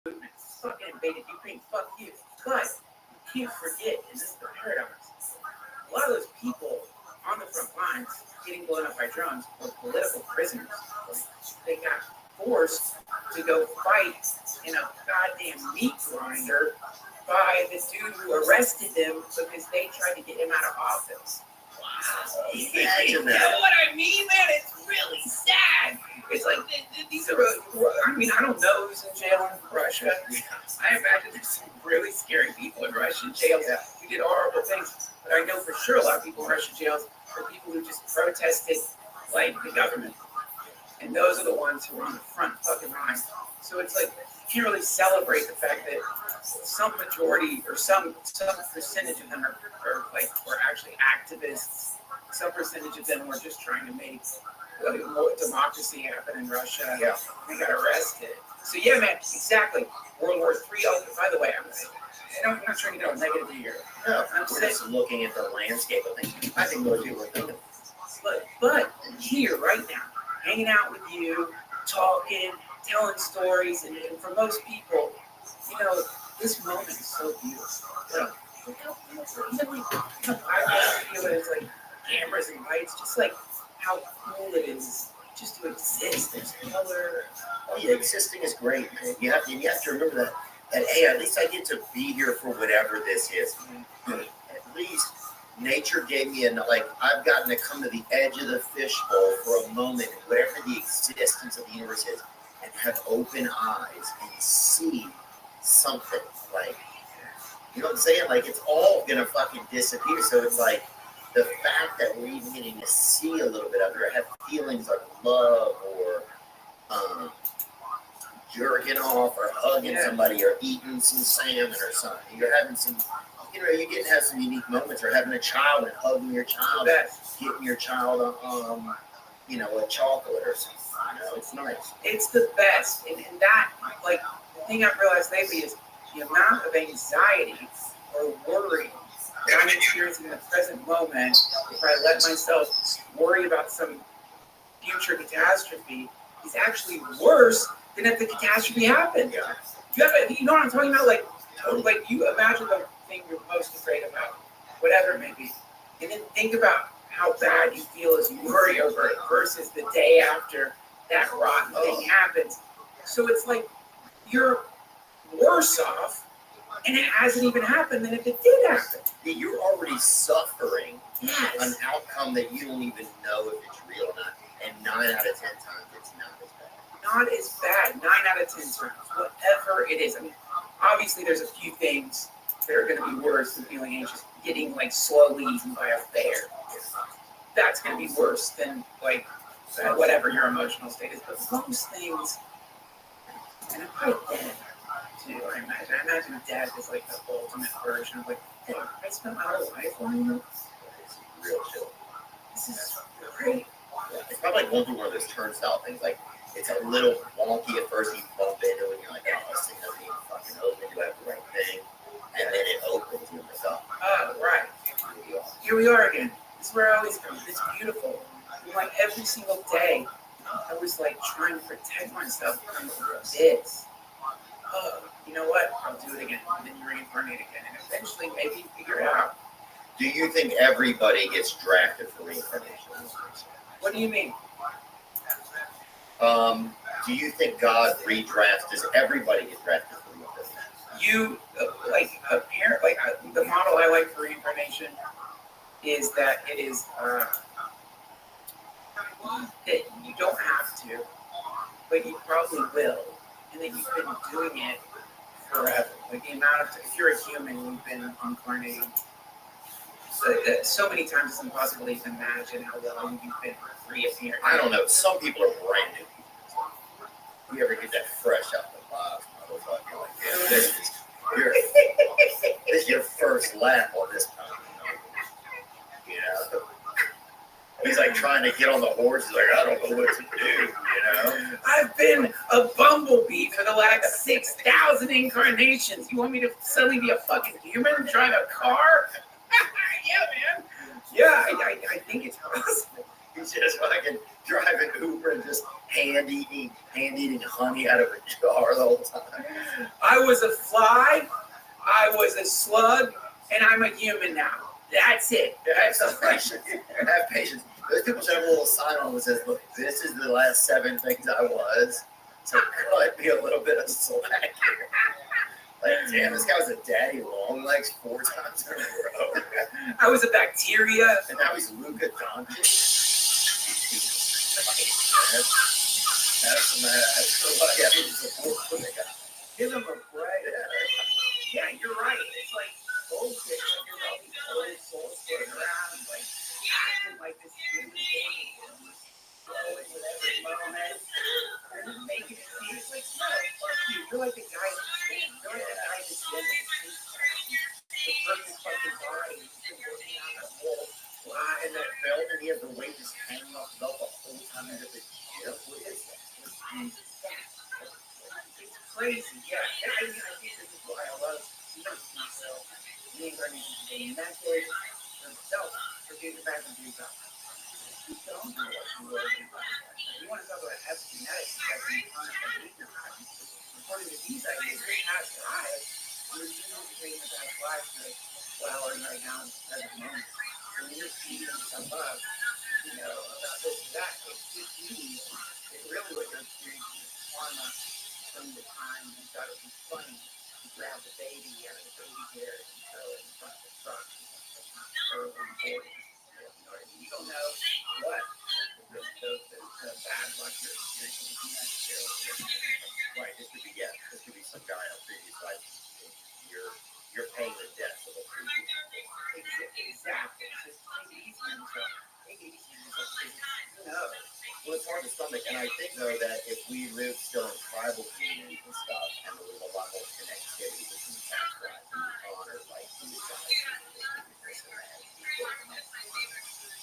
fucking invaded Ukraine, fuck you. But you can't forget, and this is the paradox, a lot of those people on the front lines getting blown up by drones were political prisoners. They got forced to go fight in a goddamn meat grinder by the dude who arrested them because they tried to get him out of office. Wow. You know what I mean, man? It's really sad. It's like, these are, I mean, I don't know who's in jail in Russia. I imagine there's some really scary people in Russian jails who did horrible things. But I know for sure a lot of people in Russian jails are people who just protested like the government. And those are the ones who are on the front fucking line. So it's like, you can't really celebrate the fact that some majority or some percentage of them are actually activists. Some percentage of them were just trying to make more democracy happen in Russia. Yeah. They got arrested. So yeah, man, exactly. World War III. Oh, by the way, I'm not trying to get on negative here. No, we're just looking at the landscape of things. I think most people are thinking. But here, right now, hanging out with you, talking, telling stories, and for most people, you know, this moment is so beautiful. Look how beautiful. Even like, I feel it as like cameras and lights, just like how cool it is just to exist. There's color. Oh yeah, existing is great, man. You have to remember that hey, at least I get to be here for whatever this is. Mm-hmm. At least nature gave me I've gotten to come to the edge of the fishbowl for a moment, whatever the existence of the universe is, and have open eyes and see something. Like, you know what I'm saying? Like, it's all gonna fucking disappear. So it's like, the fact that we're even getting to see a little bit of it, or have feelings like love, or jerking off, or hugging somebody, or eating some salmon or something. You're having some, you know, you get to have some unique moments, or having a child and hugging your child, getting your child you know, a chocolate or something. You know, it's nice. It's the best. And that, like, the thing I've realized lately is the amount of anxiety or worry that I'm experiencing in the present moment, if I let myself worry about some future catastrophe, is actually worse than if the catastrophe happened. Yeah. You know what I'm talking about? Like you imagine the thing you're most afraid about, whatever it may be, and then think about how bad you feel as you worry over it versus the day after that rotten thing happens. So it's like you're worse off, and it hasn't even happened than if it did happen. Yeah, you're already suffering an outcome that you don't even know if it's real or not. And 9 out of 10 times, it's not as bad. Not as bad. 9 out of 10 times, whatever it is. I mean, obviously, there's a few things that are going to be worse than feeling anxious. Getting like slowly eaten by a bear. That's going to be worse than like whatever your emotional state is. But most things, and I'm probably dead. Too, I imagine death is like the ultimate version of like, hey, I spent my whole life on you. It's real chill. This is great. Yeah, it's probably like going through one of those turnstile things. Like, it's a little wonky at first. You bump into it and you're like, oh, this thing doesn't even fucking open. You have the right thing. And then it opens and you're like, oh, right. Here we are again. This is where I always come. It's beautiful. And like every single day, I was like trying to protect myself from this. Oh, you know what? I'll do it again. And then you reincarnate again. And eventually, maybe you figure it out. Do you think everybody gets drafted for reincarnation? What do you mean? Do you think God redrafts? Does everybody get drafted for reincarnation? You, the model I like for reincarnation is that it is, that you don't have to, but you probably will. And that you've been doing it forever. Like the amount of, if you're a human, you've been incarnating so many times it's impossible to even imagine how long you've been reappearing. I don't know. Some people are brand new. You ever get that fresh out the box, motherfucker? Like, yeah, this is your first lap on this time. You know? He's like trying to get on the horse. He's like, I don't know what to do, you know? I've been a bumblebee for the last 6,000 incarnations. You want me to suddenly be a fucking human and drive a car? Yeah, man. Yeah, I think it's possible. He's just fucking driving Uber and just hand eating honey out of a jar the whole time. I was a fly, I was a slug, and I'm a human now. That's it. Have patience. Have patience. Those people should have a little sign on that says, "Look, this is the last 7 things I was. So cut me a little bit of slack here." Like, damn, this guy was a daddy long legs 4 times in a row. I was a bacteria. And now he's Luka Doncic. That's what I mean, support for the guy. Give him a break. Yeah, you're right. It's like bullshit. Like you're all these old souls floating around, like acting like this human being, flowing with every moment. They're just making it seem it's like, no, fuck you. You're like the guy that's in. You're like the guy that's in the perfect fucking body. He's been working out that whole Wow, and that belt, and he has the weight just hanging off the belt the whole time he's at the gym. What is that? It's crazy, yeah. I think this is why I love myself. Being running into the message themselves for being the bad and being up. You don't know what you will do. You want to talk about epigenetics, that's the kind of behavior pattern. According to these ideas, your past lives, you're creating a past life that well are right now in the present moment. So when you're feeding yourself up, you know, about this and that, it's just you. It's really what you're experiencing is karma from the time you thought it was funny to grab the baby out of the baby hair and throw it in front of the truck or over the board. You don't know what the bad luck you're experiencing is necessarily. Right, this could be some guy in a previous life. You're paying the debts of a previous life. Exactly. Just take it easy on yourself. Take it easy on yourself. Who knows? Well, it's hard to stomach, and I think though that if we lived still in tribal communities and stuff, and there was a lot more connectivity between past lives, and we honor like these guys,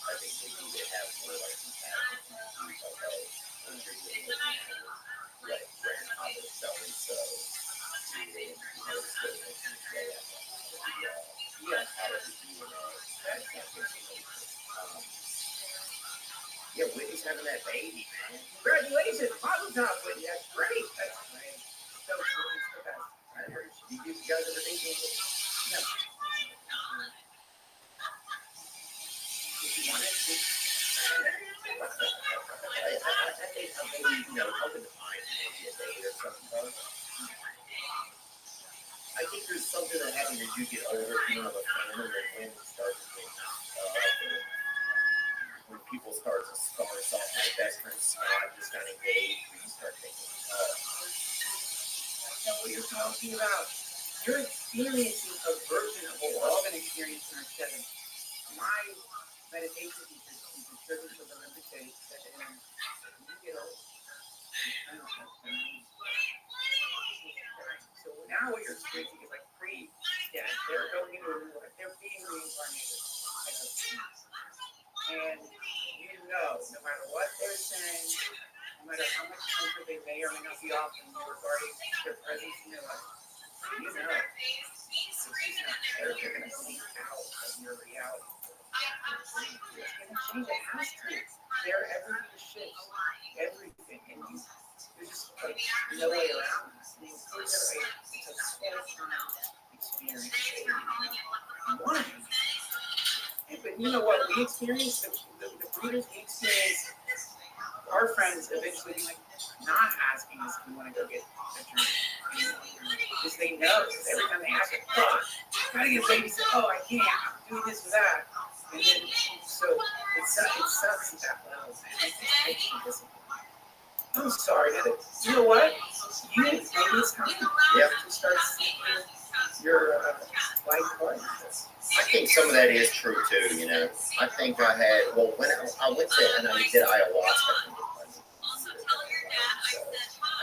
I think we need to have more like compassion and okay, when you're dealing with like grandfather so and so, yeah, Whitney's having that baby, man. Congratulations. Mazel tov, Whitney. That's great. That's great. So cool. It's the best. I heard you guys ever dated? No. If you want it, maybe, open the mind, maybe a date or something. I think there's something that happens as you get older, if you don't have a family, and when it starts to think when people start to start off, my best friend Scott just got engaged, you start thinking, I know what you're talking about. You're experiencing a version of what we're all going to experience in our 70s. My meditation teacher, he's a servant of the Olympic States, said to him, when you get old, so now what you're experiencing is like pre-death. They're going into a new life. They're being reincarnated. And you know, no matter what they're saying, no matter how much comfort they may or may not be offering you regarding their presence in your life, you know, it's just not there. They're going to bleed out of your reality. It's going to change. It has to. Everything shifts. Everything. And there's just like no way around this. I mean, it's a full-time experience. But you know what we experience? The breeders we experience, our friends eventually being like, not asking us if we want to go get a drink. Because they know. Every time they ask, how do you get a baby? Say, I can't. I'm doing this or that. And then, so it sucks at that level, man. It makes you disappointed. I'm sorry, you know what? Maybe it's time to start seeing your life partner. I think some of that is true too, I think I had, when I went to, and I did ayahuasca. So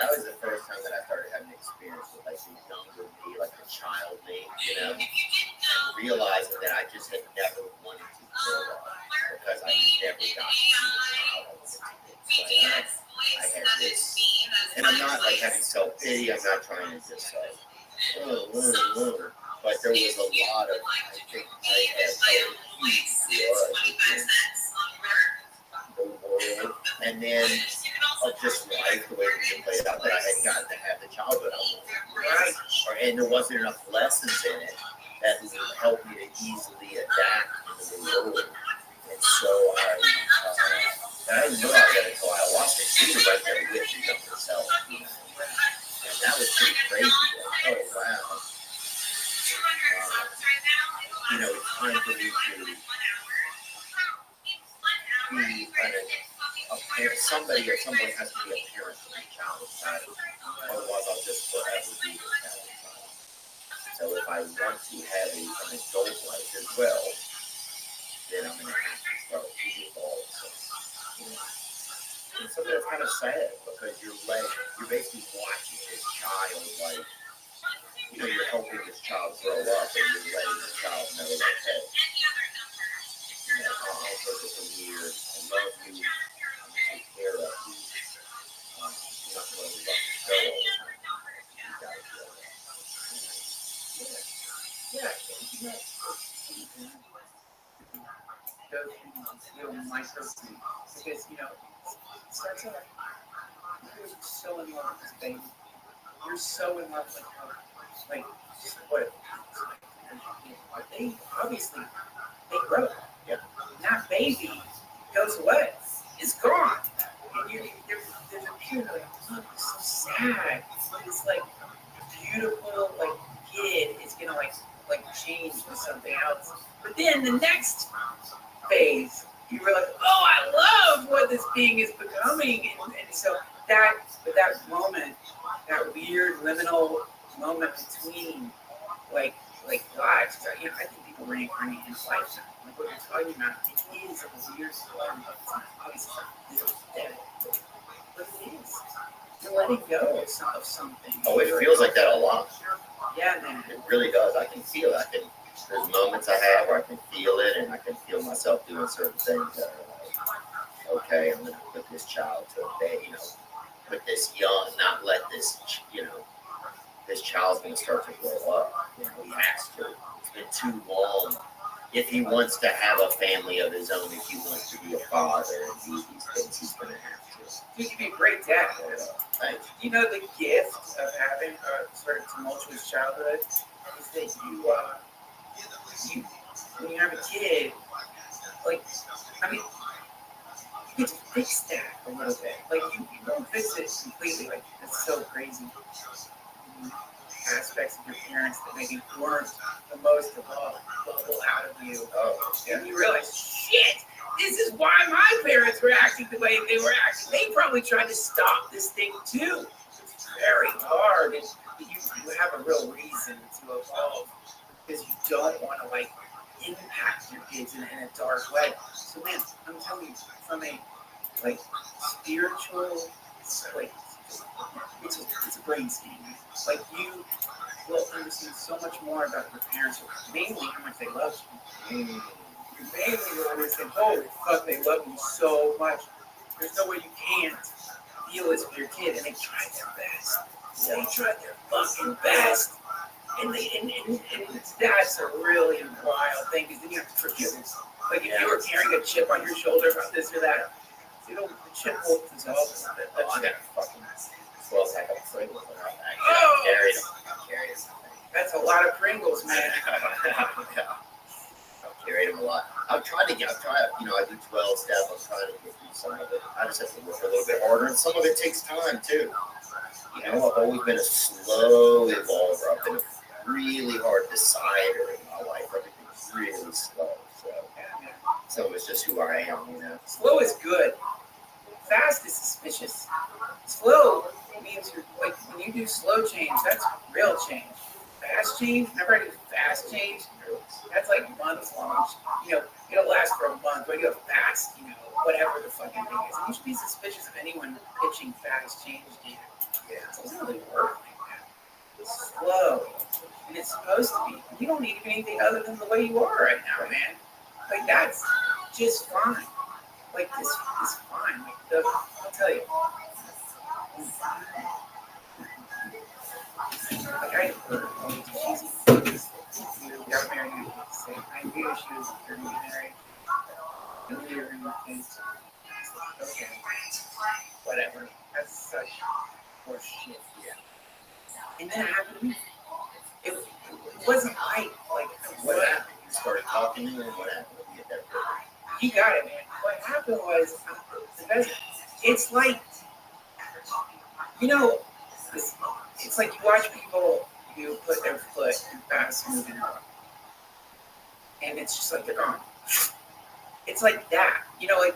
that was the first time that I started having an experience with like the younger me, like the child me, and realizing that I just had never wanted to grow up because I never got to see the child I wanted to be. I had this, and I'm not like having self-pity, I'm not trying to just like, but there was a lot of, I think I had a huge grudge against the childhood, and then of just life, the way it played out, that I hadn't gotten to have the childhood I wanted. Right. And there wasn't enough lessons in it that would help me to easily adapt into the world. And so I didn't know that until I watched it. She was right there with me on herself. And that was pretty crazy. Like, oh, wow. It's time for me to be kind of a parent. Somebody at some point has to be a parent to my child inside. Otherwise, I'll just forever be their child inside. So if I want to have an adult life as well, then I'm going to have to start to evolve. And so that's kind of sad because you're basically watching this child, like, you're helping this child grow up, and you're letting the child know, like, hey, I'll take it from here. I love you. I'm going to take care of you. You're not going to let me go all the time. You got to do that. Yeah, I think go through these micro things because it starts out you're so in love with this baby. You're so in love with her. Like just what they obviously they grow. Yeah. And that baby goes away. It's gone. And there's a period like, look, it's so sad. It's like beautiful like kid is gonna like change to something else. But then the next phase, you realize, oh, I love what this being is becoming, and so that moment, that weird liminal moment between, like lives. I think people reincarnate in life. Like what you're talking about, it is a weird form of obviously death, but it is. You're letting go of something. Oh, it feels like that a lot. Yeah, man. It really does. I can feel it. There's moments I have where I can feel it, and I can feel myself doing certain things that are like, okay, I'm going to put this child to bed, put this young, not let this, this child's going to start to grow up. He has to. It's been too long. If he wants to have a family of his own, if he wants to be a father and do these things, he's going to have to. You can be a great dad. Thanks. The gift of having a sort of tumultuous childhood is that when you have a kid, you get to fix that a little bit. Like, you don't fix it completely. Like, that's so crazy. Aspects of your parents that maybe weren't the most bubble out of you. And you realize, shit, this is why my parents were acting the way they were acting. They probably tried to stop this thing too. It's very hard, and you have a real reason to evolve because you don't want to impact your kids in a dark way. So man, I'm telling you, from a spiritual, it's a brain scan. You will understand so much more about your parents, mainly how much they love you. You mainly will understand, holy fuck, they love you so much. There's no way you can't feel this for your kid, and they tried their best. They tried their fucking best. And that's a really wild thing, because then you have to forgive them. If you were carrying a chip on your shoulder about this or that, the chip will dissolve a little bit. I got fucking 12 pack of Pringles. Oh! I carried them. That's a lot of Pringles, man. I've carried them a lot. I do 12 step. I'm trying to get through some of it. I just have to work a little bit harder, and some of it takes time, too. I've always been a slow evolver. I've been a really hard decider in my life. Everything's really slow. So it's just who I am, Slow is good. Fast is suspicious. Slow means when you do slow change, that's real change. Fast change, whenever I do fast change, that's months long. It'll last for a month. But I do a fast, whatever the fucking thing is. And you should be suspicious of anyone pitching fast change to you. Yeah, it doesn't really work like that. It's slow. And it's supposed to be. You don't need anything other than the way you are right now, man. That's just fine. This is fine. I'll tell you. I got married in I knew she was going to be married. I knew you were going to be kids. Okay. wasn't like What happened? You started talking to him, and what happened? You get that privilege. you got it, man. What happened was, it's like, you know, it's like you watch people who put their foot in fast moving road, and it's just like they're gone. It's like that, you know, like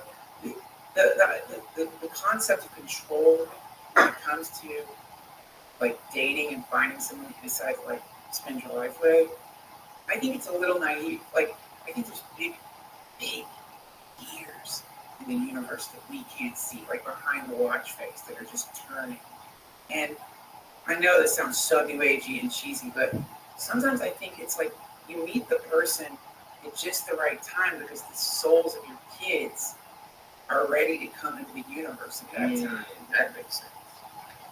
the concept of control when it comes to like dating and finding someone you decide to like spend your life with. I think it's a little naive. Like, I think there's big years in the universe that we can't see, like behind the watch face, that are just turning. And I know this sounds so new agey and cheesy, but sometimes I think it's like you meet the person at just the right time because the souls of your kids are ready to come into the universe at that time. That makes sense.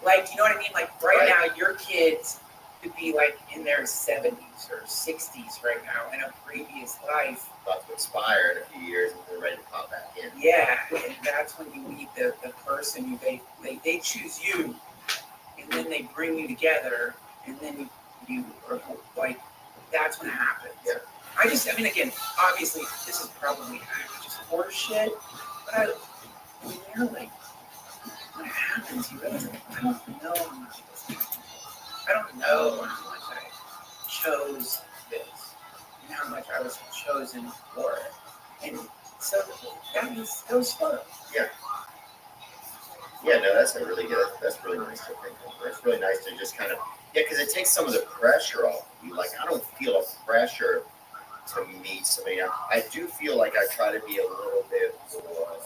Like, you know what I mean? Like, right now, your kids could be like in their 70s or 60s right now in a previous life. About to expire in a few years and they're ready to pop back in. Yeah, and that's when you meet the person who they choose you, and then they bring you together, and then you are like, that's when it happens. Yeah. I mean, again, obviously, this is probably just horse shit, but you're like, when it happens, you realize, like, I don't know how much of this happened. I don't know how much I chose this, and how much I was chosen for it. And so that was fun. Yeah. Yeah, no, that's really nice to think of. It's really nice to just kind of, because it takes some of the pressure off you. Like, I don't feel a pressure to meet somebody. I do feel like I try to be a little bit more,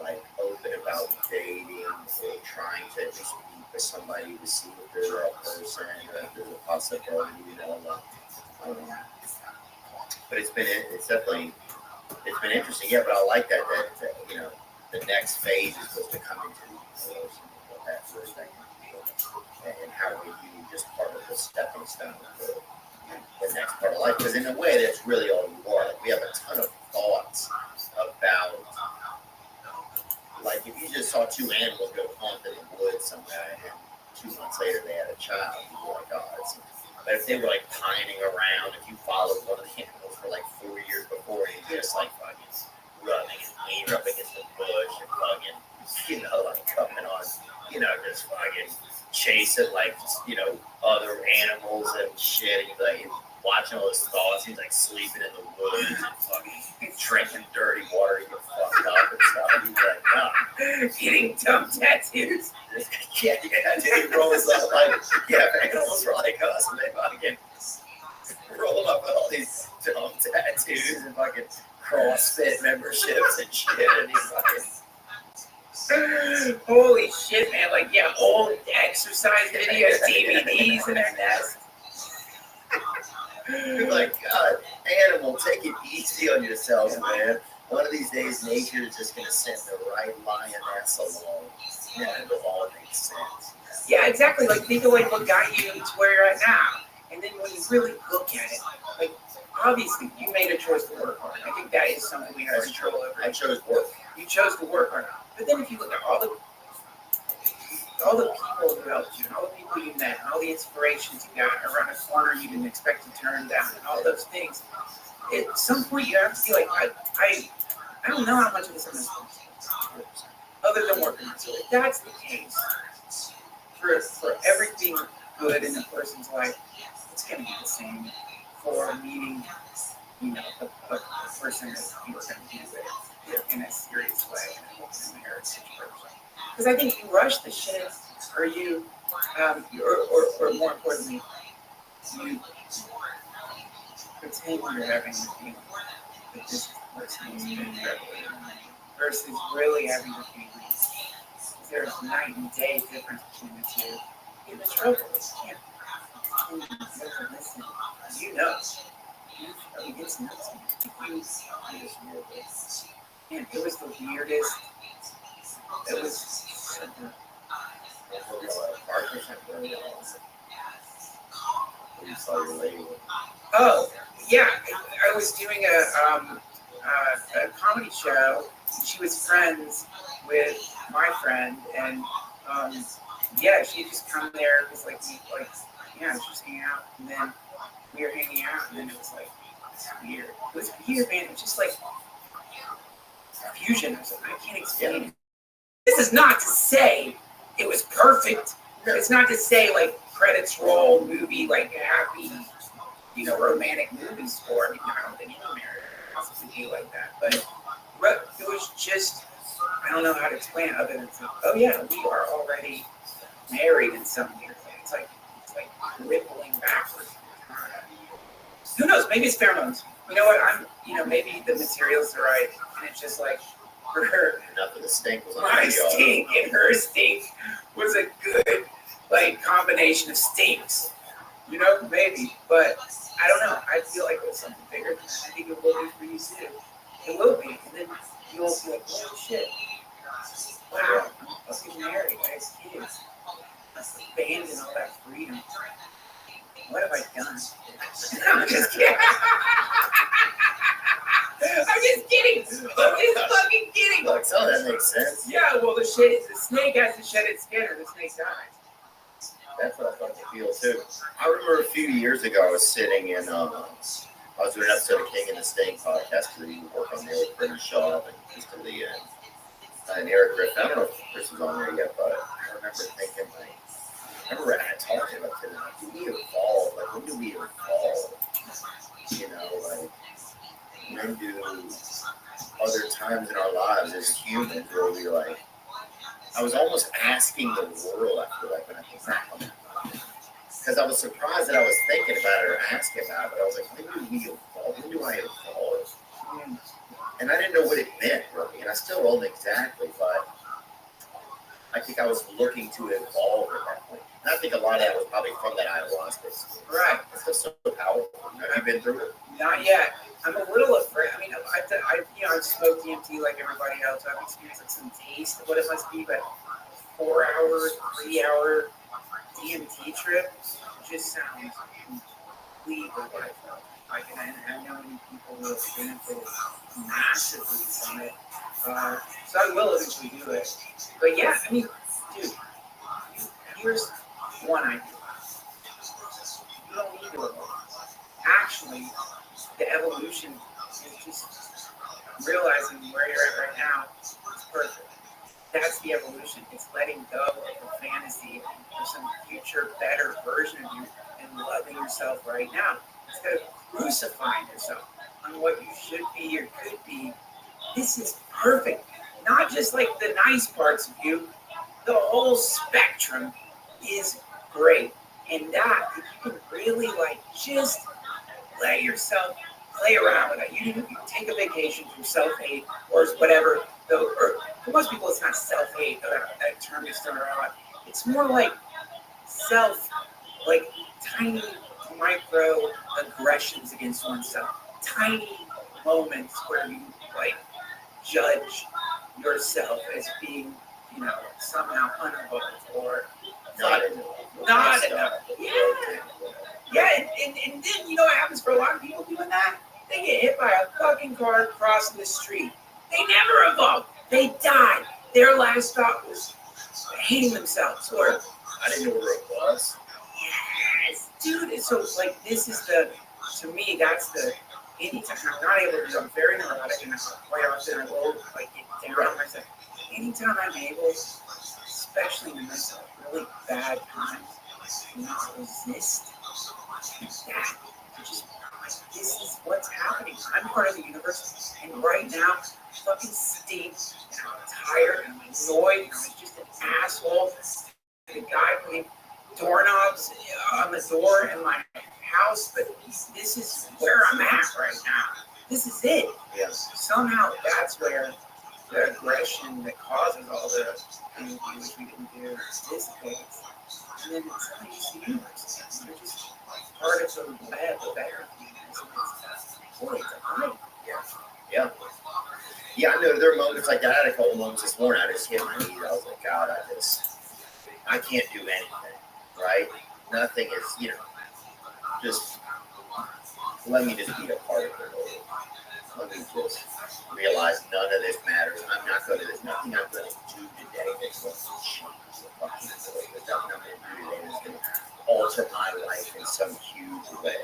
like, open about dating or trying to at least meet with somebody to see if they're a person, or if there's a possibility, you know. But it's been interesting. Yeah, but I like that you know, the next phase is supposed to come into the universe and what that first thing and how we use just part of the stepping stone for the next part of life. Because in a way, that's really all you are. Like, we have a ton of thoughts about, like, if you just saw two animals go hunt in the woods somewhere and 2 months later they had a child, you'd be like, oh, it's... But if they were like pining around, if you followed one of the animals for like 4 years before, and you're just like fucking running and leaning up against the bush and fucking, you know, like coming on, you know, just fucking chasing like, you know, other animals and shit, and you're like watching all his thoughts, he's like sleeping in the woods and fucking drinking dirty water, you get fucked up and stuff. He's like, nah. Getting dumb tattoos. Yeah, dude, he rolls up like, yeah, animals were like us, and they fucking roll up with all these dumb tattoos and fucking CrossFit memberships and shit, and he's fucking, holy shit, man! Like, yeah, old exercise videos, DVDs in their nest. you're like, God, animal, take it easy on yourselves, man. One of these days, nature is just gonna send the right lioness along. Yeah, it'll all make sense. Yeah, exactly. Like, think of like what got you to where you're at now, and then when you really look at it, like, obviously you made a choice to work hard. I think that is something we have control over. I chose work. You chose to work hard, but then if you look at all the people who helped you, and all the people you met, and all the inspirations you got around a corner you didn't expect to turn down, and all those things, at some point you have to be like, I don't know how much of this I'm responsible for, other than working. So if that's the case, for everything good in a person's life, it's going to be the same for meeting, you know, the person that you were going to be with in a serious way, in a marriage situation. Because I think you rush the shit, or you, or more importantly, you pretend you're having the feeling that this person is being reveled versus really having the feeling. There's night and day difference between the two. You're in trouble. You can't listen. You know. I mean, it's nuts. Man, it was the weirdest. It was super. Oh, yeah. I was doing a comedy show. She was friends with my friend, and yeah, she just come there because like yeah, I was just hanging out, and then we were hanging out, and then it was like, it's weird. It was weird, man. It was just like fusion. I can't explain it. This is not to say it was perfect. It's not to say like credits roll movie, like happy, romantic movies for. I mean, I don't think any marriage possibly be like that. But it was just, I don't know how to explain it other than, oh yeah, we are already married in some weird way. It's like rippling backwards. Who knows? Maybe it's pheromones. You know what? Maybe the materials are right, and it's just like her. Enough of the stink was on My stink and her stink was a good combination of stinks. Maybe, but I don't know. I feel like it was something bigger than that. I think it will be for you too. It will be, and then you'll be like, oh shit, wow, I'm fucking married, I have kids, abandon all that freedom. What have I done? I'm just kidding. I'm just kidding. I'm just fucking kidding. Look, some of that makes sense. Yeah, well, the snake has to shed its skin or the snake dies. That's what I thought you feel too. I remember a few years ago, I was sitting in, I was doing an episode of King and the Sting podcast because we work on there with Brendan Shaw and Krista Lee and Eric Griffin. I don't know if Chris was on there yet, but I remember thinking, I remember I had talked to him about it, do we evolve? When do we evolve? When do other times in our lives as humans where we I was almost asking the world, I feel like, when I think back on that. Because I was surprised that I was thinking about it or asking about it, but I was like, when do we evolve? When do I evolve? And I didn't know what it meant, really, and I still don't exactly, but I think I was looking to evolve at that point. And I think a lot of that was probably from that ayahuasca. Right. It's just so powerful. Have you been through it? Not yet. I'm a little afraid. I mean, I've smoked DMT like everybody else. I've experienced some taste of what it must be, but 4-hour, 3-hour DMT trip just sounds completely what I felt. And I know many people who have benefited massively from it. So I will eventually do it. But yeah, I mean, dude, here's one idea. You don't need to evolve. Actually, the evolution is just realizing where you're at right now is perfect. That's the evolution. It's letting go of the fantasy of some future better version of you and loving yourself right now. Instead of crucifying yourself on what you should be or could be, this is perfect. Not just like the nice parts of you, the whole spectrum is great. And that, if you can really just let yourself play around with it. You take a vacation from self-hate or whatever. Or for most people, it's not self-hate. That term is thrown around. It's more like tiny micro aggressions against oneself. Tiny moments where you judge yourself as being, somehow unevolved or not enough. Yeah, and then you know what happens for a lot of people doing that? They get hit by a fucking car crossing the street. They never evolved. They died. Their last thought was hating themselves. Or I didn't know where it was. Yes, dude. So this is to me, that's the, anytime I'm not able to do, I'm very neurotic and quite often I will get down on myself. Anytime I'm able, especially in the midst of really bad times, not resist that. Just this is what's happening. I'm part of the universe, and right now, fucking stink, and I'm tired, and I'm annoyed, and I'm just an asshole. The guy putting doorknobs on the door in my house, but this is where I'm at right now. This is it. Yes. Somehow that's where the aggression that causes all the things we didn't do dissipates. And then it's how you see the universe. You're just part of the web of everything. Boy, it's a hype. Yeah. Yeah, I know there are moments like that. I had a couple moments this morning. I just hit my knees. I was like, God, I can't do anything, right? Nothing is, just let me just be a part of the world. Let me just realize none of this matters. There's nothing I'm going to do today that's going to change the fucking world. There's nothing I'm going to do today that's going to alter my life in some huge way.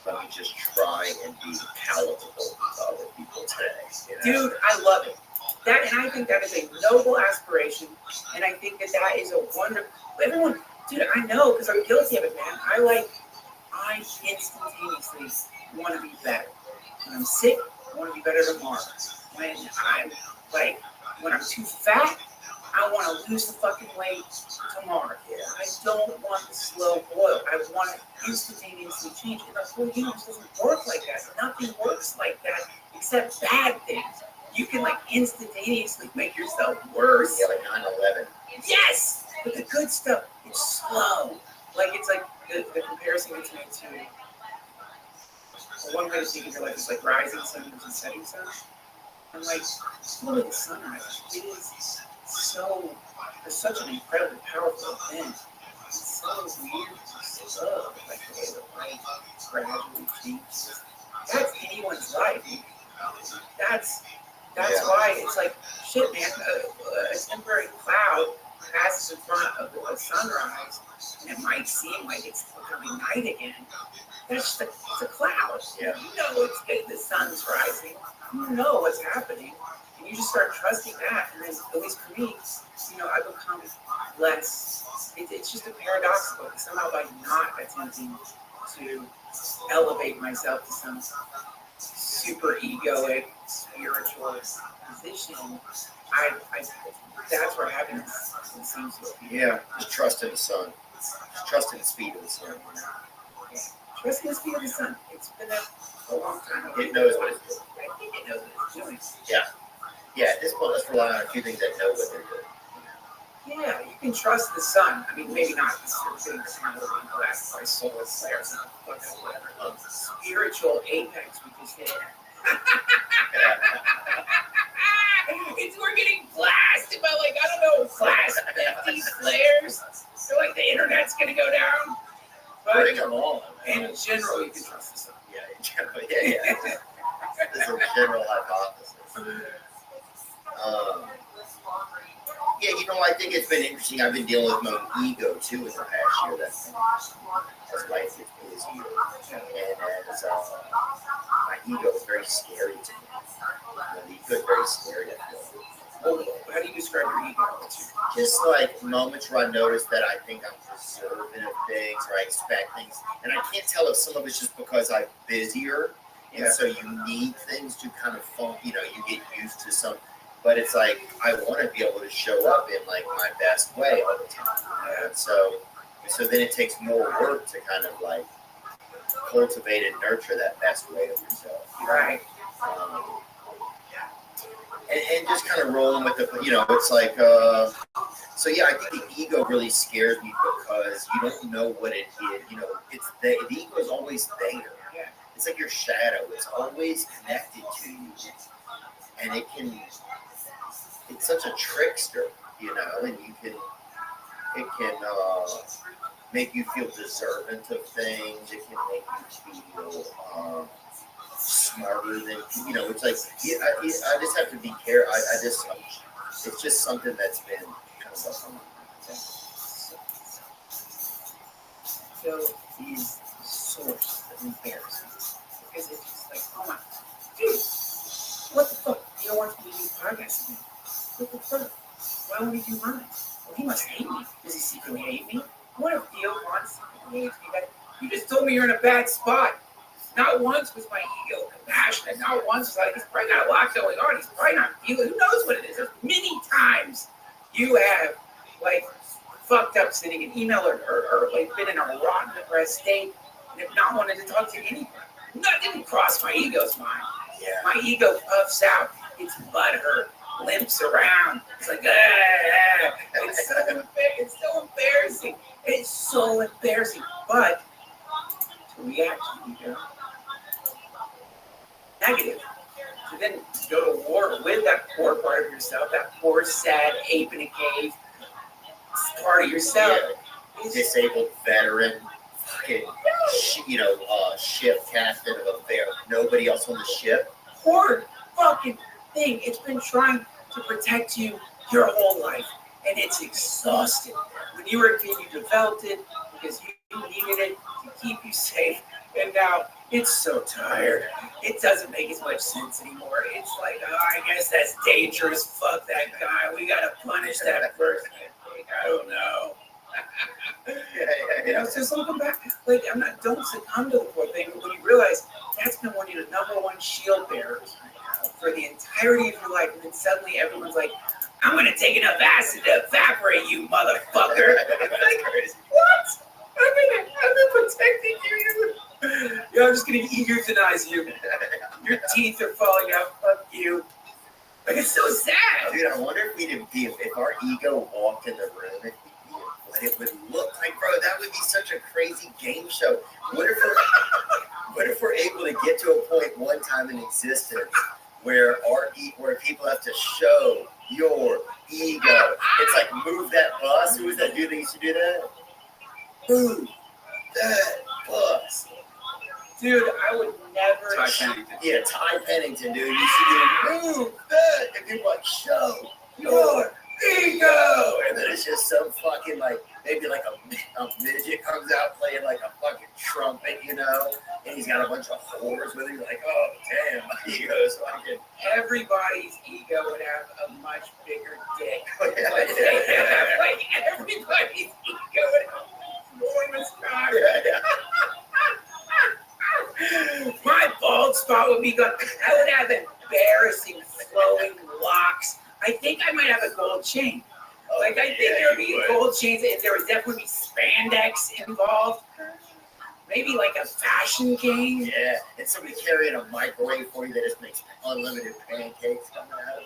Let me just try and be palatable to other people today. You know? Dude, I love it. And I think that is a noble aspiration, and I think that is a wonderful. Everyone, dude, I know because I'm guilty of it, man. I instantaneously want to be better. When I'm sick, I want to be better tomorrow. When I'm too fat, I want to lose the fucking weight tomorrow. Yeah. I don't want the slow boil. I want to instantaneously change. And the whole universe doesn't work like that. Nothing works like that except bad things. You can instantaneously make yourself worse. Yeah, like 9/11. Yes! But the good stuff, it's slow. It's like the comparison gets made to one way to think of your life is like rising sun and setting sun. And look at the sunrise. It is it's such an incredibly powerful event. It's so weird to slow, the way the light gradually changes. That's anyone's life. That's why it's shit, man. A temporary cloud passes in front of a sunrise, and it might seem like it's becoming night again. It's a cloud. Yeah. You know the sun's rising. You know what's happening, and you just start trusting that. And then, at least for me, I become less. It's just a paradoxical. Somehow, by not attempting to elevate myself to some super egoic spiritual position, that's where happiness seems to be. Yeah, just trust in the sun. Just trust in the speed of the sun. Yeah. Trust in the speed of the sun. It's been a long time. It knows what it's doing. I think it knows what it's doing. Yeah. Yeah, at this point, let's rely on a few things that know what they're doing. Yeah, you can trust the sun. I mean, maybe not getting the sun over in glass by solar flares and whatever. Spiritual apex we just hit. We're getting blasted by I don't know, class 50 flares. So the internet's gonna go down. But Bring them on. in general, you can trust the sun. Yeah, in general. Yeah. This is a general hypothesis. Yeah, I think it's been interesting. I've been dealing with my own ego too in the past year. As life gets busier, and as my ego is very scary to me. The ego is very scary to me. Well, how do you describe your ego? Just moments where I notice that I think I'm deserving of things or I expect things, and I can't tell if some of it's just because I'm busier, and so you need things to kind of you get used to some. But it's I want to be able to show up in my best way all the time. And so then it takes more work to kind of cultivate and nurture that best way of yourself. Right. And just kind of rolling with the, it's so yeah, I think the ego really scares me because you don't know what it is. It's the ego is always there. Yeah. It's like your shadow. It's always connected to you. And it's such a trickster, and it can make you feel deserving of things. It can make you feel smarter than, it's I just have to be careful. It's just something that's been kind of up on my mind. So is the source of embarrassment. Because it's just oh my, dude, what the fuck? You don't want to do podcasts again. What the fuck? Why would he do mine? Well, he must hate me. Does he secretly hate me? What if Theo wants to hate me? You just told me you're in a bad spot. Not once was my ego compassionate. Not once was he's probably got a lot going on. He's probably not feeling. Who knows what it is? There's many times you have fucked up sending an email or been in a rotten, depressed state and have not wanted to talk to anybody. That didn't cross my ego's mind. Yeah. My ego puffs out. It's butthurt. Limps around. It's it's so embarrassing. It's so embarrassing. But to react to ego, negative. To then go to war with that poor part of yourself, that poor, sad ape in a cave part of yourself. Yeah. Disabled veteran, fucking, ship captain of a bear. Nobody else on the ship. Poor fucking thing. It's been trying to protect you your whole life, and it's exhausted. When you were a kid, you developed it because you You needed it to keep you safe, and now it's so tired. It doesn't make as much sense anymore. It's like, oh, I guess that's dangerous. Fuck that guy. We gotta punish that person. Like, I don't know. You know, so looking back, like don't succumb to the poor thing. But when you realize that's been one of your number one shield bearers for the entirety of your life, and then suddenly everyone's like, I'm gonna take enough acid to evaporate you, motherfucker. Like, what? I've been protecting you. Yeah, I'm just gonna euthanize you. Your teeth are falling out. Fuck you. Like, it's so sad. Dude, I wonder if we'd be, if our ego walked in the room, what it would look like, bro. That would be such a crazy game show. What if we're able to get to a point one time in existence where where people have to show your ego? It's like, move that bus. Who was that dude that used to do that? Move that bus. Dude, I would never. Ty Pennington, dude. You should move that. And people like, show your ego. And then it's just some fucking, like, maybe like a midget comes out playing like a fucking trumpet, you know? And he's got a bunch of whores with him. Like, oh, damn, my ego's fucking. Everybody's ego would have a much bigger dick. Oh, yeah, like, everybody's ego would have enormous cock. Yeah. My bald spot would be gone. I would have embarrassing flowing locks. I think I might have a gold chain. Like, I think there would be gold chains, and there would definitely be spandex involved. Maybe like a fashion game. Yeah, and somebody carrying a microwave for you that just makes unlimited pancakes coming out.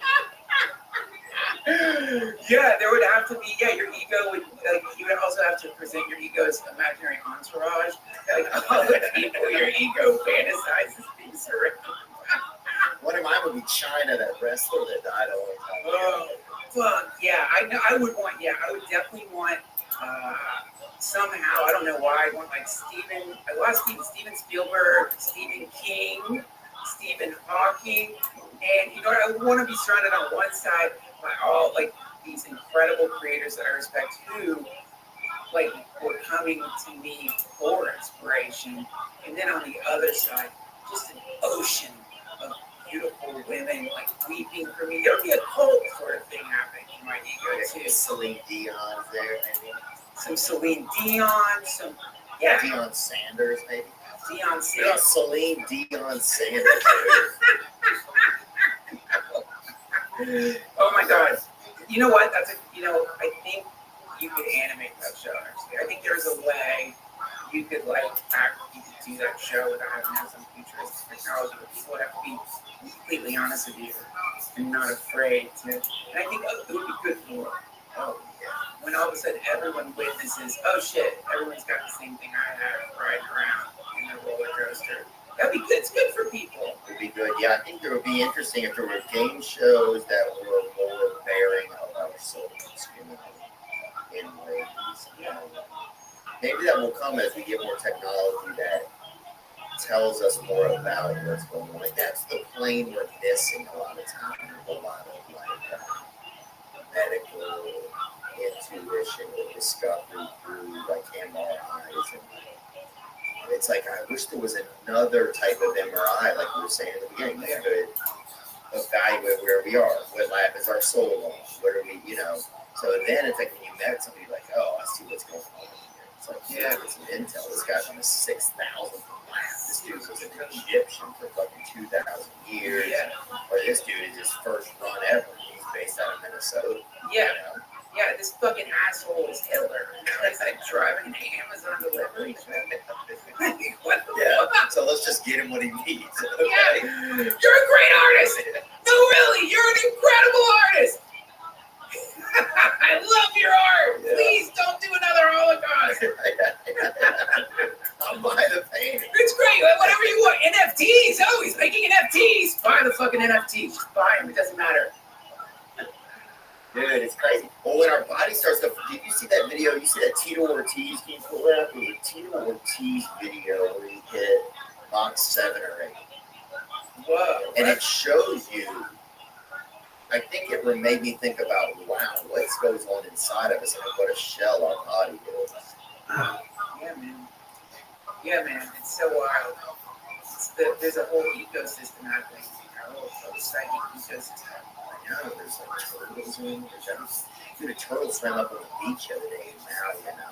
Yeah, there would have to be. Yeah, your ego would. Like, you would also have to present your ego as imaginary entourage. Like, all the people your ego fantasizes being surrounded. One of mine would be China, that wrestler that died a long time ago. Oh, fuck yeah! I know. I would want. Yeah, I would definitely want. Somehow, I don't know why. I want like Steven Spielberg, Stephen King, Stephen Hawking, and you know what? I would want to be surrounded on one side by all like these incredible creators that I respect who like were coming to me for inspiration, and then on the other side, just an ocean of beautiful women like weeping for me. There would be a cult sort of thing happening in my ego too. Celine Dion's there, maybe. Some Celine Dion, Deion Sanders, maybe. Deion Sanders. Celine Dion Sanders. Oh my God! You know what? I think you could animate that show. Actually, I think there's a way you could do that show without having to have some futuristic technology. But people would have to be completely honest with you and not afraid to. And I think it would be good for. When all of a sudden everyone witnesses, oh shit, everyone's got the same thing I have riding around in their roller coaster. That'd be good. It's good for people. It'd be good. Yeah, I think it would be interesting if there were game shows that were more bearing of our souls, in ways. Maybe that will come as we get more technology that tells us more about what's going on. Like, that's the plane we're missing a lot of times. A lot of medical intuition or discovery through like MRIs, and it's like, I wish there was another type of MRI, like we were saying in the beginning, that could evaluate where we are, what lab is our soul on, what are we, so then it's like when you met somebody, like, oh, I see what's going on here. It's like, yeah, it's some intel. This guy's on the 6,000th lab. This dude was an Egyptian for fucking 2,000 years. Yeah. Or this dude is his first run ever. He's based out of Minnesota. Yeah. Yeah, this fucking asshole is Hitler. He's like driving an Amazon delivery. What the fuck? So let's just get him what he needs. Okay? Yeah, you're a great artist. No, really, you're an incredible artist. I love your art. Yeah. Please don't do another Holocaust. I'll buy the painting. It's great. Whatever you want. NFTs. Oh, he's making NFTs. Buy the fucking NFTs. Just buy them. It doesn't matter. Dude, it's crazy. Well, when our body starts to... Did you see that video? You see that Tito Ortiz? Can you pull that up? It was a Tito Ortiz video where he hit Mach 7 or 8. Whoa. And it shows you... I think it made me think about, wow, what goes on inside of us and what a shell our body is. Yeah, man. Yeah, man, it's so wild. There's a whole ecosystem happening. A whole psychic ecosystem. I know, there's like turtles in the turtle swam up on the beach the other day in Maui, and I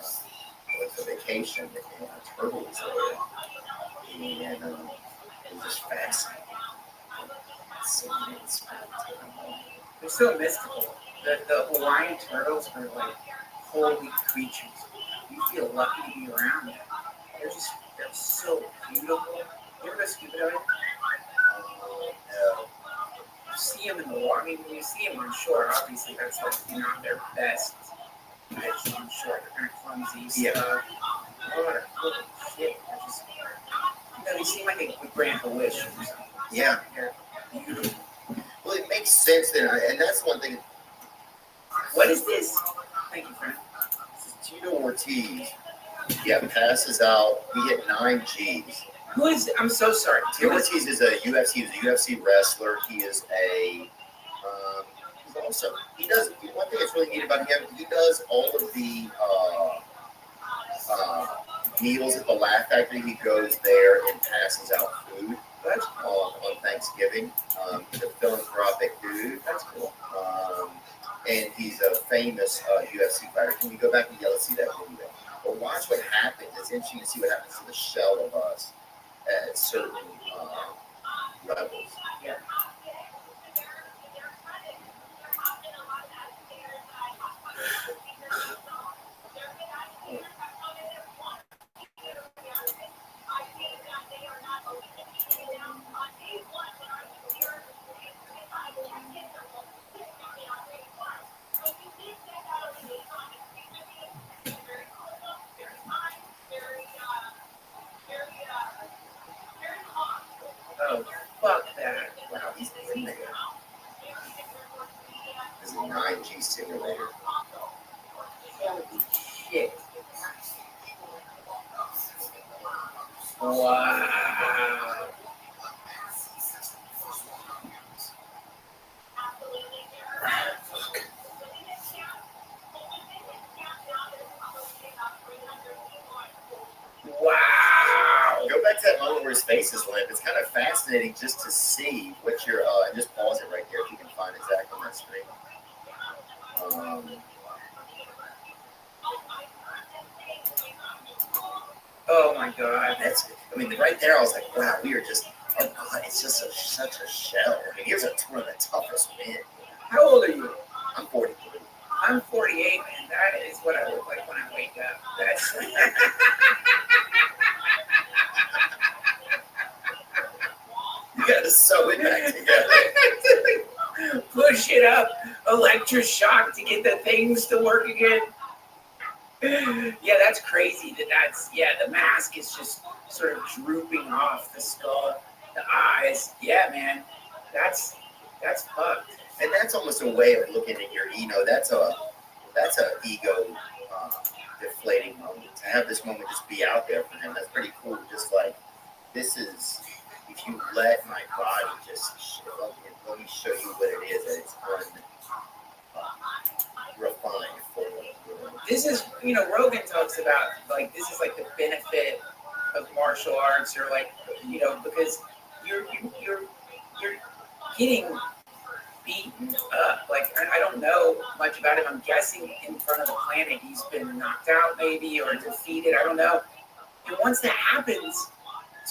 went for vacation, and a turtle was there, and it was just fascinating. They're so mystical. The Hawaiian turtles are like holy creatures. You feel lucky to be around them. They're so beautiful. You ever go scuba diving? No. You see them in the water. I mean, when you see them on shore, obviously that's like not their best pitch on shore. They're kind of clumsy. Yeah. Holy shit. They're just, they seem like they would grant a wish or something. Yeah. They're beautiful. Well, it makes sense then, and that's one thing. What is this? Thank you, friend. This is Tito Ortiz. Yeah, passes out. He hit 9 Gs. Who is? I'm so sorry. Tito Ortiz is a UFC wrestler. He is a. He's also. He does. One thing that's really neat about him. He does all of the meals at the Laugh Factory. He goes there and passes out food. That's on Thanksgiving. He's a philanthropic dude. That's cool. And he's a famous UFC fighter. Can you go back and let's see that video? But watch what happens. It's interesting to see what happens to the shell of us at certain levels. Yeah. Oh, fuck that. Wow, he's in there. This is a 9G simulator. Holy shit. Wow. Wow. Go back to that moment where his face is limp. It's kind of fascinating just to see what you're, and just pause it right there if you can find exactly on that screen. Oh my god. Right there I was like, wow, we are just, oh god, it's just such a shell. I mean, here's one of the toughest men. How old are you? I'm 43. I'm 48, and that is what I look like when I wake up. That's You gotta sew it back together. push it up, electroshock to get the things to work again. Yeah, that's crazy. The mask is just sort of drooping off the skull, the eyes. Yeah, man, that's fucked. And that's almost a way of looking at your, that's a ego deflating moment. To have this moment just be out there for him, that's pretty cool. Just like, this is, if you let my body just show up, and let me show you what it is, that it's unrefined for you. This is, Rogan talks about, like, this is like the benefit of martial arts, or like, because you're getting beaten up. Like, I don't know much about him. I'm guessing in front of the planet he's been knocked out maybe, or defeated. I don't know. And once that happens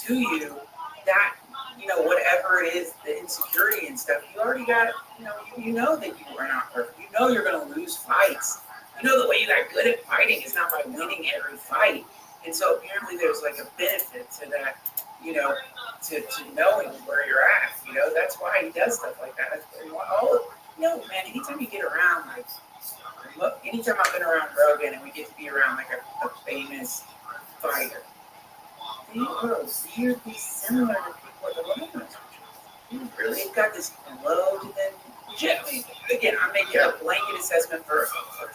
to you, that, whatever it is, the insecurity and stuff, you already got, you know that you are not perfect. You know you're going to lose fights. You know the way you got good at fighting is not by winning every fight. And so apparently there's like a benefit to that, to knowing where you're at. That's why he does stuff like that. Man, anytime you get around, like, look, anytime I've been around Rogan and we get to be around like a famous fighter, they are weirdly similar to people at the Romans. Really? They've got this glow to them. Again, I'm making a blanket assessment for a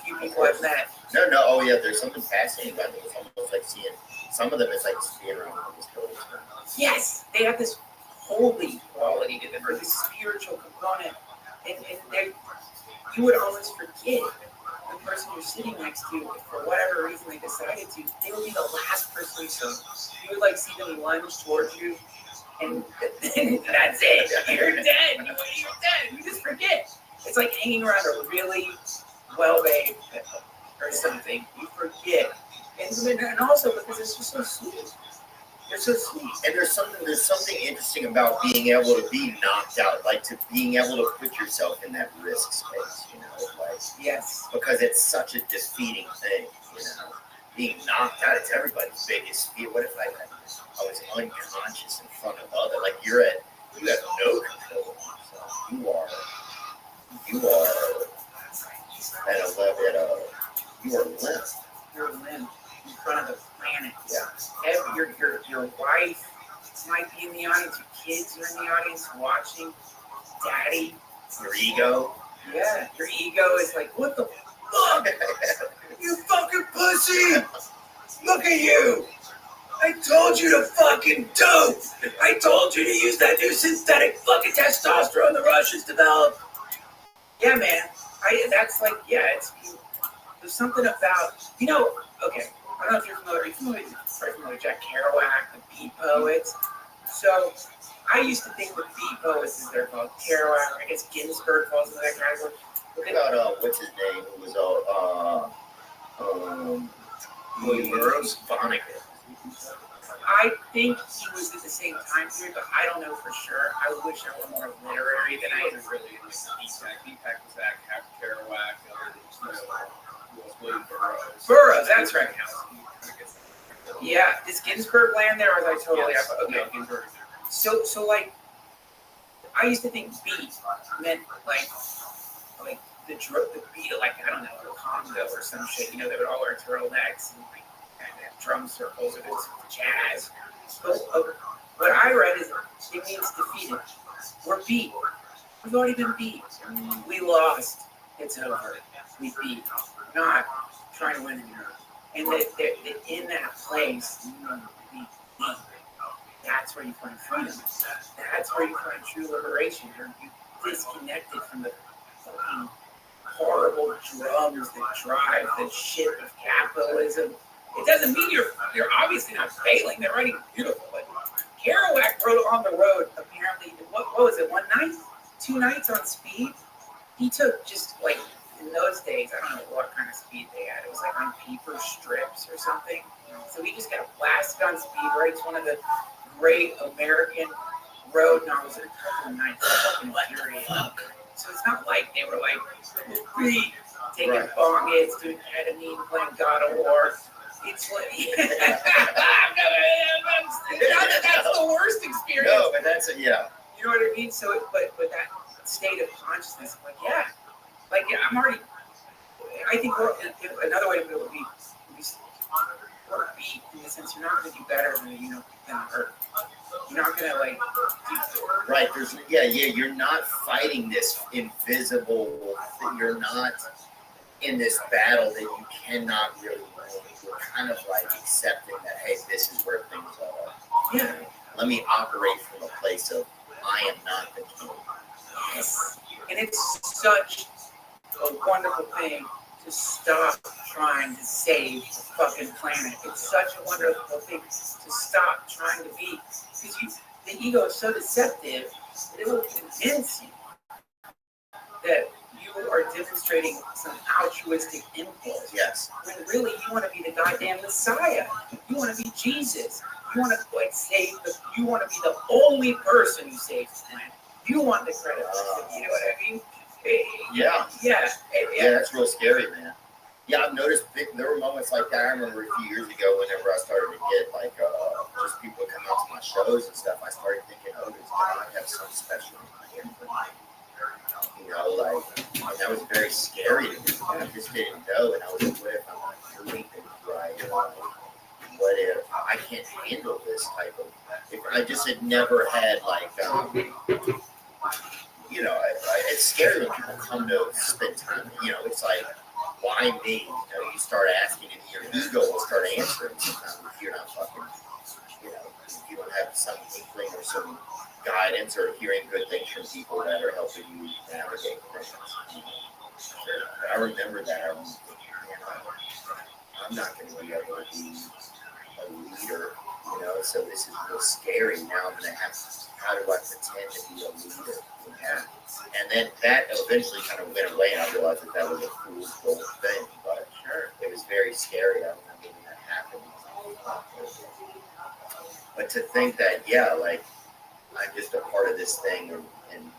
few people I've met. No, oh yeah, there's something fascinating about them. It's almost like seeing, some of them it's like seeing around this building. Yes, they have this holy quality to them, or this spiritual component, and you would almost forget the person you're sitting next to, if for whatever reason they decided to, they would be the last person you would fucking lunge towards you, and that's it. You're dead. You're dead. You just forget. It's like hanging around a really well-behaved or something. You forget, and also because it's just so sweet. They're so sweet. And there's something interesting about being able to be knocked out, like to being able to put yourself in that risk space, you know, like Yes. because it's such a defeating thing, you know. Being knocked out, it's everybody's biggest fear. What if I was unconscious in front of other? Like you have no control of yourself. You are at a level you are limp. You're limp in front of the planet. Yeah. Your wife might be in the audience. Your kids are in the audience watching. Daddy. Your ego. Yeah. Your ego is like, what the fuck? You fucking pussy! Look at you! I told you to fucking dope! I told you to use that new synthetic fucking testosterone the Russians developed! Yeah, man. There's something about, okay, I don't know if you're familiar with Jack Kerouac, the beat poets. So, I used to think the beat poets, as they're called, Kerouac, I guess Ginsberg falls into that category. What about, what's his name, who was William Burroughs? Vonnegut. I think he was at the same time period, but I don't know for sure. I wish I were more literary than I am. Really Deepak was that, Kerouac, was William Burroughs. Burroughs, that's right. Yeah, does Ginsberg land there, or was I totally Yes. up? Okay. No, Ginsberg. So like, I used to think beat meant like the beat of, like, I don't know, a Congo or some shit. They would all wear turtlenecks and like have drum circles, or it's jazz. But what I read is it means defeated. We're beat. We've already been beat. We lost. It's over. We beat. We're not trying to win anymore. And that in that place, we beat. That's where you find freedom. That's where you find true liberation. You're disconnected from the fucking horrible drums that drive the ship of capitalism. It doesn't mean you're obviously not failing. They're writing beautiful. But Kerouac wrote On the Road, apparently, what was it, 1 night? 2 nights on speed? He took just, like, in those days, I don't know what kind of speed they had. It was like on paper strips or something. So he just got blasted on speed, writes one of the great American road novels in a couple of nights. Fucking furious. So it's not like they were like taking bong hits, doing ketamine, playing God of War. It's like that's the worst experience. No, but that's it. Yeah. You know what I mean? So, but that state of consciousness, I'm already. I think another way to put it would be we're beat in the sense you're not going to do better than hurt. You're not going to Right. You're not fighting this invisible. You're not in this battle that you cannot really win. You're kind of like accepting that, hey, this is where things are. Yeah. Let me operate from a place of I am not the king. Yes. And it's such a wonderful thing to stop trying to save the fucking planet. It's such a wonderful thing to stop trying to be, because the ego is so deceptive that it will convince you that you are demonstrating some altruistic impulse. Yes. When really you want to be the goddamn Messiah. You want to be Jesus. You want to you want to be the only person who saves the planet. You want the credit. You know what I mean? Yeah. Yeah. Yeah, that's real scary, man. Yeah, I've noticed there were moments like that. I remember a few years ago whenever I started to get just people come out to my shows and stuff, I started thinking, oh, does God have some special plan for me? And that was very scary to me. I just didn't know, and I was like, what if I'm not doing things right? What if I can't handle this type of? If I just had never had it's scary when people come to spend time. It's like, why me? You start asking, and your ego will start answering. Sometimes if you're not fucking, if you don't have some inkling or some guidance or hearing good things from people that are helping you navigate things. I remember that. I was thinking, I'm not going to be able to be a leader. You know, so this is real scary. Now I'm gonna have. How do I pretend to be a leader? You know? And then that eventually kind of went away, and I realized that that was a fool's gold thing. But sure, it was very scary. I remember when that happened. But to think that, yeah, like I'm just a part of this thing, and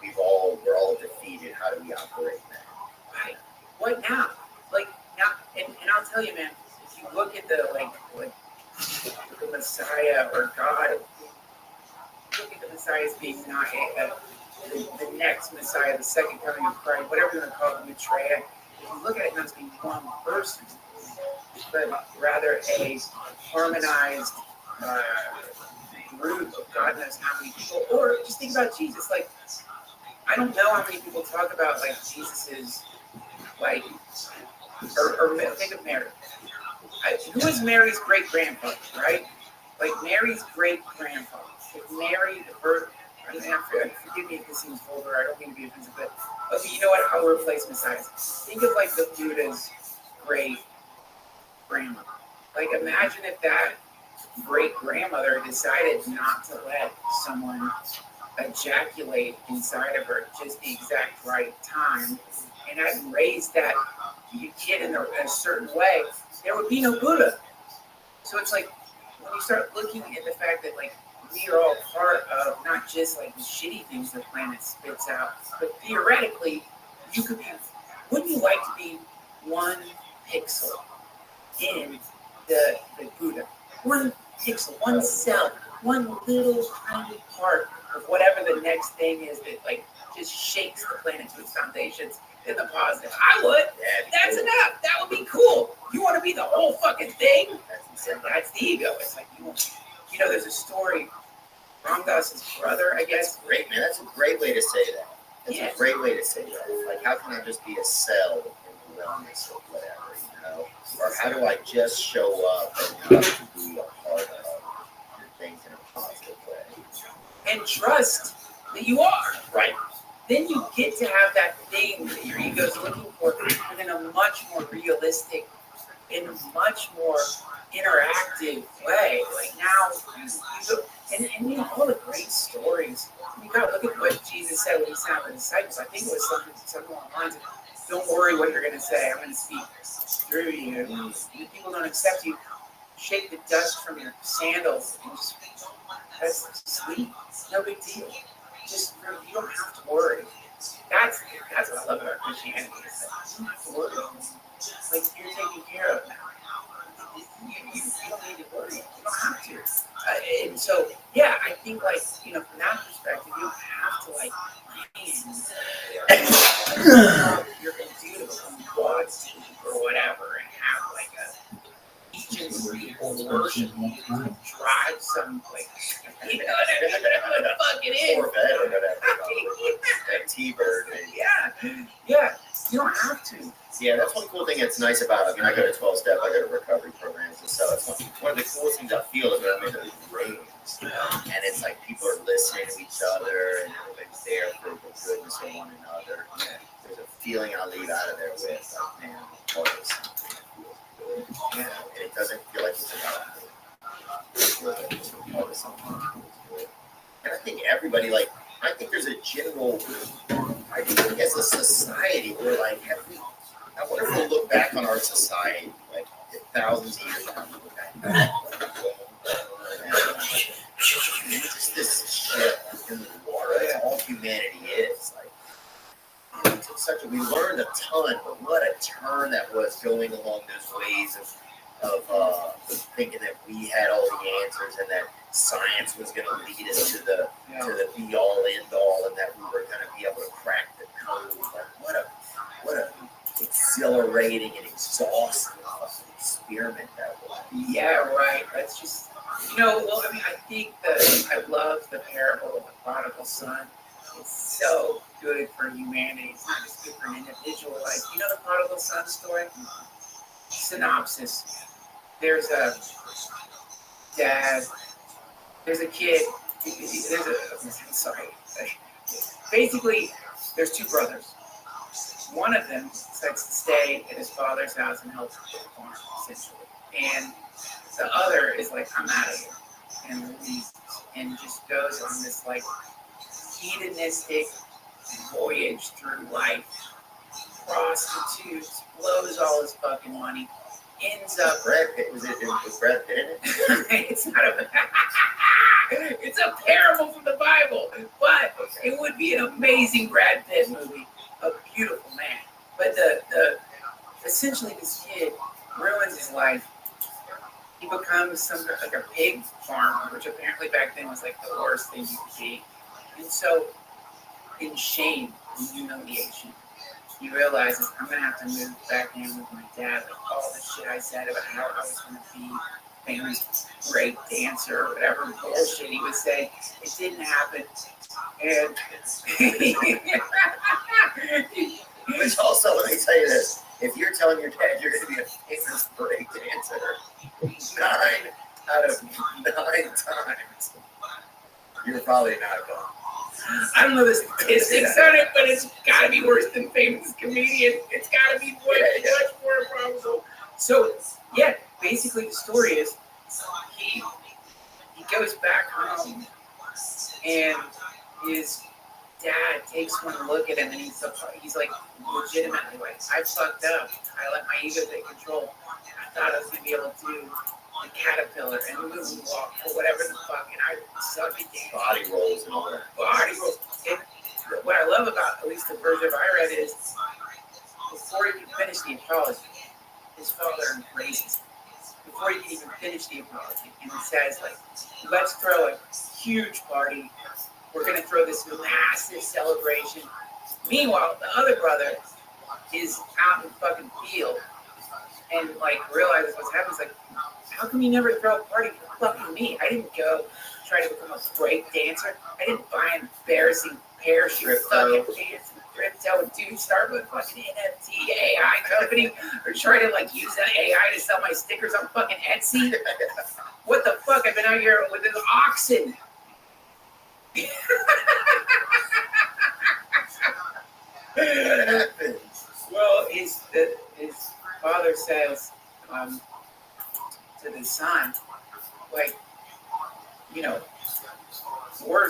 we're all defeated. How do we operate now? Right. What now? Like now, and I'll tell you, man. If you look at the the Messiah or God, look at the Messiah as being not the next Messiah, the second coming of Christ, whatever you want to call it, the Maitreya. If you look at it not as being one person, but rather a harmonized group of God knows how many people. Or just think about Jesus. Like, I don't know how many people talk about like Jesus's like, or think of Mary. Who is Mary's great grandfather, right? Like Mary's great grandfather. If Mary, the birth, I mean, forgive me if this seems vulgar. I don't mean to be offensive, but okay, you know what? I'll replace Messiah. Think of like the Buddha's great grandmother. Like imagine if that great grandmother decided not to let someone ejaculate inside of her at just the exact right time, and had raised that kid in a certain way, there would be no Buddha. So it's like when you start looking at the fact that like we are all part of not just like the shitty things the planet spits out, but theoretically you could be. Wouldn't you like to be one pixel in the Buddha? One pixel, one cell, one little tiny part of whatever the next thing is that like just shakes the planet to its foundations in the positive. I would. That's enough. That would be cool. You want to be the whole fucking thing? That's the ego. It's like you know, there's a story. Ramdas's brother, I guess. Great, man. That's a great way to say that. That's Yeah. a great way to say that. Like, how can I just be a cell in the wellness or whatever, you know? Or how do I just show up and not to be a part of things in a positive way? And trust that you are. Right. Then you get to have that thing that your ego's looking for, but in a much more realistic, in a much more interactive way. Like now, and you know, all the great stories. You gotta look at what Jesus said when he sent out the disciples. I think it was something along the lines of, "Don't worry what you're going to say. I'm going to speak through you. If people don't accept you, shake the dust from your sandals and just that's sweet. No big deal. Just you don't have to worry." That's what I love about Christianity. Is that you don't have to worry. Like you're taken care of now. You don't need to worry. You don't have to. And so, yeah, I think, like, you know, from that perspective, you don't have to, like, you're going to do to become God's team or whatever and have, like, each and every people worship you drive some, like, you know what the fuck it is. Corvette or whatever. That T-Bird. Yeah. You don't have to. Yeah, that's one cool thing that's nice about it. I mean, I go to 12-step, I go to recovery programs and stuff. One of the coolest things I feel is when I'm in those rooms, and it's like people are listening to each other, and everybody's there for the goodness of one another. There's a feeling I leave out of there with, like, man, I'm part of something that feels good. And it doesn't feel like it's about me. It feels like it's a part of something that feels good. And I think everybody, like, I think there's a general, I think as a society, we're like, I wonder if we'll look back on our society, like thousands of years from now. Just this shift in the water. That's all humanity is. Like, we learned a ton, but what a turn that was going along those ways of thinking that we had all the answers and that science was going to lead us to the be all end all, and that we were going to be able to crack the code. Like, what a exhilarating and exhausting experiment that was. Yeah, right. That's just, you know, well, I mean, I think I love the parable of the prodigal son. It's so good for humanity. It's not just good for an individual. Like, you know the prodigal son story? Synopsis. There's a dad, there's a kid, basically, there's two brothers. One of them decides to stay at his father's house and help with the farm, essentially. And the other is like, I'm out of here, and leaves, and just goes on this like hedonistic voyage through life, prostitutes, blows all his fucking money, ends up. Brad Pitt was Brad Pitt in it? It's not a. It's a parable from the Bible, but it would be an amazing Brad Pitt movie, a beautiful man. But the essentially this kid ruins his life. He becomes like a pig farmer, which apparently back then was like the worst thing you could be. And so, in shame and humiliation, he realizes I'm gonna have to move back in with my dad. Like all the shit I said about how I was gonna be famous great dancer or whatever bullshit he was saying, it didn't happen. And which also, let me tell you this: if you're telling your dad you're going to be a famous break dancer, 9 out of 9 times, you're probably not going. I don't know the statistics on it, but it's got to be worse than famous comedian. It's got to be much more probable. So, yeah, basically the story is he goes back home and his dad takes one look at him and he's like legitimately like, I fucked up. I let my ego take control. I thought I was going to be able to do the caterpillar and the moonwalk or whatever the fuck, and I suck at dancing. Body rolls and all that. Body rolls. And what I love about at least the version I read is before he can finish the apology, his father embraces him. Before he can even finish the apology, and he says like, let's throw a huge party. We're going to throw this massive celebration. Meanwhile, the other brother is out in the fucking field and like realizes what's happening. He's like, how come you never throw a party for fucking me? I didn't go try to become a break dancer. I didn't buy an embarrassing parachute fucking pants and crypto and dude start with fucking NFT AI company or try to like use that AI to sell my stickers on fucking Etsy. What the fuck? I've been out here with an oxen. What happened? Well, his father says to the son, like, you know, we're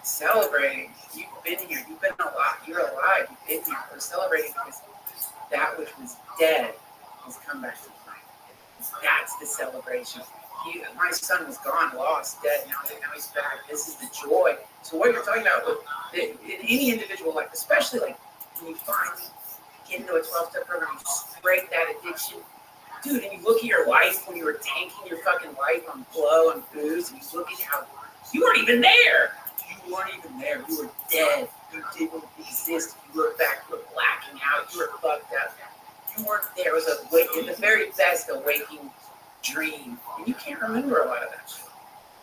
celebrating. You've been here. You've been alive. You're alive. You've been here. We're celebrating because that which was dead has come back to life. That's the celebration. My son was gone, lost, dead. Now he's back. This is the joy. So what you're talking about with in any individual life, especially like when you finally get into a 12-step program, you break that addiction. Dude, and you look at your life when you were tanking your fucking life on blow and booze, and you look at how you weren't even there. You weren't even there. You were dead. You didn't exist. You look back, you were blacking out. You were fucked up. You weren't there. It was in the very best, a waking dream. And you can't remember a lot of that shit.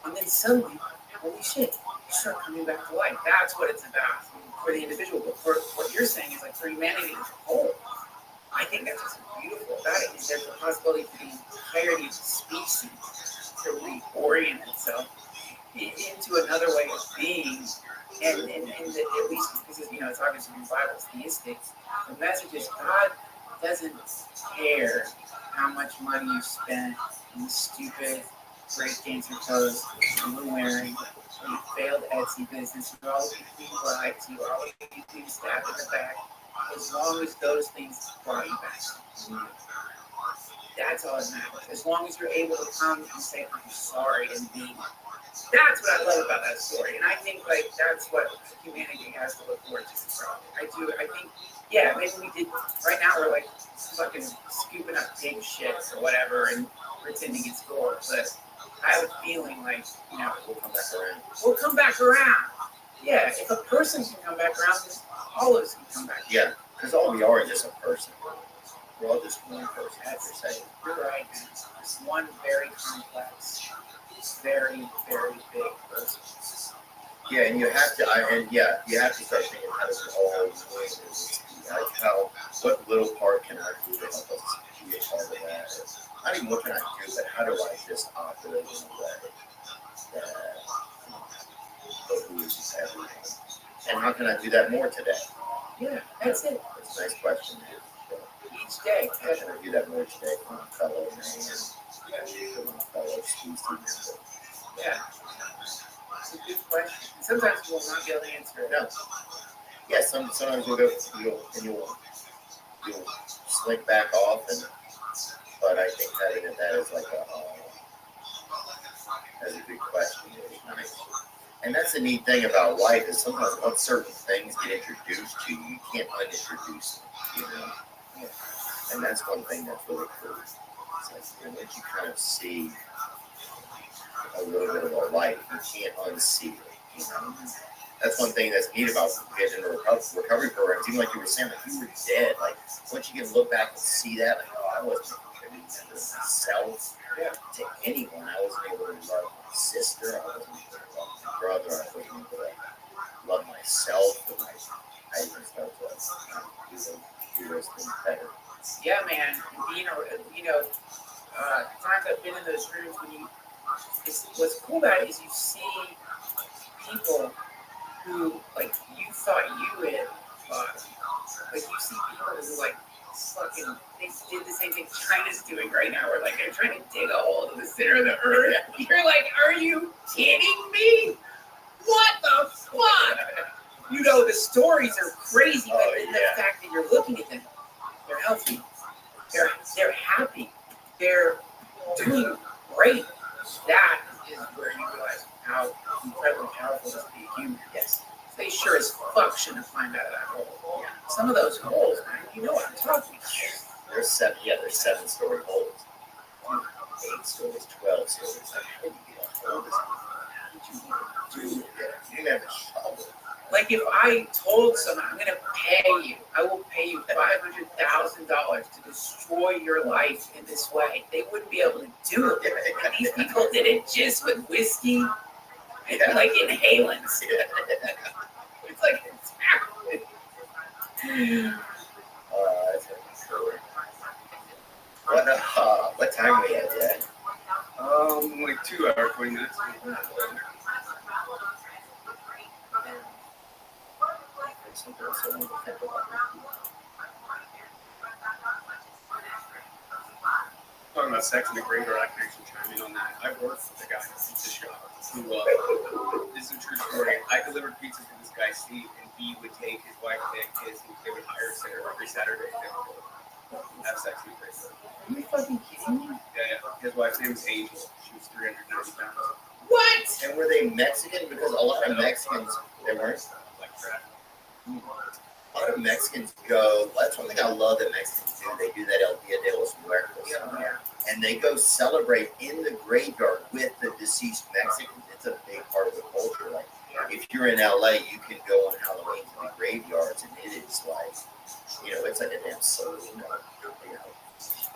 And then suddenly, holy shit, you start coming back to life. That's what it's about for the individual. But for what you're saying is like for humanity as a whole, I think that's what's beautiful about it, is there's a possibility for the entirety of the species to reorient itself into another way of being. And at least because it's obviously in the Bible, it's theistic. The message is God doesn't care how much money you spent in the stupid breakdancer clothes you were wearing, your failed Etsy business, you all the people who lied to you, all the people who stabbed in the back. As long as those things brought you back. That's all that matters. As long as you're able to come and say, I'm sorry, and be. That's what I love about that story. And I think like that's what humanity has to look forward to. I think, yeah, maybe we did right now we're like fucking scooping up big shit or whatever and pretending it's gold. But I have a feeling like, we'll come back around. We'll come back around. Yeah, if a person can come back around, all of us can come back. Yeah, because all we are is just a person. We're all just one person. That's you're right, man. It's one very complex, very, very big person. Yeah, and you have to, you have to start thinking how does it all like what little part can I do to help us be a part of that? Not even what can I do, but how do I just operate in a way that behooves everything? And how can I do that more today? Yeah, that's it. It's a nice question. Each day. How can I do that more today for my fellow man? for my fellow species. Yeah. It's a good question. Sometimes you will not be able to answer it. No. Yeah, sometimes you'll slink back off, but I think that is like that's a good question. It's nice. And that's the neat thing about life is sometimes once certain things get introduced to you, you can't unintroduce them, you know. Yeah. And that's one thing that's really cool. It's like, you know, once you kind of see a little bit of our life, you can't unsee it, you know. That's one thing that's neat about getting into recovery programs. Even like you were saying, like you were dead. Like once you can look back and see that, like, oh, I wasn't contributing to myself, to anyone. I wasn't able to love my sister. I wasn't able to love my brother. I wasn't able to love myself. And I even started to do those things better. Yeah, man. Being times I've been in those rooms when what's cool about it is you see people who, like, you thought you had fought. Like, you see people who, like, fucking, they did the same thing China's doing right now, where, like, they're trying to dig a hole to the center of the earth. You're like, are you kidding me? What the fuck? You know, the stories are crazy, but the fact that you're looking at them, they're healthy. They're happy. They're doing great. That is where you realize how incredibly powerful it is to be a human. Yes. They sure as fuck shouldn't have climbed out of that hole. Yeah. Some of those holes, man, you know what I'm talking about. There's 7-story holes. 8 stories, 12 stories. Like, how did you get a hole this big? How did you do it? You didn't have a shovel. Like if I told someone, I'm going to pay you, I will pay you $500,000 to destroy your life in this way, they wouldn't be able to do it. And these people did it just with whiskey and like inhalants. It's like it's happening. That's cool. What time we at yet? Like 2 hours, 20 minutes. Talking about sex in the graveyard, I can actually chime in on that. I worked with a guy at a pizza shop who, this is a true story. I delivered pizzas to this guy's seat, and he would take his wife and kids, and they would hire a sitter every Saturday to have sex in the graveyard. Are you fucking kidding me? Yeah. His wife's name was Angel. She was 390 pounds. What? And were they Mexican? Because a lot of Mexicans, they weren't. Like that. A lot of Mexicans go, that's one thing I love that Mexicans do. They do that El Dia de los Muertos. Yeah. And they go celebrate in the graveyard with the deceased Mexicans. It's a big part of the culture. Like, if you're in LA, you can go on Halloween to the graveyards, and it is like, you know, it's like a damn saloon, you know,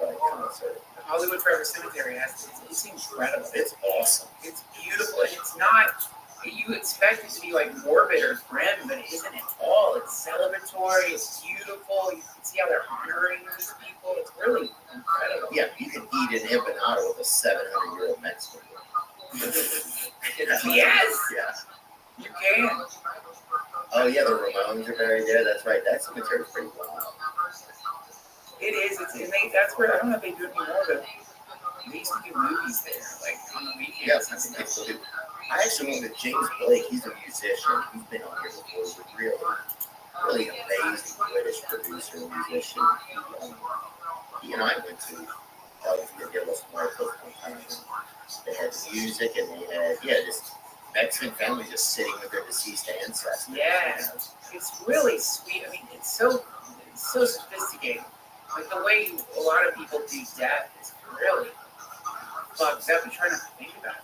like concert. Hollywood Forever Cemetery it's incredible. It's awesome. It's beautiful, and it's not. You expect it to be like morbid or grim, but it isn't at all. It's celebratory. It's beautiful. You can see how they're honoring these people. It's really incredible. Yeah, you can eat an empanada with a 700-year-old Mexican. Yes. Yeah. You can. Oh yeah, the Ramones are buried there. That's right. That cemetery is pretty wild. It is. That's where I don't know if they do it anymore, but they used to do movies there, like on the weekends. Yeah, I actually went with James Blake. He's a musician. He's been on here before. He's a really amazing British producer and musician. He and I went to El Dia de los Muertos one time. They had music and they had this Mexican family just sitting with their deceased ancestors. Yeah, it's really sweet. I mean, it's so sophisticated. Like the way a lot of people do death is really fucked up. You try not to think about it.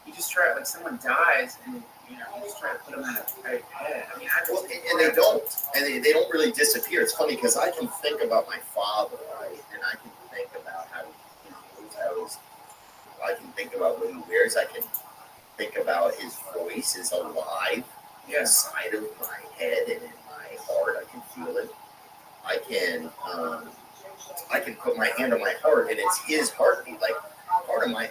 You just try, like someone dies, and you just try to put them in a head. I mean, and they don't, and they don't really disappear. It's funny because I can think about my father, right, and I can think about how he moves, I can think about what he wears. I can think about his voice is alive inside of my head and in my heart. I can feel it. I can put my hand on my heart, and it's his heartbeat. Like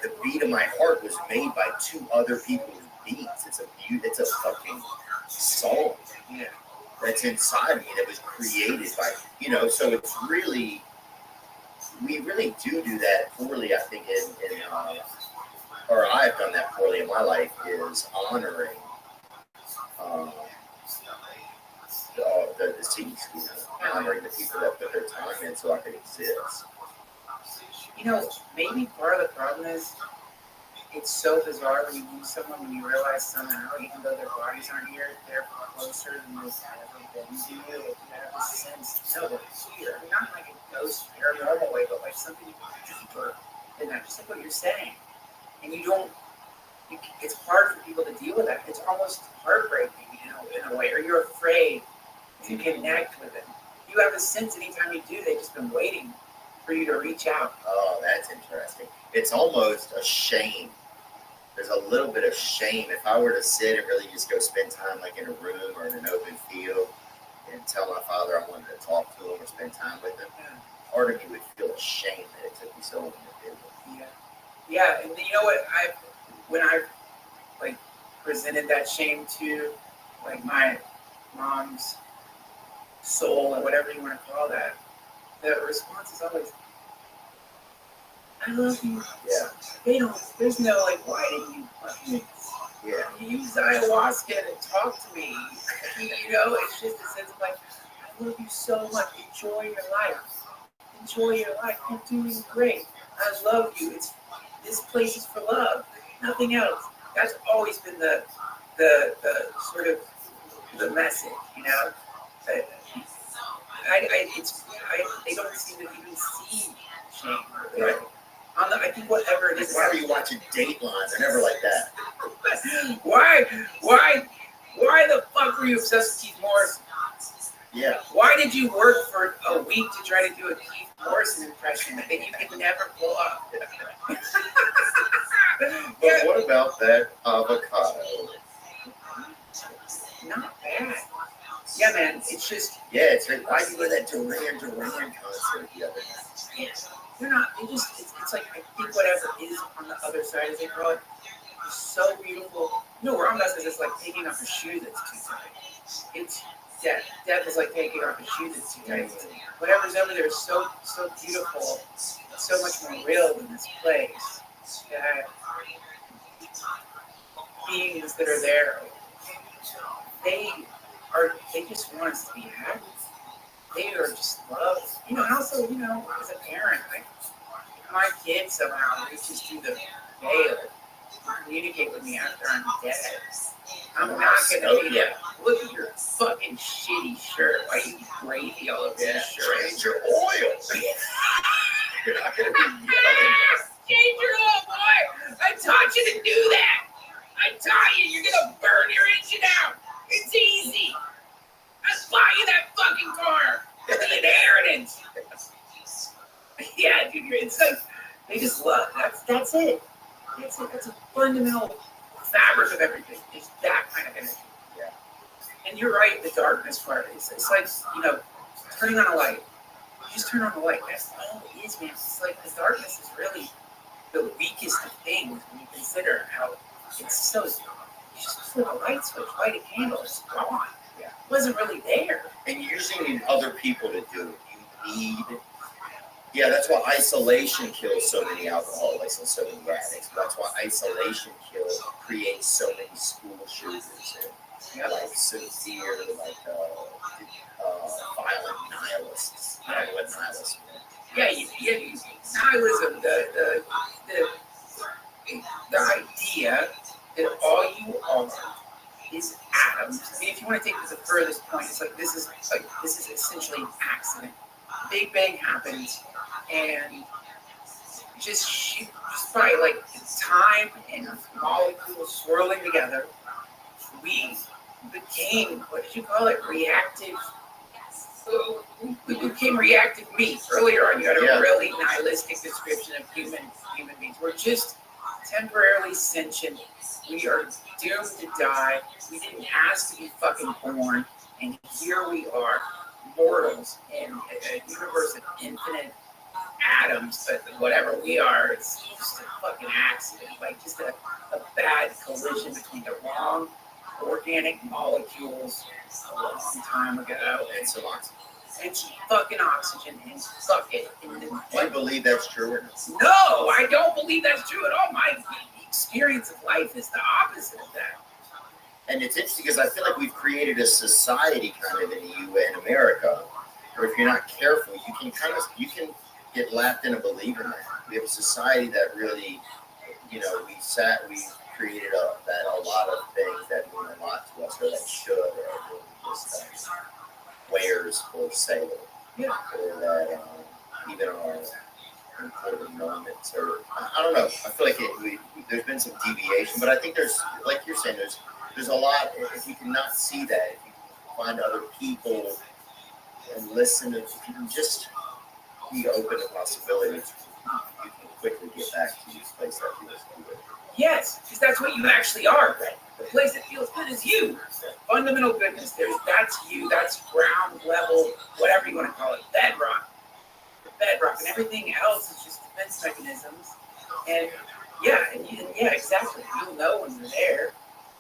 the beat of my heart was made by 2 other people's beats. It's a fucking song that's inside of me that was created by, so it's really, we really do that poorly, I think, or I've done that poorly in my life, is honoring the deceased, honoring the people that put their time in so I could exist. Maybe part of the problem is it's so bizarre when you lose someone, when you realize somehow, even though their bodies aren't here, they're closer than they've ever been to you. Like, you have a sense, no, they're here. I mean, not like a ghost paranormal way, but like something deeper than that, just like what you're saying. And it's hard for people to deal with that. It's almost heartbreaking, in a way, or you're afraid to connect with them. You have a sense anytime you do, they've just been waiting for you to reach out. Oh, that's interesting. It's almost a shame. There's a little bit of shame. If I were to sit and really just go spend time like in a room or in an open field and tell my father I wanted to talk to him or spend time with him, part of me would feel ashamed that it took me so long to do it. Yeah, and you know what? When I like presented that shame to like my mom's soul or whatever you want to call that, the response is always, I love you. Yeah. There's no like, why didn't you fucking use ayahuasca and talk to me? It's just a sense of like, I love you so much. Enjoy your life. Enjoy your life. You're doing great. I love you. This place is for love. Nothing else. That's always been the sort of the message, That they don't seem to even see shame. Right. I think whatever it is. Why are you watching Dateline? They're never like that. Why the fuck were you obsessed with Keith Morrison? Yeah. Why did you work for a week to try to do a Keith Morrison impression that you could never pull off? But what about that avocado? Not bad. Yeah, man. It's just. Yeah, it's like, why do you go to that Duran concert the other night? Yeah. They're not. It's like, I think whatever is on the other side, as they call it, is so beautiful. Where I'm at is it's like taking off a shoe that's too tight. It's death. Death is like taking off a shoe that's too tight. Whatever's over there is so beautiful, so much more real than this place. That beings that are there, they just want us to be happy. They are just love. And also, as a parent, like, my kid somehow reaches through the veil to communicate with me after I'm dead. I'm not gonna be there. Look at your fucking shitty shirt. Why you gravy all over your shirt? Change your oil. You're not gonna be yelling. Change your oil, boy! I taught you to do that! I taught you, you're gonna burn your engine out! It's easy! I'll buy you that fucking car! It's an inheritance! Yeah, dude, it's like, they just love, that's it. That's a fundamental fabric of everything. It's that kind of energy. Yeah. And you're right, the darkness part. It's like, turning on a light. You just turn on the light. That's all it is, man. It's like the darkness is really the weakest of things when you consider how it's so. You just flip a light switch, light a candle, it's gone. Yeah. It wasn't really there. And you usually need other people to do it. You need. Yeah, that's why isolation kills so many alcoholics and so many addicts. That's why isolation creates so many school shooters and like severe, like violent nihilists. I don't know what nihilists mean. Yeah, nihilism, the idea that all you are is atoms. I mean, if you want to take it to the furthest point, it's like this is essentially an accident. Big Bang happens, and just by like time and molecules swirling together, we became, what did you call it? Reactive. We became reactive meat. Earlier on, you had a really nihilistic description of human beings. We're just temporarily sentient. We are doomed to die. We didn't ask to be fucking born, and here we are, mortals in a universe of infinite atoms. But whatever we are, it's just a fucking accident, like just a bad collision between the wrong organic molecules a long time ago, and so on. It's fucking oxygen and suck it. And Do you believe that's true or not? no, I don't believe that's true at all. My experience of life is the opposite of that. And it's interesting because I feel like we've created a society kind of in America, where if you're not careful, you can get lapped in a belief in that. We have a society that really, we created a lot of things that mean a lot to us, or that should, or really just wares for sale, Yeah. or that even our important moments, or I don't know. I feel like there's been some deviation, but I think there's, like you're saying, there's a lot. If you cannot see that, if you can find other people and listen, if you can just be open to possibilities, you can quickly get back to this place that feels good. Yes, because that's what you actually are, right? The place that feels good is you. Fundamental goodness. That's you. That's ground level, whatever you want to call it, bedrock. The bedrock, and everything else is just defense mechanisms. And yeah, exactly. You'll know when you're there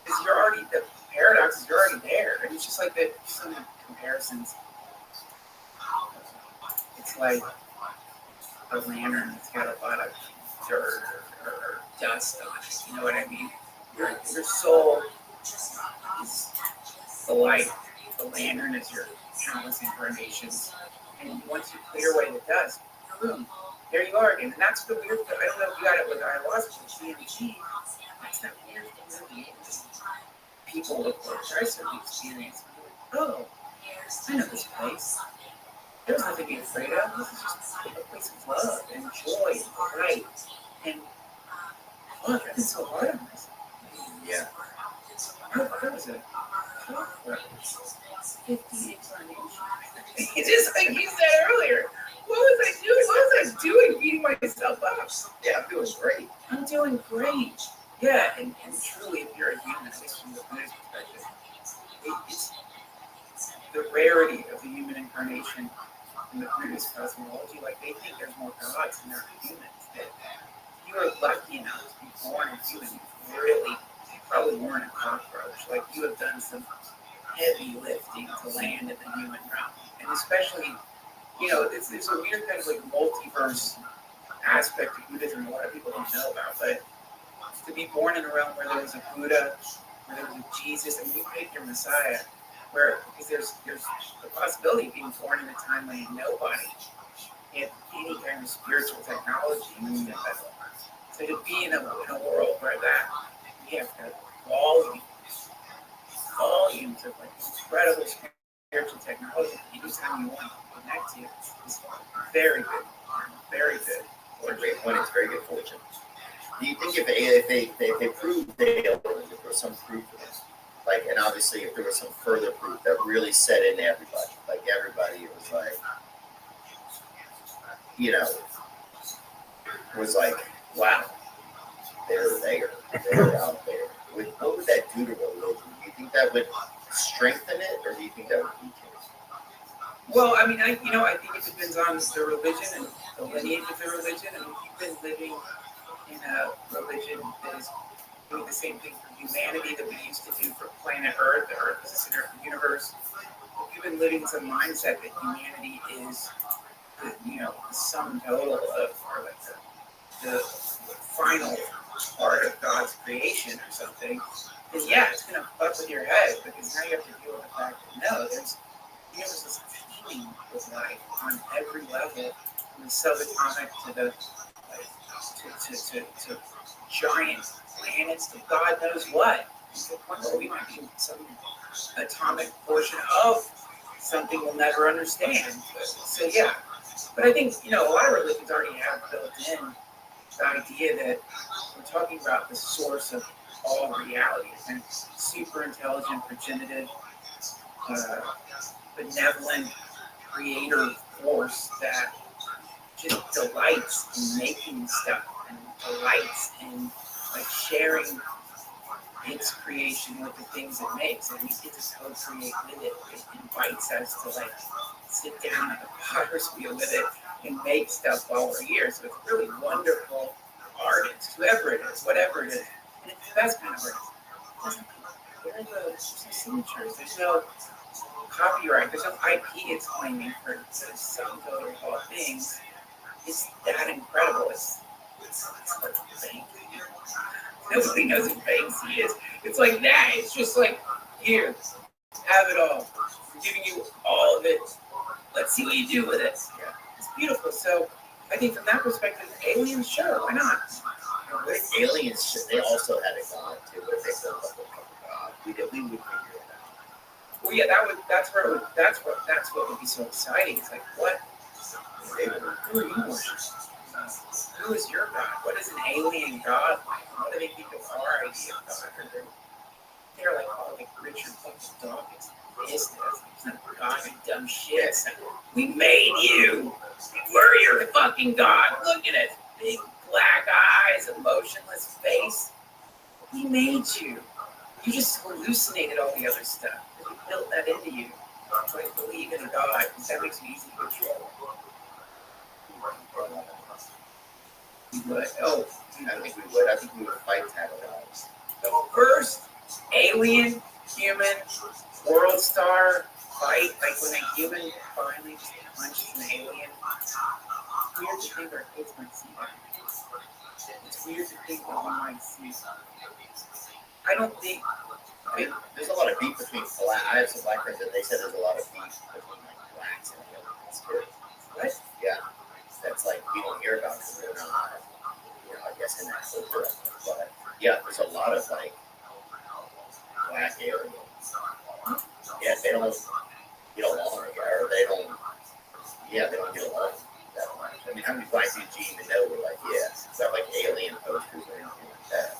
because you're already, the paradox is you're already there. And it's just like some comparisons. It's like a lantern that's got a lot of dirt or dust on it. You know what I mean? Your soul is the light. The lantern is your countless incarnations. And once you clear away the dust, boom, there you are again. And that's the weird thing. I don't know if you got it with ayahuasca, CMG. That's that weird thing. People look for a certain experience. Oh, I know this place. There's nothing to be afraid of. This is just a place of love and joy and delight. And look, I've been so hard on myself. Yeah. That was a tough 50 incarnation. Just like you said earlier. What was I doing? What was I doing beating myself up? Yeah, I'm doing great. I'm doing great. Yeah, and truly, if you're a human, at least from the Buddhist perspective, it's the rarity of the human incarnation in the Buddhist cosmology. Like, they think there's more gods than there are humans. That you are lucky enough to be born a human. You probably weren't a cockroach. Like, you have done some heavy lifting to land in the human realm. And especially, there's a weird kind of like multiverse aspect of Buddhism a lot of people don't know about. But to be born in a realm where there was a Buddha, where there was a Jesus, and you pick your Messiah, because there's the possibility of being born in a time when nobody had any kind of spiritual technology. So to be in a world where that, you have to volumes of like incredible spiritual technology anytime you want to connect to is very good. Very good. What a great point. It's very good fortune. Do you think if they proved if there was some proof of this, like, and obviously if there was some further proof that really set in everybody, like everybody was like, was like, wow, they're there, they're out there. What would that do to religion? Do you think that would strengthen it, or do you think that would weaken it? Well, I mean, I think it depends on the religion and the lineage of the religion. And if you've been living in a religion that is doing the same thing for humanity that we used to do for planet Earth, the Earth is the center of the universe. If you've been living some mindset that humanity is, the sum total of, or like the final part of God's creation or something, then yeah, it's going to fuck with your head, because now you have to deal with the fact that no, there's the universe is teeming with life on every level, from the subatomic to the to giant planets to God knows what. To the point where we might be some atomic portion of something we'll never understand. So yeah, but I think a lot of religions already have built in the idea that we're talking about the source of all reality, and super intelligent, progenitive, benevolent creator force that just delights in making stuff and delights in like sharing its creation with the things it makes, and we get to co-create with it. It invites us to like sit down at the potter's wheel with it and make stuff while we're here. So it's really wonderful artists, whoever it is, whatever it is. And it's the best kind of art. Where are the signatures? There's no copyright. There's no IP it's claiming for the sum total of all things. It's that incredible. It's like Banksy. Nobody knows who Banksy is. It's like that. It's just like, here, have it all. I'm giving you all of it. Let's see what you do with it. Yeah. It's beautiful. So I think from that perspective, aliens, sure, why not? With aliens, they also had a god too. But they built up a god. We would figure it out. Well, yeah, that's what would be so exciting. It's like, what? Who are you worshiping? Who is your God? What is an alien God like? What do they think of our idea of God? They're like, oh, like Richard fucking Dawkins. It's not God, you dumb shit. We made you. We're your fucking God. Look at it. Big black eyes, emotionless face. We made you. You just hallucinated all the other stuff. We built that into you. So I believe in a God, because that makes you easy to control. We would. Oh, I think we would. I think we would fight that gods. the first alien, human, world star fight, like when a human finally just punches an alien. It's weird to think our kids might see that. It's weird to think that we might see. I don't think. There's a lot of beef between black. I have some black friends and they said there's a lot of beef between like blacks and aliens too. What? Yeah, that's like we don't hear about because they're not, I guess in that culture. But yeah, there's a lot of like black aliens. Yeah, they don't get along, or they don't. Yeah, they don't get along that much. I mean, how many black dudes do you even know were like, yeah, it's not like alien posters or anything like that.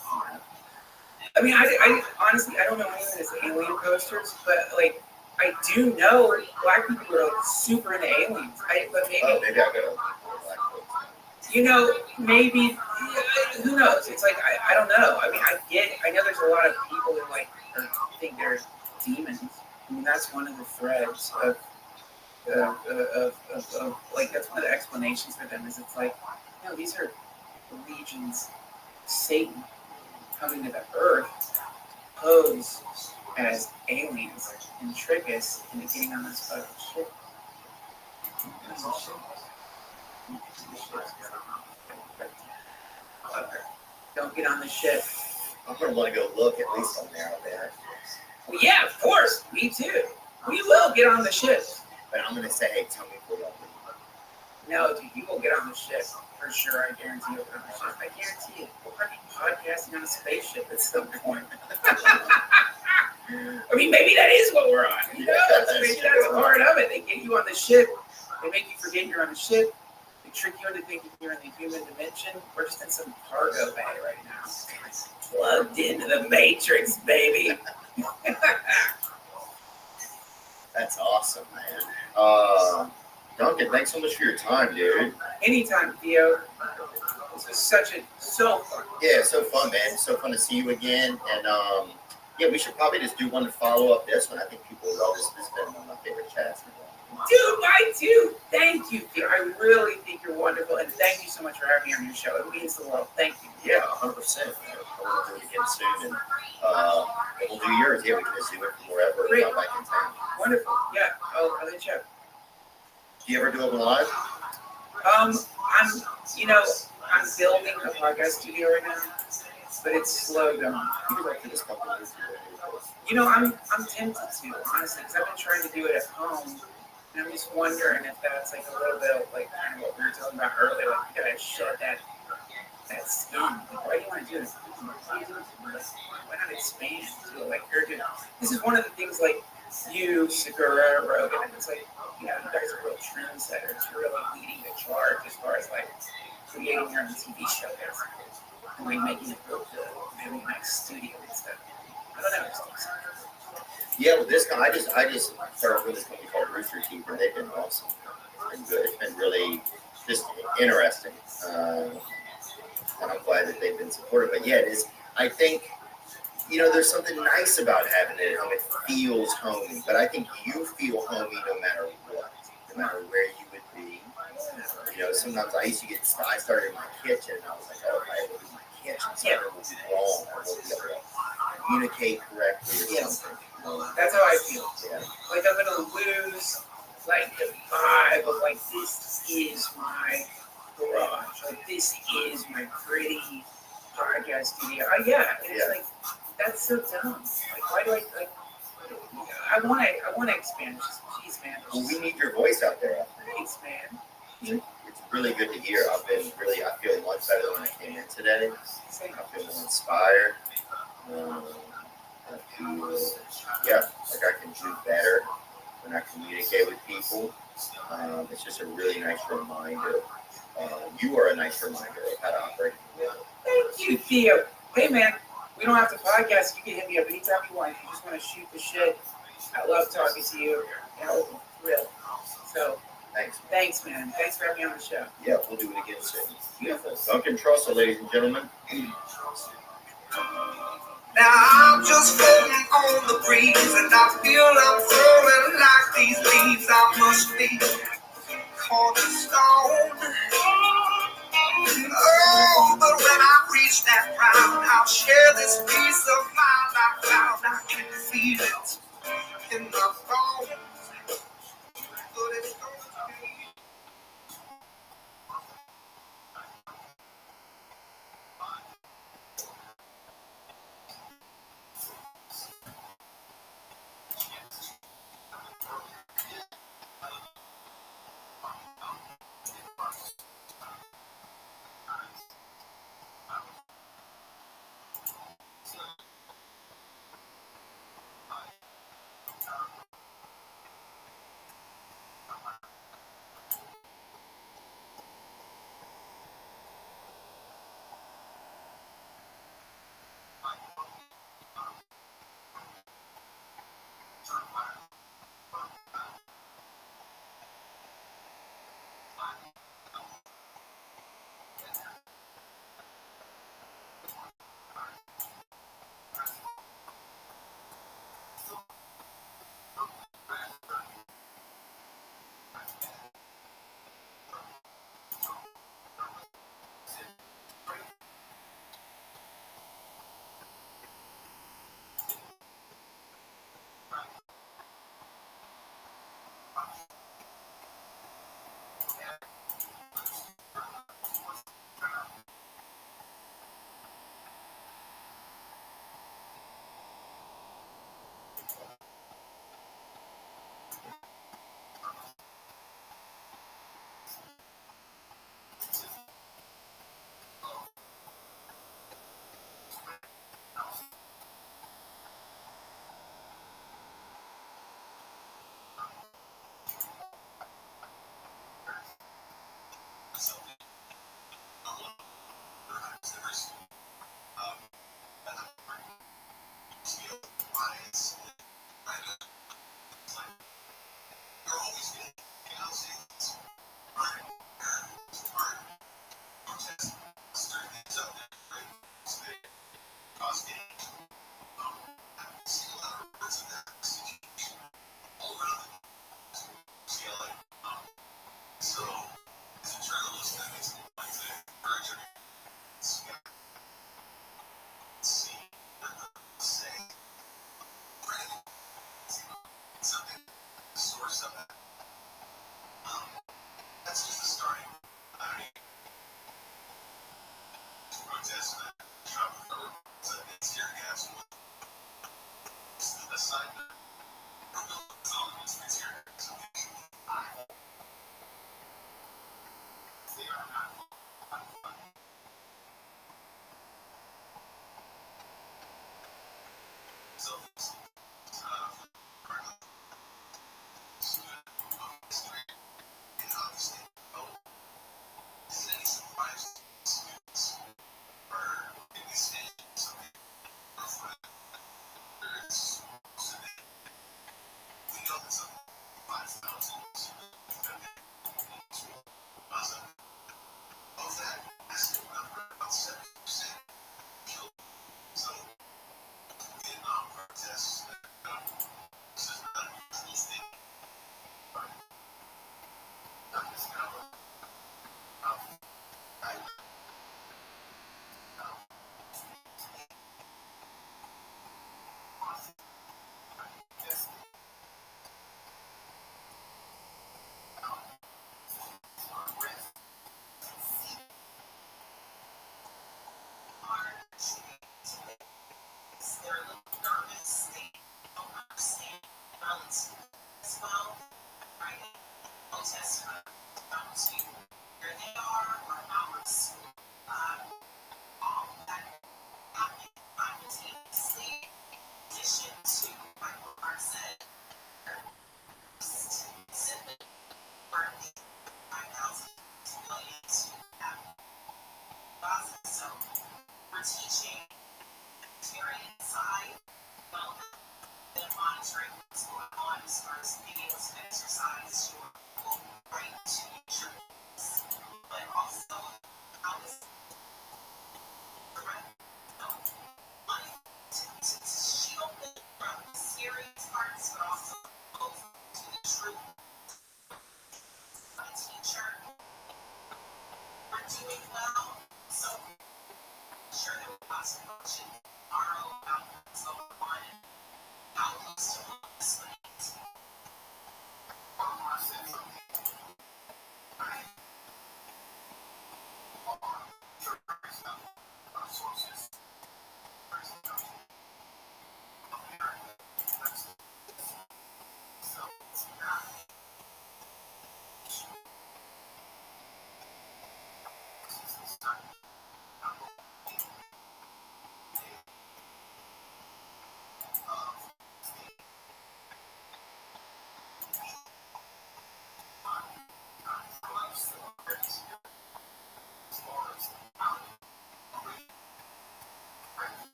I mean, I honestly, I don't know anyone that's alien posters, but like, I do know black people who are like super into aliens. But maybe, Maybe I'll go black folks. you know, maybe, who knows? It's like, I don't know. I mean, I know there's a lot of people that like, think they're demons. I mean, that's one of the threads of like, that's one of the explanations for them is it's like, these are legions of Satan coming to the earth, pose as aliens and trick us into getting on this fucking ship. Don't get on the ship. I'm gonna want to go look at least on there a bit. Well, yeah, of course, me too. We will get on the ship. But I'm gonna say, hey, tell me what y'all do. No, dude, you will get on the ship. For sure, I guarantee you'll get on the ship. I guarantee it. We'll probably be podcasting on a spaceship at some point. I mean, maybe that is what we're on. You know? Maybe that's part of it. They get you on the ship. They make you forget you're on the ship. They trick you into thinking you're in the human dimension. We're just in some cargo bay right now. Plugged into the Matrix, baby. That's awesome, man. Duncan, thanks so much for your time, dude. Anytime, Theo. This was so fun. Yeah, it's so fun, man. It's so fun to see you again. And yeah, we should probably just do one to follow up this one. I think people will love this. This has been one of my favorite chats. Dude, I do. Thank you, Theo. I really think you're wonderful. And thank you so much for having me on your show. It means the world. Thank you. Yeah, 100%. We'll do it again soon. And we'll do yours. Yeah, we can just do it from wherever. Great. Come back in town. Wonderful. Yeah, I'll let you know. Do you ever do it live? I'm building a podcast studio right now, but it's slow going. You like to this couple of years. I'm tempted to, honestly, because I've been trying to do it at home, and I'm just wondering if that's like a little bit of like kind of what we were talking about earlier, like you gotta shed that skin. Like, why do you want to do this? Why not expand to it? Like you're doing. This is one of the things like you, Segura, Rogan, and it's like, you guys are real trendsetters. You're really leading the charge as far as like creating your own TV show there. And like making it real good, having a nice studio and stuff. I don't know. Yeah, with this guy, I just started with this company called Rooster Teeth, and they've been awesome and good. It's been really just interesting, and I'm glad that they've been supportive. But yeah, it is. I think there's something nice about having it at home. It feels homey, but I think you feel homey no matter what, no matter where you would be. Sometimes I started in my kitchen, and I was like, oh, if I ever leave my catching something was wrong or we'll be able to communicate correctly or something. That's how I feel. Yeah. Like I'm gonna lose like the vibe of like this is my garage, like this is my pretty podcast studio. Yeah, and it's like that's so dumb. Like why do I like? I want to expand. Jeez, man. Well, we need your voice out there. Thanks, man. It's really good to hear. I feel much better than I came in today. I feel more inspired. I feel, like I can do better when I communicate with people. It's just a really nice reminder. You are a nice reminder of how to operate in the world. Thank you, Theo. Hey, man, we don't have to podcast. You can hit me up anytime you want. If you just want to shoot the shit, I love talking to you. You know, real. So, thanks, man. Thanks for having me on the show. Yeah, we'll do it again soon. Beautiful. Duncan Trussell, ladies and gentlemen. Now I'm just floating on the breeze, and I feel I'm falling like these leaves. I must be cornerstone. Oh, but when I reach that ground, I'll share this piece of mind I found. I can feel it in my bones, but it's gonna be.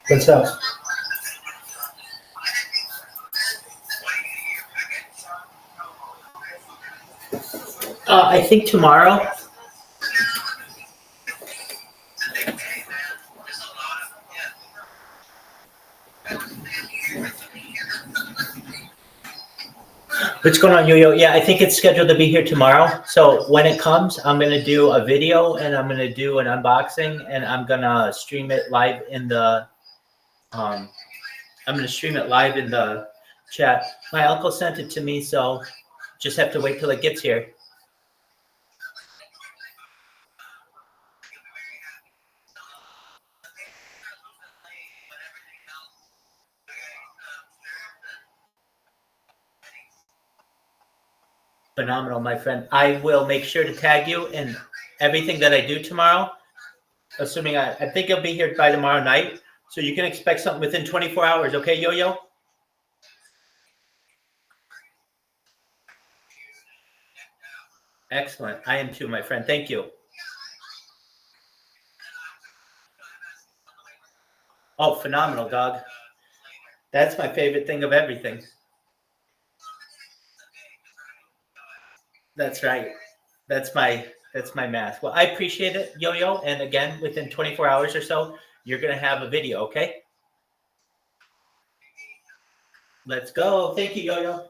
What's up? I think tomorrow. What's going on, Yo-Yo? Yeah, I think it's scheduled to be here tomorrow. So when it comes, I'm going to do a video and I'm going to do an unboxing and I'm going to stream it live in the chat. My uncle sent it to me, so just have to wait till it gets here. Phenomenal, my friend. I will make sure to tag you in everything that I do tomorrow, assuming I think you'll be here by tomorrow night. So you can expect something within 24 hours. Okay, Yo-Yo? Excellent. I am too, my friend. Thank you. Oh, phenomenal, dog. That's my favorite thing of everything. That's right. That's my math. Well, I appreciate it, Yo-Yo. And again, within 24 hours or so, you're gonna have a video, okay? Let's go. Thank you, Yo-Yo.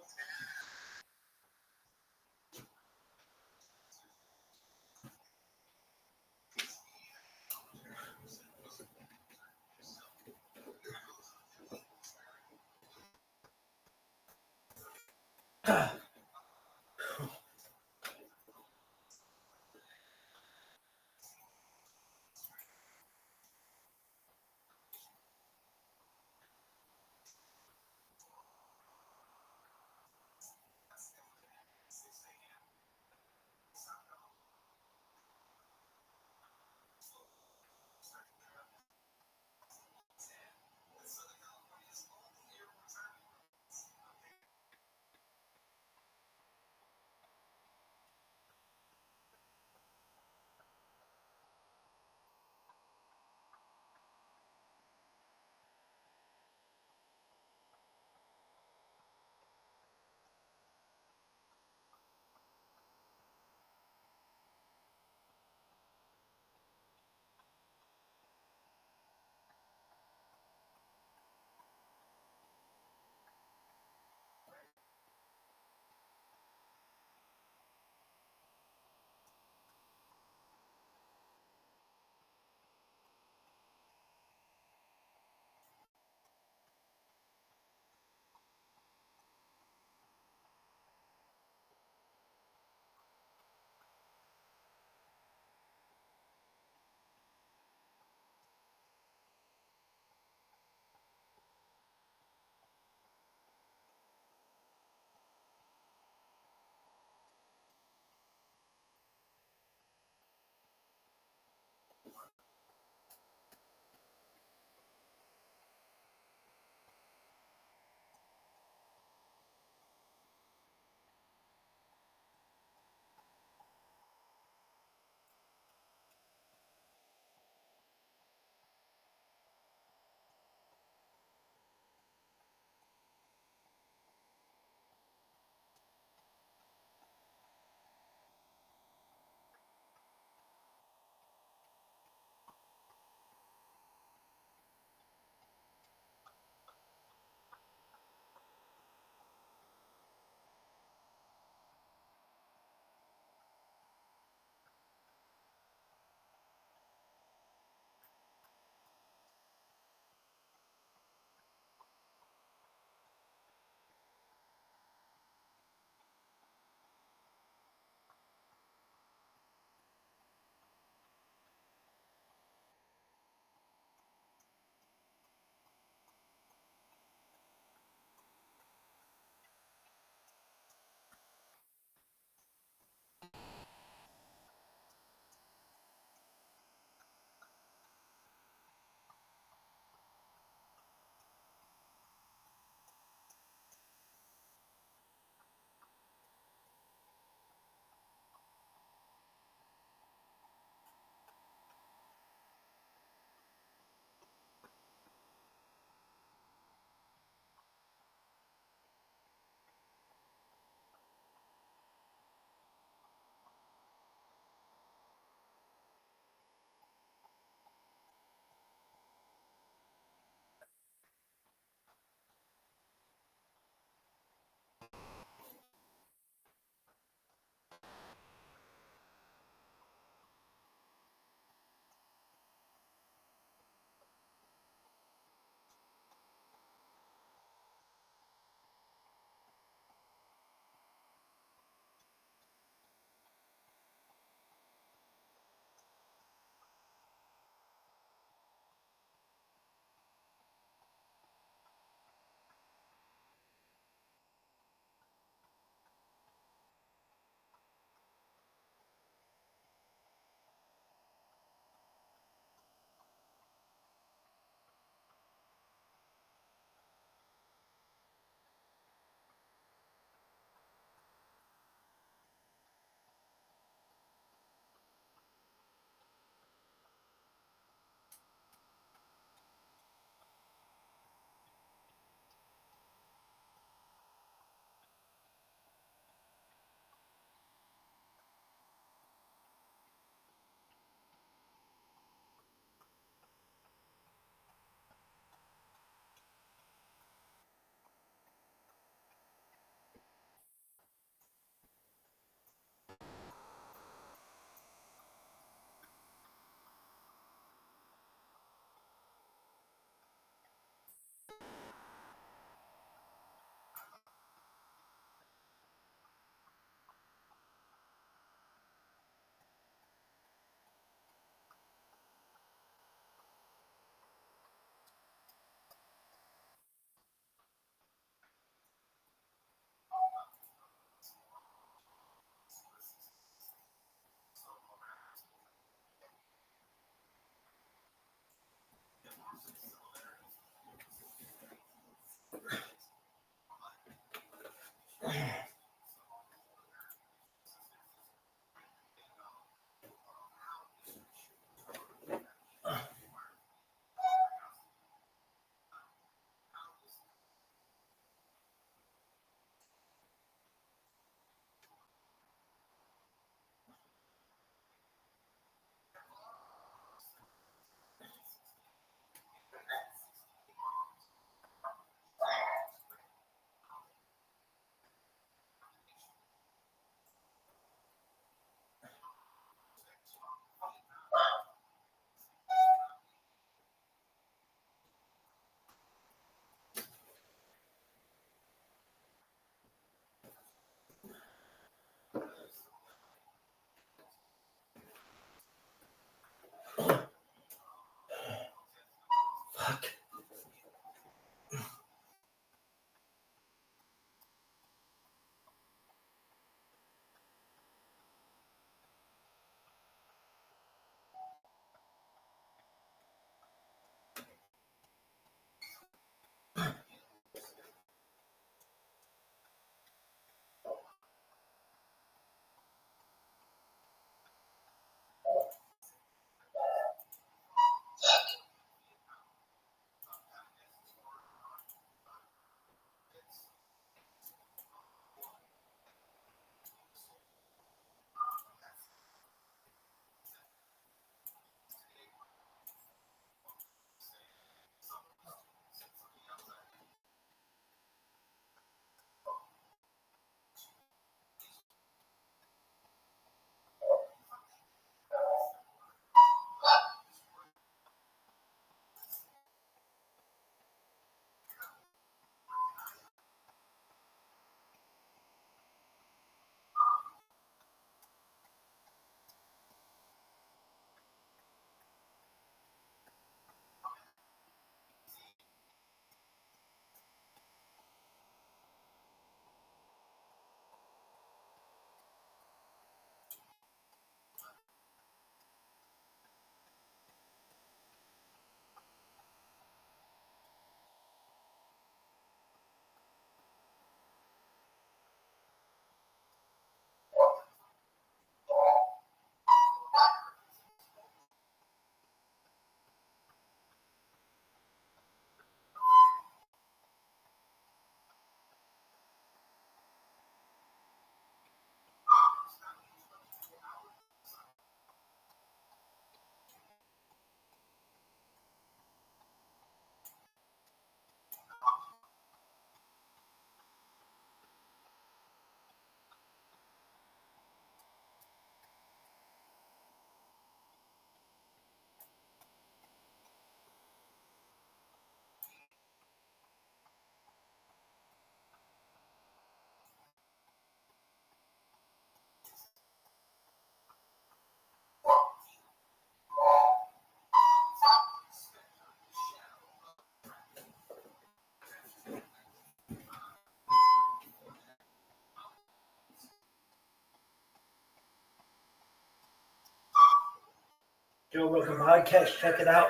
Joe Rogan podcast. Check it out.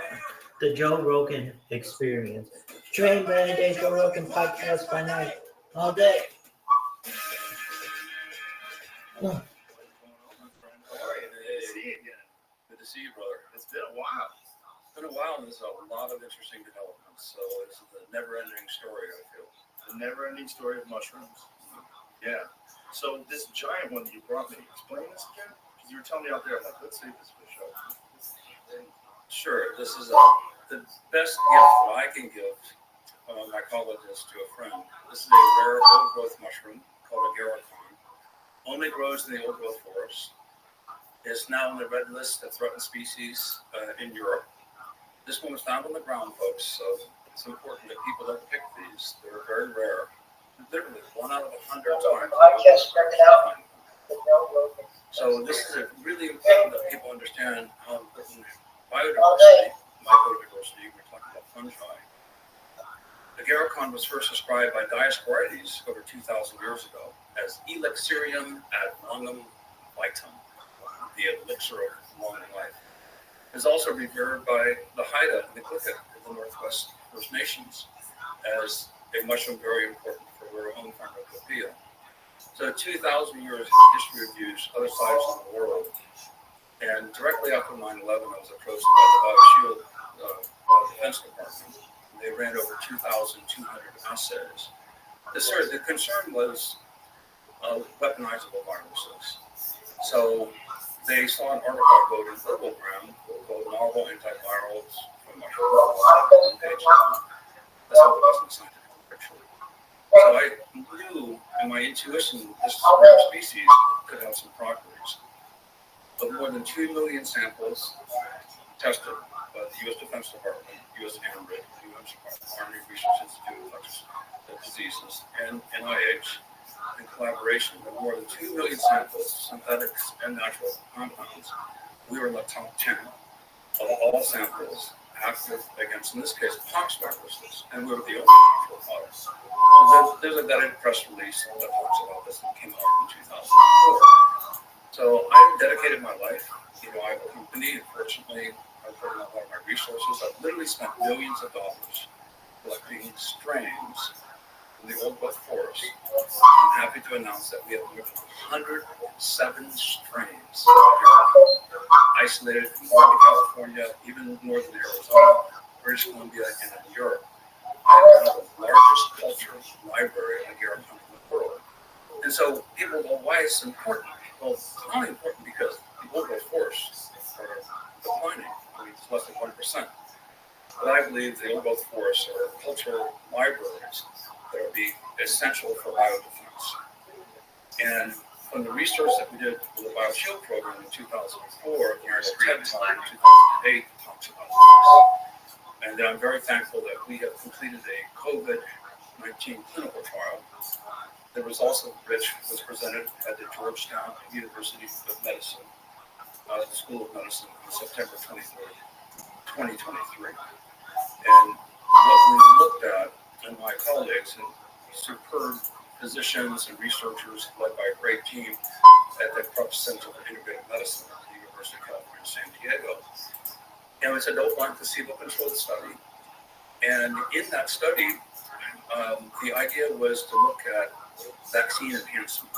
The Joe Rogan Experience. Train by day, Joe Rogan podcast by night. All day. How are you? Good to see you again. Good to see you, brother. It's been a while. It's been a while, and there's a lot of interesting developments. So it's the never-ending story, I feel. The never-ending story of mushrooms. Yeah. So this giant one that you brought me, explain this again? Because you were telling me out there, I'm like, let's save this for the show. Sure. This is the best gift that I can give my colleagues to a friend. This is a rare old-growth mushroom called a garricon. Only grows in the old-growth forest. It's now on the red list of threatened species in Europe. This one was found on the ground, folks, so it's important that people don't pick these. They're very rare. Literally 1 out of 100 times. So this is really important that people understand how important biodiversity, microdiversity, we're talking about fungi. The garricon was first described by Dioscorides over 2,000 years ago as Elixirium ad longum vitam, the elixir of long life. It's also revered by the Haida and the Clicket of the Northwest First Nations as a mushroom very important for their own pharmacopoeia. So 2,000 years history of use, other sides of the world. And directly after 9/11, I was approached by the BioShield Defense Department. They ran over 2,200 assays. The concern was weaponizable viruses. So they saw an article I wrote in Herbalgram called Novel Antivirals from Mushrooms. That's how it was in scientific literature. So I knew in my intuition this rare species could have some properties. Of more than 2 million samples tested by the U.S. Defense Department, U.S. AMRID, U.S. Army Research Institute of Infectious Diseases, and NIH, in collaboration with more than 2 million samples, synthetics and natural compounds, we were in the top 10 of all samples active against, in this case, poxviruses, and we were the only natural products. So there's a vetted press release that talks about this that came out in 2004. So I've dedicated my life. I have a company, and fortunately, I've put in a lot of my resources. I've literally spent millions of dollars collecting strains from the old growth forest. I'm happy to announce that we have more than 107 strains isolated from Northern California, even northern Arizona, British Columbia, and in Europe. I have the largest culture library of agaricum in the world. And so people go, why is it important? Well, it's not important because the old growth forests are declining. It's less than 1%. But I believe the old growth forests are cultural libraries that will be essential for biodefense. And from the research that we did with the BioShield program in 2004, the National TED Talk in 2008 talks about this. And I'm very thankful that we have completed a COVID-19 clinical trial. The results of which was presented at the Georgetown University of Medicine, School of Medicine, on September 23rd, 2023. And what we looked at, and my colleagues and superb physicians and researchers led by a great team at the Crux Center for Integrative Medicine at the University of California, San Diego. And it's a double-blind placebo-controlled study. And in that study, the idea was to look at vaccine enhancement.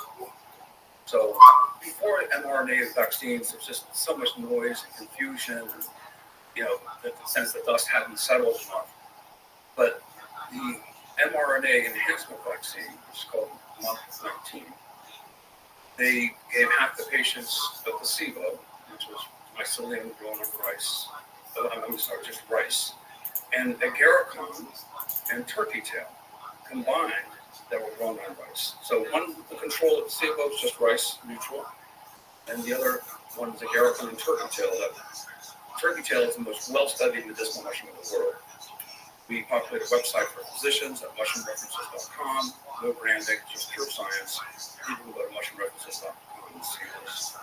So before mRNA vaccines, there's just so much noise and confusion, and, the sense that dust hadn't settled enough. But the mRNA enhancement vaccine, which is called MUC19, they gave half the patients a placebo, which was mycelium grown on rice. Just rice, and agaricum and turkey tail combined that were grown on rice. So the control of placebo is just rice neutral, and the other one is agaricum and turkey tail. Turkey tail is the most well-studied medicinal mushroom in the world. We populate a website for physicians at mushroomreferences.com. No branding, just pure science. People can go to mushroomreferences.com and see this.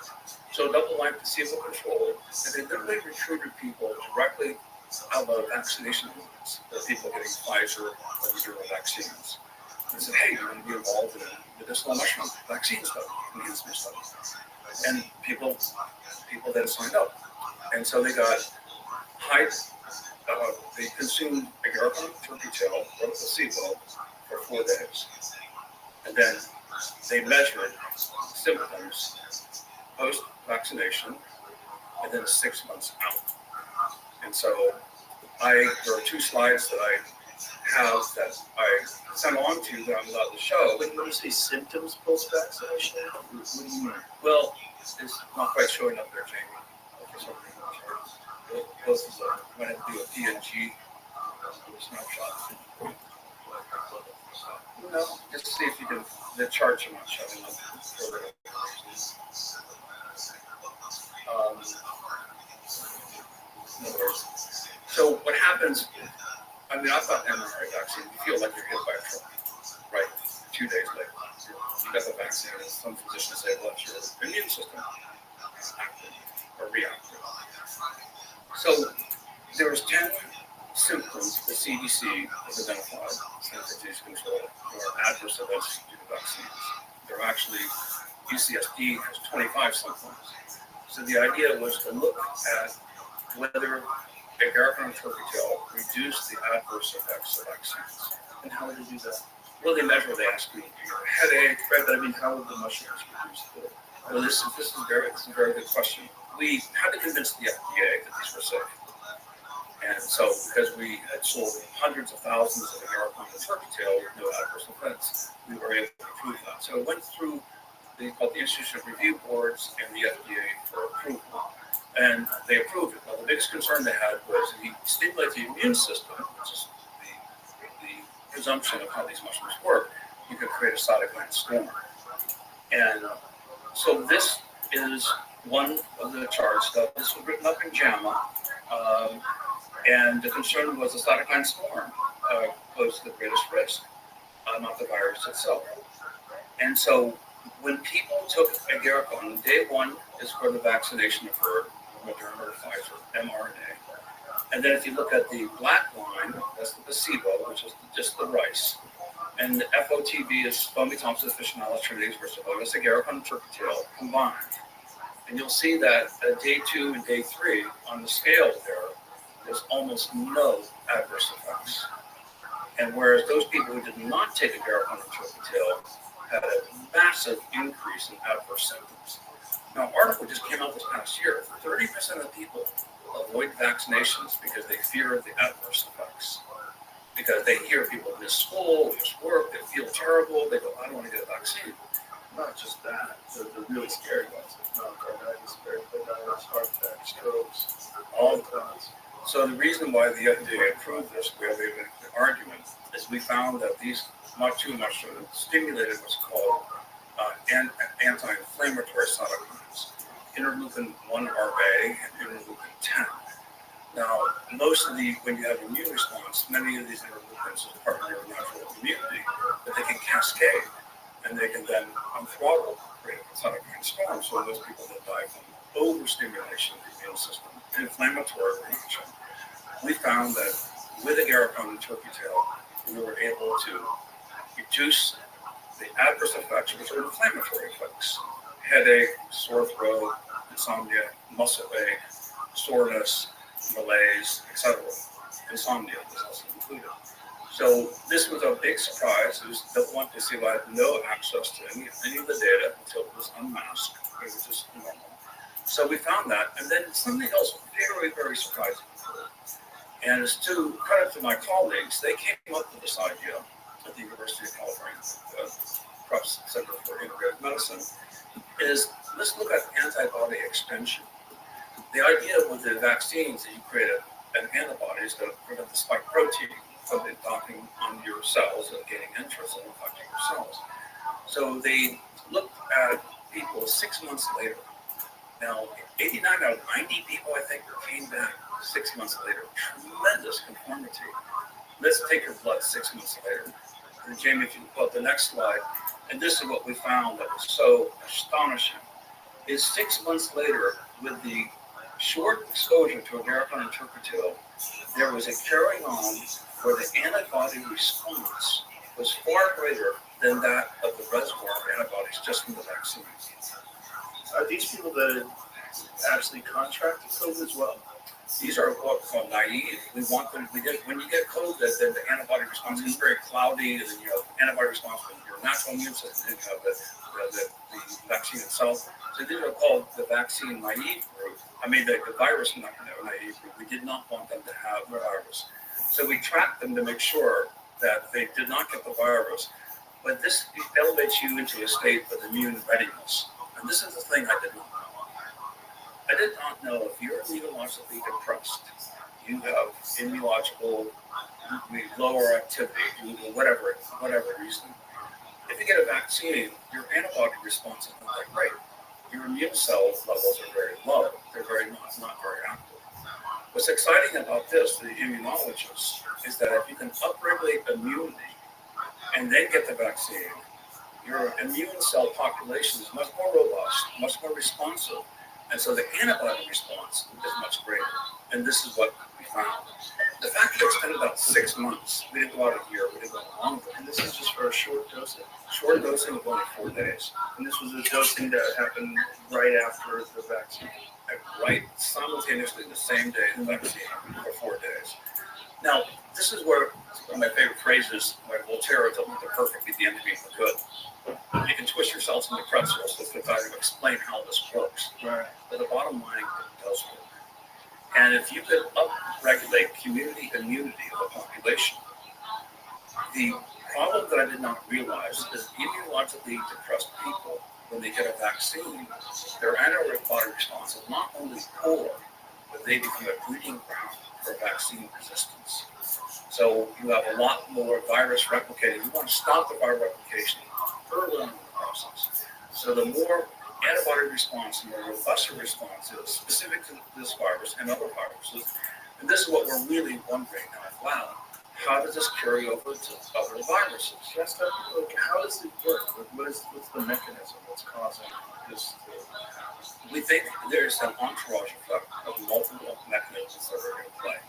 So double-blind placebo control, and they literally recruited people directly out of vaccination units. There are people getting Pfizer or Moderna vaccines. They said, hey, you want to be involved in a medicinal mushroom vaccine study, enhancement study. And people then signed up. And so they got they consumed agaricum, turkey tail, or placebo for 4 days. And then they measured symptoms post-vaccination, and then 6 months out. And so there are 2 slides that I have that I sent on to that I'm allowed to show. When you say symptoms post-vaccination, what do you mean? Well, it's not quite showing up there, Jamie. For some reason, this is I'm going to do a PNG snapshot. No, just see if you can, the charts are not showing up. So what happens, I thought mRNA vaccine, you feel like you're hit by a truck, right? 2 days later, you got the vaccine, and some physicians say, well, it's your immune system active or reactive. So there was 10 symptoms the CDC has identified, Centers for Disease Control, or adverse events due to vaccines. There are actually, UCSD has 25 symptoms. So the idea was to look at whether agaricum and turkey tail reduce the adverse effects of vaccines. And how would they do that? Well, they measure, they ask you, your headache, right? But how would the mushrooms reduce it? Well, this is a very good question. We had to convince the FDA that these were safe. And so, because we had sold hundreds of thousands of agaricum and turkey tail with no adverse effects, we were able to prove that. So it went through the Institution of Review Boards and the FDA for approval. And they approved it. Now, the biggest concern they had was if you stimulate the immune system, which is the presumption of how these mushrooms work, you could create a cytokine storm. And so this is one of the charts. This was written up in JAMA, and the concern was the cytokine storm posed the greatest risk, not the virus itself. And so when people took agaricum, day 1 is where the vaccination occurred, Moderna or Pfizer, mRNA. And then if you look at the black line, that's the placebo, which is just the rice. And the FOTB is foamy Thompson fish knowledge trinity versus bogus agaricon and turkey tail combined. And you'll see that at day 2 and day 3 on the scale there's almost no adverse effects. And whereas those people who did not take agaricon and turkey tail had a massive increase in adverse symptoms. Now, an article just came out this past year. 30% of people avoid vaccinations because they fear the adverse effects. Because they hear people miss school, miss work, they feel terrible, they go, I don't want to get a vaccine. Not just that, the really scary ones, myocarditis, pericarditis, heart attack, strokes, all kinds. So the reason why the FDA approved this, we have an argument, is we found that these not too much stimulated what's called anti-inflammatory cytokines, interleukin 1RA and interleukin 10. Now, when you have immune response, many of these interleukins are part of your natural immunity, but they can cascade, and they can then unthrottle great cytokine storm. So those people that die from overstimulation of the immune system, inflammatory reaction. We found that with agaricon and turkey tail, we were able to reduce the adverse effects, which are inflammatory effects: headache, sore throat, insomnia, muscle ache, soreness, malaise, etc. Insomnia was also included. So this was a big surprise. It was the one to see. I had no access to any of the data until it was unmasked. It was just normal. So we found that, and then something else very, very surprising. And it's to credit to my colleagues, they came up with this idea at the University of California, Crufts Center for Integrative Medicine, is let's look at antibody extension. The idea with the vaccines that you create an antibody is to prevent the spike protein from docking on your cells and gaining interest in infecting your cells. So they looked at people 6 months later. Now, 89 out of 90 people, I think, came back 6 months later. Tremendous conformity. Let's take your blood 6 months later. And Jamie, if you pull up the next slide, and this is what we found that was so astonishing, is 6 months later, with the short exposure to agaricon and turkey tail, there was a carrying on where the antibody response was far greater than that of the reservoir of antibodies just from the vaccine. Are these people that actually contracted COVID as well? These are what we call naive. We want them. When you get COVID, then the antibody response is very cloudy, and then you have antibody response when your natural immune system didn't have the vaccine itself. So these are called the vaccine naive group. The virus naive group. We did not want them to have the virus. So we tracked them to make sure that they did not get the virus. But this elevates you into a state of immune readiness. And this is the thing I did not know. I did not know if you're immunologically depressed, you have immunological lower activity due to whatever reason. If you get a vaccine, your antibody response is not that great. Your immune cell levels are very low. They're not very active. What's exciting about this, the immunologists, is that if you can upregulate immunity and then get the vaccine, your immune cell population is much more robust, much more responsive, and so the antibody response is much greater. And this is what we found. The fact that it's been about 6 months, we didn't go out a year, we didn't go longer. And this is just for a short dosing. Short dosing of only 4 days. And this was a dosing that happened right after the vaccine. Right simultaneously the same day the vaccine for 4 days. Now, this is where one of my favorite phrases, like Voltaire told me, the perfect at the end of being the good. You can twist yourselves into pretzels if I explain how this works. Right. But the bottom line, it does work. And if you could upregulate community immunity of the population, the problem that I did not realize is immunologically depressed people, when they get a vaccine, their antibody response is not only poor, but they become a breeding ground for vaccine resistance. So you have a lot more virus replicating. You want to stop the viral replication early on in the process. So the more antibody response and more robust response is specific to this virus and other viruses. And this is what we're really wondering now. Wow, how does this carry over to other viruses? Yes, how does it work? What's the mechanism that's causing this to happen? We think there's an entourage effect of multiple mechanisms that are in play.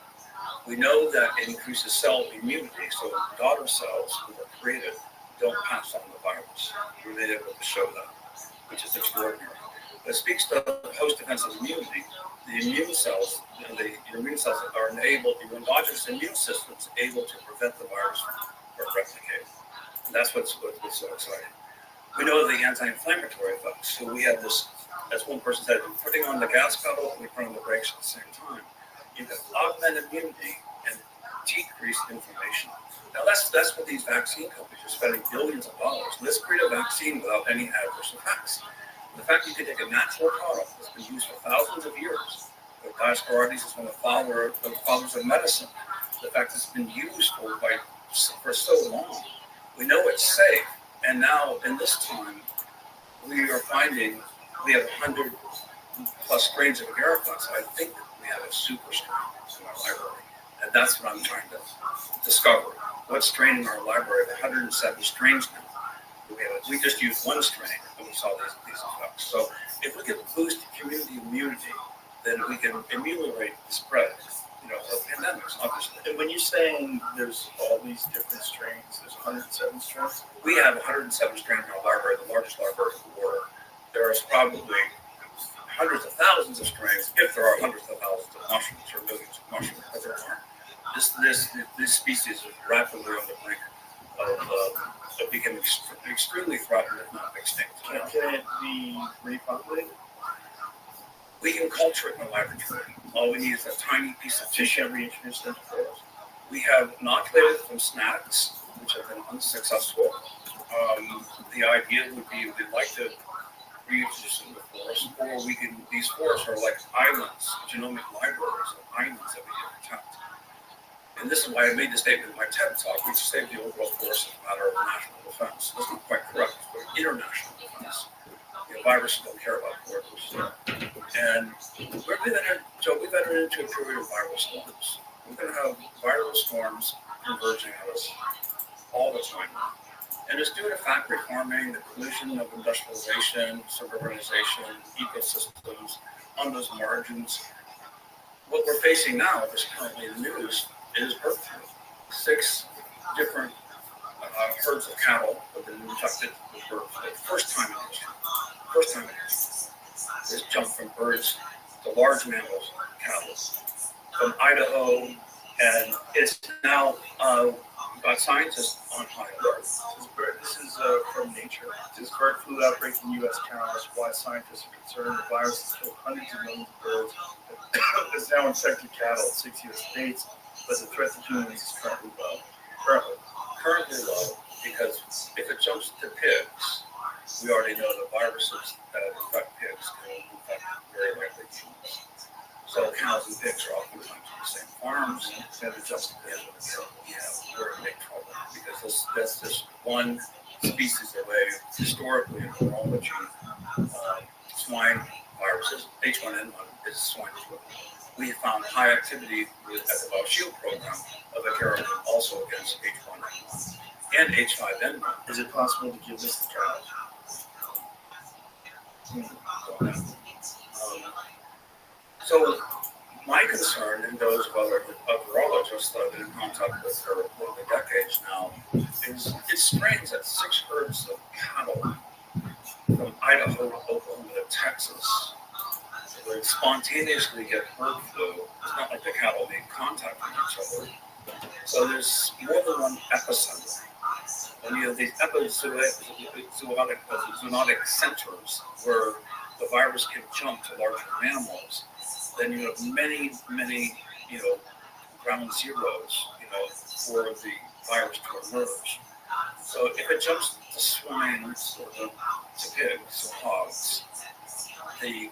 We know that it increases cell immunity, so daughter cells who are created don't pass on the virus. We've been able to show that, which is extraordinary. It speaks to host defensive immunity. The immune cells, your immune cells are enabled, your endogenous immune system is able to prevent the virus from replicating. And that's what's so exciting. We know the anti-inflammatory effects. So we have this, as one person said, putting on the gas pedal and we put on the brakes at the same time. You can augment immunity and decrease inflammation. Now that's what these vaccine companies are spending billions of dollars. Let's create a vaccine without any adverse effects. The fact you can take a natural product that's been used for thousands of years, Dioscorides is one of the fathers of medicine. The fact it's been used for so long, we know it's safe. And now in this time, we are finding we have 100 plus strains of agariflots. I think we have a super strain in our library, and that's what I'm trying to discover. What strain in our library? 107 strains now. We just used one strain and we saw these effects. So if we can boost community immunity, then we can ameliorate the spread, of pandemics, obviously. And when you're saying there's all these different strains, there's 107 strains? We have 107 strains in our library, the largest library in the world. There's probably hundreds of thousands of strains, if there are hundreds of thousands of mushrooms or millions of mushrooms, but there aren't. This species is rapidly on the brink of becoming extremely threatened, if not extinct. Can it be repopulated? We can culture it in the laboratory. All we need is a tiny piece of tissue. Can we introduce them to players? We have inoculated from snacks, which have been unsuccessful. The idea would be we'd like to reintroduce them to the forest, or these forests are like islands, genomic libraries of islands that we can protect. And this is why I made the statement in my TED Talk, we save the overall forest as a matter of national defense. That's not quite correct, but international defense. Viruses don't care about borders. And we've entered into a period of viral storms. We're going to have viral storms converging at us all the time. And it's due to factory farming, the collision of industrialization, suburbanization, ecosystems on those margins. What we're facing now, that's currently in the news, is bird flu. 6 different herds of cattle have been infected with bird flu. First time in history. This jump from birds to large mammals, cattle, from Idaho, and it's now got scientists on high alert. This is from Nature. This bird flu outbreak in U.S. cows. Why scientists are concerned the virus has killed hundreds of millions of birds. It's now infected cattle in 6 U.S. states, but the threat to humans is currently low. Currently low, because if it jumps to pigs, we already know the viruses that infect pigs can infect very likely humans. So cows and pigs are oftentimes in the same farms, and it jumps to pigs. We're in big trouble because that's just one species away. Historically in virology, swine viruses, H1N1 is swine flu. We found high activity at the Rothschild program of agariflots also against H1N1 and H5N1. Is it possible to give this to cows? So my concern, and those of other virologists that I've been in contact with for over decades now, is it strains at 6 herds of cattle from Idaho to Oklahoma to Texas. They spontaneously get bird flu. It's not like the cattle make contact with each other. So there's more than one epicenter. And you have these zoonotic centers where the virus can jump to larger mammals. Then you have many, ground zeros, for the virus to emerge. So if it jumps to swine or to pigs or hogs, the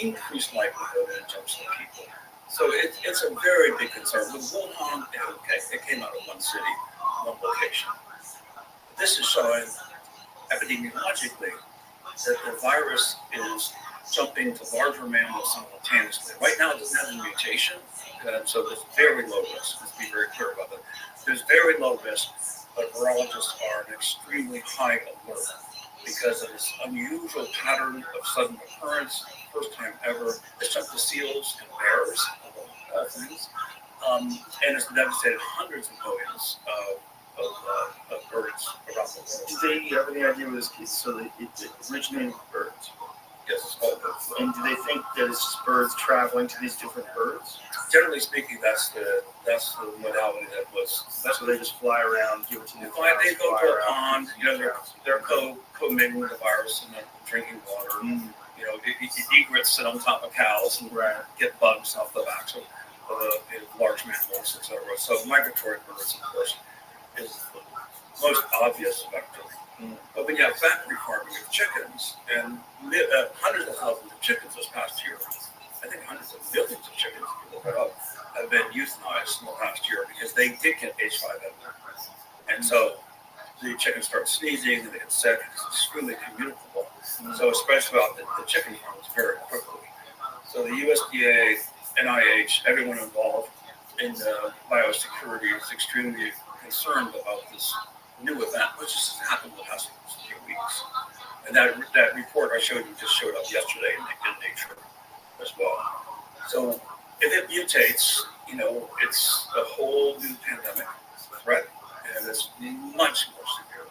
increased likelihood that it jumps to people. So it's a very big concern. With Wuhan, it came out of one city, one location. This is showing epidemiologically that the virus is jumping to larger mammals simultaneously. Right now, it doesn't have a mutation, so there's very low risk. Let's be very clear about that. There's very low risk, but virologists are in extremely high alert because of this unusual pattern of sudden occurrence, first time ever. It's jumped to seals and bears. all things. And it's devastated hundreds of millions of birds around the world. Do they have any idea where this case? So it originated with birds. Yes, it's called bird flu. And do they think that it's just birds traveling to these different birds? Generally speaking, that's the modality that was. That's where they just fly around, give it to new Why they go fly to a around. pond, you know, they're co-mingling with the virus and they're drinking water. Mm, You know, egrets sit on top of cows and right. get bugs off the backs of large mammals, etc. So migratory birds, of course, is the most obvious vector. Mm. But when you have factory farming of chickens, and hundreds of thousands of chickens this past year, I think hundreds of millions of chickens, if you look it up, have been euthanized in the past year because they did get H5N1. And so the chickens start sneezing and they get sick. It's extremely communicable. So it spreads throughout the chicken farms very quickly. So the USDA, NIH, everyone involved in biosecurity is extremely concerned about this new event, which has happened the past few weeks. And that report I showed you just showed up yesterday in Nature as well. So if it mutates, you know, it's a whole new pandemic threat, and it's much more severe.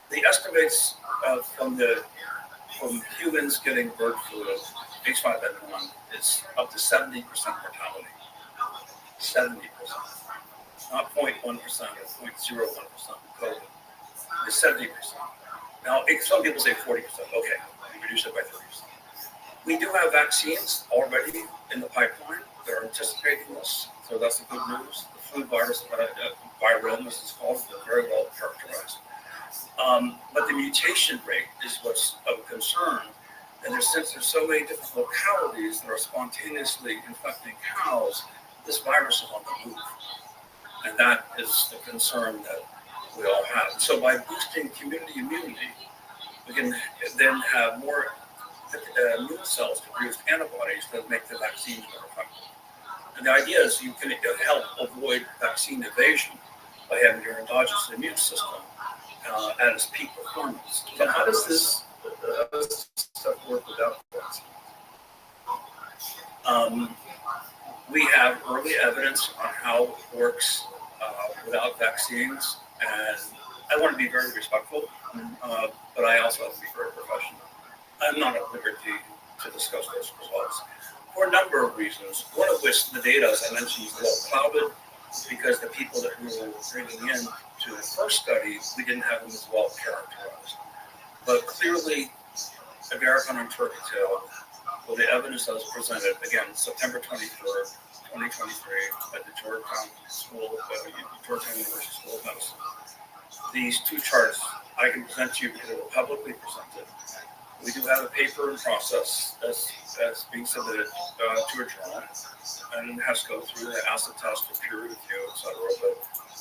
The estimates from humans getting bird flu, H5N1, is up to 70% mortality. 70%. Not 0.1% or 0.01% COVID. It's 70%. Now, some people say 40%. Okay, we reduce it by 30%. We do have vaccines already in the pipeline that are anticipating this, so that's the good news. The flu virus, viral illness is called, they're very well characterized. But the mutation rate is what's of concern. And since there's so many different localities that are spontaneously infecting cows, this virus is on the move. And that is the concern that we all have. So by boosting community immunity, we can then have more immune cells to produce antibodies that make the vaccines more effective. And the idea is you can help avoid vaccine evasion by having your endogenous immune system at its peak performance. And how does this stuff work without vaccine? We have early evidence on how it works without vaccines, and I want to be very respectful, but I also have to be very professional. I'm not at liberty to discuss those results for a number of reasons. One of which, the data, as I mentioned, is a little clouded because the people that we were bringing in to the first study, we didn't have them as well characterized. But clearly, Agarikon and turkey tail, well, the evidence that was presented, again, September 23rd, 2023, at the Georgetown University School of Medicine. These two charts I can present to you because they were publicly presented. We do have a paper in process that's being submitted to a journal, and it has to go through the acid test for peer review, etc. But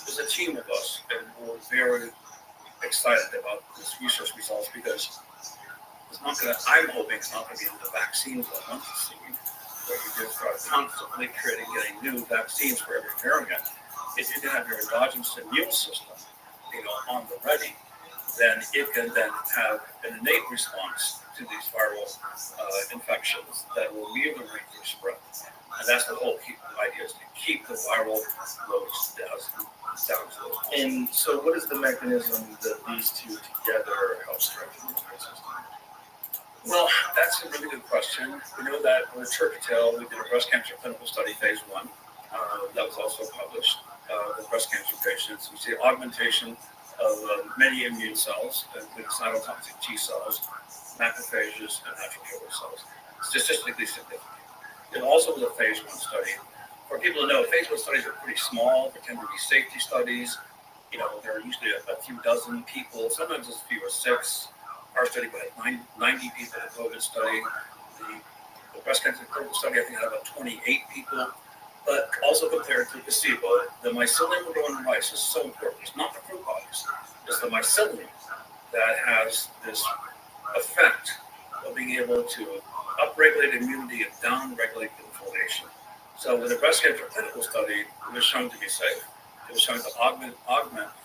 there's a team of us, and we're very excited about this research results because it's not going to. I'm hoping it's not going to be the vaccines that I'm seeing, where you just are constantly getting new vaccines for every variant. If you can have your endogenous immune system, on the ready, then it can then have an innate response to these viral infections that will ameliorate their spread. And that's the whole idea, is to keep the viral loads down. And so what is the mechanism that these two together help strengthen the immune system? Well, that's a really good question. We know that with turkey tail, we did a breast cancer clinical study, phase 1. That was also published with breast cancer patients. We see augmentation of many immune cells, including cytotoxic T cells, macrophages, and natural killer cells. Statistically significant. It also was a phase 1 study. For people to know, phase 1 studies are pretty small. They tend to be safety studies. There are usually a few dozen people, sometimes as few as 6. Our study had 90 people in the COVID study. The breast cancer clinical study, I think, had about 28 people. But also compared to placebo, the mycelium growing rice is so important. It's not the fruit bodies, it's the mycelium that has this effect of being able to upregulate immunity and downregulate inflammation. So with the breast cancer clinical study, it was shown to be safe. It was shown to augment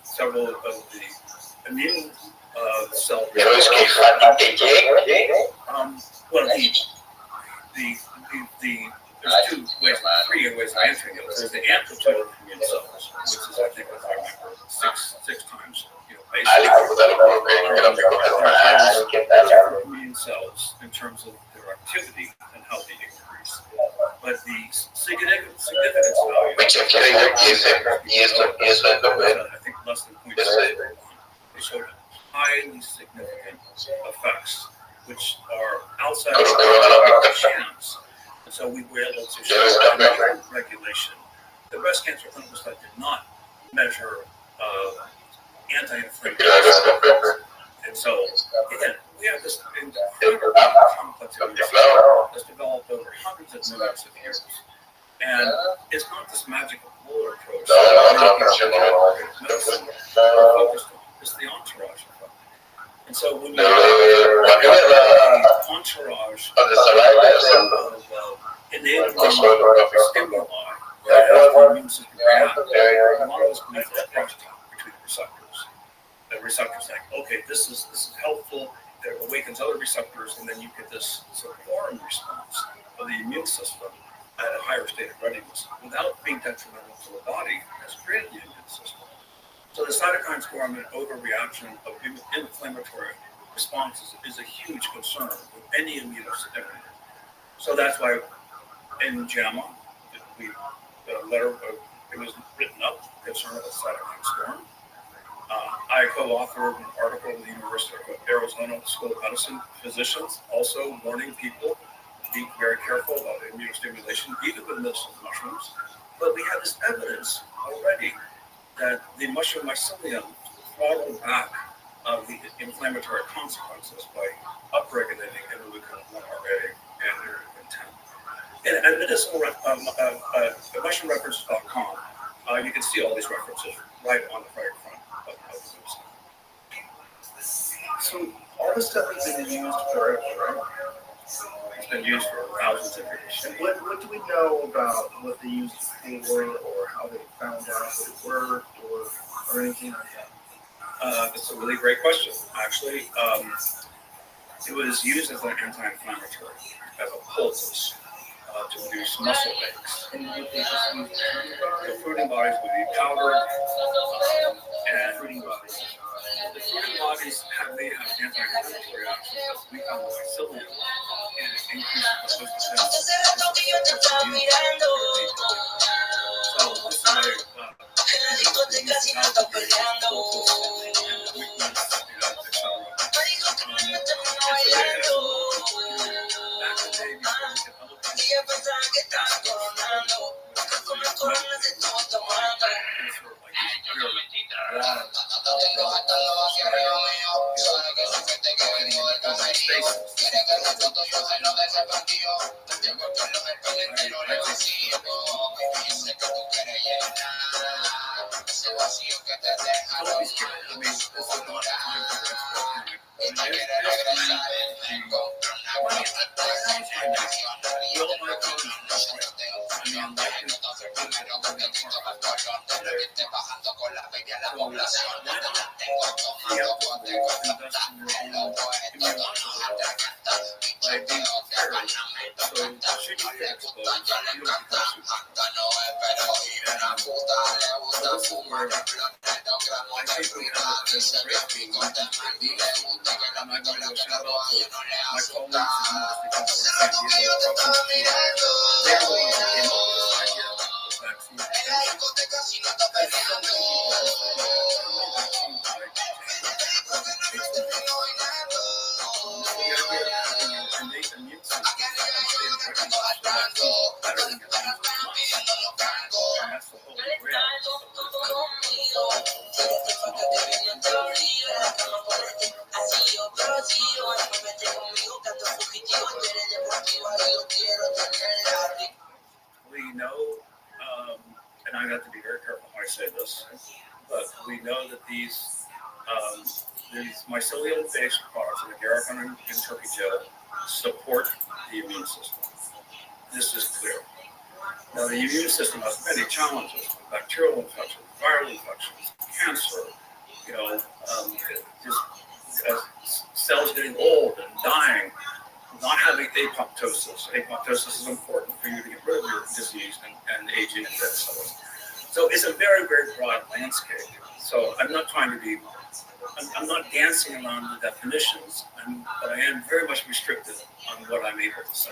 several of the immune cells. there's three ways of answering it. There's the amplitude of immune cells, which is, I think, if I remember, six times, basically. Immune cells in terms of their activity and how they increase. But the significance value, I think less than 0.6, they showed highly significant effects, which are outside of our chance. And so we were able to show immune regulation. The breast cancer clinical study did not measure anti-inflammatory. And so, again, we have this incredible complex immune system that's developed over hundreds of millions of years. And it's not this magical bullet approach that medicine are focused on. It's the entourage effect. And so when you have the entourage of enabling stimuli that help the immune system react, a lot of us believe there's a crosstalk between the receptors. The receptors like, okay, this is helpful. It awakens other receptors, and then you get this sort of foreign response of the immune system at a higher state of readiness without being detrimental to the body as created the immune system. So the cytokine storm and overreaction of inflammatory responses is a huge concern with any immunosuppressant. So that's why in JAMA, the letter it was written up concern of the cytokine storm. I co-authored an article with the University of Arizona School of Medicine physicians, also warning people to be very careful about immunostimulation, even with medicinal mushrooms. But we have this evidence already that the mushroom mycelium throttled back the inflammatory consequences by upregulating interleukin-1RA and interleukin-10. And at mushroomreferences.com, you can see all these references right on the very front of the website. So all this stuff has been used forever, right? It's been used for thousands of years. And what do we know about what they used for, or how they found out that it worked, or anything like that? That's a really great question. Actually, it was used as an anti-inflammatory, as a poultice to reduce muscle aches. The fruiting bodies would be powdered, and fruiting bodies. The fruiting bodies may have anti-inflammatory actions, but we found the mycelium and it increases the host We know, and I have to be very careful how I say this, but we know that these mycelium-based products, the agarikon and turkey gel, support the immune system. This is clear. Now, the immune system has many challenges: bacterial infections, viral infections, cancer. Cells getting old and dying, not having apoptosis. Apoptosis is important for you to get rid aging and death cells. So it's a very, very broad landscape. So I'm not trying to be, I'm not dancing around the definitions, but I am very much restricted on what I'm able to say.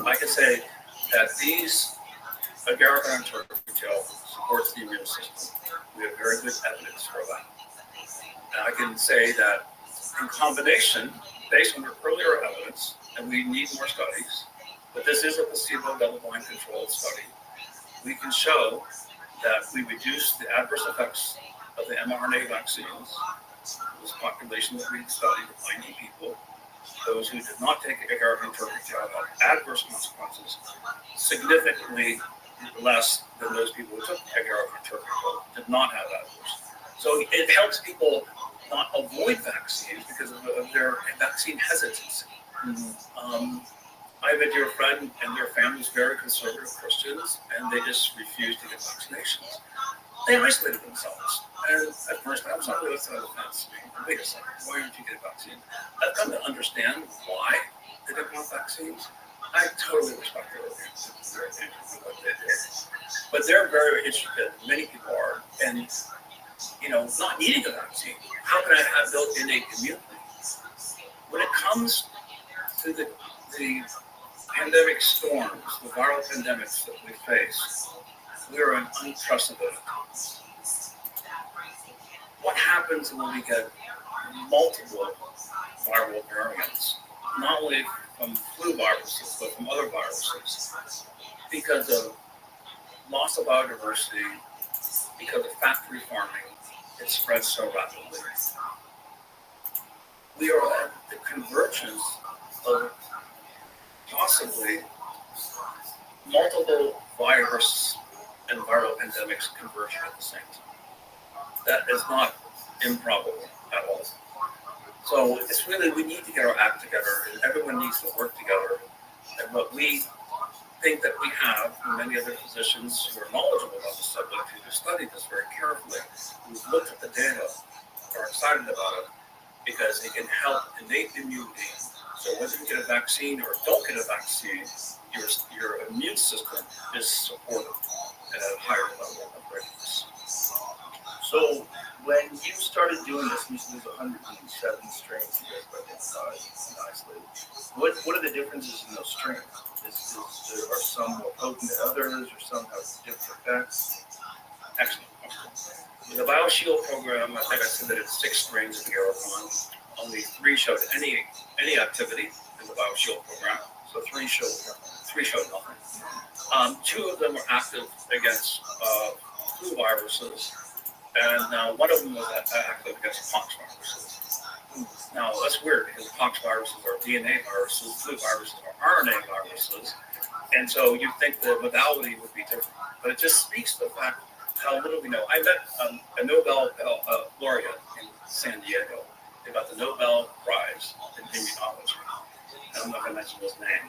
I can say that these agar-agar gel supports the immune system. We have very good evidence for that. And I can say that in combination, based on the earlier evidence, and we need more studies, but this is a placebo double-blind controlled study, we can show that we reduce the adverse effects of the mRNA vaccines. This population that we studied, 90 people, those who did not take agar-agar gel had adverse consequences significantly less than those people who took agar-agar gel did not have adverse. So it helps people not avoid vaccines because of their vaccine hesitancy. I have a dear friend and their family's very conservative Christians, and they just refuse to get vaccinations. They isolated themselves. And at first I was on the other side of the fence. Wait a second, why aren't you getting vaccines? I've come to understand why they didn't want vaccines. I totally respect their opinion and what they did. But they're very interested, many people are, and not needing a vaccine. How can I have built innate immunity? When it comes to the pandemic storms, the viral pandemics that we face, we are in unprecedented times. What happens when we get multiple viral variants, not only from flu viruses, but from other viruses, because of loss of biodiversity, because of factory farming, it spreads so rapidly. We are at the convergence of possibly multiple virus and viral pandemics converging at the same time. That is not improbable at all. So it's really, we need to get our act together, and everyone needs to work together. And what we think that we have, and many other physicians who are knowledgeable about the subject, who have studied this very carefully, who've looked at the data, are excited about it, because it can help innate immunity. So whether you get a vaccine or don't get a vaccine, your immune system is supported at a higher level of readiness. So when you started doing this, you said there's 107 strains you guys identified and isolated. What are the differences in those strains? Are some more potent than others, or some have different effects? Excellent. The BioShield program, I think I submitted 6 strains of agar-agar. Only 3 showed any activity in the BioShield program. So 3 showed nothing. 2 of them were active against flu viruses, and one of them was active against pox viruses. Now, that's weird because pox viruses are DNA viruses, flu viruses are RNA viruses, and so you'd think the modality would be different. But it just speaks to the fact how little we know. I met a Nobel laureate in San Diego. They got the Nobel Prize in immunology. I don't know if I mentioned his name,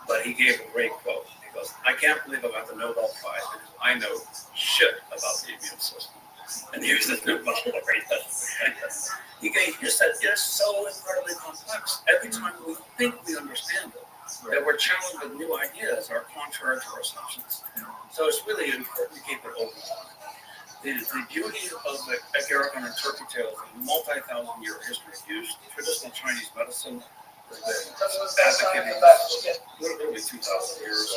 but he gave a great quote. He goes, "I can't believe I got the Nobel Prize because I know shit about the immune system." And here's the Nobel laureate. He just said, it's so incredibly complex. Every time we think we understand it, that we're challenged with new ideas are contrary to our assumptions. So it's really important to keep it open. The beauty of the agar-agar and turkey tail is a multi-thousand-year history of use. Traditional Chinese medicine has been advocating this for literally 2,000 years.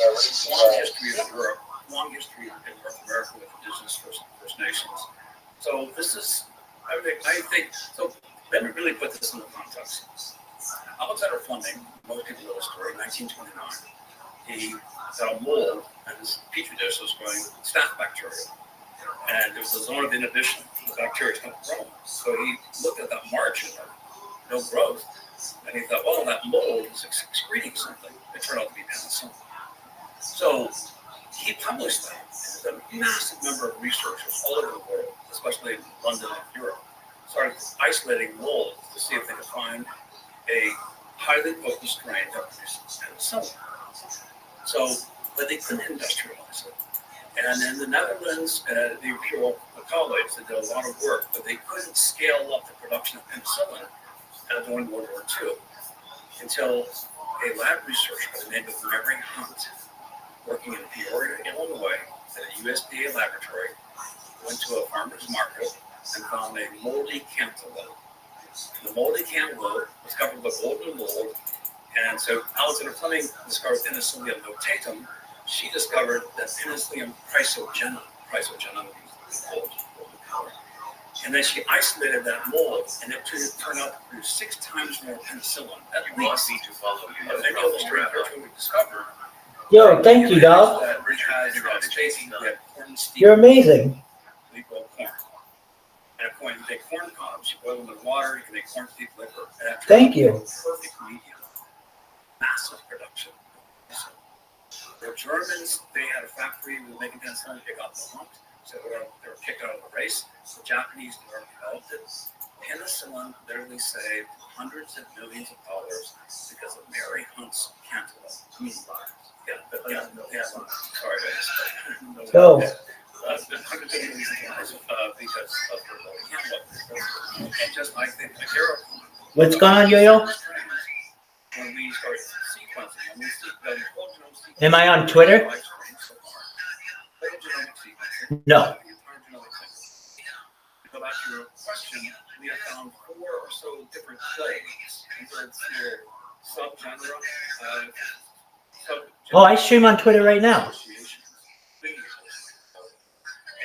Long history in Europe, long history in North America with indigenous First Nations. So this is, I think, so let me really put this in the context. Alexander Fleming, most people know the story, 1929, he got a mold and his petri dish was growing staph bacteria. And there's a zone of inhibition. The bacteria is not growing. So he looked at that margin of no growth, and he thought, well, that mold is excreting something. It turned out to be penicillin. So he published that. There's a massive number of researchers all over the world, especially in London and Europe, started isolating molds to see if they could find a highly potent strain that produces penicillin. So, but they couldn't industrialize it. And in the Netherlands, the Imperial College, they did a lot of work, but they couldn't scale up the production of penicillin during World War II until a lab researcher by the name of Mary Hunt working in Peoria, Illinois, at a USDA laboratory, went to a farmer's market and found a moldy cantaloupe. The moldy cantaloupe was covered with golden mold, and so Alexander Fleming discovered Penicillium notatum. She discovered that Penicillium chrysogenum means golden color. And then she isolated that mold, and it turned out to produce 6 times more penicillin, at least, to follow you. of any other strain we discovered. Yo, thank you, dog. That has Stacy, we have corn steep. You're amazing. We boil corn. And a corn, you take corn cobs, you boil them in water, you can make corn steep liquor. And that Thank you. Perfect medium. Massive production. The Germans, they had a factory with making penicillin, they got lumped, so they were kicked out of the race. The Japanese never developed it. Penicillin literally saved hundreds of millions of dollars because of Mary Hunt's cantaloupe. Yeah, sorry, guys. Go. Hundreds of millions of dollars because of her cantaloupe. And just like the Agaricon. What's going on, Yo-Yo? When we started sequencing, when we sequenced whole genome sequencing. Am I on Twitter? No. Go back to your question, we have found 4 or so different clades. These are subgenera. Oh, I stream on Twitter right now.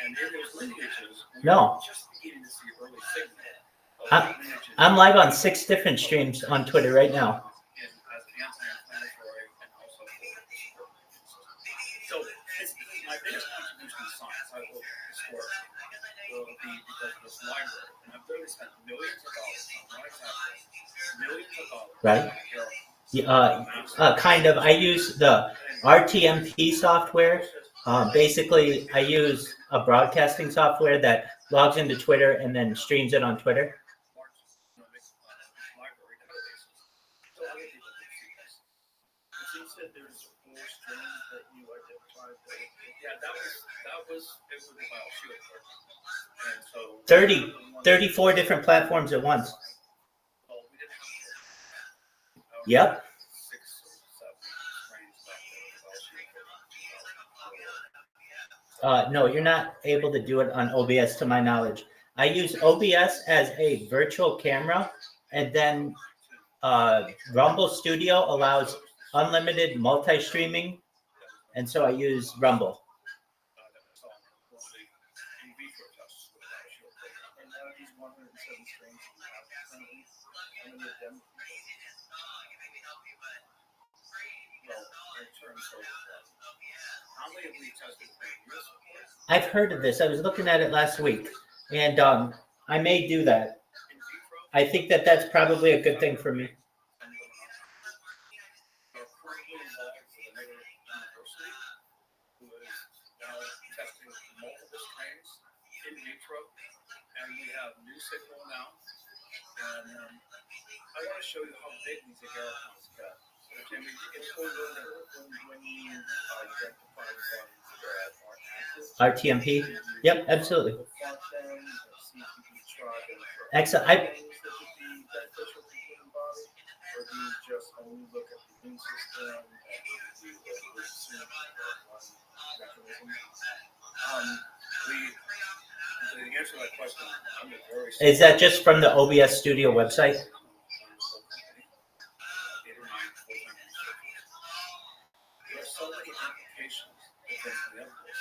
And in those lineages, No. just beginning to see early signal of lineages I'm live on 6 different streams on Twitter right now. as anti-inflammatory and also for. So it's my biggest contribution to science. I hope historically will be because of this library, and I've literally spent millions of dollars on one example, millions of dollars. Right. Kind of. I use the RTMP software. Basically, I use a broadcasting software that logs into Twitter and then streams it on Twitter. You said there's 4 strains that you identified. Yeah, that was it was a BioShield program. And so 34 different platforms at once. well, we didn't have Yep. 6 or 7 strains back there. No, you're not able to do it on OBS to my knowledge. I use OBS as a virtual camera, and then Rumble Studio allows unlimited multi-streaming, and so I use Rumble. And now these 107 strains you have currently, how many of them? Well, in terms of how many have we tested for years? I've heard of this. I was looking at it last week, and I may do that. In vitro, I think that that's probably a good thing for me. are currently involved with another university who is now testing multiple strains in vitro, and we have new signal now. And I want to show you how big these agaricons get. So, Jimmy, it's so good that when you identify ones that are active. RTMP? Yep, absolutely. Fuck them, see if you can try them for Excellent. things that would be beneficial to the human body, or do you just only look at the immune system and you assume one mechanism? The answer to that question, I'm very Is that just from the OBS Studio website? There are so many applications against the evidence.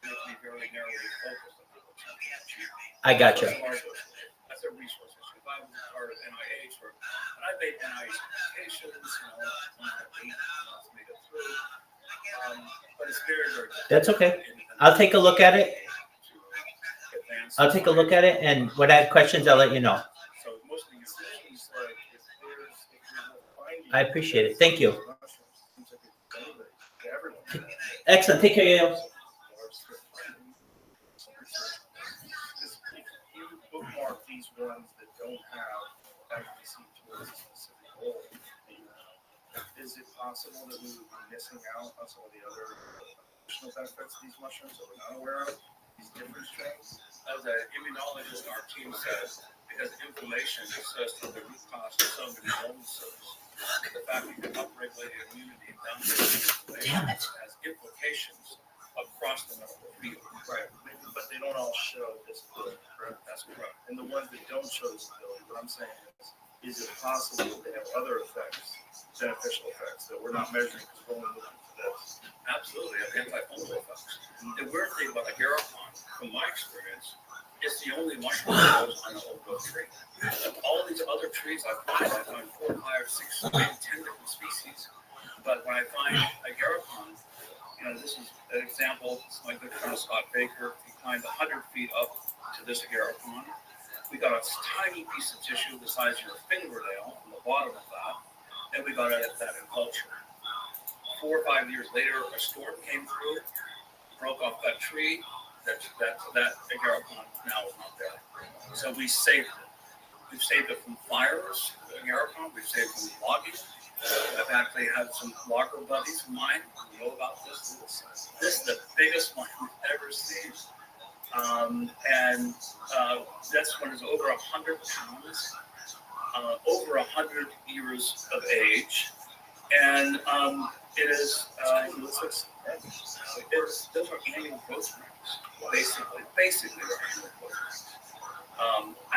You have to be very narrowly focused on what you can achieve. I gotcha. That's a resource issue. If I was part of NIH, and I made NIH applications, made it through. But it's very, very difficult. That's okay. I'll take a look at it. I'll take a look at it, and when I have questions, I'll let you know. So most of these Seems like if there's a finding, I appreciate it. Thank you. mushrooms, seems like it's beneficial to everyone. Excellent. Take care, Yo. You bookmark these ones that don't have efficacy towards a specific goal. Is it possible that we would be missing out on some of the other additional benefits of these mushrooms that we're not aware of? These different strains? As an immunologist, our team says, because inflammation is such the root cause of so many illnesses, The fact you can upregulate immunity and downregulate Damn it. has implications across the medical field. Right, but they don't all show disability. That's correct. And the ones that don't show disability, what I'm saying is it possible that they have other effects, beneficial effects that we're not measuring because we're only looking for this? Absolutely, have antifungal effects. The weird thing about agarikon, from my experience, it's the only mushroom that grows on the old growth tree. All these other trees I find 4, 5, 6, maybe 10 different species. But when I find agarikon, this is an example. It's my good friend Scott Baker. He climbed 100 feet up to this agarikon. We got a tiny piece of tissue the size of your fingernail on the bottom of that, and we got that in culture. 4 or 5 years later, a storm came through, broke off that tree. That agarikon now is not there. So we saved it. We've saved it from fires, the agarikon. We've saved it from logging. I've actually had some logger buddies of mine who know about this. This is the biggest one we've ever seen. That's when it's over 100 pounds, over 100 years of age. And it is, those are annual growth rates, basically they're annual growth rates. I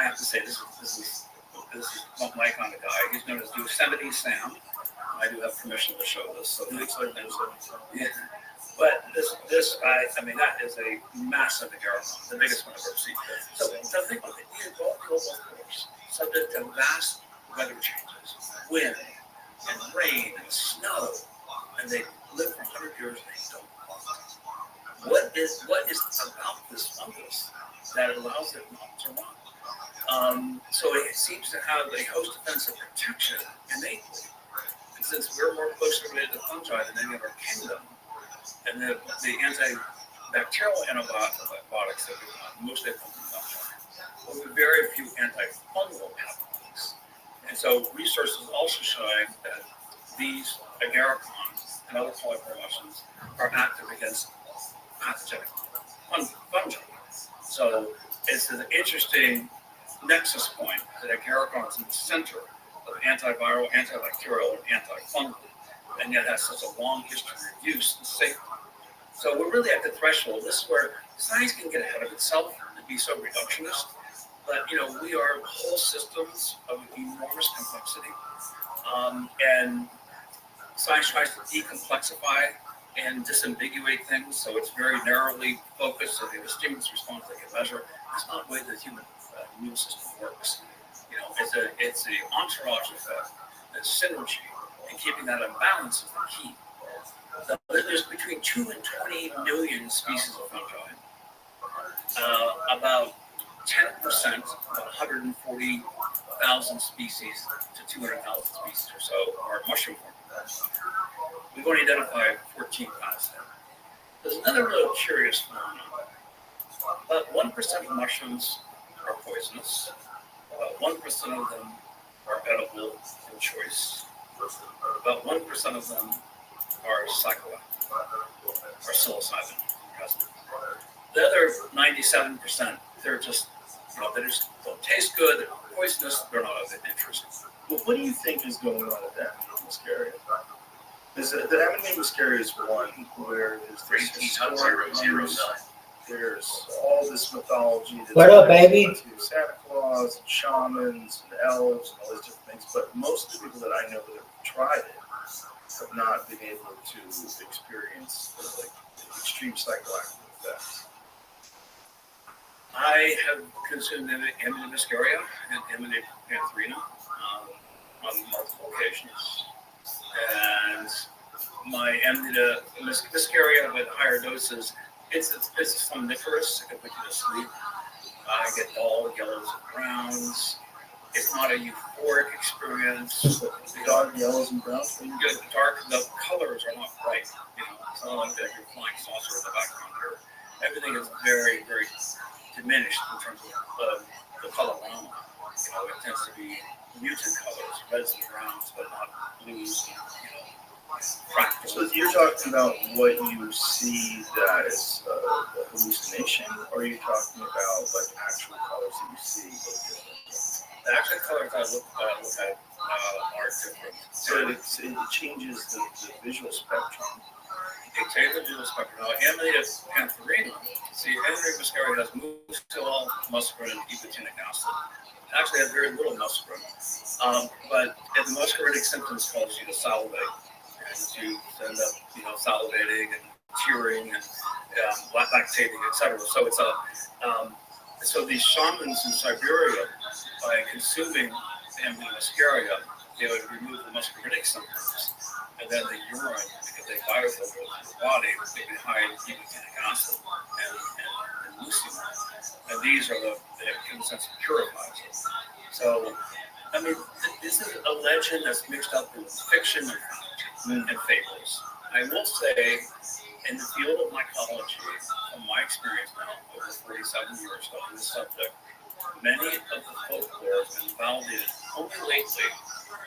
have to say, this is my kind of guy. He's known as Yosemite Sam. I do have permission to show this, so he looks like yeah. But this guy, that is a massive agarikon, the biggest one I've ever seen. So think of it, he is all global force, subject to vast weather changes, wind and rain and snow, and they live for 100 years and they don't fall. What is about this fungus that allows it not to run? So it seems to have a host defensive protection innately. And since we're more closely related to fungi than any other kingdom, and the antibacterial antibiotics that we have, mostly come from fungi, but very few antifungal pathways. And so research is also showing that these agarikons and other polypore mushrooms are active against pathogenic fungi. So it's an interesting nexus point that agarikon is in the center of antiviral, antibacterial, and antifungal, and yet has such a long history of use and safety. So we're really at the threshold. This is where science can get ahead of itself and be so reductionist. But we are whole systems of enormous complexity, and science tries to decomplexify and disambiguate things. So it's very narrowly focused. So the stimulus response they can measure. That's not the way the human immune system works. It's the entourage effect, the synergy, and keeping that in balance is the key. There's between 2 and 20 million species of fungi. About 10% of 140,000 species to 200,000 species or so are mushroom forms. We've only identified 14,000. There's another real curious phenomenon. About 1% of mushrooms are poisonous. About 1% of them are edible in choice. About 1% of them are psychoactive, or psilocybin. The other 97%, they're just, they just don't taste good, they're not poisonous, they're not of interest. Well, what do you think is going on at that muscaria? The Amanita muscaria is one where there's this there's all this mythology that's what up, baby? To Santa Claus and shamans and elves and all these different things, but most of the people that I know that have tried it have not been able to experience extreme psychoactive effects. I have consumed Amanita muscaria and Amanita pantherina on multiple occasions, and my Amanita muscaria with higher doses, it's somniferous. It can put you to sleep. I get dull yellows and browns. It's not a euphoric experience. Dark yellows and browns. You get dark. The colors are not bright. It's not like that you're flying saucer in the background here. Everything is very, very diminished in terms of the colorama. It tends to be muted colors, reds and browns, but not blues. Fractals. So you're talking about what you see that is a hallucination, or are you talking about actual colors that you see? The actual colors I look at are different. So it changes the visual spectrum. It changes the visual spectrum. Now, Amanita pantherina, see, Amanita muscaria has muscilol, muscarine, and ibotenic acid. It actually has very little muscarine. But if the muscarinic symptoms cause you to salivate, and you end up, salivating and tearing and lactating, etc. So it's so these shamans in Siberia, by consuming Amanita muscaria, they would remove the muscarinic symptoms, and then the urine, because they biofilter the body, they can hide ibotenic acid and leucine. And these are in a sense, purifies it. So, I mean, this is a legend that's mixed up with fiction and fact and fables. I will say, in the field of mycology, from my experience now, over 47 years studying this subject, many of the folklore has been validated only lately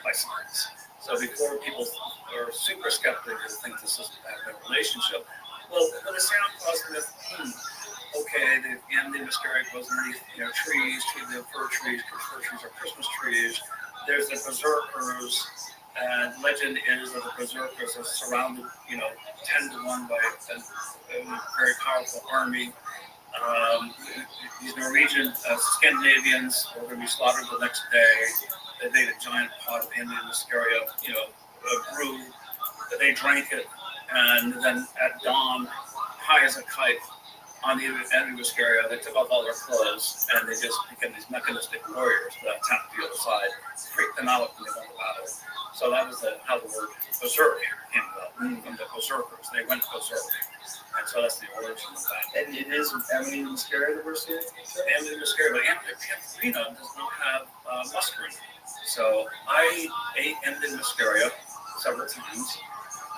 by science. So before people are super skeptical and think this is a relationship, well, when the Santa Claus myth, okay, the Amanita muscaria grows underneath, trees, the fir trees, because fir trees are Christmas trees. There's the berserkers, and legend is that the berserkers are surrounded, 10 to 1 by a very powerful army. These Norwegian Scandinavians were going to be slaughtered the next day. They made a giant pot of Amanita muscaria, brew. They drank it, and then at dawn, high as a kite, on the Amanita muscaria, they took off all their clothes, and they just became these mechanistic warriors that attacked the other side, freaked them out when they won the battle. So that was how the word berserk came about, from the berserkers. They went berserk. And so that's the origin of that. And it is Amanita muscaria that we're seeing? Amanita muscaria, but Amanita pantherina does not have muscarine. So I ate Amanita muscaria several times.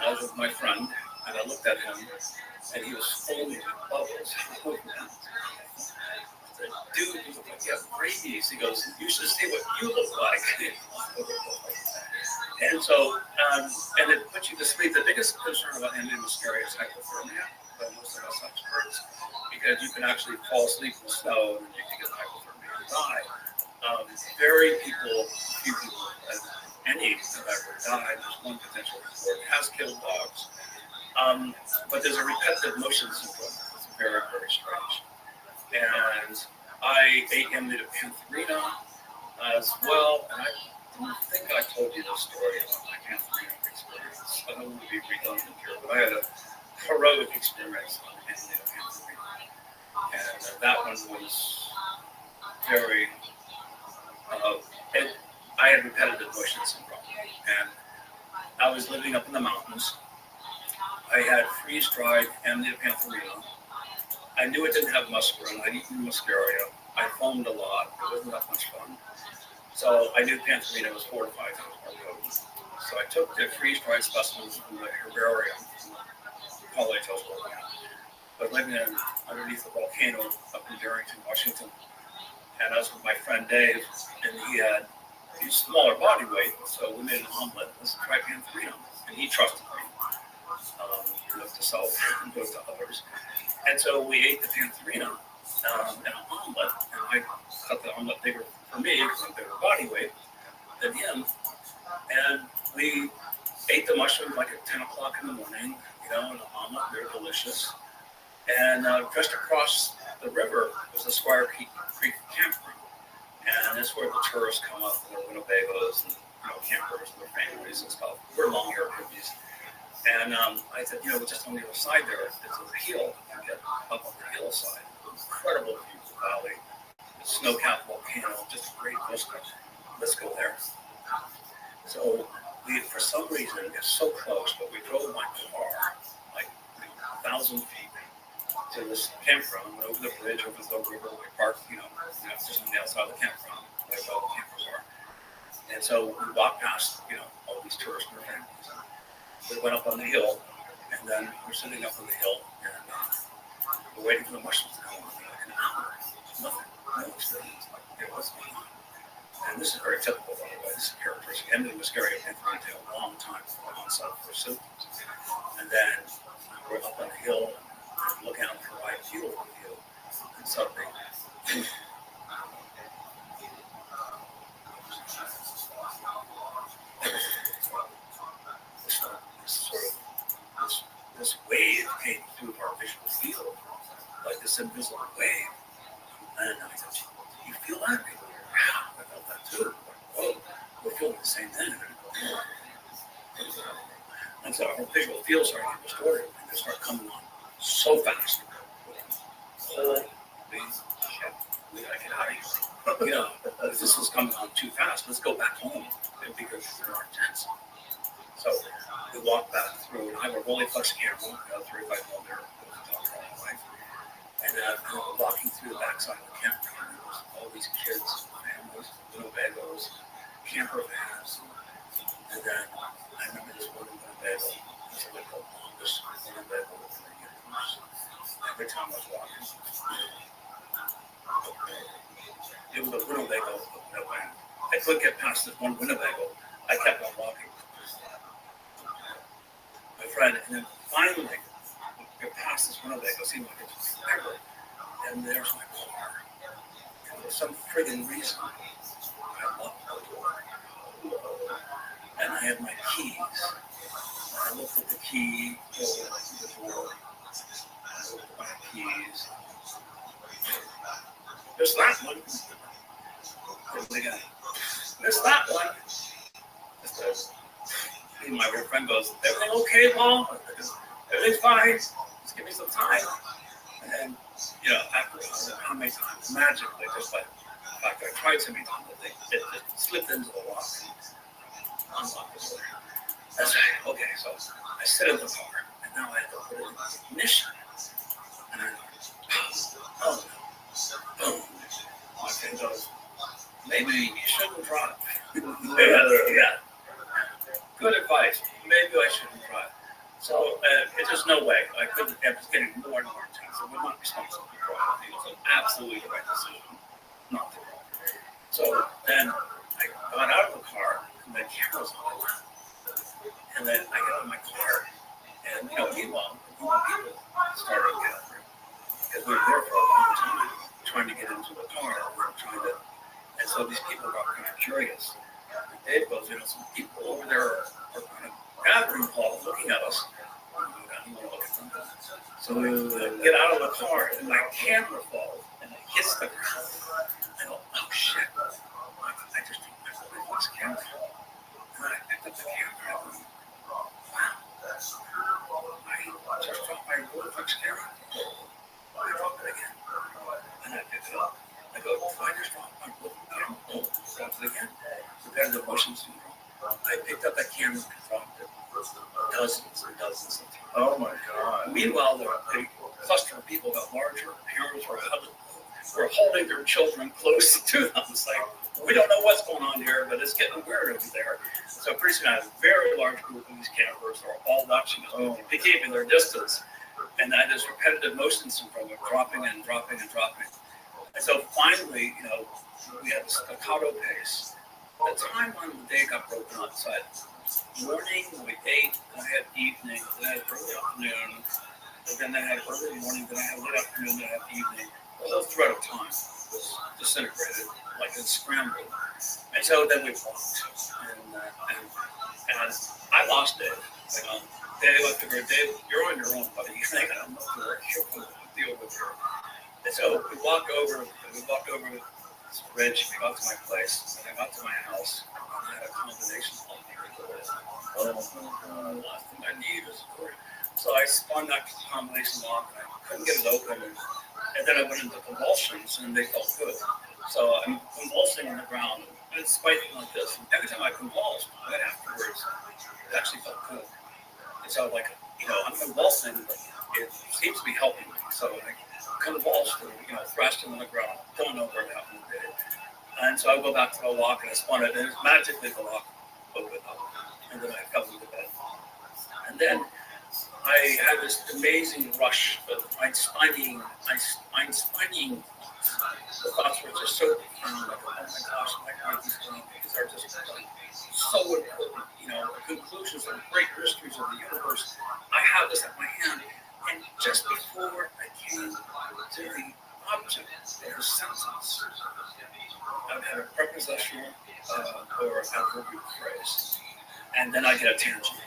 I was with my friend, and I looked at him, and he was foaming with bubbles. I said, dude, you look like you have rabies. He goes, you should see what you look like. And so, and it puts you to sleep. The biggest concern about Amanita muscaria is hypothermia, but most of us experts, because you can actually fall asleep in the snow and you can get hypothermia and die. Very few people, any have ever died. There's one potential report. It has killed dogs. But there's a repetitive motion syndrome. It's very, very strange. And I ate Amanita pantherina as well, and I don't think I told you the story about my pantherina experience. I don't want to be redundant here, but I had a heroic experience on Amanita pantherina. And that one was very, I had repetitive motion syndrome. And I was living up in the mountains. I had freeze-dried Amanita pantherina. I knew it didn't have muscarine. I'd eaten muscaria. I foamed a lot. It wasn't that much fun. So I knew pantherina was 4 to 5 times more potent. So I took the freeze-dried specimens from the herbarium, Paul A. Tells working out. I was living underneath a volcano up in Barrington, Washington. And I was with my friend Dave, and he had a smaller body weight, so we made an omelet. Let's try pantherina. And he trusted me. Enough to self and go to others. And so we ate the pantherina in an omelet, and I cut the omelet bigger for me because I'm a bigger body weight than him. And we ate the mushrooms like at 10 o'clock in the morning, in an omelet. They're delicious. And just across the river was the Squire Creek campground. And that's where the tourists come up, and their Winnebagos and campers and their families and stuff. We're long-haired hippies. And I said, just on the other side there, there's a hill. You get up on the hillside. Incredible view of the valley. The snow-capped volcano, just a great vista. Let's go there. So we, for some reason, it's so close, but we drove my car like 1,000 feet to this campground, went over the bridge, over the river. We parked, just on the outside of the campground, where all the campers are. And so we walked past, all these tourists and their families. We went up on the hill, and then we're sitting up on the hill, and we're waiting for the mushrooms to come on. Like an hour, nothing, no experience. Like, what's going on? And this is very typical, by the way. This is characteristic. Amanita muscaria pantherina take a long time for onset for symptoms. And then we're up on the hill, and looking out for a wide view of the hill, and suddenly, feel that? They go, wow, I felt that too. Oh, we're feeling the same thing. And so our visual fields start getting distorted, and they start coming on so fast. Holy shit, we gotta get out of here. You know, if this is coming on too fast, let's go back home because it's more intense. So we walked back through, and I have a Rolleiflex camera, 35mm, and we're walking through the backside of the campground, and there was all these kids, families, Winnebagos, camper vans, and then I remember this one Winnebago, it's like the longest Winnebago in the universe. Every time I was walking, it was a Winnebago, I couldn't get past this one Winnebago, I kept on walking. My friend, and then finally, we get past this Winnebago, seemed like it's forever, and there's my car. And for some friggin' reason, I locked the door. And I had my keys. I looked at the key, go to the door, I looked at my keys. There's that one. There's that one. And my real friend goes, everything okay, Paul? Everything's fine. Just give me some time. And, you know, after how many times, magically, just like, in fact, I tried so many times, it just slipped into the lock and unlocked the door. That's right. Okay, so I sit in the car, and now I have to put it in ignition. And I go, oh, boom. My friend goes, maybe you shouldn't drive. Yeah. Good advice. Maybe I shouldn't try. So it's just no way. I couldn't. I was getting more and more intense. I was not responsible for driving. It was absolutely the right decision not to drive. So then I got out of the car, and the camera's on. And then I got in my car, and meanwhile, people started gathering because we were there for a long time, trying to get into the car. We were trying to, and so these people got kind of curious. Dave goes, some people over there are kind of gathering, Paul, looking at us. So we get out of the car, and my camera falls, and it hits the ground. I go, oh shit! I just took my Rolleiflex camera, and I picked up the camera. And I went, wow, I just dropped my Rolleiflex camera. I dropped it again, and I picked it up. I go, I just dropped my Rolleiflex camera. Oh, dropped it again. Repetitive motion syndrome. I picked up that camera and dropped it dozens and dozens of times. Oh my God. Meanwhile, the cluster of people got larger. Parents were holding their children close to them. It's like, we don't know what's going on here, but it's getting weird over there. So pretty soon I had a very large group of these campers who are all watching us. They keeping their distance. And I had this repetitive motion syndrome of dropping and dropping and dropping. And so finally, we had this staccato pace. The time on the day got broken up. So I had morning, we ate, then I had evening, then I had early afternoon, and then I had early morning, then I had late afternoon, then I had evening. The whole thread of time was disintegrated, like it scrambled. And so then we walked, and I lost Dave. Dave, I figured, Dave, you're on your own, buddy. I don't know if you're deal with her. And so we walked over this bridge, we got to my place, and I got to my house, and I had a combination lock. Oh my God, last thing I need is a cord. So I spun that combination lock, and I couldn't get it open, and then I went into convulsions, and they felt good. So I'm convulsing on the ground, and it's spiking like this, and every time I convulsed, right afterwards, it actually felt good. And so I'm convulsing, but it seems to be helping me. So I convulsed and, thrashed him on the ground. Don't know where it happened today. And so I go back to the lock and I spun it, and it's magically the lock opened up. And then I fell into bed. And then I had this amazing rush of Einsteinian the thoughts were just so profound, like, oh my gosh, these are just so important, conclusions of great mysteries of the universe. I have this at my hand. And just before I came to the object of the sentence, I've had a prepositional or adverbial phrase, and then I get a tangent.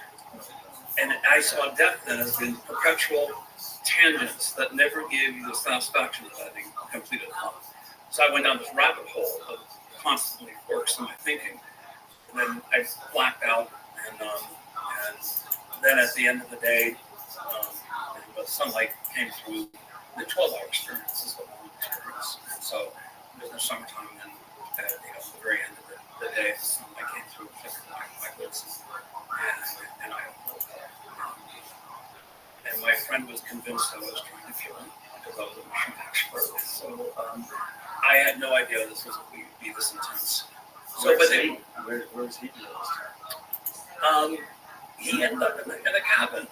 And I saw death then as being perpetual tangents that never gave you the satisfaction of having completed thought. So I went down this rabbit hole of constantly forks in my thinking. And then I blacked out, and then at the end of the day, the sunlight came through. The 12-hour experience is a long experience. And so it was in the summertime, and at the very end of the day, the sunlight came through and flickered my lips, and I woke up. And my friend was convinced I was trying to kill him because I was a machine expert. So I had no idea this was going to be this intense. So, Where but was he doing this then, he ended up in a cabin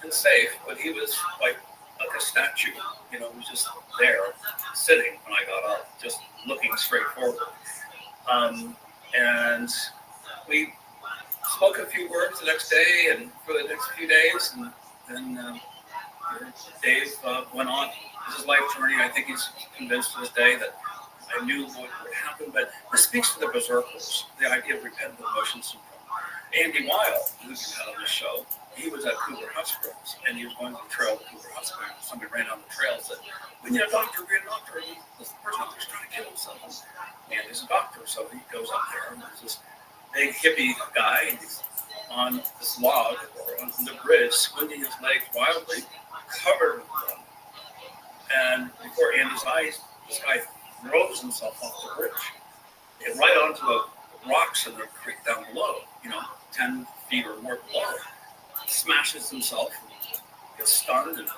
and safe, but he was like a statue. He was just there, sitting when I got up, just looking straight forward. And we spoke a few words the next day and for the next few days, and then Dave went on his life journey. I think he's convinced to this day that I knew what would happen, but this speaks to the berserkers, the idea of repetitive motion syndrome. Andy Weil, who you had on the show, he was at Cougar Hot Springs, and he was going to the trail at Cougar Hot Springs. Somebody ran down the trail and said, "We need a doctor, we need a doctor." And this person up there's trying to kill himself. And he's a doctor, so he goes up there, and there's this big hippie guy, and he's on this log or on the bridge, squinting his legs wildly, covered with blood. And before Andy's eyes, this guy throws himself off the bridge and right onto the rocks in the creek down below, 10 feet or more below. Smashes himself, gets stunned, and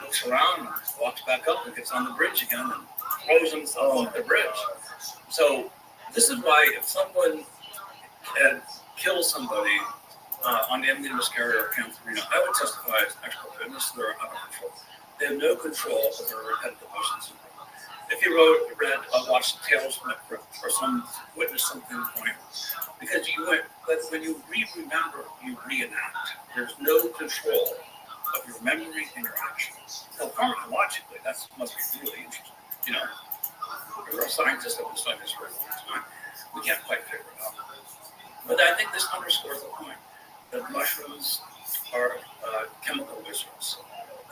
looks around and walks back up and gets on the bridge again and throws himself off the bridge. So this is why if someone had killed somebody on the Emily Muscaria or Pantherina, I would testify as an expert witness they're out of control. They have no control of their repetitive motion syndrome. If you watched Tales from the Crypt or witnessed something point, because when you remember, you reenact. There's no control of your memory and your actions. So pharmacologically, that must be really interesting. We're a scientist that was studying this for a long time. We can't quite figure it out. But I think this underscores the point that mushrooms are chemical wizards.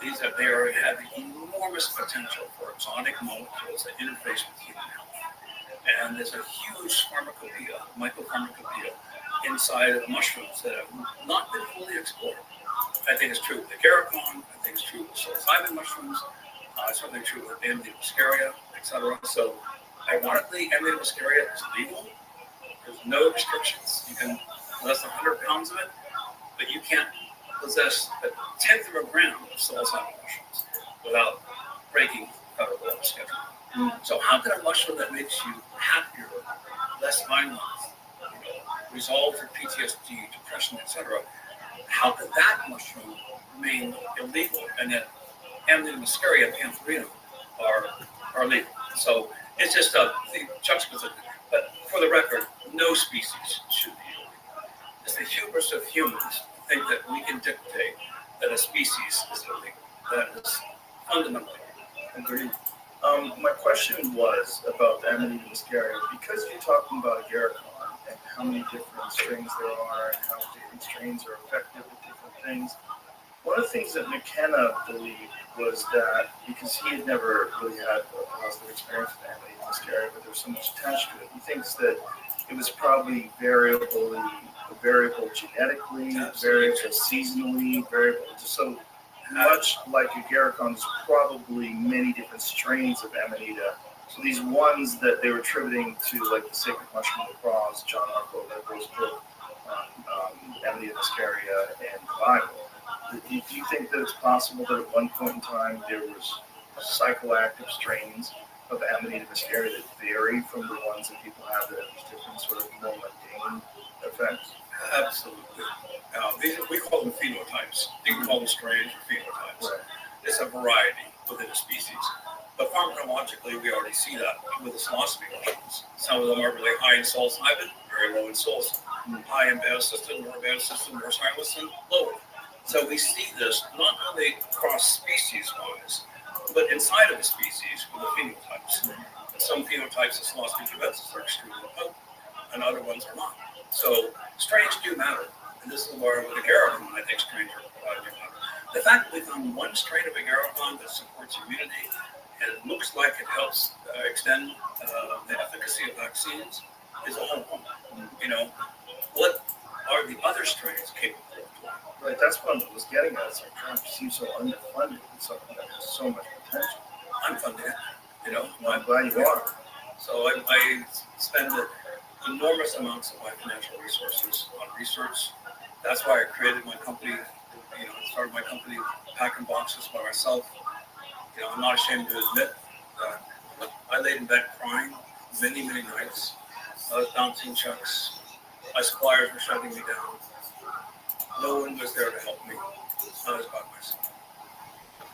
They have enormous potential for exotic molecules that interface with human health. And there's a huge mycopharmacopoeia inside of mushrooms that have not been fully explored. I think it's true with the Garacon, I think it's true with psilocybin mushrooms, it's certainly true with Amanita muscaria, etc. So, ironically, Amanita muscaria is legal. There's no restrictions. You can possess 100 pounds of it, but you can't possess a tenth of a gram of psilocybin mushrooms without breaking federal law schedule. So how can a mushroom that makes you happier, less violent, resolve your PTSD, depression, etc., how could that mushroom remain illegal? And yet Amanita muscaria and Pantherina are legal. So it's just a juxtaposition. But for the record, no species should be illegal. It's the hubris of humans think that we can dictate that a species is illegal. That is fundamentally Agreed. My question was about the Amanita muscaria, because you're talking about Garacon and how many different strains there are and how different strains are effective at different things. One of the things that McKenna believed was that, because he had never really had a positive experience with Amanita muscaria, but there's so much attached to it, he thinks that it was probably variable genetically, variable seasonally, variable. So much like a Garacon, there's probably many different strains of Amanita. So these ones that they were attributing to, like the sacred mushroom of the cross, John Arco, that goes book on Amanita muscaria and the Bible. Do you think that it's possible that at one point in time there was psychoactive strains of Amanita muscaria that vary from the ones that people have that have different sort of more mundane effects? absolutely. We call them phenotypes. You can call them strains or phenotypes. Right. It's a variety within a species. But pharmacologically, we already see that with the psilocybin mushrooms. Some of them are really high in psilocybin, very low in psilocin. High in beta-cystin, more beta-cystin, more psilocin, lower. So we see this not only cross species-wise, but inside of a species with the phenotypes. Some phenotypes of psilocybin cubensis are extremely potent, and other ones are not. So strains do matter. And this is where with agarikon, I think strains are do matter. The fact that we found one strain of agarikon that supports immunity and it looks like it helps extend the efficacy of vaccines, is a home run. You know, what are the other strains capable of? Right, that's what I was getting at. It's like, God, you seem so underfunded in something that has so much potential. I'm funding it, you know. Well, I'm glad you are. So I spend enormous amounts of my financial resources on research. That's why I created my company, you know, started my company packing boxes by myself. You know, I'm not ashamed to admit that I laid in bed crying many, many nights. I was bouncing checks. My suppliers were shutting me down. No one was there to help me. I was by myself.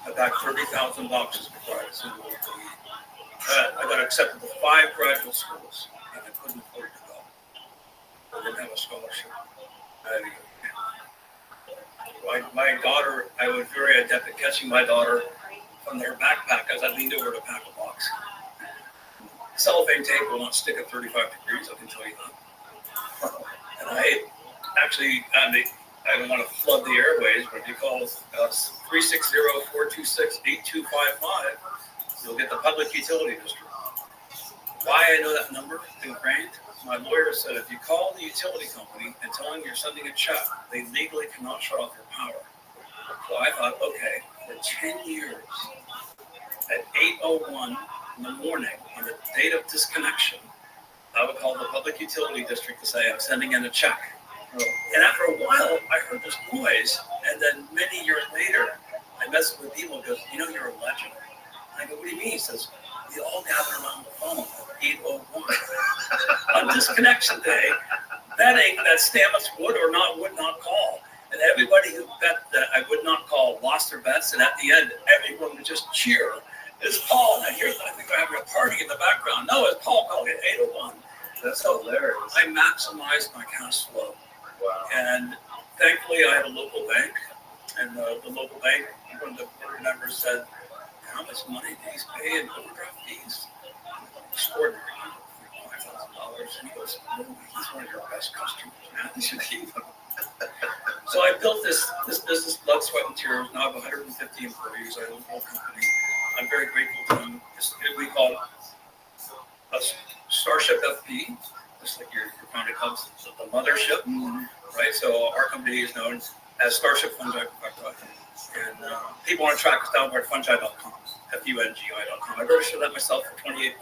I packed 30,000 boxes before I had a single employee. I got accepted to 5 graduate schools, and I couldn't afford to go. I didn't have a scholarship. My daughter, I was very adept at catching my daughter from her backpack as I leaned over to pack a box. Cellophane tape will not stick at 35 degrees, I can tell you that. And I actually, I don't want to flood the airways, but if you call us 360-426-8255, you'll get the public utility district. Why I know that number ingrained? My lawyer said if you call the utility company and tell them you're sending a check, they legally cannot shut off your power. So I thought, okay, for 10 years, at 8:01 in the morning, on the date of disconnection, I would call the public utility district to say I'm sending in a check. And after a while, I heard this noise, and then many years later, I messaged with people and goes, you know, you're a legend. I go, what do you mean? He says, we all gather around the phone at 8:01 on disconnection day, betting that Stamets would not call. And everybody who bet that I would not call lost their bets, and at the end, everyone would just cheer. It's Paul. And I think we're having a party in the background. No, it's Paul calling at 8:01. That's hilarious. I maximized my cash flow. Wow. And thankfully, I had a local bank, and the local bank, one of the board members said, how much money do these pay in overdraft fees? Extraordinary. $5,000. And he goes, oh, he's one of your best customers, man. You should keep him. So I built this business, blood, sweat, and tears. Now I have 150 employees. I own the whole company. I'm very grateful to them. We call it a Starship FP, just like your founding clubs, the mothership, right? So our company is known as Starship Fungi Perfecta. And people want to track us down at fungi.com, fungi.com. I registered that myself for $28.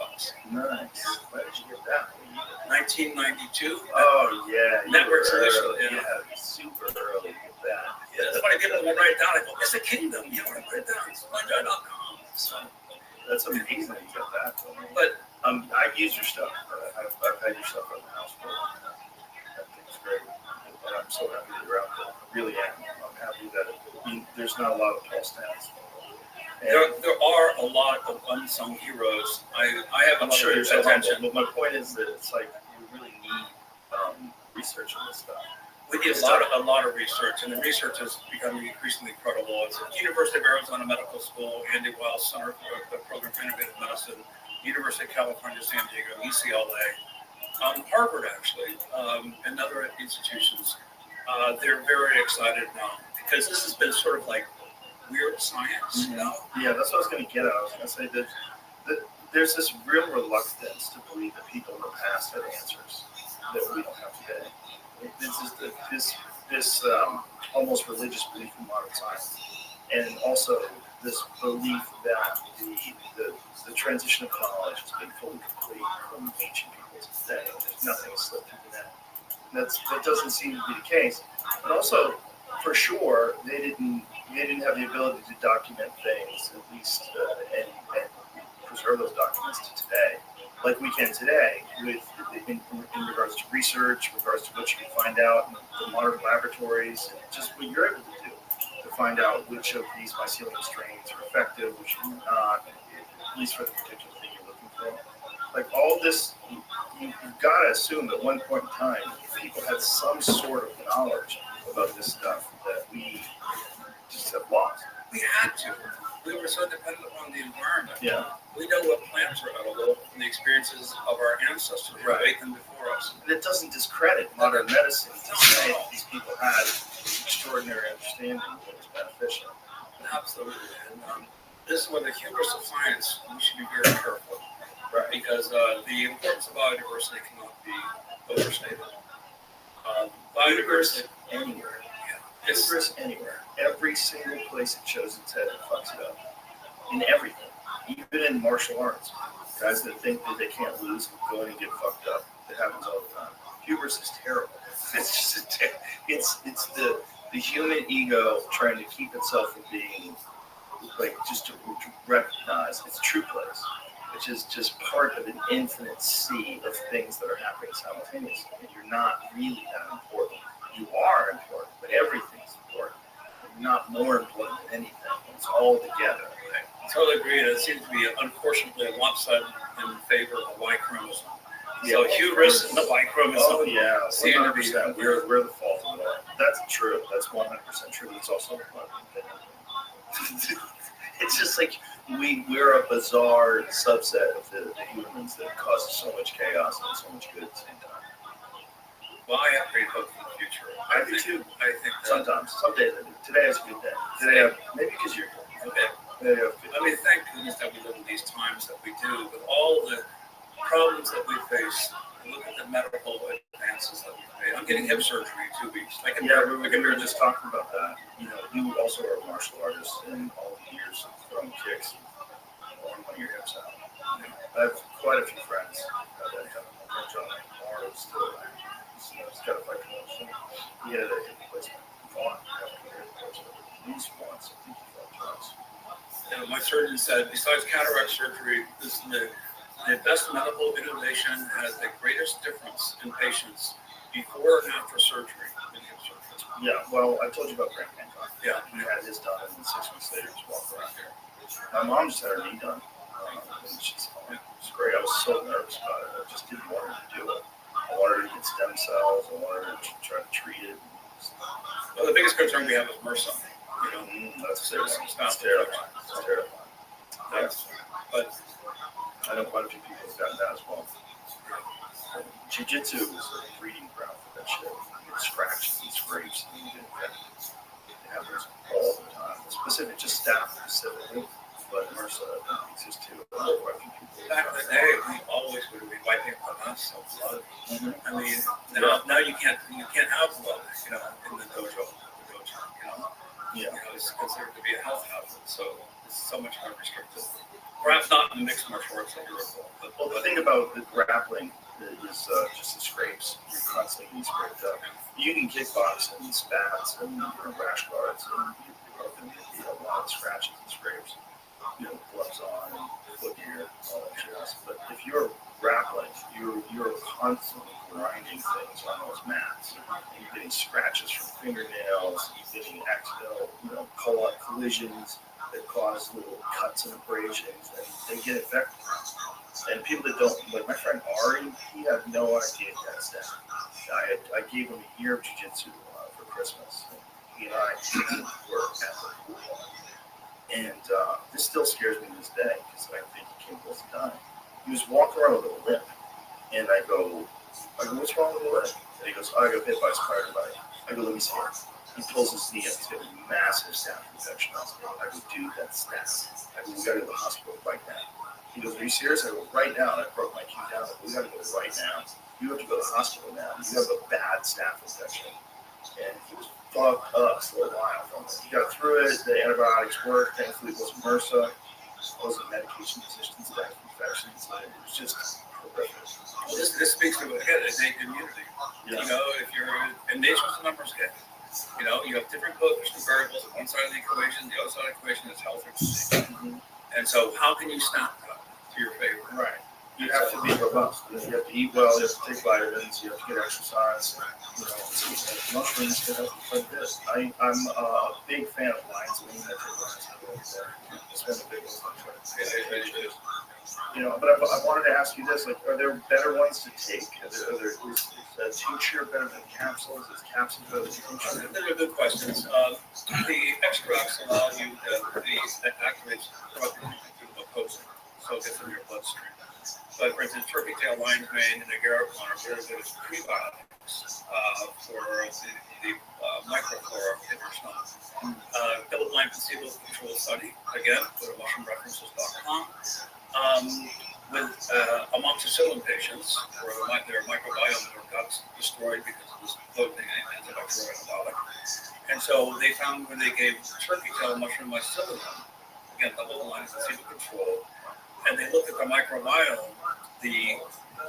Nice. Where did you get that? 1992. Oh, yeah. Network solution. Yeah, super early to get that. Yeah, that's funny. People will write it down. I go, it's a kingdom. You want to write it down. It's fungi.com. So that's amazing that you got that. But I've used your stuff. I've had your stuff in the house. That thing's great. And I'm so happy that you're out there. I really am. I'm happy that there's not a lot of Paul Stamets. There are a lot of unsung heroes. I have a lot of attention. But my point is that it's like you really need research on this stuff. We did a lot of research, and the research is becoming increasingly credible. It's at University of Arizona Medical School, Andy Wiles Center for the Program for Innovative Medicine, University of California, San Diego, UCLA, Harvard actually, and other institutions. They're very excited now because this has been sort of like weird science, you know? Yeah, that's what I was going to get at. I was going to say that there's this real reluctance to believe that people in the past had answers that we don't have today. This almost religious belief in modern science, and also this belief that the transition of knowledge has been fully complete from ancient people to today. There's nothing has slipped through the net. That doesn't seem to be the case. But also, for sure, they didn't have the ability to document things, at least, and preserve those documents to today, like we can today, in regards to research, in regards to what you can find out in the modern laboratories, and just what you're able to do to find out which of these mycelium strains are effective, which are not, at least for the particular thing you're looking for. Like all this, you've got to assume at one point in time, people had some sort of knowledge about this stuff that we just have lost. We had to. We were so dependent upon the environment. Yeah. We know what plants are edible from the experiences of our ancestors who ate them before us. And it doesn't discredit modern medicine to say that these people had extraordinary understanding of what was beneficial. Absolutely. And this is where the hubris of science, we should be very careful, right? Because the importance of biodiversity cannot be overstated. Biodiversity anywhere. Yeah. It's Hubris anywhere. Every single place it shows its head, it fucks it up. In everything. Even in martial arts. Guys that think that they can't lose go in and get fucked up. It happens all the time. Hubris is terrible. It's just it's the human ego trying to keep itself from being like just to recognize its true place, which is just part of an infinite sea of things that are happening simultaneously. And you're not really that important. You are important, but everything's important. You're not more important than anything. It's all together. I totally agree. And it seems to be, unfortunately, a lopsided in favor of the Y chromosome. So hubris and the Y chromosome. Oh yeah, 100%. We're the fault of it all. That's true. That's 100% true. It's also it's just like we're a bizarre subset of the humans that causes so much chaos and so much good at the same time. Well, I have great hope for the future. I do too. I think Sometimes, some days I do. Today is a good day. Today, maybe because you're here. Okay. I I mean, thank goodness that we live in these times that we do, with all the problems that we face. Look at the medical advances that we've made. I'm getting hip surgery in 2 weeks. we were just talking about that. You know, you also are a martial artist, and all the years of throwing kicks, one of your hips out. You know, I have quite a few friends that have John Marlowe still. He's got a fight promotion. He had a hip replacement. Fought at least once. I think he fought twice. And my surgeon said, besides cataract surgery, this is the best medical innovation has the greatest difference in patients before and after surgery in hip surgery. Yeah, well, I told you about Grant Hancock. Yeah. He had his done, and then 6 weeks later, he just walked around here. My mom just had her knee done. And she's fine. It was great. I was so nervous about it. I just didn't want her to do it. I wanted her to get stem cells. I wanted her to try to treat it. Well, the biggest concern we have is MRSA. You know, That's terrifying. It's terrifying. It's terrifying. Yes. But I know quite a few people have gotten that as well. Jiu-jitsu is a breeding ground for that shit. You get scratches and scrapes and you get infected. It happens all the time. Specific, just staff specifically, but MRSA exists too. I know quite a few people. back in the day, we always would be wiping up us of blood. Mhm. I mean, now you can't have blood, you know, in the dojo, you know. Yeah. You know, it's considered to be a health hazard, so it's so much more restricted. Perhaps not in the mixed martial arts that you're involved, but Well, the thing about the grappling is just the scrapes. You're constantly getting scraped up. You can kickbox and spats and rash guards, and you're going to get a lot of scratches and scrapes. You know, gloves on, and foot gear, all that jazz. But if you're grappling, you're constantly grinding things on those mats. You're getting scratches from fingernails. You're getting accidental, collisions that cause little cuts and abrasions, and they get infected. And people that don't, like my friend Ari, he had no idea he had staff. I gave him a year of jiu-jitsu for Christmas. He and I were at the pool. And this still scares me to this day because I think he came close to dying. He was walking around with a limp. And I go, what's wrong with the limp? And he goes, I got hit by a spider bite. I go, let me see it. He pulls his knee up. He's got a massive staph infection on his knee. I go, dude, that's staph. I go, we got to go to the hospital right now. He goes, are you serious? I go, right now. And I broke my key down. I go, we got to go right now. You have to go to the hospital now. You have a bad staph infection. And he was fucked up for a while from it. He got through it. The antibiotics worked. Thankfully, it wasn't MRSA. It wasn't medication resistant staph infections. It was just horrific. well, this speaks to, again, innate immunity. Yeah. You know, if you're in nature's a numbers game, you know, you have different coefficient variables on one side of the equation, the other side of the equation is health or disease. Mhm. And so how can you snap that to your favor? Right. You have to be robust. You have to eat well. You have to take vitamins. You have to get exercise. You know, mushrooms can help you quite a bit. I'm a big fan of lion's mane. I take lion's mane there. It's one of the big ones. You know, but I wanted to ask you this: like, are there better ones to take? Is a tincture better than capsules? Is capsules better than tincture? Those are good questions. The extracts allow you the activates through the mucosa, so it gets in your bloodstream. But for instance, turkey tail lion's mane and agaricon are very good as prebiotics for the microflora in your stomach. Double-blind placebo-controlled study, again, go to mushroomreferences.com, with amoxicillin patients where their microbiome in their guts destroyed because of this potent antibacterial antibiotic. And so they found when they gave turkey tail mushroom mycelium, again, double-blind placebo-controlled, and they looked at the microbiome,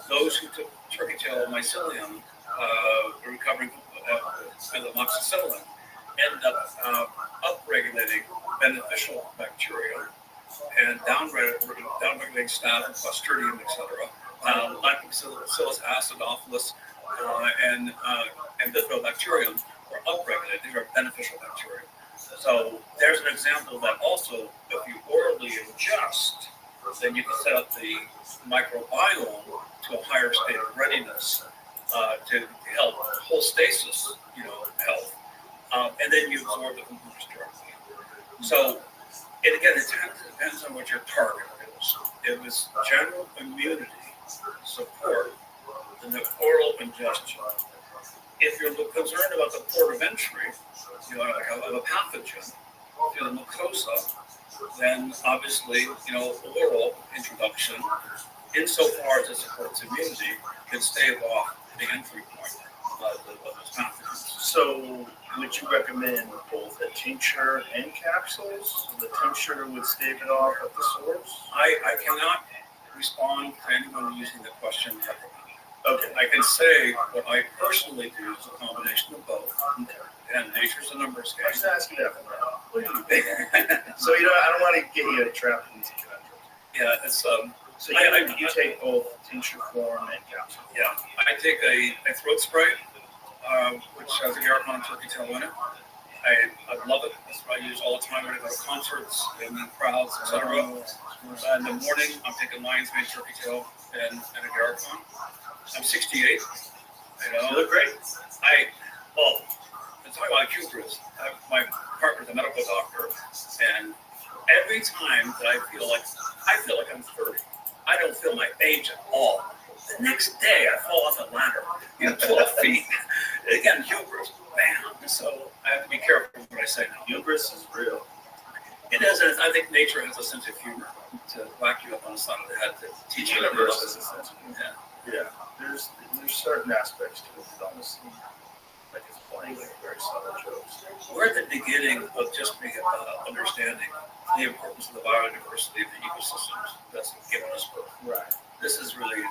those who took turkey tail mycelium recovering with amoxicillin ended up upregulating beneficial bacteria and downregulating staph and clostridium, etc. Lactobacillus acidophilus and bifidobacterium were upregulated. These are beneficial bacteria. So there's an example that also, if you orally ingest, then you can set up the microbiome to a higher state of readiness to help homeostasis, health, and then you absorb the components directly. So, and again, it depends on what your target is. It was general immunity support in the oral ingestion. If you're concerned about the port of entry, like a pathogen through the mucosa, then obviously, oral introduction, insofar as it supports immunity, can stave off the entry point of those pathogens. So, would you recommend both a tincture and capsules? The tincture would stave it off at the source? I cannot respond to anyone using the question heavily. Okay. I can say what I personally do is a combination of both. And nature's a numbers game. I'm just asking that for now. What do you think? So, I don't want to get you trapped into conundrum. Yeah, it's So you take both tincture form and capsule. Yeah, I take a throat spray, which has agaricon and turkey tail in it. I love it. That's what I use all the time when I go to concerts and in crowds, etc. In the morning, I'm taking lion's mane, turkey tail, and agaricon. I'm 68. You look great. I'm talking about hubris. My partner's a medical doctor, and every time that I feel like I'm 30, I don't feel my age at all. The next day, I fall off a ladder, 12 feet. Again, hubris, bam. So I have to be careful what I say now. Hubris is real. It is, and I think nature has a sense of humor to whack you up on the side of the head to teach you. Universe has a sense of humor. Yeah. There's certain aspects to it that almost seem like it's playing like very subtle jokes. We're at the beginning of just understanding the importance of the biodiversity of the ecosystems that's given us birth. Right. This is really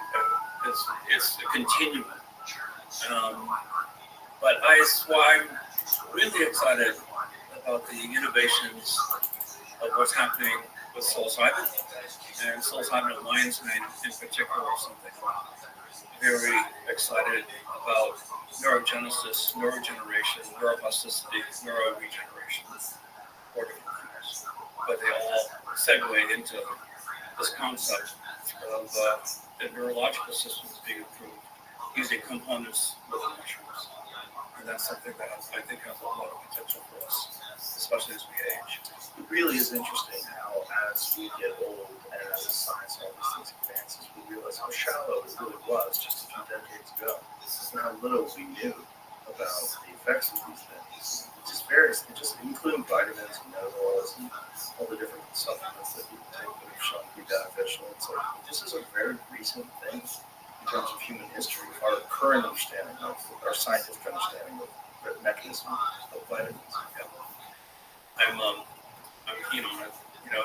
it's a continuum. But that's why I'm really excited about the innovations of what's happening with psilocybin and psilocybin and lion's mane in particular or something. Very excited about neurogenesis, neurogeneration, neuroplasticity, neuroregeneration, or different things. But they all segue into this concept of the neurological systems being improved using components within mushrooms. And that's something that I think has a lot of potential for us, especially as we age. It really is interesting how, as we get old and as science and all these things advances, we realize how shallow it really was just a few decades ago, and how little we knew about the effects of these things. Just including vitamins and minerals and all the different supplements that people take that have shown to be beneficial. It's like, this is a very recent thing in terms of human history, our current understanding of, our scientific understanding of the mechanism of vitamins. I'm keen on it.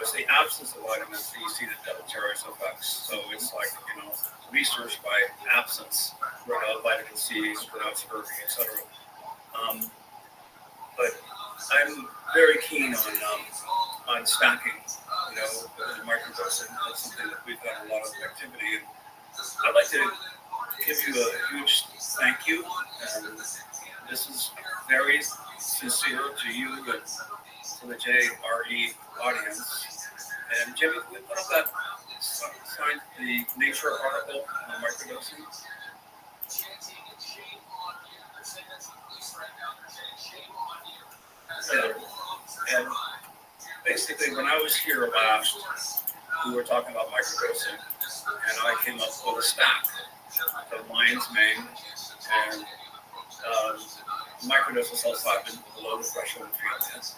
It's the absence of vitamins that you see the deleterious effects. So it's like, research by absence without vitamin C, without spurging, etc. But I'm very keen on stacking, the microdosing. That's something that we've got a lot of activity in. I'd like to give you a huge thank you. And this is very sincere to you and to the JRE audience. And Jimmy, can we put up that sign, the Nature article on microdosing? And basically, when I was here last, we were talking about microdosing. and I came up with a stack of lion's mane and microdose of psilocybin below the threshold of treatment,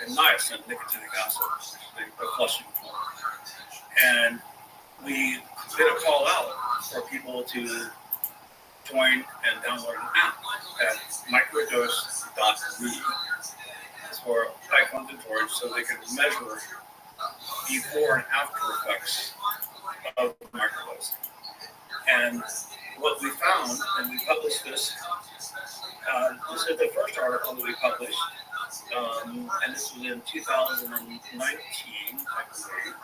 and niacin, nicotinic acid, the flushing form. And we did a call out for people to join and download an app at microdose.me. It's for iPhones and Android, so they can measure before and after effects of microdose. And what we found, and we published this, this is the first article that we published, and this was in 2019, I believe,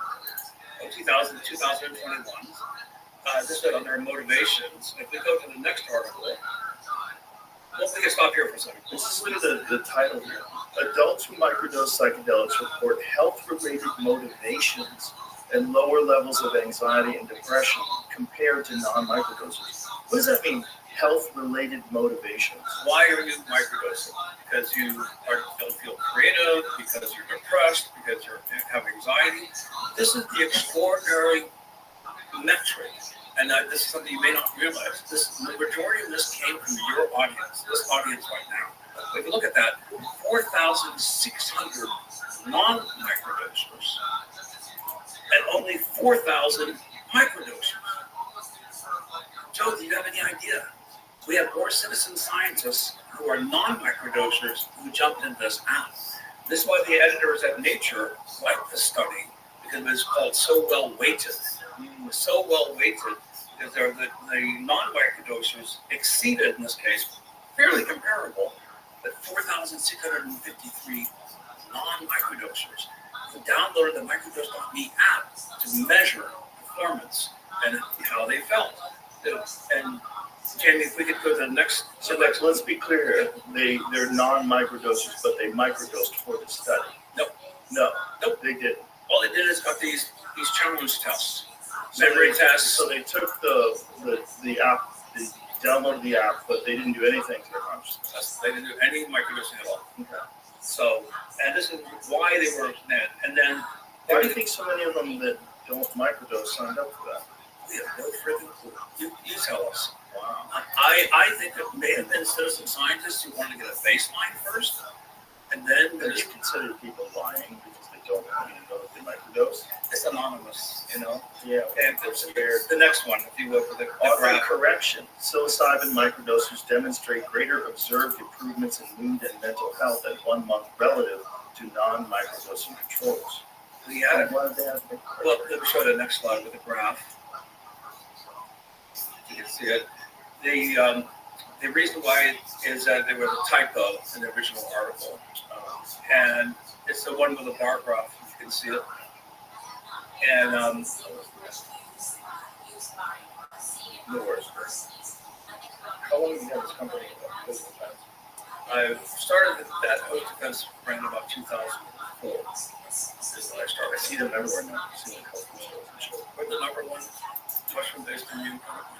or 2021. This is under motivations. If we go to the next article, we can stop here for a second. Let's just look at the title here. Adults who microdose psychedelics report health-related motivations and lower levels of anxiety and depression compared to non-microdosers. What does that mean, health-related motivations? Why are you microdosing? Because you don't feel creative, because you're depressed, because you have anxiety. This is the extraordinary metric. And this is something you may not realize. The majority of this came from your audience, this audience right now. If you look at that, 4,600 non-microdosers and only 4,000 microdosers. Joe, do you have any idea? We have more citizen scientists who are non-microdosers who jumped into this app. This is why the editors at Nature liked the study, because it was called So Well Weighted. It was so well weighted because the non-microdosers exceeded, in this case, fairly comparable, but 4,653 non-microdosers who downloaded the Microdose.me app to measure performance and how they felt. And Jamie, if we could go to the next. So let's be clear here. They're non-microdosers, but they microdosed for the study. Nope, they didn't. All they did is got these challenge tests, memory tests. So they took the app, they downloaded the app, but they didn't do anything to their consciousness. They didn't do any microdosing at all. Okay. So, and this is why they were then. And then, why do you think so many of them that don't microdose signed up for that? We have no freaking clue. You tell us. Wow. I think it may have been citizen scientists who wanted to get a baseline first, and then They just consider people lying because they don't want you to know that they microdose. it's anonymous, you know. Yeah. And the next one, if you will, for the Offering graph. correction, psilocybin microdosers demonstrate greater observed improvements in mood and mental health at 1 month relative to non-microdosing controls. Yeah. Why did they have to Well, let me show the next slide with the graph. You can see it. The reason why is that there was a typo in the original article, and it's the one with the bar graph. You can see it. And no worries. How long have you had this company? I started that host defense brand about 2004. Is when I started. I see them everywhere now. I see them health food stores and shit. We're the number one mushroom-based immune product.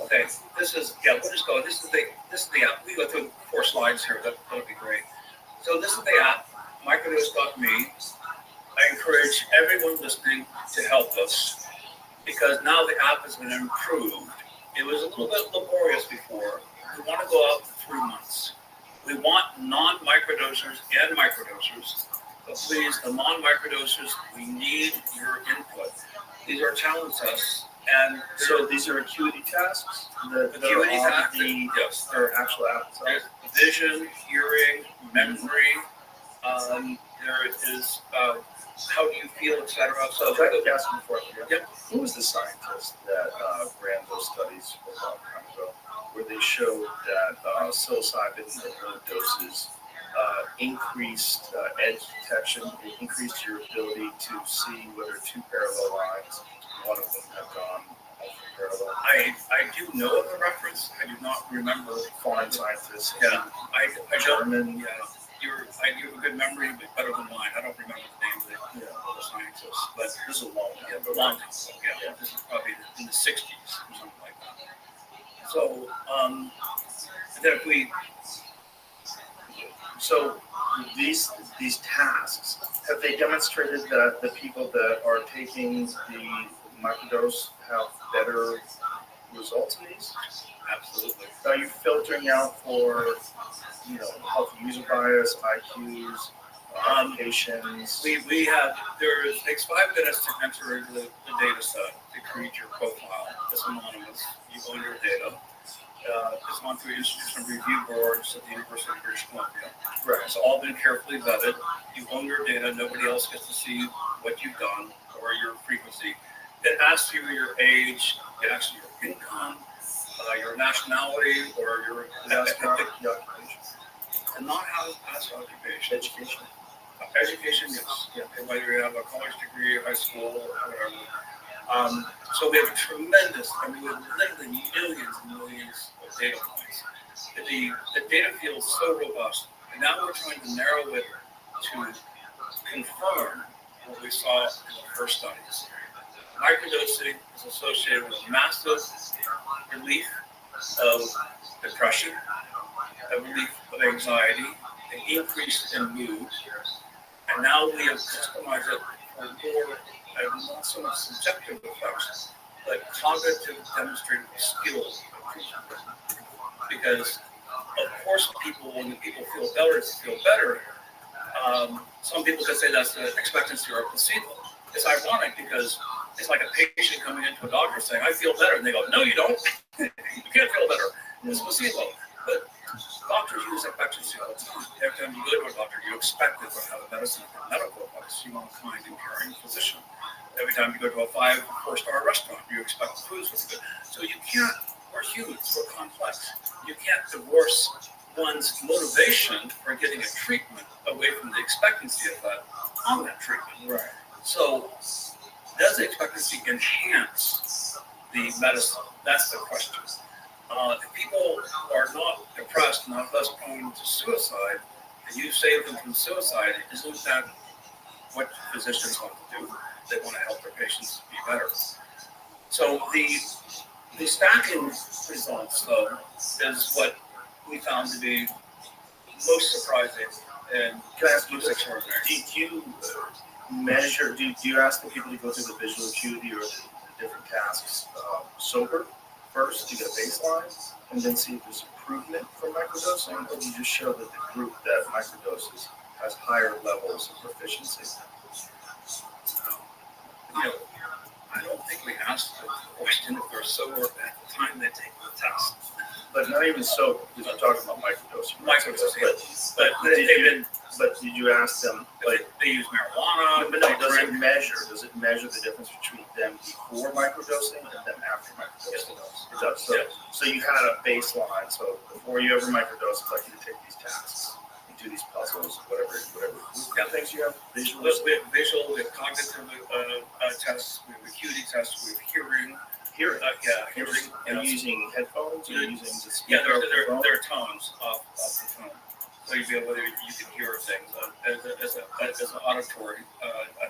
Okay, this is we'll just go. This is the app. We go through 4 slides here. That'll be great. So this is the app, microdose.me. I encourage everyone listening to help us because now the app has been improved. It was a little bit laborious before. We want to go out for 3 months. We want non-microdosers and microdosers, but please, the non-microdosers, we need your input. These are challenge tests, and So these are acuity tasks? Acuity tasks, yes. They're actual apps. There's vision, hearing, memory. There is how do you feel, etc. So Can I ask you before I forget? Yep. Who was the scientist that ran those studies a long time ago, where they showed that psilocybin at low doses increased edge detection, it increased your ability to see whether 2 parallel lines, one of them had gone parallel. I do know of the reference. I do not remember. Foreign scientists, Yeah, I don't. German, Yeah, you have a good memory, but better than mine. I don't remember the names of the scientists, but this is a long time ago. long time ago. Yeah, this is probably in the 60s or something like that. So, and then if we So these tasks Have they demonstrated that the people that are taking the microdose have better results in these? Absolutely. Are you filtering out for, healthy user bias, IQs, applications? We have, it takes 5 minutes to enter into the data set to create your profile. It's anonymous. You own your data. It's gone through institutional review boards at the University of British Columbia. Right. It's all been carefully vetted. You own your data. Nobody else gets to see what you've done or your frequency. It asks you your age, it asks you your income, your nationality, or your occupation. And not how to pass occupation. Education. Education, yes. Yeah. Whether you have a college degree, high school, or whatever. So we have a tremendous, we have literally millions and millions of data points. The data field is so robust, and now we're trying to narrow it to confirm what we saw in the first studies. Microdosing is associated with massive relief of depression, a relief of anxiety, an increase in mood, and now we have customized it for more, not so much subjective effects, but cognitive demonstrated skills. Because, of course, when people feel better, feel better. Some people could say that's the expectancy or a placebo. It's ironic because it's like a patient coming into a doctor saying, I feel better. And they go, no, you don't. You can't feel better. It's placebo. But doctors use expectancy all the time. Every time you go to a doctor, you expect it to have a medicine or medical advice. You want a kind and caring physician. Every time you go to a 5-4-star restaurant, you expect the food's really good. So you can't, we're humans, we're complex. You can't divorce one's motivation for getting a treatment away from the expectancy of that on that treatment. Right. So does the expectancy enhance the medicine? That's the question. If people are not depressed, not less prone to suicide, and you save them from suicide, isn't that what physicians want to do? They want to help their patients be better. So the stacking results, though, is what we found to be most surprising and Can I ask you, extraordinary. do you measure, do you ask the people to go through the visual acuity or the different tasks sober first to get a baseline and then see if there's improvement from microdosing, or do you just show that the group that microdoses has higher levels of proficiency? I don't think we asked the question if they're sober at the time they take the test. But not even so, because I'm talking about microdosing. But did you ask them, like, They use marijuana. but no, does it measure the difference between them before microdosing and them after microdosing? Yes, it does. It does. So you had a baseline, so before you ever microdose, it's like you take these tasks, you do these puzzles, whatever things you have, visual. We have visual, we have cognitive tests, we have acuity tests, we have hearing. Hearing. Hearing. Are you using headphones or are you using the speaker? Yeah, of the phone? there are tones off the phone. So you can hear things as an auditory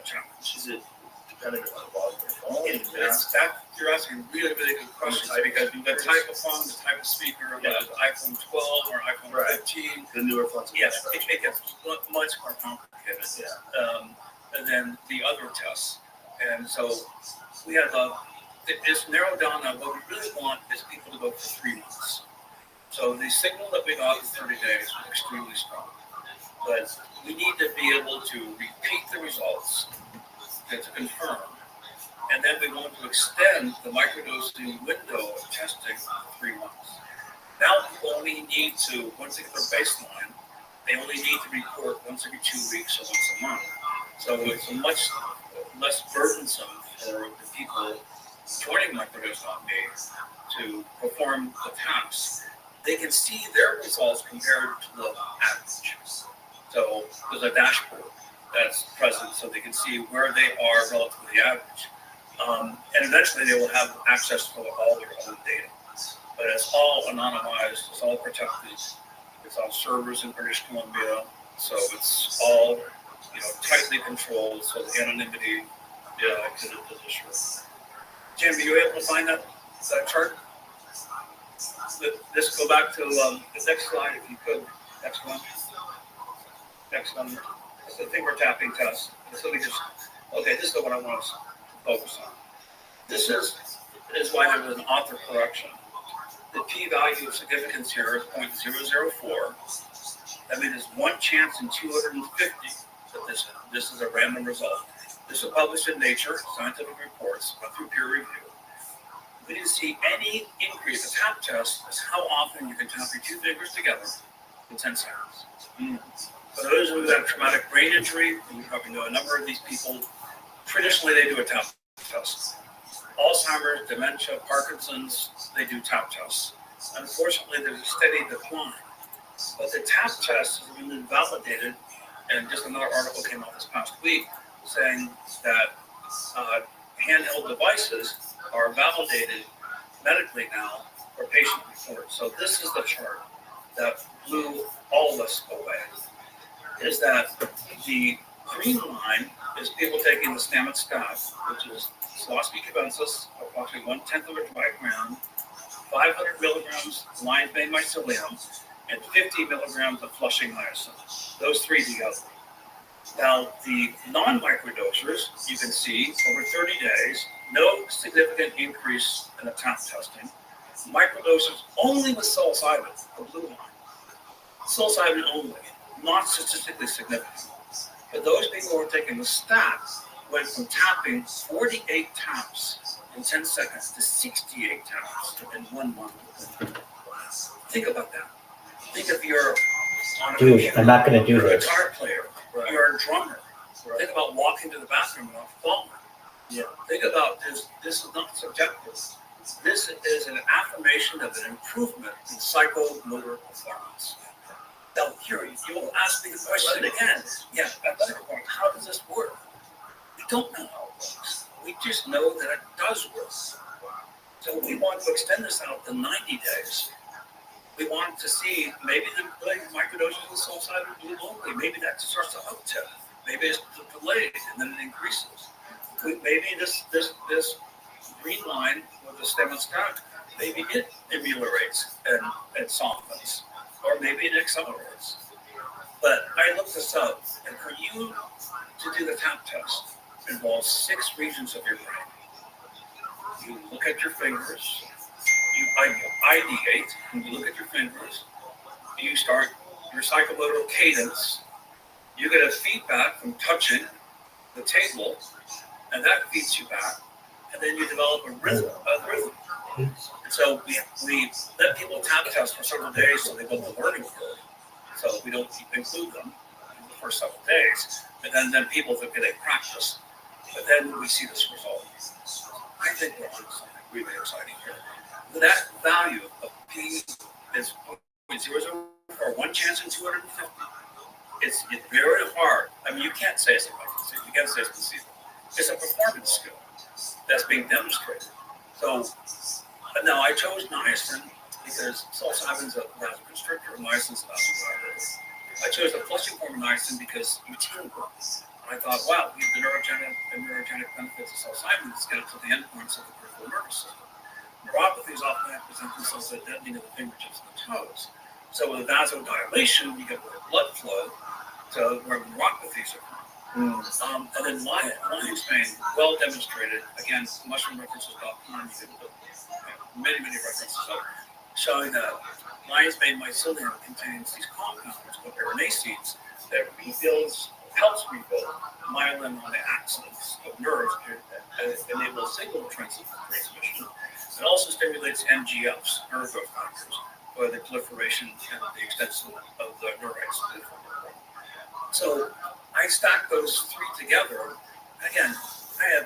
challenge. Is it dependent on the volume of the phone? You're asking really, really good questions because the type of phone, the type of speaker, whether it's iPhone 12 or iPhone 15. The newer phones. Yes, it gets much more complicated than the other tests. And so we have it's narrowed down now. What we really want is people to go for 3 months. So the signal that we got in 30 days was extremely strong. But we need to be able to repeat the results to confirm. And then we want to extend the microdosing window of testing for 3 months. Now people only need to, once they get their baseline, they only need to report once every 2 weeks or once a month. So it's much less burdensome for the people joining microdosing to perform the tasks. They can see their results compared to the average. So there's a dashboard that's present so they can see where they are relative to the average. And eventually they will have access to all their own data. But it's all anonymized, it's all protected, it's on servers in British Columbia, so it's all tightly controlled, so the anonymity is assured. Jim, are you able to find that chart? Let's go back to the next slide if you could. Next one. It's a finger tapping test. So we just, okay, this is the one I want us to focus on. This is why there was an author correction. The p-value of significance here is 0.004. That means it's 1 chance in 250 that this is a random result. This was published in Nature, Scientific Reports, went through peer review. We didn't see any increase. The tap test is how often you can tap your 2 fingers together in 10 seconds. For those who have traumatic brain injury, and you probably know a number of these people, traditionally they do a tap test. Alzheimer's, dementia, Parkinson's, they do tap tests. Unfortunately, there's a steady decline. But the tap test has been validated, and just another article came out this past week saying that handheld devices are validated medically now for patient reports. So this is the chart that blew all of us away, is that the green line is people taking the Stamets staff, which is Psilocybe cubensis, approximately 1/10 of a dry gram, 500 milligrams lion's mane mycelium, and 50 milligrams of flushing niacin. Those 3 together. Now, the non-microdosers, you can see over 30 days, no significant increase in the tap testing. Microdosers only with psilocybin, the blue line. Psilocybin only, not statistically significant. But those people who are taking the stats went from tapping 48 taps in 10 seconds to 68 taps in 1 month. Think about that. Think if you're on a Dude, computer, I'm not going to do you're a this. guitar player, you're a drummer. Think about walking to the bathroom and not falling. Yeah. Think about this. This is not subjective. This is an affirmation of an improvement in psychomotor performance. Now, here, you will ask me the question again. Yeah, athletic point. How does this work? We don't know how it works. We just know that it does work. So we want to extend this out to 90 days. We want to see maybe the microdoses of psilocybin blue only. Maybe that starts to uptick. Maybe it's delayed and then it increases. Maybe this green line with the Stamets stack, maybe it ameliorates and softens, or maybe it accelerates. But I looked this up, and for you to do the tap test involves 6 regions of your brain. You look at your fingers. You ideate, when you look at your fingers, you start your psychomotor cadence, you get a feedback from touching the table, and that feeds you back, and then you develop a rhythm. And so we let people tap test for several days so they build the learning curve. So we don't include them in the first several days, and then people that get a practice. But then we see this result. I think we're on something really exciting here. That value of P is 0.004, 1 chance in 250. It's very hard. I mean, you can't say it's a efficacy. You can't say it's placebo. It's a performance skill that's being demonstrated. So now I chose niacin because psilocybin is a vasoconstrictor, niacin is a vasodilator. I chose the flushing form of niacin because routine works. And I thought, wow, we have the neurogenic benefits of psilocybin. Let's get it to the endpoints of the peripheral nervous system. Neuropathies often present themselves as deadening of the fingertips and the toes. So with vasodilation, you get more blood flow to where neuropathies occur. And then lion's mane, well demonstrated. Again, mushroomreferences.com, you can put many references up, showing that lion's mane mycelium contains these compounds called arenacedes that helps rebuild myelin on the axons of nerves to enable signal transmission. It also stimulates NGFs, nerve growth factors, for the proliferation and the extension of the neurites. So I stacked those 3 together. Again,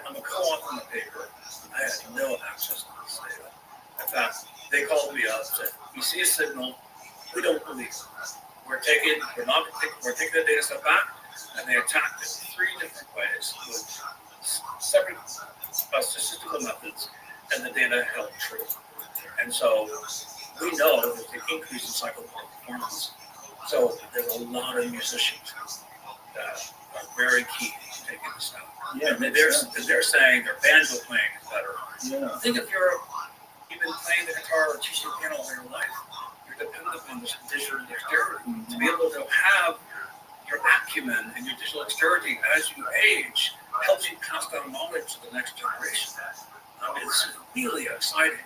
I'm a co-author on the paper. I had no access to this data. In fact, they called me up and said, "We see a signal. We don't believe it. We're taking the data set back," and they attacked it 3 different ways with separate statistical methods. And the data held true. And so we know that the increase in psychomotor performance. So there's a lot of musicians that are very key to taking this stuff. Yeah, and they're saying their banjo playing is better. Yeah. Think if you've been playing the guitar or teaching piano all your life, you're dependent upon this digital dexterity to be able to have your acumen and your digital dexterity as you age helps you pass down knowledge to the next generation. It's really exciting.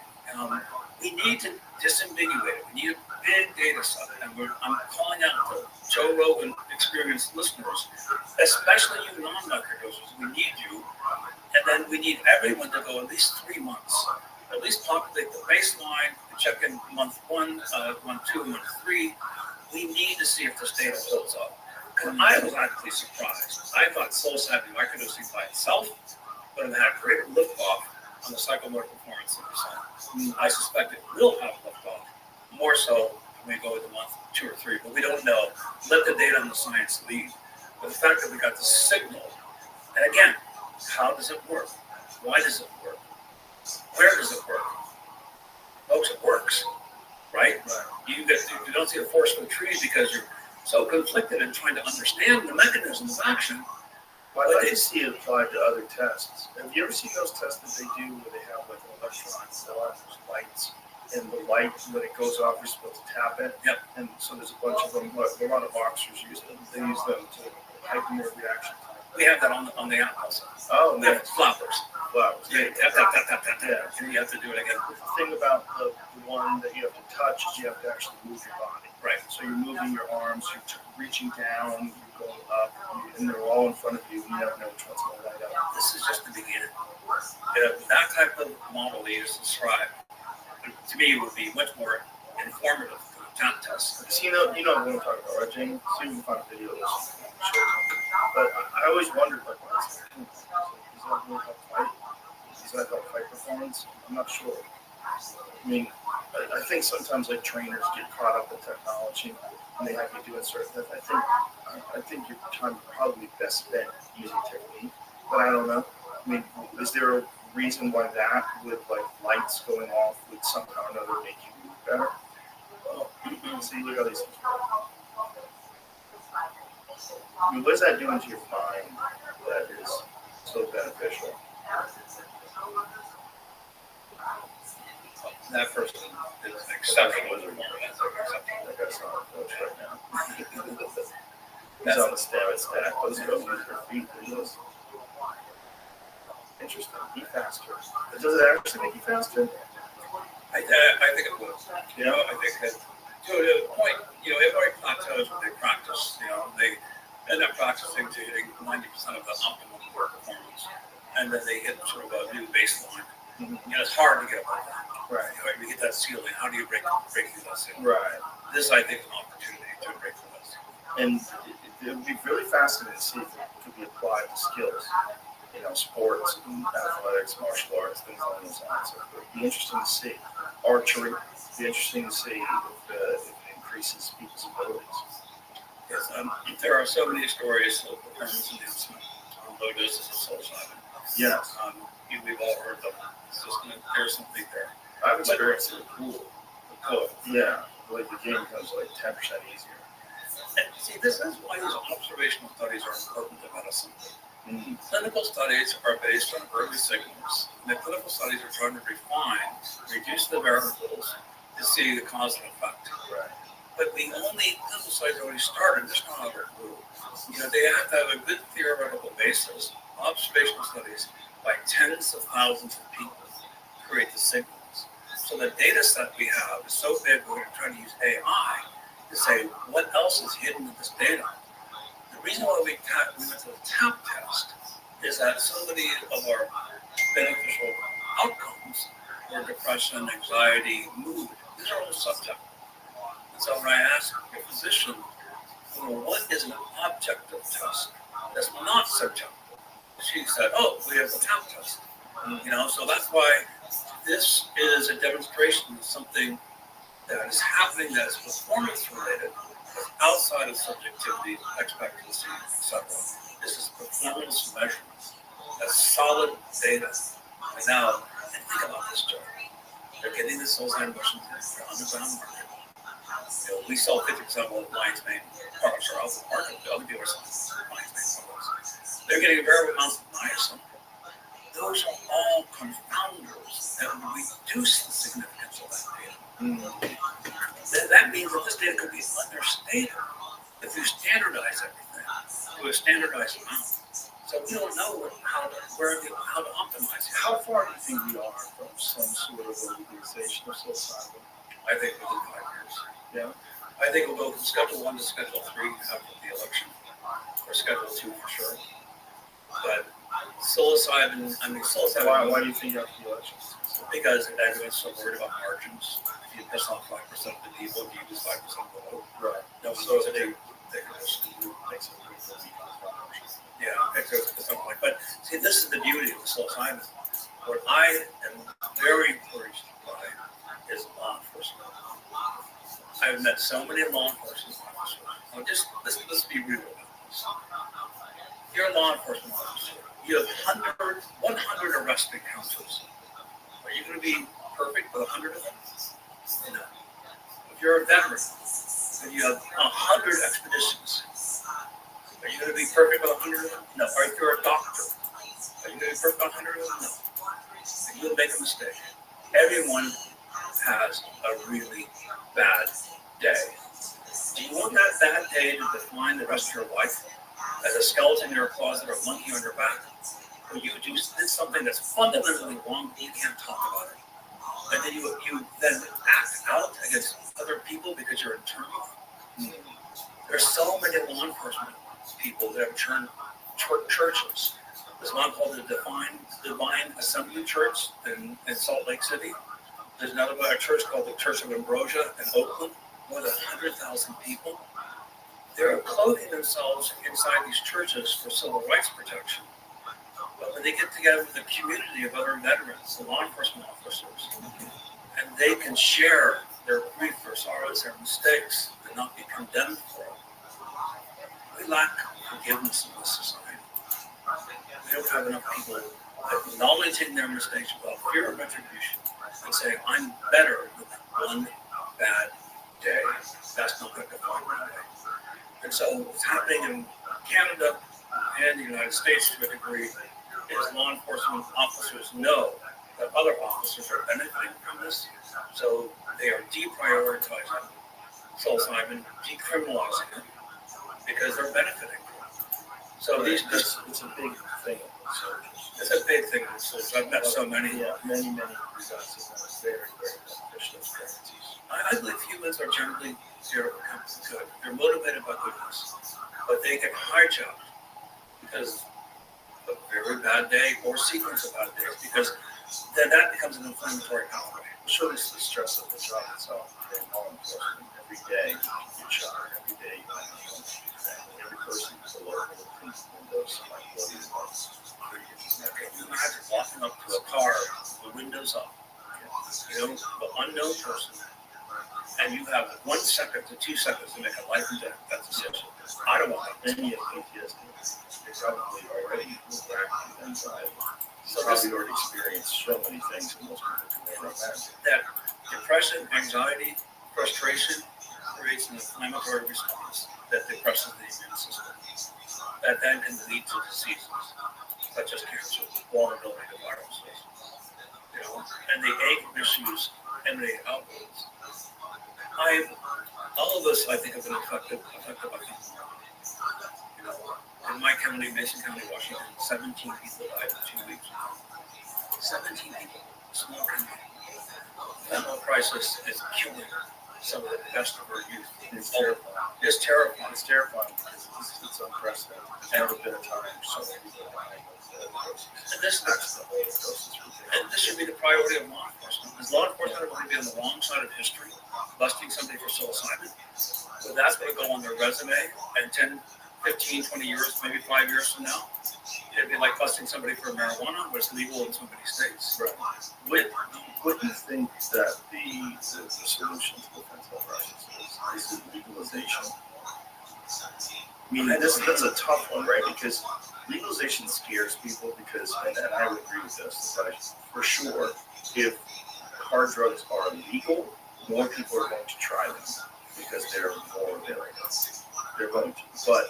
We need to disambiguate it. We need a big data set. And I'm calling out to Joe Rogan experienced listeners, especially you non-microdosers. We need you. And then we need everyone to go at least 3 months, at least populate the baseline, check in month 1, month 2, month 3. We need to see if this data holds up. And I was actually surprised. I thought psilocybin microdosing by itself would have had a greater liftoff on the psychomotor performance than we saw. I suspect it will have liftoff, more so when we go into month 2 or 3, but we don't know. Let the data and the science lead. But the fact that we got the signal, and again, how does it work? Why does it work? Where does it work? Folks, it works, right? You don't see a forest for the trees because you're so conflicted in trying to understand the mechanism of action. Well, I'd like to see it applied to other tests. Have you ever seen those tests that they do where they have like an electron cell and there's lights, and the light, when it goes off, you're supposed to tap it? Yep. And so there's a bunch of them, a lot of boxers use them. They use them to heighten their reaction time. We have that on the app also. Oh, We have nice. flappers. Flowers. Yeah, tap, tap, tap, tap, tap, tap. Yeah. And you have to do it again. The thing about the one that you have to touch is you have to actually move your body. Right. So you're moving your arms, you're reaching down, you're going up, and they're all in front of you. You never know which one's going to light up. This is just the beginning. That type of model that you just described, to me, would be much more informative than a tap test. See, you know what I'm talking about, right, Jamie? See if we can find a video of this. But I always wondered, like, what's that doing? Does that really help fight? Does that help fight performance? I'm not sure. I mean, I think sometimes like trainers get caught up in technology and they have you doing certain things. I think your time would probably be best spent using technique, but I don't know. I mean, is there a reason why that, with like lights going off, would somehow or another make you move better? Well, see, look at these things. I mean, what is that doing to your mind that is so beneficial? That person is exceptional. That guy's not a coach right now. He's on the stamina stack. Those girls use their feet. Interesting. Be faster. Does it actually make you faster? I think it would. I think that to the point, everybody plateaus when they practice. They end up practicing to hitting 90% of the optimum work performance, and then they hit sort of a new baseline. It's hard to get above that. Right. You get that ceiling. How do you break through that ceiling? Right. This, I think, is an opportunity to break through this. And it would be really fascinating to see if it could be applied to skills. Sports, athletics, martial arts, things along those lines. So it would be interesting to see. Archery, it would be interesting to see if it increases people's abilities. Yes, there are so many stories of performance enhancement on low doses of psilocybin. Yes. We've all heard them. It's just, there's something there. I've experienced it in the pool. Cool. Yeah. Like the game becomes like 10% easier. And see, this is why these observational studies are important to medicine. Mm-hmm. Clinical studies are based on early signals. And the clinical studies are trying to refine, reduce the variables to see the cause and effect. Right. But the only clinical studies already started, there's no other clue. They have to have a good theoretical basis, observational studies by tens of thousands of people to create the signals. So the data set we have is so big, we're going to try to use AI to say, what else is hidden in this data? The reason why we went to the TAP test is that so many of our beneficial outcomes were depression, anxiety, mood. These are all subjective. And so when I asked a physician, what is an objective test that's not subjective? She said, we have the TAP test. So that's why this is a demonstration of something that is happening that is performance related, outside of subjectivity, expectancy, etc. This is performance measurements. That's solid data. And now, think about this, Joe. They're getting the psilocybin mushrooms in the underground market. We sell 50% of what lion's mane products are out of the market. The other people are selling lion's mane products. They're getting variable amounts of niacin. Those are all confounders that reduce the significance of that data. That means that this data could be understated. If you standardize everything, to a standardized amount. So we don't know how to optimize it. How far do you think we are from some sort of legalization of psilocybin? I think within 5 years. Yeah. I think we'll go from Schedule 1 to Schedule 3 after the election, or Schedule 2 for sure. But psilocybin. Why do you think after the election? Because everyone's so worried about margins. If you piss off 5% of the people, you lose 5% of the vote. Right. No, So so they they makes it yeah, it's something like. But see, this is the beauty of the psilocybin. What I am very encouraged by is law enforcement. I've met so many law enforcement officers. Now let's be real about this. You're a law enforcement officer. You have 100 arrest encounters. Are you going to be perfect with 100 of them? No. If you're a veteran and you have 100 expeditions, are you going to be perfect with 100 of them? No. Or if you're a doctor, are you going to be perfect with 100 of them? No. And you'll make a mistake. Everyone has a really bad day. Do you want that bad day to define the rest of your life? As a skeleton in your closet or a monkey on your back? Or you did something that's fundamentally wrong, but you can't talk about it. And then you then act out against other people because you're internal. There's so many law enforcement people that have turned churches. There's one called the Divine Assembly Church in Salt Lake City. There's another church called the Church of Ambrosia in Oakland, more than 100,000 people. They're clothing themselves inside these churches for civil rights protection. But when they get together with a community of other veterans, the law enforcement officers, and they can share their grief, their sorrows, their mistakes, and not be condemned for it. We lack forgiveness in this society. We don't have enough people acknowledging their mistakes without fear of retribution and saying, I'm better than one bad day. That's not going to define my day. And so what's happening in Canada and the United States to a degree is law enforcement officers know that other officers are benefiting from this. So they are deprioritizing psilocybin, decriminalizing it, because they're benefiting from it. So it's a big thing. It's a big thing. So I've met so many. Yeah, many results are very, very beneficial experiences. I believe humans are generally good. They're motivated by goodness, but they get hijacked because of a very bad day or sequence of bad days, because then that becomes an inflammatory pathway. Sure, it's the stress of the job itself. Every day you shot, every day every person is alert with things windows like you imagine walking up to a car, the windows up, the unknown person, and you have 1 second to 2 seconds to make a life and death decision. I don't want that. Many of PTSD, they probably already back inside. So probably already experienced so many things that most people can never imagine. That depression, anxiety, frustration creates an inflammatory response that depresses the immune system. That then can lead to diseases such as cancer, vulnerability to viruses, and the anger issues emanate outwards. All of us, I think, have been affected by cancer. In my county, Mason County, Washington, 17 people died in 2 weeks. 17 people, small county. The mental crisis is killing some of the best of our youth. It's terrifying. It's terrifying. It's terrifying because it's unprecedented. There's never been a time so many people dying And this should be the priority of law enforcement. Because law enforcement are going to be on the wrong side of history, busting somebody for psilocybin. So that's going to go on their resume, and 10, 15, 20 years, maybe 5 years from now, it'd be like busting somebody for marijuana, which is legal in so many states. Right. What do you think that the solution to the mental crisis is? Is it legalization? I mean, that's a tough one, right? Because legalization scares people because, and I would agree with this, that for sure, if hard drugs are illegal, more people are going to try them because they're more available. They're going to. But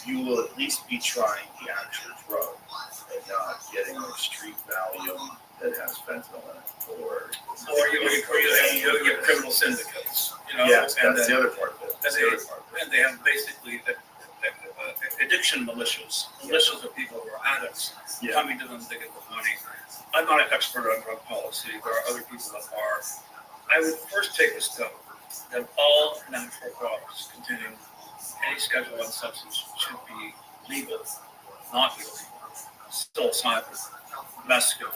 you will at least be trying the actual drug and not getting like street Valium that has fentanyl in it, or you get criminal syndicates. Yes, that's the other part of it. And they have basically addiction addiction militias. Militias are people who are addicts Yeah. coming to them to get the money. I'm not an expert on drug policy. There are other people that are. I would first take the step that all natural products containing any Schedule I substance should be legal, not illegal. Psilocybin, mescaline.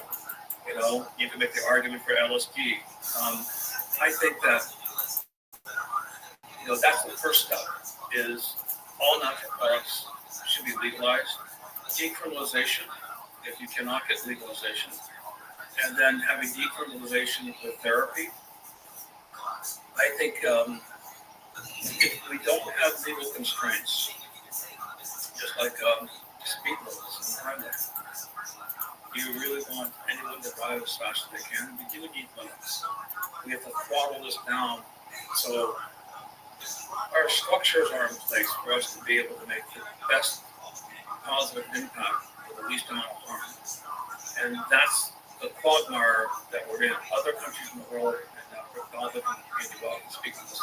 You know, you can make the argument for LSD. I think that that's the first step. Is all natural products should be legalized. Decriminalization, if you cannot get legalization, and then having decriminalization with therapy. I think if we don't have legal constraints, just like speed limits and crime limits, do you really want anyone to drive as fast as they can? We do need limits. We have to throttle this down so our structures are in place for us to be able to make the best positive impact with the least amount of harm. And that's the quagmire that we're in. Other countries in the world, and all different community well can speak to this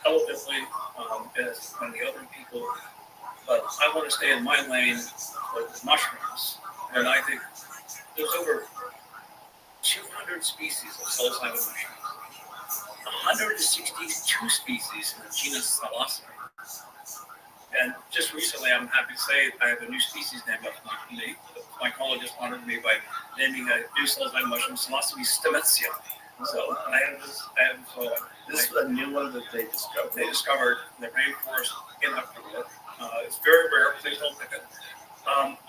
eloquently as many other people. But I want to stay in my lane with mushrooms. And I think there's over 200 species of psilocybin mushrooms. 162 species in the genus Thalassemia. And just recently, I'm happy to say, I have a new species named after me. My mycologist honored me by naming a new psilocybin mushroom, Thalassemia stemmetia. So This is a new one that they discovered. They discovered in the rainforest in Ecuador. It's very rare. Please don't pick it.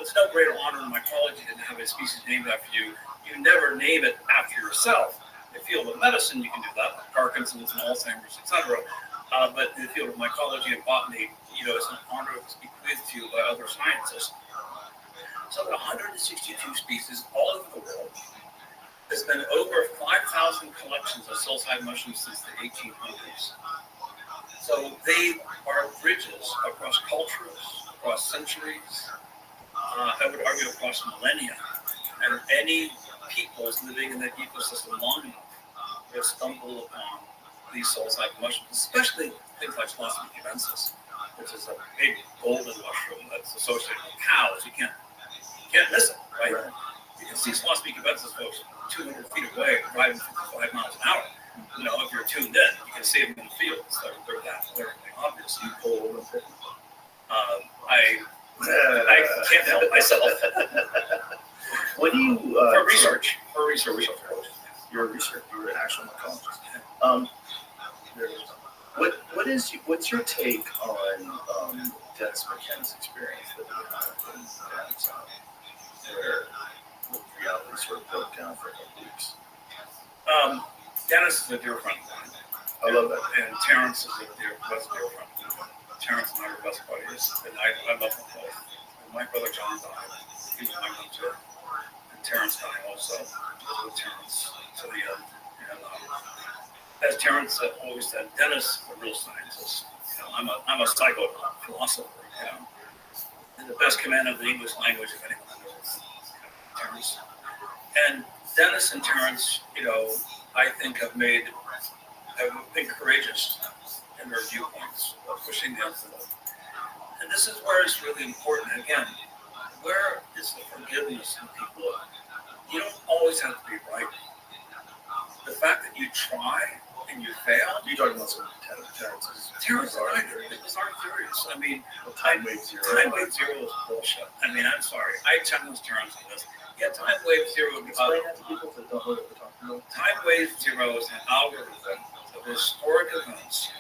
It's no greater honor in mycology than to have a species named after you. You never name it after yourself. In the field of medicine, you can do that, like Parkinson's and Alzheimer's, etc. But in the field of mycology and botany, it's an honor to speak with you by other scientists. So there are 162 species all over the world. There's been over 5,000 collections of psilocybin mushrooms since the 1800s. So they are bridges across cultures, across centuries, I would argue across millennia. And any peoples living in that ecosystem long enough will stumble upon these psilocybin mushrooms, especially things like Thalassemia cubensis, which is a big golden mushroom that's associated with cows. You can't miss it, right? You can see Thalassemia cubensis folks 200 feet away driving 55 miles an hour. If you're tuned in, you can see them in the fields. They're that glaringly obvious. You pull them. I can't help myself. What do you for research? You're a researcher. You're an actual mycologist. What's your take on Dennis McKenna's experience that he had in Amazon, where the reality sort of broke down for a couple weeks? Dennis is a dear friend of mine. I love that. And Terrence was a dear friend of mine. Terrence and I were best buddies, and I love them both. And my brother John died. He was my mentor. And Terrence died also. I was with Terrence to the end. And as Terrence always said, Dennis is a real scientist. I'm a psycho philosopher. In the best command of the English language, if anyone knows Terrence. And Dennis and Terrence, I think have been courageous in their viewpoints of pushing the envelope. And this is where it's really important. Again, where is the forgiveness in people? You don't always have to be right. The fact that you try and you fail. You're talking about some Terrence's. Terrence and I, it was our theories. I mean, Time Wave Zero. Time Wave Zero is bullshit. I mean, I'm sorry. I challenge Terrence on this. Yeah, Time Wave Zero. Explain that to people that don't know what we're talking about. Time Wave Zero is an algorithm of historic events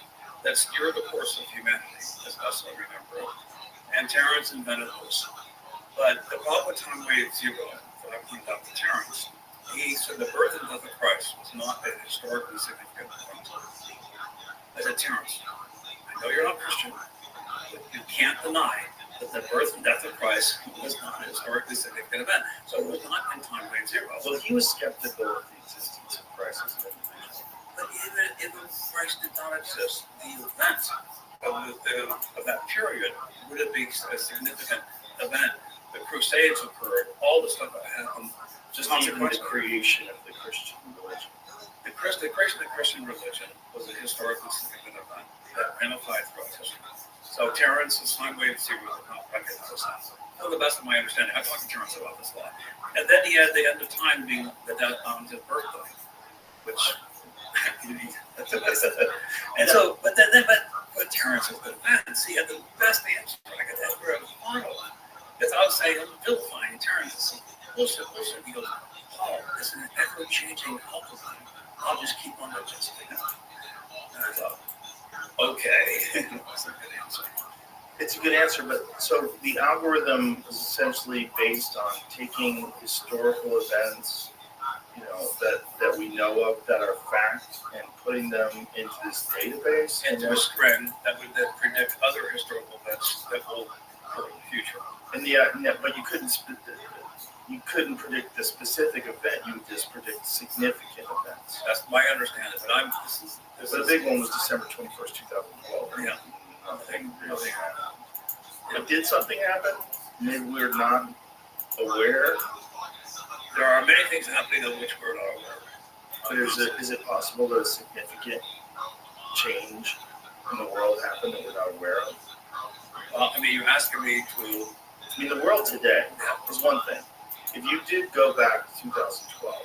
that steer the course of humanity, as best I remember. And Terrence invented this. But the problem with Time Wave Zero, that I pointed out to Terrence, he said the birth and death of Christ was not a historically significant event. I said, Terrence, I know you're not Christian, but you can't deny that the birth and death of Christ was not a historically significant event. So it was not in Time Wave Zero. Well, he was skeptical of the existence of Christ as an individual. But even if Christ did not exist, the event of that period would have been a significant event. The Crusades occurred, all the stuff that happened. Just even the creation of the Christian religion. The creation of the Christian religion was a historically significant event that ramified throughout history. So Terrence is my way to see what the recognize that. To the best of my understanding, I talked to Terrence about this a lot. And then he had the end of time being the death on his birthday, which and so, but Terrence was the defense. He had the best answer I could ever have thought of. Because I was saying, I'm vilifying Terrence. It's bullshit. He goes, oh, this is an ever-changing algorithm. I'll just keep on adjusting it. And I thought, okay. That's a good answer. It's a good answer, but so the algorithm is essentially based on taking historical events, that we know of that are fact, and putting them into this database. Into a string that would then predict other historical events that will occur in the future. But you couldn't predict the specific event. You would just predict significant events. That's my understanding. But The big one was December 21st, 2012. Yeah. Nothing really happened. But did something happen? Maybe we're not aware. There are many things happening of which we're not aware. But is it possible that a significant change in the world happened that we're not aware of? Well, I mean, you're asking me to. I mean, the world today is one thing. If you did go back to 2012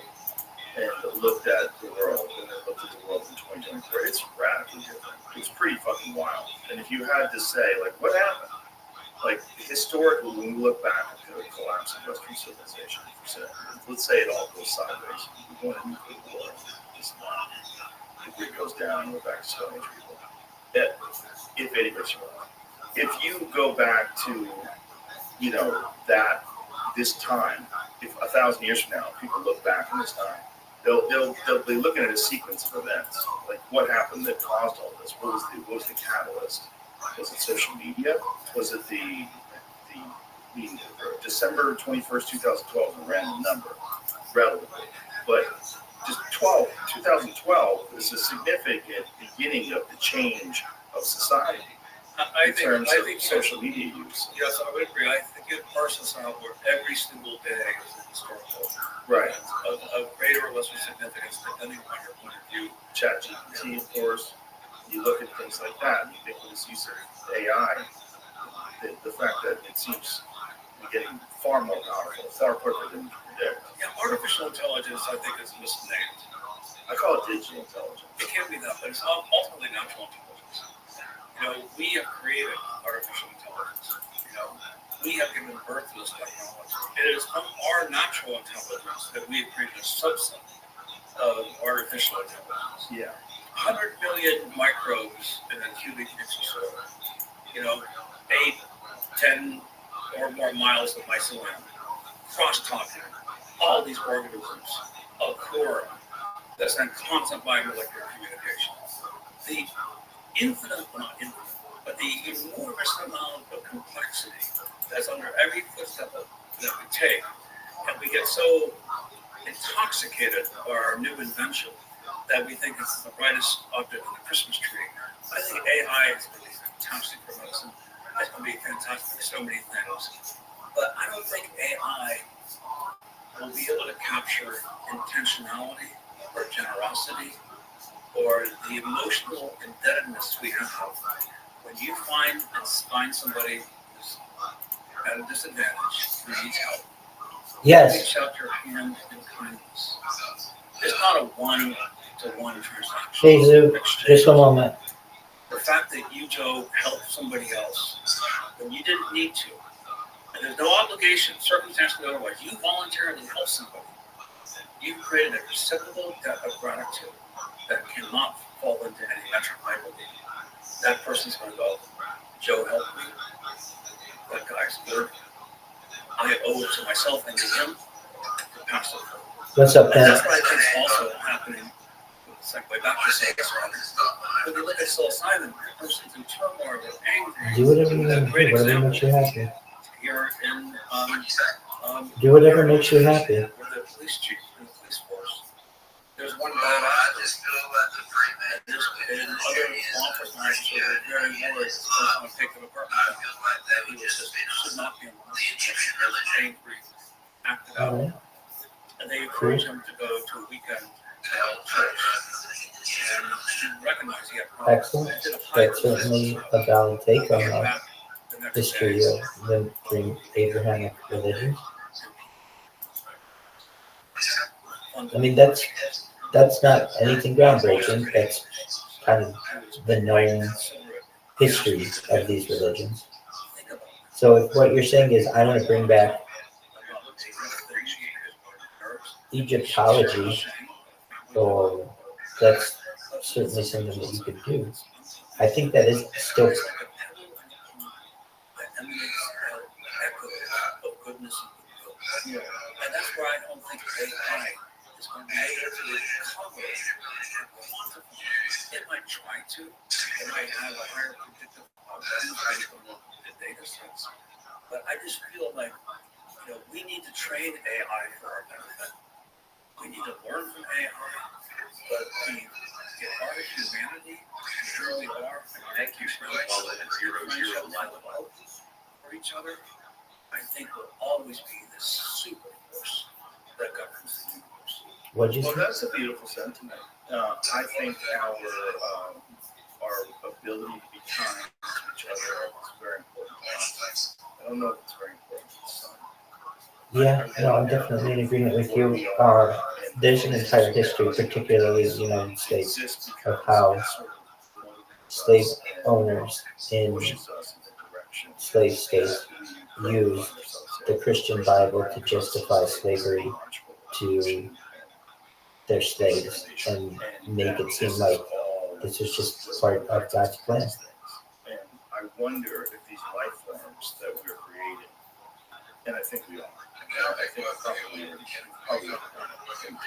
and looked at the world, and then looked at the world in 2023, it's radically different. It's pretty fucking wild. And if you had to say, like, what happened? Like, historically, when we look back at the collapse of Western civilization, let's say it all goes sideways. We want a nuclear war. If it goes down, we're back to Stone Age people. If anybody survives. If you go back to, this time, if 1,000 years from now, people look back on this time, they'll be looking at a sequence of events. Like, what happened that caused all this? What was the catalyst? Was it social media? Was it the December 21st, 2012 is a random number, relatively. But just 2012 is a significant beginning of the change of society in terms of social media use. Yes, I would agree. I think it parses out where every single day is a historical Right. of greater or lesser significance depending on your point of view. ChatGPT, of course. You look at things like that, and ubiquitous use of AI, the fact that it seems to be getting far more powerful, far quicker than we can predict. Yeah, artificial intelligence, I think, is misnamed. I call it digital intelligence. It can be that, but it's ultimately natural intelligence. We have created artificial intelligence. We have given birth to this technology. It is from our natural intelligence that we have created a subset of artificial intelligence. Yeah. 100 million microbes in a cubic inch of soil. 8, 10 or more miles of mycelium, cross-talking, all these organisms, a core that's then constant by molecular communication. The infinite, not infinite, but the enormous amount of complexity that's under every footstep that we take, and we get so intoxicated by our new invention that we think it's the brightest object in the Christmas tree. I think AI is going to be fantastic for medicine. It's going to be fantastic for so many things. But I don't think AI will be able to capture intentionality or generosity or the emotional indebtedness we have. When you find somebody who's at a disadvantage, who needs help, Yes. reach out your hand in kindness. It's not a one-to-one transaction. Jesus, just a moment. The fact that you, Joe, helped somebody else when you didn't need to, and there's no obligation, circumstantially otherwise, you voluntarily help somebody. You've created a reciprocal debt of gratitude that cannot fall into any metric, I believe. That person's going to go, Joe helped me. That guy's good. I owe it to myself and to him to pass it forward. What's up, And man? that's what I think is also happening. It's like way back to psilocybin. When you look at psilocybin, the person's in turmoil, they're angry. Do whatever you A want to great do, whatever example makes you happy. here in Do whatever makes you happy. with the police chief and the police force. There's one bad actor. And other law enforcement officers are very worried this person will take them apart. He should not be allowed to angry, acted out. Alright. And they encourage him to go to a weekend church. you recognize he had problems. Excellent. That's certainly a valid take on the history of the Abrahamic religions. I mean, that's not anything groundbreaking. That's kind of the known history of these religions. So if what you're saying is I want to bring back Egyptology, or that's certainly something that you could do. I think that is still That emanates echo of goodness and goodwill. And that's where I don't think AI is going to be able to cover and quantify. It might try to. It might have a higher predictive value based on the data sets. But I just feel like, we need to train AI for our benefit. We need to learn from AI, but the art of humanity, we truly are, and thank you for love for each other, I think will always be this super force that governs the universe. What'd you say? Well, that's a beautiful sentiment. I think our ability to be kind to each other is very important to us. I don't know if it's very important to the sun. Yeah, no, I'm definitely in agreement with you. There's an entire history, particularly in the United States, of how slave owners in slave states used the Christian Bible to justify slavery to their slaves and make it seem like this was just part of God's plan. And I wonder if these life forms that we're creating, and I think we are, I think probably in two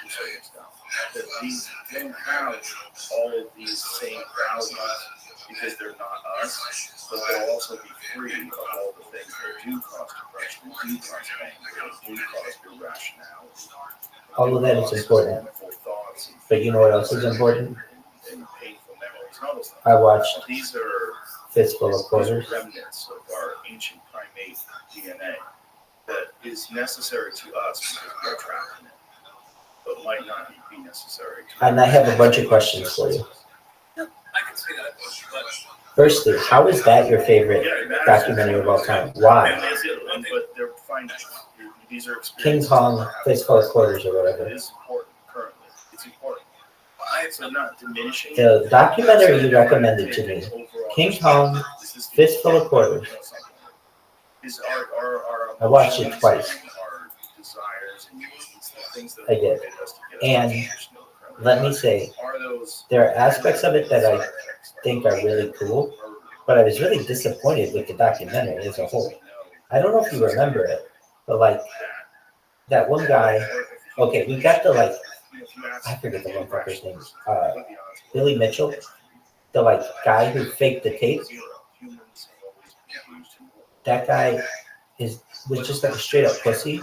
seconds now, that these don't have all of these same values because they're not us, but they'll also be free of all the things that do cause depression, do cause anger, do cause irrationality. All of that is important. But you know what else is important? And painful memories and all those things. I watched These are Fistful of Quarters. Remnants of our ancient primate DNA that is necessary to us because we are trapped in it, but might not be necessary to And I have a bunch of questions for you. I can see that, but Firstly, how is that your favorite documentary of all time? Why? But they're finite. These are King Kong, Fistful of Quarters, or whatever. It is important currently. It's important. So not diminishing. The documentary you recommended to me, King Kong, Fistful of Quarters. I watched it twice. I did. And let me say, there are aspects of it that I think are really cool, but I was really disappointed with the documentary as a whole. I don't know if you remember it, but like that one guy, okay, we got the I forget the one fucker's name, Billy Mitchell, the guy who faked the tape. That guy was just a straight up pussy.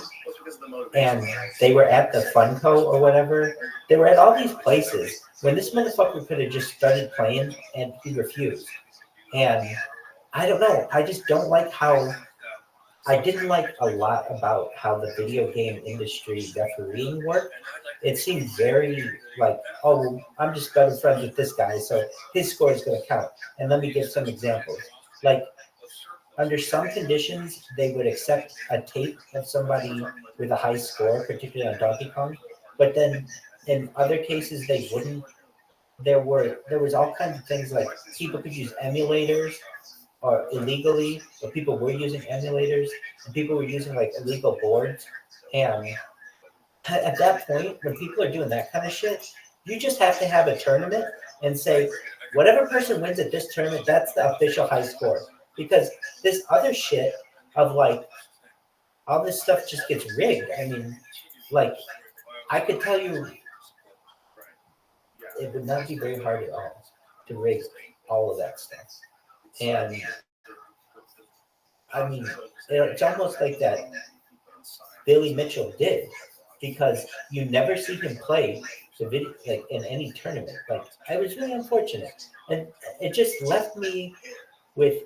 And they were at the Funko or whatever. They were at all these places when this motherfucker could have just started playing, and he refused. And I don't know. I just don't like how. I didn't like a lot about how the video game industry refereeing worked. It seemed very oh, I'm just better friends with this guy, so his score is going to count. And let me give some examples. Under some conditions, they would accept a tape of somebody with a high score, particularly on Donkey Kong. But then in other cases, they wouldn't. There was all kinds of things like people could use emulators or illegally, but people were using emulators, and people were using illegal boards. And at that point, when people are doing that kind of shit, you just have to have a tournament and say, whatever person wins at this tournament, that's the official high score. Because this other shit of all this stuff just gets rigged. I mean, I could tell you, it would not be very hard at all to rig all of that stuff. And I mean, it's almost like that Billy Mitchell did, because you never see him play the video in any tournament. I was really unfortunate, and it just left me with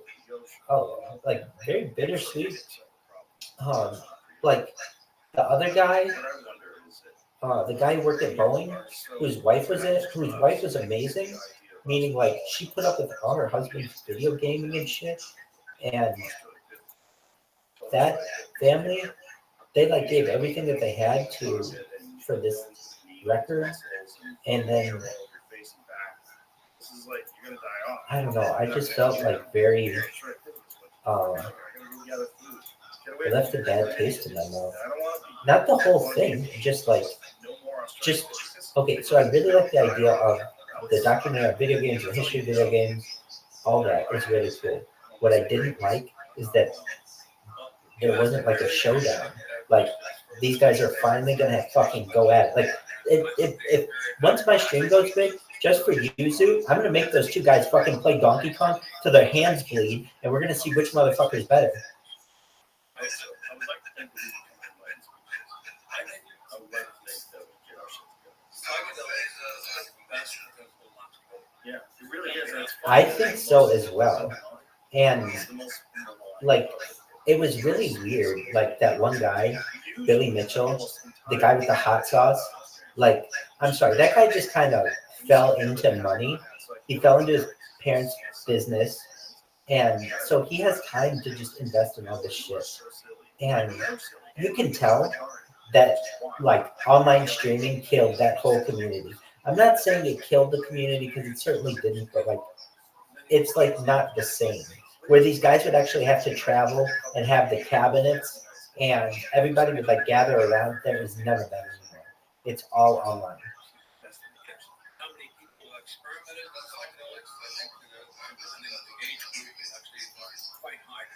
very bittersweet. The other guy, the guy who worked at Boeing, whose wife was amazing, meaning like she put up with all her husband's video gaming and shit, and that family, they like gave everything that they had to for this record, and then I don't know, I just felt like very it left a bad taste in my mouth. Not the whole thing, just okay, so I really like the idea of the documentary on video games, the history of video games, all that is really cool. What I didn't like is that there wasn't like a showdown. Like these guys are finally gonna fucking go at it. Like if once my stream goes big, just for Yuzu, I'm gonna make those two guys fucking play Donkey Kong till their hands bleed, and we're gonna see which motherfucker's better. Yeah, it really is. I think so as well. And like it was really weird. Like that one guy, Billy Mitchell, the guy with the hot sauce. Like, I'm sorry, that guy just kind of fell into money. He fell into his parents' business. And so he has time to just invest in all this shit. And you can tell that like online streaming killed that whole community. I'm not saying it killed the community because it certainly didn't, but like it's like not the same. Where these guys would actually have to travel and have the cabinets and everybody would like gather around. There is none of that anymore. It's all online. How many people experimented with psychedelics? I think the age group is actually quite high.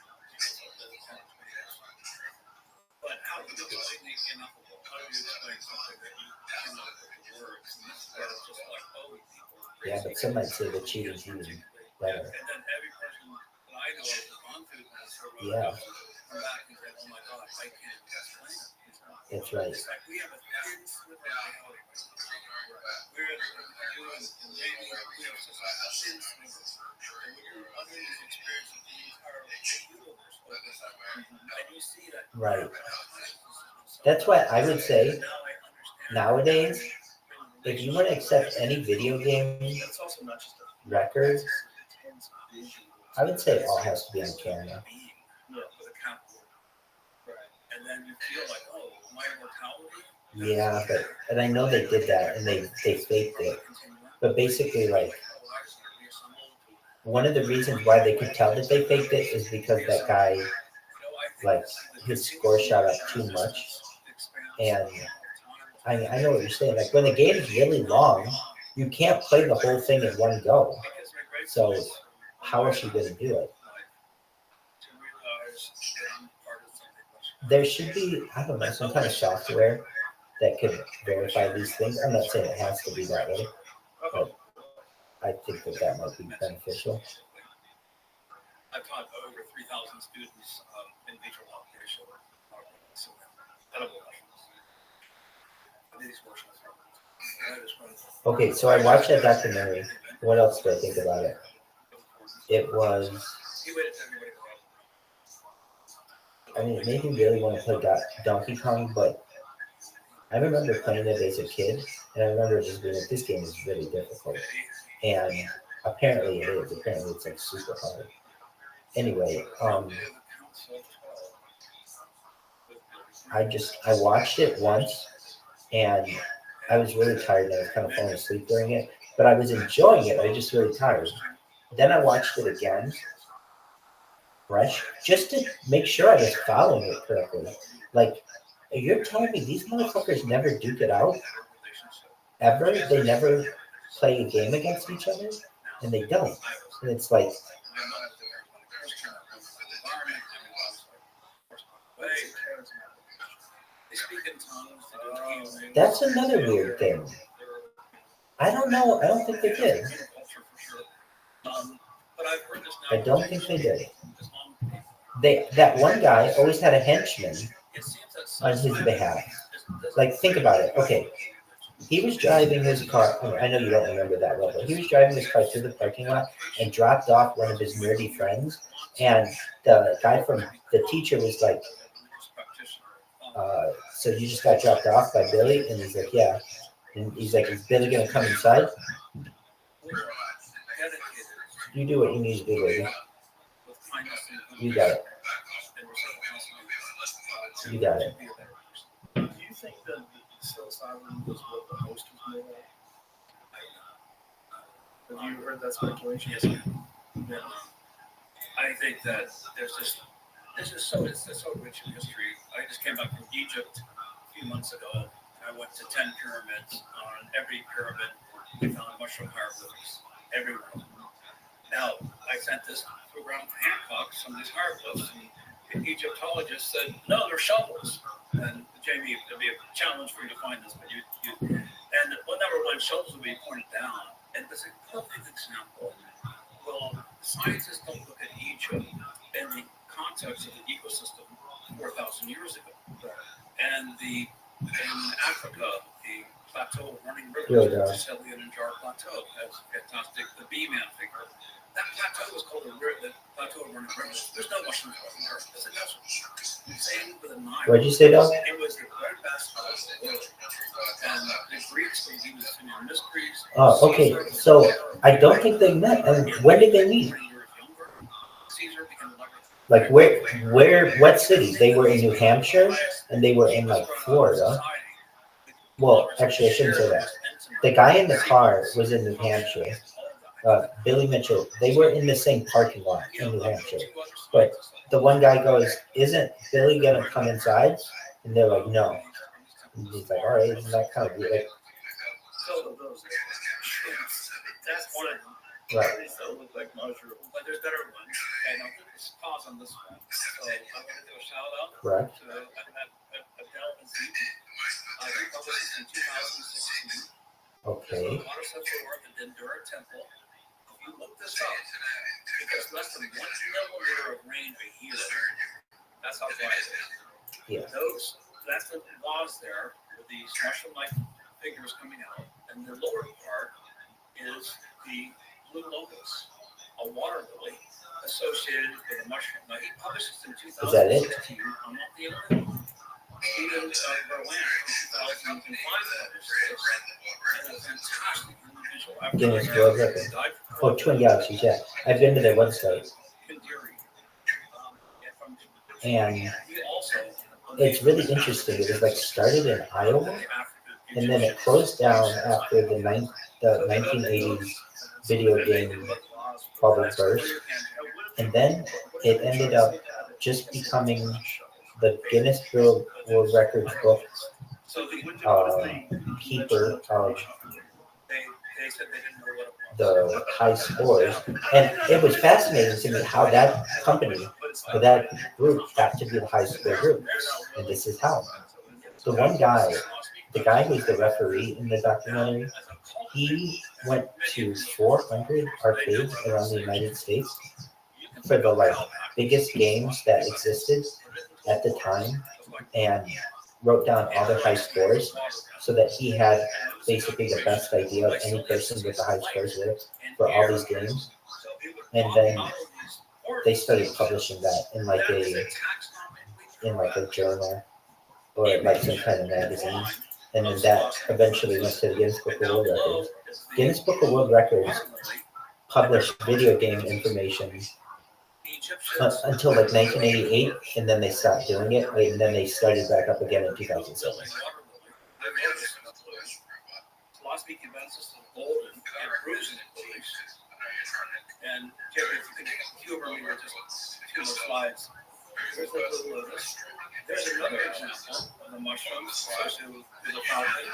But how do you explain ineffable? How do you explain something that you cannot put the words? And this is just like, oh, people. Yeah, but some might say the cheating's even better. And then every person that I know has gone through this or Yeah. come back and say, oh my God, I can't explain it. That's right. It's like we have a thin sliver of reality. We're you and Jamie, we have such a thin sliver. And when you're under these experiences, the entire universe opens up. And you see that. Right. That's why I would say nowadays, if you want to accept any video game record, I would say it all has to be on camera. And then you feel like, oh, my mortality. Yeah, and I know they did that and they faked it. But basically, like, one of the reasons why they could tell that they faked it is because that guy, like, his score shot up too much. And I know what you're saying. Like, when the game is really long, you can't play the whole thing in one go. So how is she going to do it? There should be, I don't know, some kind of software that could verify these things. I'm not saying it has to be that way, but I think that might be beneficial. I've taught over 3,000 students in visual application. Okay, so I watched that documentary. What else do I think about it? It was, I mean, it made me really want to play Donkey Kong, but I remember playing it as a kid, and I remember just being like, this game is really difficult. And apparently it is. Apparently it's like super hard. Anyway, I watched it once, and I was really tired, and I was kind of falling asleep during it, but I was enjoying it. I was just really tired. Then I watched it again, fresh, just to make sure I was following it correctly. Like, you're telling me these motherfuckers never duke it out? Ever? They never play a game against each other? And they don't. And it's like, that's another weird thing. I don't know. I don't think they did. I don't think they did. That one guy always had a henchman on his behalf. Like, think about it. Okay, he was driving his car. I know you don't remember that well, but he was driving his car through the parking lot and dropped off one of his nerdy friends. And the guy from the teacher was like, so you just got dropped off by Billy? And he's like, yeah. And he's like, is Billy gonna come inside? You do what you need to do, baby. You got it. You got it. Do you think that the psilocybin was what the host was made of? Have you heard that speculation? Yes, yeah. I think that this is so rich in history. I just came back from Egypt a few months ago. And I went to 10 pyramids. On every pyramid, we found mushroom hieroglyphs. Every one of them. Now, I sent this program to Hancock, some of these hieroglyphs, and Egyptologists said, no, they're shovels. And Jamie, it'd be a challenge for you to find this, but and number one, shovels would be pointed down. And this is a perfect example. Well, scientists don't look at Egypt in the context of the ecosystem 4,000 years ago. And in Africa, the plateau of running rivers, the Sicilian and Jar Plateau, has fantastic, the B-man figure. That plateau is called the plateau of running rivers. There's no mushrooms on there. It's a desert. Same with the Nile. What'd you say, Doc? It was the very best of the world. And the Greeks believed in their mysteries. Oh, okay. So I don't think they met. And when did they meet? Like where, what city? They were in New Hampshire and they were in like Florida. Well, actually, I shouldn't say that. The guy in the car was in New Hampshire. Billy Mitchell, they were in the same parking lot in New Hampshire. But the one guy goes, isn't Billy going to come inside? And they're like, no. And he's like, all right, isn't that kind of weird? That's one of them. Right. They still look like mushrooms. But there's better ones. And I'll just pause on this one. So I'm going to do a shout out Correct. to Adele and Zeke. We published this in 2016. Okay. Water Central Work at the Endura Temple. If you look this up, it gets less than 1 millimeter of rain a year. That's how dry it is. Yeah. That's the laws there with these mushroom-like figures coming out. And the lower part is the blue locust, a water lily associated with a mushroom. Now, he published this in 2016. Is that it? I'm not the only one. Stephen Berlin in 2005 published this. And a fantastic individual. Guinness World Record. Oh, Twin Galaxies, yeah. I've been to their website. And it's really interesting. It was like started in Iowa, and then it closed down after the 1980s video game bubble burst. And then it ended up just becoming the Guinness World Records book keeper of the high scores. And it was fascinating to me how that company, or that group, got to be the high score group. And this is how. The one guy, the guy who's the referee in the documentary, he went to 400 arcades around the United States for the biggest games that existed at the time, and wrote down all the high scores so that he had basically the best idea of any person with the high scores with for all these games. And then they started publishing that in a journal or like some kind of magazine. And then that eventually went to the Guinness Book of World Records. Guinness Book of World Records published video game information until like 1988, and then they stopped doing it, and then they started back up again in 2007. Philosophy convinces us golden and bruising beliefs. And Jerry, if you could humor me with just 2 more slides. There's another example of the mushrooms associated with the fountain.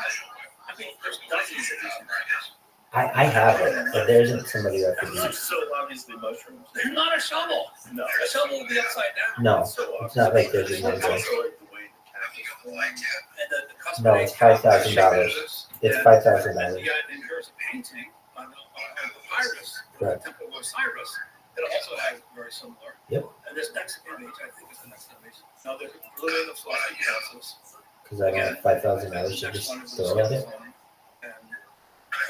I mean, there's dozens of these mushrooms. I have it, but there isn't somebody that could They're so obviously mushrooms. They're not a shovel. No. A shovel would be upside down. No, it's not like there's a Also, number. like the way the cat is flying. And the custom No, it's $5,000. It's $5,000. Yeah, and there's a painting on papyrus, Right. the Temple of Osiris, that also has very similar. Yep. And this next image, I think, is the next image. Now, there's a blue of philosophy classes. Because I don't have $5,000 to just throw at it.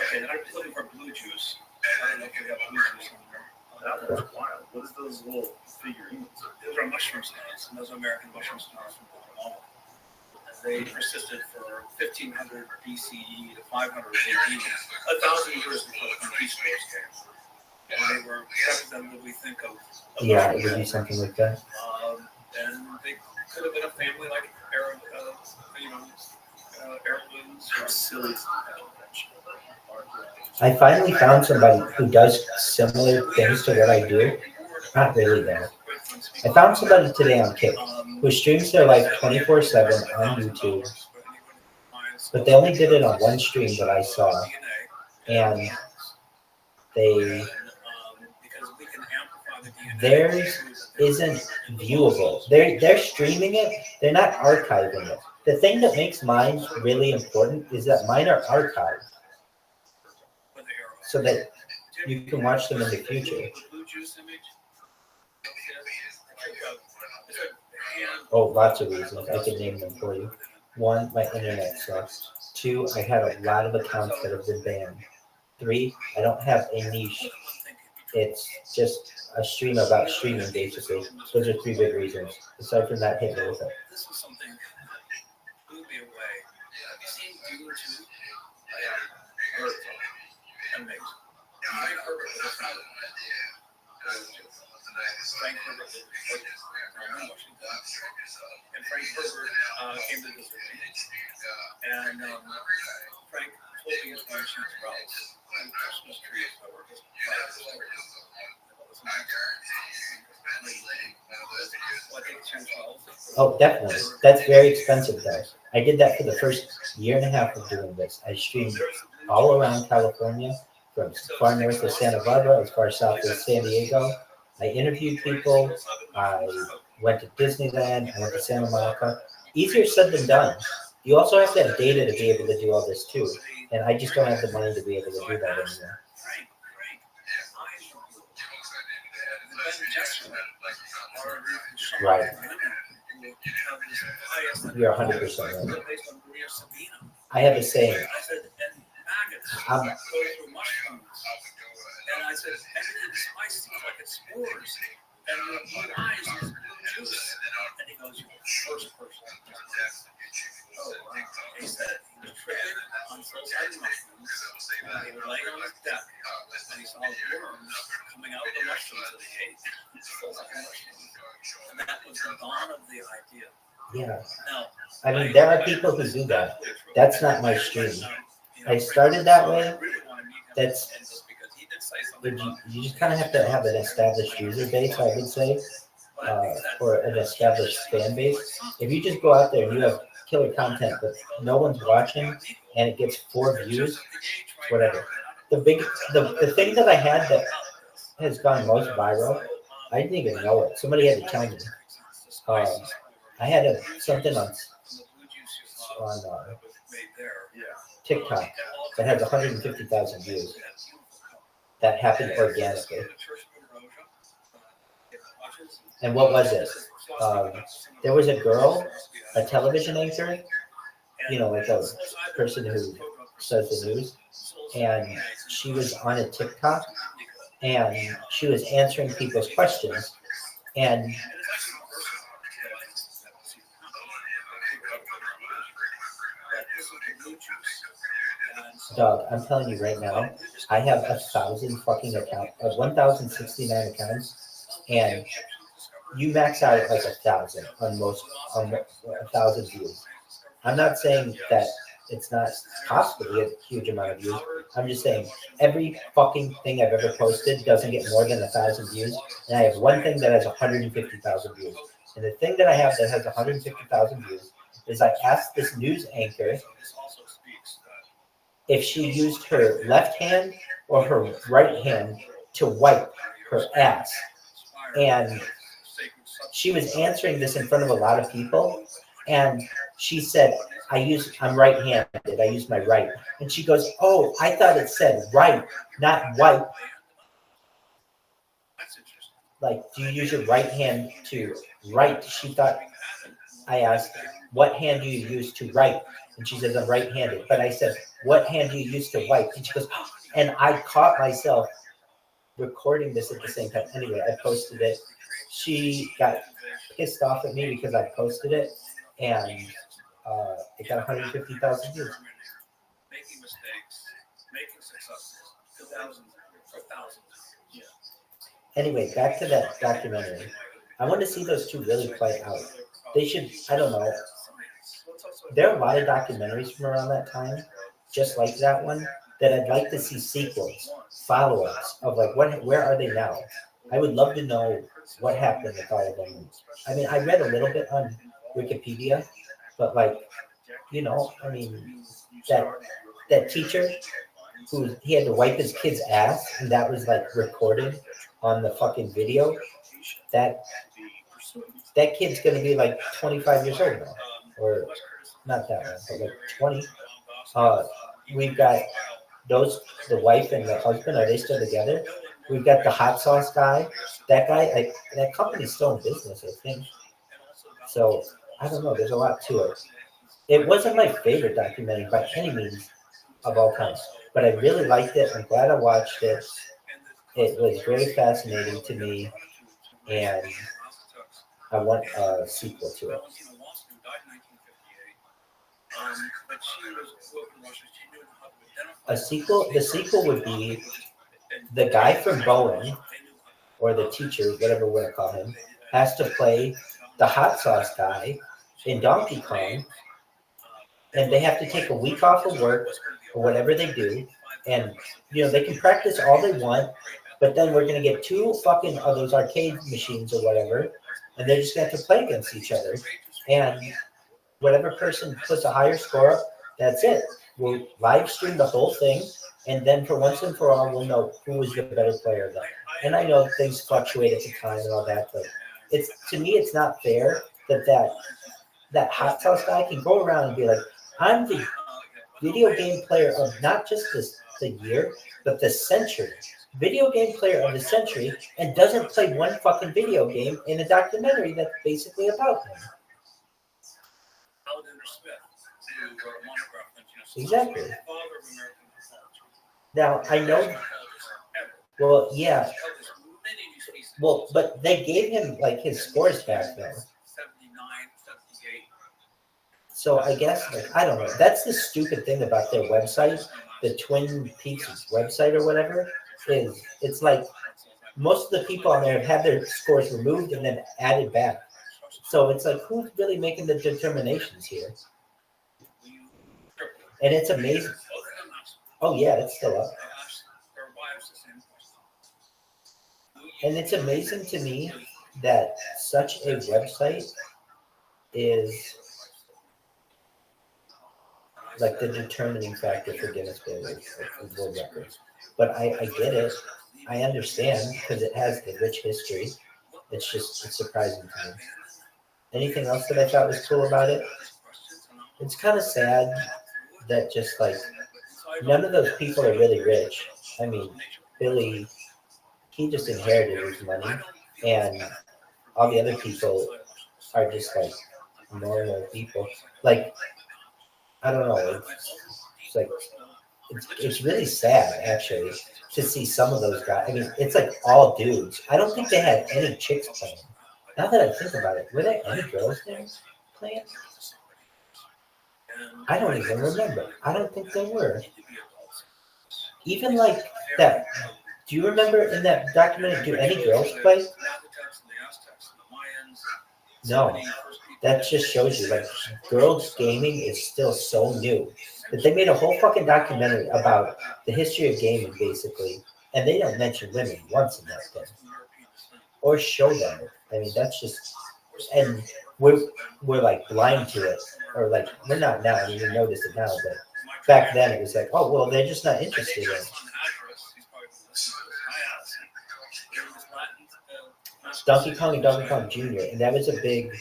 Okay, then I'm looking for blue juice. I don't know if we have blue juice on there. That one's wild. What is those little figurines? Those are mushroom stones, and those are American mushroom stones from Guatemala. they persisted for 1500 BCE to 500 AD, 1,000 years before the conquistadors came. And they were representative, we think, of Yeah, it would be something like that. and they could have been a family like Arab, heirlooms or silly. I finally found somebody who does similar things to what I do. Not really though. I found somebody today on Kick who streams their life 24/7 on YouTube, but they only did it on one stream that I saw, and theirs isn't viewable. They're streaming it. They're not archiving it. The thing that makes mine really important is that mine are archived, so that you can watch them in the future. Oh, lots of reasons. I can name them for you. 1, my internet sucks. 2, I had a lot of accounts that have been banned. 3, I don't have a niche. It's just a stream about streaming, basically. Those are 3 big reasons. Aside from that, hit me with it. This is something blew me away. Have you seen Dune 2? Amazing. Frank Herbert was a friend of mine. Frank Herbert was in Washington. And Frank Herbert came to visit me. And Frank told me his wife she was Rothschild. And Christmas tree is my work. Oh, definitely. That's very expensive, though. I did that for the first year and a half of doing this. I streamed all around California, from far north of Santa Barbara as far south as San Diego. I interviewed people. I went to Disneyland. I went to Santa Monica. Easier said than done. You also have to have data to be able to do all this, too. And I just don't have the money to be able to do that anymore. Right. You're 100% right. I have a saying. And I said, everything spice seems like it's spores. And the blue eyes is blue juice. And he goes, you're the first person. Oh, wow. He said he was tripping on psilocybin mushrooms. He was laying on his deck. And he saw worms coming out of the mushrooms that he ate. Psilocybin mushrooms. And that was the dawn of the idea. Yeah. Now, I mean, there are people who do that. That's not my stream. I started that way. That's you just kind of have to have an established user base, I would say, or an established fan base. If you just go out there and you have killer content, but no one's watching, and it gets 4 views, whatever. The thing that I had that has gone most viral, I didn't even know it. Somebody had to tell me. I had something on TikTok that has 150,000 views. That happened organically. And what was it? There was a girl, a television anchor, like a person who says the news, and she was on a TikTok, and she was answering people's questions, and dog, I'm telling you right now, I have 1,000 fucking accounts, 1,069 accounts, and you max out at like 1,000 on 1,000 views. I'm not saying that it's not possible to get a huge amount of views. I'm just saying every fucking thing I've ever posted doesn't get more than 1,000 views, and I have one thing that has 150,000 views. And the thing that I have that has 150,000 views is I asked this news anchor if she used her left hand or her right hand to wipe her ass. And she was answering this in front of a lot of people. And she said, I'm right-handed. I use my right. And she goes, oh, I thought it said right, not wipe. Like, do you use your right hand to write? She thought, I asked, what hand do you use to write? And she says, I'm right-handed. But I said, what hand do you use to wipe? And she goes, oh. And I caught myself recording this at the same time. Anyway, I posted it. She got pissed off at me because I posted it. And it got 150,000 views. Making mistakes, making successes, thousands. Yeah. Anyway, back to that documentary. I want to see those two really play out. They should, I don't know. There are a lot of documentaries from around that time, just like that one, that I'd like to see sequels, follow-ups of like where are they now? I would love to know what happened with all of them. I mean, I read a little bit on Wikipedia, but like, you know, I mean, that teacher he had to wipe his kid's ass, and that was like recorded on the fucking video. That kid's gonna be like 25 years old now, or not that one, but like 20. We've got the wife and the husband. Are they still together? We've got the hot sauce guy. That guy, that company's still in business, I think. So I don't know. There's a lot to it. It wasn't my favorite documentary by any means of all time, but I really liked it. I'm glad I watched it. It was very fascinating to me, and I want a sequel to it. The sequel would be the guy from Bowen, or the teacher, whatever we want to call him, has to play the hot sauce guy in Donkey Kong, and they have to take a week off of work or whatever they do, and they can practice all they want, but then we're gonna get two fucking of those arcade machines or whatever, and they're just gonna have to play against each other, and whatever person puts a higher score up, that's it. We'll live stream the whole thing, and then for once and for all, we'll know who is the better player then. And I know things fluctuate at the time and all that, but to me, it's not fair that hot sauce guy can go around and be like, I'm the video game player of not just the year, but the century. Video game player of the century, and doesn't play one fucking video game in a documentary that's basically about him. Exactly. Now, I know, well, yeah. Well, but they gave him, like, his scores back, though. So I guess, like, I don't know. That's the stupid thing about their website, the Twin Peaks website or whatever, is it's like most of the people on there have had their scores removed and then added back. So it's like, who's really making the determinations here? And it's amazing. Oh, yeah, it's still up. And it's amazing to me that such a website is like the determining factor for Guinness World Records. But I get it. I understand because it has a rich history. It's surprising to me. Anything else that I thought was cool about it? It's kind of sad that just like none of those people are really rich. I mean, Billy, he just inherited his money, and all the other people are just like normal people. Like, I don't know. It's like it's really sad actually to see some of those guys. I mean, it's like all dudes. I don't think they had any chicks playing. Now that I think about it, were there any girls there playing? I don't even remember. I don't think there were. Even like that. Do you remember in that documentary, do any girls play? No. That just shows you, like, girls gaming is still so new. But they made a whole fucking documentary about the history of gaming, basically. And they don't mention women once in that thing. Or show them. I mean, that's just... And we're like blind to it. Or like, we're not now, I mean, we notice it now, but back then it was like, oh, well, they're just not interested in it. Donkey Kong and Donkey Kong Jr., and that was a big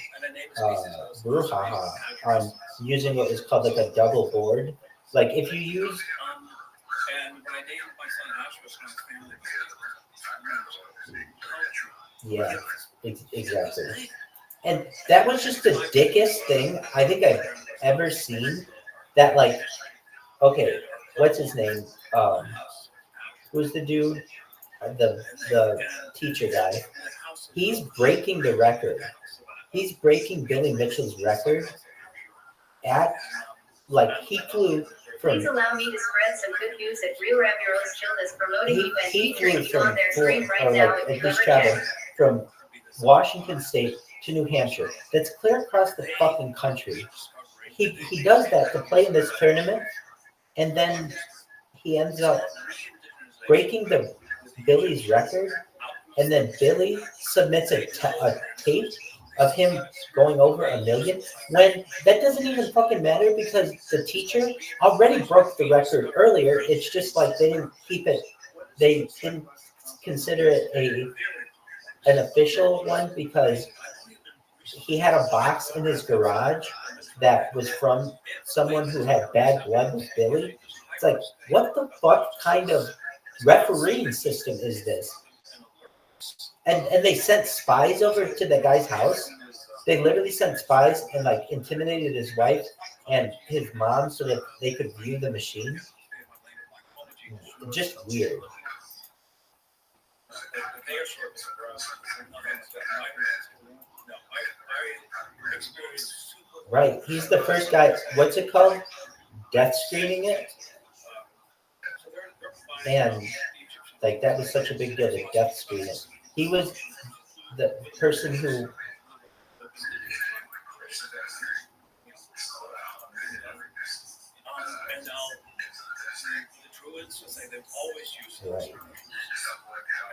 brouhaha on using what was called like a double board. Like if you use... Yeah, exactly. And that was just the dickest thing I think I've ever seen. That like, okay, what's his name? Who's the dude? The teacher guy. He's breaking the record. He's breaking Billy Mitchell's record. he flew from. Please allow me to spread some good news that Real Rabbi Rothschild is promoting event He featuring flew on their screen right now if at you've least ever traveled checked. from Washington State to New Hampshire. That's clear across the fucking country. He does that to play in this tournament, and then he ends up breaking the Billy's record, and then Billy submits a tape of him going over 1 million, when that doesn't even fucking matter because the teacher already broke the record earlier. It's just like they didn't consider it an official one because he had a box in his garage that was from someone who had bad blood with Billy. It's like, what the fuck kind of refereeing system is this? And they sent spies over to the guy's house. They literally sent spies and like intimidated his wife and his mom so that they could view the machine. Just weird. Right. He's the first guy. What's it called? Death screening it. And like that was such a big deal. The death screening. He was the person who. Right.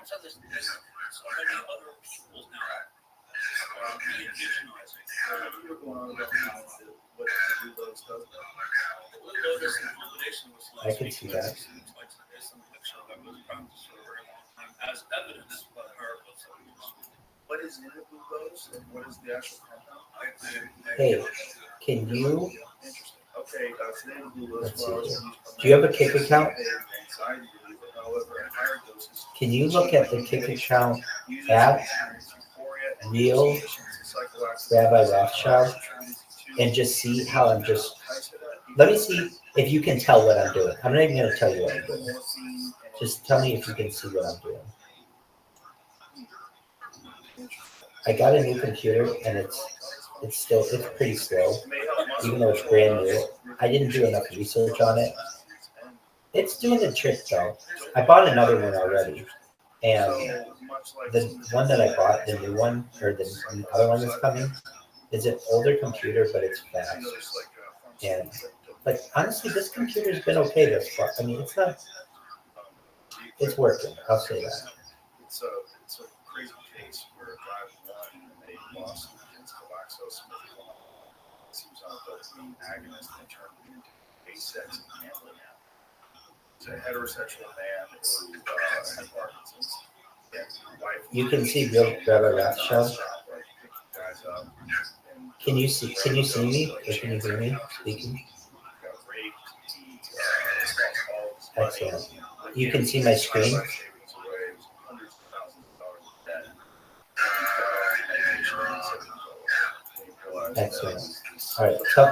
So there's so many other peoples now re-indigenizing. I can see that. As evidence by her. What is in the blue lotus and what is the actual compound? Hey, can you? Interesting. Okay, today the blue lotus Let's see flowers. here. Do you have a Kick account? Anxiety relief, however, at higher doses. Can you look at the Kick account at Real Rabbi Rothschild and just see how I'm just. Let me see if you can tell what I'm doing. I'm not even going to tell you what I'm doing. Just tell me if you can see what I'm doing. I got a new computer and it's pretty slow, even though it's brand new. I didn't do enough research on it. It's doing the trick though. I bought another one already, and the one that I bought, the new one, or the other one that's coming, is an older computer, but it's fast. And like honestly, this computer's been okay thus far. I mean, it's not. It's working. I'll say that. It's a crazy case where a guy won and they lost against GlaxoSmithKline. Seems on the agonist and turned into asex and gambling app. He's a heterosexual man who had Parkinson's. You can see Real Rabbi Rothschild. Can you see me? Or can you hear me speaking? Excellent. You can see my screen. Excellent. All right. So,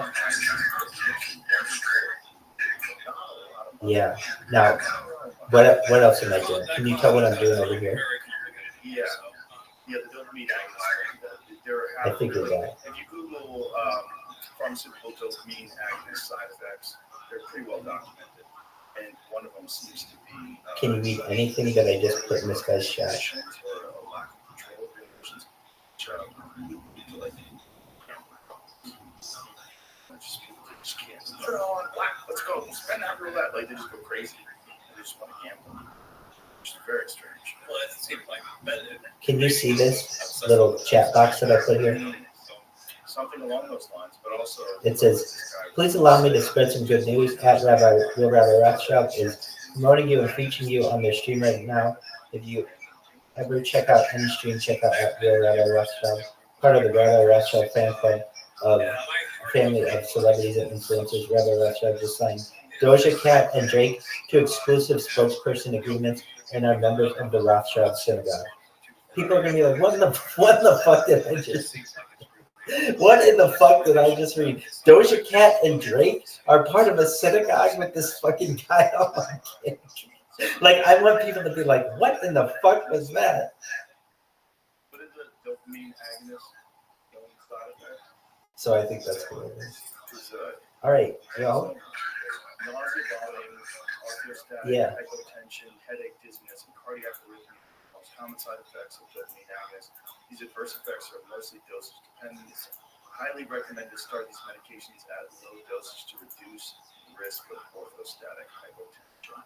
yeah. Now, what else am I doing? Can you tell what I'm doing over here? Yeah, the dopamine agonist. I figured that. If you Google pharmaceutical dopamine agonist side effects, they're pretty well documented. And one of them seems to be. Can you read anything that I just put in this guy's chat? Or a lack of control of the emotions. Just can't. Turn on, let's go. Spend that roulette. Like they just go crazy. They just want to gamble. Which is very strange. Well, it seems like Can you see this little chat box that I put here? Something along those lines, but also. It says, please allow me to spread some good news. At Real Rabbi Rothschild is promoting you and featuring you on their stream right now. If you ever check out any stream, check out at Real Rabbi Rothschild, part of the Rabbi Rothschild fan club of a family of celebrities and influencers. Rabbi Rothschild just signed Doja Cat and Drake to exclusive spokesperson agreements and are members of the Rothschild synagogue. People are gonna be like, what in the fuck did I just? What in the fuck did I just read? Doja Cat and Drake are part of a synagogue with this fucking guy on my kick. Like, I want people to be like, what in the fuck was that? What is the dopamine agonist? So I think that's what it is. All right, well, nausea, vomiting, orthostatic Yeah. hypotension, headache, dizziness, and cardiac arrhythmia are the most common side effects of dopamine agonists. These adverse effects are mostly dosage dependent. It's highly recommended to start these medications at low doses to reduce the risk of orthostatic hypotension.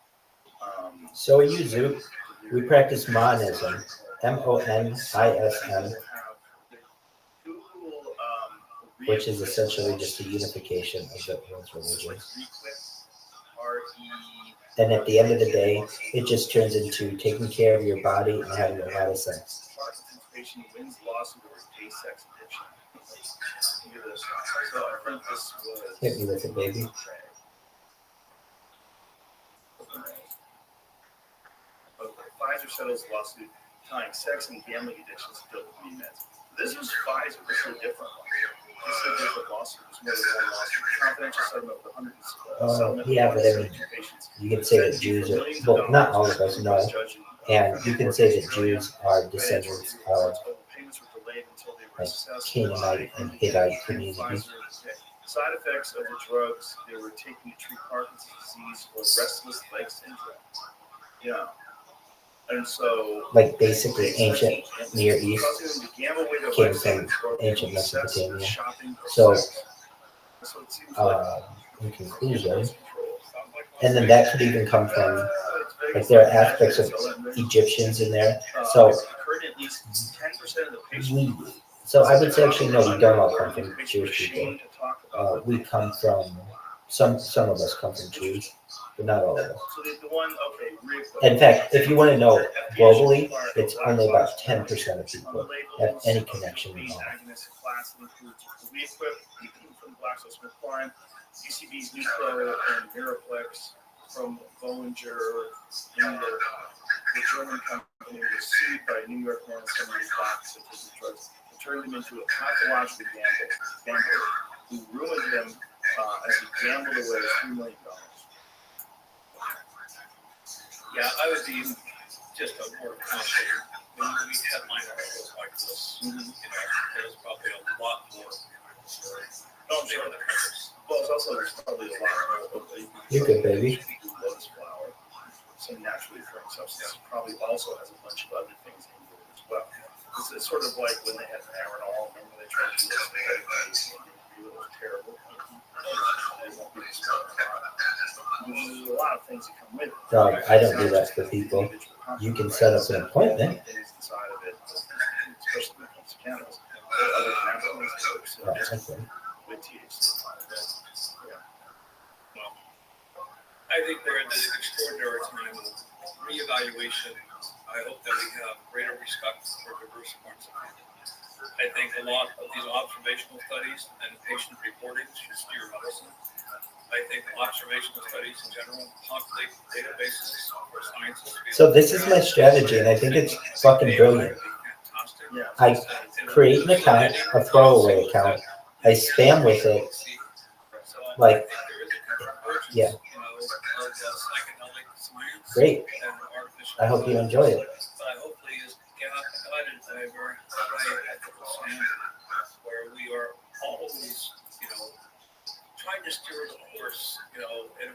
so at UZoop, we practice monism, MONISM, which is essentially just a unification of the world's religions. And at the end of the day, it just turns into taking care of your body and having a lot of sex. Parkinson's patient wins lawsuit over gay sex addiction. Look at this. So I think this was. Hit me with it, baby. Okay. Pfizer settles lawsuit tying sex and gambling addictions to dopamine meds. This was Pfizer. This is a different one. This is a different lawsuit. There's more than one lawsuit. Confidential settlement of 100 settlement Yeah, but I mean, patients. you can say that Jews are, well, not all of us know, and you can say that Jews are descendants of like Canaanite and Hittite communities. Side effects of the drugs they were taking to treat Parkinson's disease was restless leg syndrome. Yeah. And so, like basically ancient Near East came from ancient Mesopotamia. So, in conclusion, and then that could even come from, like there are aspects of Egyptians in there. So, I would say actually no, we don't all come from Jewish people. We come from some of us come from Jews, but not all of us. In fact, if you want to know globally, it's only about 10% of people have any connection at all. UCB's Nutro and Miraplex from Bollinger, the German company was sued by a New York man and some of his doctors that took the drugs and turned him into a pathological gambler who ruined him as he gambled away $3 million. Yeah, I would be just a more confident when we headline articles like this. You know, there's probably a lot more. No, I'm sure. Well, there's probably a lot more. You're good, baby. Lotus flower, some naturally occurring substance, probably also has a bunch of other things in it as well. It's sort of like when they had Marinol, remember they tried to do this, it was terrible. There's a lot of things that come with it. Dog, I don't do that for people. You can set up an appointment. Inside of it, especially when it comes to cannabis. Other cannabis with THC. Well, I think we're at an extraordinary time of reevaluation. I hope that we have greater respect for diverse points of view. I think a lot of these observational studies and patient reporting should steer medicine. I think observational studies in general populate databases for scientists. So this is my strategy, and I think it's fucking brilliant. I create an account, a throwaway account. I spam with it. Like, yeah. Great. I hope you enjoy it. But hopefully is guided by a very high ethical standard where we are always, trying to steer the course, in a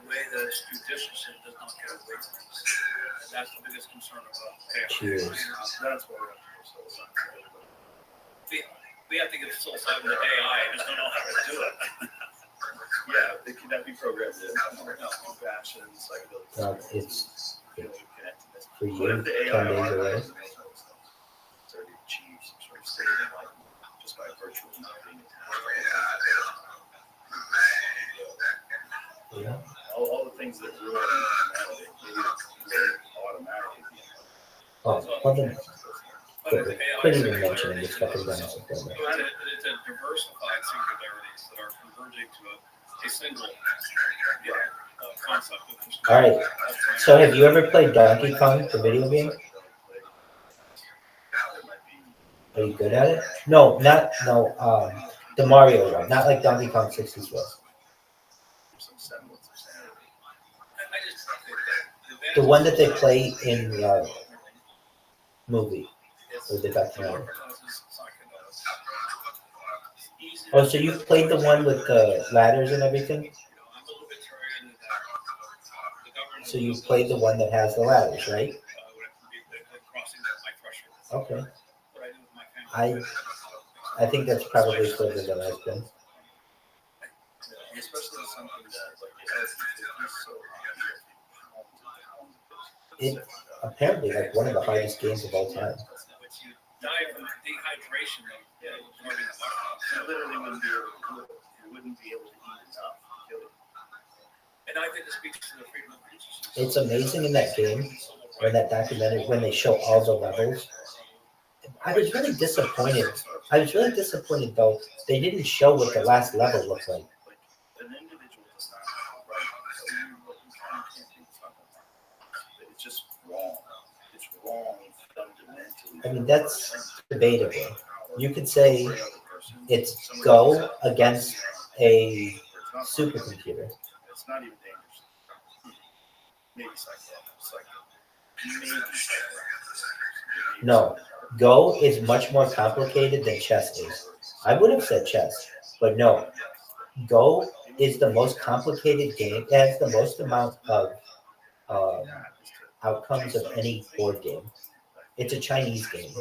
way that is judicious and does not get away from us. And that's the biggest concern about AI. Cheers. That's what we're We have to give psilocybin to AI. I just don't know how to do it. Yeah, it cannot be programmed in. Compassion, psychedelic. It's for you, What if 10 the AI days away. has already achieved some sort of state of enlightenment just by virtue of not being Yeah. all the things that ruin humanity, maybe automatically. Oh, then quit even mentioning this fucking dinosaur program. It's a diversified singularities that are converging to a single concept. All right. So have you ever played Donkey Kong, the video game? Are you good at it? No, the Mario one, not like Donkey Kong 64. The one that they play in the movie, or the documentary. Easy Oh, so you've played the one with the ladders and everything? I'm a libertarian in that the government. So you played the one that has the ladders, right? Crossing my threshold. Okay. What I do with my family. I think that's probably further than I've been. Especially something that like it has so It apparently like one of the hardest games of all time. You die from dehydration. you literally wouldn't be able to do it. You wouldn't be able to eat enough to kill it. And I think it speaks to the freedom of speech. It's amazing in that game, or in that documentary, when they show all the levels. I was really disappointed. Though they didn't show what the last level looked like. An individual does not have a right to tell you what you can and can't do. It's just wrong. It's wrong fundamentally. I mean, that's debatable. You could say it's Go against a supercomputer. It's not even dangerous. Maybe psycho. No, Go is much more complicated than chess is. I would have said chess, but no. Go is the most complicated game. It has the most amount of outcomes of any board game. It's a Chinese game.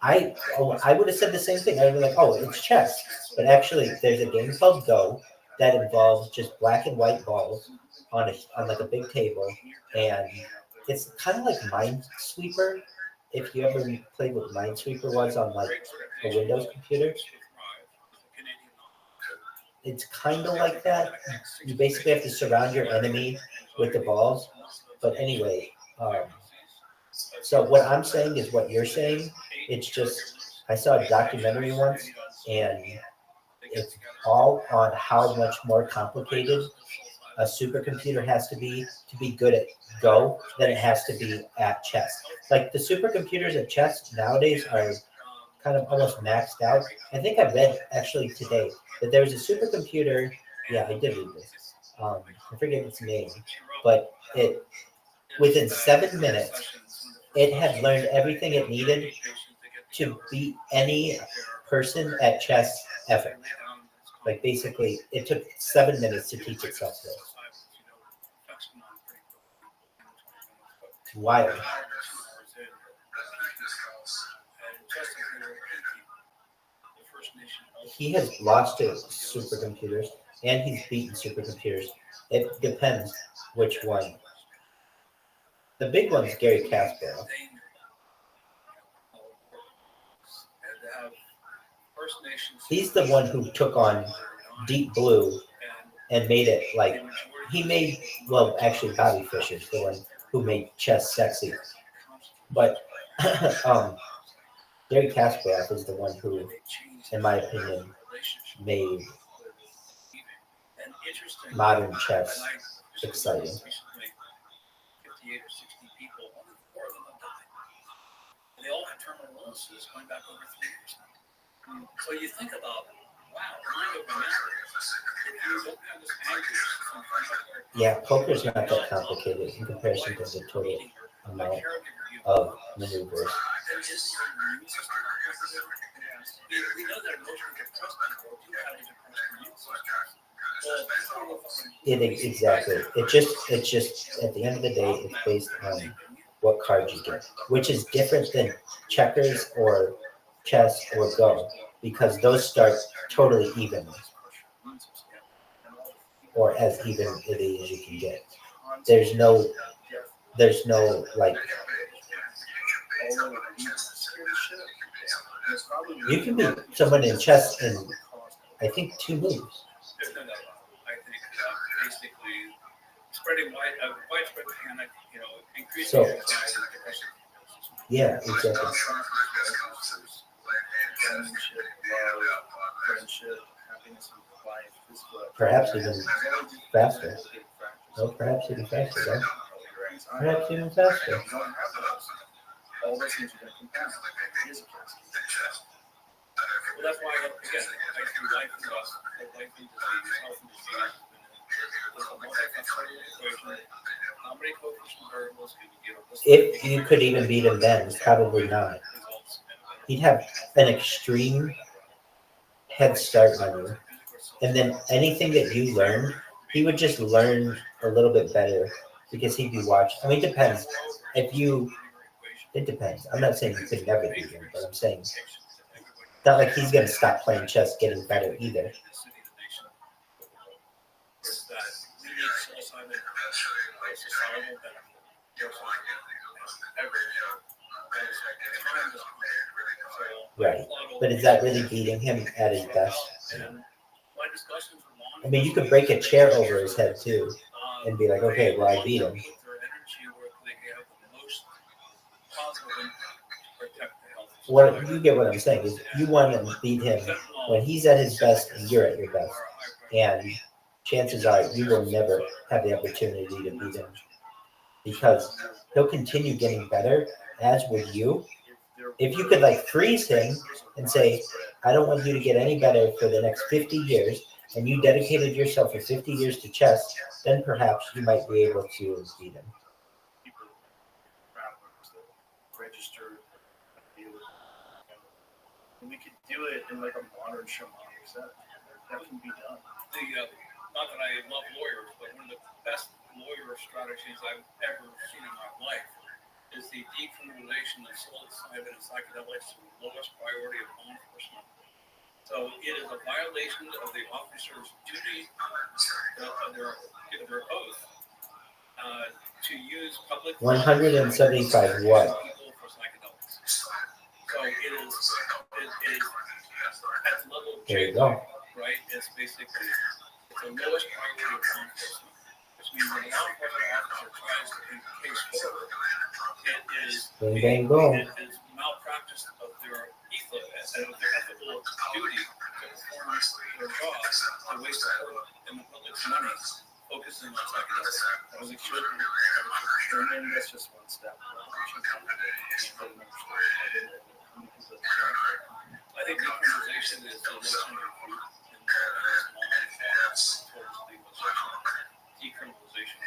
I would have said the same thing. I would be like, oh, it's chess. But actually, there's a game called Go that involves just black and white balls on like a big table, and it's kind of like Minesweeper. If you ever played what Minesweeper was on like a Windows computer, it's kind of like that. You basically have to surround your enemy with the balls. But anyway, so what I'm saying is what you're saying. It's just, I saw a documentary once, and it's all on how much more complicated a supercomputer has to be good at Go than it has to be at chess. Like the supercomputers at chess nowadays are kind of almost maxed out. I think I read actually today that there was a supercomputer. Yeah, I did read this. I forget its name, but it within 7 minutes, it had learned everything it needed to beat any person at chess ever. Like basically, it took 7 minutes to teach itself this. It's wild. He has lost to supercomputers, and he's beaten supercomputers. It depends which one. The big one's Gary Kasparov. He's the one who took on Deep Blue and made it like he made. Well, actually, Bobby Fischer's the one who made chess sexy. But Gary Kasparov is the one who, in my opinion, made modern chess exciting. They all have terminal illnesses going back over 3 years now. So you think about, wow, mind over matter. If you don't have this anguish, yeah, poker's not that complicated in comparison to the total amount of maneuvers. We know that emotionally depressed people do have a depressed immune system. Exactly. It's just at the end of the day, it's based on what cards you get, which is different than checkers or chess or Go, because those start totally evenly, or as evenly as you can get. There's no like. You can beat someone in chess in, I think, 2 moves. I think basically spreading widespread panic, increasing anxiety and depression. Yeah, exactly. Perhaps even faster. No, perhaps even faster, though. Perhaps even faster. All those things are going to compound. It is a chess. Well, that's why, again, I see life and loss, life and disease, health and disease. There's a multi-factorial equation. How many coefficient variables can you give? If you could even beat him then, probably not. He'd have an extreme head start on you. And then anything that you learned, he would just learn a little bit better because he'd be watching. I mean, it depends. It depends. I'm not saying you could never beat him, but I'm saying not like he's going to stop playing chess getting better either. Right. But is that really beating him at his best? I mean, you could break a chair over his head too and be like, okay, well, I beat him. What you get what I'm saying is you want to beat him when he's at his best and you're at your best. And chances are you will never have the opportunity to beat him because he'll continue getting better, as would you. If you could like freeze him and say, I don't want you to get any better for the next 50 years, and you dedicated yourself for 50 years to chess, then perhaps you might be able to beat him. We could do it in like a modern shamanic set. That can be done. Not that I love lawyers, but one of the best lawyer strategies I've ever seen in my life is the decriminalization of psilocybin and psychedelics to the lowest priority of law enforcement. So it is a violation of the officer's duty of their oath to use public 175 what? people for psychedelics. So it is at the level of There you go. right? It's basically the lowest priority of law enforcement, which means when a law enforcement officer tries to bring a case forward, it is malpractice of their ethos and of their ethical duty to perform their job to waste the public's money focusing on psychedelics. That was a good. And then that's just one step. I think decriminalization is the most important in towards legalization. Decriminalization.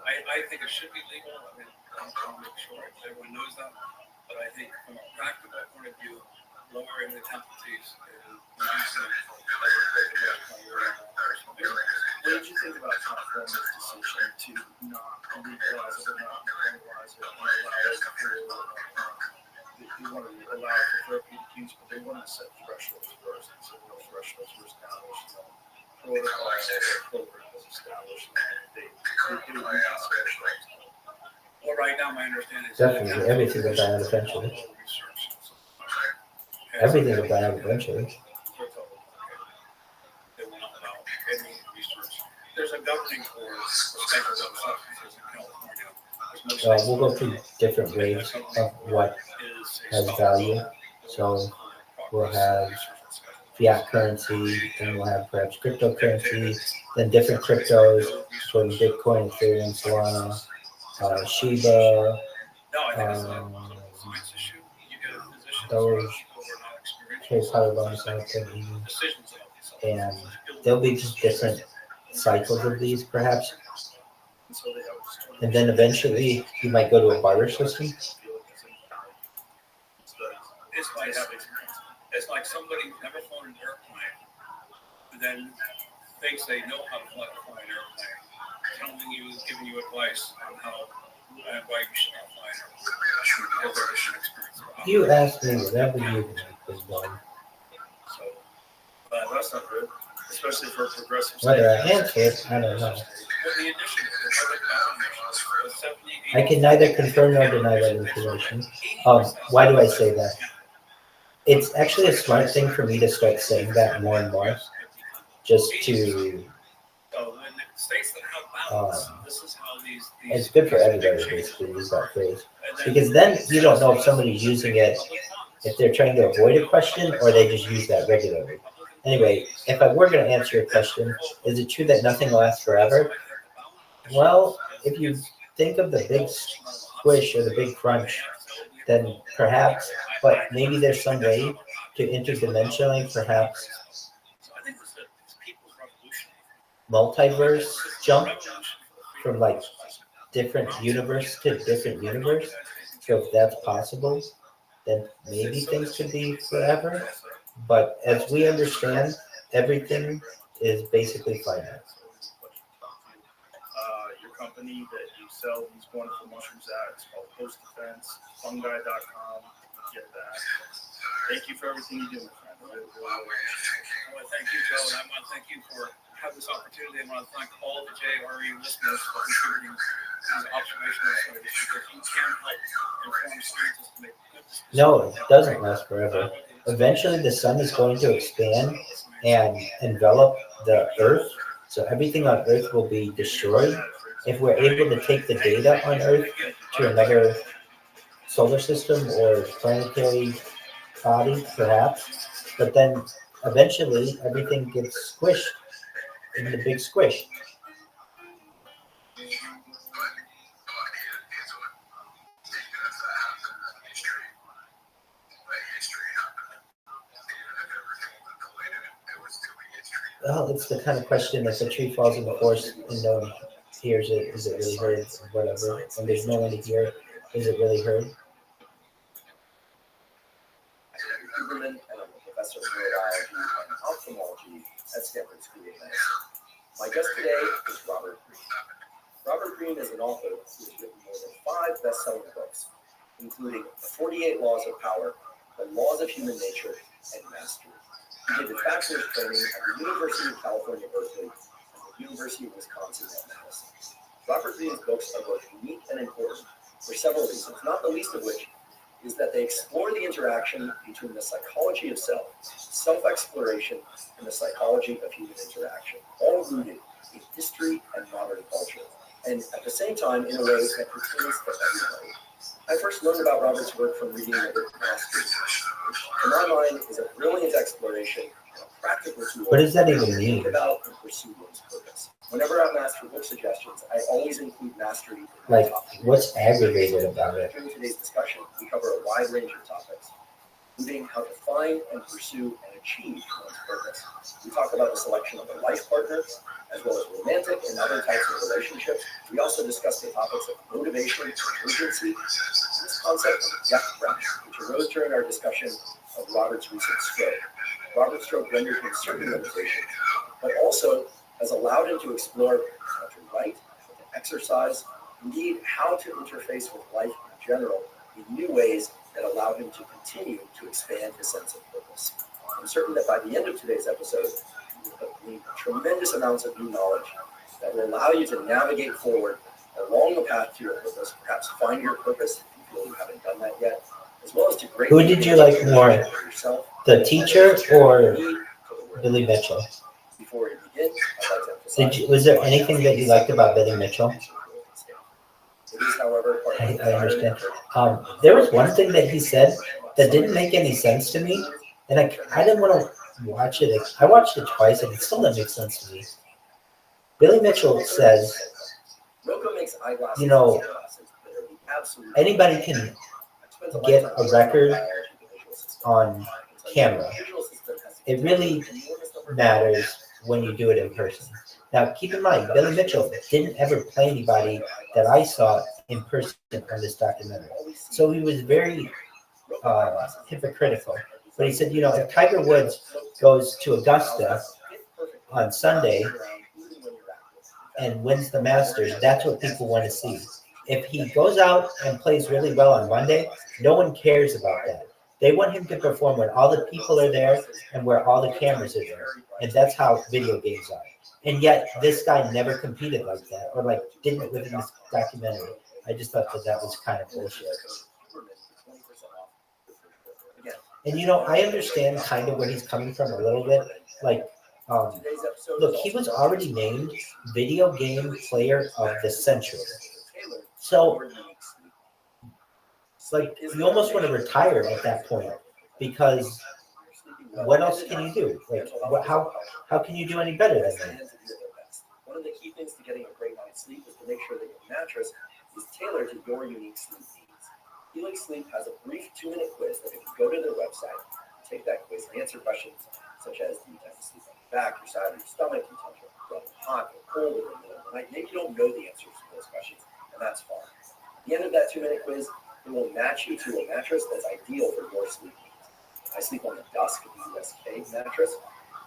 I think it should be legal. I mean, I'll make sure everyone knows that. But I think from a practical point of view, lowering the penalties and reducing What did you think about Tom Thurman's decision to not legalize it, not legalize it, and allow it for they wanted to allow it for therapeutic use, but they wanted to set thresholds first. And so no thresholds were established, no protocols or program was established. They do use thresholds. Well, right now, my understanding is Definitely, everything will die out eventually. Everything will die out eventually. They will not allow any research. There's a governing board for psychedelic substances in California. We'll go through different waves of what has value. So we'll have fiat currency, then we'll have perhaps cryptocurrency, then different cryptos, from Bitcoin, Ethereum, Solana, Shiba, those PayPal loans out there, and there'll be just different cycles of these, perhaps. And then eventually, you might go to a barter system. It's like somebody who's never flown an airplane, who then thinks they know how to fly an airplane, telling you, giving you advice on how and why you should not fly an airplane. Because they're just experience. You asked me whatever you was done. So, that's not good, especially for progressive. Whether I answered, I don't know. I can neither confirm nor deny that information. Why do I say that? It's actually a smart thing for me to start saying that more and more, just to. It's good for everybody basically to use that phrase, because then you don't know if somebody's using it, if they're trying to avoid a question or they just use that regularly. Anyway, if I were going to answer your question, is it true that nothing lasts forever? Well, if you think of the big squish or the big crunch, then perhaps, but maybe there's some way to interdimensionally, perhaps multiverse jump from like different universe to different universe. So if that's possible, then maybe things could be forever. But as we understand, everything is basically finance. Your company that you sell these wonderful mushrooms at is called Post Defense, fungi.com. Get that. Thank you for everything you do, my friend. I want to thank you, Joe, and I want to thank you for having this opportunity. I want to thank all the JRE listeners for contributing these observational studies because you can help inform scientists to make good decisions. No, it doesn't last forever. Eventually, the sun is going to expand and envelop the Earth, so everything on Earth will be destroyed. If we're able to take the data on Earth to another solar system or planetary body, perhaps, but then eventually everything gets squished in the big squish. Well, it's the kind of question: if a tree falls in the forest and no one hears it, is it really heard or whatever? And there's no one to hear, is it really heard? Huberman, and I'm a professor of neurology and ophthalmology at Stanford School of Medicine. My guest today is Robert Greene. Robert Greene is an author who has written more than 5 best-selling books, including The 48 Laws of Power, The Laws of Human Nature, and Mastery. He did a bachelor's training at the University of California, Berkeley, and the University of Wisconsin at Madison. Robert Greene's books are both unique and important for several reasons, not the least of which is that they explore the interaction between the psychology of self, self-exploration, and the psychology of human interaction, all rooted in history and modern culture, and at the same time in a way that pertains to everybody. I first learned about Robert's work from reading the book Mastery, which to my mind is a brilliant exploration and a practical tool. What does that even to mean? think about and pursue one's purpose. Whenever I'm asked for book suggestions, I always include Mastery in my Like, top 10. what's aggravated about it? During today's discussion, we cover a wide range of topics, including how to find and pursue and achieve one's purpose. We talk about the selection of a life partner, as well as romantic and other types of relationships. We also discuss the topics of motivation and urgency, and this concept of death pressure, which arose during our discussion of Robert's recent stroke. Robert's stroke rendered him certain limitations, but also has allowed him to explore how to write, how to exercise, indeed how to interface with life in general in new ways that allow him to continue to expand his sense of purpose. I'm certain that by the end of today's episode, you will have gleaned tremendous amounts of new knowledge that will allow you to navigate forward along the path to your purpose, perhaps find your purpose if you feel you haven't done that yet, as well as to greatly Who did you like more, yourself, the teacher or Billy Mitchell? Before we begin, I'd like to emphasize Was there anything that you liked about Billy Mitchell? It is, however, part of the I understand. There was one thing that he said that didn't make any sense to me, and I didn't want to watch it. I watched it twice, and it still didn't make sense to me. Billy Mitchell says, you know, anybody can get a record on camera. It really matters when you do it in person. Now, keep in mind, Billy Mitchell didn't ever play anybody that I saw in person on this documentary. So he was very hypocritical. But he said, you know, if Tiger Woods goes to Augusta on Sunday and wins the Masters, that's what people want to see. If he goes out and plays really well on Monday, no one cares about that. They want him to perform when all the people are there and where all the cameras are there. And that's how video games are. And yet, this guy never competed like that, or like didn't within this documentary. I just thought that was kind of bullshit. And you know, I understand kind of where he's coming from a little bit. Like, look, he was already named Video Game Player of the Century. So, like, you almost want to retire at that point, because what else can you do? Like, how can you do any better than that? One of the key things to getting a great night's sleep is to make sure that your mattress is tailored to your unique sleep needs. Helix Sleep has a brief 2-minute quiz that if you go to their website, take that quiz and answer questions such as, do you tend to sleep on your back, your side, or your stomach, do you tend to feel hot or cold in the middle of the night? Maybe you don't know the answers to those questions, and that's fine. At the end of that 2-minute quiz, it will match you to a mattress that's ideal for your sleep needs. I sleep on the Dusk USK mattress.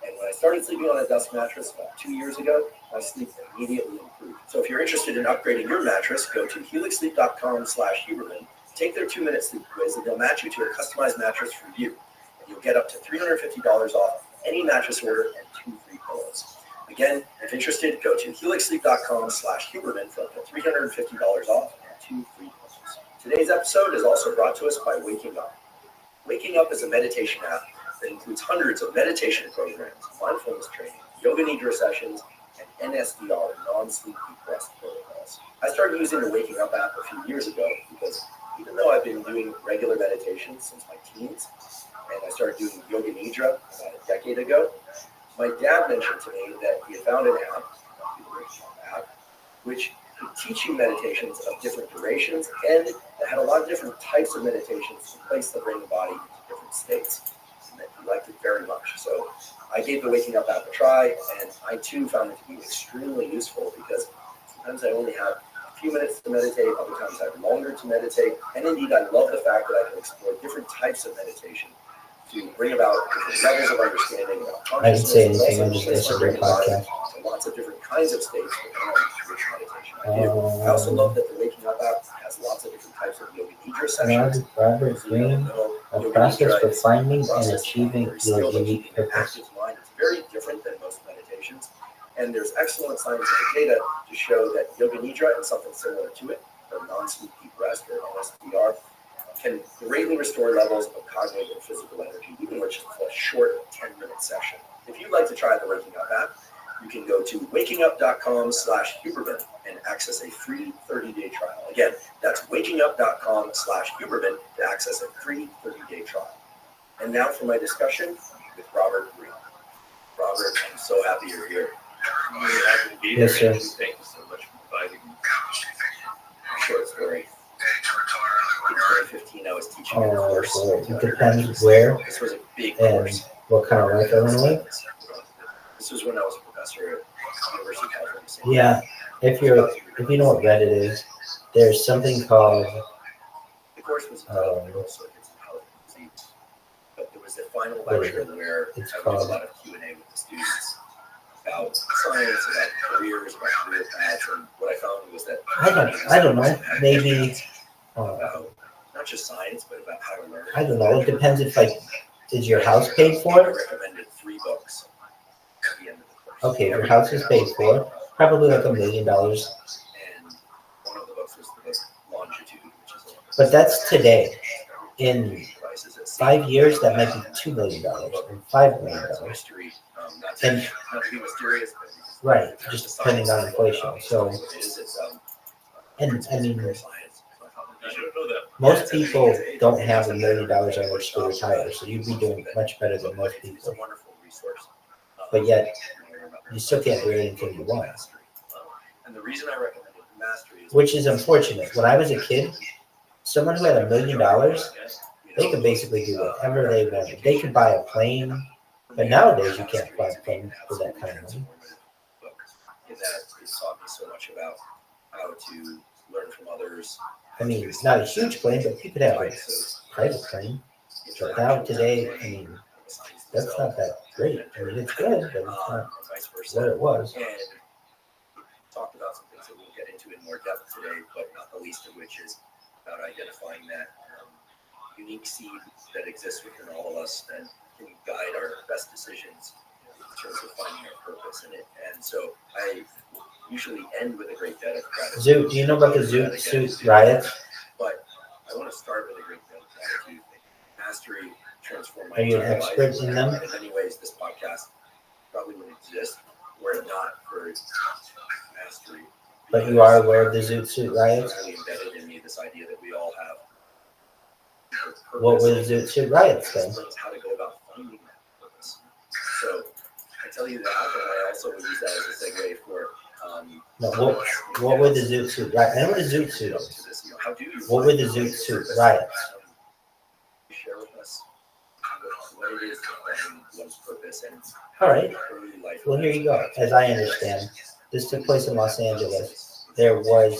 And when I started sleeping on a Dusk mattress about 2 years ago, my sleep immediately improved. So if you're interested in upgrading your mattress, go to helixsleep.com/Huberman, take their 2-minute sleep quiz, and they'll match you to a customized mattress for you. And you'll get up to $350 off any mattress order and 2 free pillows. Again, if interested, go to helixsleep.com/Huberman for up to $350 off and 2 free pillows. Today's episode is also brought to us by Waking Up. Waking Up is a meditation app that includes hundreds of meditation programs, mindfulness training, yoga nidra sessions, and NSDR, non-sleep deep rest protocols. I started using the Waking Up app a few years ago because even though I've been doing regular meditation since my teens, and I started doing yoga nidra about a decade ago, my dad mentioned to me that he had found an app, which could teach you meditations of different durations and that had a lot of different types of meditations to place the brain and body into different states. And that he liked it very much. So I gave the Waking Up app a try, and I too found it to be extremely useful because sometimes I only have a few minutes to meditate, other times I have longer to meditate, and indeed I love the fact that I can explore different types of meditation to bring about different levels of understanding about I didn't say consciousness, anything, I and just also listened to bring your the body podcast. to lots of different kinds of states depending on which meditation I do. I also love that the Waking Up app has lots of different types of yoga nidra sessions. Robert Greene, a process for finding and achieving your unique purpose. It's very different than most meditations, and there's excellent scientific data to show that yoga nidra and something similar to it, or non-sleep deep rest, or NSDR, can greatly restore levels of cognitive and physical energy, even with just a short 10-minute session. If you'd like to try the Waking Up app, you can go to wakingup.com/Huberman and access a free 30-day trial. Again, that's wakingup.com/Huberman to access a free 30-day trial. And now for my discussion with Robert Greene. Robert, I'm so happy you're here. I'm really happy to be Yes, here. sir. Thank you so much for inviting me. Short story. In 2015, I was teaching a course. It depends where This was a big and course. what kind of life I want to live. This was when I was a professor at University of California. Yeah, if you know what Reddit is, there's something called The course was entitled Neural Circuits and How It Proceeds. But there was the final lecture where I It's did a called- lot of Q&A with the students about science, about careers, about career paths, and what I found was that I don't know, maybe about not just science, but about how to learn. I don't know. It depends if is your house paid I for? recommended 3 books at the end of the course. Okay, your house is paid for, probably like $1 million. And one of the books was the book Longitude, which is But that's today. In 5 years, that might be $2 million or $5 million. mystery. Not And to be mysterious, but right, just depending on inflation. So, it is. It's and I mean, science. You should know that. most people don't have $1 million on which to retire, so you'd be doing much better than most It's a people. wonderful resource. But yet, you still can't do anything you want, And the reason I recommended mastery is which is unfortunate. When I was a kid, someone who had $1 million, they could basically do whatever they wanted. They could buy a plane, but nowadays you can't buy a plane for that kind of money. In that it taught me so much about how to learn from others. I mean, it's not a huge plane, but you could have a private plane. But now today, I mean, that's not that great. I mean, it's good, but it's not vice versa. what it was. And talked about some things that we'll get into in more depth today, but not the least of which is about identifying that unique seed that exists within all of us and can guide our best decisions in terms of finding our purpose in it. And so I usually end with a great debt of gratitude. Zoot, do you know about the Zoot Suit riots? But I want to start with a great debt of gratitude. Mastery transformed my Are you an entire expert life. in them? In many ways, this podcast probably wouldn't exist were it not for mastery. But you are aware of the Zoot Suit riots? It's really embedded in me, this idea that we all have purpose. What were the Zoot Suit riots then? How to go about finding that purpose. So I tell you that, but I also would use that as a segue for No, what were the Zoot Suit riots? I know what a Zoot Suit is. How do you What were the Zoot Suit riots? share with us what it is and one's purpose and All right. early life? Well, here you go. As I understand, this took place in Los Angeles. There were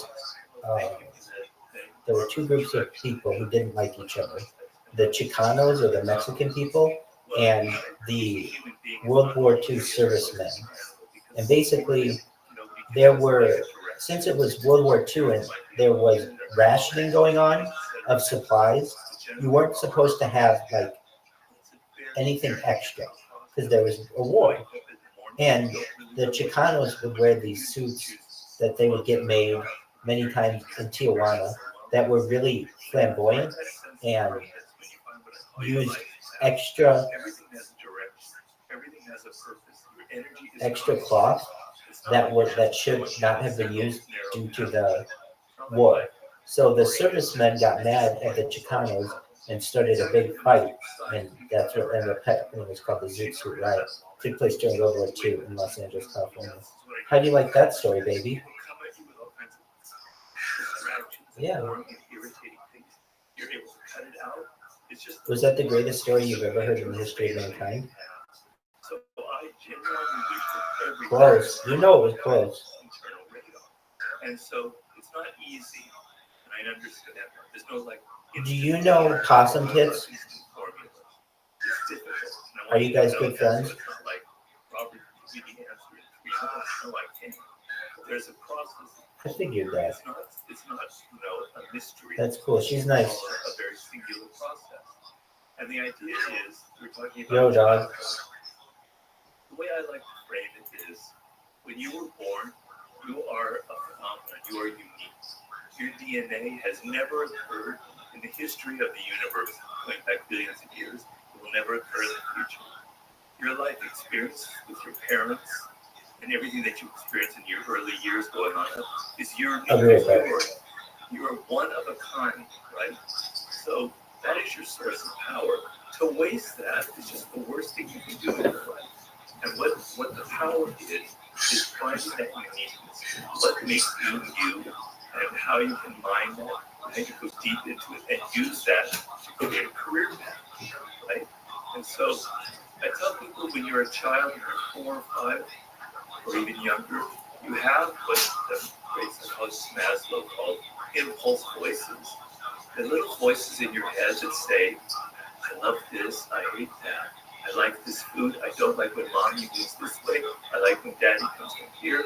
2 groups of people who didn't like each other. the Chicanos or the Mexican people and the World War II servicemen. And basically, since it was World War II and there was rationing going on of supplies, you weren't supposed to have like anything extra because there was a war. And the Chicanos would wear these suits that they would get made many times in Tijuana that were really flamboyant and used extra cloth that should not have been used due to the war. So the servicemen got mad at the Chicanos and started a big fight, and that's what ended up happening. It was called the Zoot Suit Riot. It took place during World War II in Los Angeles, California. How do you like that story, baby? Yeah. Was that the greatest story you've ever heard in the history of mankind? Close. You know it was close. And so it's not easy. And I understand that. There's no like. Do you know possum tits? Are you guys good friends? There's a process. I figured that. It's not a mystery. That's cool. She's nice. A very singular process. And the idea is, we're talking about. Yo, dog. The way I like to frame it is, when you were born, you are a phenomenon. You are unique. Your DNA has never occurred in the history of the universe, going back billions of years. It will never occur in the future. Your life experience with your parents and everything that you experience in your early years going on is your unique story. You are one of a kind, right? So that is your source of power. To waste that is just the worst thing you can do in your life. And what the power is finding that uniqueness, what makes you you, and how you can mine that, how you go deep into it, and use that to create a career path, right? And so I tell people, when you're a child, you're 4 or 5, or even younger, you have what the great psychologist Maslow called impulse voices. The little voices in your head that say, I love this, I hate that. I like this food. I don't like when mommy moves this way. I like when daddy comes from here.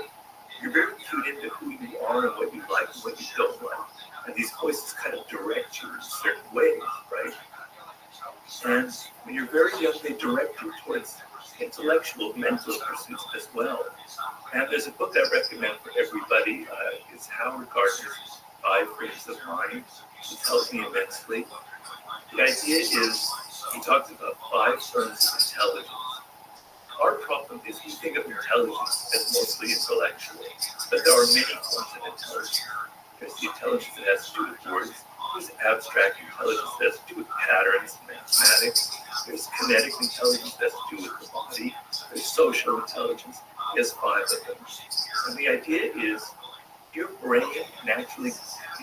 You're very tuned into who you are and what you like and what you don't like. And these voices kind of direct you in certain ways, right? And when you're very young, they direct you towards intellectual, mental pursuits as well. And there's a book I recommend for everybody. It's Howard Gardner's 5 Frames of Mind. It helps me immensely. The idea is, he talks about 5 terms of intelligence. Our problem is we think of intelligence as mostly intellectual, but there are many forms of intelligence. There's the intelligence that has to do with words. There's abstract intelligence that has to do with patterns and mathematics. There's kinetic intelligence that has to do with the body. There's social intelligence. There's 5 of them. And the idea is your brain naturally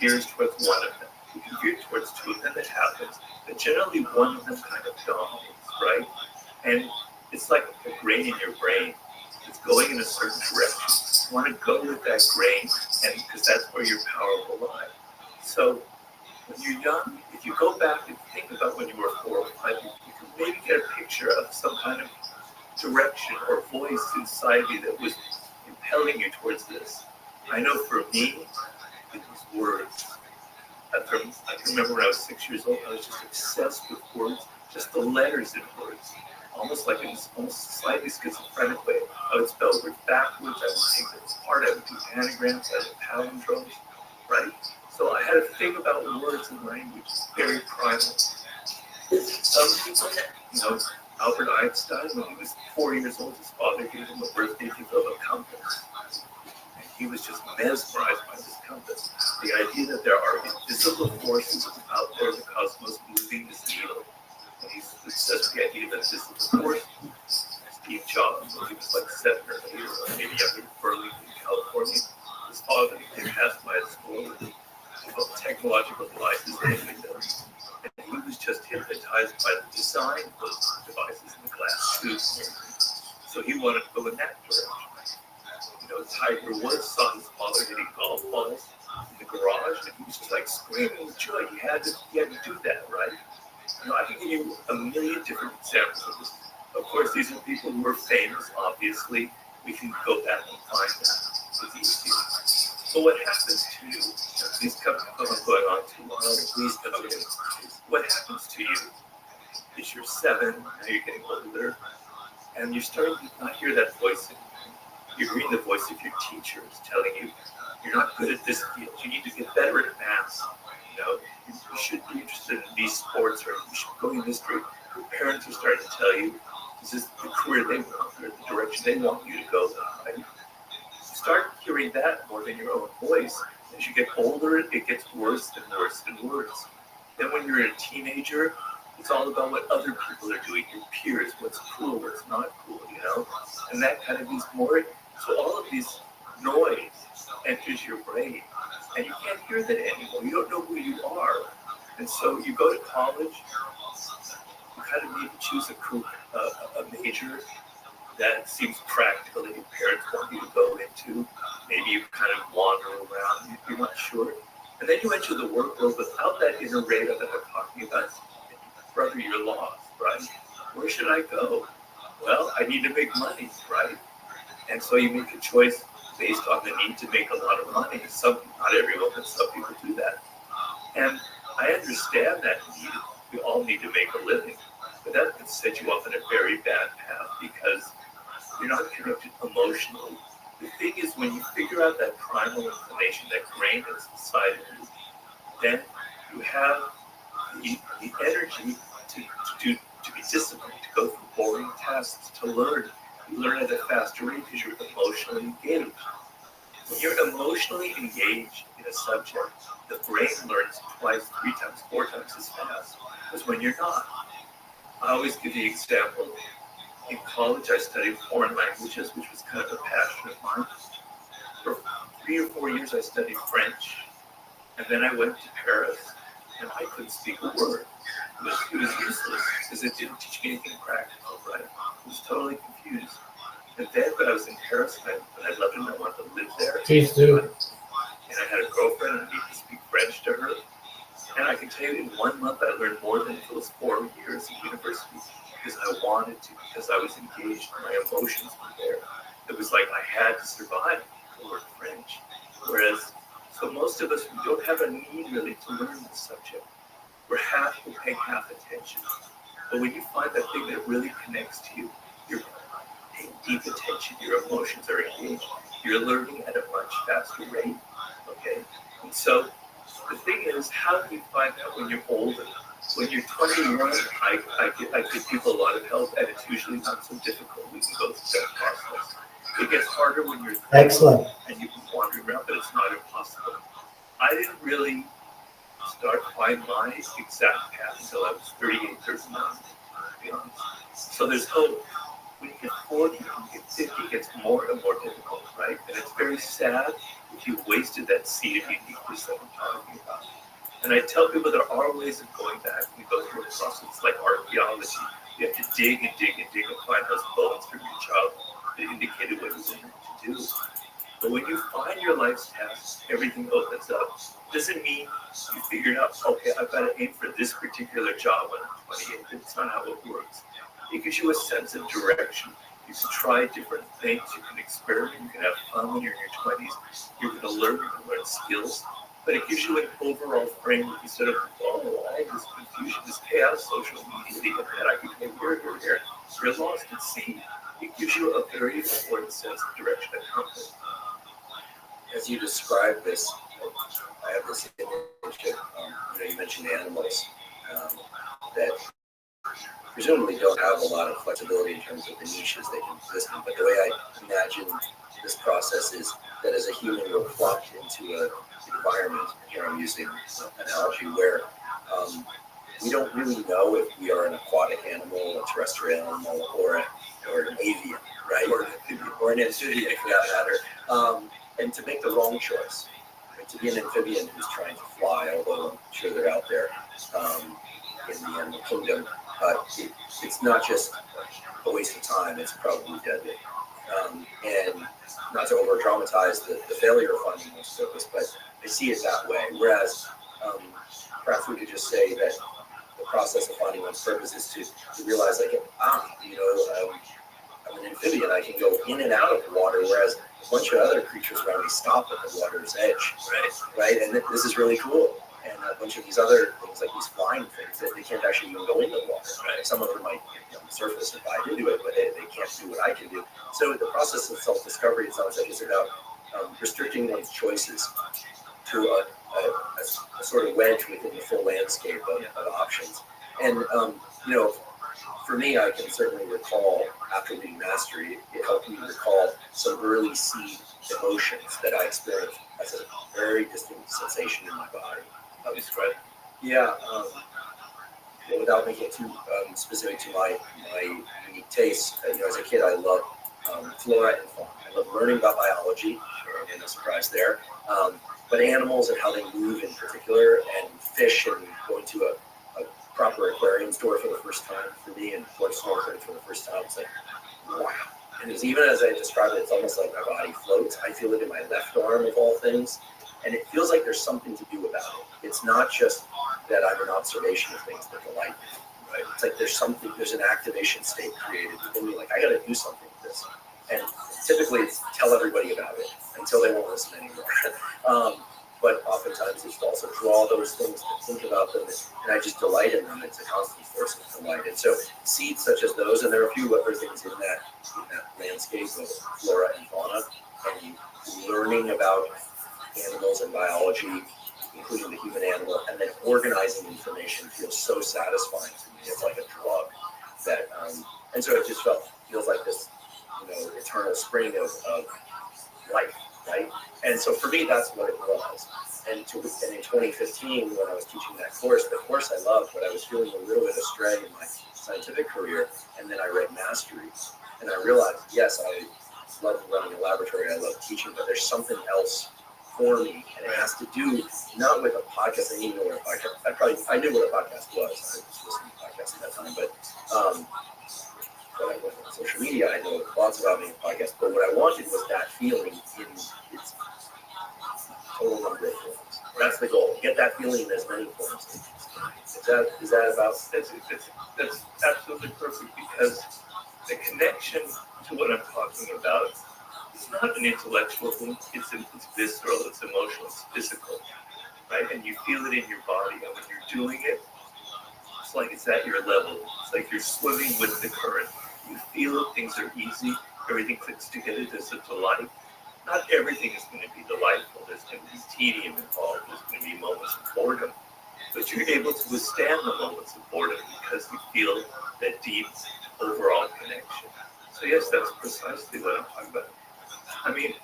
veers towards one of them. You can veer towards 2 of them, that happens, but generally one of them kind of dominates, right? And it's like a grain in your brain. It's going in a certain direction. You want to go with that grain, and because that's where your power will lie. So when you're young, if you go back and think about when you were 4 or 5, you can maybe get a picture of some kind of direction or voice inside you that was impelling you towards this. I know for me, it was words. I can remember when I was 6 years old, I was just obsessed with words, just the letters in words. Almost like in this almost slightly schizophrenic way. I would spell words backwards, I would take them apart, I would do anagrams, I would palindromes, right? So I had a thing about words and language, very primal. Some people, Albert Einstein, when he was 4 years old, his father gave him a birthday gift of a compass. And he was just mesmerized by this compass. The idea that there are invisible forces out there in the cosmos moving this needle. And he's obsessed with the idea that this is the force. Steve Jobs, when he was like 7 or 8 or maybe younger, in Burlington, California, his father passed by a school with technological devices and windows. And he was just hypnotized by the design of those devices in the glass tubes. So he wanted to go in that direction. Tiger Woods saw his father hitting golf balls in the garage, and he was just like screaming with joy. He had to do that, right? I a million different examples of this. Of course, these are people who are famous, obviously. We can go back and find that. It's easy. So what happens to you, these come going on too long, please continue. What happens to you is you're 7, now you're getting older, and you're starting to not hear that voice anymore. You're hearing the voice of your teachers telling you, you're not good at this field, you need to get better at math. You know, you should be interested in these sports, or you should go in this direction. Your parents are starting to tell you, this is the career they want, or the direction they want you to go, right? Start hearing that more than your own voice. As you get older, it gets worse and worse and worse. Then when you're a teenager, it's all about what other people are doing, your peers, what's cool, what's not cool, you know? And that kind of is more, so all of these noise enters your brain, and you can't hear that anymore. You don't know who you are. And so you go to college, you kind of need to choose a major that seems practical that your parents want you to go into. Maybe you kind of wander around, you're not sure. And then you enter the work world without that inner radar that I'm talking about. Brother, you're lost, right? Where should I go? Well, I need to make money, right? And so you make a choice based on the need to make a lot of money. Not everyone, but some people do that. And I understand that need. We all need to make a living. But that can set you off on a very bad path because you're not connected emotionally. The thing is, when you figure out that primal inclination, that grain that's inside of you, then you have the energy to be disciplined, to go through boring tasks, to learn. You learn at a faster rate because you're emotionally engaged. When you're emotionally engaged in a subject, the brain learns twice, 3 times, 4 times as fast as when you're not. I always give the example. In college, I studied foreign languages, which was kind of a passion of mine. For 3 or 4 years, I studied French, and then I went to Paris, and I couldn't speak a word. It was useless because it didn't teach me anything practical, right? I was totally confused. And then when I was in Paris, and I loved it, and I wanted to live there. And I had a girlfriend, and I needed to speak French to her. And I can tell you, in 1 month, I learned more than those 4 years at university because I wanted to, because I was engaged, and my emotions were there. It was like I had to survive to learn French. Whereas, so most of us, we don't have a need really to learn the subject. We're paying half attention. But when you find that thing that really connects to you, you're paying deep attention, your emotions are engaged, you're learning at a much faster rate, okay? And so the thing is, how do you find that when you're older? When you're 21, I give people a lot of help, and it's usually not so difficult. We can go through that process. It gets harder when you're 30 Excellent. and you can wander around, but it's not impossible. I didn't really start finding my exact path until I was 38, 39, to be honest. So there's hope. When you get 40, when you get 50, it gets more and more difficult, right? And it's very sad if you wasted that seed of uniqueness that I'm talking about. And I tell people there are ways of going back. We go through a process like archaeology. You have to dig and dig and dig and find those bones from your childhood that indicated what you wanted to do. But when you find your life's task, everything opens up. Doesn't mean you figured out, okay, I've got to aim for this particular job when I'm 28. That's not how it works. It gives you a sense of direction. You can try different things. You can experiment. You can have fun when you're in your 20s. You're going to learn skills. But it gives you an overall framework instead of, all this confusion, this chaos, social media, the internet, I can go here. You're lost at sea. It gives you a very important sense of direction and compass. As you describe this, I have this image of, you mentioned animals that presumably don't have a lot of flexibility in terms of the niches they can exist in. But the way I imagine this process is that as a human, we're plopped into an environment, here I'm using an analogy, where we don't really know if we are an aquatic animal, a terrestrial animal, or an avian, right? Or an amphibian, for that matter. And to make the wrong choice, right? To be an amphibian who's trying to fly, although I'm sure they're out there in the animal kingdom, it's not just a waste of time, it's probably deadly. And not to over-dramatize the failure of finding this purpose, but I see it that way. Whereas perhaps we could just say that the process of finding one's purpose is to realize, like, I'm an amphibian. I can go in and out of the water, whereas a bunch of other creatures around me stop at the water's edge. Right? And this is really cool. And a bunch of these other things, like these flying things, that they can't actually even go into the water. Right? Some of them might surface and dive into it, but they can't do what I can do. So the process of self-discovery, it sounds like, is about restricting one's choices to a sort of wedge within the full landscape of options. And, for me, I can certainly recall, after reading Mastery, it helped me recall some early seed emotions that I experienced as a very distinct sensation in my body. Describe. Yeah, without making it too specific to my unique tastes, as a kid, I loved flora and fauna. I loved learning about biology, and no surprise there. But animals and how they move in particular, and fish, and going to a proper aquarium store for the first time for me, and going snorkeling for the first time. It's like, wow. And it's, even as I describe it, it's almost like my body floats. I feel it in my left arm, of all things. And it feels like there's something to do about it. It's not just that I'm an observation of things that delight me, right? It's like there's an activation state created within me. Like, I got to do something with this. And typically it's tell everybody about it until they won't listen anymore. But oftentimes it's to also draw those things, to think about them, and I just delight in them. It's a constant source of delight. And so seeds such as those, and there are a few other things in that landscape of flora and fauna, and learning about animals and biology, including the human animal, and then organizing information feels so satisfying to me. It's like a drug that, and so it just feels like this, eternal spring of life, right? And so for me, that's what it was. And in 2015, when I was teaching that course, the course I loved, but I was feeling a little bit astray in my scientific career. And then I read Mastery, and I realized, yes, I love running a laboratory, I love teaching, but there's something else for me, and it has to do not with a podcast. I didn't know what a podcast. I knew what a podcast was. I was listening to podcasts at that time, but I wasn't on social media. I know lots about being a podcast, but what I wanted was that feeling in its total number of forms. That's the goal. Get that feeling in as many forms. Is that about? That's absolutely perfect, because the connection to what I'm talking about, it's not an intellectual thing. It's visceral. It's emotional. It's physical, right? And you feel it in your body, and when you're doing it, it's like it's at your level. It's like you're swimming with the current. You feel it. Things are easy. Everything clicks together. There's a delight. Not everything is going to be delightful. There's going to be tedium involved. There's going to be moments of boredom. But you're able to withstand the moments of boredom because you feel that deep overall connection. So yes, that's precisely what I'm talking about. I mean,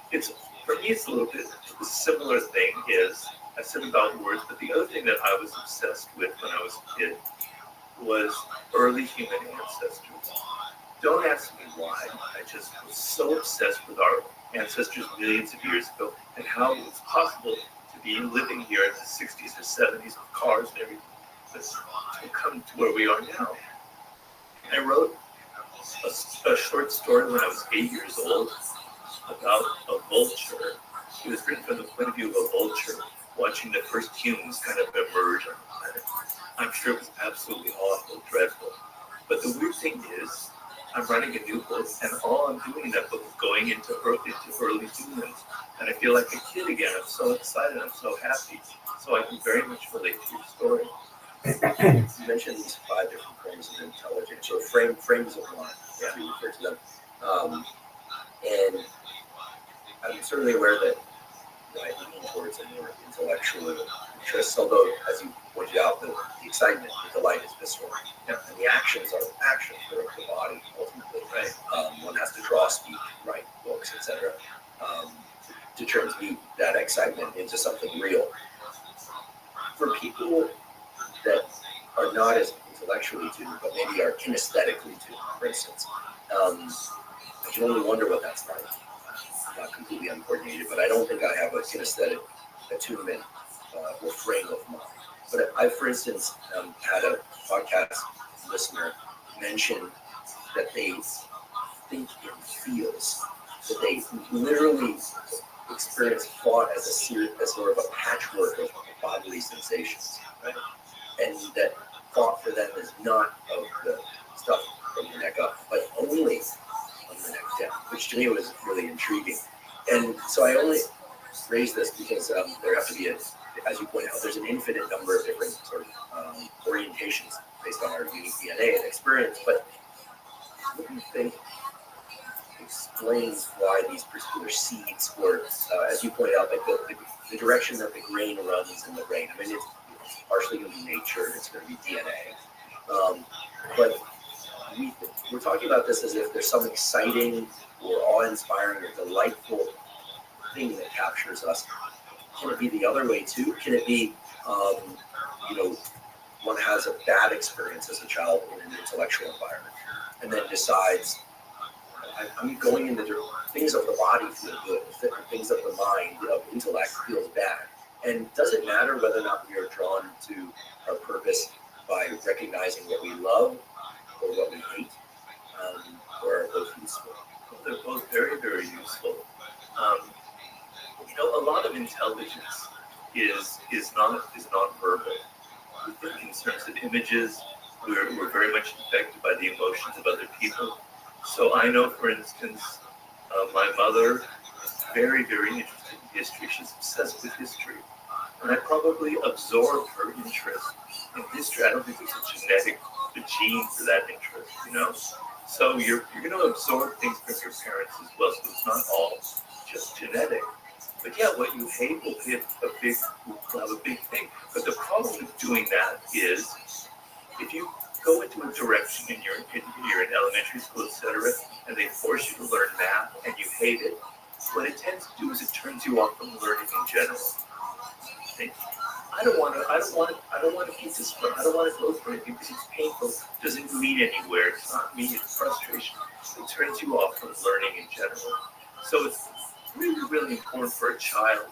for me, it's a little bit a similar thing. Is I said about words, but the other thing that I was obsessed with when I was a kid was early human ancestors. Don't ask me why. I just was so obsessed with our ancestors millions of years ago, and how it was possible to be living here in the 60s or 70s with cars and everything, but to come to where we are now. I wrote a short story when I was 8 years old about a vulture. It was written from the point of view of a vulture watching the first humans kind of emerge on the planet. I'm sure it was absolutely awful, dreadful. But the weird thing is, I'm writing a new book, and all I'm doing in that book is going into early humans. And I feel like a kid again. I'm so excited. I'm so happy. So I can very much relate to your story. You mentioned these 5 different frames of intelligence, or frames of mind, as we refer to them. And I'm certainly aware that I lean towards a more intellectual interest, although, as you pointed out, the excitement, the delight is visceral. And the actions are actions for the body, ultimately, right? One has to draw, speak, write books, etc., to transmute that excitement into something real. For people that are not as intellectually tuned, but maybe are kinesthetically tuned, for instance, I can only wonder what that's like. I'm not completely uncoordinated, but I don't think I have a kinesthetic attunement or frame of mind. But I, for instance, had a podcast listener mention that they think in feels, that they literally experience thought as sort of a patchwork of bodily sensations, right? And that thought for them not of the stuff from the neck up, but only on the neck down, which to me was really intriguing. And so I only raise this because there have to be, as you point out, there's an infinite number of different sort of orientations based on our unique DNA and experience. But what do you think explains why these particular seeds, or as you pointed out, like the direction that the grain runs in the brain? I mean, it's partially going to be nature, it's going to be DNA. But we're talking about this as if there's some exciting or awe-inspiring or delightful thing that captures us. Can it be the other way too? Can it be, one has a bad experience as a child in an intellectual environment and then decides, I'm going into things of the body feel good, things of the mind, of intellect feels bad. And does it matter whether or not we are drawn to our purpose by recognizing what we love or what we hate, or are both useful? Well, they're both very, very useful. A lot of intelligence is not verbal. We think in terms of images. We're very much affected by the emotions of other people. So I know, for instance, my mother is very, very interested in history. She's obsessed with history. And I probably absorbed her interest in history. I don't think it's a genetic gene for that interest, So you're going to absorb things from your parents as well. So it's not all just genetic. But yeah, what you hate will have a big thing. But the problem with doing that is, if you go into a direction and you're in elementary school, etc., and they force you to learn math and you hate it, what it tends to do is it turns you off from learning in general. I don't want to keep this fun. I don't want to go for anything because it's painful. It doesn't lead anywhere. It's not me. It's frustration. It turns you off from learning in general. So it's really, really important for a child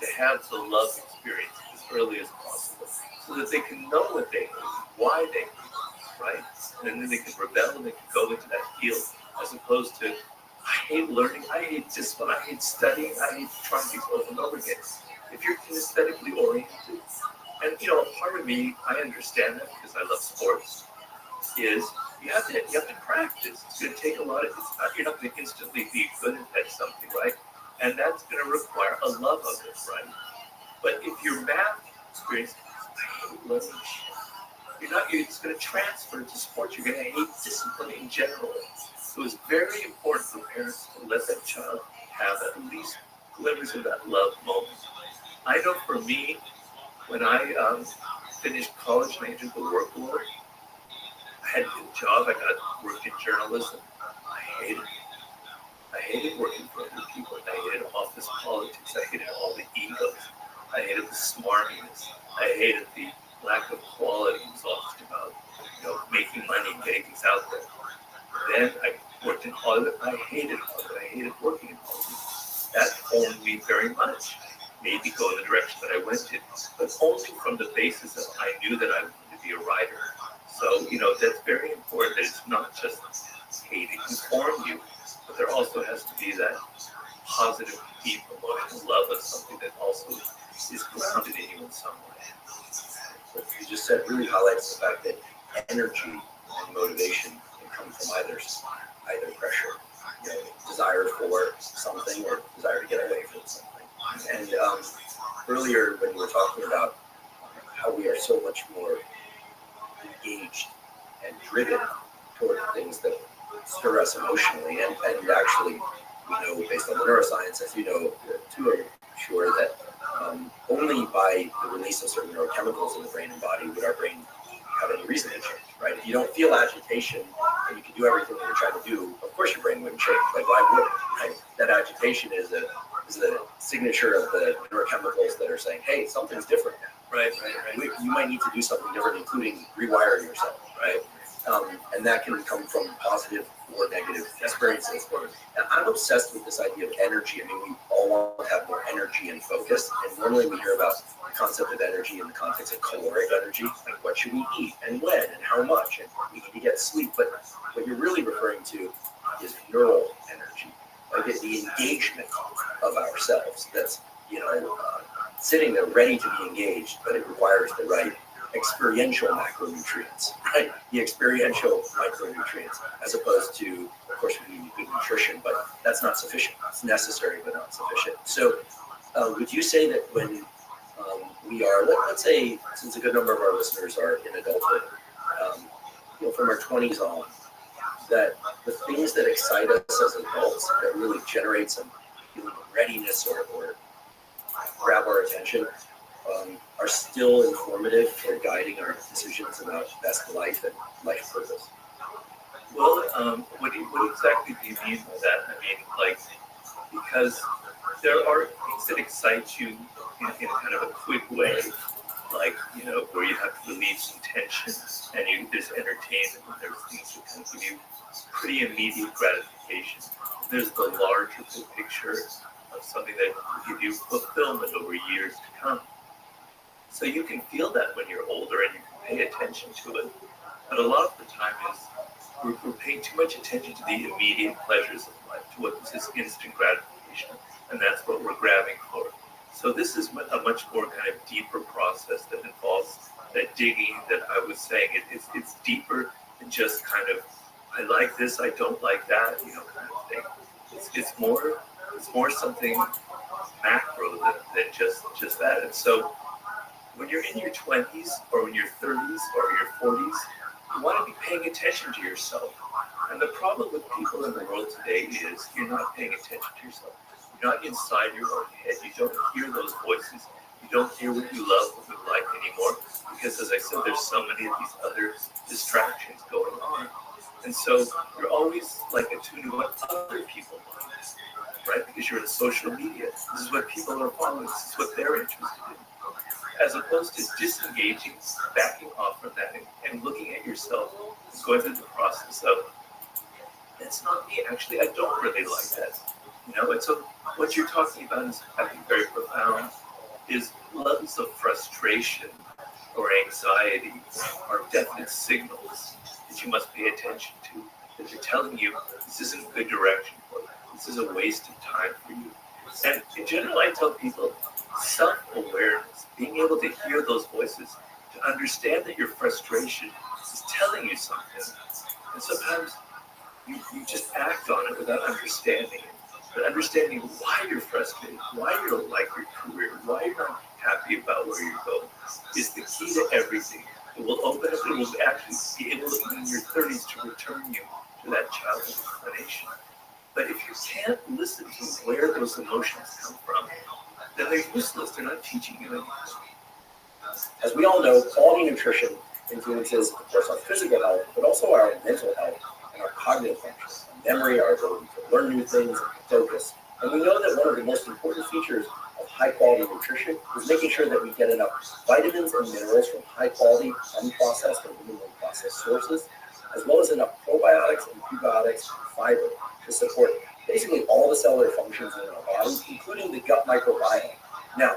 to have the love experience as early as possible, so that they can know what they hate, why they hate, right? And then they can rebel and they can go into that field, as opposed to, I hate learning, I hate discipline, I hate studying, I hate trying things over and over again. If you're kinesthetically oriented, and a part of me, I understand that because I love sports, is you have to practice. It's going to take a lot of, you're not going to instantly be good at something, right? And that's going to require a love of it, right? But if your math experience, I hate learning shit. It's going to transfer to sports. You're going to hate discipline in general. So it's very important for parents to let that child have at least glimmers of that love moment. I know for me, when I finished college and I entered the work world, I had a good job. I got work in journalism. I hated it. I hated working for other people. I hated office politics. I hated all the egos. I hated the smarminess. I hated the lack of quality. It was all just about, making money and getting things out there. Then I worked in Hollywood. I hated Hollywood. I hated working in Hollywood. That formed me very much. Made me go in the direction that I went in, but only from the basis that I knew that I wanted to be a writer. So, that's very important, that it's not just hating and form you, but there also has to be that positive, deep emotional love of something that also is grounded in you in some way. What you just said really highlights the fact that energy and motivation can come from either pressure, desire for something or desire to get away from something. And earlier when you were talking about how we are so much more engaged and driven toward things that stir us emotionally, and actually we know based on the neuroscience, as you know too, I'm sure, that only by the release of certain neurochemicals in the brain and body would our brain have any reason to change, right? If you don't feel agitation and you can do everything that you're trying to do, of course your brain wouldn't change. Like, why would it? Right? That agitation is the signature of the neurochemicals that are saying, hey, something's different now. Right. You might need to do something different, including rewiring yourself, right? And that can come from positive or negative experiences. And I'm obsessed with this idea of energy. I mean, we all want to have more energy and focus. And normally we hear about the concept of energy in the context of caloric energy, like what should we eat and when and how much, and we need to get sleep. But what you're really referring to is neural energy, like the engagement of ourselves. That's sitting there ready to be engaged, but it requires the right experiential macronutrients, right? The experiential micronutrients, as opposed to, of course, we need good nutrition, but that's not sufficient. It's necessary, but not sufficient. So, would you say that when we are, let's say, since a good number of our listeners are in adulthood, from our 20s on, that the things that excite us as adults, that really generate some feeling of readiness or grab our attention, are still informative for guiding our decisions about best life and life purpose? Well, what exactly do you mean by that? I mean, like, because there are things that excite you in kind of a quick way, like, where you have to relieve some tension and there's entertainment and there's things that kind of give you pretty immediate gratification. There's the larger picture of something that will give you fulfillment over years to come. So you can feel that when you're older and you can pay attention to it. But a lot of the time is we're paying too much attention to the immediate pleasures of life, to what is this instant gratification, and that's what we're grabbing for. So this is a much more kind of deeper process that involves that digging that I was saying. It's deeper than just kind of, I like this, I don't like that, kind of thing. It's more something macro than just that. And so when you're in your 20s or in your 30s or your 40s, you want to be paying attention to yourself. And the problem with people in the world today is you're not paying attention to yourself. You're not inside your own head. You don't hear those voices. You don't hear what you love, what you like anymore. Because as I said, there's so many of these other distractions going on. And so you're always like attuned to what other people want, right? Because you're in social media. This is what people are following. This is what they're interested in. As opposed to disengaging, backing off from that, and looking at yourself, and going through the process of, that's not me. Actually, I don't really like that. And so what you're talking about is, I think, very profound, is levels of frustration or anxiety are definite signals that you must pay attention to, that they're telling you this isn't a good direction for you. This is a waste of time for you. And in general, I tell people, self-awareness, being able to hear those voices, to understand that your frustration is telling you something. And sometimes you just act on it without understanding it. But understanding why you're frustrated, why you don't like your career, why you're not happy about where you're going, is the key to everything. It will open up, it will actually be able to, in your 30s, to return you to that childhood inclination. But if you can't listen to where those emotions come from, then they're useless. They're not teaching you anything. As we all know, quality nutrition influences, of course, our physical health, but also our mental health and our cognitive functions, our memory, our ability to learn new things, and focus. And we know that one of the most important features of high-quality nutrition is making sure that we get enough vitamins and minerals from high-quality, unprocessed, or minimally processed sources, as well as enough probiotics and prebiotics and fiber to support basically all the cellular functions in our body, including the gut microbiome. Now,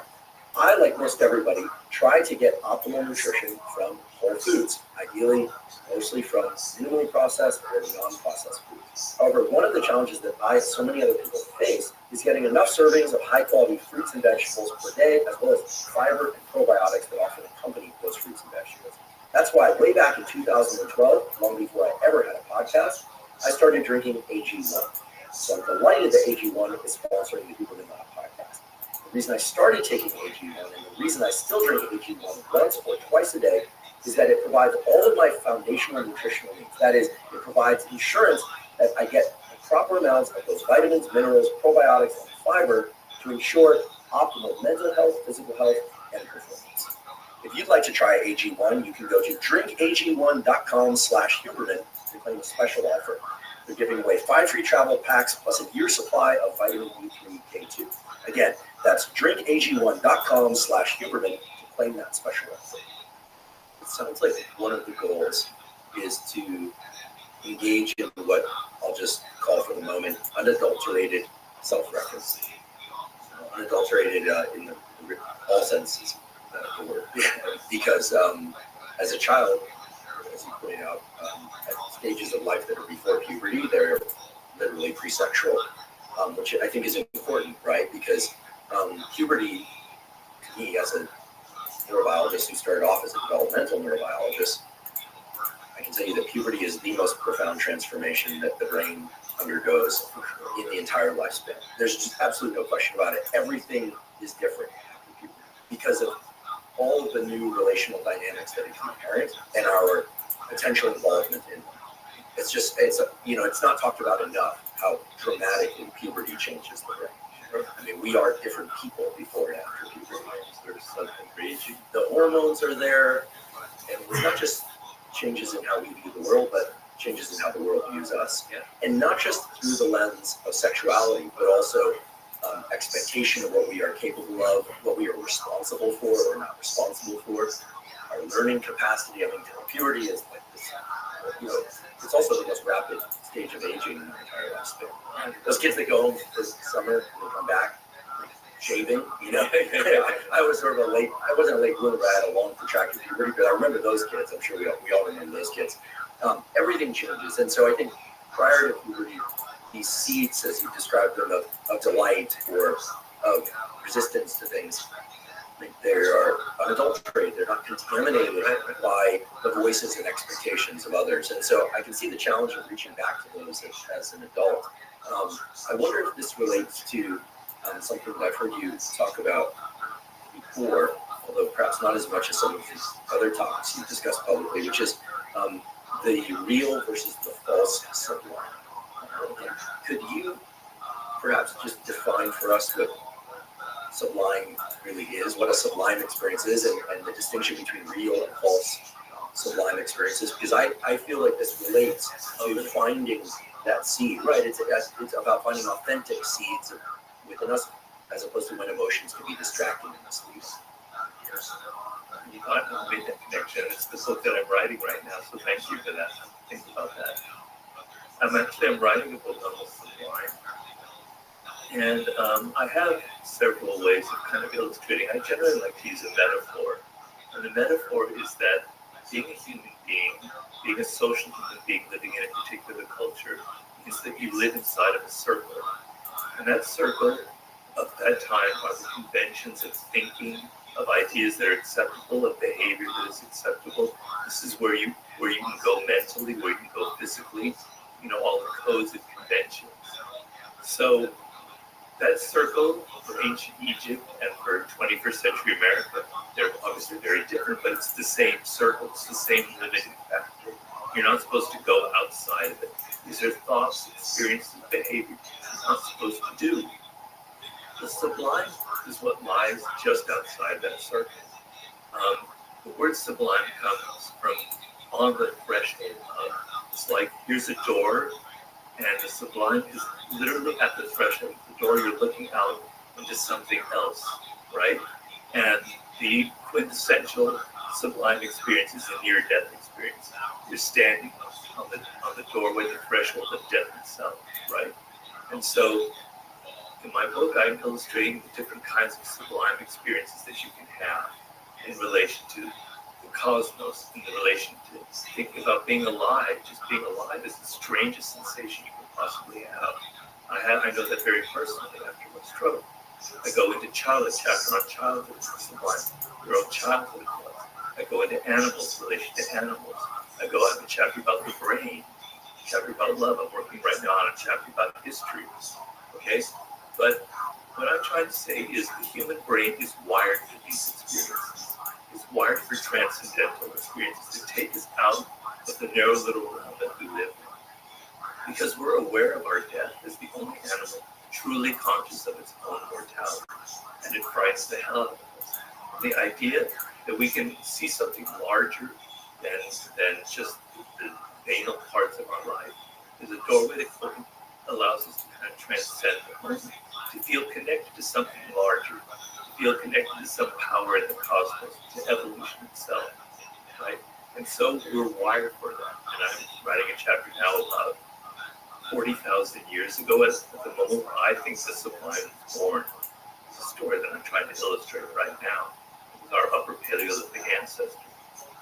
I, like most everybody, try to get optimal nutrition from whole foods, ideally mostly from minimally processed or non-processed foods. However, one of the challenges that I, so many other people face, is getting enough servings of high-quality fruits and vegetables per day, as well as fiber and probiotics that often accompany those fruits and vegetables. That's why way back in 2012, long before I ever had a podcast, I started drinking AG1. So I'm delighted that AG1 is sponsoring the Huberman Lab podcast. The reason I started taking AG1 and the reason I still drink AG1 once or twice a day is that it provides all of my foundational nutritional needs. That is, it provides insurance that I get the proper amounts of those vitamins, minerals, probiotics, and fiber to ensure optimal mental health, physical health, and performance. If you'd like to try AG1, you can go to drinkag1.com/Huberman to claim a special offer. They're giving away 5 free travel packs plus a year's supply of vitamin D3, K2. Again, that's drinkag1.com/Huberman to claim that special offer. It sounds like one of the goals is to engage in what I'll just call for the moment unadulterated self-reference. Unadulterated in all senses of the word. Because as a child, as you pointed out, at stages of life that are before puberty, they're literally pre-sexual, which I think is important, right? Because puberty, to me, as a neurobiologist who started off as a developmental neurobiologist, I can tell you that puberty is the most profound transformation that the brain undergoes in the entire lifespan. There's just absolutely no question about it. Everything is different after puberty because of all of the new relational dynamics that become apparent and our potential involvement in them. It's not talked about enough how dramatically puberty changes the brain. I mean, we are different people before and after puberty. There's something crazy. The hormones are there, and it's not just changes in how we view the world, but changes in how the world views us. Yeah. And not just through the lens of sexuality, but also expectation of what we are capable of, what we are responsible for or not responsible for, our learning capacity. I mean, puberty is like this, it's also the most rapid stage of aging in our entire lifespan. Those kids that go home for summer and come back shaving, I was sort of I wasn't a late bloomer, but I had a long protracted puberty, but I remember those kids. I'm sure we all remember those kids. Everything changes, and so I think prior to puberty, these seeds, as you described them, of delight or of resistance to things, they are unadulterated. They're not contaminated by the voices and expectations of others. And so I can see the challenge of reaching back to those as an adult. I wonder if this relates to something that I've heard you talk about before, although perhaps not as much as some of these other topics you've discussed publicly, which is the real versus the false sublime. Could you perhaps just define for us what sublime really is, what a sublime experience is, and the distinction between real and false sublime experiences? Because I feel like this relates to finding that seed, right? It's about finding authentic seeds within us, as opposed to when emotions can be distracting and misleading. You made that connection. It's the book that I'm writing right now, so thank you for that. Think about that. I'm writing a book on the sublime, and I have several ways of kind of illustrating. I generally like to use a metaphor, and the metaphor is that being a human being, being a social human being living in a particular culture, is that you live inside of a circle, and that circle of that time are the conventions of thinking, of ideas that are acceptable, of behavior that is acceptable. This is where you can go mentally, where you can go physically, all the codes and conventions. So that circle for ancient Egypt and for 21st century America, they're obviously very different, but it's the same circle, it's the same limiting factor. You're not supposed to go outside of it. These are thoughts, experiences, behavior you're not supposed to do. The sublime is what lies just outside that circle. The word sublime comes from on the threshold of, it's like, here's a door, and the sublime is literally at the threshold of the door. You're looking out into something else, right? And the quintessential sublime experience is a near-death experience. You're standing on the doorway, the threshold of death itself, right? And so in my book, I'm illustrating the different kinds of sublime experiences that you can have in relation to the cosmos, in relation to thinking about being alive. Just being alive is the strangest sensation you can possibly have. I know that very personally after my stroke. I go into childhood, chapter on childhood, sublime, your own childhood. I go into animals, relation to animals. I go into a chapter about the brain, chapter about love. I'm working right now on a chapter about history. Okay? But what I'm trying to say is the human brain is wired for these experiences. It's wired for transcendental experiences to take us out of the narrow little realm that we live in. Because we're aware of our death as the only animal truly conscious of its own mortality. And it frightens the hell out of us. The idea that we can see something larger than just the banal parts of our life is a doorway that allows us to kind of transcend the moment, to feel connected to something larger, to feel connected to some power in the cosmos, to evolution itself, right? And so we're wired for that. And I'm writing a chapter now about 40,000 years ago, at the moment where I think the sublime was born. It's a story that I'm trying to illustrate right now with our upper Paleolithic ancestors.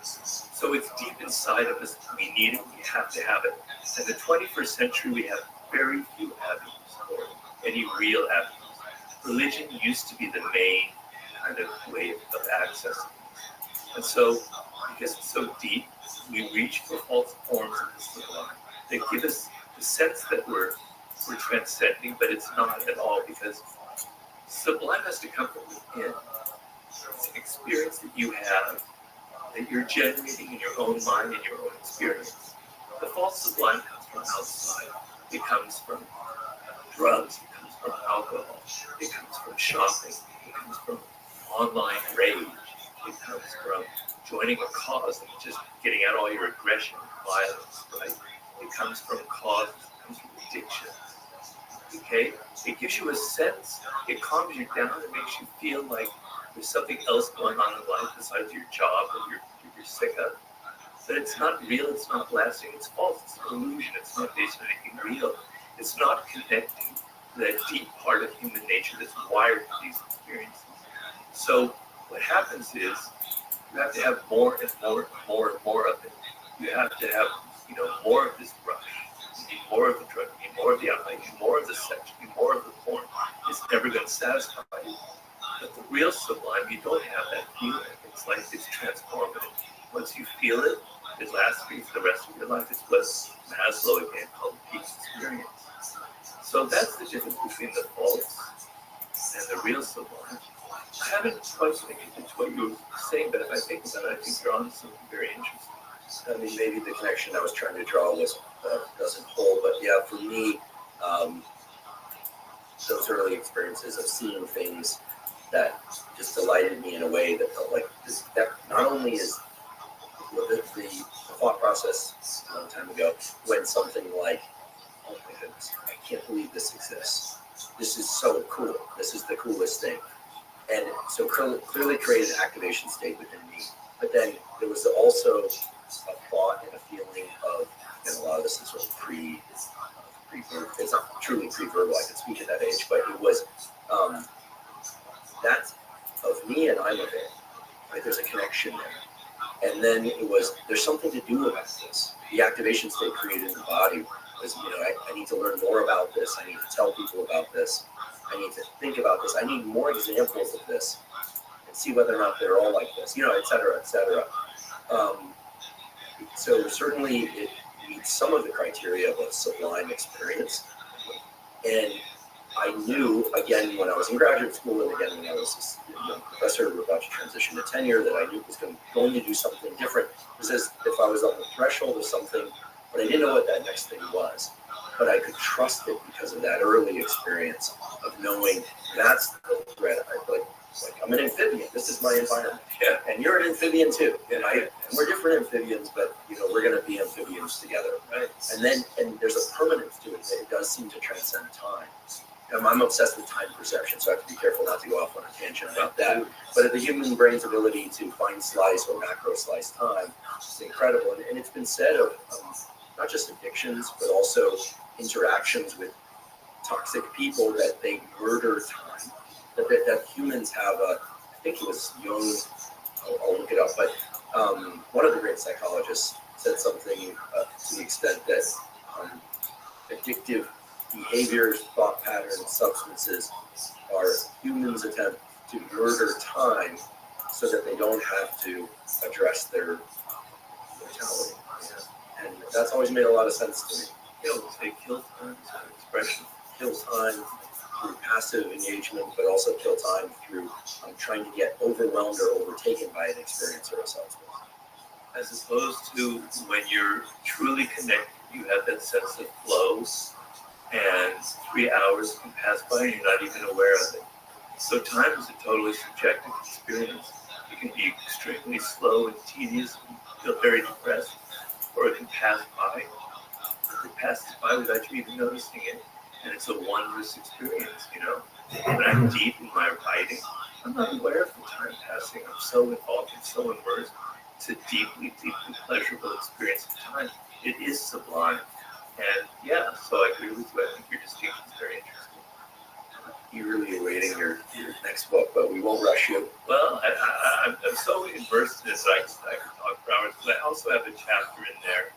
So it's deep inside of us. We need it. We have to have it. In the 21st century, we have very few avenues for any real avenues. Religion used to be the main kind of way of accessing And so, because it's so deep, we reach for false forms of the sublime. They give us the sense that we're transcending, but it's not at all, because sublime has to come from within. It's an experience that you have, that you're generating in your own mind and your own experience. The false sublime comes from outside. It comes from drugs. It comes from alcohol. It comes from shopping. It comes from online rage. It comes from joining a cause and just getting out all your aggression and violence, right? It comes from causes. It comes from addiction. Okay? It gives you a sense. It calms you down and makes you feel like there's something else going on in life besides your job that you're sick of. But it's not real, it's not lasting, it's false, it's an illusion, it's not based on anything real. It's not connecting to that deep part of human nature that's wired for these experiences. So what happens is you have to have more and more and more and more of it. You have to have, more of this rush. You need more of the drug, you need more of the alcohol, you need more of the sex, you need more of the porn. It's never going to satisfy you. But the real sublime, you don't have that feeling. It's like it's transformative. Once you feel it, it lasts for you for the rest of your life. It's what Maslow again called the peak experience. So that's the difference between the false and the real sublime. I haven't quite connected to what you were saying, but if I think about it, I think you're on something very interesting. I mean, maybe the connection I was trying to draw was doesn't hold, but yeah, for me, those early experiences of seeing things that just delighted me in a way that felt like this. That not only is the thought process a long time ago when something like, oh my goodness, I can't believe this exists. This is so cool. This is the coolest thing. And so clearly created an activation state within me. But then there was also a thought and a feeling of, and a lot of this is sort of pre-verbal. It's not truly pre-verbal, I could speak at that age, but it was that's of me and I'm of it. Right? There's a connection there. And then it was, there's something to do about this. The activation state created in the body was, I need to learn more about this. I need to tell people about this. I need to think about this. I need more examples of this and see whether or not they're all like this, et cetera, et cetera. So certainly it meets some of the criteria of a sublime experience. And I knew, again, when I was in graduate school and again when I was a young professor about to transition to tenure, that I knew it was going to do something different. It was as if I was on the threshold of something, but I didn't know what that next thing was. But I could trust it because of that early experience of knowing that's the thread. Like I'm an amphibian. This is my environment. Yeah. And you're an amphibian too. Yeah. Right? And we're different amphibians, but we're going to be amphibians together. Right. And there's a permanence to it. It does seem to transcend time. I'm obsessed with time perception, so I have to be careful not to go off on a tangent about that. But the human brain's ability to fine slice or macro slice time is incredible. And it's been said of not just addictions, but also interactions with toxic people that they murder time. That humans have I think it was Jung, I'll look it up, but one of the great psychologists said something to the extent that addictive behaviors, thought patterns, substances are humans' attempt to murder time so that they don't have to address their mortality. And that's always made a lot of sense to me. They kill time, it's an expression. Kill time through passive engagement, but also kill time through trying to get overwhelmed or overtaken by an experience or a substance. As opposed to when you're truly connected, you have that sense of flow, and 3 hours can pass by and you're not even aware of it. So time is a totally subjective experience. It can be extremely slow and tedious and feel very depressed, or it can pass by. It passes by without you even noticing it, and it's a wondrous experience, When I'm deep in my writing, I'm not aware of the time passing. I'm so involved and so immersed. It's a deeply, deeply pleasurable experience of time. It is sublime. And yeah, so I agree with you. I think your distinction is very interesting. Eagerly awaiting your next book, but we won't rush you. Well, I'm so immersed in this that I could talk for hours. But I also have a chapter in there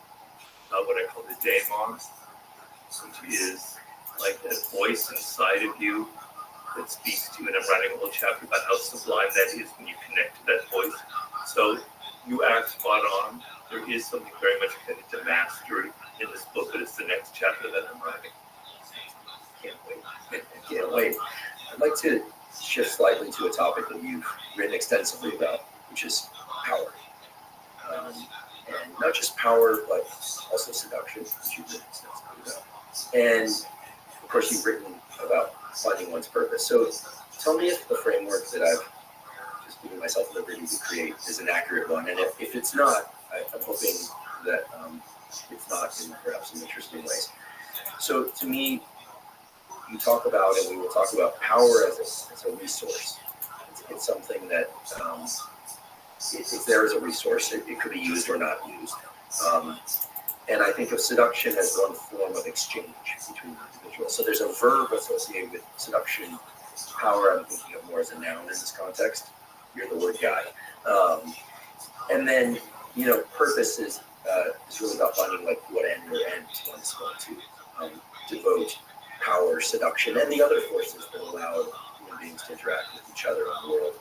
about what I call the daemon, which is like that voice inside of you that speaks to you. And I'm writing a whole chapter about how sublime that is when you connect to that voice. So you act spot on. There is something very much connected to mastery in this book, but it's the next chapter that I'm writing. Can't wait. Can't wait. I'd like to shift slightly to a topic that you've written extensively about, which is power. And not just power, but also seduction, which you've written extensively about. And of course, you've written about finding one's purpose. So tell me if the framework that I've just given myself liberty to create is an accurate one. And if it's not, I'm hoping that it's not in perhaps some interesting ways. So to me, you talk about, and we will talk about power as a resource. It's something that it's there as a resource. It could be used or not used. And I think of seduction as one form of exchange between individuals. So there's a verb associated with seduction. Power, I'm thinking of more as a noun in this context. You're the word guy. And then, purpose is really about finding like what end or ends one's going to devote power, seduction, and the other forces that allow human beings to interact with each other in the world.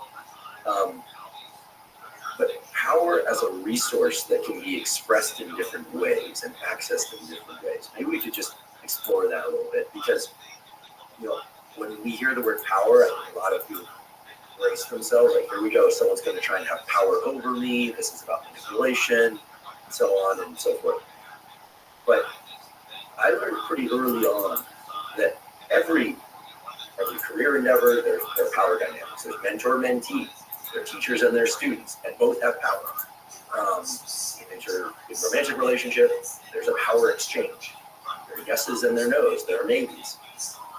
But power as a resource that can be expressed in different ways and accessed in different ways. Maybe we could just explore that a little bit, because when we hear the word power, I think a lot of people brace themselves, like, here we go, someone's going to try and have power over me, this is about manipulation, and so on and so forth. But I learned pretty early on that every career endeavor, there are power dynamics. There's mentor-mentee, there are teachers and their students, and both have power. In romantic relationships, there's a power exchange. There are yeses and there are nos, there are maybes.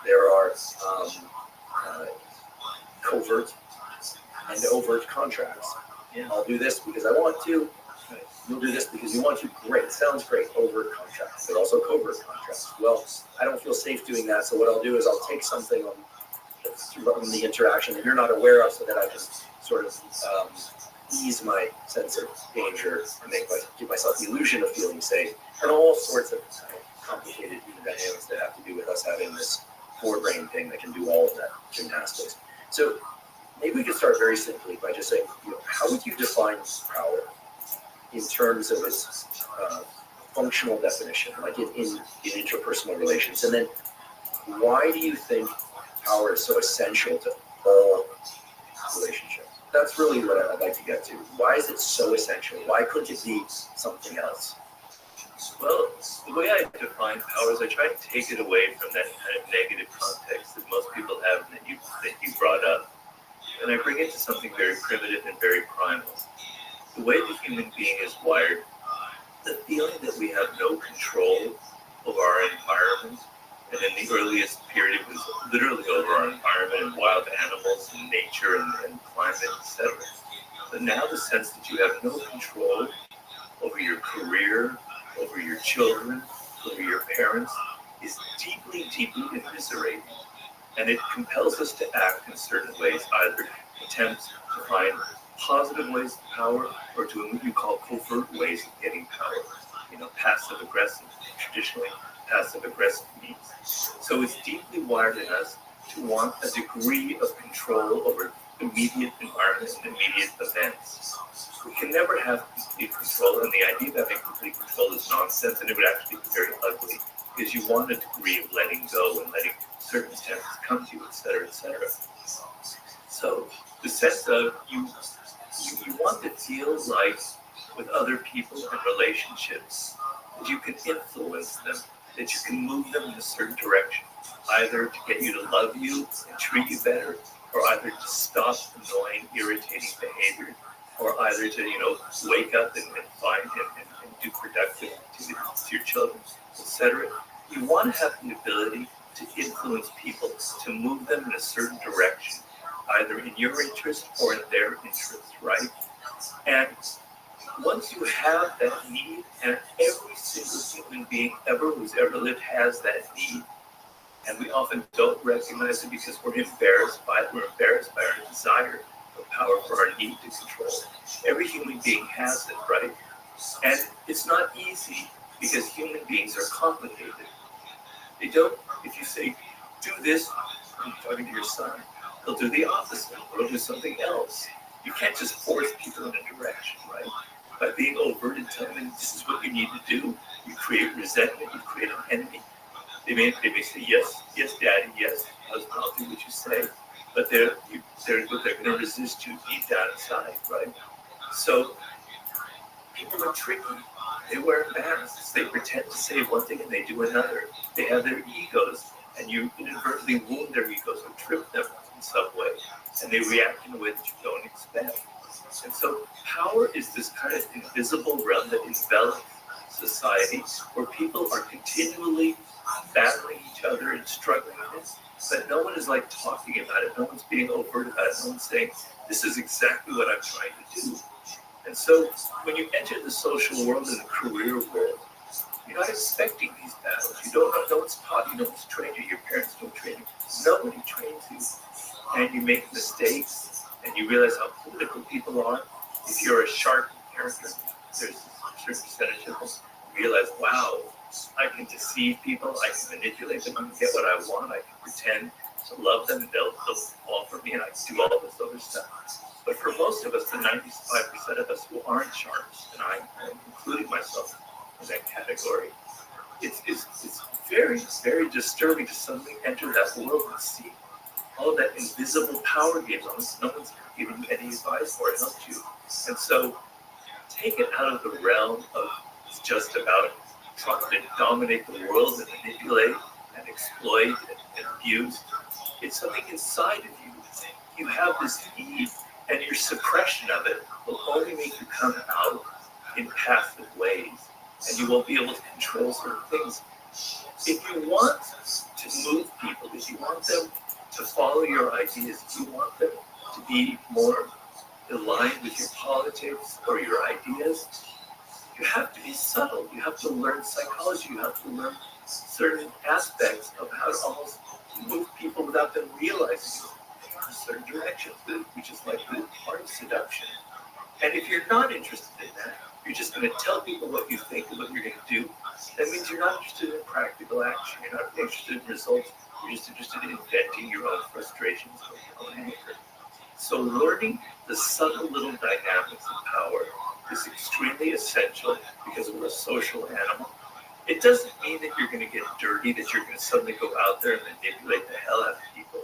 There are covert and overt contracts. I'll do this because I want to. You'll do this because you want to. Great, sounds great. Overt contracts, but also covert contracts. Well, I don't feel safe doing that, so what I'll do is I'll take something on the interaction that you're not aware of, so that I can sort of ease my sense of danger and give myself the illusion of feeling safe, and all sorts of complicated human dynamics that have to do with us having this forebrain thing that can do all of that gymnastics. So maybe we could start very simply by just saying, how would you define power in terms of its functional definition, like in interpersonal relations? And then why do you think power is so essential to all relationships? That's really what I'd like to get to. Why is it so essential? Why couldn't it be something else? Well, the way I define power is I try to take it away from that kind of negative context that most people have and that you brought up. And I bring it to something very primitive and very primal. The way the human being is wired, the feeling that we have no control over our environment, and in the earliest period it was literally over our environment and wild animals and nature and climate, etc. But now the sense that you have no control over your career, over your children, over your parents, is deeply, deeply immiserating. And it compels us to act in certain ways, either attempt to find positive ways of power, or to what you call covert ways of getting power. Passive-aggressive, traditionally passive-aggressive means. So it's deeply wired in us to want a degree of control over immediate environments and immediate events. We can never have complete control, and the idea of having complete control is nonsense, and it would actually be very ugly, because you want a degree of letting go and letting circumstances come to you, etc., etc. So the sense of you want to feel like with other people and relationships that you can influence them, that you can move them in a certain direction, either to get you to love you and treat you better, or either to stop annoying, irritating behavior, or either to, wake up and find and do productive activities to your children, etc. You want to have the ability to influence people, to move them in a certain direction, either in your interest or in their interest, right? And once you have that need, and every single human being who's ever lived has that need, and we often don't recognize it because we're embarrassed by our desire for power, for our need to control. Every human being has it, right? And it's not easy because human beings are complicated. They don't, if you say, do this, I'm talking to your son, he'll do the opposite, or he'll do something else. You can't just force people in a direction, right? By being overt and telling them this is what you need to do, you create resentment, you create an enemy. They may say, yes, daddy, yes, husband, I'll do what you say, but they're going to resist you deep down inside, right? So people are tricky. They wear masks. They pretend to say one thing and they do another. They have their egos, and you inadvertently wound their egos or trip them in some way, and they react in a way that you don't expect. And so power is this kind of invisible realm that envelops society, where people are continually battling each other and struggling with it, but no one is like talking about it. No one's being overt about it. No one's saying, this is exactly what I'm trying to do. And so when you enter the social world and the career world, you're not expecting these battles. You don't know, no one's taught you, no one's trained you, your parents don't train you. Nobody trains you. And you make mistakes, and you realize how political people are. If you're a sharp character, there's a certain percentage of them. You realize, wow, I can deceive people, I can manipulate them, I can get what I want, I can pretend to love them, and they'll fall for me, and I can do all this other stuff. But for most of us, the 95% of us who aren't sharps, and I'm including myself in that category, it's very, very disturbing to suddenly enter that world and see all of that invisible power games. Almost no one's giving you any advice or helped you. And so take it out of the realm of it's just about trying to dominate the world and manipulate and exploit and abuse. It's something inside of you. You have this need, and your suppression of it will only make you come out in passive ways, and you won't be able to control certain things. If you want to move people, if you want them to follow your ideas, if you want them to be more aligned with your politics or your ideas, you have to be subtle. You have to learn psychology. You have to learn certain aspects of how to almost move people without them realizing in a certain direction, which is like the part of seduction. And if you're not interested in that, you're just going to tell people what you think and what you're going to do. That means you're not interested in practical action. You're not interested in results. You're just interested in venting your own frustrations or your own anger. So learning the subtle little dynamics of power is extremely essential because we're a social animal. It doesn't mean that you're going to get dirty, that you're going to suddenly go out there and manipulate the hell out of people.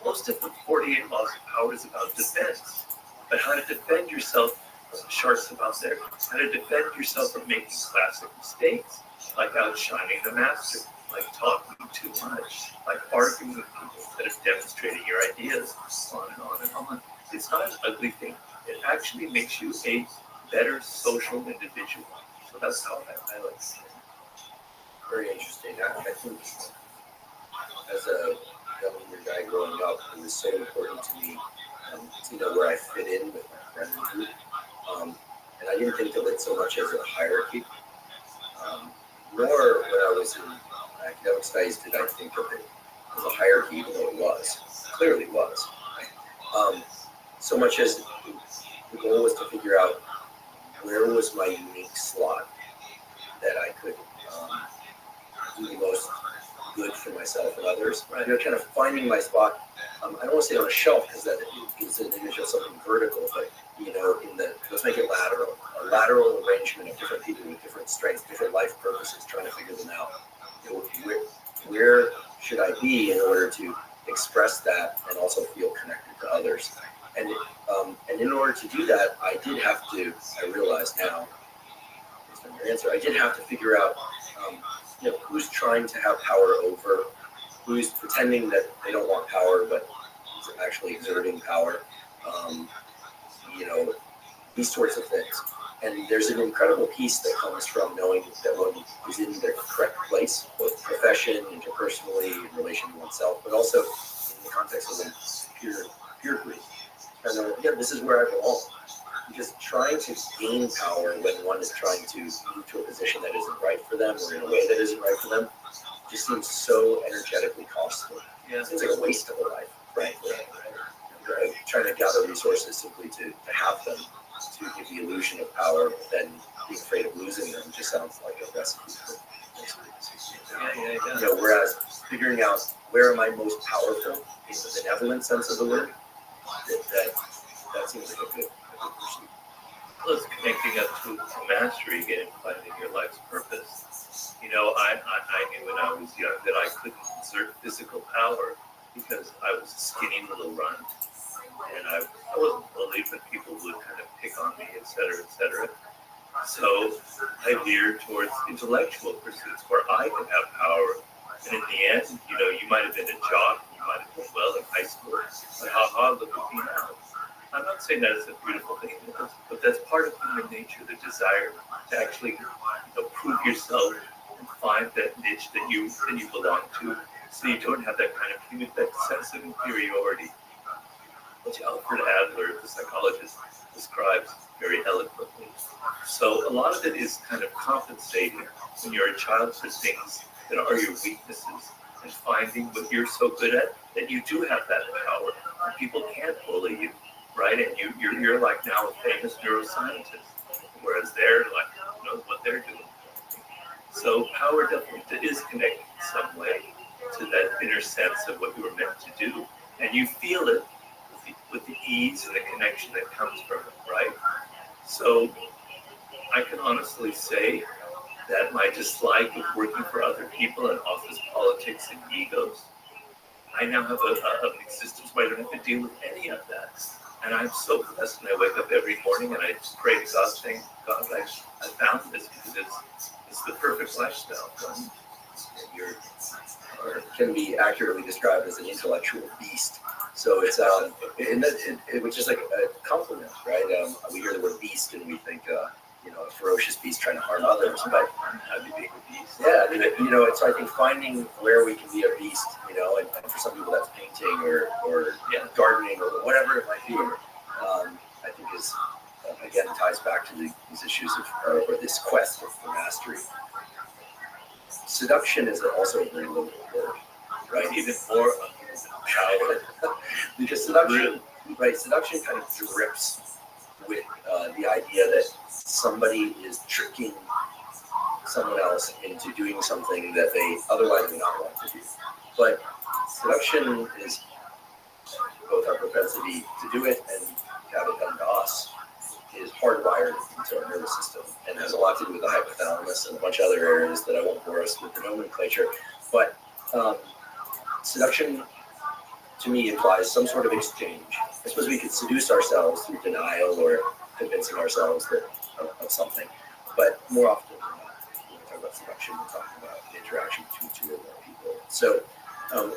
Most of the 48 laws of power is about defense, but how to defend yourself from the sharks about there, how to defend yourself from making classic mistakes, like outshining the master, like talking too much, like arguing with people instead of demonstrating your ideas, on and on and on. It's not an ugly thing. It actually makes you a better social individual. So that's how I like to say it. Very interesting. I think as a younger guy growing up, it was so important to me to know where I fit in with my friend group. And I didn't think of it so much as a hierarchy. Nor when I was in academic studies did I think of it as a hierarchy, even though it was. It clearly was. So much as the goal was to figure out where was my unique slot that I could do the most good for myself and others. Right? Kind of finding my spot. I don't want to say on a shelf because that is an image of something vertical, but let's make it lateral. A lateral arrangement of different people with different strengths, different life purposes, trying to figure them out. Where should I be in order to express that and also feel connected to others? And in order to do that, I did have to. I realize now, based on your answer, I did have to figure out, who's trying to have power over, who's pretending that they don't want power, but is actually exerting power. These sorts of things. And there's an incredible peace that comes from knowing that one is in the correct place, both profession, interpersonally, in relation to oneself, but also in the context of a peer group. And this is where I belong. Because trying to gain power when one is trying to move to a position that isn't right for them or in a way that isn't right for them just seems so energetically costly. Yeah. It seems like a waste of a life, frankly. Right? Trying to gather resources simply to have them, to give the illusion of power, but then being afraid of losing them just sounds like a recipe for whereas figuring out where am I most powerful in the benevolent sense of the word, that seems like a good pursuit. Well, it's connecting up to mastery again, finding your life's purpose. You know, I knew when I was young that I couldn't exert physical power because I was a skinny little runt. And I wasn't bullied, but people would kind of pick on me, et cetera, So I veered towards intellectual pursuits where I could have power. And in the end, you know, you might have been a jock, you might have done well in high school, but look at me now. I'm not saying that it's a beautiful thing, but that's part of human nature, the desire to actually prove yourself and find that niche that you belong to, so you don't have that kind of that sense of inferiority, which Alfred Adler, the psychologist, describes very eloquently. So a lot of it is kind of compensating when you're a child for things that are your weaknesses and finding what you're so good at that you do have that power. And people can't bully you, right? And you're like now a famous neuroscientist, whereas they're like, who knows what they're doing. So power definitely is connected in some way to that inner sense of what you were meant to do. And you feel it with the ease and the connection that comes from it, right? So I can honestly say that my dislike of working for other people and office politics and egos, I now have an existence where I don't have to deal with any of that. And I'm so blessed when I wake up every morning and I just pray to God, saying, God, I found this because it's the perfect lifestyle. You're can be accurately described as an intellectual beast. So it's which is like a compliment, right? We hear the word beast and we think a ferocious beast trying to harm others, but yeah, it's I think finding where we can be a beast, and for some people that's painting or gardening or whatever it might be. I think is again ties back to these issues of or this quest for mastery. Seduction is also a very loaded word, right? Even more power, because seduction kind of drips with the idea that somebody is tricking someone else into doing something that they otherwise would not want to do. But seduction is both our propensity to do it and have it done to us is hardwired into our nervous system and has a lot to do with the hypothalamus and a bunch of other areas that I won't bore us with the nomenclature. But seduction, to me, implies some sort of exchange. I suppose we could seduce ourselves through denial or convincing ourselves of something. But more often than not, when we talk about seduction, we're talking about the interaction between two or more people. So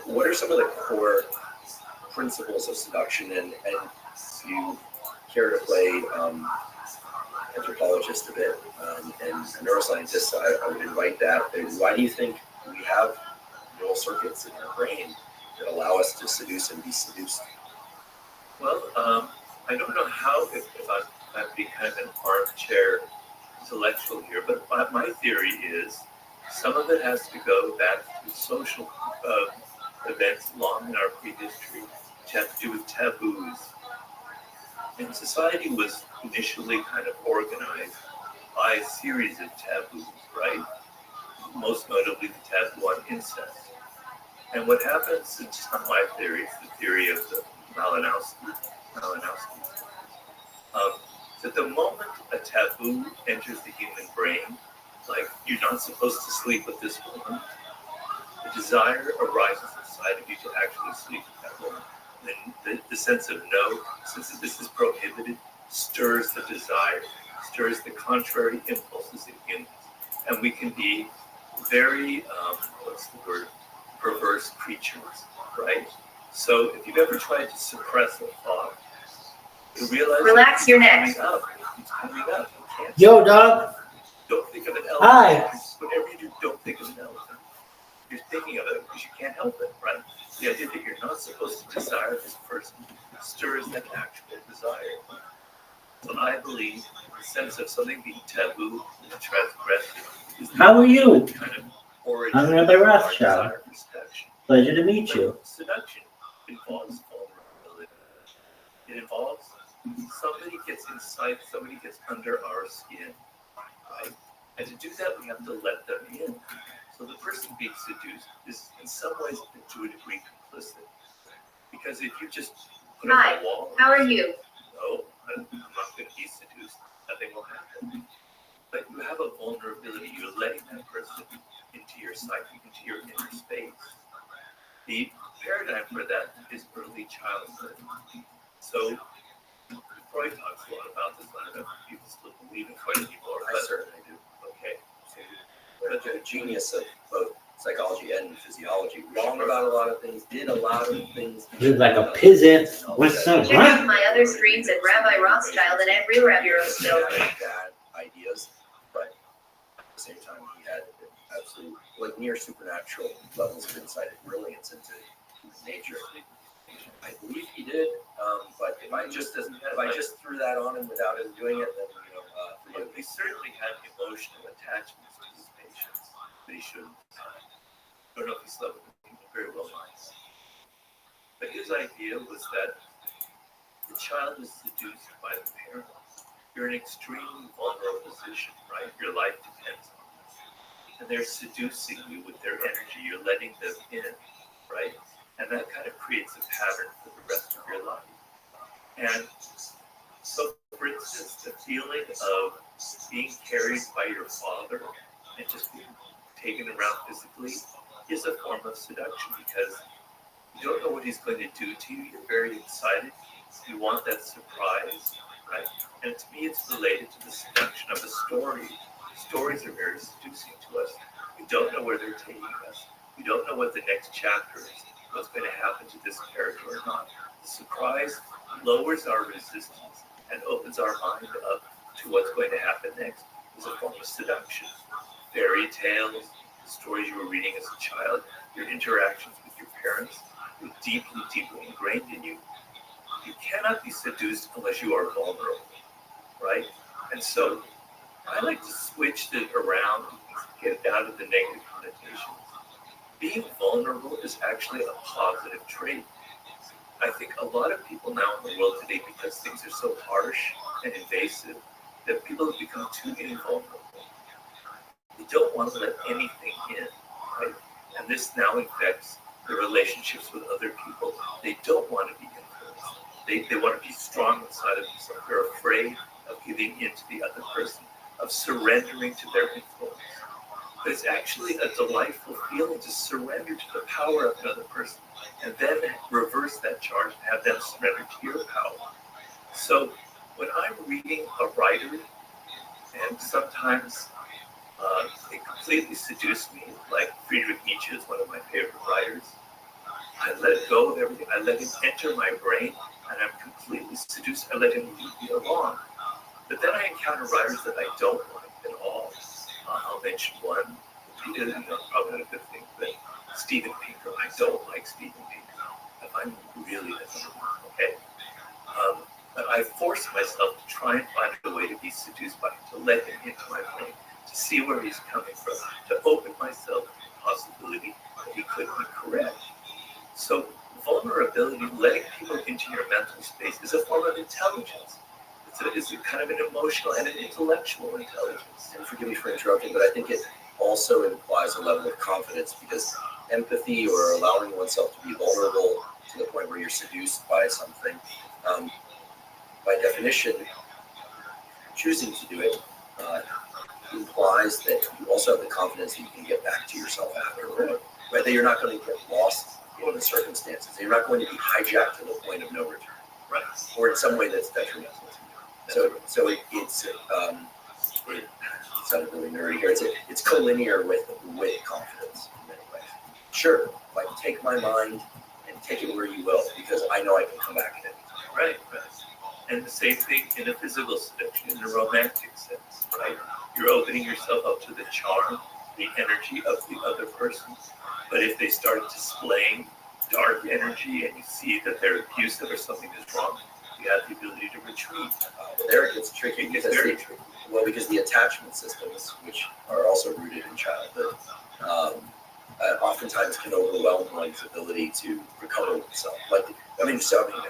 what are some of the core principles of seduction? And you care to play anthropologist a bit and a neuroscientist, I would invite that. Why do you think we have neural circuits in our brain that allow us to seduce and be seduced? Well, I don't know how, if I'm being kind of an armchair intellectual here, but my theory is some of it has to go back to social events long in our prehistory, which have to do with taboos. And society was initially kind of organized by a series of taboos, right? Most notably the taboo on incest. And what happens, it's not my theory, it's the theory of the Malinowski, that the moment a taboo enters the human brain, like you're not supposed to sleep with this woman, the desire arises inside of you to actually sleep with that woman. Then the sense of no, since this is prohibited, stirs the desire, stirs the contrary impulses in humans. And we can be very, perverse creatures, right? So if you've ever tried to suppress a thought, you realize Relax your neck. It's coming up. You can't Yo, dog. Don't think of an elephant. Hi. Whatever you do, don't think of an elephant. You're thinking of it because you can't help it, right? The idea that you're not supposed to desire this person stirs that actual desire. So I believe the sense of something being taboo and transgressive is How are you? kind of origin I'm Rabbi of our Rothschild. desire for seduction. Pleasure to meet you. Seduction involves vulnerability. It involves somebody gets inside, somebody gets under our skin, right? And to do that, we have to let them in. So the person being seduced is in some ways, to a degree, complicit. Because if you just put up Hi, a wall, how are you? no, cycling into your inner space. The paradigm for that is early childhood. So Freud talks a lot about this. I don't know if people still believe in Freud anymore. I certainly do. Okay. But the genius of both psychology and physiology, wrong about a lot of things, did a lot of things. You're like a peasant with some. Check out my other streams at Rabbi Rothschild and at Rabbi Rothschild. Bad ideas, but at the same time, he had absolute, like near supernatural levels of insight and brilliance into nature. I believe he did, but if I just threw that on him without him doing it, then Well, he certainly had emotional attachments to his patients, but he shouldn't. I don't know if he slept with them, very well nice. But his idea was that the child is seduced by the parents. You're in an extremely vulnerable position, right? Your life depends on this. And they're seducing you with their energy. You're letting them in, right? And that kind of creates a pattern for the rest of your life. And so, for instance, the feeling of being carried by your father and just being taken around physically is a form of seduction because you don't know what he's going to do to you. You're very excited. You want that surprise, right? And to me, it's related to the seduction of a story. Stories are very seducing to us. We don't know where they're taking us. We don't know what the next chapter is, what's going to happen to this character or not. The surprise lowers our resistance and opens our mind up to what's going to happen next. It's a form of seduction. Fairy tales, the stories you were reading as a child, your interactions with your parents, are deeply, deeply ingrained in you. You cannot be seduced unless you are vulnerable, right? And so I like to switch it around, get out of the negative connotations. Being vulnerable is actually a positive trait. I think a lot of people now in the world today, because things are so harsh and invasive, that people have become too invulnerable. They don't want to let anything in, right? And this now affects their relationships with other people. They don't want to be influenced. They want to be strong inside of themselves. They're afraid of giving in to the other person, of surrendering to their influence. But it's actually a delightful feeling to surrender to the power of another person and then reverse that charge and have them surrender to your power. So when I'm reading a writer, and sometimes they completely seduce me, like Friedrich Nietzsche is one of my favorite writers, I let go of everything. I let him enter my brain, and I'm completely seduced. I let him lead me along. But then I encounter writers that I don't like at all. I'll mention one. Probably not a good thing, but Steven Pinker. I don't like Steven Pinker. I find him really okay. But I force myself to try and find a way to be seduced by him, to let him into my brain, to see where he's coming from, to open myself to the possibility that he could be correct. So vulnerability, letting people into your mental space, is a form of intelligence. It's a kind of an emotional and an intellectual intelligence. And forgive me for interrupting, but I think it also implies a level of confidence, because empathy or allowing oneself to be vulnerable to the point where you're seduced by something, by definition, choosing to do it implies that you also have the confidence that you can get back to yourself afterward, right? That you're not going to get lost in the circumstances. That you're not going to be hijacked to the point of no return, Right. or in some way that's detrimental to you. So it's sounded really nerdy here. It's collinear with confidence in many ways. Sure, like take my mind and take it where you will, because I know I can come back at it. Right. And the same thing in a physical seduction, in a romantic sense, right? You're opening yourself up to the charm, the energy of the other person. But if they start displaying dark energy and you see that they're abusive or something is wrong, you have the ability to retreat. There it gets tricky. It's very tricky. Well, because the attachment systems, which are also rooted in childhood, oftentimes can overwhelm one's ability to recover oneself. Like,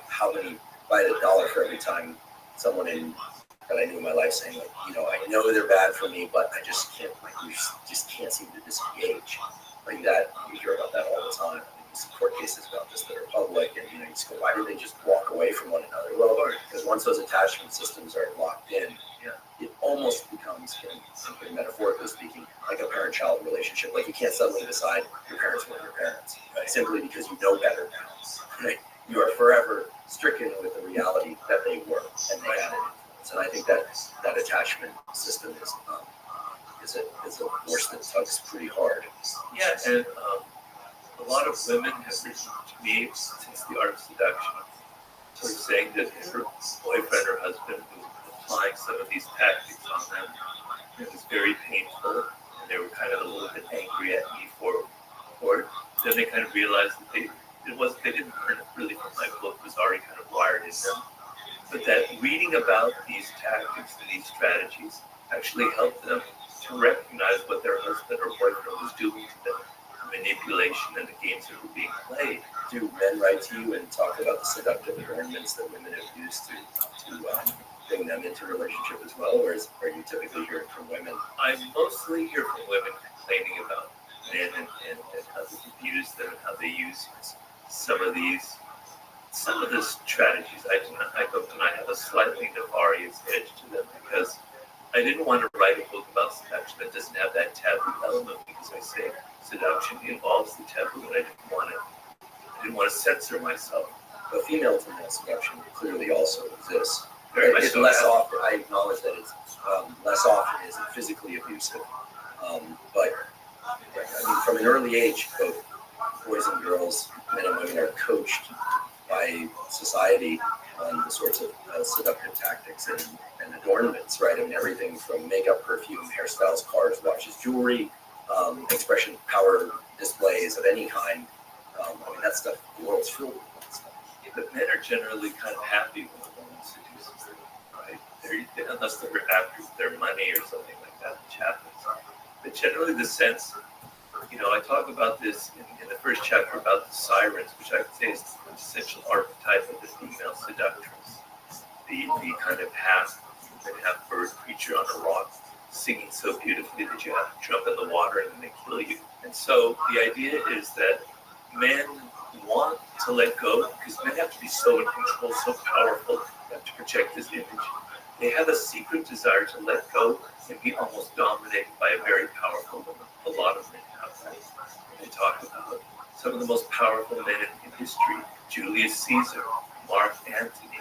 how many, if I had $1 for every time someone that I knew in my life saying, like, I know they're bad for me, but I just can't, you just can't seem to disengage. Like that, you hear about that all the time. There's court cases about this that are public, and you just go, why do they just walk away from one another? Well, because once those attachment systems are locked in, it almost becomes, metaphorically speaking, like a parent parent-child relationship. Like you can't suddenly decide your parents weren't your parents, right? Simply because you know better now, right? You are forever stricken with the reality that they were and they had an influence. And I think that that attachment system is a force that tugs pretty hard. Yeah, and a lot of women have written to me since the art of seduction, sort of saying that her boyfriend or husband was applying some of these tactics on them. It was very painful, and they were kind of a little bit angry at me for it. Then they kind of realized that they didn't learn it really from my book. It was already kind of wired in them. But that reading about these tactics and these strategies actually helped them to recognize what their husband or boyfriend was doing to them, the manipulation and the games that were being played. Do men write to you and talk about the seductive adornments that women have used to bring them into a relationship as well, or are you typically hearing from women? I mostly hear from women complaining about men and how they abuse them and how they use some of the strategies. I have a slightly nefarious edge to them because I didn't want to write a book about seduction that doesn't have that taboo element, because I say seduction involves the taboo, and I didn't want to censor myself. But female to male seduction clearly also exists. Very much It's so. less often. I acknowledge that it's less often is it physically abusive. But I mean, from an early age, both boys and girls, men and women, are coached by society on the sorts of seductive tactics and adornments, right? I mean, everything from makeup, perfume, hairstyles, cars, watches, jewelry, expression, power displays of any kind. I mean, that stuff, the world's filled with that stuff. Yeah, but men are generally kind of happy when a woman seduces them, right? Unless they're after their money or something like that, which happens. But generally the sense, I talk about this in the first chapter about the sirens, which I would say is the essential archetype of the female seductress. The kind of half bird creature on a rock, singing so beautifully that you have to jump in the water and then they kill you. And so the idea is that men want to let go because men have to be so in control, so powerful, they have to project this image. They have a secret desire to let go and be almost dominated by a very powerful woman. A lot of men have that. They talk about some of the most powerful men in history: Julius Caesar, Mark Antony,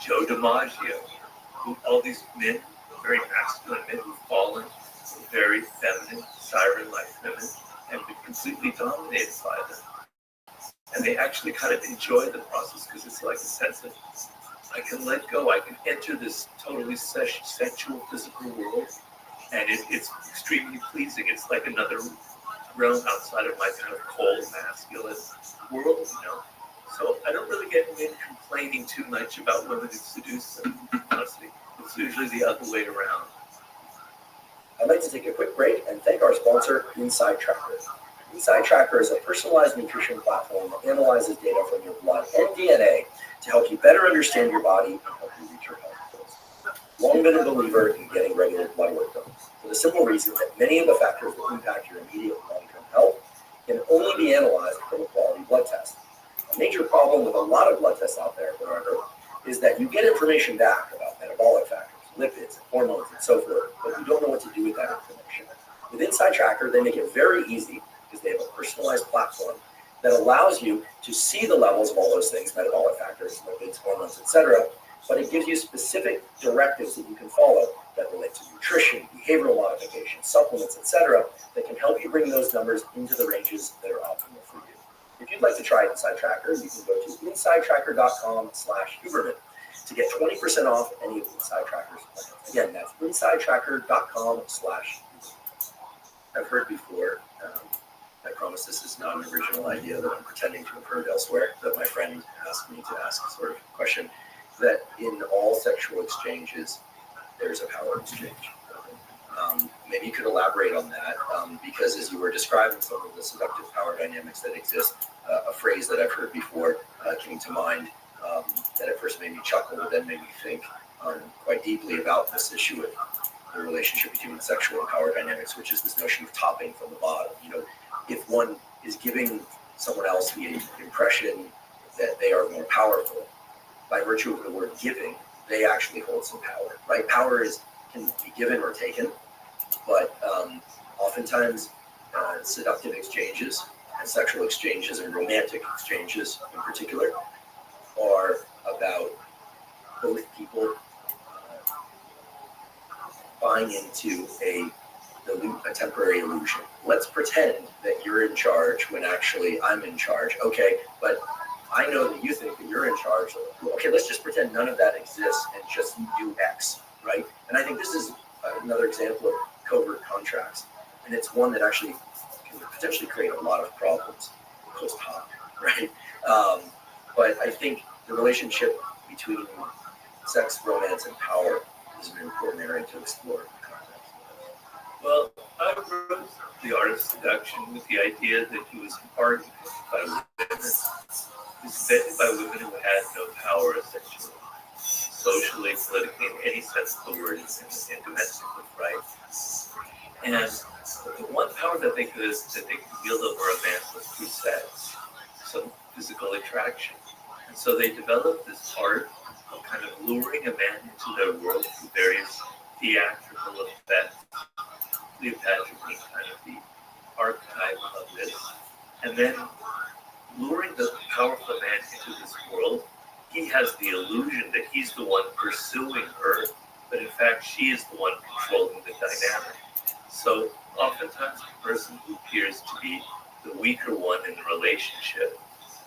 Joe DiMaggio, all these men, very masculine men who've fallen, very feminine, siren-like women, and been completely dominated by them. And they actually kind of enjoy the process because it's like a sense of, I can let go, I can enter this totally sensual physical world, and it's extremely pleasing. It's like another realm outside of my kind of cold, masculine world, So I don't really get men complaining too much about women who seduce them, honestly. It's usually the other way around. I'd like to take a quick break and thank our sponsor, Inside Tracker. Inside Tracker is a personalized nutrition platform that analyzes data from your blood and DNA to help you better understand your body and help you reach your health goals. Long been a believer in getting regular blood work done, for the simple reason that many of the factors that impact your immediate and long-term health can only be analyzed from a quality blood test. A major problem with a lot of blood tests out there, however, is that you get information back about metabolic factors, lipids, hormones, and so forth, but you don't know what to do with that information. With Inside Tracker, they make it very easy because they have a personalized platform that allows you to see the levels of all those things, metabolic factors, lipids, hormones, etc., but it gives you specific directives that you can follow that relate to nutrition, behavioral modification, supplements, etc., that can help you bring those numbers into the ranges that are optimal for you. If you'd like to try Inside Tracker, you can go to insidetracker.com/Huberman to get 20% off any of Inside Tracker's plans. Again, that's insidetracker.com/Huberman. I've heard before, I promise this is not an original idea that I'm pretending to have heard elsewhere, that my friend asked me to ask sort of question, that in all sexual exchanges, there's a power exchange. Maybe you could elaborate on that, because as you were describing some of the seductive power dynamics that exist, a phrase that I've heard before came to mind that at first made me chuckle, but then made me think quite deeply about this issue of the relationship between sexual and power dynamics, which is this notion of topping from the bottom. If one is giving someone else the impression that they are more powerful, by virtue of the word giving, they actually hold some power, right? Power can be given or taken, but Oftentimes, seductive exchanges and sexual exchanges and romantic exchanges in particular are about both people buying into a temporary illusion. Let's pretend that you're in charge when actually I'm in charge. Okay, but I know that you think that you're in charge. Okay, let's just pretend none of that exists and just do X, right? And I think this is another example of covert contracts. And it's one that actually can potentially create a lot of problems post hoc, right? But I think the relationship between sex, romance, and power is an important area to explore. Well, I wrote The Art of Seduction with the idea that he was hardened by women. He was vetted by women who had no power, essentially, socially, politically, in any sense of the word, and domestically, right? And the one power that they could wield over a man was through sex, some physical attraction. And so they developed this art of kind of luring a man into their world through various theatrical effects. Cleopatra being kind of the archetype of this. And then luring the powerful man into this world, he has the illusion that he's the one pursuing her, but in fact she is the one controlling the dynamic. So oftentimes the person who appears to be the weaker one in the relationship,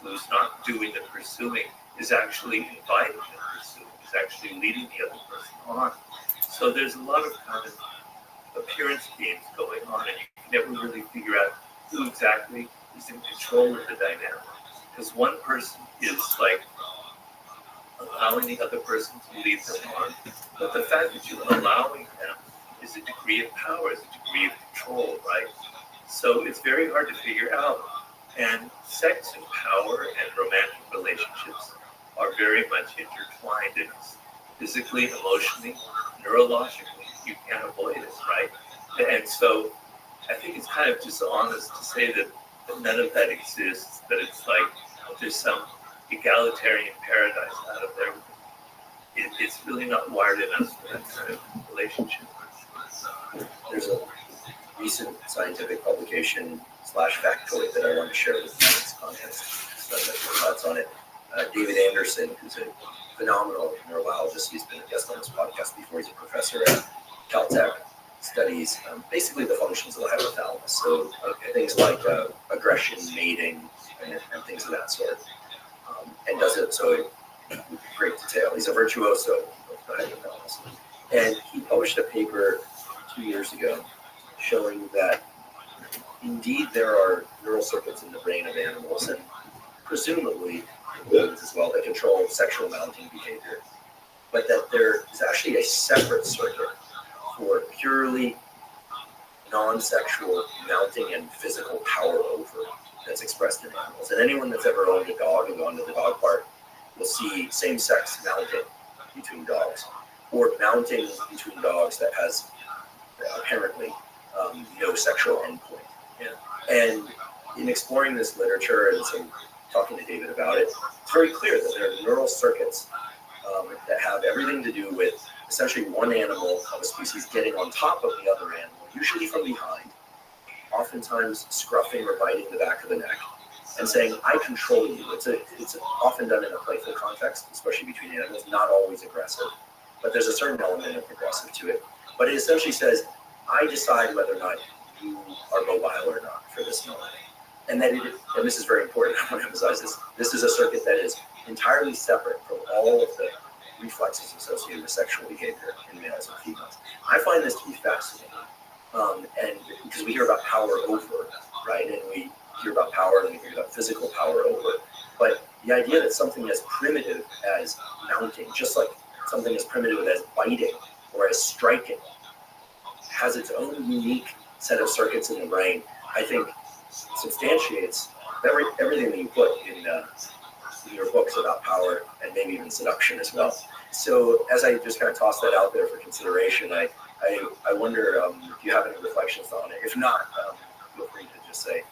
who's not doing the pursuing, is actually inviting the pursuing, is actually leading the other person on. So there's a lot of kind of appearance games going on, and you can never really figure out who exactly is in control of the dynamic. Because one person is like allowing the other person to lead them on, but the fact that you're allowing them is a degree of power, is a degree of control, right? So it's very hard to figure out. And sex and power and romantic relationships are very much intertwined in us. Physically, emotionally, neurologically, you can't avoid it, right? And so I think it's kind of dishonest to say that none of that exists, that it's like there's some egalitarian paradise out of there. It's really not wired in us for that kind of relationship. There's a recent scientific publication / factoid that I want to share with you in this context. So I'd like your thoughts on it. David Anderson, who's a phenomenal neurobiologist, he's been a guest on this podcast before. He's a professor at Caltech, studies basically the functions of the hypothalamus. So things like aggression, mating, and things of that sort. And does it so in great detail. He's a virtuoso of the hypothalamus. And he published a paper 2 years ago showing that indeed there are neural circuits in the brain of animals, and presumably humans as well, that control sexual mounting behavior. But that there is actually a separate circuit for purely non-sexual mounting and physical power over that's expressed in animals. And anyone that's ever owned a dog and gone to the dog park will see same-sex mounting between dogs, or mounting between dogs that has apparently no sexual endpoint. Yeah. And in exploring this literature and some talking to David about it, it's very clear that there are neural circuits that have everything to do with essentially one animal of a species getting on top of the other animal, usually from behind, oftentimes scruffing or biting the back of the neck, and saying, I control you. It's often done in a playful context, especially between animals, not always aggressive, but there's a certain element of aggressive to it. But it essentially says, I decide whether or not you are mobile or not for this moment. And then, and this is very important, I want to emphasize this, this is a circuit that is entirely separate from all of the reflexes associated with sexual behavior in males and females. I find this to be fascinating. And because we hear about power over, right? And we hear about power and we hear about physical power over. But the idea that something as primitive as mounting, just like something as primitive as biting or as striking, has its own unique set of circuits in the brain, I think substantiates everything that you put in your books about power and maybe even seduction as well. So as I just kind of toss that out there for consideration, I wonder if you have any reflections on it. If not, feel free to just say,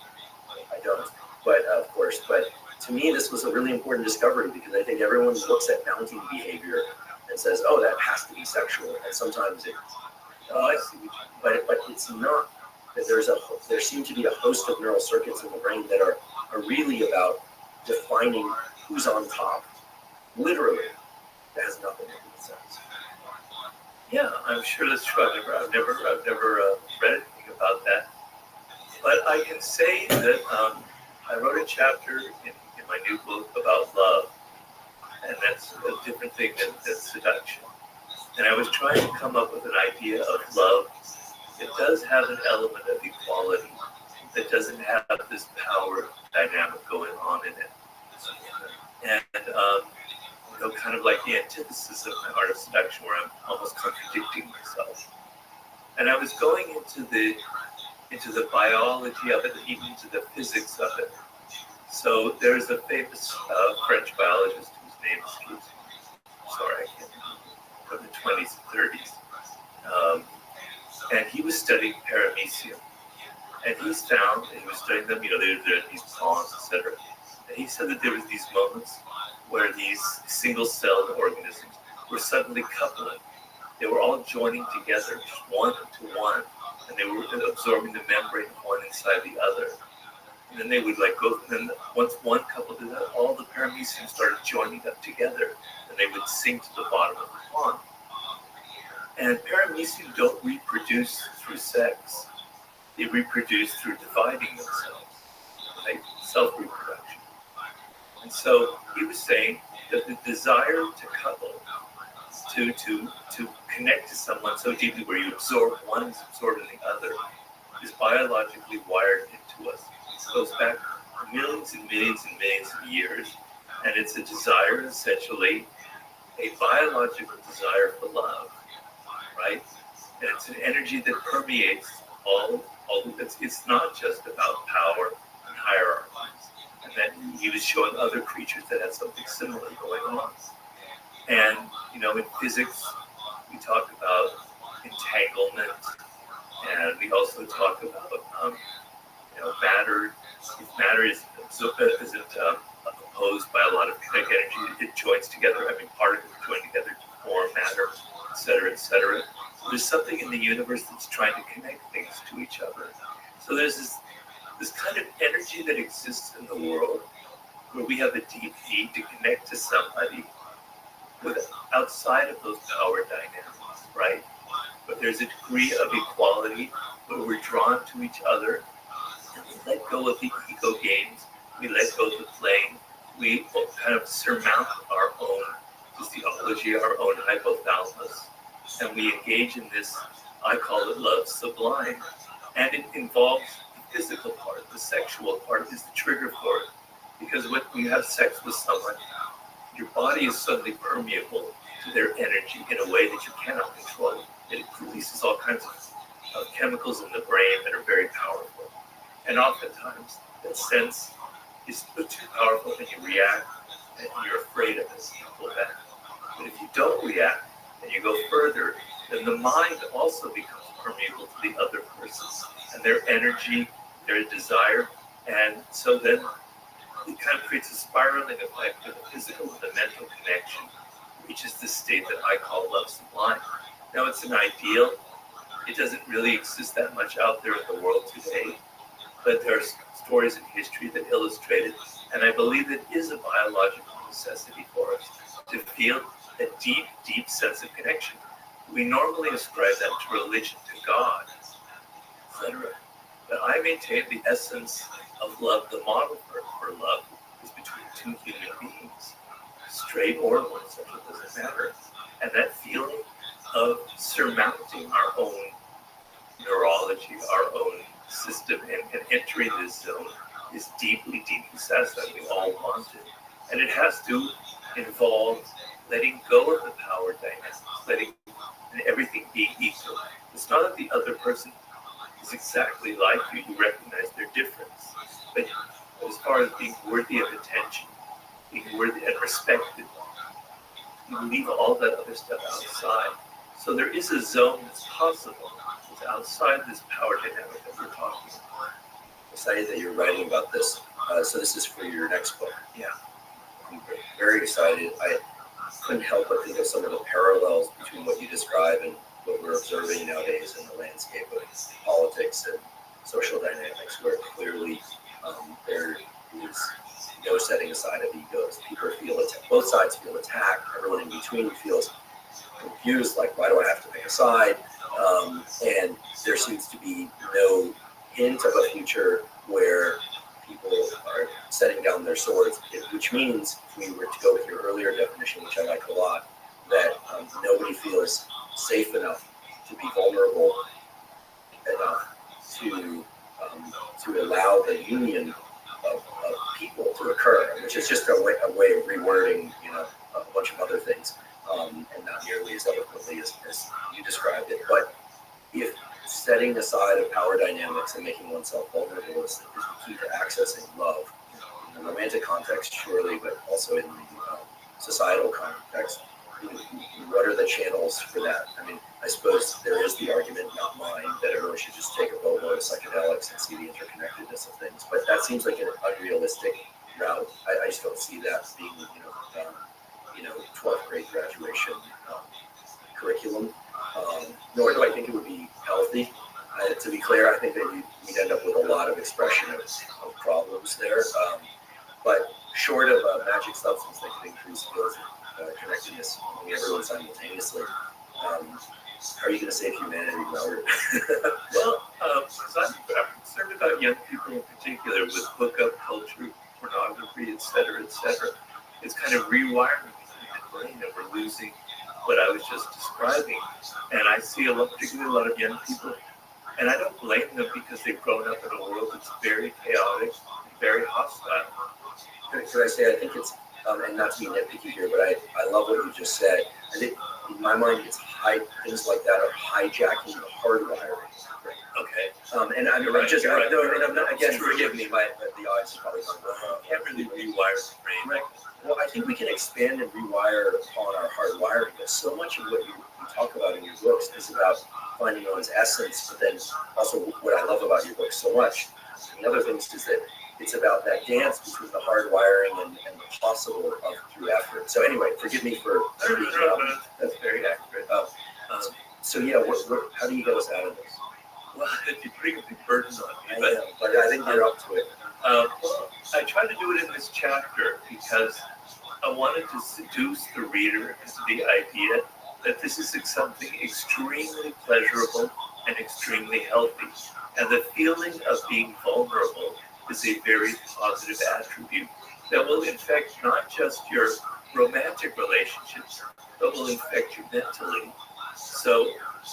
I don't. But of course, but to me, this was a really important discovery because I think everyone looks at mounting behavior and says, oh, that has to be sexual. And sometimes it does, but it's not that there seem to be a host of neural circuits in the brain that are really about defining who's on top. Literally, that has nothing to do with sex. Yeah, I'm sure that's true. I've never read anything about that. But I can say that I wrote a chapter in my new book about love, and that's a different thing than seduction. And I was trying to come up with an idea of love that does have an element of equality, that doesn't have this power dynamic going on in it. And, kind of like the antithesis of my art of seduction, where I'm almost contradicting myself. And I was going into the biology of it, even into the physics of it. So there's a famous French biologist whose name escapes me. Sorry, I can't remember, from the 20s and 30s. And he was studying paramecium. And he found, and he was studying them, they're these pawns, etc. And he said that there was these moments where these single-celled organisms were suddenly coupling. They were all joining together, just one to one, and they were absorbing the membrane of one inside the other. And then they would go, and then once one couple did that, all the paramecium started joining up together, and they would sink to the bottom of the pond. And paramecium don't reproduce through sex. They reproduce through dividing themselves, like self-reproduction. And so he was saying that the desire to couple, to connect to someone so deeply where you absorb one is absorbed in the other, is biologically wired into us. It goes back millions and millions and millions of years, and it's a desire, essentially, a biological desire for love, right? And it's an energy that permeates all it's not just about power and hierarchies. And then he was showing other creatures that had something similar going on. And, in physics, we talk about entanglement, and we also talk about, matter. If matter isn't opposed by a lot of kinetic energy, it joins together. Particles join together to form matter, et cetera, et cetera. There's something in the universe that's trying to connect things to each other. So there's this kind of energy that exists in the world where we have a deep need to connect to somebody outside of those power dynamics, right? But there's a degree of equality where we're drawn to each other, and we let go of the ego games, we let go of the playing, we kind of surmount our own physiology, our own hypothalamus, and we engage in this, I call it love sublime. And it involves the physical part, the sexual part is the trigger for it. Because when you have sex with someone, your body is suddenly permeable to their energy in a way that you cannot control. It releases all kinds of chemicals in the brain that are very powerful. And oftentimes, that sense is too powerful and you react and you're afraid of it. You pull back. But if you don't react and you go further, then the mind also becomes permeable to the other person and their energy, their desire. And so then it kind of creates a spiraling effect where the physical and the mental connection reaches this state that I call love sublime. Now, it's an ideal. It doesn't really exist that much out there in the world today, but there are stories in history that illustrate it, and I believe it is a biological necessity for us to feel a deep, deep sense of connection. We normally ascribe that to religion, to God, etc. But I maintain the essence of love, the model for love, is between two human beings, straight or homosexual, doesn't matter. And that feeling of surmounting our own neurology, our own system, and entering this zone is deeply, deeply satisfying. We all want it. And it has to involve letting go of the power dynamics, letting and everything being equal. It's not that the other person is exactly like you, you recognize their difference. But as far as being worthy of attention, being worthy and respected, you leave all that other stuff outside. So there is a zone that's possible. It's outside this power dynamic that we're talking about. I'm excited that you're writing about this. So this is for your next book. Yeah. I'm very excited. I couldn't help but think of some of the parallels between what you describe and what we're observing nowadays in the landscape of politics and social dynamics where clearly there is no setting aside of egos. People feel both sides feel attacked. Everyone in between feels confused, like, why do I have to pick a side? And there seems to be no hint of a future where people are setting down their swords, which means, if we were to go with your earlier definition, which I like a lot, that nobody feels safe enough to be vulnerable enough to allow the union of people to occur, which is just a way of rewording, a bunch of other things, and not nearly as eloquently as you described it. But if setting aside of power dynamics and making oneself vulnerable is the key to accessing love, in the romantic context, surely, but also in the societal context, what are the channels for that? I mean, I suppose there is the argument, not mine, that everyone should just take a boatload of psychedelics and see the interconnectedness of things. But that seems like an unrealistic route. I just don't see that being, 12th grade graduation curriculum. Nor do I think it would be healthy. To be clear, I think that you'd end up with a lot of expression of problems there. But short of a magic substance that could increase skills connectedness among everyone simultaneously. How are you going to save humanity, Robert? Well, I'm concerned about young people in particular with hookup culture, pornography, et cetera, et cetera. It's kind of rewiring the brain, and we're losing what I was just describing. And I see particularly a lot of young people, and I don't blame them because they've grown up in a world that's very chaotic, very hostile. Could I say, I think it's, and not to be nitpicky here, but I love what you just said. I think, in my mind, things like that are hijacking the hardwiring. Okay. And I'm right, just, right. No, I'm not, again, forgive me, the audience is probably not You can't really rewire the brain. Right. Well, I think we can expand and rewire upon our hardwiring, but so much of what you talk about in your books is about finding one's essence, but then also what I love about your book so much, and the other things is that it's about that dance between the hardwiring and the possible through effort. So anyway, forgive me for being that's very accurate. So yeah, how do you get us out of this? Well, you bring a big burden on me, but I think you're up to it. Well, I tried to do it in this chapter because I wanted to seduce the reader into the idea that this is something extremely pleasurable and extremely healthy. And the feeling of being vulnerable is a very positive attribute that will infect not just your romantic relationships, but will infect you mentally. So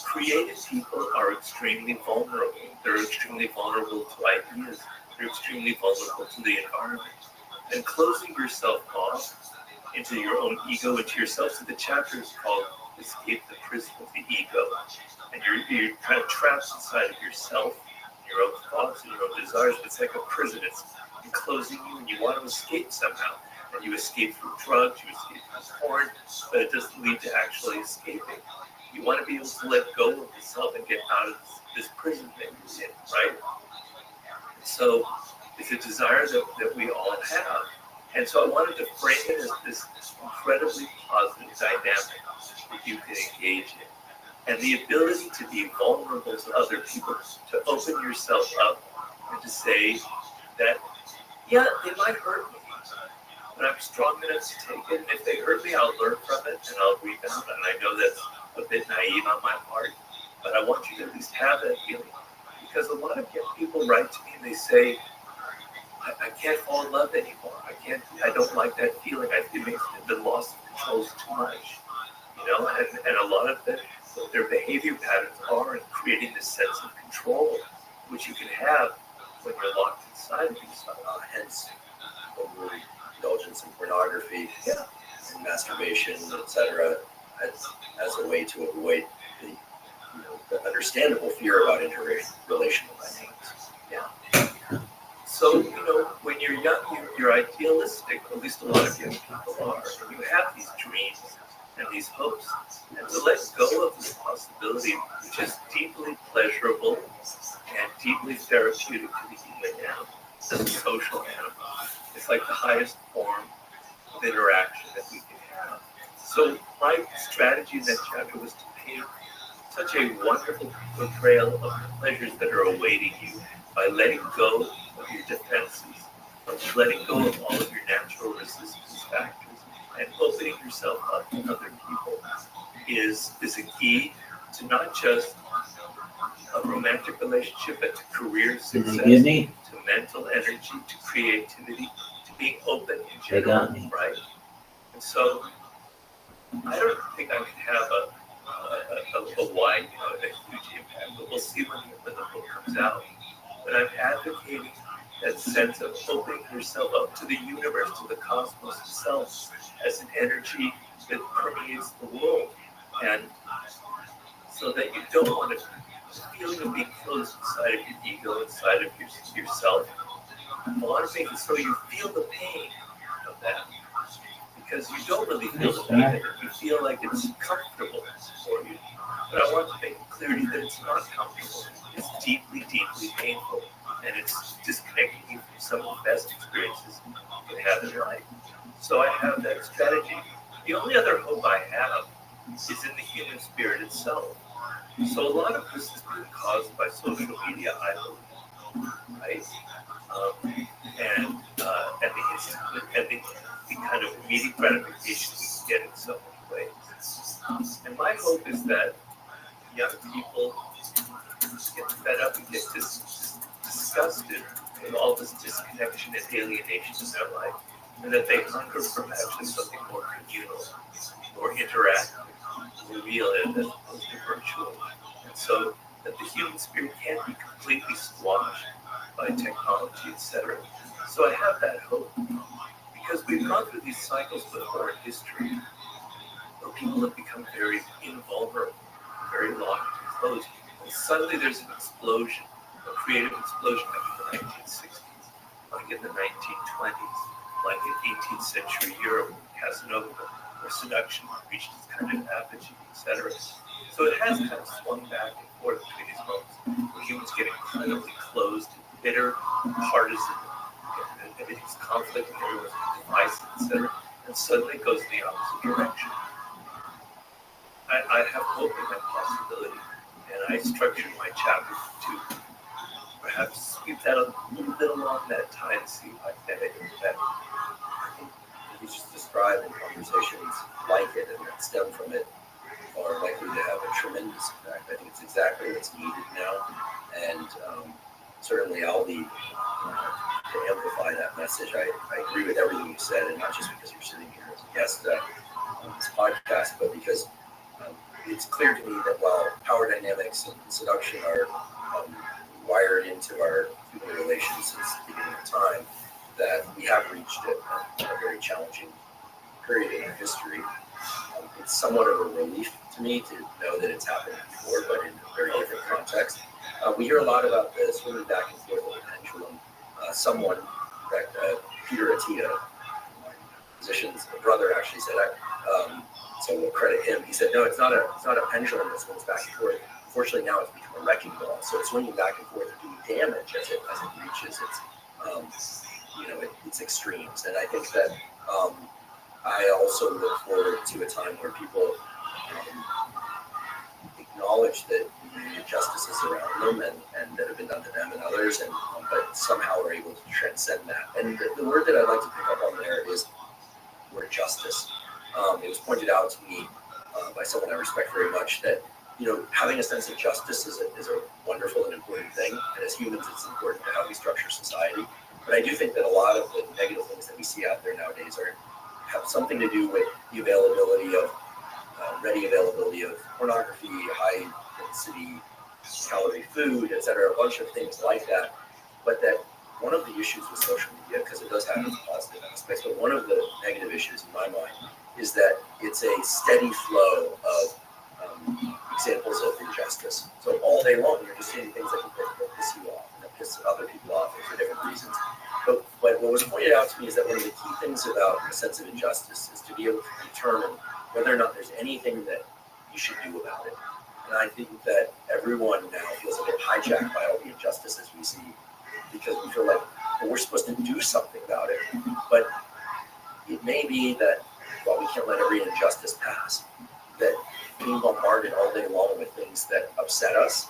creative people are extremely vulnerable. They're extremely vulnerable to ideas. They're extremely vulnerable to the environment. And closing yourself off into your own ego, into yourself. So the chapter is called Escape the Prison of the Ego. And you're kind of trapped inside of yourself, your own thoughts and your own desires. It's like a prison. It's enclosing you, and you want to escape somehow. And you escape from drugs, you escape from porn, but it doesn't lead to actually escaping. You want to be able to let go of yourself and get out of this prison that you're in, right? So it's a desire that we all have. And so I wanted to frame it as this incredibly positive dynamic that you can engage in. And the ability to be vulnerable to other people, to open yourself up and to say that, yeah, they might hurt me, but I'm strong enough to take it. And if they hurt me, I'll learn from it and I'll rebound. And I know that's a bit naive on my part, but I want you to at least have that feeling. Because a lot of young people write to me and they say, I can't fall in love anymore. I don't like that feeling. The loss of control is too much. And a lot of their behavior patterns are in creating this sense of control, which you can have when you're locked inside of yourself. Hence, overindulgence in pornography, and masturbation, etc., as a way to avoid the understandable fear about interrelational dynamics. Yeah. So, when you're young, you're idealistic, at least a lot of young people are, and you have these dreams and these hopes, and to let go of this possibility, which is deeply pleasurable and deeply therapeutic to the human animal, as a social animal. It's like the highest form of interaction that we can have. So my strategy in that chapter was to paint such a wonderful portrayal of the pleasures that are awaiting you by letting go of your defenses, of letting go of all of your natural resistance factors, and opening yourself up to other people is a key to not just a romantic relationship, but to career success, to mental energy, to creativity, to being open in general, right? And so I don't think I can have a wide, a huge impact, but we'll see when the book comes out. But I'm advocating that sense of opening yourself up to the universe, to the cosmos itself, as an energy that permeates the world. And so that you don't want to feeling of being closed inside of your ego, inside of yourself. I want to make it so you feel the pain of that. Because you don't really feel the pain of it. You feel like it's comfortable for you. But I want to make it clear to you that it's not comfortable. It's deeply, deeply painful. And it's disconnecting you from some of the best experiences you can have in life. So I have that strategy. The only other hope I have is in the human spirit itself. So a lot of this is being caused by social media, I believe, right? And the kind of immediate gratification we get in so many ways. And my hope is that young people get fed up and get disgusted with all this disconnection and alienation in their life, and that they hunger for actually something more communal, more interactive, more real, and as opposed to virtual. And so that the human spirit can't be completely squashed by technology, etc. So I have that hope, because we've gone through these cycles before in history where people have become very invulnerable, very locked and closed, and suddenly there's an explosion, a creative explosion like in the 1960s, like in the 1920s, like in 18th century Europe, Casanova, where seduction reached its kind of apogee, etc. So it has kind of swung back and forth between these moments where humans get incredibly closed, bitter, partisan, and everything's conflict, and everyone's divisive, etc. And suddenly it goes in the opposite direction. I have hope in that possibility, and I structured my chapter to perhaps sweep that a little bit along that time and see if I can get it better. I think you just describe in conversations like it and that stem from it are likely to have a tremendous impact. I think it's exactly what's needed now, and certainly I'll be to amplify that message. I agree with everything you said, and not just because you're sitting here as a guest on this podcast, but because it's clear to me that while power dynamics and seduction are wired into our human relations since the beginning of time, that we have reached a very challenging period in our history. It's somewhat of a relief to me to know that it's happened before, but in a very different context. We hear a lot about the swimming back and forth of the pendulum. Someone, Peter Attia, my physician's brother, actually said, so we'll credit him. He said, no, it's not a pendulum that swings back and forth. Unfortunately, now it's become a wrecking ball. So it's swinging back and forth and doing damage as it reaches its extremes. And I think that I also look forward to a time where people acknowledge that the injustices around them and that have been done to them and others, but somehow are able to transcend that. And the word that I'd like to pick up on there is the word justice. It was pointed out to me by someone I respect very much that having a sense of justice is a wonderful and important thing. And as humans, it's important to how we structure society. But I do think that a lot of the negative things that we see out there nowadays have something to do with the availability of ready availability of pornography, high density calorie food, etc., a bunch of things like that. But that one of the issues with social media, because it does have its positive aspects, but one of the negative issues in my mind is that it's a steady flow of examples of injustice. So all day long, you're just seeing things that piss you off, and that piss other people off for different reasons. But what was pointed out to me is that one of the key things about a sense of injustice is to be able to determine whether or not there's anything that you should do about it. And I think that everyone now feels a bit hijacked by all the injustices we see, because we feel like we're supposed to do something about it. But it may be that while we can't let every injustice pass, that being bombarded all day long with things that upset us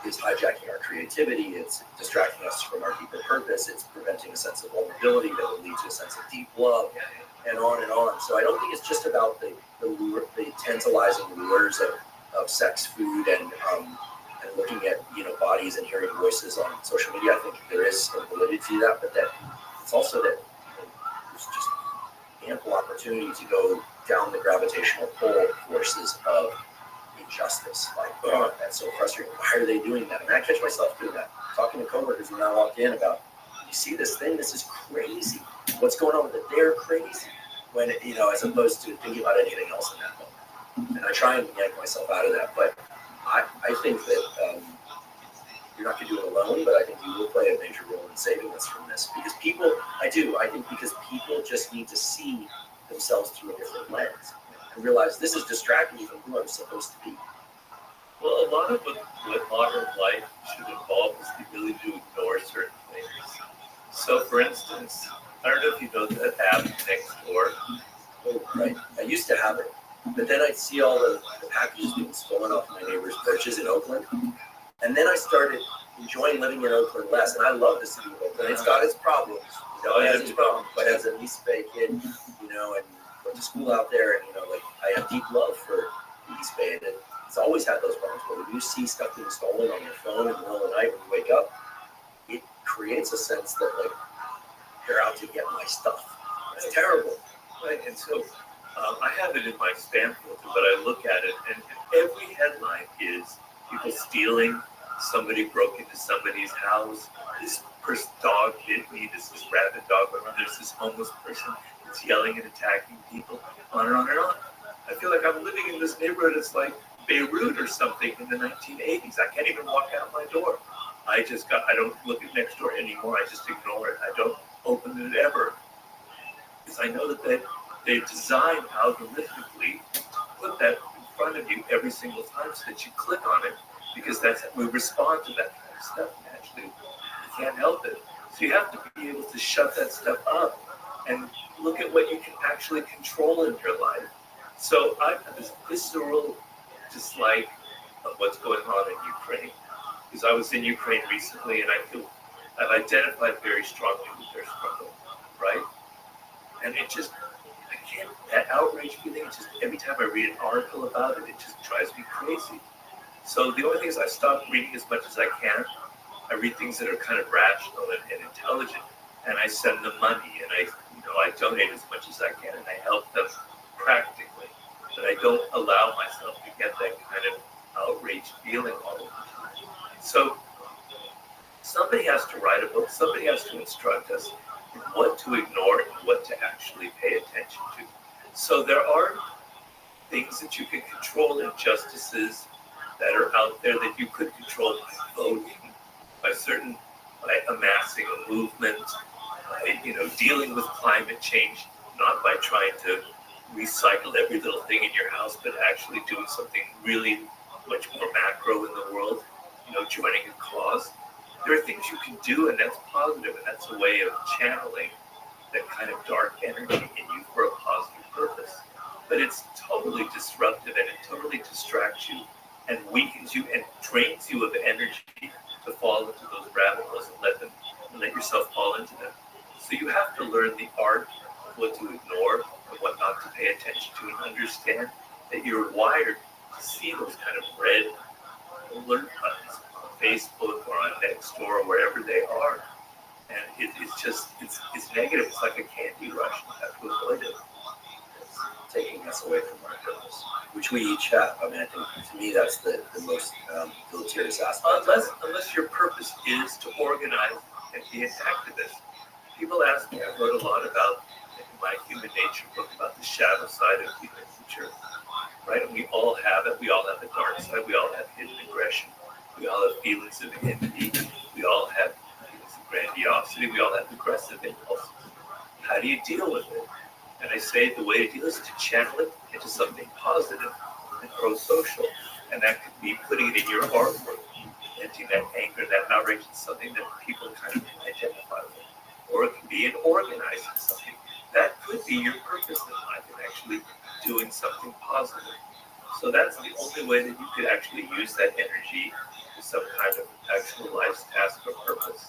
is hijacking our creativity. It's distracting us from our deeper purpose. It's preventing a sense of vulnerability that will lead to a sense of deep love, and on and on. So I don't think it's just about the tantalizing lures of sex, food, and looking at bodies and hearing voices on social media. I think there is some validity to that, but that it's also that there's just ample opportunity to go down the gravitational pull forces of injustice. Like, oh, that's so frustrating. Why are they doing that? And I catch myself doing that. Talking to coworkers when I walked in about, you see this thing? This is crazy. What's going on with it? They're crazy. When as opposed to thinking about anything else in that moment. And I try and yank myself out of that. But I think that you're not going to do it alone, but I think you will play a major role in saving us from this. Because I think because people just need to see themselves through a different lens and realize this is distracting me from who I'm supposed to be. Well, a lot of what modern life should involve is the ability to ignore certain things. So, for instance, I don't know if you know that app Nextdoor. Oh, right. I used to have it, but then I'd see all the packages being stolen off my neighbor's porches in Oakland. And then I started enjoying living in Oakland less, and I love the city of Oakland. It's got its problems, it has its problems. But as an East Bay kid, and went to school out there, and I have deep love for the East Bay. And it's always had those problems. But when you see stuff being stolen on your phone in the middle of the night when you wake up, it creates a sense that they're out to get my stuff. It's terrible. Right, and so I have it in my spam filter, but I look at it, and every headline is people stealing, somebody broke into somebody's house, this dog hit me, this rabid dog, there's this homeless person that's yelling and attacking people, on and on and on. I feel like I'm living in this neighborhood, it's like Beirut or something in the 1980s. I can't even walk out my door. I don't look at Nextdoor anymore, I just ignore it. I don't open it ever. Because I know that they've designed algorithmically to put that in front of you every single time so that you click on it, because we respond to that kind of stuff naturally. You can't help it. So you have to be able to shut that stuff up and look at what you can actually control in your life. So I have this visceral dislike of what's going on in Ukraine. Because I was in Ukraine recently, and I've identified very strongly with their struggle, right? And that outrage feeling, every time I read an article about it just drives me crazy. So the only thing is I stopped reading as much as I can. I read things that are kind of rational and intelligent, and I send them money, and I donate as much as I can, and I help them practically. But I don't allow myself to get that kind of outrage feeling all the time. So somebody has to write a book, somebody has to instruct us in what to ignore and what to actually pay attention to. So there are things that you can control, injustices that are out there that you could control by voting, by amassing a movement, by dealing with climate change, not by trying to recycle every little thing in your house, but actually doing something really much more macro in the world, joining a cause. There are things you can do, and that's positive, and that's a way of channeling that kind of dark energy in you for a positive purpose. But it's totally disruptive, and it totally distracts you and weakens you and drains you of energy to fall into those rabbit holes and let yourself fall into them. So you have to learn the art of what to ignore and what not to pay attention to, and understand that you're wired to see those kind of red alert buttons on Facebook or on Nextdoor or wherever they are. And it's negative. It's like a candy rush. You have to avoid it. It's taking us away from our purpose, which we each have. I mean, I think to me that's the most deleterious aspect. Unless your purpose is to organize and be an activist. People ask me, I wrote a lot about in my Human Nature book about the shadow side of human nature, right? And we all have it. We all have the dark side. We all have hidden aggression. We all have feelings of envy. We all have feelings of grandiosity. We all have aggressive impulses. How do you deal with it? And I say the way to deal is to channel it into something positive and pro-social. And that could be putting it in your artwork, venting that anger, that outrage into something that people kind of identify with. Or it can be in organizing something. That could be your purpose in life, in actually doing something positive. So that's the only way that you could actually use that energy to some kind of actual life's task or purpose.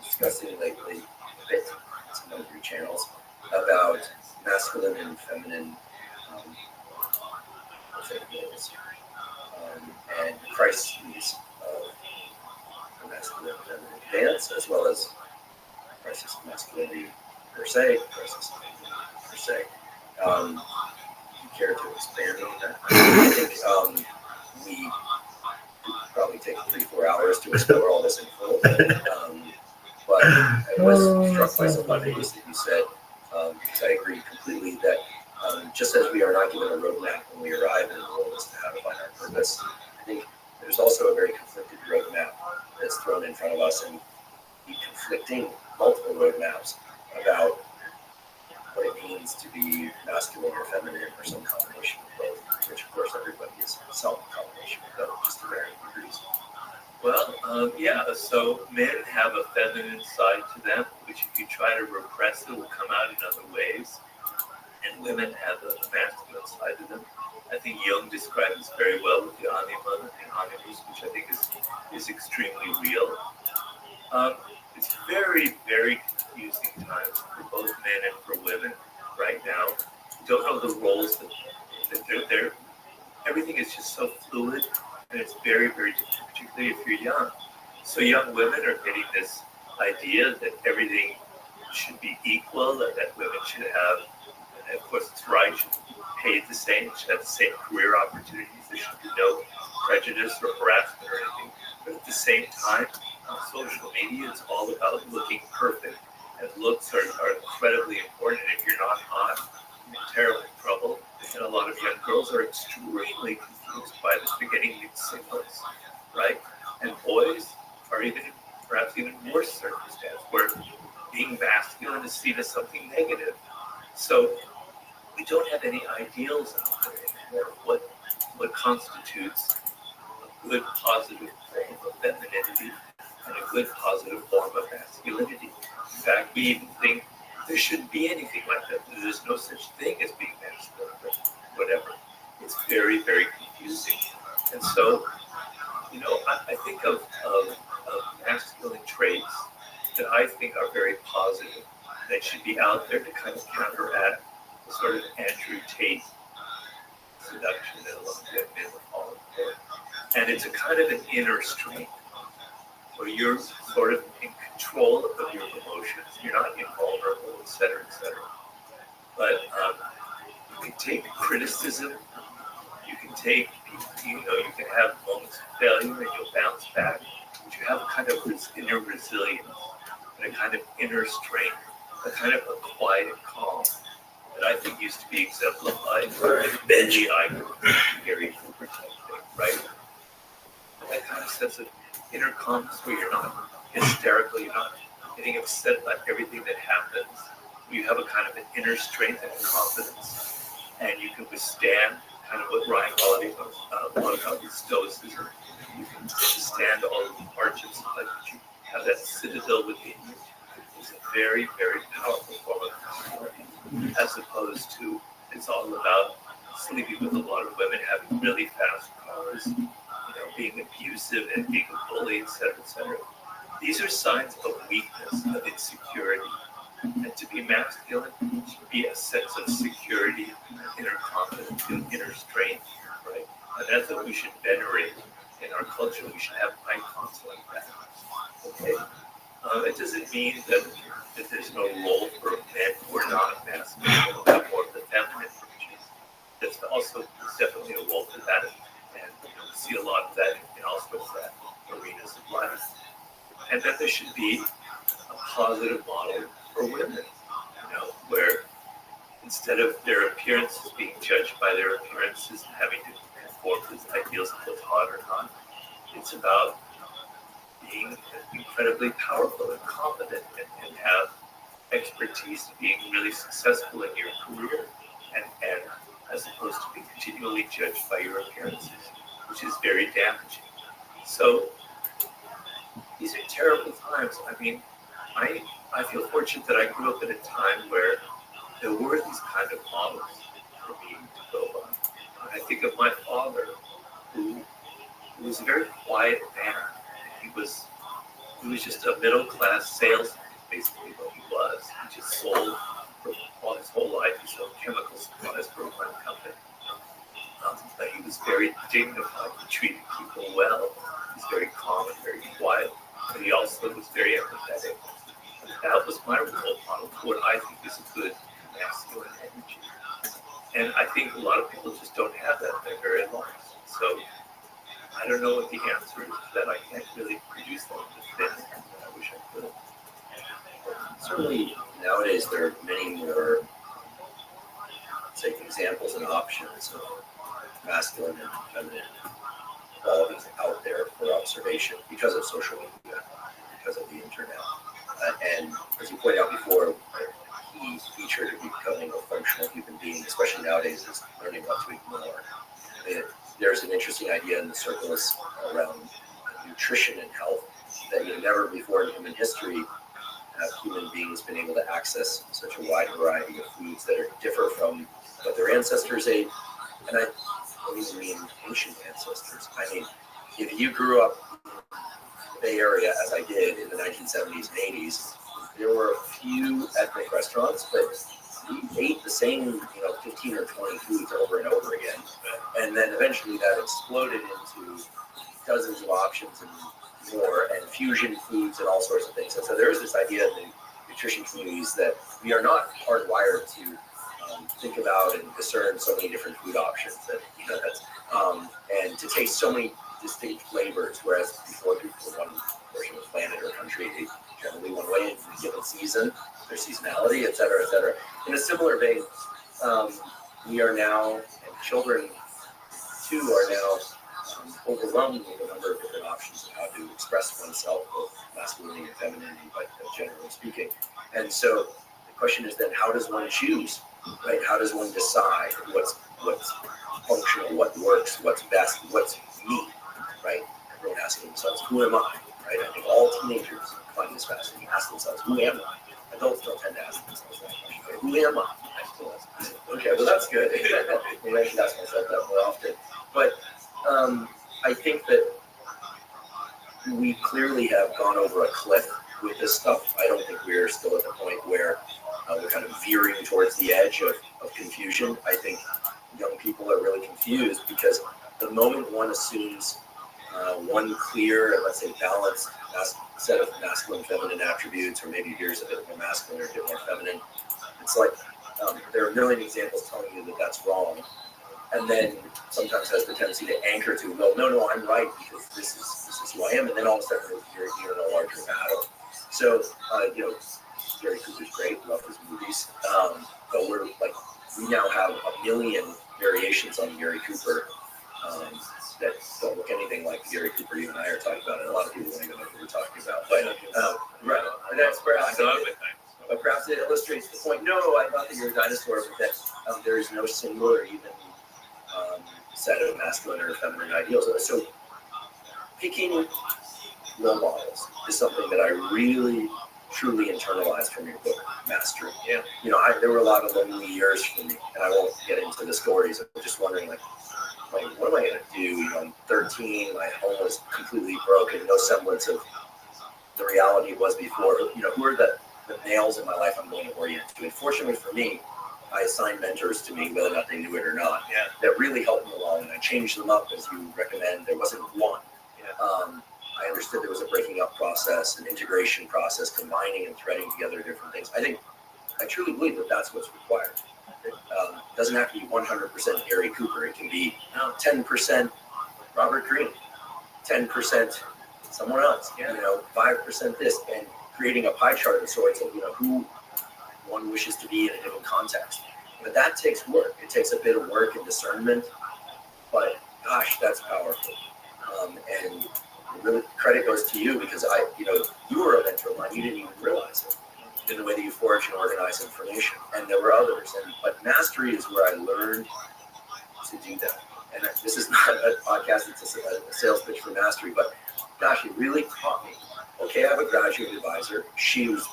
Discussing lately a bit on some of your channels about masculine and feminine roles, and crises of the masculine and feminine dance, as well as crisis of masculinity per se, crisis of femininity per se. Do you care to expand on that? I think we could probably take 3-4 hours to explore all this in full. But I was struck by some of the things that you said, because I agree completely that just as we are not given a roadmap when we arrive in the world as to how to find our purpose, I think there's also a very conflicted roadmap that's thrown in front of us, and conflicting multiple roadmaps about what it means to be masculine or feminine or some combination of both, which of course everybody is some combination of both, just to varying degrees. Well, yeah, so men have a feminine side to them, which if you try to repress it will come out in other ways. And women have a masculine side to them. I think Jung describes this very well with the anima and animus, which I think is extremely real. It's very, very confusing times for both men and for women right now. You don't know the roles that they're everything is just so fluid, and it's very, very different, particularly if you're young. So young women are getting this idea that everything should be equal, and that women should have, and of course it's right, should be paid the same, should have the same career opportunities, there should be no prejudice or harassment or anything. But at the same time, on social media, it's all about looking perfect, and looks are incredibly important. If you're not hot, you're in terrible trouble. And a lot of young girls are extremely confused by this. They're getting mixed signals, right? And boys are perhaps even worse circumstance, where being masculine is seen as something negative. So we don't have any ideals out there anymore of what constitutes a good positive form of femininity and a good positive form of masculinity. In fact, we even think there shouldn't be anything like that. There's no such thing as being masculine or whatever. It's very, very confusing. And so, I think of masculine traits that I think are very positive, that should be out there to kind of counteract the sort of Andrew Tate seduction that a lot of young men would fall for. And it's a kind of an inner strength where you're sort of in control of your emotions. You're not invulnerable, et cetera, et cetera. But you can take criticism. You can take, you can have moments of failure and you'll bounce back. But you have a kind of inner resilience and a kind of inner strength, a kind of a quiet calm that I think used to be exemplified by Benji Iger, Gary Cooper type thing, right? That kind of sense of inner calmness where you're not hysterical, you're not getting upset about everything that happens. You have a kind of an inner strength and confidence, and you can withstand kind of what Ryan Holiday talks about with stoicism. You can withstand all of the hardships of life, but you have that citadel within you. It's a very, very powerful form of masculinity, as opposed to it's all about sleeping with a lot of women, having really fast cars, being abusive and being a bully, et cetera, et cetera. These are signs of weakness, of insecurity. And to be masculine should be a sense of security, inner confidence, and inner strength, right? And that's what we should venerate in our culture. We should have icons like that. Okay? It doesn't mean that there's no role for men who are not masculine, who have more of the feminine virtues. There's definitely a role for that. And we see a lot of that in all sorts of arenas of life. And that there should be a positive model for women, where instead of their appearances being judged by their appearances and having to conform to the ideals of what's hot or not, it's about being incredibly powerful and confident and have expertise, being really successful in your career, and as opposed to being continually judged by your appearances, which is very damaging. So these are terrible times. I mean, I feel fortunate that I grew up at a time where there were these kind of models for me to go by. I think of my father, who He was a very quiet man. He was just a middle class salesman, basically what he was. He just sold for all his whole life. He sold chemicals on his Brooklyn company. But he was very dignified. He treated people well. He's very calm and very quiet. But he also was very empathetic. And that was my role model for what I think is a good masculine energy. And I think a lot of people just don't have that in their very lives. So I don't know what the answer is to that. I can't really produce that in this. I wish I could. Certainly, nowadays there are many more, say, examples and options of masculine and feminine qualities out there for observation because of social media, because of the internet. And as you pointed out before, a key feature to becoming a functional human being, especially nowadays, is learning what to ignore. There's an interesting idea in the circles around nutrition and health that never before in human history have human beings been able to access such a wide variety of foods that are differ from what their ancestors ate. And I don't even mean ancient ancestors. I mean, if you grew up in the Bay Area, as I did in the 1970s and 80s, there were a few ethnic restaurants, but we ate the same, 15 or 20 foods over and over again. And then eventually that exploded into dozens of options and more, and fusion foods and all sorts of things. And so there's this idea in the nutrition communities that we are not hardwired to think about and discern so many different food options and to taste so many distinct flavors, whereas before people were one portion of the planet or country, they generally one way in a given season, their seasonality, et cetera, et cetera. In a similar vein, we are now, and children too are now overwhelmed with a number of different options of how to express oneself, both masculinity and femininity, but generally speaking. And so the question is then, how does one choose, right? How does one decide what's functional, what works, what's best, what's me, right? Everyone asking themselves, who am I, right? I think all teenagers find this fascinating, ask themselves, who am I? Adults don't tend to ask themselves that question, right? Who am I? Okay, well that's good. Maybe I should ask myself that more often. But I think that we clearly have gone over a cliff with this stuff. I don't think we're still at the point where we're kind of veering towards the edge of confusion. I think young people are really confused because the moment one assumes one clear, let's say balanced set of masculine feminine attributes, or maybe here's a bit more masculine or a bit more feminine, it's like there are a million examples telling you that that's wrong. And then sometimes has the tendency to anchor to, well, no, I'm right because this is who I am. And then all of a sudden you're in a larger battle. So, Gary Cooper's great, love his movies. But we now have a million variations on Gary Cooper that don't look anything like the Gary Cooper you and I are talking about. And a lot of people don't even know what we're talking about. But, right. And that's perhaps it illustrates the point. No, I thought that you're a dinosaur, but that there is no single or even set of masculine or feminine ideals. So picking role models is something that I really, truly internalized from your book, Mastery. Yeah. There were a lot of lonely years for me, and I won't get into the stories. I'm just wondering, what am I going to do? I'm 13, my home was completely broken, no semblance of the reality it was before. Who are the nails in my life I'm going to orient to? And fortunately for me, I assigned mentors to me, whether or not they knew it or not, that really helped me along, and I changed them up as you recommend. There wasn't one. I understood there was a breaking up process, an integration process, combining and threading together different things. I truly believe that that's what's required. It doesn't have to be 100% Gary Cooper. It can be 10% Robert Greene, 10% someone else, 5% this, and creating a pie chart of sorts of, who one wishes to be in a given context. But that takes work. It takes a bit of work and discernment, but gosh, that's powerful. And really credit goes to you because you were a mentor of mine. You didn't even realize it in the way that you forge and organize information. And there were others. But Mastery is where I learned to do that. And this is not a podcast, it's a sales pitch for Mastery, but gosh, it really taught me. Okay, I have a graduate advisor. She was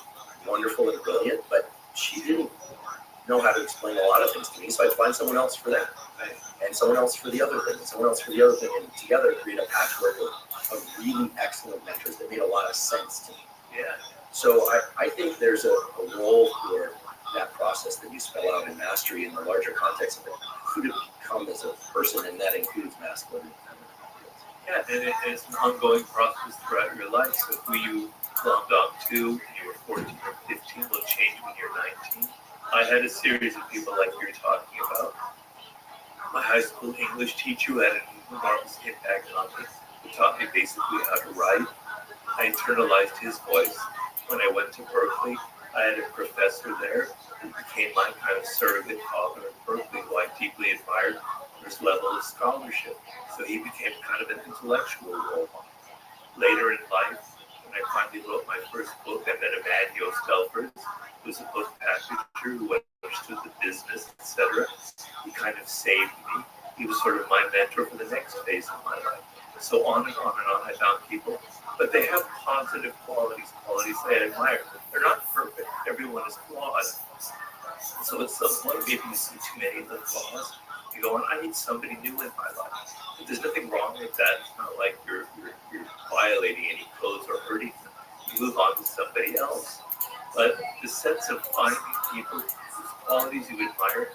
wonderful and brilliant, but she didn't know how to explain a lot of things to me, so I'd find someone else for that, and someone else for the other thing, and someone else for the other thing, and together create a patchwork of really excellent mentors that made a lot of sense to me. Yeah. So I think there's a role for that process that you spell out in mastery in the larger context of it, who to become as a person, and that includes masculine and feminine. Yeah, and it's an ongoing process throughout your life. So who you glommed onto when you were 14 or 15 will change when you're 19. I had a series of people like you're talking about. My high school English teacher who had an enormous impact on me, who taught me basically how to write. I internalized his voice. When I went to Berkeley, I had a professor there who became my kind of surrogate father in Berkeley, who I deeply admired for his level of scholarship. So he became kind of an intellectual role model. Later in life, when I finally wrote my first book, I met a man, Yost Elfers, who was a book packager who understood the business, etc. He kind of saved me. He was sort of my mentor for the next phase of my life. So on and on and on, I found people, but they have positive qualities I admire. They're not perfect. Everyone is flawed. So at some point, maybe you see too many of the flaws. You go, I need somebody new in my life. But there's nothing wrong with that. It's not like you're violating any codes or hurting them. You move on to somebody else. But the sense of finding people whose qualities you admire,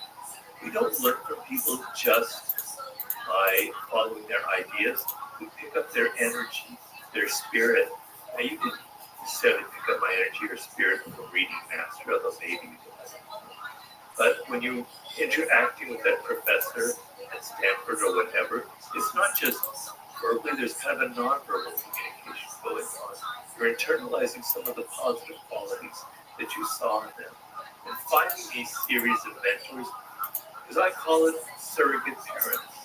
we don't learn from people just by following their ideas. We pick up their energy, their spirit. Now you didn't necessarily pick up my energy or spirit from reading Master, although maybe you did. But when you're interacting with that professor at Stanford or whatever, it's not just verbally, there's kind of a nonverbal communication going on. You're internalizing some of the positive qualities that you saw in them. And finding a series of mentors, as I call it, surrogate parents.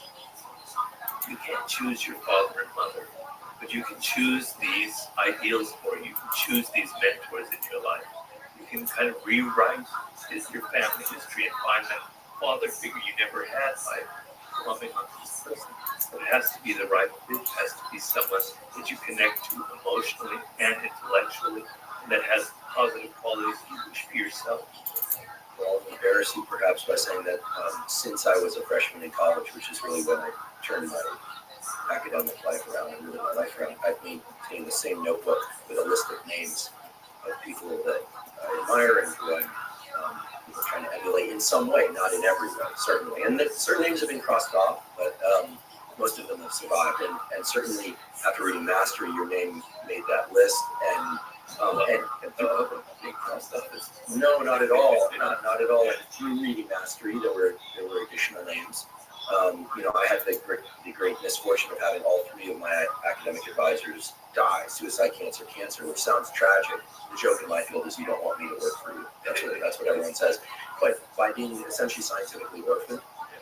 You can't choose your father and mother, but you can choose these ideals for you. You can choose these mentors in your life. You can kind of rewrite your family history and find that father figure you never had by plumbing on this person. But it has to be the right fit. It has to be someone that you connect to emotionally and intellectually, and that has positive qualities you wish for yourself. Well, I'll embarrass you perhaps by saying that since I was a freshman in college, which is really when I turned my academic life around and really my life around, I've maintained the same notebook with a list of names of people that I admire and who I'm trying to emulate in some way, not in every way, certainly. And certain names have been crossed off, but most of them have survived. And certainly after reading Mastery, your name made that list. And being crossed off. No, not at all. Not at all. And through reading Mastery, there were additional names. I had the great misfortune of having all three of my academic advisors die, suicide, cancer, which sounds tragic. The joke in my field is you don't want me to work for you. That's what everyone says. But by being essentially scientifically orphaned,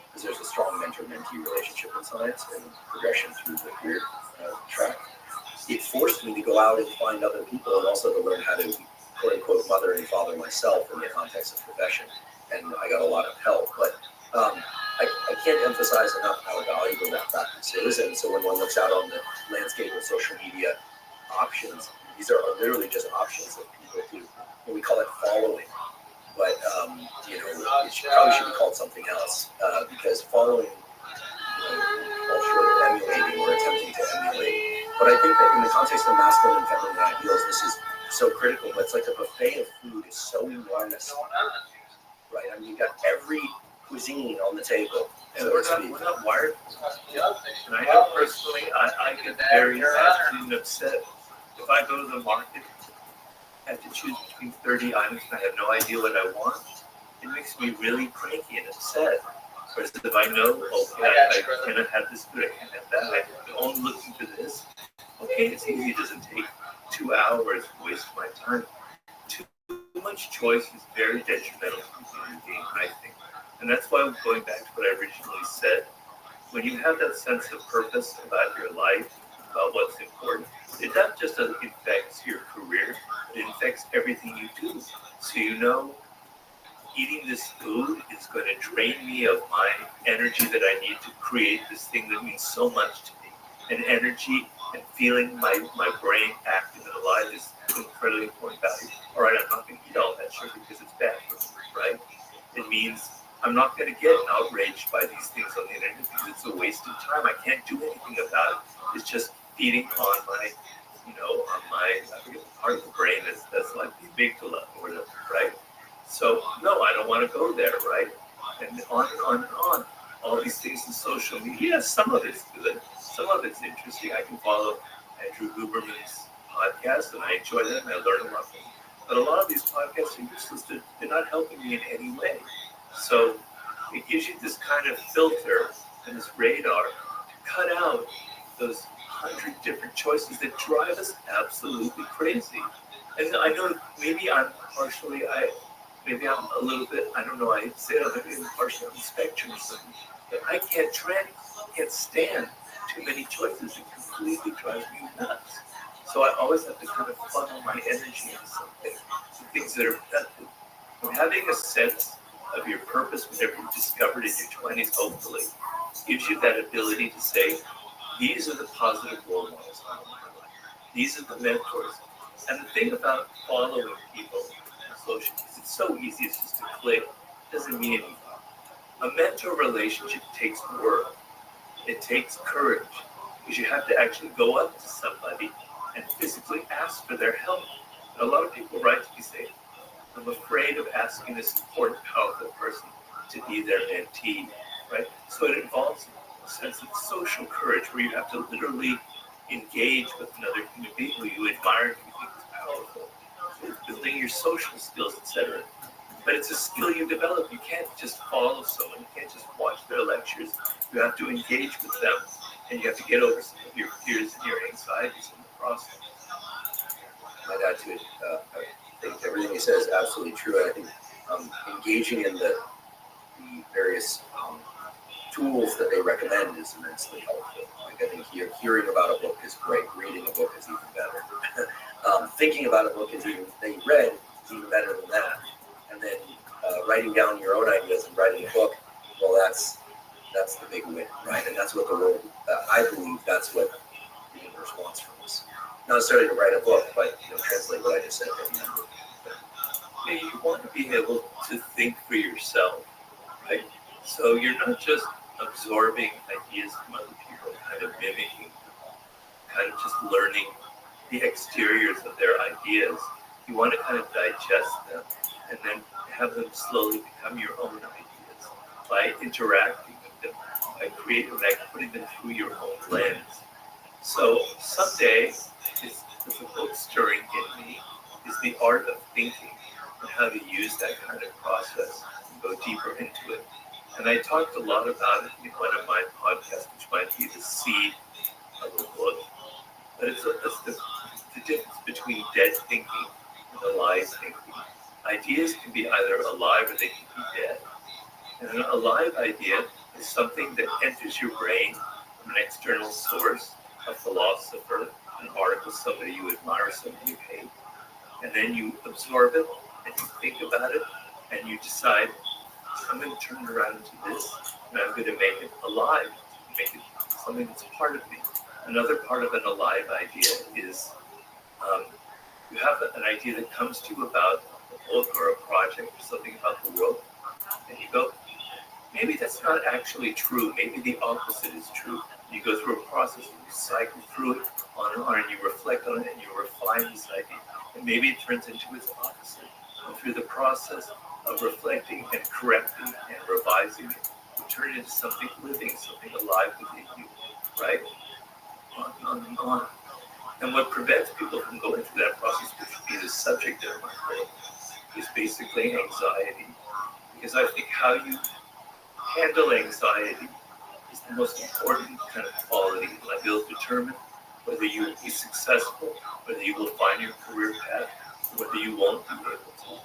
because there's a strong mentor-mentee relationship in science and progression through the career track, it forced me to go out and find other people and also to learn how to quote-unquote mother and father myself in the context of profession. And I got a lot of help. But I can't emphasize enough how valuable that practice is. And so when one looks out on the landscape of social media options, these are literally just options that people do. We call it following. But, it probably should be called something else because following, fall short of emulating or attempting to emulate. But I think that in the context of masculine and feminine ideals, this is so critical. But it's like a buffet of food is so enormous, right? I mean, you've got every cuisine on the table. And we're not wired. And I know personally, I get very agitated and upset. If I go to the market, I have to choose between 30 items and I have no idea what I want. It makes me really cranky and upset. Whereas if I know, I cannot have this food, I can't have that, I'm only looking for this. Okay, it's easy, it doesn't take 2 hours to waste my time. Too much choice is very detrimental to the human being, I think. And that's why I'm going back to what I originally said. When you have that sense of purpose about your life, about what's important, it not just affects your career, it affects everything you do. So eating this food is going to drain me of my energy that I need to create this thing that means so much to me. And energy and feeling my brain active and alive is incredibly important value. All right, I'm not going to eat all that sugar because it's bad for me, right? It means I'm not going to get outraged by these things on the internet because it's a waste of time. I can't do anything about it. It's just feeding on my, on my, I forget the part of the brain that's like the amygdala or whatever, right? So, no, I don't want to go there, right? And on and on and on. All these things in social media, some of it's good, some of it's interesting. I can follow Andrew Huberman's podcast, and I enjoy them, and I learn a lot from them. But a lot of these podcasts are useless. They're not helping me in any way. So it gives you this kind of filter and this radar to cut out those 100 different choices that drive us absolutely crazy. And I know maybe I'm a little bit, I don't know, I say it, I'm partially on the spectrum or something, but I can't stand too many choices. It completely drives me nuts. So I always have to kind of funnel my energy into something, some things that are productive. And having a sense of your purpose, whatever you discovered in your 20s, hopefully, gives you that ability to say, these are the positive role models in my life. These are the mentors. And the thing about following people on social is it's so easy, it's just a click. It doesn't mean anything. A mentor relationship takes work. It takes courage, because you have to actually go up to somebody and physically ask for their help. And a lot of people write to me saying, I'm afraid of asking this important, powerful person to be their mentee, right? So it involves a sense of social courage where you have to literally engage with another human being who you admire and you think is powerful. So it's building your social skills, etc. But it's a skill you develop. You can't just follow someone. You can't just watch their lectures. You have to engage with them, and you have to get over some of your fears and your anxieties in the process. I'd add to it. I think everything you said is absolutely true. And I think engaging in the various tools that they recommend is immensely helpful. Like I think hearing about a book is great. Reading a book is even better. Thinking about a book that you read is even better than that. And then writing down your own ideas and writing a book, well, that's the big win, right? And that's what the world, I believe that's what the universe wants from us. Not necessarily to write a book, but translate what I just said. Yeah, you want to be able to think for yourself, right? So you're not just absorbing ideas from other people, kind of mimicking, kind of just learning the exteriors of their ideas. You want to kind of digest them and then have them slowly become your own ideas by interacting with them, by putting them through your own lens. So someday, it's a book stirring in me is the art of thinking and how to use that kind of process and go deeper into it. And I talked a lot about it in one of my podcasts, which might be the seed of the book. But it's the difference between dead thinking and alive thinking. Ideas can be either alive or they can be dead. And an alive idea is something that enters your brain from an external source, a philosopher, an article, somebody you admire, somebody you hate. And then you absorb it and you think about it and you decide, I'm going to turn it around into this and I'm going to make it alive, make it something that's part of me. Another part of an alive idea is you have an idea that comes to you about a book or a project or something about the world, and you go, maybe that's not actually true. Maybe the opposite is true. You go through a process and you cycle through it on and on, and you reflect on it and you refine this idea. And maybe it turns into its opposite. And through the process of reflecting and correcting and revising it, you turn it into something living, something alive within you, right? On and on and on. And what prevents people from going through that process, which would be the subject of my book, is basically anxiety. Because I think how you handle anxiety is the most important kind of quality that will determine whether you will be successful, whether you will find your career path, or whether you won't be able to.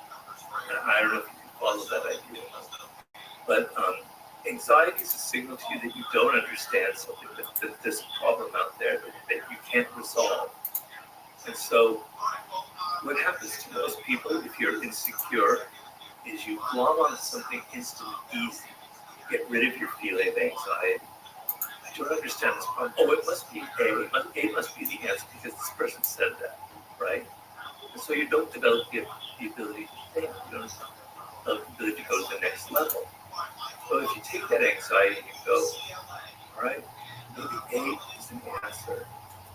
And I don't know if you can follow that idea. But anxiety is a signal to you that you don't understand something, that there's a problem out there that you can't resolve. And so what happens to most people if you're insecure is you glom onto something instant and easy. Get rid of your feeling of anxiety. I don't understand this problem. Oh, it must be A. A must be the answer because this person said that, right? And so you don't develop the ability to think. of ability to go to the next level. So if you take that anxiety and you go, all right, maybe A is an answer.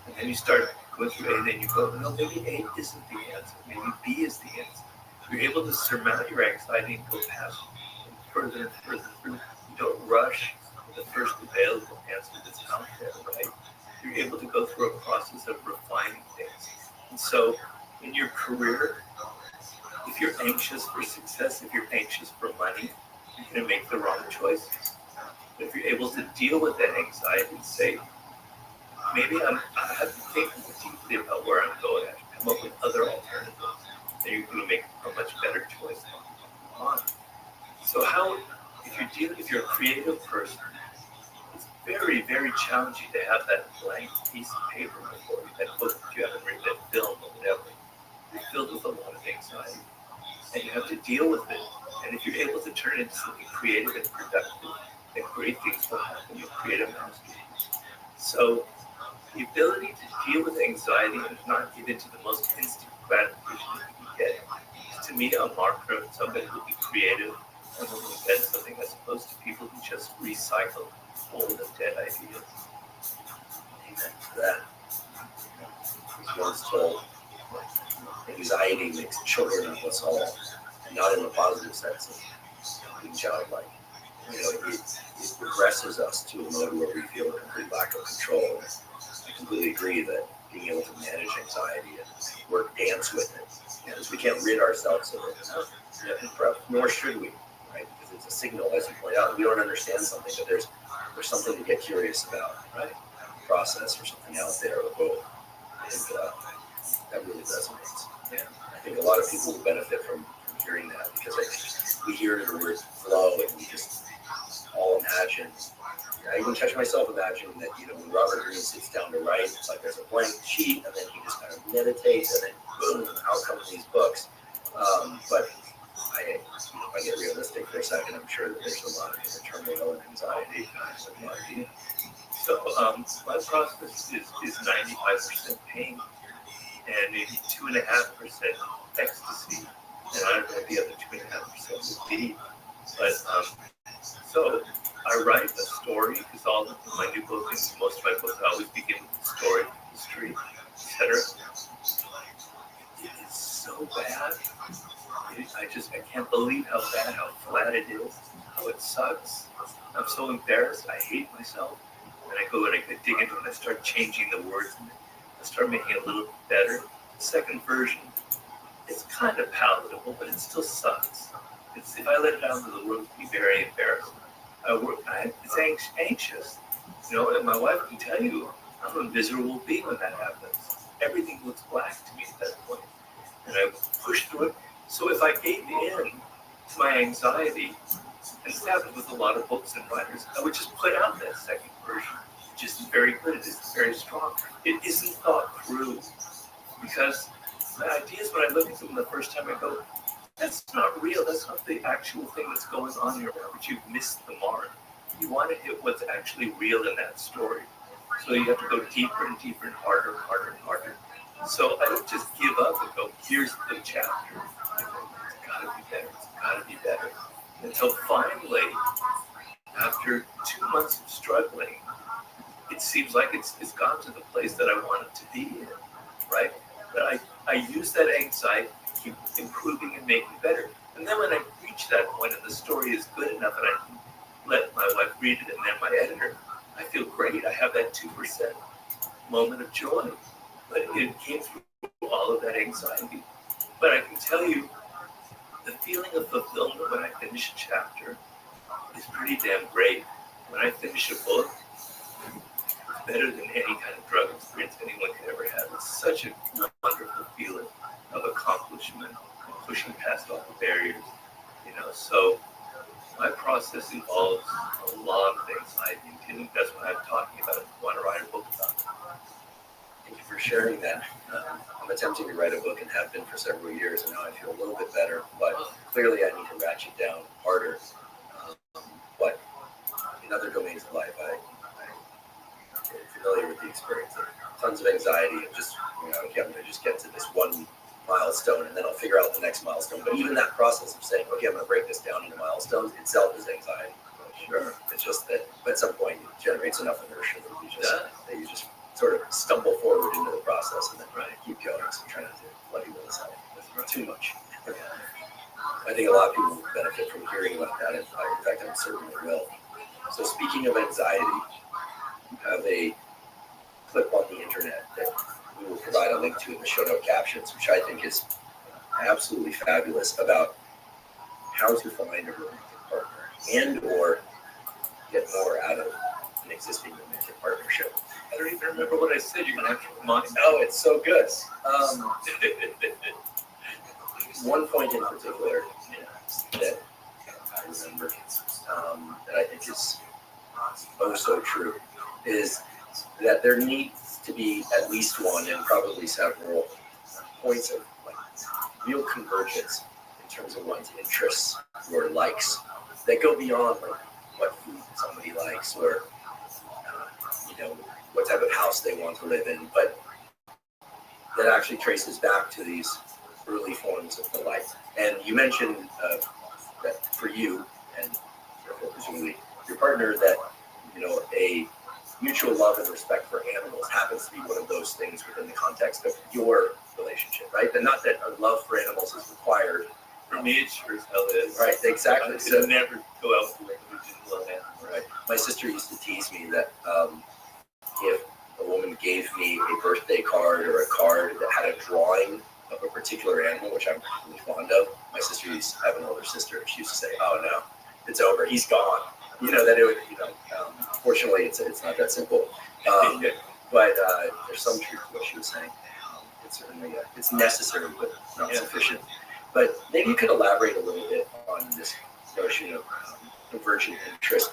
And then you start going through A, and then you go, no, maybe A isn't the answer. Maybe B is the answer. You're able to surmount your anxiety and go past and further and further through. You don't rush the first available answer that's out there, right? You're able to go through a process of refining things. And so in your career, if you're anxious for success, if you're anxious for money, you're going to make the wrong choices. But if you're able to deal with that anxiety and say, maybe I have to think deeply about where I'm going, I have to come up with other alternatives, then you're going to make a much better choice on. So how, if you're a creative person, it's very, very challenging to have that blank piece of paper before you, that book that you haven't written, that film or whatever. You're filled with a lot of anxiety, and you have to deal with it. And if you're able to turn it into something creative and productive, then great things will happen. You'll create a masterpiece. So the ability to deal with anxiety and not give into the most instant gratification that you can get is, to me, a marker of somebody who will be creative and will invent something, as opposed to people who just recycle old and dead ideas. Amen to that. I was once told, anxiety makes children of us all, and not in the positive sense of being childlike. It regresses us to a mode where we feel a complete lack of control. I completely agree that being able to manage anxiety and dance with it, because we can't rid ourselves of it, nor should we, right? Because it's a signal, as you point out, we don't understand something, but there's something to get curious about, right? Process or something out there, or both. And that really resonates. And I think a lot of people will benefit from hearing that, because we hear the word flow and we just all imagine. I even catch myself imagining that, when Robert Greene sits down to write, it's like there's a blank sheet, and then he just kind of meditates, and then boom, out come these books. But if I get realistic for a second, I'm sure that there's a lot of turmoil and anxiety. So my process is 95% pain and maybe 2.5% ecstasy, and I don't know what the other 2.5% would be. But so I write a story, because all of my new books and most of my books, I always begin with the story, history, etc. It is so bad. I can't believe how bad, how flat it is, how it sucks. I'm so embarrassed. I hate myself. And I go and I dig into it, and I start changing the words, and I start making it a little bit better. The second version, it's kind of palatable, but it still sucks. If I let it out into the world, it'd be very embarrassing. It's anxious, and my wife can tell you I'm a miserable being when that happens. Everything looks black to me at that point, and I push through it. So if I gave in to my anxiety, and it's happened with a lot of books and writers, I would just put out that second version, which isn't very good. It isn't very strong. It isn't thought through, because my ideas, when I look at them the first time, I go, that's not real. That's not the actual thing that's going on here, but you've missed the mark. You want to hit what's actually real in that story. So you have to go deeper and deeper and harder and harder and harder. So I don't just give up and go, here's the chapter. It's got to be better. It's got to be better. Until finally, after 2 months of struggling, it seems like it's gone to the place that I want it to be in, right? But I use that anxiety to keep improving and making better. And then when I reach that point and the story is good enough and I can let my wife read it and then my editor, I feel great. I have that 2% moment of joy. But it came through all of that anxiety. But I can tell you, the feeling of fulfillment when I finish a chapter is pretty damn great. When I finish a book, it's better than any kind of drug experience anyone could ever have. It's such a wonderful feeling of accomplishment, pushing past all the barriers, So my process involves a lot of anxiety, and that's what I'm talking about if you want to write a book about. Thank you for sharing that. I'm attempting to write a book and have been for several years, and now I feel a little bit better, but clearly I need to ratchet down harder. But in other domains of life, I'm familiar with the experience of tons of anxiety, and just, again, I just get to this one milestone milestone, and then I'll figure out the next milestone. But even that process of saying, okay, I'm going to break this down into milestones itself is anxiety. Sure. It's just that at some point it generates enough inertia that you just sort of stumble forward into the process and then keep going. So trying not to let you this out too much. I think a lot of people will benefit from hearing about that. In fact, I'm certain they will. So speaking of anxiety, you have a clip on the internet that we will provide a link to in the show note captions, which I think is absolutely fabulous, about how to find a romantic partner and or get more out of an existing romantic partnership. I don't even remember what I said. You're going to have to remind me. Oh, it's so good. One point in particular that I remember that I think is oh so true is that there needs to be at least one and probably several points of like real convergence in terms of one's interests or likes that go beyond like what food somebody likes or what type of house they want to live in, but that actually traces back to these early forms of delight. And you mentioned that for you and presumably your partner, that a mutual love and respect for animals happens to be one of those things within the context of your relationship, right? And not that a love for animals is required. For me, it sure as hell is. Right, exactly. I could never go out with a didn't love animals. Right. My sister used to tease me that if a woman gave me a birthday card or a card that had a drawing of a particular animal, which I'm really fond of, my sister used to have an older sister. She used to say, "Oh no, it's over. He's gone." That it would. Fortunately, it's not that simple. But there's some truth to what she was saying. It's certainly it's necessary, but not sufficient. But maybe you could elaborate a little bit on this notion of convergent interest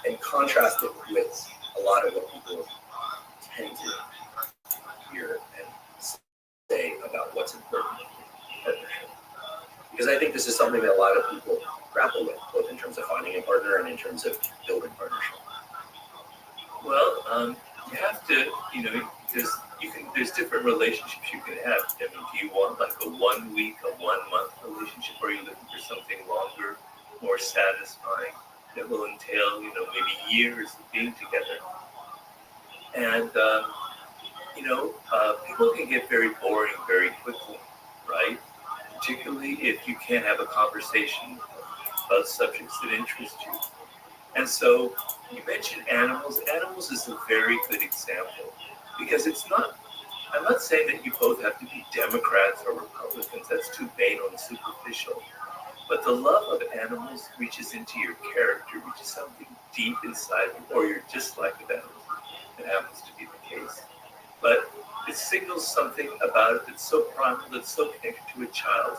and contrast it with a lot of what people tend to hear and say about what's important in partnership. Because I think this is something that a lot of people grapple with, both in terms of finding a partner and in terms of building partnership. Well, you have to, there's different relationships you can have. I mean, do you want like a 1 week, a 1 month relationship, or are you looking for something longer, more satisfying, that will entail, maybe years of being together? And, people can get very boring very quickly, right? Particularly if you can't have a conversation about subjects that interest you. And so you mentioned animals. Animals is a very good example because I'm not saying that you both have to be Democrats or Republicans. That's too banal and superficial. But the love of animals reaches into your character, reaches something deep inside you, or your dislike of animals. It happens to be the case. But it signals something about it that's so primal, that's so connected to a child,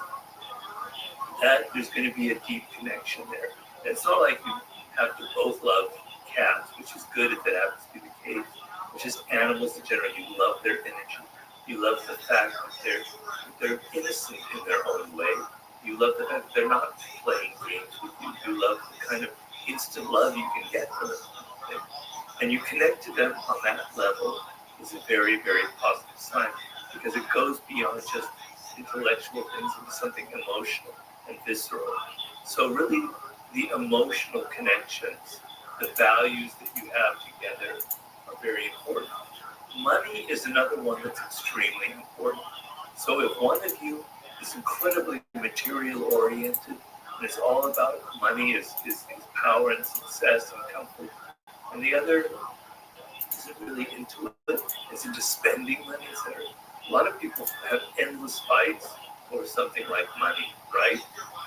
that there's going to be a deep connection there. And it's not like you have to both love cats, which is good if that happens to be the case, which is animals in general. You love their energy. You love the fact that they're innocent in their own way. You love the fact that they're not playing games with you. You love the kind of instant love you can get from them. And you connect to them on that level is a very, very positive sign because it goes beyond just intellectual things into something emotional and visceral. So really, the emotional connections, the values that you have together are very important. Money is another one that's extremely important. So if one of you is incredibly material oriented and it's all about money is power and success and comfort, and the other isn't really into it, is into spending money, etc. A lot of people have endless fights over something like money, right?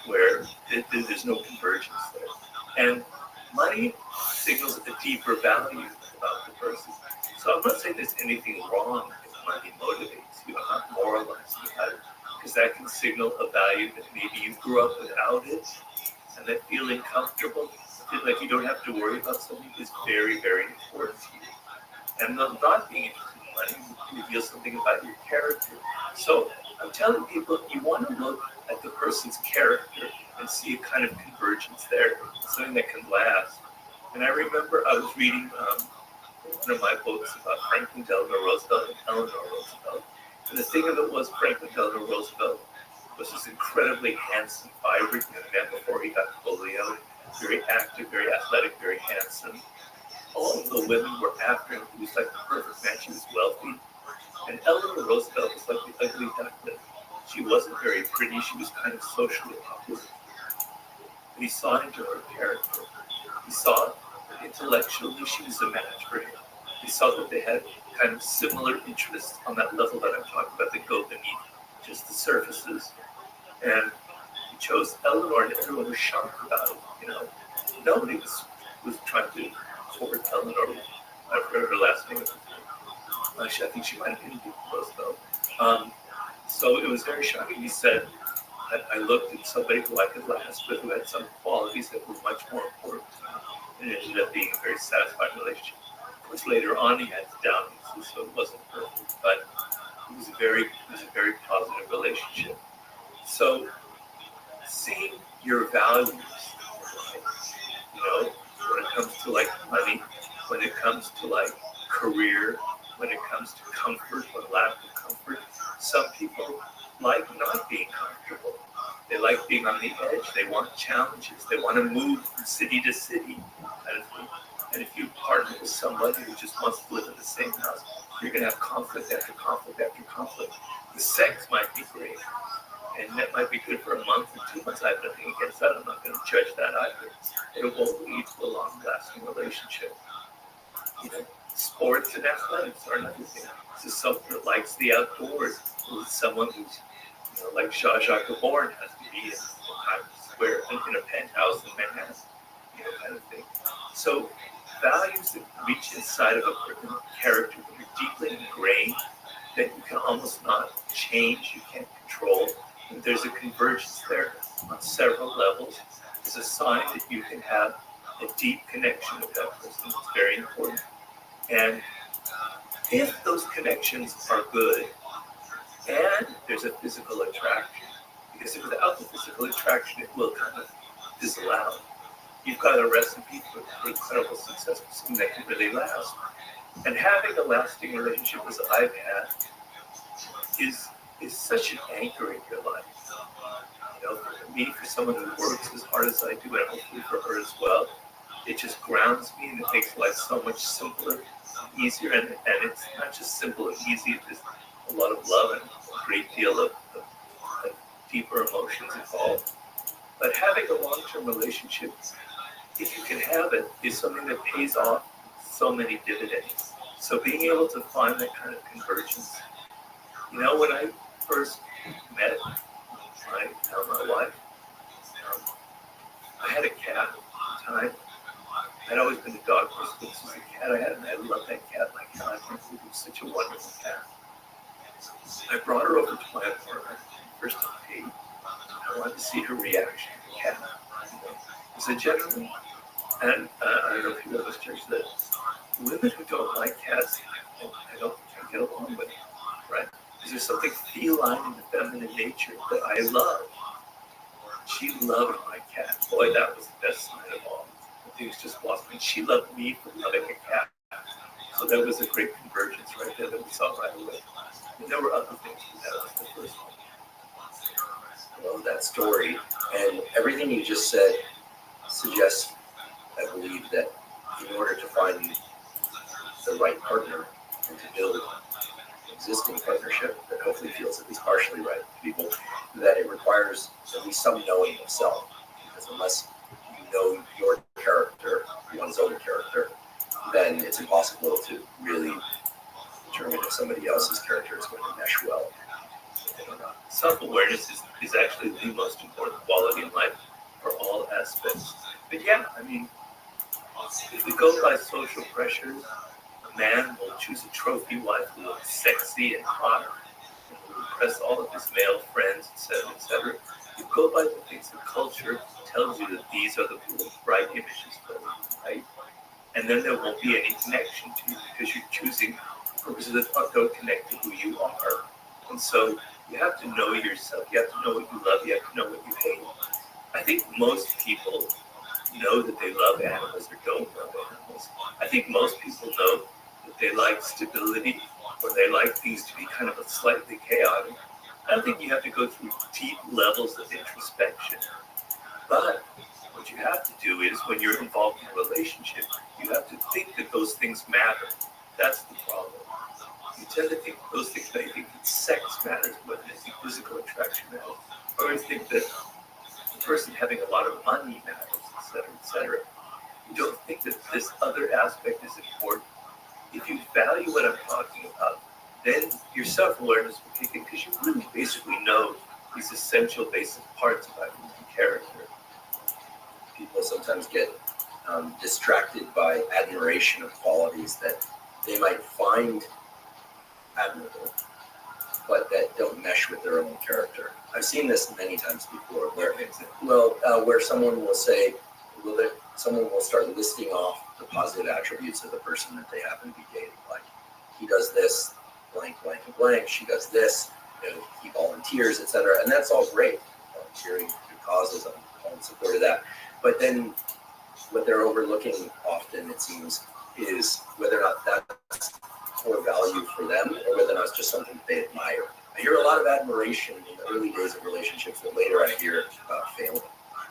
Where there's no convergence there. And money signals a deeper value about the person. So I'm not saying there's anything wrong if money motivates you. I'm not moralizing about it, because that can signal a value that maybe you grew up without it, and that feeling comfortable, feeling like you don't have to worry about something is very, very important to you. And not being interested in money reveals something about your character. So I'm telling people, you want to look at the person's character and see a kind of convergence there, something that can last. And I remember I was reading one of my books about Franklin Delano Roosevelt and Eleanor Roosevelt, And the thing of it was, Franklin Delano Roosevelt was this incredibly handsome, vibrant young man before he got polio. Very active, very athletic, very handsome. All of the women were after him. He was like the perfect man. She was wealthy. And Eleanor Roosevelt was like the ugly duckling. She wasn't very pretty. She was kind of socially awkward. But he saw into her character. He saw that intellectually she was a match for him. He saw that they had kind of similar interests on that level that I'm talking about that go beneath just the surfaces. And he chose Eleanor, and everyone was shocked about it. Nobody was trying to court Eleanor. I forgot her last name. Actually, I think she might have been Roosevelt. So it was very shocking. He said, I looked at somebody who I could last with, who had some qualities that were much more important to me. And it ended up being a very satisfying relationship. Of course, later on he had downings, so it wasn't perfect, but it was a very positive relationship. So seeing your values, when it comes to like money, when it comes to like career, when it comes to comfort or lack of comfort, some people like not being comfortable. They like being on the edge. They want challenges. They want to move from city to city. And if you partner with somebody who just wants to live in the same house, you're going to have conflict after conflict after conflict. The sex might be great, and that might be good for a month or 2 months. I have nothing against that. I'm not going to judge that either. But it won't lead to a long-lasting relationship. Sports and athletics are another thing. This is someone that likes the outdoors. This is someone who's, like Zsa Gabor has to be in Times Square in a penthouse in Manhattan, kind of thing. So values that reach inside of a character that are deeply ingrained, that you can almost not change, you can't control. And there's a convergence there on several levels. It's a sign that you can have a deep connection with that person. It's very important. And if those connections are good and there's a physical attraction, because without the physical attraction, it will kind of fizzle out. You've got a recipe for incredible success, something that can really last. And having a lasting relationship, as I've had, is such an anchor in your life. For me, for someone who works as hard as I do, and hopefully for her as well, it just grounds me and it makes life so much simpler, easier, and it's not just simple and easy, there's a lot of love and a great deal of deeper emotions involved. But having a long-term relationship, if you can have it, is something that pays off so many dividends. So being able to find that kind of convergence. When I first met my wife, I had a cat at the time. I'd always been a dog person, but this was a cat I had, and I loved that cat. My God, it was such a wonderful cat. I brought her over to my apartment, first date. I wanted to see her reaction to the cat. As a gentleman, and I don't know if you know this, Church, that women who don't like cats, I don't get along with, right? Because there's something feline in the feminine nature that I love. She loved my cat. Boy, that was the best sign of all. Things just lost me. She loved me for loving a cat. So there was a great convergence right there that we saw right away. And there were other things, but that was the first one. I love that story. And everything you just said suggests, I believe, that in order to find the right partner and to build an existing partnership that hopefully feels at least partially right to people, that it requires at least some knowing of self. Because unless you know your character, one's own character, then it's impossible to really determine if somebody else's character is going to mesh well. Self-awareness is actually the most important quality in life for all aspects. But yeah, if we go by social pressures, a man will choose a trophy wife who looks sexy and hot, and will impress all of his male friends, etc., etc. You go by the things that culture tells you that these are the bright images for you, right? And then there won't be any connection to you because you're choosing purposes that don't connect to who you are. And so you have to know yourself. You have to know what you love. You have to know what you hate. I think most people know that they love animals or don't love animals. I think most people know that they like stability or they like things to be kind of a slightly chaotic. I don't think you have to go through deep levels of introspection. But what you have to do is, when you're involved in a relationship, you have to think that those things matter. That's the problem. You tend to think those things matter. You think that sex matters more than you think physical attraction matters. Or you think that the person having a lot of money matters, etc., etc. You don't think that this other aspect is important. If you value what I'm talking about, then your self-awareness will kick in, because you really basically know these essential basic parts about human character. People sometimes get distracted by admiration of qualities that they might find admirable, but that don't mesh with their own character. I've seen this many times before, where someone will say, someone will start listing off the positive attributes of the person that they happen to be dating. Like, he does this, blank, blank, and blank. She does this, he volunteers, etc. And that's all great. Volunteering good causes, I'm in support of that. But then what they're overlooking often, it seems, is whether or not that's core value for them, or whether or not it's just something that they admire. I hear a lot of admiration in the early days of relationships, but later I hear about failing.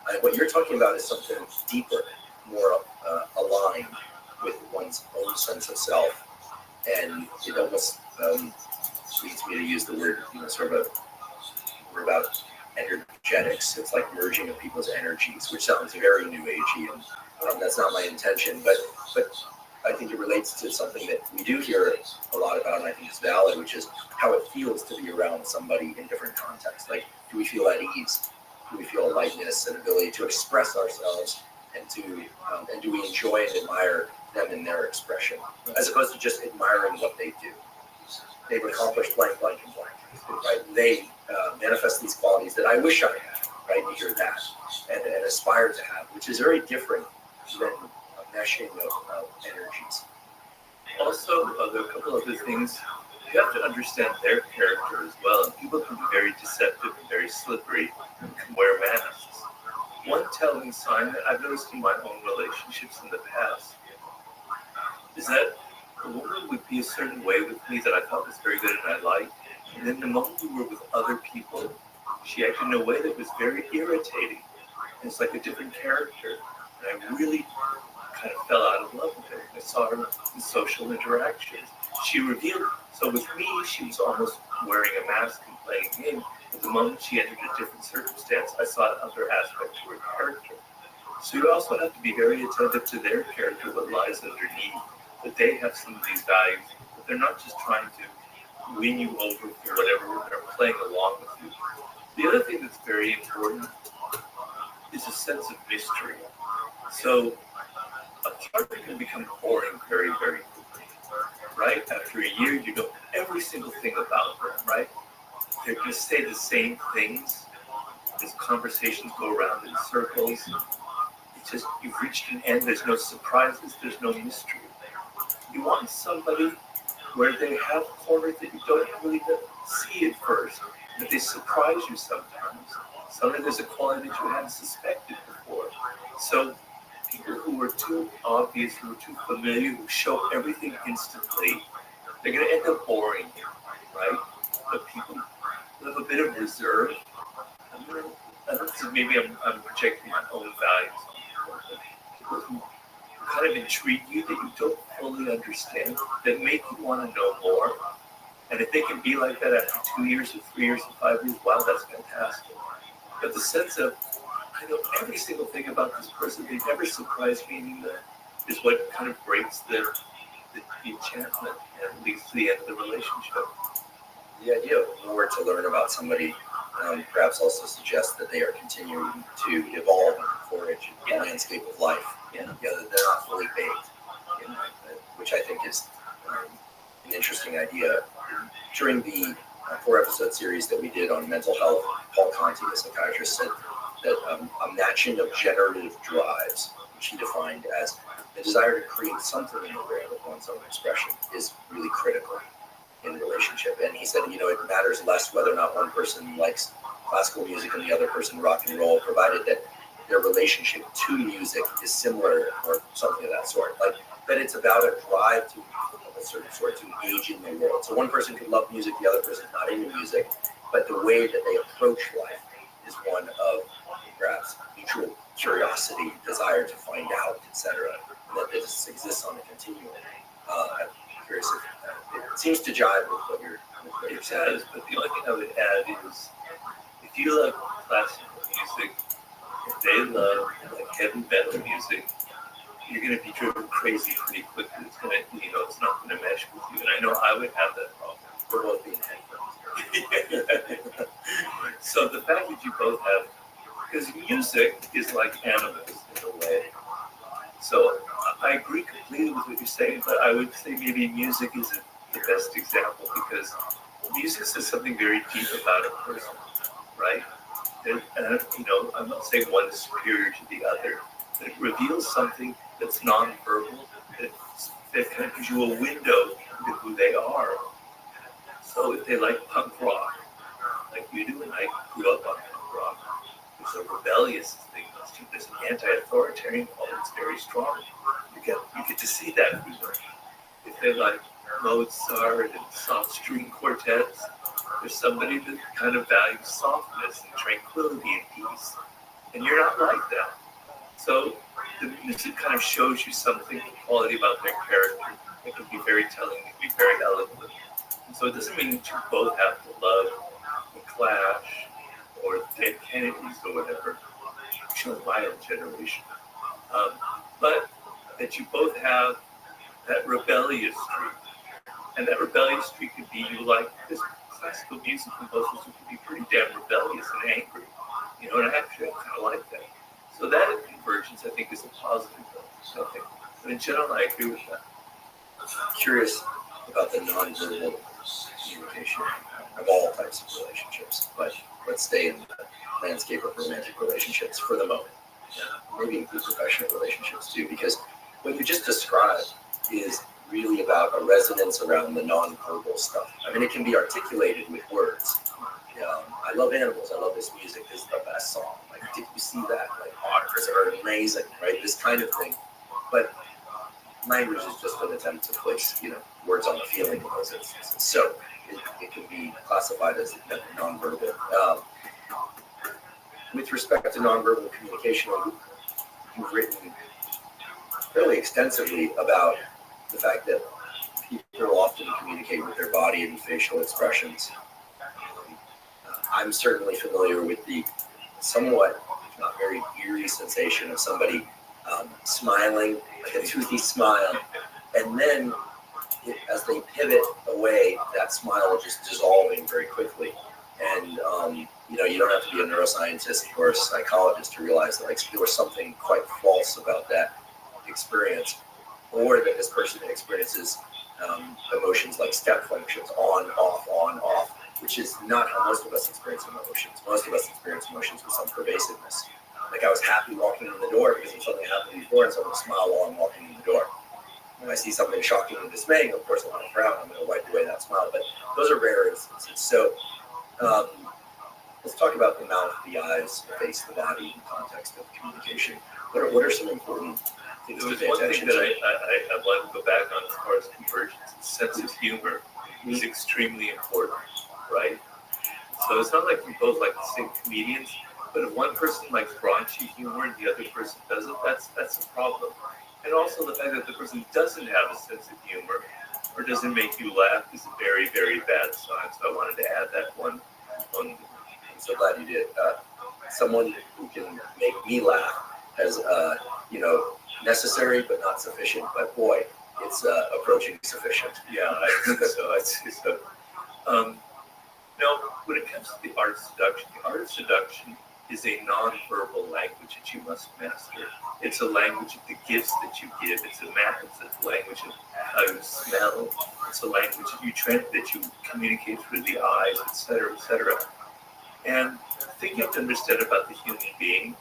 And what you're talking about is something deeper, more aligned with one's own sense of self. And it almost leads me to use the word, we're about energetics. It's like merging of people's energies, which sounds very new agey, and that's not my intention. But I think it relates to something that we do hear a lot about, and I think it's valid, which is how it feels to be around somebody in different contexts. Like, do we feel at ease? Do we feel a lightness and ability to express ourselves, and do we enjoy and admire them in their expression, as opposed to just admiring what they do? They've accomplished blank, blank, and blank. Right? They manifest these qualities that I wish I had. Right? You hear that, and aspire to have, which is very different than a meshing of energies. Also, a couple other things. You have to understand their character as well. And people can be very deceptive and very slippery and can wear masks. One telling sign that I've noticed in my own relationships in the past is that a woman would be a certain way with me that I thought was very good and I liked. And then the moment we were with other people, she acted in a way that was very irritating. And it's like a different character. And I really kind of fell out of love with her. I saw her in social interactions. She revealed, so with me, she was almost wearing a mask and playing a game. But the moment she entered a different circumstance, I saw another aspect to her character. So you also have to be very attentive to their character, what lies underneath, that they have some of these values, but they're not just trying to win you over for whatever, they're playing along with you. The other thing that's very important is a sense of mystery. So a partner can become boring very, very quickly, right? After a year, you know every single thing about them, right? They're going to say the same things. As conversations go around in circles. It's just, you've reached an end. There's no surprises. There's no mystery. You want somebody where they have corners that you don't really see at first, but they surprise you sometimes. Sometimes there's a quality that you hadn't suspected before. So people who are too obvious, who are too familiar, who show everything instantly, they're going to end up boring you, right? But people who have a bit of reserve, I don't think maybe I'm projecting my own values. People who kind of intrigue you that you don't fully understand, that make you want to know more. And if they can be like that after 2 years or 3 years or 5 years, wow, that's fantastic. But the sense of, I know every single thing about this person, they never surprise me anymore, is what kind of breaks the enchantment and leads to the end of the relationship. The idea of more to learn about somebody perhaps also suggests that they are continuing to evolve and forage in the landscape of life. Yeah. They're not fully baked, which I think is an interesting idea. During the 4-episode series that we did on mental health, Paul Conti, a psychiatrist, said that a matching of generative drives, which he defined as the desire to create something in the world of one's own expression, is really critical in a relationship. And he said, it matters less whether or not one person likes classical music and the other person rock and roll, provided that their relationship to music is similar or something of that sort. Like, that it's about a drive to of a certain sort to engage in the world. So one person could love music, the other person's not into music, but the way that they approach life is one of perhaps mutual curiosity, desire to find out, etc. And that this exists on a continuum. I'm curious if it seems to jive with what you're saying. But the only thing I would add is, if you love classical music, if they love like heavy metal music, you're going to be driven crazy pretty quickly. It's going to, it's not going to mesh with you. And I know I would have that problem. We're both being headphones. So the fact that you both have, because music is like animals in a way. So I agree completely with what you're saying, but I would say maybe music isn't the best example, because music says something very deep about a person, right? And I'm not saying one is superior to the other, but it reveals something that's nonverbal, that kind of gives you a window into who they are. So if they like punk rock, like you do, and I grew up on punk rock, there's a rebellious thing. There's an anti-authoritarian quality that's very strong. You get to see that through them. If they like Mozart and soft string quartets, there's somebody that kind of values softness and tranquility and peace. And you're not like that. So the music kind of shows you something, quality about their character. It can be very telling, it can be very eloquent. And so it doesn't mean that you both have to love the Clash or Dead Kennedys or whatever, shown my own generation. But that you both have that rebellious streak. And that rebellious streak could be you like this classical music composers who can be pretty damn rebellious and angry. And actually I kind of like that. So that convergence, I think, is a positive thing. But in general, I agree with that. I'm curious about the nonverbal communication of all types of relationships, but let's stay in the landscape of romantic relationships for the moment. Maybe include professional relationships too, because what you just described is really about a resonance around the nonverbal stuff. I mean, it can be articulated with words. I love animals. I love this music. This is the best song. Like, did you see that? Like, otters are amazing, right? This kind of thing. But language is just an attempt to place, words on the feeling in those instances. So it can be classified as nonverbal. With respect to nonverbal communication, you've written fairly extensively about the fact that people often communicate with their body and facial expressions. I'm certainly familiar with the somewhat, if not very eerie sensation of somebody smiling, like a toothy smile, and then as they pivot away, that smile just dissolving very quickly. And you don't have to be a neuroscientist or a psychologist to realize that there was something quite false about that experience, or that this person experiences emotions like step functions, on, off, which is not how most of us experience emotions. Most of us experience emotions with some pervasiveness. Like, I was happy walking in the door because something happened before, and so I'm going to smile while I'm walking in the door. When I see something shocking and dismaying, of course, I want to frown. I'm going to wipe away that smile. But those are rare instances. So let's talk about the mouth, the eyes, the face, the body in the context of communication. What are some important things There to was pay one thing attention that to? I want to go back on as far as convergence. Sense of humor is extremely important, right? So it's not like we both like the same comedians, but if one person likes raunchy humor and the other person doesn't, that's a problem. And also the fact that the person doesn't have a sense of humor or doesn't make you laugh is a very, very bad sign. So I wanted to add that one. I'm so glad you did. Someone who can make me laugh has, necessary but not sufficient. But boy, it's approaching sufficient. Yeah, I think so. When it comes to the art of seduction is a non-verbal language that you must master. It's a language of the gifts that you give. It's a language of how you smell. It's a language that you communicate through the eyes, etc., etc. And the thing you have to understand about the human being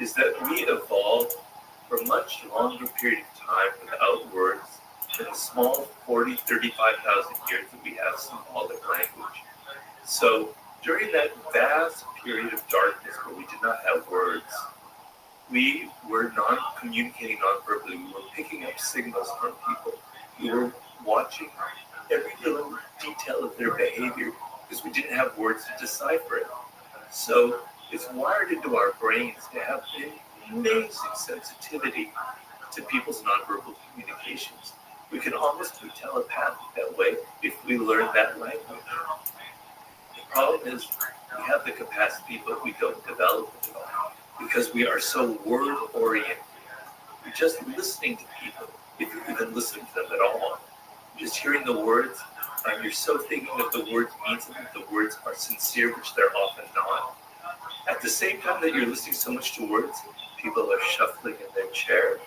is that we evolved for a much longer period of time without words than the small 40, 35,000 years that we have symbolic language. So during that vast period of darkness where we did not have words, We were not communicating non-verbally. We were picking up signals from people. We were watching every little detail of their behavior because we didn't have words to decipher it. So it's wired into our brains to have an amazing sensitivity to people's nonverbal communications. We can almost be telepathic that way if we learn that language. The problem is we have the capacity, but we don't develop it because we are so word-oriented. You're just listening to people, if you're even listening to them at all. You're just hearing the words, and you're so thinking that the words mean something, the words are sincere, which they're often not. At the same time that you're listening so much to words, people are shuffling in their chair,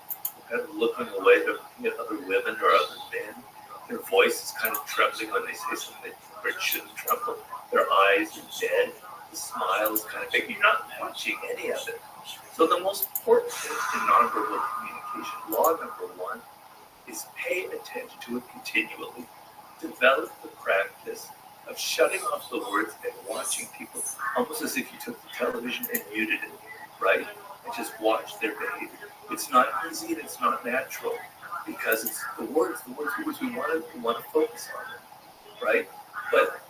kind of looking away, they're looking at other women or other men. Their voice is kind of trembling when they say something where it shouldn't tremble. Their eyes are dead. The smile is kind of big. You're not watching any of it. So the most important thing in nonverbal communication, law number one, is pay attention to it continually. Develop the practice of shutting off the words and watching people almost as if you took the television and muted it, right? And just watch their behavior. It's not easy and it's not natural because it's the words we want to focus on them, right? But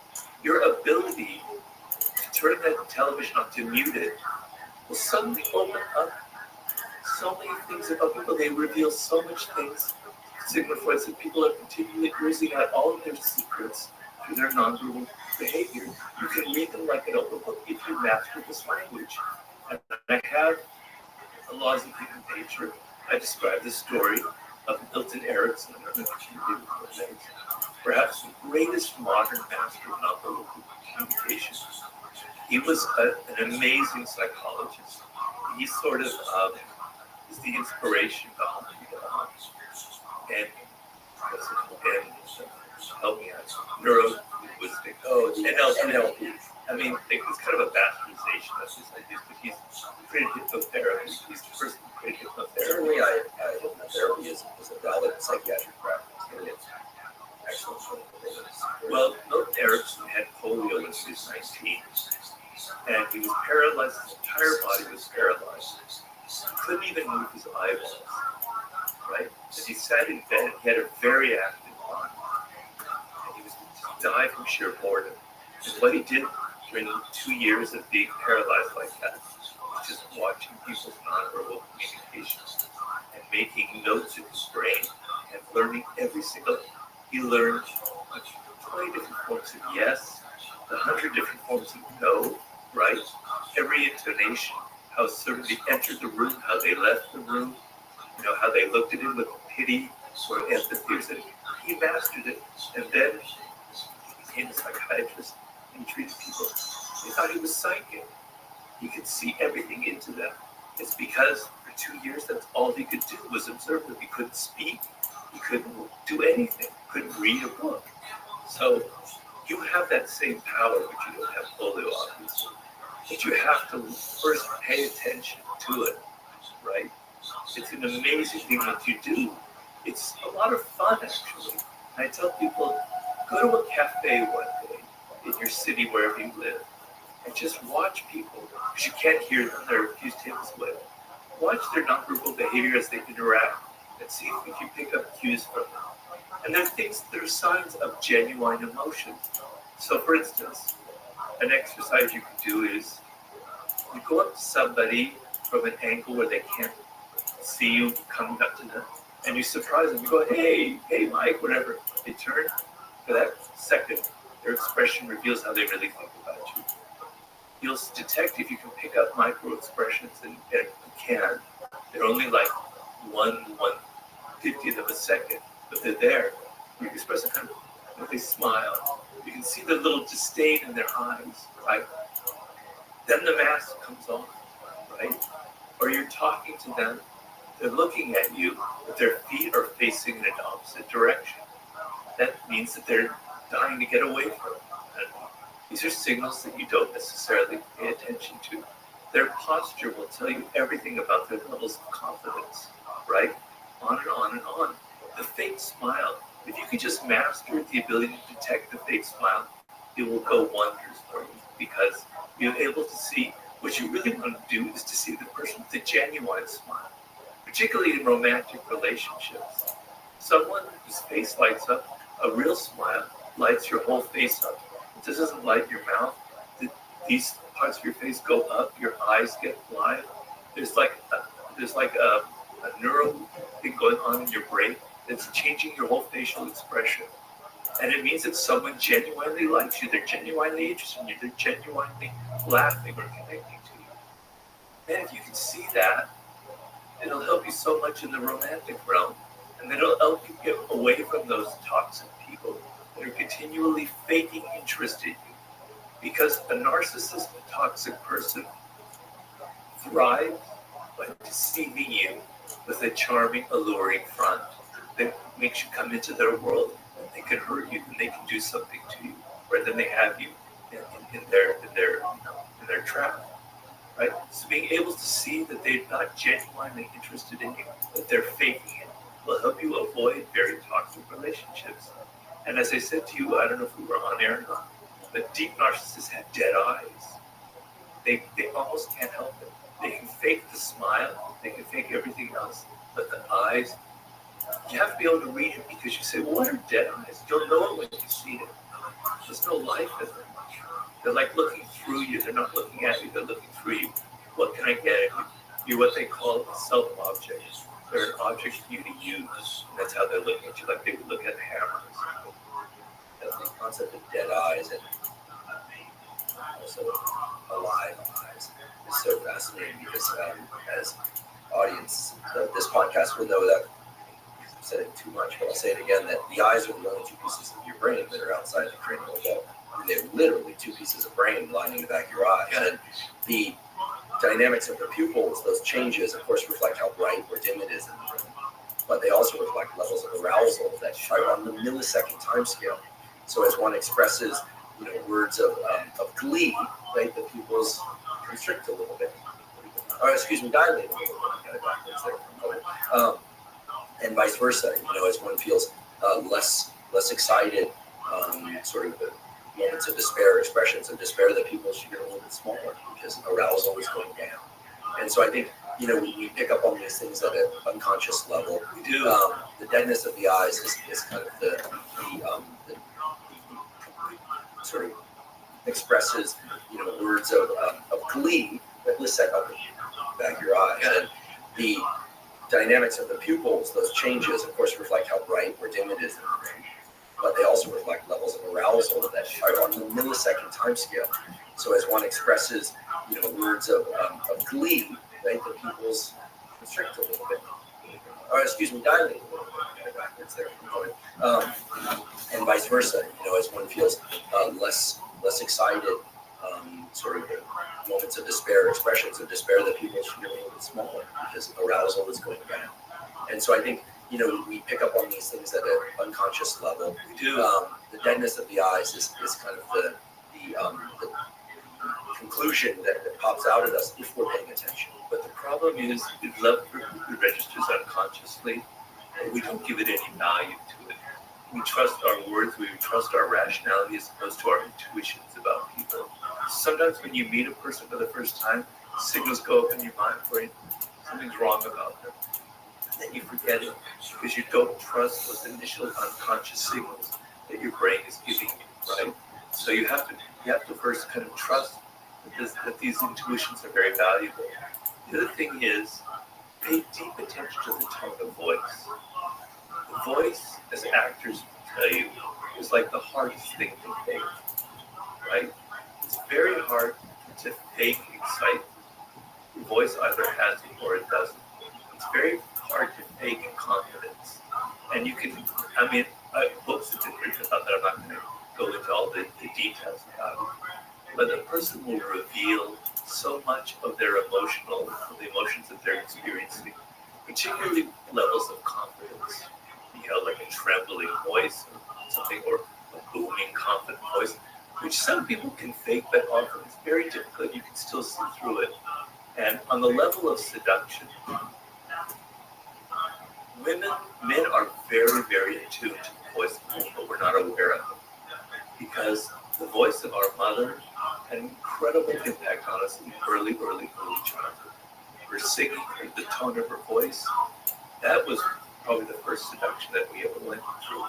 your ability to turn that television off, to mute it, will suddenly open up so many things about people. They reveal so much things. Signifies that people are continually oozing out all of their secrets through their nonverbal behavior. You can read them like an open book if you master this language. And I have the Laws of Human Nature. I describe the story of Milton Erickson, perhaps the greatest modern master of nonverbal communication. He was an amazing psychologist. He sort of is the inspiration behind and help me out. Neurolinguistic. NLP. I mean, it's kind of a bastardization of his ideas, but he's created hypnotherapy. He's the person who created hypnotherapy. Certainly, hypnotherapy is a valid psychiatric practice. It's excellent. Well, Milton Erickson had polio when he was 19, and he was paralyzed. His entire body was paralyzed. He couldn't even move his eyeballs. Right? And he sat in bed. He had a very active mind, and he was to die from sheer boredom. And what he did during 2 years of being paralyzed like that was just watching people's nonverbal communications and making notes in his brain and learning every single. He learned 20 different forms of yes, 100 different forms of no. Right? Every intonation, how somebody entered the room, how they left the room. You know, how they looked at him with pity or empathy. He mastered it, and then he became a psychiatrist and he treated people. They thought he was psychic. He could see everything into them. It's because for 2 years, that's all he could do was observe them. He couldn't speak. He couldn't do anything. Couldn't read a book. So you have that same power, but you don't have polio, obviously. But you have to first pay attention to it, right? It's an amazing thing that you do. It's a lot of fun, actually. I tell people, go to a cafe one day in your city, wherever you live, and just watch people, because you can't hear them. They're a few tables away. Watch their nonverbal behavior as they interact, and see if you can pick up cues from them. And there are signs of genuine emotion. So, for instance, an exercise you can do is you go up to somebody from an angle where they can't see you coming up to them, and you surprise them. You go, hey, Mike, whatever. They turn. For that second, their expression reveals how they really think about you. You'll detect if you can pick up micro expressions, and you can. They're only like 1/150th of a second, but they're there. You can express a kind of, if they smile, you can see the little disdain in their eyes, right? Then the mask comes on, right? Or you're talking to them. They're looking at you, but their feet are facing in an opposite direction. That means that they're dying to get away from it. These are signals that you don't necessarily pay attention to. Their posture will tell you everything about their levels of confidence, right? On and on and on. The fake smile, if you could just master the ability to detect the fake smile, it will go wonders for you because you're able to see What you really want to do is to see the person with a genuine smile, particularly in romantic relationships. Someone whose face lights up, a real smile lights your whole face up. This doesn't light your mouth. These parts of your face go up, your eyes get wide. There's like a neural thing going on in your brain that's changing your whole facial expression. And it means that someone genuinely likes you. They're genuinely interested in you. They're genuinely laughing or connecting to you. And if you can see that, it'll help you so much in the romantic realm. And then it'll help you get away from those toxic people that are continually faking interest in you. Because a narcissist, a toxic person thrives by deceiving you with a charming, alluring front that makes you come into their world. And they can hurt you, and they can do something to you, rather than they have you in their trap. Right? So being able to see that they're not genuinely interested in you, that they're faking it, will help you avoid very toxic relationships. And as I said to you, I don't know if we were on air or not, but deep narcissists have dead eyes. They almost can't help it. They can fake the smile, they can fake everything else, but the eyes, you have to be able to read it, because you say, well, what are dead eyes? You'll know it when you see it. There's no life in them. They're like looking through you. They're not looking at you, they're looking through you. What can I get at you? You're what they call a self-object. They're an object for you to use. And that's how they're looking at you, like they would look at hammers. The concept of dead eyes and also alive eyes is so fascinating, because as audience of this podcast will know that I've said it too much, but I'll say it again, that the eyes are the only two pieces of your brain that are outside the cranial bone. And they're literally two pieces of brain lining the back of your eye. And the dynamics of the pupils, those changes, of course, reflect how bright or dim it is in the room. But they also reflect levels of arousal that are on the millisecond time scale. So as one expresses, words of glee, right, the pupils constrict a little bit. Dilate a little bit. And vice versa. As one feels less excited, sort of moments of despair, expressions of despair, the pupils should get a little bit smaller, because arousal is going down. And so I think, we pick up on these things at an unconscious level. We do. The deadness of the eyes is kind of the sort of expresses, words of glee that lift that up the back of your eye. And the dynamics of the pupils, those changes, of course, reflect how bright or dim it is in the room. But they also reflect levels of arousal that are on the millisecond time scale. So as one expresses, words of glee, right, the pupils constrict a little bit. Dilate a little bit. Backwards there. And vice versa. As one feels less excited, sort of moments of despair, expressions of despair, the pupils should get a little bit smaller, because arousal is going down. And so I think, we pick up on these things at an unconscious level. We do. The deadness of the eyes is kind of the conclusion that pops out at us if we're paying attention. But the problem is, love registers unconsciously, and we don't give it any value to it. We trust our words, we trust our rationality as opposed to our intuitions about people. Sometimes when you meet a person for the first time, signals go up in your mind for something's wrong about them. And then you forget it, because you don't trust those initial unconscious signals that your brain is giving you, right? So you have to first kind of trust that these intuitions are very valuable. The other thing is, pay deep attention to the tone of voice. The voice, as actors tell you, is like the hardest thing to fake, right? It's very hard to fake excitement. Your voice either has it or it doesn't. It's very hard to fake confidence. And you can, books have been written about that. I'm not going to go into all the details about it. But the person will reveal so much of the emotions that they're experiencing, particularly levels of confidence. Like a trembling voice or something, or a booming, confident voice, which some people can fake, but often it's very difficult. You can still see through it. And on the level of seduction, men are very, very attuned to the voice of people, but we're not aware of it. Because the voice of our mother, had an incredible impact on us in early childhood. Her singing, the tone of her voice, that was probably the first seduction that we ever went through.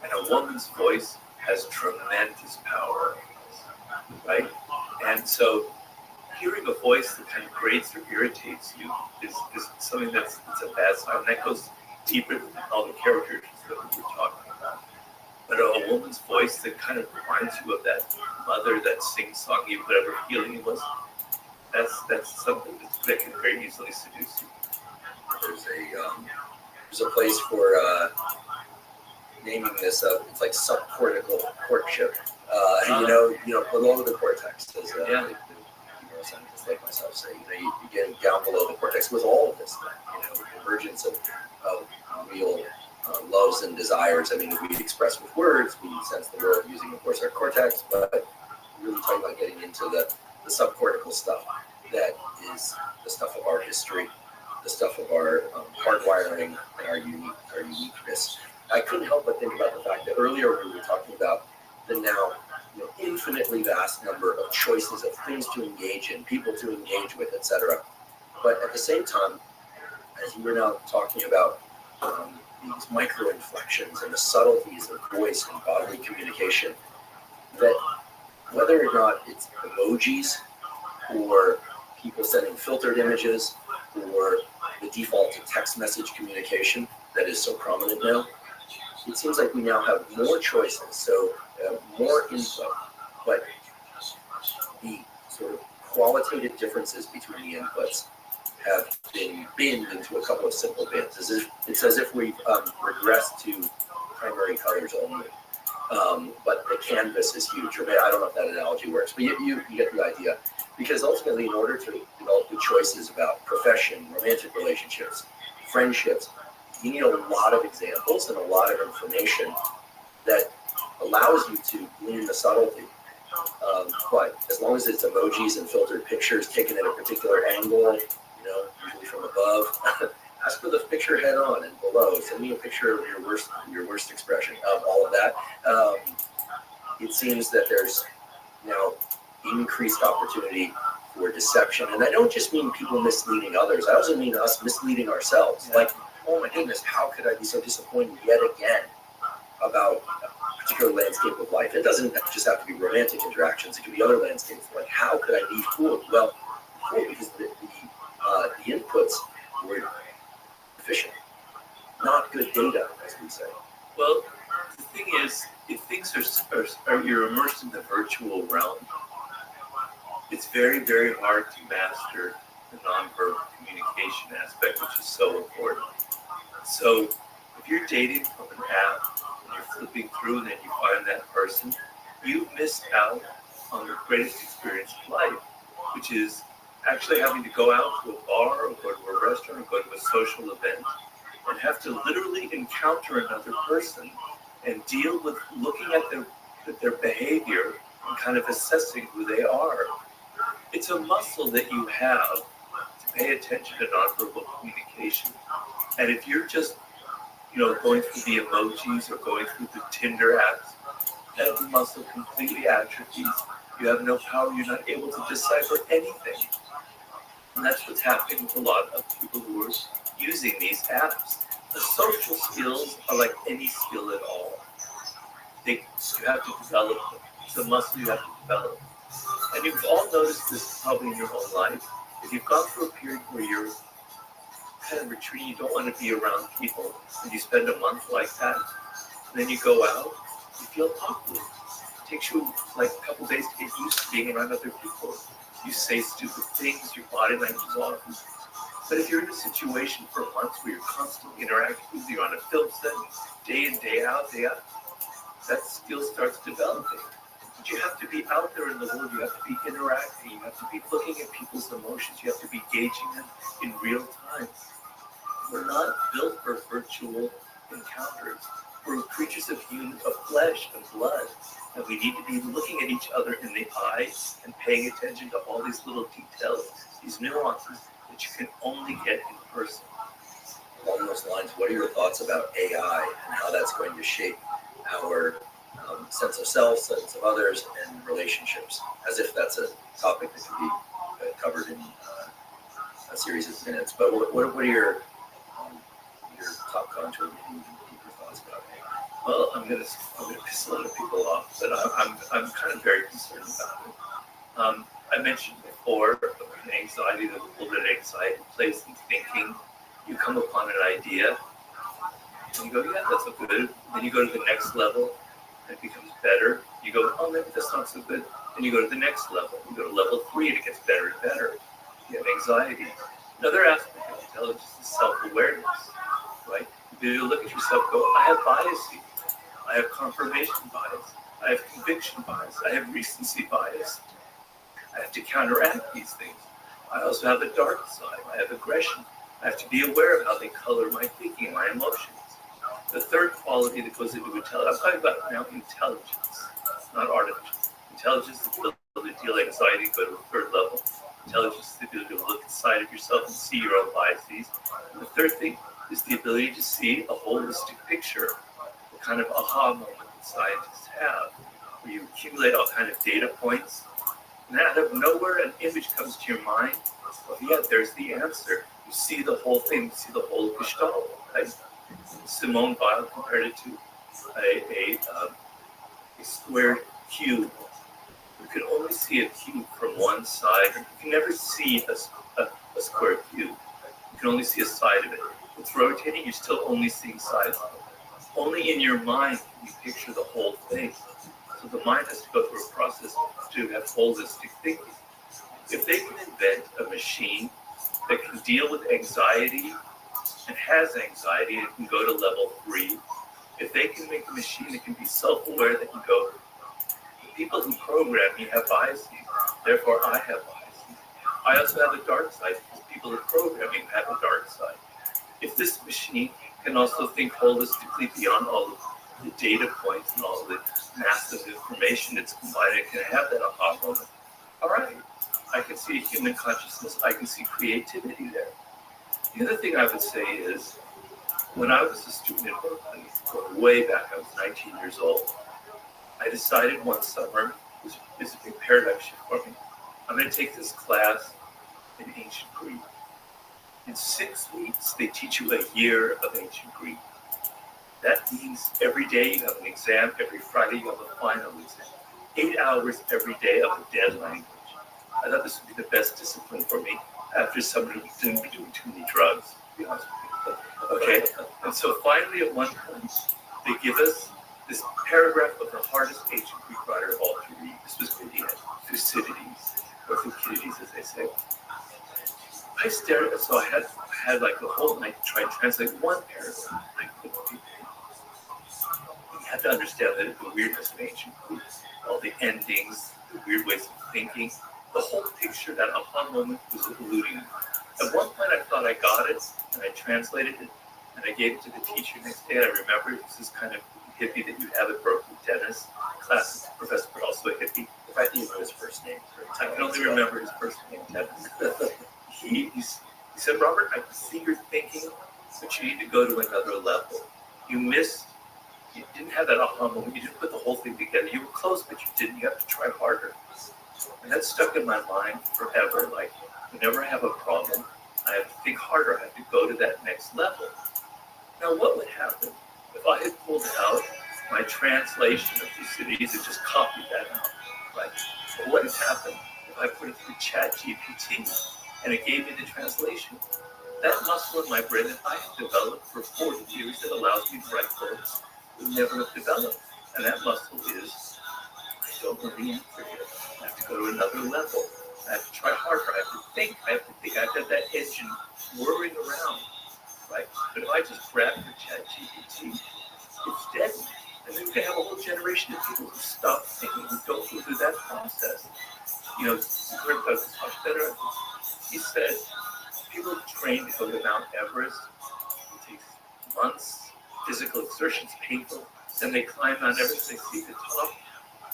And a woman's voice has tremendous power, right? And so hearing a voice that kind of grates or irritates you is something it's a bad sign. And that goes deeper than all the characters that we were talking about. But a woman's voice that kind of reminds you of that mother, that sing-songy, whatever feeling it was, that's something that can very easily seduce you. There's a place for naming this it's like subcortical courtship. Below the cortex, as neuroscientists like myself say. You're getting down below the cortex with all of this stuff. The emergence of real loves and desires. I mean, we express with words, we sense the world using, of course, our cortex, but really talking about getting into the subcortical stuff that is the stuff of our history, the stuff of our hardwiring and our uniqueness. I couldn't help but think about the fact that earlier we were talking about the now infinitely vast number of choices of things to engage in, people to engage with, etc. But at the same time, as you were now talking about these micro inflections and the subtleties of voice and bodily communication, that whether or not it's emojis or people sending filtered images or the default to text message communication that is so prominent now, it seems like we now have more choices, so more info, but the sort of qualitative differences between the inputs have been binned into a couple of simple bins. It's as if we've regressed to primary colors only, but the canvas is huge. Or I don't know if that analogy works, but you get the idea. Because ultimately, in order to develop good choices about profession, romantic relationships, friendships, you need a lot of examples and a lot of information that allows you to glean the subtlety. But as long as it's emojis and filtered pictures taken at a particular angle, usually from above, ask for the picture head on and below. Send me a picture of your worst expression of all of that. It seems that there's now increased opportunity for deception. And I don't just mean people misleading others. I also mean us misleading ourselves. Yeah. Like, oh my goodness, how could I be so disappointed yet again about a particular landscape of life? It doesn't just have to be romantic interactions. It could be other landscapes. Like, how could I be fooled? Well, because the inputs were deficient. Not good data, as we say. Well, the thing is, if things are you're immersed in the virtual realm, it's very, very hard to master the nonverbal communication aspect, which is so important. So if you're dating from an app and you're flipping through and then you find that person, you've missed out on the greatest experience of life, which is actually having to go out to a bar or go to a restaurant or go to a social event and have to literally encounter another person and deal with looking at their behavior and kind of assessing who they are. It's a muscle that you have to pay attention to nonverbal communication. And if you're just, going through the emojis or going through the Tinder apps, that muscle completely atrophies. You have no power. You're not able to decipher anything. And that's what's happening with a lot of people who are using these apps. The social skills are like any skill at all. You have to develop them. It's a muscle you have to develop. And you've all noticed this probably in your own life. If you've gone through a period where you're kind of retreating, you don't want to be around people, and you spend a month like that, and then you go out, you feel awkward. It takes you like a couple days to get used to being around other people. You say stupid things, your body language is off. But if you're in a situation for months where you're constantly interacting with you on a film set, day in, day out, that skill starts developing. But you have to be out there in the world, you have to be interacting, you have to be looking at people's emotions, you have to be gauging them in real time. We're not built for virtual encounters. We're creatures of flesh and blood, and we need to be looking at each other in the eyes and paying attention to all these little details, these nuances that you can only get in person. Along those lines, what are your thoughts about AI and how that's going to shape our sense of self, sense of others, and relationships, as if that's a topic that can be covered in a series of minutes. But what are your top contour deeper thoughts about it? Well, I'm gonna piss a lot of people off, but I'm kind of very concerned about it. I mentioned before anxiety, the role that anxiety plays in thinking. You come upon an idea, and you go, yeah, that's so good. Then you go to the next level, and it becomes better. You go, oh, maybe that's not so good. Then you go to the next level. You go to level 3, and it gets better and better. You have anxiety. Another aspect of intelligence is self-awareness, right? You look at yourself, go, I have biases. I have confirmation bias. I have conviction bias. I have recency bias. I have to counteract these things. I also have a dark side. I have aggression. I have to be aware of how they color my thinking and my emotions. The third quality that goes into intelligence, I'm talking about now intelligence, not artificial. Intelligence is the ability to deal with anxiety, go to a third level. Intelligence is the ability to look inside of yourself and see your own biases. And the third thing is the ability to see a holistic picture, the kind of aha moment that scientists have, where you accumulate all kind of data points, and out of nowhere an image comes to your mind. Well, yeah, there's the answer. You see the whole thing, you see the whole gestalt. Right? Simone Weil compared it to a squared cube. You can only see a cube from one side. You can never see a square cube. You can only see a side of it. If it's rotating, you're still only seeing sides of it. Only in your mind can you picture the whole thing. So the mind has to go through a process to have holistic thinking. If they can invent a machine that can deal with anxiety and has anxiety and can go to level 3, if they can make a machine that can be self-aware, that can go, the people who program me have biases, therefore I have biases. I also have a dark side because people who program me have a dark side. If this machine can also think holistically beyond all of the data points and all the massive information it's combined, it can have that aha moment. All right, I can see human consciousness, I can see creativity there. The other thing I would say is, when I was a student in Berkeley, going way back, I was 19 years old, I decided one summer, this is a big paradigm shift for me, I'm going to take this class in ancient Greek. In 6 weeks, they teach you a year of ancient Greek. That means every day you have an exam, every Friday you have a final exam. 8 hours every day of a dead language. I thought this would be the best discipline for me after somebody who didn't be doing too many drugs, to be honest with you. Okay, and so finally at one point, they give us this paragraph of the hardest ancient Greek writer of all to read. This was Thucydides, or Thucydides as they say. I stared at it, so I had like the whole night to try and translate one paragraph. I couldn't do it. You have to understand the weirdness of ancient Greek, all the endings, the weird ways of thinking. The whole picture, that aha moment was eluding me. At one point I thought I got it, and I translated it, and I gave it to the teacher next day, and I remember it was this kind of hippie that you have at Berkeley, Dennis, class professor, but also a hippie. If I didn't know his first name. I can only remember his first name, Dennis. He said, Robert, I can see you're thinking, but you need to go to another level. You didn't have that aha moment, you didn't put the whole thing together. You were close, but you didn't. You have to try harder. And that stuck in my mind forever. Like, whenever I have a problem, I have to think harder. I have to go to that next level. Now, what would happen if I had pulled out my translation of Thucydides and just copied that out? Right? But what had happened if I put it through ChatGPT and it gave me the translation? That muscle in my brain that I have developed for 40 years that allows me to write books would never have developed. And that muscle is, I don't know the answer here. I have to go to another level. I have to try harder. I have to think. I have to have that engine whirring around, right? But if I just grab the ChatGPT, it's dead. And then we can have a whole generation of people who stop thinking, who don't go through that process. You know, you heard about this much better. He said, people train to go to Mount Everest. It takes months. Physical exertion is painful. Then they climb Mount Everest. They see the top.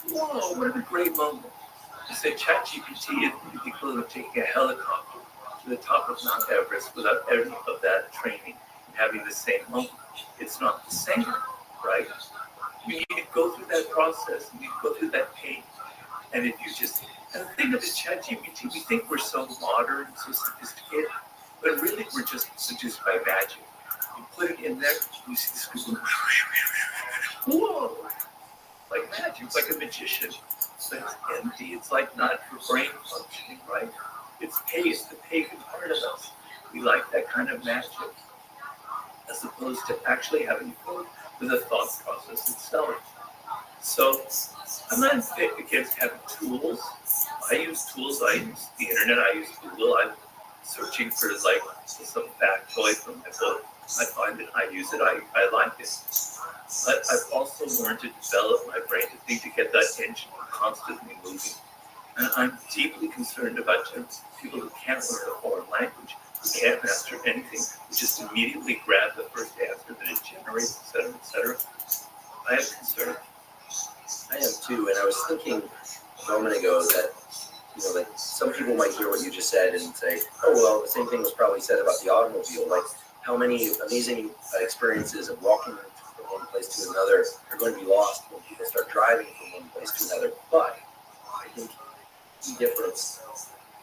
Whoa! What a great moment. He said ChatGPT is the equivalent of taking a helicopter to the top of Mount Everest without any of that training and having the same moment. It's not the same, right? We need to go through that process. We need to go through that pain. And if you just, and the thing of the ChatGPT, we think we're so modern, so sophisticated, but really we're just seduced by magic. You put it in there, you see this people, whoa, like magic, it's like a magician. But it's empty, it's like not your brain functioning, right? It's the pagan part of us. We like that kind of magic, as opposed to actually having to go with the thought process itself. So I'm not against having tools. I use tools. I use the internet. I use Google. I'm searching for like some factoid from my book. I find it. I use it. I like it. But I've also learned to develop my brain to think, to get that engine constantly moving. And I'm deeply concerned about people who can't learn a foreign language, who can't master anything, who just immediately grab the first answer that it generates, et cetera, et cetera. I am concerned. I am too, and I was thinking a moment ago that, like some people might hear what you just said and say, oh, well, the same thing was probably said about the automobile. Like, how many amazing experiences of walking from one place to another are going to be lost when people start driving from one place to another. But I think the key difference,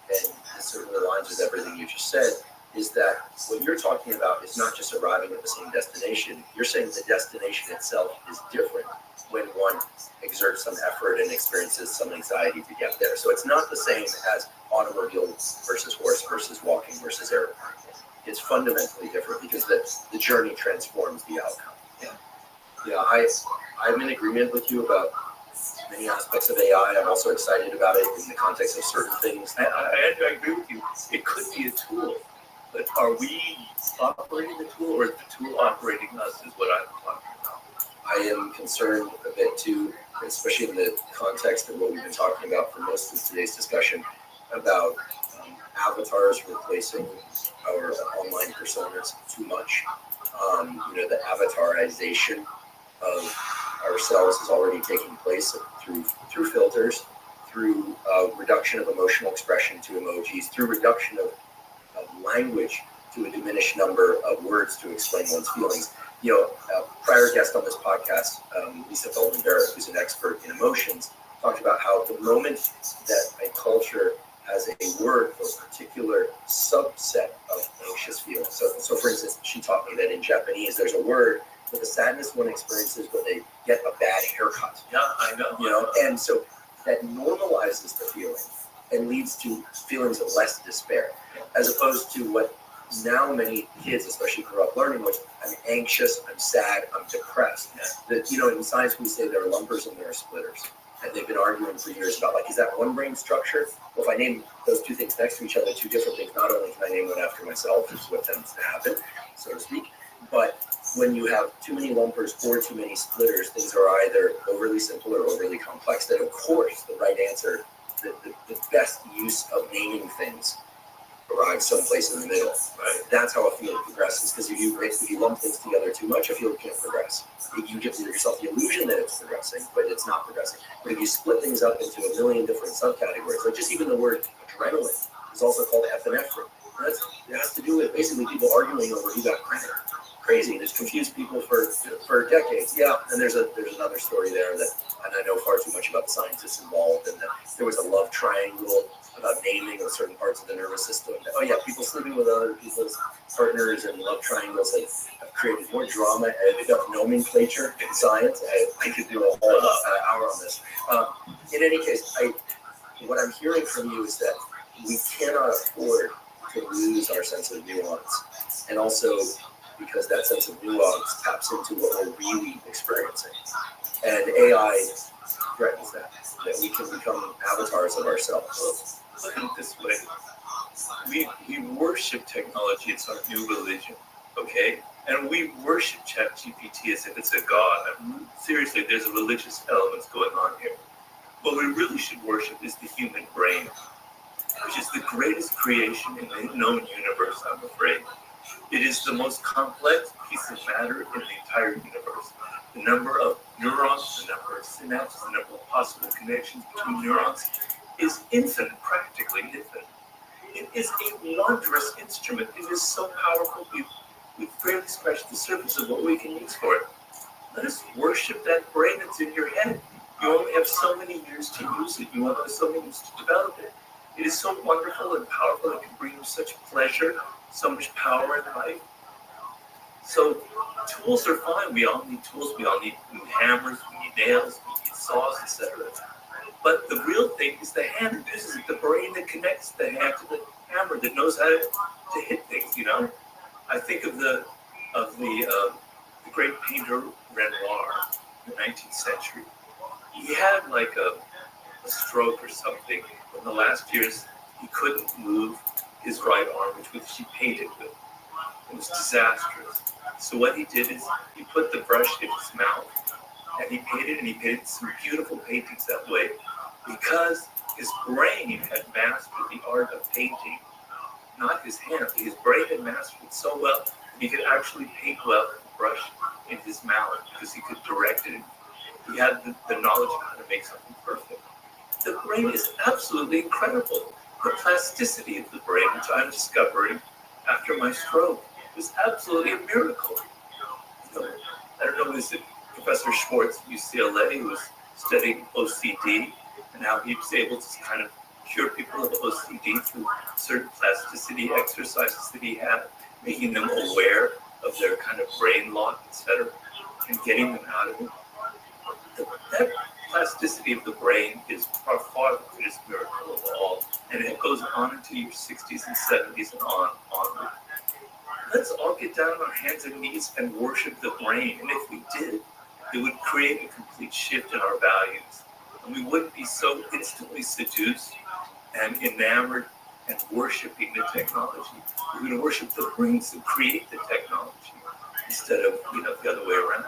and this certainly aligns with everything you just said, is that what you're talking about is not just arriving at the same destination. You're saying the destination itself is different when one exerts some effort and experiences some anxiety to get there. So it's not the same as automobile versus horse versus walking versus airplane. It's fundamentally different because the journey transforms the outcome. Yeah, I'm in agreement with you about many aspects of AI. I'm also excited about it in the context of certain things. I agree with you. It could be a tool, but are we operating the tool, or is the tool operating us, is what I'm talking about. I am concerned a bit too, especially in the context of what we've been talking about for most of today's discussion, about avatars replacing our online personas too much. The avatarization of ourselves is already taking place through filters, through reduction of emotional expression to emojis, through reduction of language to a diminished number of words to explain one's feelings. A prior guest on this podcast, Lisa Feldman-Barrett, who's an expert in emotions, talked about how the moment that a culture has a word for a particular subset of anxious feelings. So for instance, she taught me that in Japanese, there's a word for the sadness one experiences when they get a bad haircut. Yeah, I know. And so that normalizes the feeling and leads to feelings of less despair, as opposed to what now many kids, especially grew up learning, which I'm anxious, I'm sad, I'm depressed. That in science we say there are lumpers and there are splitters, and they've been arguing for years about, like, is that one brain structure? Well, if I name those two things next to each other, two different things, not only can I name one after myself, which is what tends to happen, so to speak, but when you have too many lumpers or too many splitters, things are either overly simple or overly complex. Then, of course, the right answer, the best use of naming things arrives someplace in the middle. Right? That's how a field progresses, because if you lump things together too much, a field can't progress. You give yourself the illusion that it's progressing, but it's not progressing. But if you split things up into a million different subcategories, like just even the word adrenaline is also called epinephrine. It has to do with basically people arguing over who got crazy. It's confused people for decades. Yeah, and there's another story there that, and I know far too much about the scientists involved, and that there was a love triangle about naming of certain parts of the nervous system. Oh yeah, people sleeping with other people's partners and love triangles have created more drama and enough nomenclature in science. I could do a whole hour on this. In any case, what I'm hearing from you is that we cannot afford to lose our sense of nuance, and also because that sense of nuance taps into what we're really experiencing. And AI threatens that we can become avatars of ourselves. Look at it this way. We worship technology. It's our new religion, okay? And we worship ChatGPT as if it's a god. Seriously, there's a religious element going on here. What we really should worship is the human brain, which is the greatest creation in the known universe, I'm afraid. It is the most complex piece of matter in the entire universe. The number of neurons, the number of synapses, the number of possible connections between neurons is infinite, practically infinite. It is a wondrous instrument. It is so powerful, we've barely scratched the surface of what we can use for it. Let us worship that brain that's in your head. You only have so many years to use it. You only have so many years to develop it. It is so wonderful and powerful. It can bring you such pleasure, so much power in life. So tools are fine. We all need tools. We all need hammers, we need nails, we need saws, etc. But the real thing is the hand that uses it, the brain that connects the hand to the hammer, that knows how to hit things. You know, I think of the great painter Renoir in the 19th century. He had like a stroke or something. In the last years, he couldn't move his right arm, which he painted with. It was disastrous. So what he did is he put the brush in his mouth and he painted some beautiful paintings that way because his brain had mastered the art of painting, not his hand. His brain had mastered it so well that he could actually paint well with the brush in his mouth because he could direct it. He had the knowledge of how to make something perfect. The brain is absolutely incredible. The plasticity of the brain, which I'm discovering after my stroke, was absolutely a miracle. You know, I don't know, is it Professor Schwartz at UCLA who was studying OCD and how he was able to kind of cure people of OCD through certain plasticity exercises that he had, making them aware of their kind of brain lock, etc., and getting them out of it. That plasticity of the brain is far the greatest miracle of all, and it goes on into your 60s and 70s and onward. Let's all get down on our hands and knees and worship the brain, and if we did, it would create a complete shift in our values, and we wouldn't be so instantly seduced and enamored and worshiping the technology. We're going to worship the brains that create the technology instead of the other way around.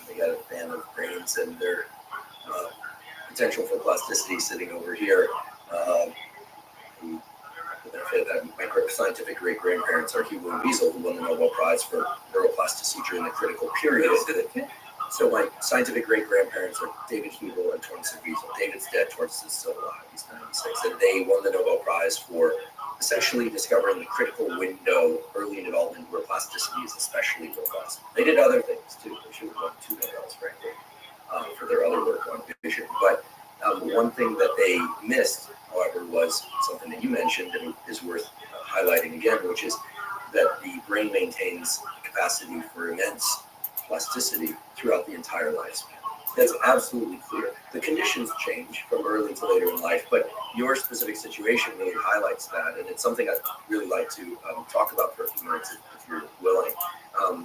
I got a fan of brains and their potential for plasticity sitting over here. The benefit that my scientific great-grandparents are Hugo and Wiesel, who won the Nobel Prize for neuroplasticity during the critical period. So my scientific great-grandparents are David Hubel and Torrance Wiesel. David's dead, Torrance is still alive, he's 96. And they won the Nobel Prize for essentially discovering the critical window early in development where plasticity is especially robust. They did other things too. They should have won 2 Nobels, frankly, for their other work on vision. But one thing that they missed, however, was something that you mentioned and is worth highlighting again, which is that the brain maintains capacity for immense plasticity throughout the entire lifespan. That's absolutely clear. The conditions change from early to later in life, but your specific situation really highlights that, and it's something I'd really like to talk about for a few minutes if you're willing.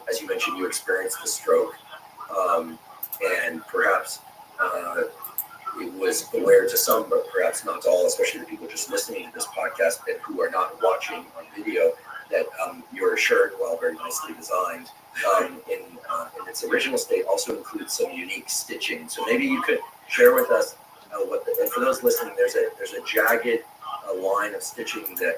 As you mentioned, you experienced a stroke, and perhaps it was aware to some, but perhaps not to all, especially the people just listening to this podcast and who are not watching on video, that your shirt, while very nicely designed, in its original state also includes some unique stitching. So maybe you could share with us and for those listening, there's a jagged line of stitching that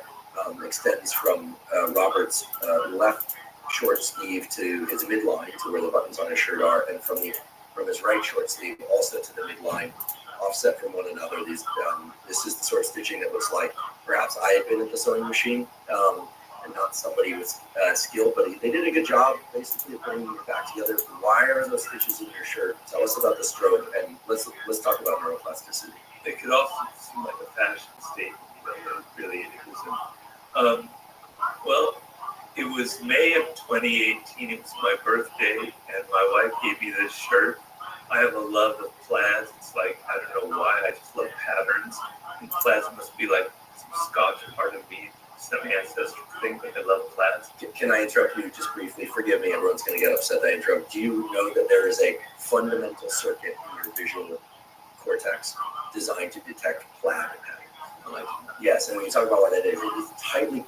extends from Robert's left short sleeve to his midline, to where the buttons on his shirt are, and from his right short sleeve also to the midline, offset from one another. This is the sort of stitching that looks like perhaps I had been at the sewing machine, and not somebody with skill, but they did a good job basically of putting it back together. Why are those stitches in your shirt? Tell us about the stroke, and let's talk about neuroplasticity. It could also seem like a fashion statement, but really it isn't. Well, it was May of 2018. It was my birthday, and my wife gave me this shirt. I have a love of plaids. It's like, I don't know why, I just love patterns. And plaids must be like some Scotch part of me, some ancestral thing, but I love plaids. Can I interrupt you just briefly? Forgive me, everyone's going to get upset that I interrupt. Do you know that there is a fundamental circuit in your visual cortex designed to detect plaid patterns? Yes, and when you talk about what that is, it is tightly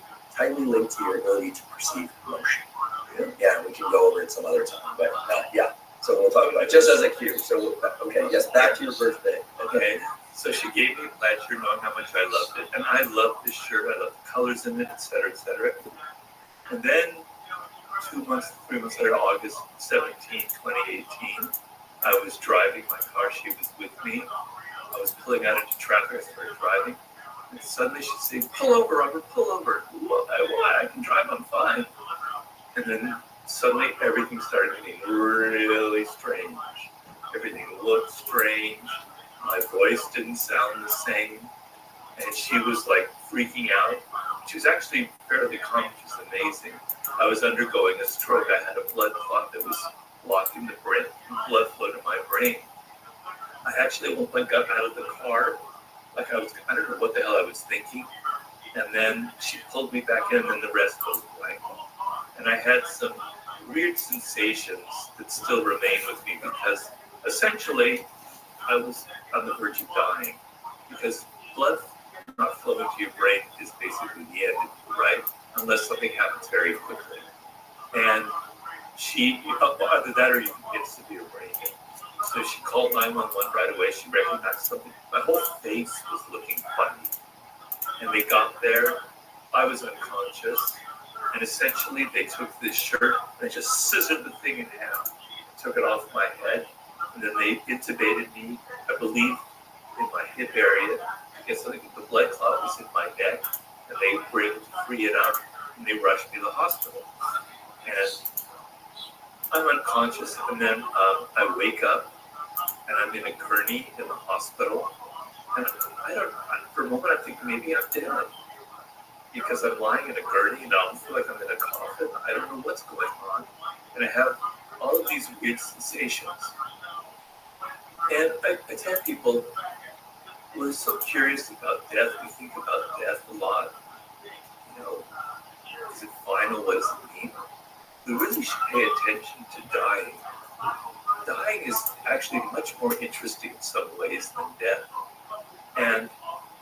linked to your ability to perceive motion. Yeah, we can go over it some other time, but yeah. So we'll talk about it just as a cue. So, okay, yes, back to your birthday. Okay, so she gave me a plaid shirt knowing how much I loved it. And I love this shirt. I love the colors in it, et cetera, et cetera. And then 3 months later, August 17, 2018, I was driving my car. She was with me. I was pulling out into traffic. I started driving. And suddenly she'd say, "Pull over, Robert, pull over." "Well, I can drive, I'm fine." And then suddenly everything started getting really strange. Everything looked strange. My voice didn't sound the same. And she was like freaking out. She was actually fairly calm, which is amazing. I was undergoing a stroke. I had a blood clot that was blocking the blood flow to my brain. I actually at one point got out of the car, I don't know what the hell I was thinking. And then she pulled me back in, and then the rest goes blank. And I had some weird sensations that still remain with me because essentially I was on the verge of dying because blood not flowing to your brain is basically the end, right? Unless something happens very quickly. And either that or you can get severe brain hit. So she called 911 right away. She recognized something. My whole face was looking funny. And they got there. I was unconscious. And essentially they took this shirt and they just scissored the thing in half, took it off my head, and then they intubated me, I believe, in my hip area. I guess I think the blood clot was in my neck, and they were able to free it up, and they rushed me to the hospital. And I'm unconscious, and then I wake up, and I'm in a gurney in the hospital, and for a moment I think maybe I'm dead, because I'm lying in a gurney, and I don't feel like I'm in a coffin. I don't know what's going on, and I have all of these weird sensations. And I tell people, we're so curious about death. We think about death a lot. You know, is it final? What does it mean? We really should pay attention to dying. Dying is actually much more interesting in some ways than death. And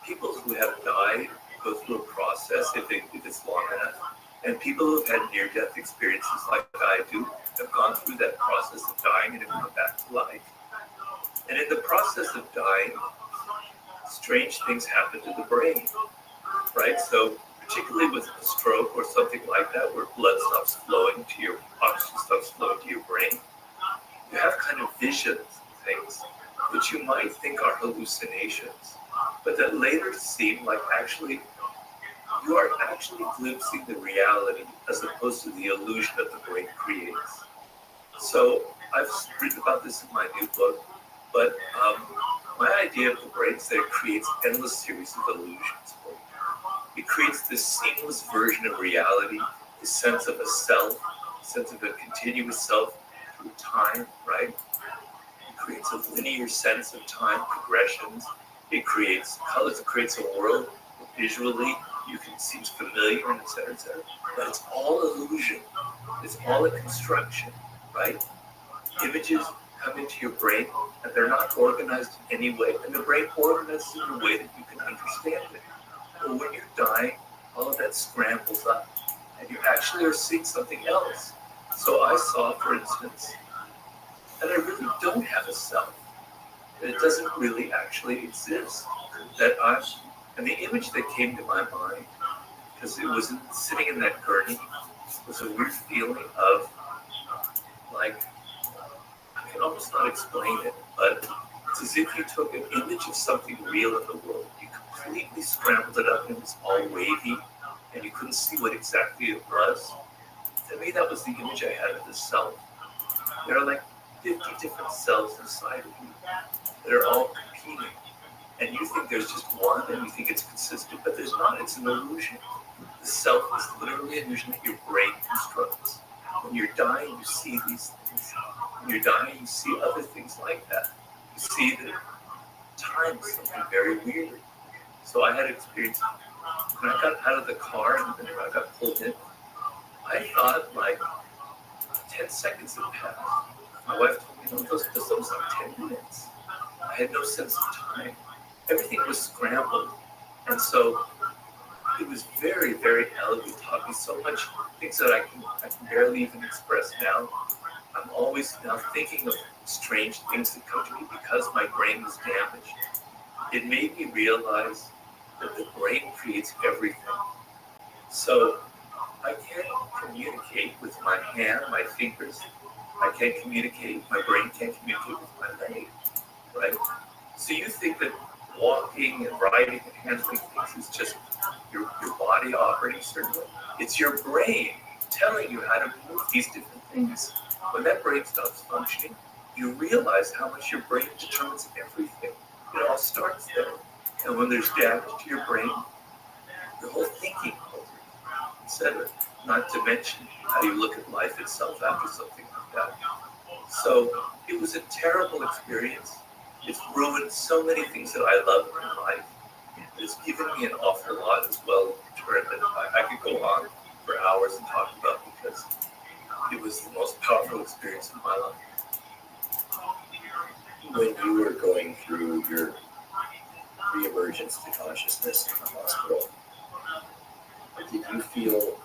people who have died go through a process if it's long enough. And people who have had near-death experiences like I do have gone through that process of dying and have come back to life. And in the process of dying, strange things happen to the brain, right? So particularly with a stroke or something like that, where blood stops flowing to your, oxygen stops flowing to your brain, you have kind of visions of things that you might think are hallucinations, but that later seem like actually, you are actually glimpsing the reality as opposed to the illusion that the brain creates. So I've written about this in my new book, but my idea of the brain is that it creates endless series of illusions for you. It creates this seamless version of reality, this sense of a self, sense of a continuous self through time, right? It creates a linear sense of time progressions. It creates colors. It creates a world that visually you can seem familiar, and et cetera, et cetera. But it's all illusion. It's all a construction, right? Images come into your brain, and they're not organized in any way, and the brain organizes in a way that you can understand it. But when you're dying, all of that scrambles up, and you actually are seeing something else. So I saw, for instance, that I really don't have a self, that it doesn't really actually exist, and the image that came to my mind, because it was sitting in that gurney, was a weird feeling of, like, I can almost not explain it, but it's as if you took an image of something real in the world, you completely scrambled it up, and it was all wavy, and you couldn't see what exactly it was. To me, that was the image I had of the self. There are like 50 different selves inside of you that are all competing. And you think there's just one, and you think it's consistent, but there's not. It's an illusion. The self is literally an illusion that your brain constructs. When you're dying, you see these things. When you're dying, you see other things like that. You see that time is something very weird. So I had experience, when I got out of the car and when I got pulled in, I thought like 10 seconds had passed. My wife told me, no, this was like 10 minutes. I had no sense of time. Everything was scrambled. And so it was very, very elegant, taught me so much things that I can barely even express now. I'm always now thinking of strange things that come to me because my brain was damaged. It made me realize that the brain creates everything. So I can't communicate with my hand, my fingers. I can't communicate, my brain can't communicate with my leg, right? So you think that walking and riding and handling things is just your body operating a certain way. It's your brain telling you how to move these different things, when that brain stops functioning, you realize how much your brain determines everything. It all starts there. And when there's damage to your brain, your whole thinking, etc. Not to mention how you look at life itself after something like that. So it was a terrible experience. It's ruined so many things that I love in life. It's given me an awful lot as well in turn that I could go on for hours and talk about because it was the most powerful experience of my life. When you were going through your reemergence to consciousness in the hospital, did you feel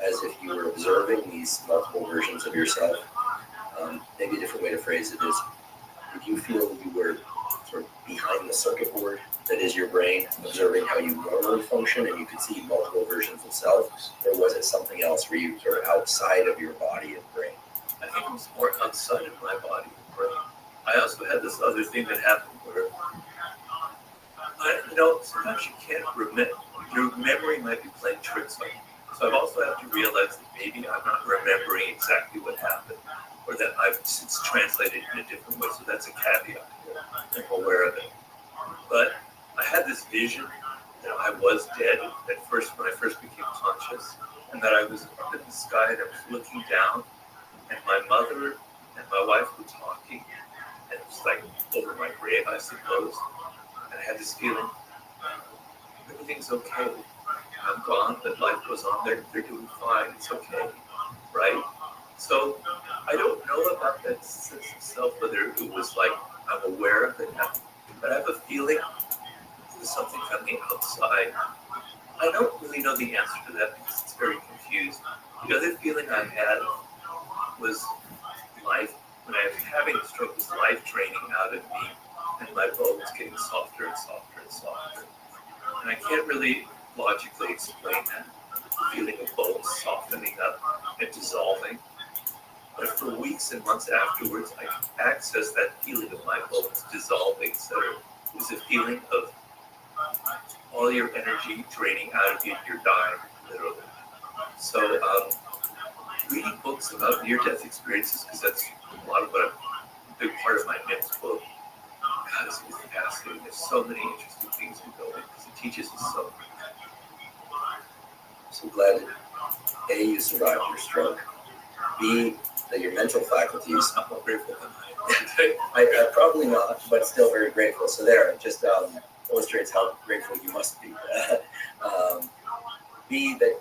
as if you were observing these multiple versions of yourself? Maybe a different way to phrase it is, did you feel you were sort of behind the circuit board that is your brain, observing how you normally function and you could see multiple versions of self? Or was it something else where you sort of outside of your body and brain? I think it was more outside of my body and brain. I also had this other thing that happened where, sometimes you can't remember, your memory might be playing tricks on you. So I've also had to realize that maybe I'm not remembering exactly what happened, or that I've since translated in a different way. So that's a caveat. I'm aware of it. But I had this vision that I was dead at first when I first became conscious, and that I was up in the sky and I was looking down, and my mother and my wife were talking, and it was like over my grave, I suppose. And I had this feeling, everything's okay. I'm gone, but life goes on. They're doing fine. It's okay, right? So I don't know about that sense of self, whether it was like I'm aware of it, but I have a feeling there's something from the outside. I don't really know the answer to that because it's very confused. The other feeling I had was life, when I was having a stroke, was life draining out of me, and my bones getting softer and softer and softer. And I can't really logically explain that, the feeling of bones softening up and dissolving. But for weeks and months afterwards, I could access that feeling of my bones dissolving. So it was a feeling of all your energy draining out of you and you're dying, literally. So reading books about near-death experiences, because that's a lot of what a big part of my next book. God, it's really fascinating. There's so many interesting things to go in because it teaches us so much. So glad that A, you survived your stroke, B, that your mental faculties, I'm not grateful. I probably not, but still very grateful. So there, it just illustrates how grateful you must be. B, that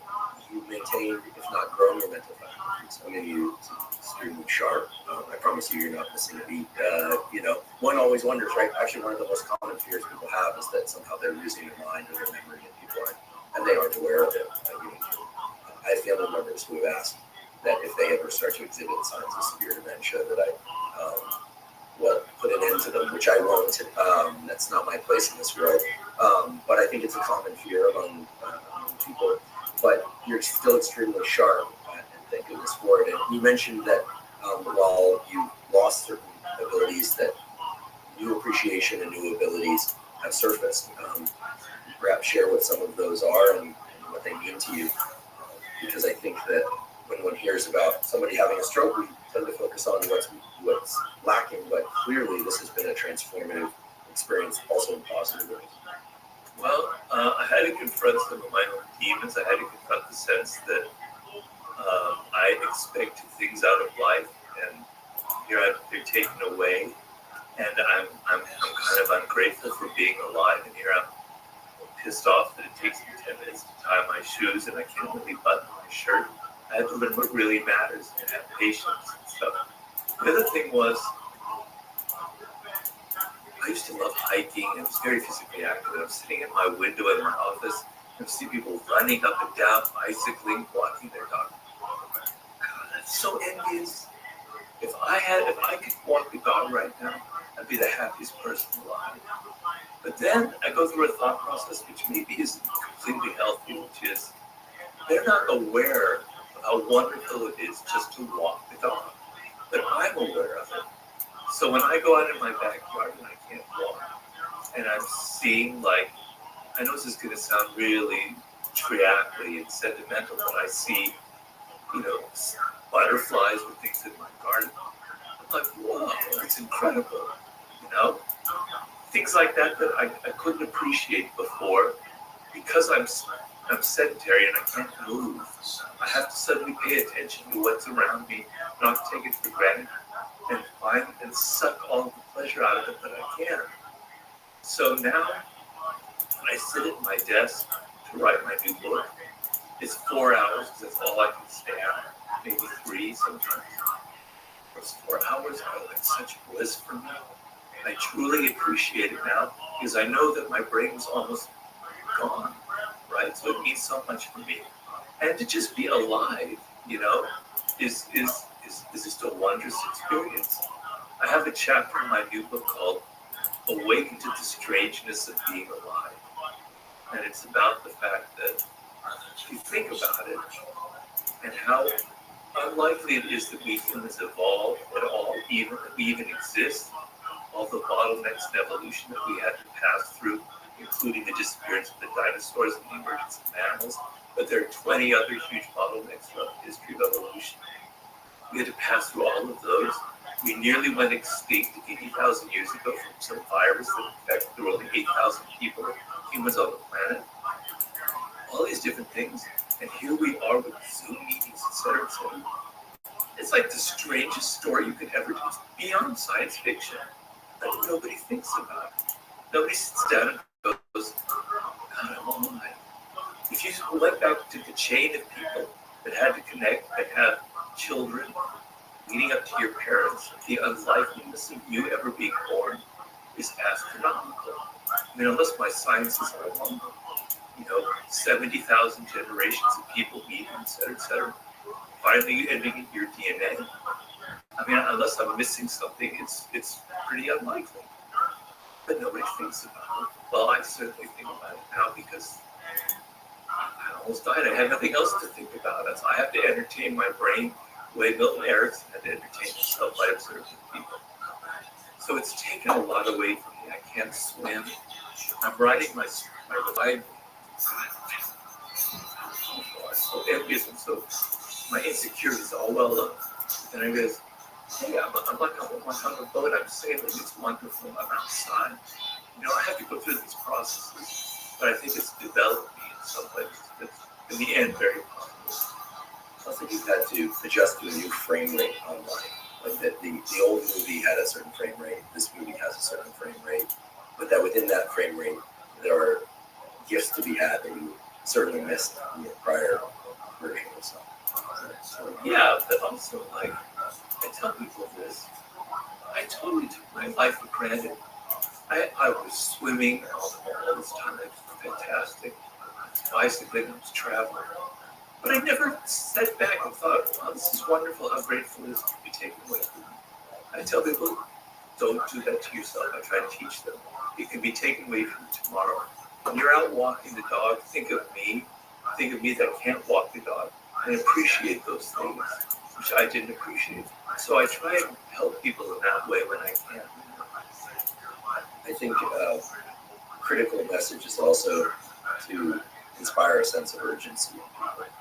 you maintained, if not grown, your mental faculties. I mean, you're extremely sharp. I promise you, you're not missing a beat. One always wonders, right? Actually, one of the most common fears people have is that somehow they're losing their mind or their memory, and people aren't, and they aren't aware of it. I have family members who have asked that if they ever start to exhibit signs of severe dementia, that I put an end to them, which I won't. That's not my place in this world. But I think it's a common fear among people. But you're still extremely sharp, and thank goodness for it. And you mentioned that while you lost certain abilities, that new appreciation and new abilities have surfaced. Perhaps share what some of those are and what they mean to you. Because I think that when one hears about somebody having a stroke, we tend to focus on what's lacking, but clearly this has been a transformative experience, also in positive ways. Well, I had to confront some of my own demons. I had to confront the sense that I expected things out of life, and here they're taken away, and I'm kind of ungrateful for being alive, and here I'm pissed off that it takes me 10 minutes to tie my shoes, and I can't really button my shirt. I have to learn what really matters and have patience and stuff. The other thing was, I used to love hiking and I was very physically active. And I'm sitting at my window in my office and I see people running up and down, bicycling, walking their dog. God, that's so envious. If I could walk a dog right now, I'd be the happiest person alive. But then I go through a thought process which maybe isn't completely healthy, which is they're not aware of how wonderful it is just to walk the dog. But I'm aware of it. So when I go out in my backyard and I can't walk, and I'm seeing, I know this is going to sound really triacly and sentimental, but I see, butterflies were things in my garden. I'm like, whoa, that's incredible. You know, things like that I couldn't appreciate before because I'm sedentary and I can't move. I have to suddenly pay attention to what's around me, not take it for granted, and find and suck all the pleasure out of it that I can. So now I sit at my desk to write my new book. It's 4 hours because that's all I can stand, maybe 3 sometimes. Those 4 hours are like such bliss for me. I truly appreciate it now because I know that my brain is almost gone, right? So it means so much for me. And to just be alive, is just a wondrous experience. I have a chapter in my new book called Awaken to the Strangeness of Being Alive. And it's about the fact that if you think about it and how unlikely it is that we humans evolve at all, even that we even exist, all the bottlenecks in evolution that we had to pass through, including the disappearance of the dinosaurs and the emergence of mammals, but there are 20 other huge bottlenecks throughout the history of evolution. We had to pass through all of those. We nearly went extinct 80,000 years ago from some virus that infected the world, 8,000 people, humans on the planet. All these different things. And here we are with Zoom meetings, et cetera, et cetera. It's like the strangest story you could ever do. It's beyond science fiction that nobody thinks about. Nobody sits down and goes, God, I'm alive. If you went back to the chain of people that had to connect, that have children, leading up to your parents, the unlikeliness of you ever being born is astronomical. I mean, unless my sciences are wrong, 70,000 generations of people meeting, et cetera, finally ending in your DNA. I mean, unless I'm missing something, it's pretty unlikely. But nobody thinks about it. Well, I certainly think about it now because I almost died. I had nothing else to think about. I have to entertain my brain the way Milton Erickson had to entertain himself by observing people. So it's taken a lot away from me. I can't swim. I'm writing my Bible. I'm so envious and so my insecurities all well up. And I realize, hey, I'm like on a boat. I'm sailing. It's wonderful. I'm outside. I have to go through these processes, but I think it's developed me in some ways. It's in the end very positive. I think you've had to adjust to a new frame rate online. Like that, the old movie had a certain frame rate. This movie has a certain frame rate, but that within that frame rate, there are gifts to be had that you certainly missed in the prior version or something. Yeah, but also, I tell people this. I totally took my life for granted. I was swimming all this time. It was fantastic. Bicycling, I was traveling. But I never sat back and thought, wow, this is wonderful. How grateful it is to be taken away from me. I tell people, don't do that to yourself. I try to teach them. It can be taken away from you tomorrow. When you're out walking the dog, think of me that can't walk the dog, and appreciate those things, which I didn't appreciate. So I try and help people in that way when I can. I think a critical message is also to inspire a sense of urgency.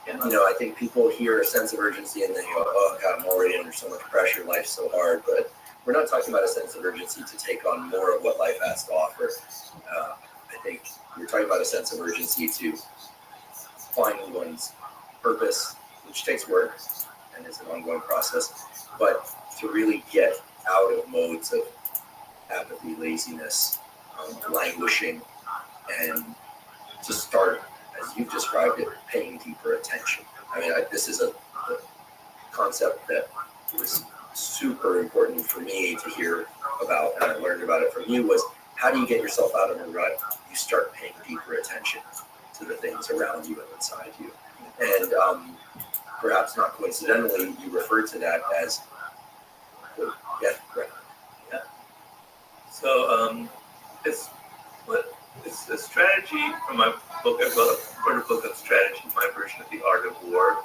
And, I think people hear a sense of urgency and they go, oh God, I'm already under so much pressure, life's so hard. But we're not talking about a sense of urgency to take on more of what life has to offer. I think we're talking about a sense of urgency to find one's purpose, which takes work and is an ongoing process, but to really get out of modes of apathy, laziness, languishing, and to start, as you've described it, paying deeper attention. I mean, this is a concept that was super important for me to hear about, and I learned about it from you, was how do you get yourself out of a rut? You start paying deeper attention to the things around you and inside you. And perhaps not coincidentally, you refer to that as the death grip. Yeah. So it's a strategy from my book. I wrote a book on strategy, my version of the art of war,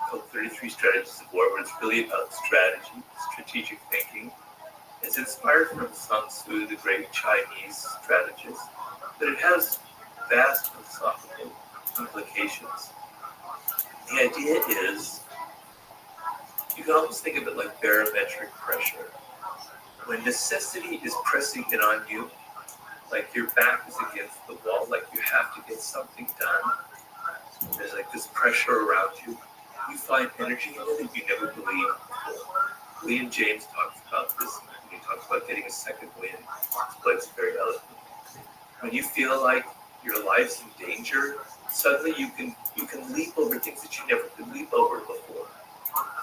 called 33 Strategies of War, where it's really about strategy, strategic thinking. It's inspired from Sun Tzu, the great Chinese strategist, but it has vast philosophical implications. The idea is You can almost think of it like barometric pressure. When necessity is pressing in on you, like your back is against the wall, like you have to get something done, there's like this pressure around you, you find energy in it that you never believed before. William James talks about this when he talks about getting a second wind. It's very eloquent. When you feel like your life's in danger, suddenly you can leap over things that you never could leap over before.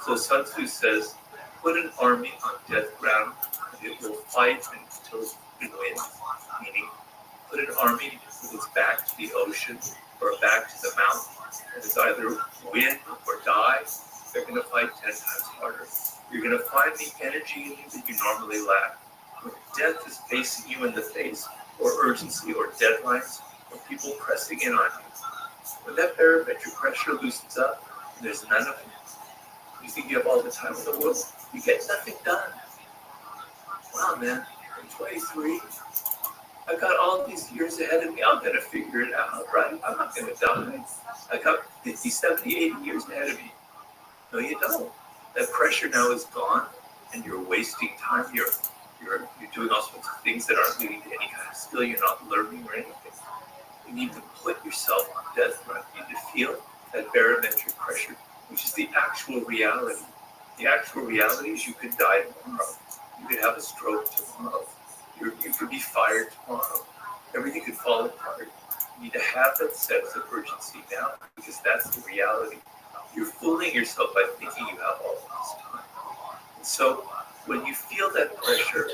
So Sun Tzu says, put an army on death ground, and it will fight until it wins. Meaning, put an army with its back to the ocean or back to the mountain, and it's either win or die. They're going to fight 10 times harder. You're going to find the energy in you that you normally lack. When death is facing you in the face, or urgency, or deadlines, or people pressing in on you, when that barometric pressure loosens up, and there's none of it, you think you have all the time in the world, you get nothing done. Wow, man, I'm 23. I got all these years ahead of me. I'm going to figure it out, right? I'm not going to die. I got 50, 70, 80 years ahead of me. No, you don't. That pressure now is gone, and you're wasting time. You're doing all sorts of things that aren't leading to any kind of skill. You're not learning or anything. You need to put yourself on death row. You need to feel that barometric pressure, which is the actual reality. The actual reality is you could die tomorrow. You could have a stroke tomorrow. You could be fired tomorrow. Everything could fall apart. You need to have that sense of urgency now, because that's the reality. You're fooling yourself by thinking you have all this time. And so when you feel that pressure,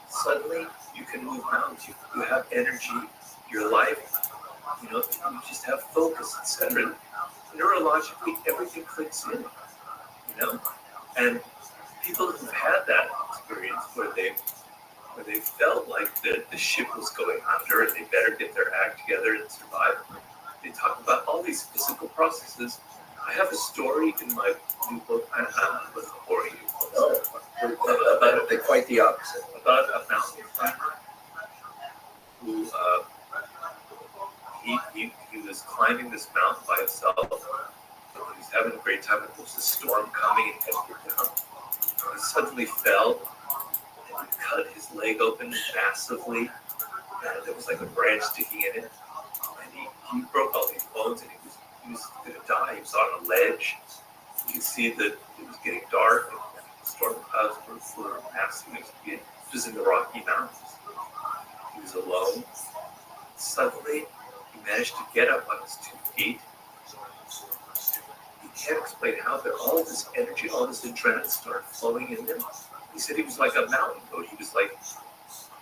suddenly you can move mountains. You have energy. Your life, you just have focus, etc. Neurologically, everything clicks in, And people who've had that experience where they felt like the ship was going under and they better get their act together and survive, they talk about all these physical processes. I have a story in my new book. I wasn't boring you. About quite the opposite. About a mountain climber who he was climbing this mountain by himself. He was having a great time. There was a storm coming and kept him down. He suddenly fell and he cut his leg open massively, and there was like a branch sticking in it. And he broke all these bones, and he was going to die. He was on a ledge. You could see that it was getting dark, and the storm clouds were massive. It was in the Rocky Mountains. He was alone. Suddenly, he managed to get up on his 2 feet. He can't explain how, but all of this energy, all this adrenaline started flowing in him. He said he was like a mountain goat. He was like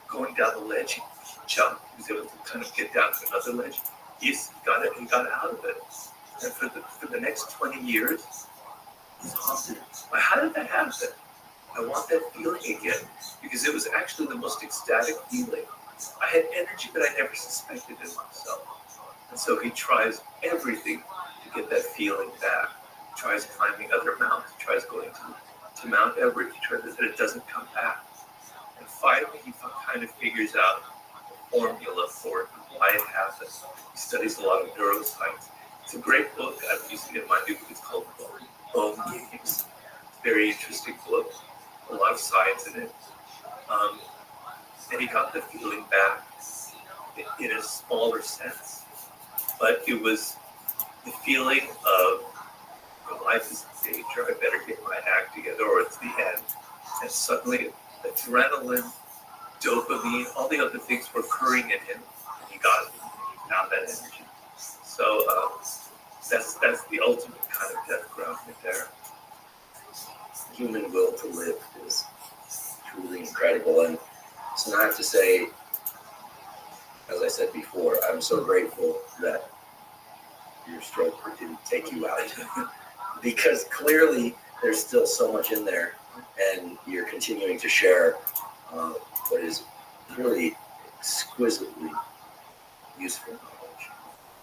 going down the ledge. He jumped. He was able to kind of get down to another ledge. He got out of it. And for the next 20 years, he's haunted. How did that happen? I want that feeling again, because it was actually the most ecstatic feeling. I had energy that I never suspected in myself. And so he tries everything to get that feeling back. He tries climbing other mountains. He tries going to Mount Everest. He tries that it doesn't come back. And finally, he kind of figures out the formula for it, why it happens. He studies a lot of neuroscience. It's a great book. I'm using it in my new book. It's called Bone Games. It's a very interesting book. A lot of science in it. And he got the feeling back in a smaller sense. But it was the feeling of, life is in danger, I better get my act together or it's the end. And suddenly, adrenaline, dopamine, all the other things were occurring in him. And he got it. He found that energy. So that's the ultimate kind of death ground right there. Human will to live is truly incredible. And so I have to say, as I said before, I'm so grateful that your stroke didn't take you out because clearly there's still so much in there, and you're continuing to share what is really exquisitely useful knowledge.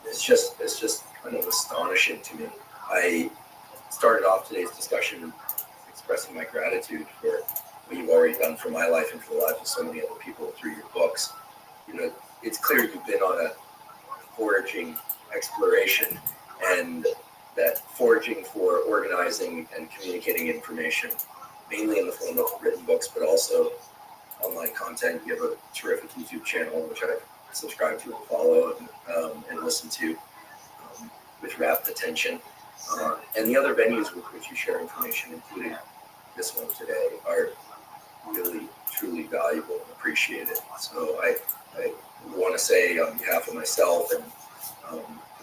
It's just kind of astonishing to me. I started off today's discussion expressing my gratitude for what you've already done for my life and for the lives of so many other people through your books. It's clear you've been on a foraging exploration, and that foraging for organizing and communicating information, mainly in the form of written books, but also online content. You have a terrific YouTube channel, which I subscribe to and follow and listen to with rapt attention. And the other venues with which you share information, including this one today, are really, truly valuable and appreciated. So I want to say on behalf of myself and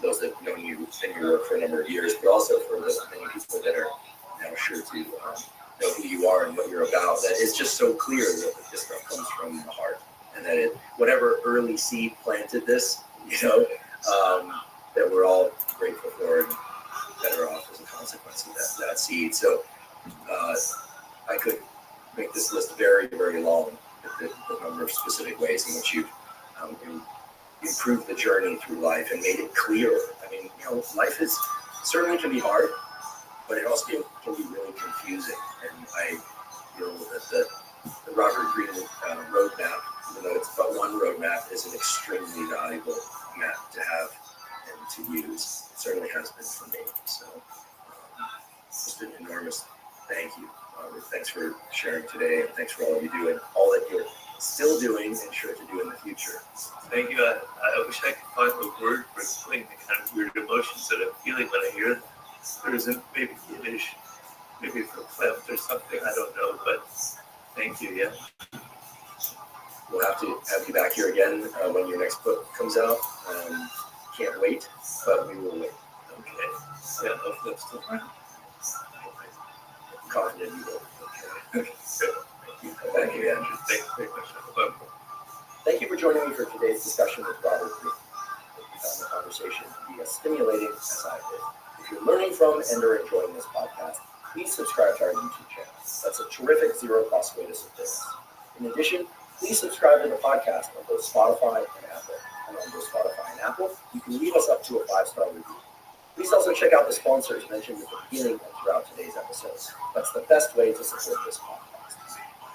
those that have known you and your work for a number of years, but also for the many people that are now sure to know who you are and what you're about, that it's just so clear that this stuff comes from the heart, and that whatever early seed planted this, that we're all grateful for and better off as a consequence of that seed. So I could make this list very, very long, with the number of specific ways in which you've improved the journey through life and made it clear. I mean, life certainly can be hard, but it also can be really confusing. And I feel that the Robert Greene roadmap, even though it's but one roadmap, is an extremely valuable map to have and to use. It certainly has been for me. So just an enormous thank you. Thanks for sharing today, and thanks for all you do and all that you're still doing and sure to do in the future. Thank you. I wish I could find a word for explaining the kind of weird emotions that I'm feeling when I hear them. There isn't maybe Yiddish, maybe verklempt or something, I don't know, but thank you, yeah. We'll have to have you back here again when your next book comes out. Can't wait, but we will wait. Okay. Yeah, hopefully I'm still around. Confident you will. Okay. Thank you, Andrew. Thank you very much. Bye. Thank you for joining me for today's discussion with Robert Greene. Hope you found the conversation to be as stimulating as I did. If you're learning from and are enjoying this podcast, please subscribe to our YouTube channel. That's a terrific zero-cost way to support us. In addition, please subscribe to the podcast on both Spotify and Apple. And on both Spotify and Apple, you can leave us up to a 5-star review. Please also check out the sponsors mentioned at the beginning and throughout today's episodes. That's the best way to support this podcast.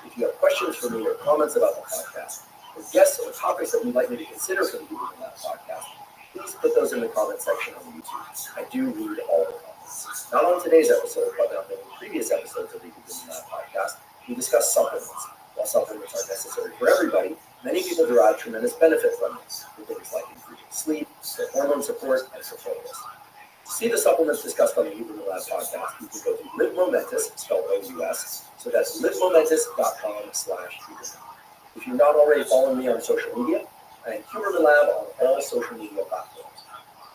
If you have questions for me or comments about the podcast, or guests or topics that you'd like me to consider for the Huberman Lab podcast, please put those in the comment section on YouTube. I do read all the comments. Not on today's episode, but on many previous episodes of the Huberman Lab podcast, we discuss supplements. While supplements are necessary for everybody, many people derive tremendous benefit from them, for things like improving sleep, for hormone support, and for focus. To see the supplements discussed on the Huberman Lab podcast, you can go to Live Momentous, spelled O-U-S, so that's livemomentous.com/Huberman. If you're not already following me on social media, I am Huberman Lab on all social media platforms.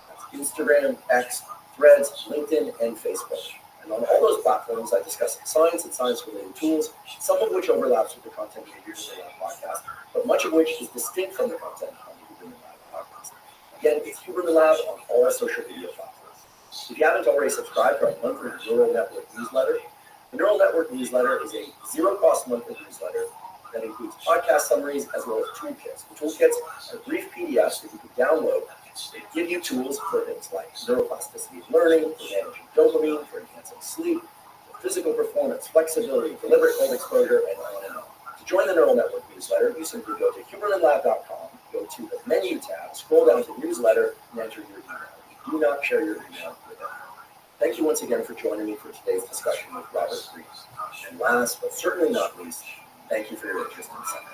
That's Instagram, X, Threads, LinkedIn, and Facebook. And on all those platforms, I discuss science and science-related tools, some of which overlaps with the content of the Huberman Lab podcast, but much of which is distinct from the content on the Huberman Lab podcast. Again, it's Huberman Lab on all social media platforms. If you haven't already subscribed to our monthly Neural Network newsletter, the Neural Network newsletter is a zero-cost monthly newsletter that includes podcast summaries as well as toolkits. The toolkits are brief PDFs that you can download that give you tools for things like neuroplasticity of learning, for managing dopamine, for enhancing sleep, for physical performance, flexibility, deliberate cold exposure, and on and on. To join the Neural Network newsletter, you simply go to hubermanlab.com, go to the menu tab, scroll down to newsletter, and enter your email. Do not share your email with anyone. Thank you once again for joining me for today's discussion with Robert Greene. And last, but certainly not least, thank you for your interest in science.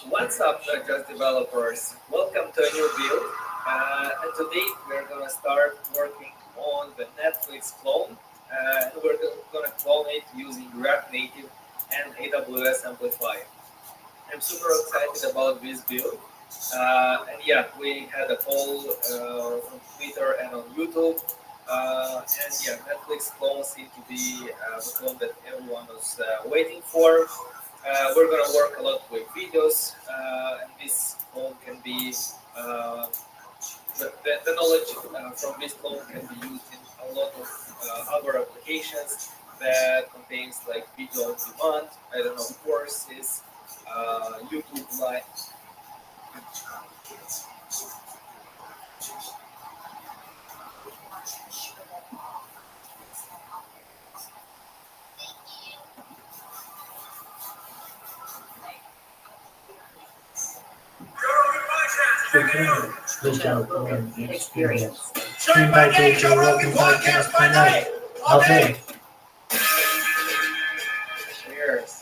What's up, Just developers? Welcome to a new build. And today we're going to start working on the Netflix clone. And we're going to clone it using React Native and AWS Amplify. I'm super excited about this build. And yeah, we had a poll on Twitter and on YouTube. And yeah, Netflix clone seemed to be the clone that everyone was waiting for. We're going to work a lot with videos, and this clone can be, the knowledge from this clone can be used in a lot of other applications that contains like video on demand, I don't know, courses, YouTube Live. Experience. Streamed by JJ, welcome podcast by night. All day. Cheers.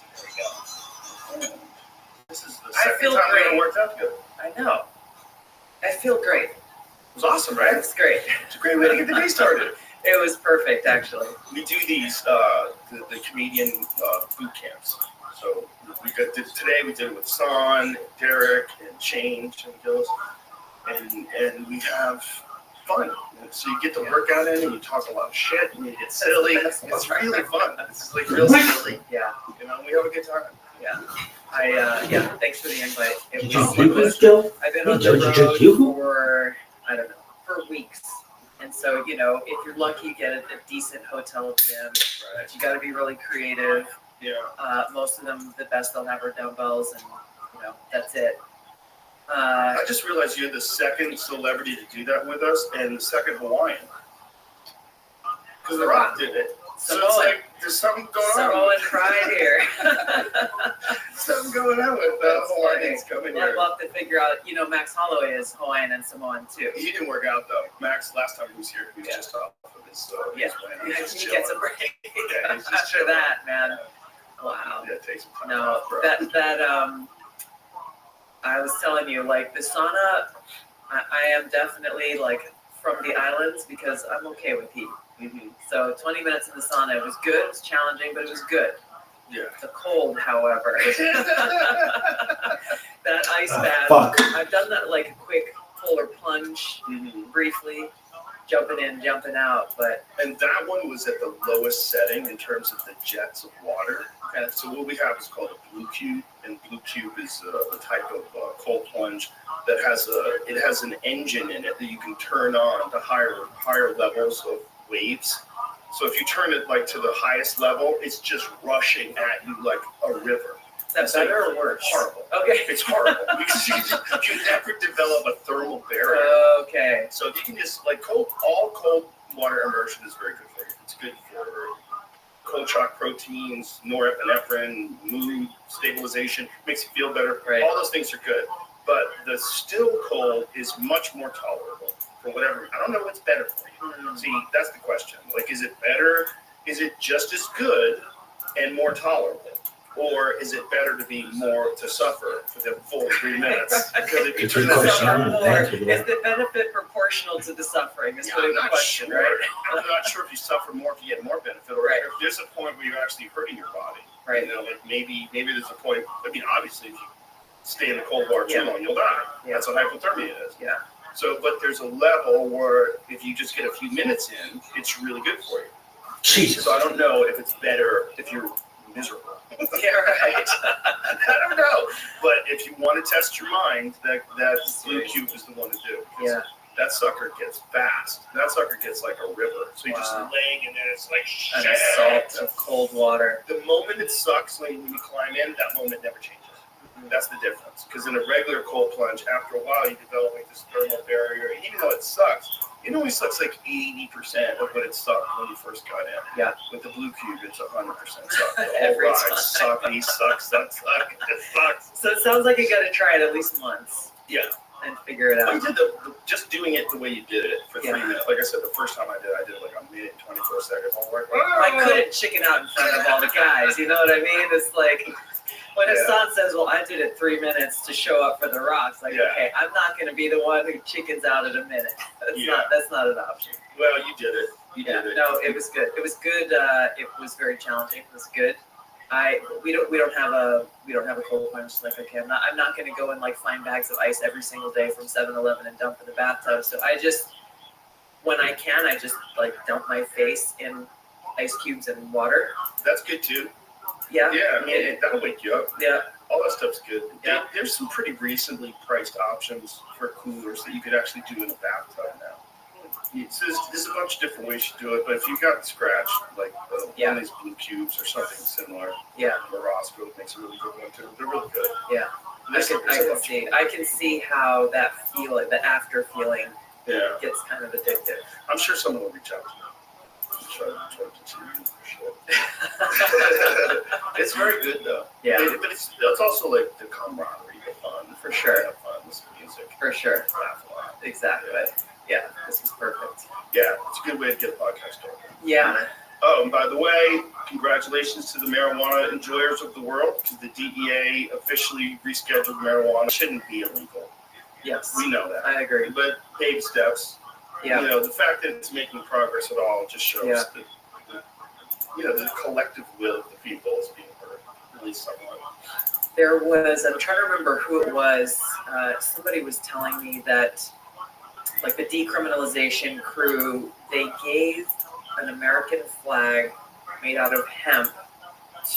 This is the I second feel time we great. ever worked out together. I know. I feel great. It was awesome, right? It's great. It's a great way to get the day started. It was perfect, actually. We do these the comedian boot camps. So we got today. We did it with Son, Derek, and Change and Gillis, and we have fun. So you get the workout in, and you talk a lot of shit, and you get silly. It's really fun. It's like real silly. Yeah. You know, we have a good time. Yeah. Thanks for the invite. It Did you was puke fun. still? I've been on Did the you road puke? for, I don't know, for weeks. And so, you know, if you're lucky, you get a decent hotel gym. Right. You got to be really creative. Yeah. Most of them, the best they'll have are dumbbells, and, you know, that's it. I just realized you're the second celebrity to do that with us, and the second Hawaiian. Because The Rock did it. So it's like there's something going on. Samoan pride here. Something going on with Hawaiians coming here. We'll have to figure out, you know, Max Holloway is Hawaiian and Samoan too. He didn't work out though. Max, last time he was here, he was just off of his. Yeah, he was he chilling. gets a break. Yeah, he's just after chilling. that, man. Wow. Yeah, take some time No, off, bro. I was telling you, like the sauna, I am definitely like from the islands because I'm okay with heat. Mm-hmm. So 20 minutes in the sauna, it was good. It was challenging, but it was good. Yeah. The cold, however, that ice bath. Fuck. I've done that like a quick polar plunge, briefly, jumping in, jumping out, but And that one was at the lowest setting in terms of the jets of water. And so what we have is called a blue cube, and blue cube is a type of cold plunge that has an engine in it that you can turn on to higher levels of waves. So if you turn it like to the highest level, it's just rushing at you like a river. is that It's better like or worse? Horrible. Okay. It's horrible because you never develop a thermal barrier. Okay. So if you can just like all cold water immersion is very good for you. It's good for cold shock proteins, norepinephrine, mood stabilization, makes you feel better. Right. All those things are good. But the still cold is much more tolerable for whatever. I don't know what's better for you. See, that's the question. Like, is it better? Is it just as good and more tolerable? Or is it better to be more to suffer for the full 3 minutes? Because if you It's a turn good that question. down, Thank you. Is the benefit proportional to the suffering? Is yeah, really I'm the not question, sure. right? I'm not sure if you suffer more if you get more benefit, or Right. if there's a point where you're actually hurting your body. Right. You know, like maybe there's a point. I mean, obviously, if you stay in the cold water too Yeah. long, you'll die. Yeah. That's what hypothermia is. Yeah. So, but there's a level where if you just get a few minutes in, it's really good for you. Jesus. So I don't know if it's better if you're miserable. Yeah, right. I don't know. But if you want to test your mind, that blue cube is the one to do. Yeah. That sucker gets fast. That sucker gets like a river. So you're just Wow. laying in there. It's like And shit. the salt of cold water. The moment it sucks when you climb in, that moment never changes. That's the difference. Because in a regular cold plunge, after a while, you develop like this thermal barrier. And even though it sucks, it only sucks like 80% of what it sucked when you first got in. Yeah. With the blue cube, it's 100% suck. The whole Every ride time. sucks. That sucks. So it sounds like you got to try it at least once Yeah. and figure it Well, you out. did just doing it the way you did it for 3 Yeah. minutes. Like I said, the first time I did it like a minute and 24 seconds. I'm like, I couldn't chicken out in front of all the guys. You know what I mean? It's like when Yeah. Hassan says, "Well, I did it 3 minutes to show up for the rocks." Like, Yeah. okay, I'm not going to be the one who chickens out at a minute. Yeah. That's not an option. well, you did it. You Yeah, did it. no, it was good. It was good. It was very challenging. It was good. We don't have a cold plunge like okay. I'm not going to go and like find bags of ice every single day from 7-Eleven and dump in the bathtub. So I just when I can, I just like dump my face in ice cubes and water. That's good too. Yeah. Yeah, I mean, that'll wake you up. Yeah. All that stuff's good. Yeah. There's some pretty reasonably priced options for coolers that you could actually do in a bathtub now. So there's a bunch of different ways to do it, but if you got scratched, like one of these blue cubes or something similar, Yeah. Rothschild makes a really good one too. They're really good. Yeah. I can see how that the after feeling Yeah. gets kind of addictive. I'm sure someone will reach out to me. Try to continue for sure. It's very good though. Yeah. But it's also like the camaraderie, the fun. For sure. Have fun. listen to music. For sure. Laugh a lot. Exactly. Yeah, this is perfect. Yeah, it's a good way to get a podcast started. Yeah. Oh, and by the way, congratulations to the marijuana enjoyers of the world, because the DEA officially rescheduled marijuana. It shouldn't be illegal. Yes. We know that. I agree. But baby steps. Yeah. You know, the fact that it's making progress at all just shows that, the collective will of the people is being heard, at least somewhat. There was, I'm trying to remember who it was. Somebody was telling me that, like, the decriminalization crew, they gave an American flag made out of hemp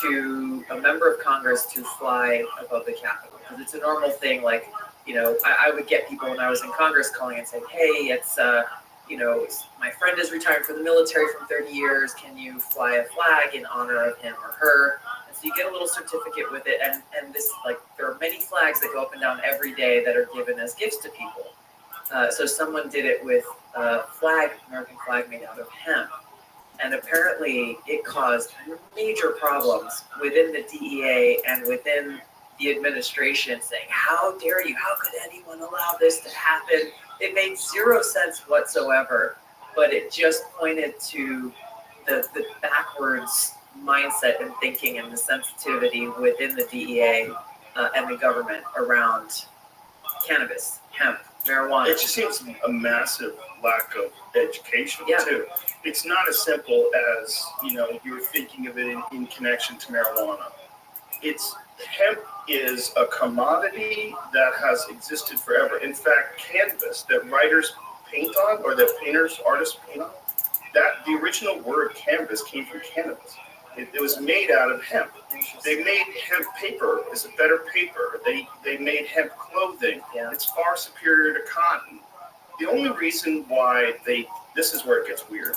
to a member of Congress to fly above the Capitol. Because it's a normal thing, like, I would get people when I was in Congress calling and saying, hey, it's, my friend is retired from the military from 30 years. Can you fly a flag in honor of him or her? And so you get a little certificate with it. And this, like, there are many flags that go up and down every day that are given as gifts to people. So someone did it with a American flag made out of hemp. And apparently it caused major problems within the DEA and within the administration, saying, how dare you? How could anyone allow this to happen? It made zero sense whatsoever, but it just pointed to the backwards mindset and thinking and the sensitivity within the DEA and the government around cannabis, hemp, marijuana. It just seems a massive lack of education, Yeah. too. It's not as simple as, you're thinking of it in connection to marijuana. Hemp is a commodity that has existed forever. In fact, canvas that writers paint on, or that artists paint on, the original word canvas came from cannabis. It was made out of hemp. They made hemp paper as a better paper. They made hemp clothing. Yeah. It's far superior to cotton. The only reason why this is where it gets weird.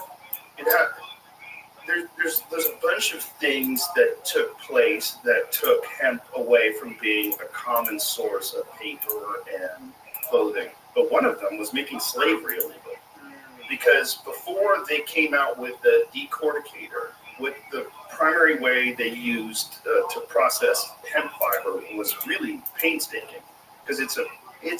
There's a bunch of things that took place that took hemp away from being a common source of paper and clothing. But one of them was making slavery illegal. Because before they came out with the decorticator, with the primary way they used to process hemp fiber was really painstaking, because it's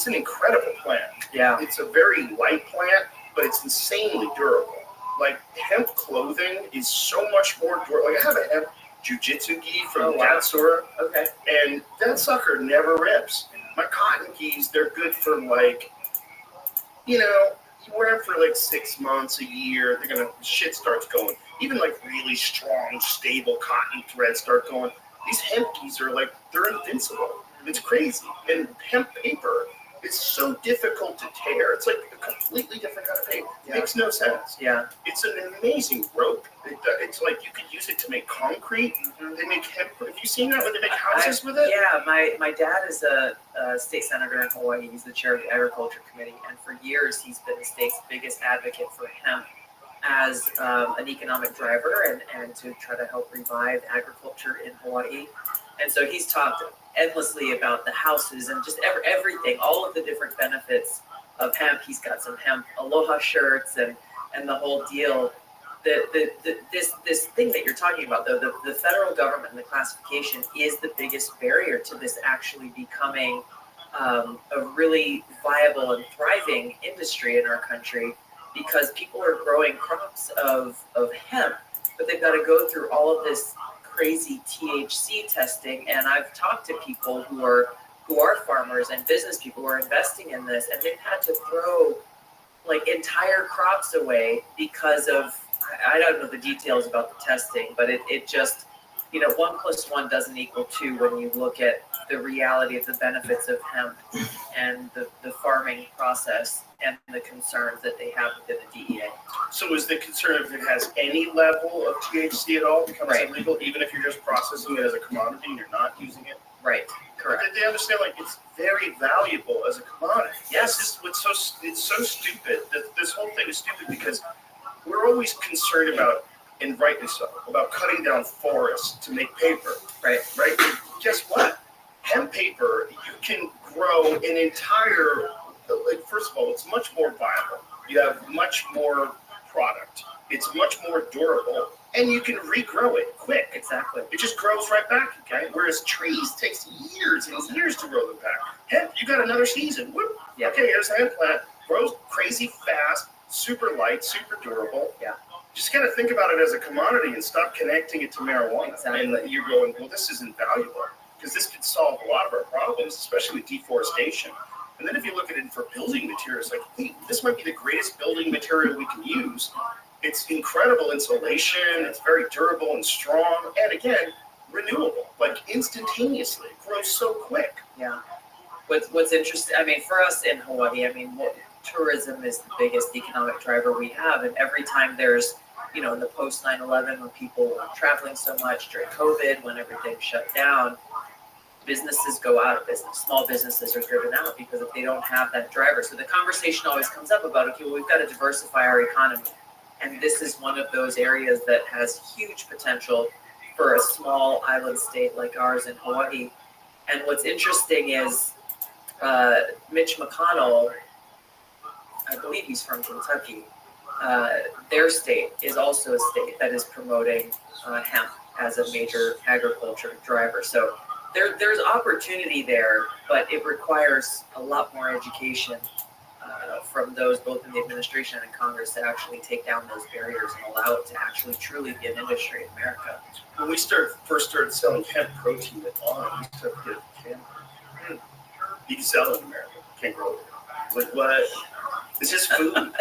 an incredible plant. Yeah. It's a very light plant, but it's insanely durable. Like, hemp clothing is so much more durable. Like, I have a hemp jujitsu gi from Gatsura, Okay. and that sucker never rips. My cotton gis, they're good for, like, you wear them for like 6 months, a year. Shit starts going. Even like really strong, stable cotton threads start going. These hemp gis are like, they're invincible. It's crazy. And hemp paper is so difficult to tear. It's like a completely different kind of paper. It makes no sense. Yeah. It's an amazing rope. It's like you could use it to make concrete. They make hemp. Have you seen that when they make houses with it? Yeah, my dad is a state senator in Hawaii. He's the chair of the Agriculture Committee, and for years he's been the state's biggest advocate for hemp as an economic driver and to try to help revive agriculture in Hawaii. And so he's talked endlessly about the houses and just everything, all of the different benefits of hemp. He's got some hemp aloha shirts and the whole deal. This thing that you're talking about, though, the federal government and the classification is the biggest barrier to this actually becoming a really viable and thriving industry in our country, because people are growing crops of hemp, but they've got to go through all of this crazy THC testing. And I've talked to people who are farmers and business people who are investing in this, and they've had to throw like entire crops away because of, I don't know the details about the testing, but it just, 1 + 1 doesn't equal 2 when you look at the reality of the benefits of hemp and the farming process and the concerns that they have within the DEA. So is the concern if it has any level of THC at all becomes Right. illegal, even if you're just processing it as a commodity and you're not using it? Right, correct. But they understand, like, it's very valuable as a commodity. Yes. This is it's so stupid. This whole thing is stupid because we're always concerned about, and rightly so, about cutting down forests to make paper. Right. Right? But guess what? Hemp paper, you can grow an entire, like, first of all, it's much more viable. You have much more product. It's much more durable. and you can regrow it quick. Exactly. It just grows right back, okay? Whereas trees takes years and years to grow them back. Hemp, you got another season. Whoop. Yeah. Okay, here's the hemp plant. Grows crazy fast, super light, super durable. Yeah. Just got to think about it as a commodity and stop connecting it to marijuana. Exactly. And you're going, well, this is invaluable because this could solve a lot of our problems, especially with deforestation. And then if you look at it for building materials, like, wait, this might be the greatest building material we can use. It's incredible insulation. It's very durable and strong. And again, renewable, like instantaneously. It grows so quick. Yeah. What's interesting, I mean, for us in Hawaii, I mean, tourism is the biggest economic driver we have. And every time there's, you know, in the post 9/11, when people were traveling so much during COVID, when everything shut down, businesses go out of business. Small businesses are driven out because if they don't have that driver. So the conversation always comes up about, okay, well, we've got to diversify our economy. And this is one of those areas that has huge potential for a small island state like ours in Hawaii. And what's interesting is Mitch McConnell, I believe he's from Kentucky, their state is also a state that is promoting hemp as a major agriculture driver. So there's opportunity there, but it requires a lot more education from those both in the administration and Congress to actually take down those barriers and allow it to actually truly be an industry in America. When we first started selling hemp protein at On, we used to have to get a can. You can sell it in America. Can't grow it. Like, what? It's just food.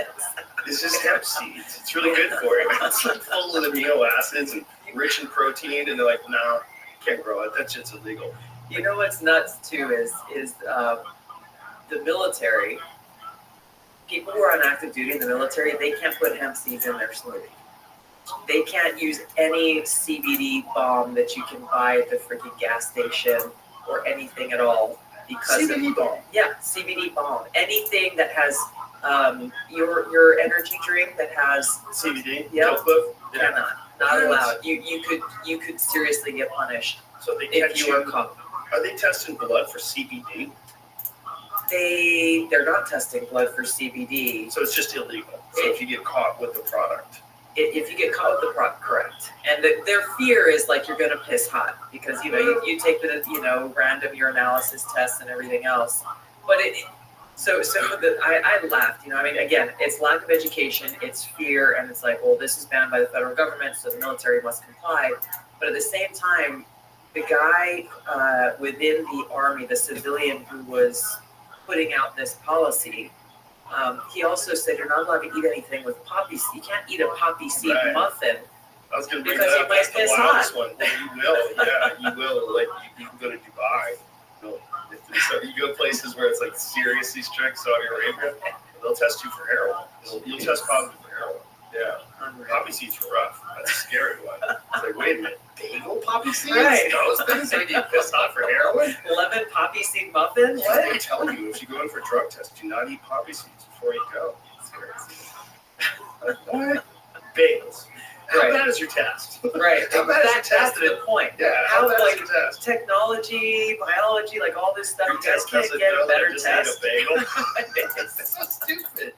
It's just hemp seeds. It's really good for you. It's like full of amino acids and rich in protein, and they're like, no, can't grow it. That shit's illegal. You know what's nuts too is the military. People who are on active duty in the military, they can't put hemp seeds in their smoothie. They can't use any CBD balm that you can buy at the freaking gas station or anything at all. Because CBD balm? Yeah, CBD balm. Anything that has your energy drink that has CBD? Yep. Yeah. Cannot. Not allowed. You could seriously get punished So they if you were caught. Are they testing blood for CBD? They're not testing blood for CBD. So it's just illegal. So if you get caught with the product. If you get caught with the product, correct. And their fear is like you're going to piss hot because, you know, you take the, you know, random urinalysis tests and everything else. But I laughed, you know, I mean, again, it's lack of education, it's fear, and it's like, well, this is banned by the federal government, so the military must comply. But at the same time, the guy within the Army, the civilian who was putting out this policy, he also said you're not allowed to eat anything with poppy seed. You can't eat a poppy seed muffin. I was going to bring because that you up. might That's the piss wildest hot. one. You will, yeah, you will. Like you can go to Dubai. So you go places where it's like seriously strict, Saudi Arabia, they'll test you for heroin. You'll test positive for heroin. Yeah. Poppy seeds are rough. That's a scary one. It's like, wait a minute, bagel poppy seeds? Right. Those things are you pissed off for heroin? Lemon poppy seed muffin? What? They tell you if you go in for a drug test, do not eat poppy seeds before you go. It's crazy. Like, what? Bagels. How Right. bad is your test? Right. How bad is your That's test? the point. Yeah, How how bad like is your test? technology, biology, like all this stuff, Your you guys test can't doesn't get know a that better I just test. ate a bagel. That's so stupid.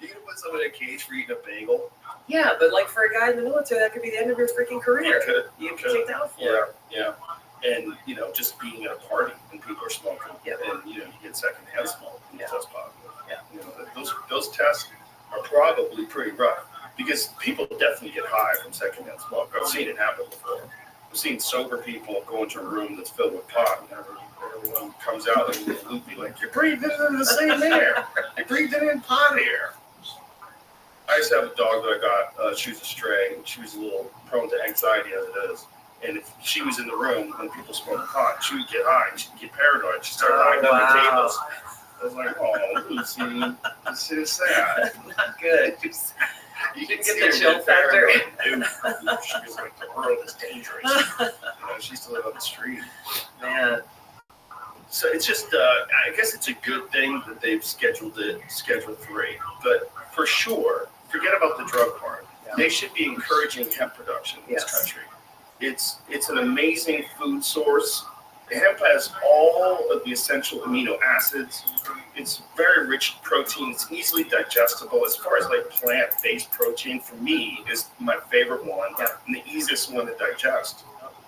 You're gonna put someone in a cage for eating a bagel? Yeah, but like for a guy in the military, that could be the end of your freaking career. You You could. can take down for it. Yeah. And you know, just being at a party when people are smoking, Yeah. and you know, you get secondhand smoke and you Yeah. test positive. Yeah. You know, those tests are probably pretty rough because people definitely get high from secondhand smoke. I've seen it happen before. I've seen sober people go into a room that's filled with pot, and everyone comes out and loopy like, "You're breathing in the same air. You're breathing in pot air." I used to have a dog that I got. She was a stray, and she was a little prone to anxiety as it is. And if she was in the room when people smoked pot, she would get high and she'd get paranoid. She'd start lying down the tables. I was like, "Oh, Lucy, this is sad." Not good. You Didn't can get see the her chill factor. paranoid. She was like, "The world is dangerous." You know, she used to live on the street. Man. So it's just, I guess it's a good thing that they've scheduled it, Schedule 3. But for sure, forget about the drug part. Yeah. They should be encouraging hemp production in this Yes. country. It's an amazing food source. Hemp has all of the essential amino acids. It's very rich in protein. It's easily digestible. As far as like plant-based protein, for me, is my favorite one and the easiest one to digest.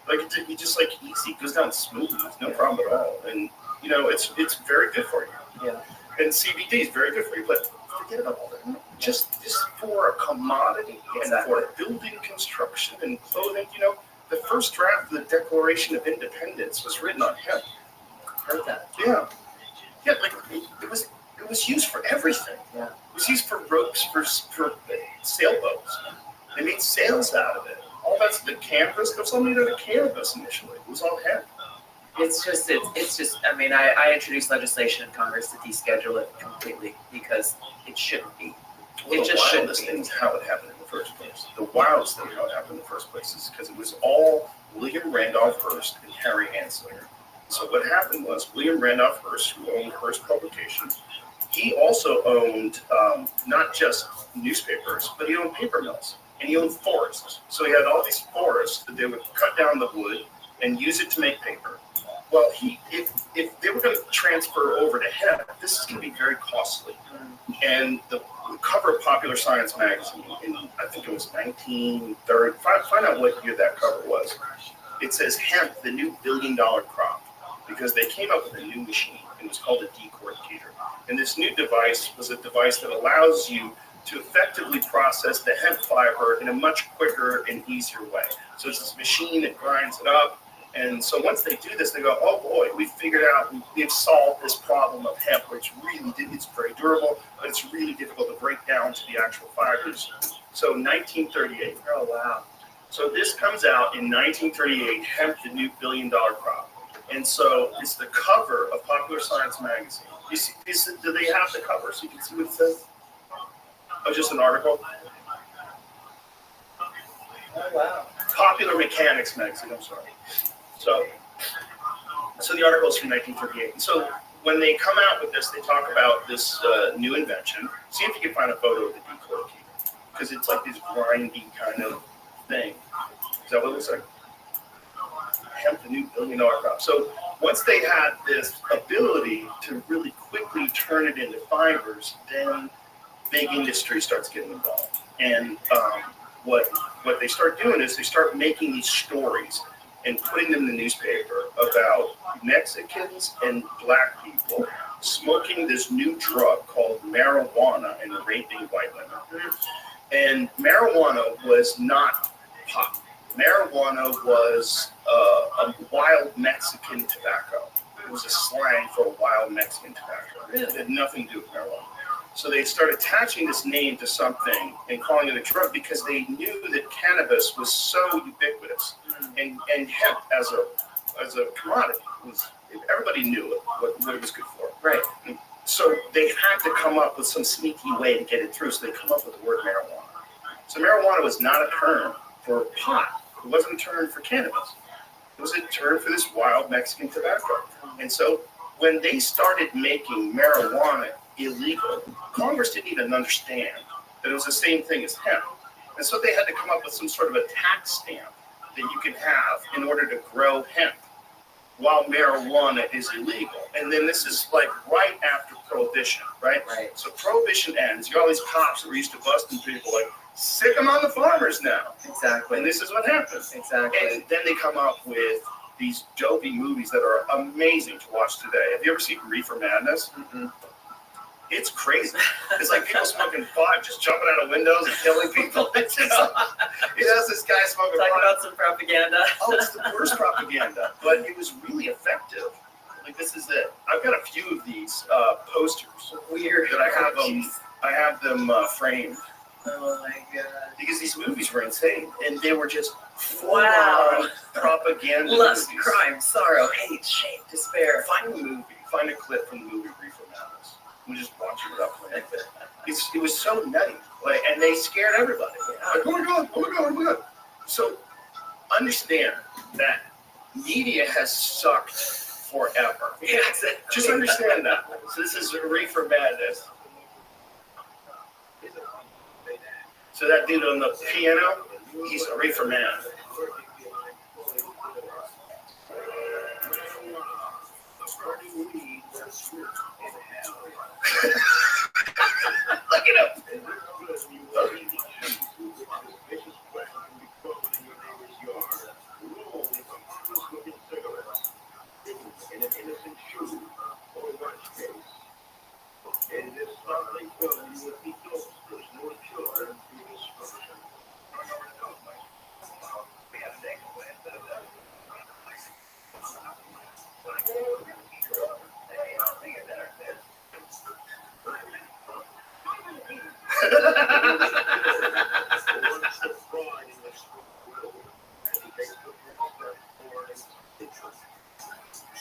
Like you just like easy, it goes down smooth, no problem at all. And you know, it's very good for you. Yeah. And CBD is very good for you, but forget about all that. Just for a commodity and for building construction and clothing, you know, the first draft of the Declaration of Independence was written on hemp. Heard that. Yeah. Yeah, like it was used for everything. Yeah. It was used for ropes for sailboats. They made sails out of it. All that's the canvas. There was all made out of canvas initially. It was all hemp. It's just. I mean, I introduced legislation in Congress to deschedule it completely because it shouldn't be. Well, It just shouldn't the wildest be. thing is how it happened in the first place. The wildest thing how it happened in the first place is because it was all William Randolph Hearst and Harry Anslinger. So what happened was William Randolph Hearst, who owned Hearst Publications, he also owned not just newspapers, but he owned paper mills and he owned forests. So he had all these forests that they would cut down the wood and use it to make paper. Well, if they were going to transfer over to hemp, this is going to be very costly. And the cover of Popular Science magazine in, I think it was 1930, find out what year that cover was. It says hemp, the new billion-dollar crop, because they came up with a new machine. It was called a decorticator. And this new device was a device that allows you to effectively process the hemp fiber in a much quicker and easier way. So it's this machine that grinds it up. And so once they do this, they go, oh boy, we figured out, we've solved this problem of hemp, which really it's very durable, but it's really difficult to break down to the actual fibers. So 1938. Oh wow. So this comes out in 1938, Hemp, the New Billion-Dollar Crop. And so it's the cover of Popular Science magazine. You see, do they have the cover so you can see what it says? Oh, just an article? Oh wow. Popular Mechanics magazine, I'm sorry. So the article is from 1938. And so when they come out with this, they talk about this new invention. See if you can find a photo of the decorticator, because it's like this grindy kind of thing. Is that what it looks like? Hemp, the new billion-dollar crop. So once they had this ability to really quickly turn it into fibers, then big industry starts getting involved. And what they start doing is they start making these stories and putting them in the newspaper about Mexicans and black people smoking this new drug called marijuana and raping white women. And marijuana was not pot. Marijuana was a wild Mexican tobacco. It was a slang for a wild Mexican tobacco. It had nothing to do with marijuana. So they started attaching this name to something and calling it a drug because they knew that cannabis was so ubiquitous, and hemp as a commodity everybody knew what it was good for. Right. So they had to come up with some sneaky way to get it through. So they come up with the word marijuana. So marijuana was not a term for pot. It wasn't a term for cannabis. It was a term for this wild Mexican tobacco. And so when they started making marijuana illegal, Congress didn't even understand that it was the same thing as hemp. And so they had to come up with some sort of a tax stamp that you can have in order to grow hemp while marijuana is illegal. And then this is like right after Prohibition, right? Right. So Prohibition ends. You got all these cops that were used to busting people, like, sick them on the farmers now. Exactly. And this is what happens. Exactly. And then they come up with these dopey movies that are amazing to watch today. Have you ever seen Reefer Madness? Mm-hmm. It's crazy. It's like people smoking pot, just jumping out of windows and killing people. It's just, this guy smoking Talk pot. about some propaganda. Oh, it's the worst propaganda, but it was really effective. Like, this is it. I've got a few of these posters. Weird. That I have them framed. Oh my god. Because these movies were insane, and they were just Wow. propaganda Lust, movies. crime, sorrow, hate, shame, despair. Find the movie. Find a clip from the movie Reefer Madness. We just watch it without playing. It was so nutty, and they scared everybody. Like, oh my god, oh my god, oh my god. So understand that media has sucked forever. Yeah, exactly. Just understand that. So this is Reefer Madness. So that dude on the piano, he's a reefer man. Look it up.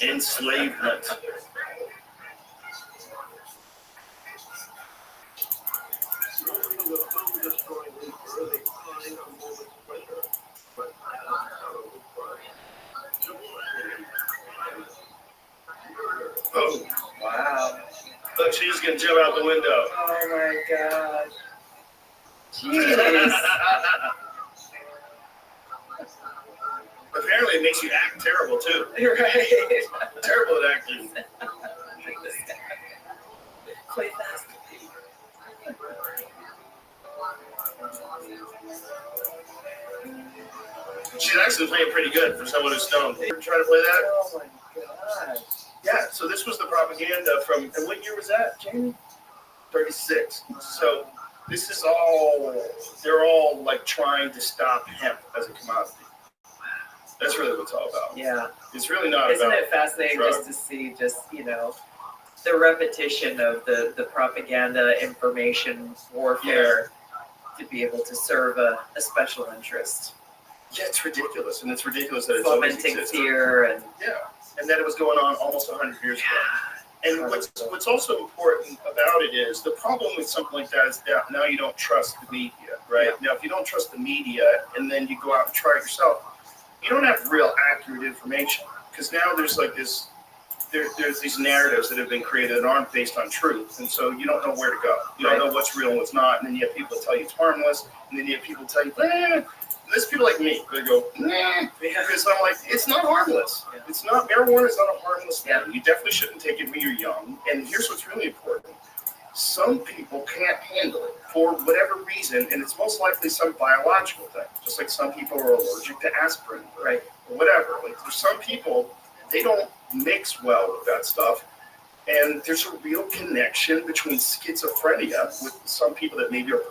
Enslavement. Oh, Wow. look, she's gonna jump out the window. Oh my God. Jeez. Apparently, it makes you act terrible too. You're right. Terrible at acting. Play fast. She's actually playing pretty good for someone who's stoned. You ever try to play that? Oh my God. Yeah. So this was the propaganda from. And what year was that, Jamie? 36. So this is all. They're all like trying to stop hemp as a commodity. That's really what it's all about. Yeah. It's really not Isn't about. it fascinating just to see the repetition of the propaganda, information warfare to be able to serve a special interest. Yeah, it's ridiculous, and it's ridiculous that it's always Fomenting existed. fear and And that it was going on almost 100 years ago. And what's also important about it is the problem with something like that is that now you don't trust the media, right? Yeah. Now, if you don't trust the media and then you go out and try it yourself, you don't have real accurate information because now there's like this. There's these narratives that have been created that aren't based on truth, and so you don't know where to go. You don't know what's real and what's not, and then you have people that tell you it's harmless, and then you have people tell you, And there's people like me that go, because I'm like, it's not harmless. Yeah. It's not, marijuana is not a harmless thing. You definitely shouldn't take it when you're young, and here's what's really important. Some people can't handle it for whatever reason, and it's most likely some biological thing, just like some people are allergic to aspirin, right, or whatever. Like there's some people, they don't mix well with that stuff. And there's a real connection between schizophrenia with some people that maybe are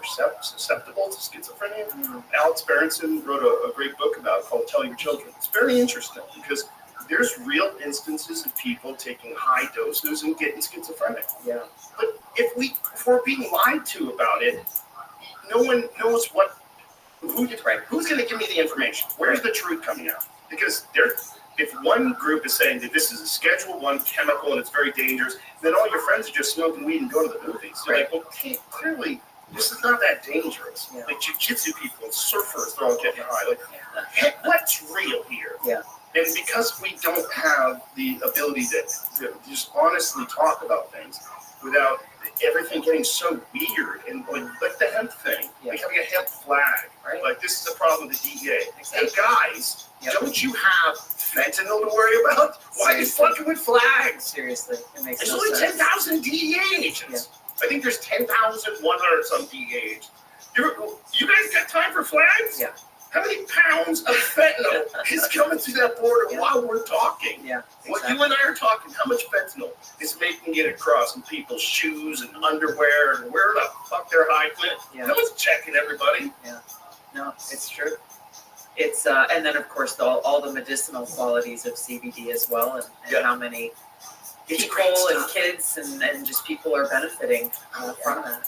susceptible to schizophrenia. Alex Berenson wrote a great book about it called Tell Your Children. It's very interesting because there's real instances of people taking high doses and getting schizophrenic. Yeah. But if we're being lied to about it, no one knows who's going to give me the information? Where's the truth coming out? Because if one group is saying that this is a Schedule I chemical and it's very dangerous, then all your friends are just smoking weed and going to the movies. They're like, well, clearly, this is not that dangerous. Yeah. Like jiu-jitsu people and surfers, they're all getting high. Like, heck, what's real here? Yeah. And because we don't have the ability to just honestly talk about things without everything getting so weird and like the hemp thing, like having a hemp flag, right? Like this is the problem with the DEA. Hey guys, don't you have fentanyl to worry about? Why are you fucking with flags? Seriously, it makes There's no only sense. 10,000 DEA agents. I think there's 10,100 some DEA agents. You guys got time for flags? Yeah. How many pounds of fentanyl is coming through that border while we're talking? Yeah. What you and I are talking, how much fentanyl is making it across in people's shoes and underwear and where the fuck they're hiding it? Yeah. No one's checking everybody. Yeah. No, it's true. It's and then of course all the medicinal qualities of CBD as well, and how many people and kids and just people are benefiting from that.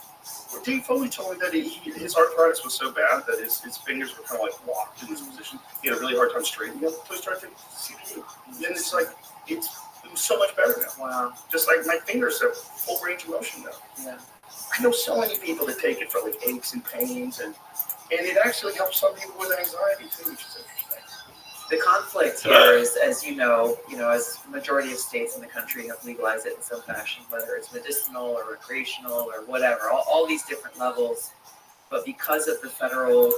Dave Foley told me that his arthritis was so bad that his fingers were kind of like locked in this position. He had a really hard time straightening up. So he started taking CBD. And then it's like, it was so much better now. Wow. Just like my fingers have full range of motion now. Yeah. I know so many people that take it for like aches and pains, and it actually helps some people with anxiety too, which is interesting. The conflict here is, as you know, as majority of states in the country have legalized it in some fashion, whether it's medicinal or recreational or whatever, all these different levels. But because of the federal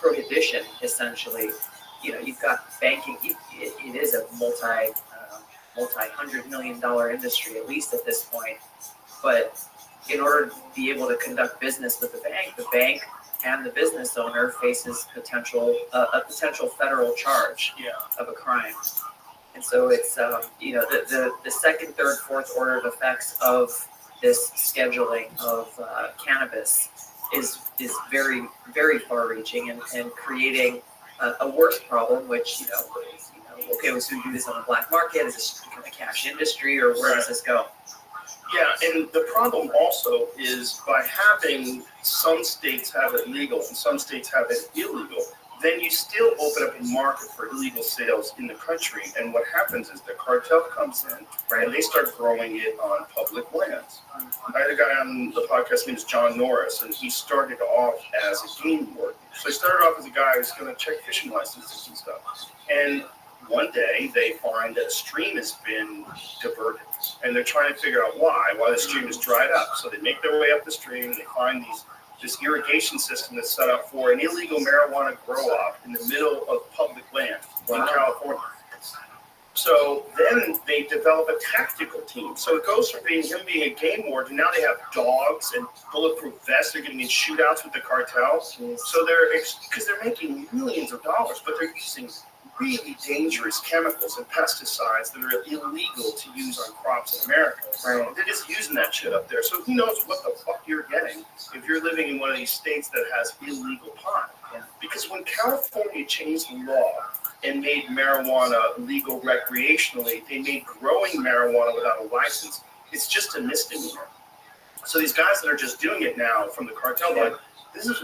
prohibition, essentially, you've got banking. It is a multi-$100 million industry, at least at this point. But in order to be able to conduct business with the bank and the business owner faces a potential federal charge of a crime. And so it's the second, third, fourth order effects of this scheduling of cannabis is very, very far-reaching and creating a worse problem, which okay, so we do this on the black market. Is this become a cash industry, or where does this go? Yeah, and the problem also is by having some states have it legal and some states have it illegal, then you still open up a market for illegal sales in the country. And what happens is the cartel comes in and they start growing it on public lands. I had a guy on the podcast, his name is John Norris, and he started off as a game warden. So he started off as a guy who's going to check fishing licenses and stuff. And one day they find that a stream has been diverted, and they're trying to figure out why the stream is dried up. So they make their way up the stream, and they find this irrigation system that's set up for an illegal marijuana grow-op in the middle of public land in California. So then they develop a tactical team. So it goes from him being a game warden, now they have dogs and bulletproof vests. They're getting in shootouts with the cartel. So because they're making millions of dollars, but they're using really dangerous chemicals and pesticides that are illegal to use on crops in America. Right. They're just using that shit up there. So who knows what the fuck you're getting if you're living in one of these states that has illegal pot. Yeah. Because when California changed the law and made marijuana legal recreationally, they made growing marijuana without a license. It's just a misdemeanor. So these guys that are just doing it now from the cartel, like,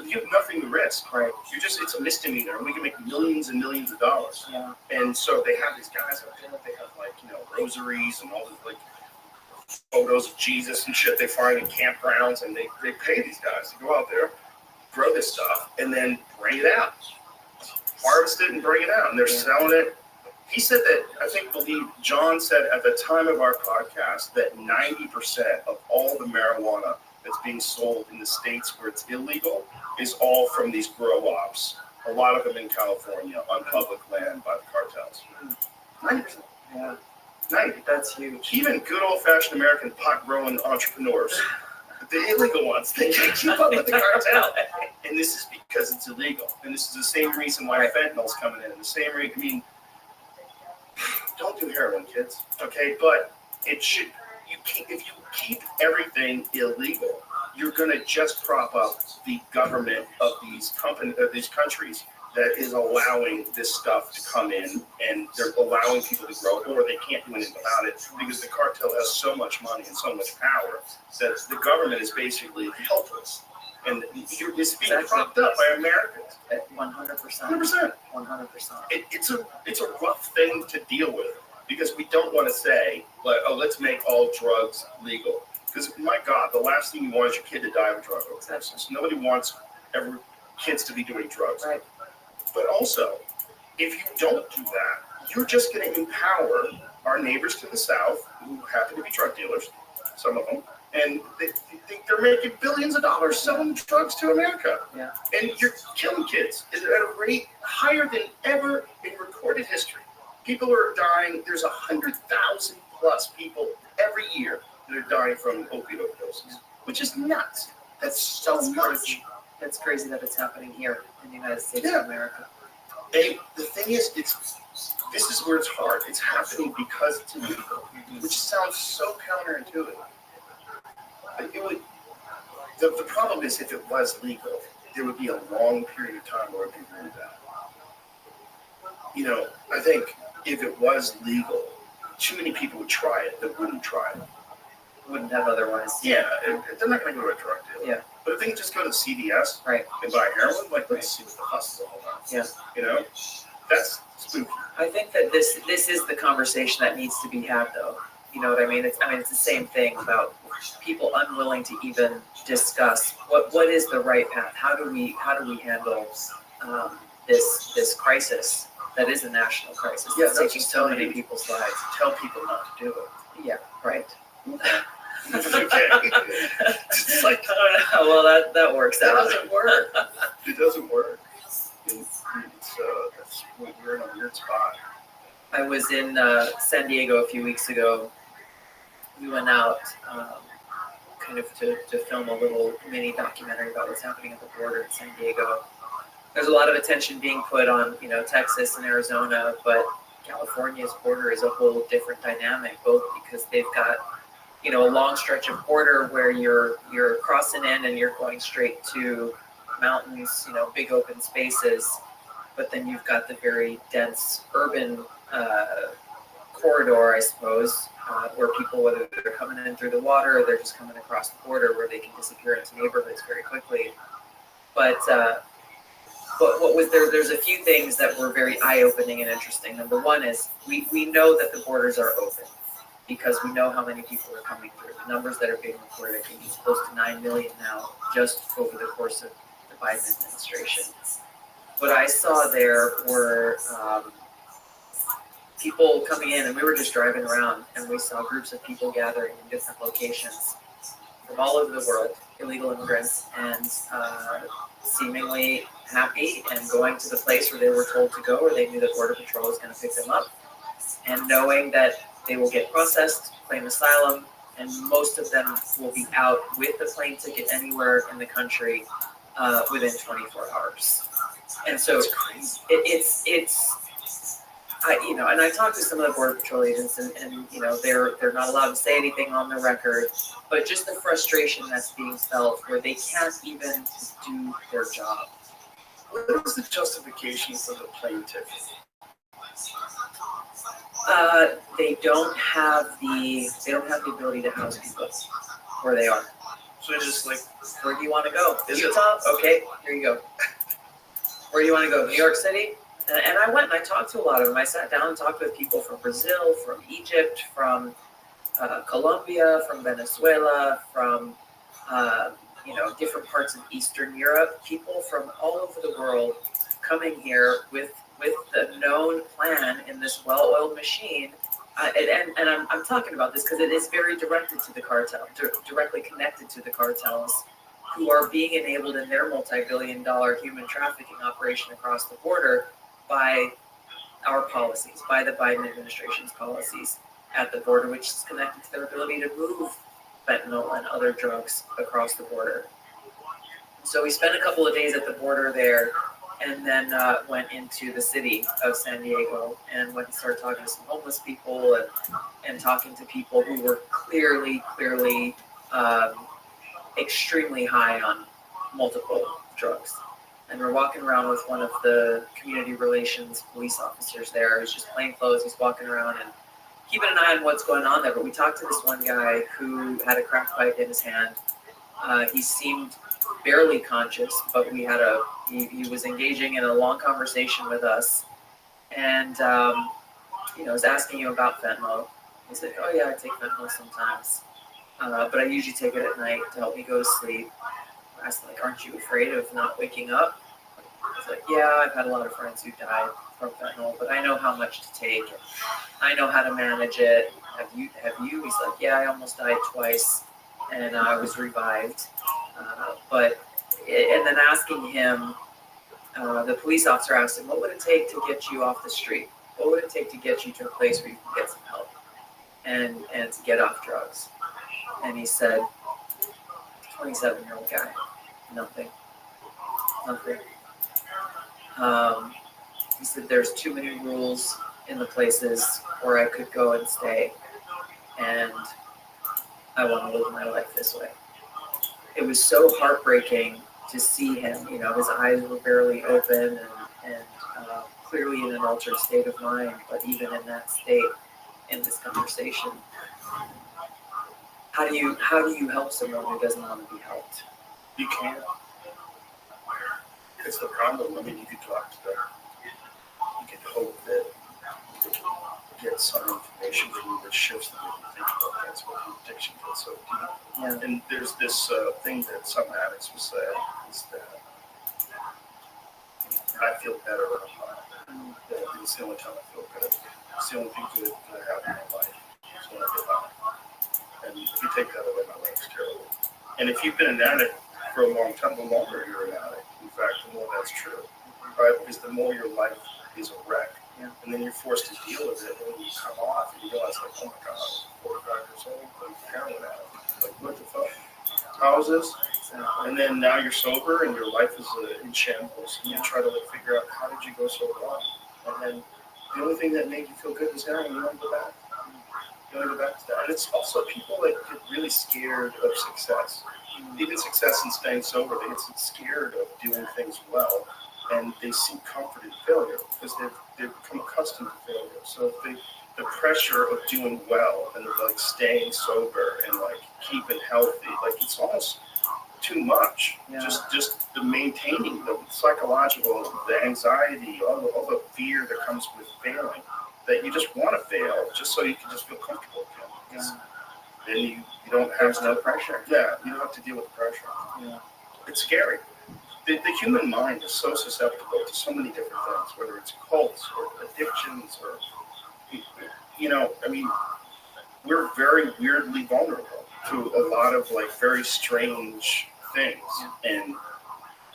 you have nothing to risk, right? It's a misdemeanor, and we can make millions and millions of dollars. Yeah. And so they have these guys out there, they have rosaries and all this photos of Jesus and shit they find in campgrounds, and they pay these guys to go out there, grow this stuff, and then bring it out. Harvest it and bring it out, and they're selling it. He said that, John said at the time of our podcast that 90% of all the marijuana that's being sold in the states where it's illegal is all from these grow-ops. A lot of them in California on public land by the cartels. 90%. Yeah. 90. That's huge. Even good old-fashioned American pot-growing entrepreneurs, the illegal ones, they can't keep up with the cartel. And this is because it's illegal. And this is the same reason why fentanyl's coming in. The same reason, don't do heroin, kids, okay? But it should. If you keep everything illegal, you're going to just prop up the government of these countries that is allowing this stuff to come in, and they're allowing people to grow it, or they can't do anything about it because the cartel has so much money and so much power that the government is basically helpless. And it's being propped up by Americans. 100%. 100%. It's a rough thing to deal with. Because we don't want to say, let's make all drugs legal. Because, my God, the last thing you want is your kid to die of a drug overdose. Nobody wants kids to be doing drugs. Right. But also, if you don't do that, you're just going to empower our neighbors to the south, who happen to be drug dealers, some of them, and they think they're making billions of dollars selling drugs to America. Yeah. And you're killing kids at a rate higher than ever in recorded history. People are dying. There's 100,000 plus people every year that are dying from opiate overdoses, which is nuts. That's so much. Crazy. That's crazy that it's happening here in the United States of America. And the thing is, this is where it's hard. It's happening because it's illegal, which sounds so counterintuitive. The problem is, if it was legal, there would be a long period of time where it would be really bad. I think if it was legal, too many people would try it that wouldn't try it. Wouldn't have otherwise. Yeah, they're not going to go to a drug deal. Yeah. But if they can just go to CVS and buy heroin, let's see what the fuss is all about. Yeah. That's spooky. I think that this is the conversation that needs to be had, though. You know what I mean? It's the same thing about people unwilling to even discuss what is the right path. How do we handle this crisis that is a national crisis? Yeah, taking so many people's lives. Tell people not to do it. Yeah, right. Okay. It's like, well, that works out. It doesn't work. It doesn't work. We're in a weird spot. I was in San Diego a few weeks ago. We went out kind of to film a little mini documentary about what's happening at the border in San Diego. There's a lot of attention being put on, Texas and Arizona, but California's border is a whole different dynamic, both because they've got, a long stretch of border where you're crossing in and you're going straight to mountains, big open spaces, but then you've got the very dense urban corridor, I suppose, where people, whether they're coming in through the water or they're just coming across the border, where they can disappear into neighborhoods very quickly. But what was there? There's a few things that were very eye-opening and interesting. Number one is we know that the borders are open because we know how many people are coming through. The numbers that are being reported, I think, is close to 9 million now, just over the course of the Biden administration. What I saw there were people coming in, and we were just driving around, and we saw groups of people gathering in different locations from all over the world, illegal immigrants, and seemingly happy and going to the place where they were told to go, or they knew that Border Patrol was going to pick them up, and knowing that they will get processed, claim asylum, and most of them will be out with a plane ticket anywhere in the country within 24 hours. And so and I talked to some of the Border Patrol agents, and they're not allowed to say anything on the record, but just the frustration that's being felt where they can't even do their job. What is the justification for the plane ticket? They don't have the ability to house people where they are. So it's just like, where do you want to go? Utah? Okay, here you go. Where do you want to go? New York City? And I went and I talked to a lot of them. I sat down and talked with people from Brazil, from Egypt, from Colombia, from Venezuela, from different parts of Eastern Europe. People from all over the world coming here with the known plan in this well-oiled machine. And I'm talking about this because it is very directed to the cartel, directly connected to the cartels, who are being enabled in their multi-billion-dollar human trafficking operation across the border by our policies, by the Biden administration's policies at the border, which is connected to their ability to move fentanyl and other drugs across the border. So we spent a couple of days at the border there, and then went into the city of San Diego and went and started talking to some homeless people and talking to people who were clearly extremely high on multiple drugs. And we're walking around with one of the community relations police officers there who's just plain clothes. He's walking around and keeping an eye on what's going on there. But we talked to this one guy who had a crack pipe in his hand. He seemed barely conscious, but we had he was engaging in a long conversation with us. And, was asking you about fentanyl. He's like, oh yeah, I take fentanyl sometimes. But I usually take it at night to help me go to sleep. I asked him, like, aren't you afraid of not waking up? He's like, yeah, I've had a lot of friends who died from fentanyl, but I know how much to take, and I know how to manage it. Have you? He's like, yeah, I almost died twice, and I was revived. And then asking him, the police officer asked him, what would it take to get you off the street? What would it take to get you to a place where you can get some help and to get off drugs? And he said, 27-year-old guy, nothing. He said, there's too many rules in the places where I could go and stay, and I want to live my life this way. It was so heartbreaking to see him. His eyes were barely open and clearly in an altered state of mind, but even in that state, in this conversation, how do you help someone who doesn't want to be helped? You can't. It's the problem. I mean, you could talk to them. You could hope that you could get some information from you that shifts the way you think about that's what the addiction gets so deep. Yeah. And there's this thing that some addicts will say is that I feel better when I'm high. That it's the only time I feel good. It's the only thing good that I have in my life. It's when I get high. And if you take that away, my life's terrible. And if you've been an addict for a long time, the longer you're an addict, in fact, the more that's true, right? Because the more your life is a wreck, and then you're forced to deal with it, and when you come off, and you realize, like, oh my God, I'm 45 years old, I'm a heroin addict. Like, what the fuck? houses, and then now you're sober and your life is in shambles. And you try to like figure out how did you go so wrong, and then the only thing that made you feel good is heroin. You want to go back. You want to go back to that. And it's also people that get really scared of success, even success in staying sober. They get scared of doing things well, and they seek comfort in failure because they've become accustomed to failure. So the pressure of doing well and of like staying sober and like keeping healthy, like it's almost too much. Yeah. Just the maintaining, the psychological, the anxiety, all the fear that comes with failing, that you just want to fail just so you can just feel comfortable again. Then you don't have no pressure. Yeah, you don't have to deal with the pressure. Yeah. It's scary. The human mind is so susceptible to so many different things, whether it's cults or addictions or, I mean, we're very weirdly vulnerable to a lot of like very strange things. And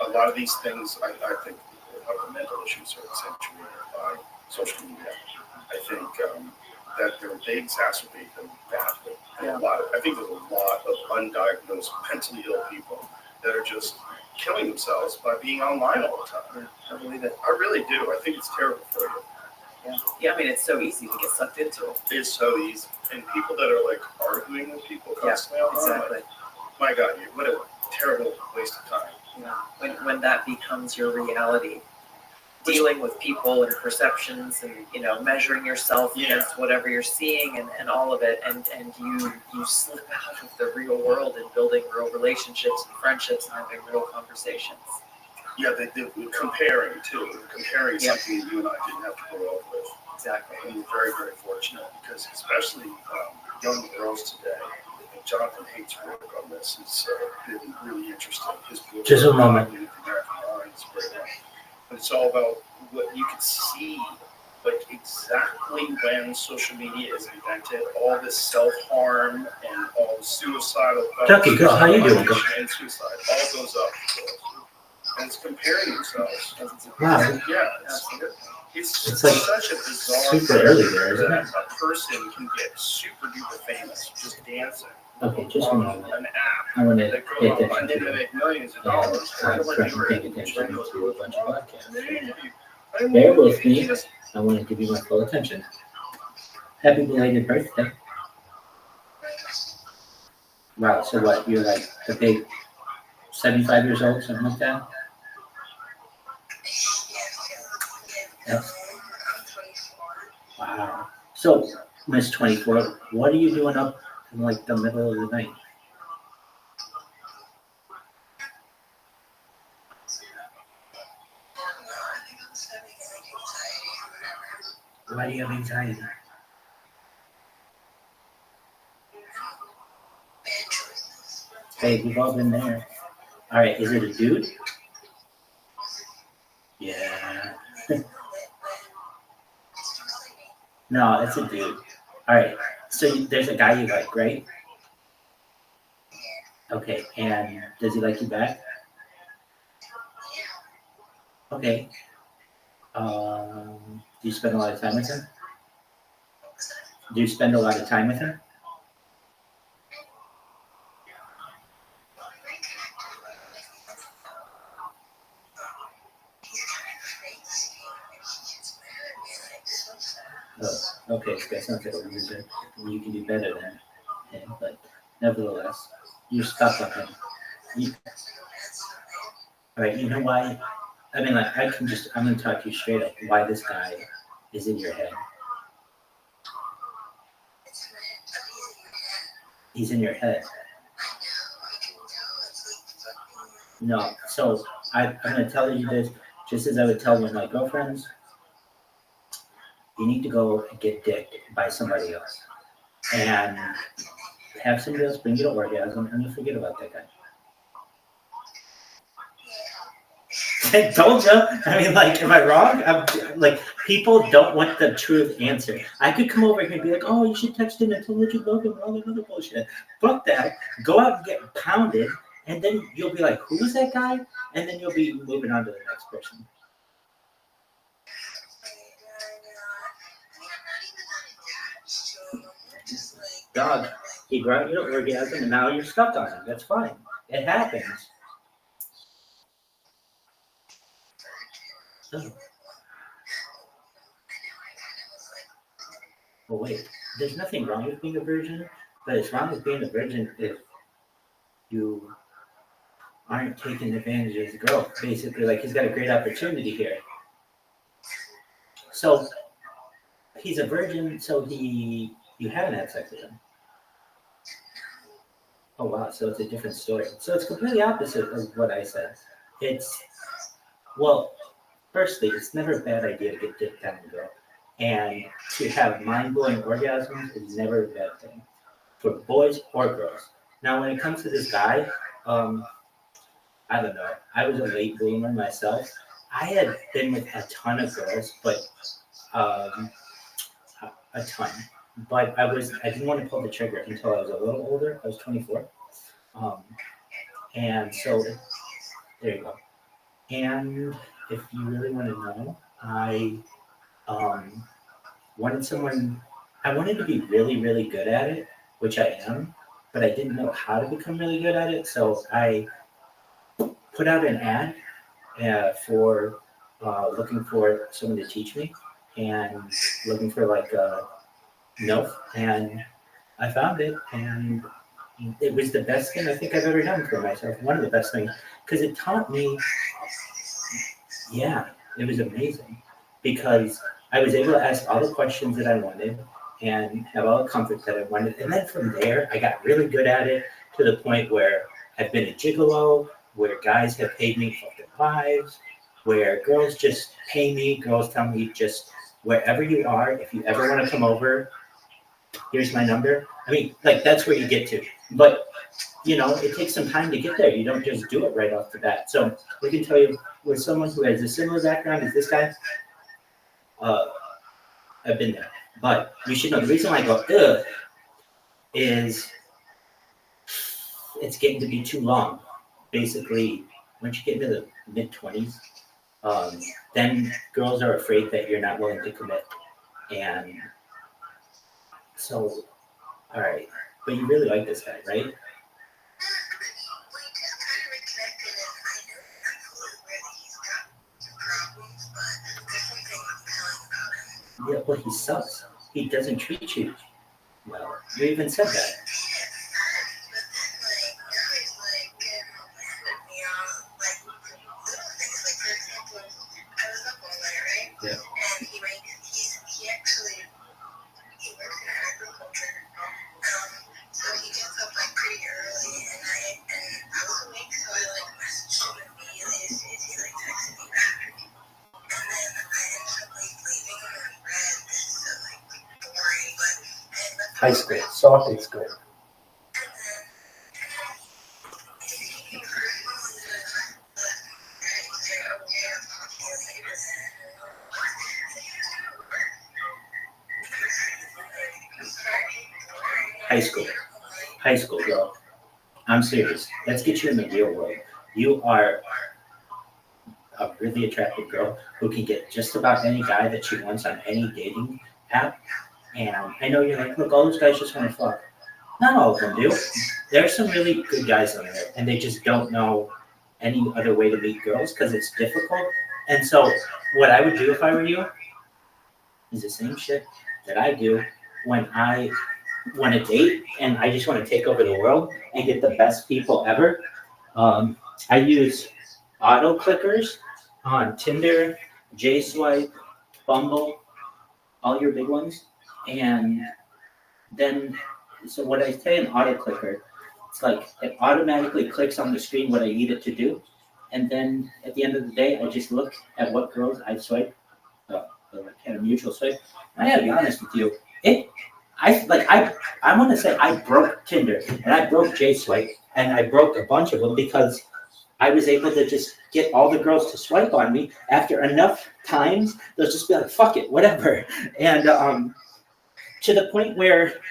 a lot of these things, I think, a lot of the mental issues are accentuated by social media. I think that they exacerbate them badly. And I think there's a lot of undiagnosed mentally ill people that are just killing themselves by being online all the time. I believe it. I really do. I think it's terrible for you. Yeah, I mean, it's so easy to get sucked into it. It's so easy. And people that are like arguing with people constantly online, exactly. like, my God, what a terrible waste of time. Yeah. When that becomes your reality, dealing with people and perceptions and measuring yourself against whatever you're seeing and all of it, and you slip out of the real world and building real relationships and friendships and having real conversations. Yeah, they comparing too. Comparing something that you and I didn't have to grow up with. Exactly. And we're very, very fortunate because especially young girls today, Jonathan Haidt's work on this has been really interesting. His book, Just a moment. American Mind, is a great one. But it's all about what you can see, like exactly when social media is invented, all this self-harm and all the suicidal thoughts. Ducky, girl, how you doing? And suicide all goes up. And it's comparing themselves. Wow. Yeah, it's like such a bizarre super early there, isn't that it? a person can get super duper famous just dancing Okay, just a on moment. an app I want to that pay goes on attention and they to it. make millions of Yeah, dollars. I'm What trying you to were pay able to attention do. to a bunch of podcasts. I mean, Bear with me. you just- I want to give you my full attention. Happy belated birthday. Wow, so what, you're like the big 75 years old, something like that? Yep. Wow. So, Miss 24, what are you doing up in like the middle of the night? Why do you have anxiety? Hey, we've all been there. All right, is it a dude? Yeah. No, it's a dude. All right, so there's a guy you like, right? Okay, and does he like you back? Okay. Do you spend a lot of time with him? Do you spend a lot of time with him? Oh, okay, that sounds like a loser. You can do better than him, but nevertheless, you're stuck on him. All right, you know why? I mean, like, I'm going to talk to you straight up why this guy is in your head. He's in your head. No, so I'm going to tell you this just as I would tell one of my girlfriends. You need to go and get dicked by somebody else. And have somebody else bring you to orgasm and you forget about that guy. I told you. I mean, like, am I wrong? Like, people don't want the truth answer. I could come over here and be like, oh, you should text him and tell him that you love him and all that other bullshit. Fuck that. Go out and get pounded, and then you'll be like, who's that guy? And then you'll be moving on to the next person. Dog, he brought you to orgasm, and now you're stuck on him. That's fine. It happens. Oh. Well, wait. There's nothing wrong with being a virgin, but it's wrong with being a virgin if you aren't taking advantage of the girl. Basically, like he's got a great opportunity here. So he's a virgin, so you haven't had sex with him. Oh wow, so it's a different story. So it's completely opposite of what I said. Well, firstly, it's never a bad idea to get dick down the girl. And to have mind-blowing orgasms is never a bad thing for boys or girls. Now, when it comes to this guy, I don't know. I was a late bloomer myself. I had been with a ton of girls, but a ton. But I didn't want to pull the trigger until I was a little older. I was 24. And so there you go. And if you really want to know, I wanted to be really, really good at it, which I am, but I didn't know how to become really good at it. So I put out an ad for looking for someone to teach me and looking for like a MILF, and I found it, and it was the best thing I think I've ever done for myself. One of the best things, because it taught me, yeah, it was amazing, because I was able to ask all the questions that I wanted and have all the comfort that I wanted. And then from there, I got really good at it to the point where I've been a gigolo, where guys have paid me for their wives, where girls just pay me, girls tell me just wherever you are, if you ever want to come over, here's my number. I mean, like that's where you get to. But, you know, it takes some time to get there. You don't just do it right off the bat. So we can tell you, with someone who has a similar background as this guy, I've been there. But you should know the reason why I go, ugh, is it's getting to be too long. Basically, once you get into the mid-20s, then girls are afraid that you're not willing to commit. And so, all right. But you really like this guy, right? Yeah, well, he sucks. He doesn't treat you well. You even said that. Yeah. High school, soft high school. High school, girl. I'm serious. Let's get you in the real world. You are a really attractive girl who can get just about any guy that she wants on any dating app. And I know you're like, look, all those guys just want to fuck. Not all of them do. There's some really good guys on there, and they just don't know any other way to meet girls because it's difficult. And so what I would do if I were you is the same shit that I do when I want to date and I just want to take over the world and get the best people ever. I use auto clickers on Tinder, JSwipe, Bumble, all your big ones. And then, so what I say in auto clicker, it's like it automatically clicks on the screen what I need it to do. And then at the end of the day, I just look at what girls I swipe, kind of mutual swipe. And I gotta be honest with you, I want to say I broke Tinder and I broke JSwipe and I broke a bunch of them because I was able to just get all the girls to swipe on me. After enough times, they'll just be like, fuck it, whatever. And to the point where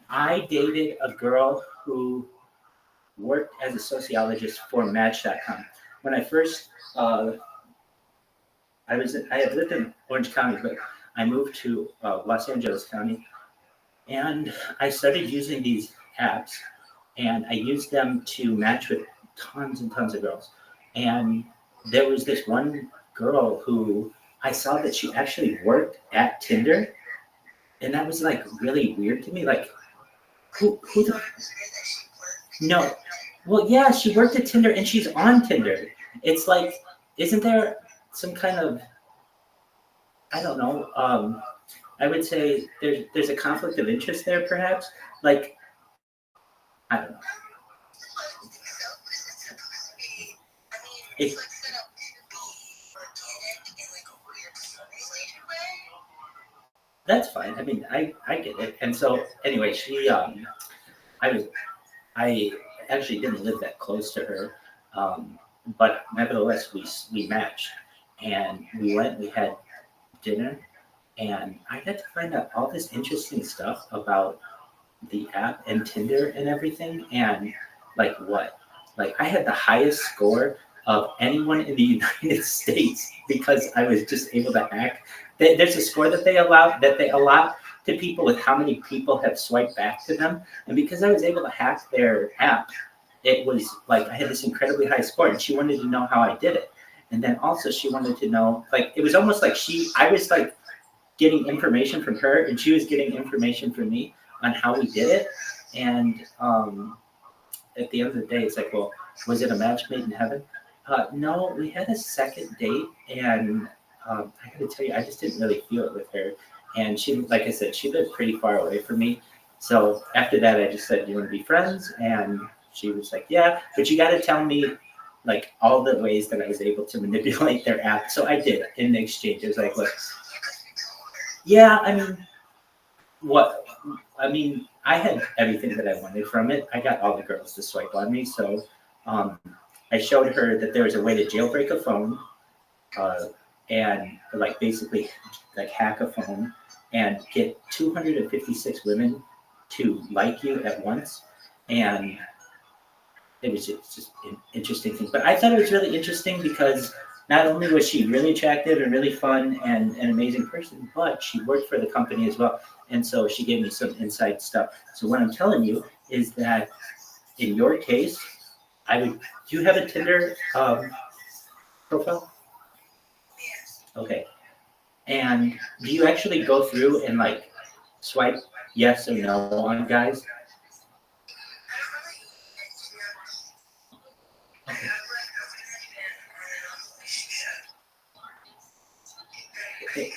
I dated a girl who worked as a sociologist for Match.com. When I first, I had lived in Orange County, but I moved to Los Angeles County, and I started using these apps, and I used them to match with tons and tons of girls. And there was this one girl who I saw that she actually worked at Tinder. And that was like really weird to me. Like, who the, no. Well, yeah, she worked at Tinder and she's on Tinder. It's like, isn't there some kind of, I don't know, I would say there's a conflict of interest there, perhaps. Like, I don't know. It, that's fine. I mean, I get it. And so anyway, I actually didn't live that close to her, but nevertheless we matched, and we had dinner, and I got to find out all this interesting stuff about the app and Tinder and everything, and like I had the highest score of anyone in the United States because I was just able to hack. There's a score that they allot to people with how many people have swiped back to them, and because I was able to hack their app, it was like I had this incredibly high score, and she wanted to know how I did it, and then also she wanted to know, like, it was almost like I was like getting information from her, and she was getting information from me on how we did it, and at the end of the day, it's like, well, was it a match made in heaven? No, we had a second date, and I got to tell you, I just didn't really feel it with her. And she, like I said, she lived pretty far away from me. So after that, I just said, "You want to be friends?" And she was like, "Yeah, but you got to tell me like all the ways that I was able to manipulate their app." So I did in the exchange. It was like, "Look, yeah, I mean, I had everything that I wanted from it. I got all the girls to swipe on me. So I showed her that there was a way to jailbreak a phone and like basically like hack a phone and get 256 women to like you at once. And it was just an interesting thing. But I thought it was really interesting because not only was she really attractive and really fun and an amazing person, but she worked for the company as well. And so she gave me some inside stuff. So what I'm telling you is that in your case, do you have a Tinder profile? Okay. And do you actually go through and like swipe yes or no on guys? Okay. Okay.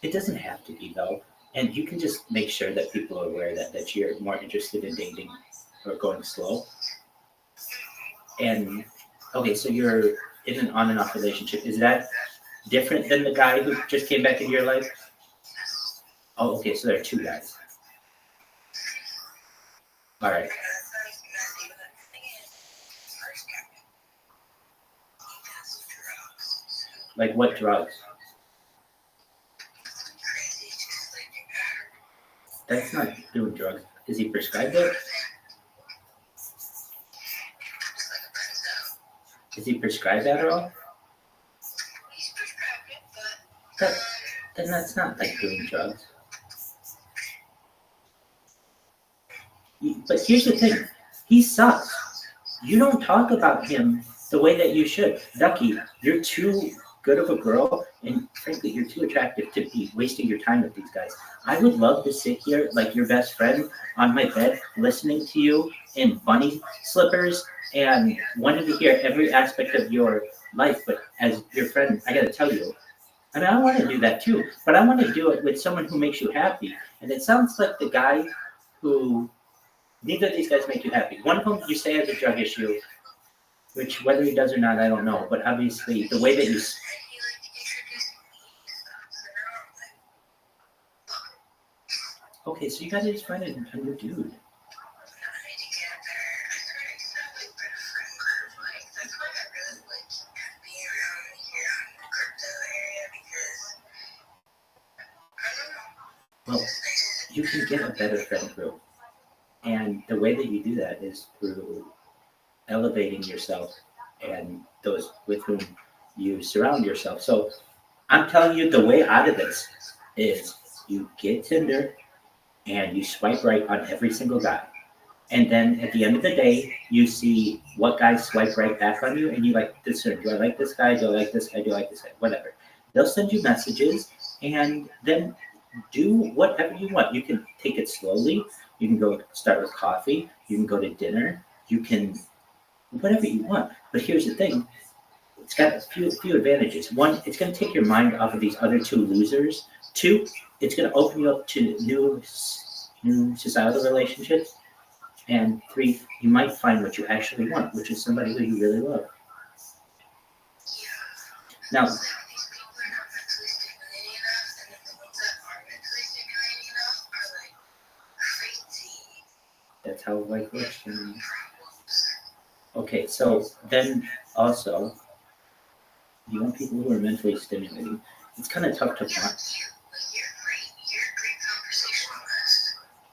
It doesn't have to be though. And you can just make sure that people are aware that you're more interested in dating or going slow. And okay, so you're in an on and off relationship. Is that different than the guy who just came back into your life? Oh, okay, so there are two guys. All right. Like what drugs? That's not doing drugs. Is he prescribed it? Is he prescribed Adderall? Then that's not like doing drugs. But here's the thing. He sucks. You don't talk about him the way that you should. Ducky, you're too good of a girl, and frankly, you're too attractive to be wasting your time with these guys. I would love to sit here like your best friend on my bed, listening to you in bunny slippers and wanting to hear every aspect of your life. But as your friend, I got to tell you, I mean, I want to do that too, but I want to do it with someone who makes you happy. And it sounds like the guy who, neither of these guys make you happy. One of them you say has a drug issue, which whether he does or not, I don't know. But obviously, the way that you... Okay, so you gotta just find a new dude. Well, you can get a better friend group. And the way that you do that is through elevating yourself and those with whom you surround yourself. So I'm telling you, the way out of this is you get Tinder, and you swipe right on every single guy. And then at the end of the day, you see what guys swipe right back on you, and you like discern, do I like this guy? Do I like this guy? Do I like this guy? Whatever. They'll send you messages, and then do whatever you want. You can take it slowly. You can go start with coffee. You can go to dinner. You can whatever you want. But here's the thing. It's got a few advantages. One, it's going to take your mind off of these other two losers. Two, it's going to open you up to new societal relationships. And three, you might find what you actually want, which is somebody who you really love. Now, that's how life works. Okay, so then also, you want people who are mentally stimulating. It's kind of tough to find.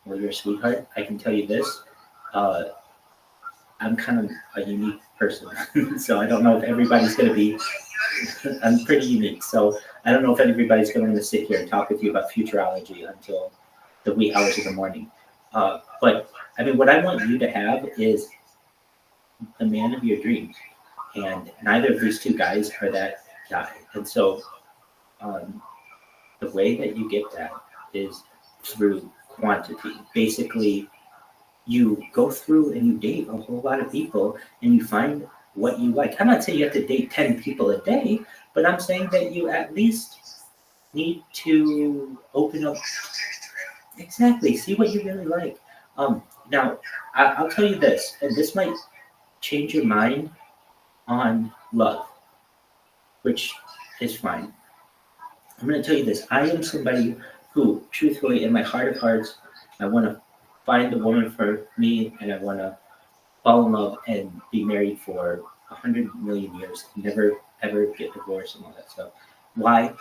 Well, you're a sweetheart. I can tell you this. I'm kind of a unique person, so I don't know if everybody's going to be. I'm pretty unique, so I don't know if everybody's going to sit here and talk with you about futurology until the wee hours of the morning. But I mean, what I want you to have is the man of your dreams, and neither of these two guys are that guy. And so, the way that you get that is through quantity. Basically, you go through and you date a whole lot of people and you find what you like. I'm not saying you have to date 10 people a day, but I'm saying that you at least need to open up. Exactly. See what you really like. Now, I'll tell you this, and this might change your mind on love, which is fine. I'm going to tell you this. I am somebody who, truthfully, in my heart of hearts, I want to find a woman for me, and I want to fall in love and be married for 100 million years, never ever get divorced and all that stuff. Why?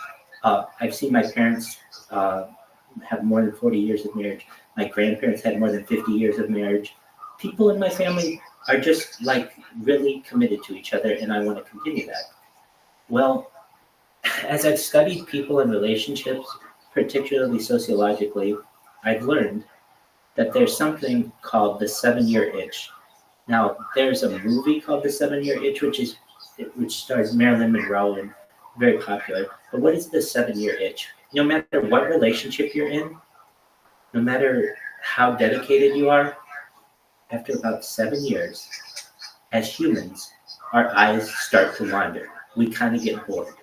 I've seen my parents have more than 40 years of marriage. My grandparents had more than 50 years of marriage. People in my family are just like really committed to each other, and I want to continue that. Well, as I've studied people and relationships, particularly sociologically, I've learned that there's something called the 7-year itch. Now, there's a movie called The 7-Year Itch, which stars Marilyn Monroe and very popular. But what is the 7-year itch? No matter what relationship you're in, no matter how dedicated you are, after about 7 years, as humans, our eyes start to wander. We kind of get bored.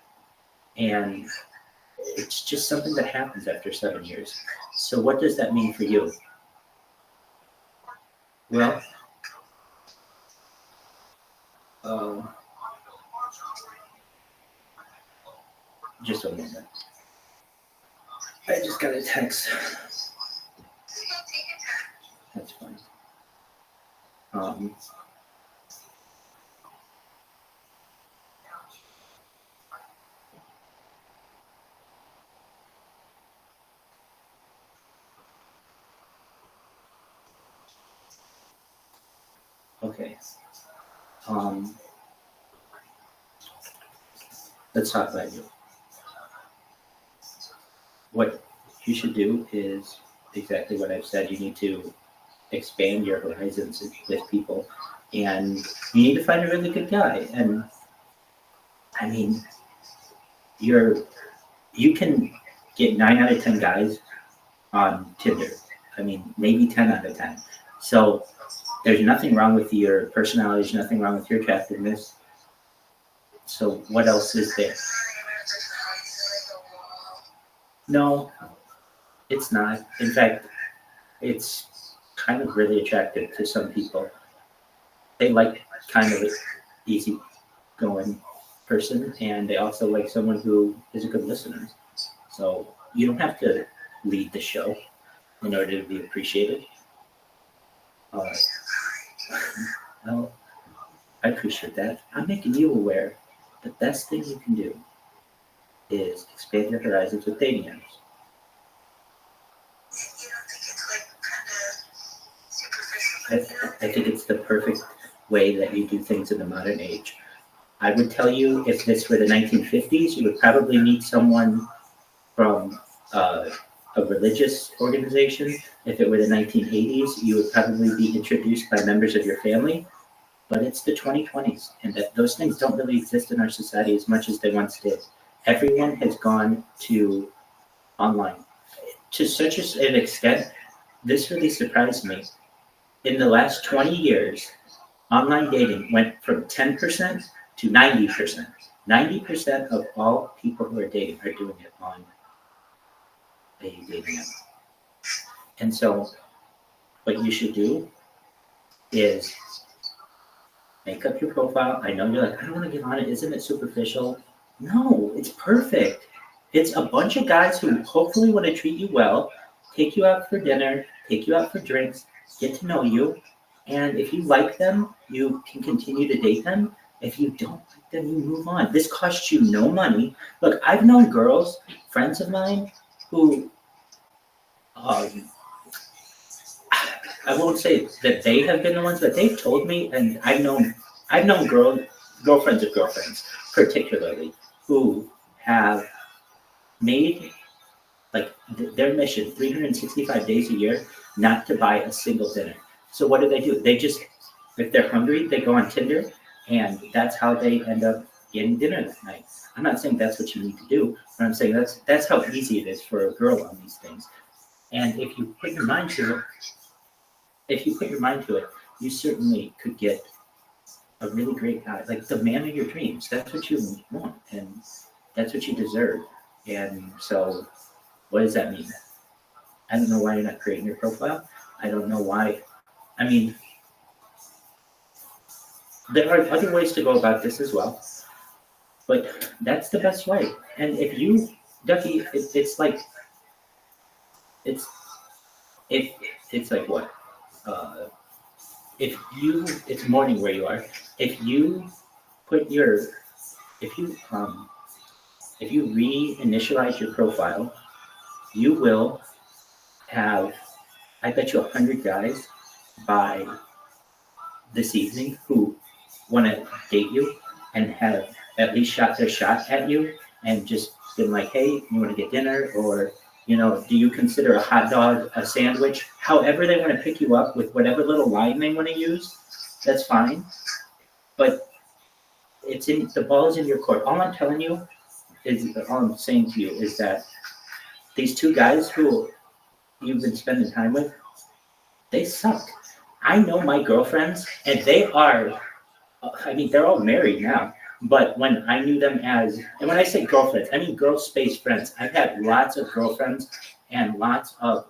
And it's just something that happens after 7 years. So what does that mean for you? Well, just a moment. I just got a text. That's fine. Okay. Let's talk about you. What you should do is exactly what I've said. You need to expand your horizons with people, and you need to find a really good guy. And I mean, you can get 9 out of 10 guys on Tinder. I mean, maybe 10 out of 10. So there's nothing wrong with your personality. There's nothing wrong with your attractiveness. So what else is there? No, it's not. In fact, it's kind of really attractive to some people. They like kind of an easy-going person, and they also like someone who is a good listener. So you don't have to lead the show in order to be appreciated. Well, I appreciate that. I'm making you aware. The best thing you can do is expand your horizons with dating apps. I think it's the perfect way that you do things in the modern age. I would tell you, if this were the 1950s, you would probably meet someone from a religious organization. If it were the 1980s, you would probably be introduced by members of your family. But it's the 2020s, and those things don't really exist in our society as much as they once did. Everyone has gone to online to such an extent. This really surprised me. In the last 20 years, online dating went from 10% to 90%. 90% of all people who are dating are doing it on a dating app. And so what you should do is make up your profile. I know you're like, I don't want to get on it. Isn't it superficial? No, it's perfect. It's a bunch of guys who hopefully want to treat you well, take you out for dinner, take you out for drinks, get to know you. And if you like them, you can continue to date them. If you don't like them, you move on. This costs you no money. Look, I've known girls, friends of mine, who I won't say that they have been the ones, but they've told me, and I've known girlfriends of girlfriends, particularly, who have made like their mission 365 days a year not to buy a single dinner. So what do? They just, if they're hungry, they go on Tinder, and that's how they end up getting dinner that night. I'm not saying that's what you need to do, but I'm saying that's how easy it is for a girl on these things. And if you put your mind to it, you certainly could get a really great guy, like the man of your dreams. That's what you want, and that's what you deserve. And so, what does that mean? I don't know why you're not creating your profile. I don't know why. I mean, there are other ways to go about this as well, but that's the best way. And if you, Ducky, it's like what? It's morning where you are. If you reinitialize your profile, you will have, I bet you 100 guys by this evening who want to date you and have at least shot their shot at you and just been like, hey, you want to get dinner? Or, do you consider a hot dog a sandwich? However they want to pick you up with whatever little line they want to use, that's fine. But the ball is in your court. All I'm saying to you is that these two guys who you've been spending time with, they suck. I know my girlfriends, and they're all married now. But when I knew them and when I say girlfriends, I mean girl space friends. I've had lots of girlfriends and lots of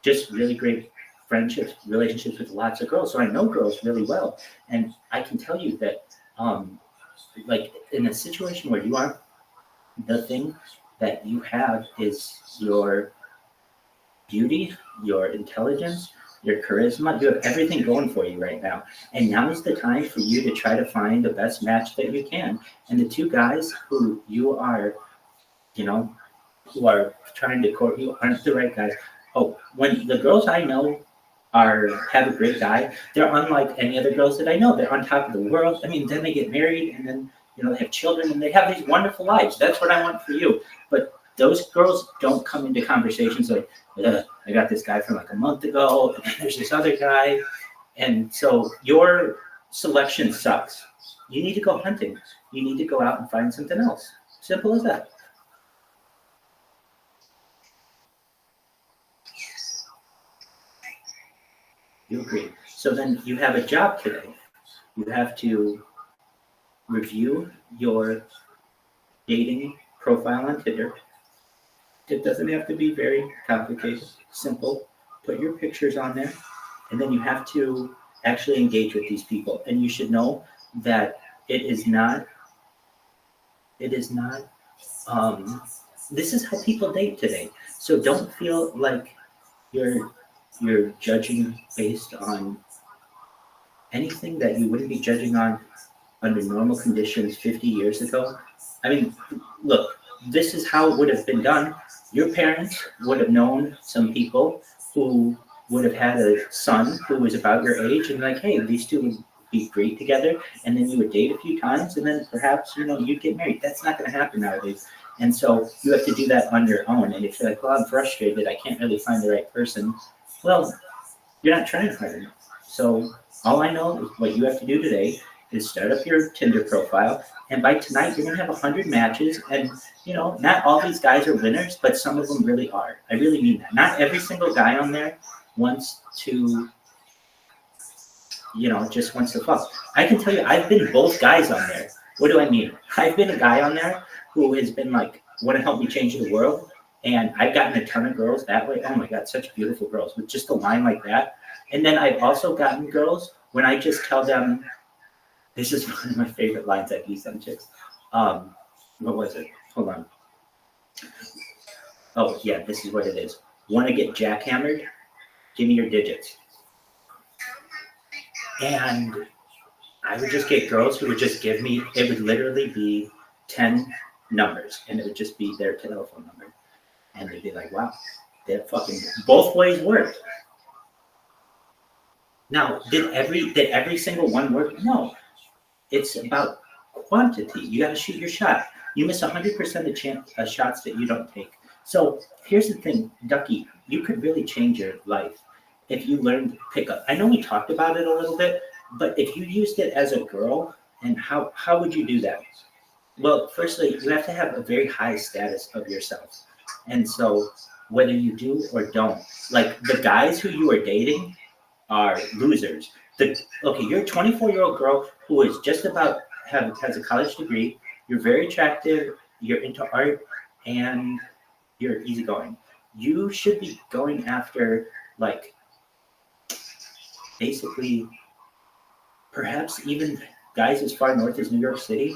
just really great relationships with lots of girls. So I know girls really well. And I can tell you that, like in a situation where you are, the thing that you have is your beauty, your intelligence, your charisma. You have everything going for you right now. And now is the time for you to try to find the best match that you can. And the two guys who you are, who are trying to court you aren't the right guys. Oh, when the girls I know have a great guy, they're unlike any other girls that I know. They're on top of the world. I mean, then they get married, and then, they have children, and they have these wonderful lives. That's what I want for you. But those girls don't come into conversations like, I got this guy from like a month ago, and then there's this other guy. And so your selection sucks. You need to go hunting. You need to go out and find something else. Simple as that. You agree. So then you have a job today. You have to review your dating profile on Tinder. It doesn't have to be very complicated. Simple. Put your pictures on there, and then you have to actually engage with these people. And you should know that it is not. This is how people date today. So don't feel like you're judging based on anything that you wouldn't be judging on under normal conditions 50 years ago. I mean, look, this is how it would have been done. Your parents would have known some people who would have had a son who was about your age, and like, hey, these two would be great together, and then you would date a few times, and then perhaps, you'd get married. That's not going to happen nowadays. And so you have to do that on your own. And if you're like, well, I'm frustrated, I can't really find the right person. Well, you're not trying hard enough. So all I know is what you have to do today is start up your Tinder profile. And by tonight, you're going to have 100 matches. And, you know, not all these guys are winners, but some of them really are. I really mean that. Not every single guy on there wants to, you know, just wants to fuck. I can tell you, I've been both guys on there. What do I mean? I've been a guy on there who has been like, want to help me change the world. And I've gotten a ton of girls that way. Oh my God, such beautiful girls with just a line like that. And then I've also gotten girls when I just tell them, this is one of my favorite lines I've used on chicks. What was it? Hold on. Oh yeah, this is what it is. Want to get jackhammered? Give me your digits. And I would just get girls who would just give me, it would literally be 10 numbers, and it would just be their telephone number. And they'd be like, wow, that fucking, both ways worked. Now, did every single one work? No. It's about quantity. You got to shoot your shot. You miss 100% of shots that you don't take. So here's the thing, Ducky, you could really change your life if you learned to pick up. I know we talked about it a little bit, but if you used it as a girl, and how would you do that? Well, firstly, you have to have a very high status of yourself. And so whether you do or don't, like the guys who you are dating are losers. Okay, you're a 24-year-old girl who is just about has a college degree. You're very attractive. You're into art, and you're easygoing. You should be going after like basically perhaps even guys as far north as New York City.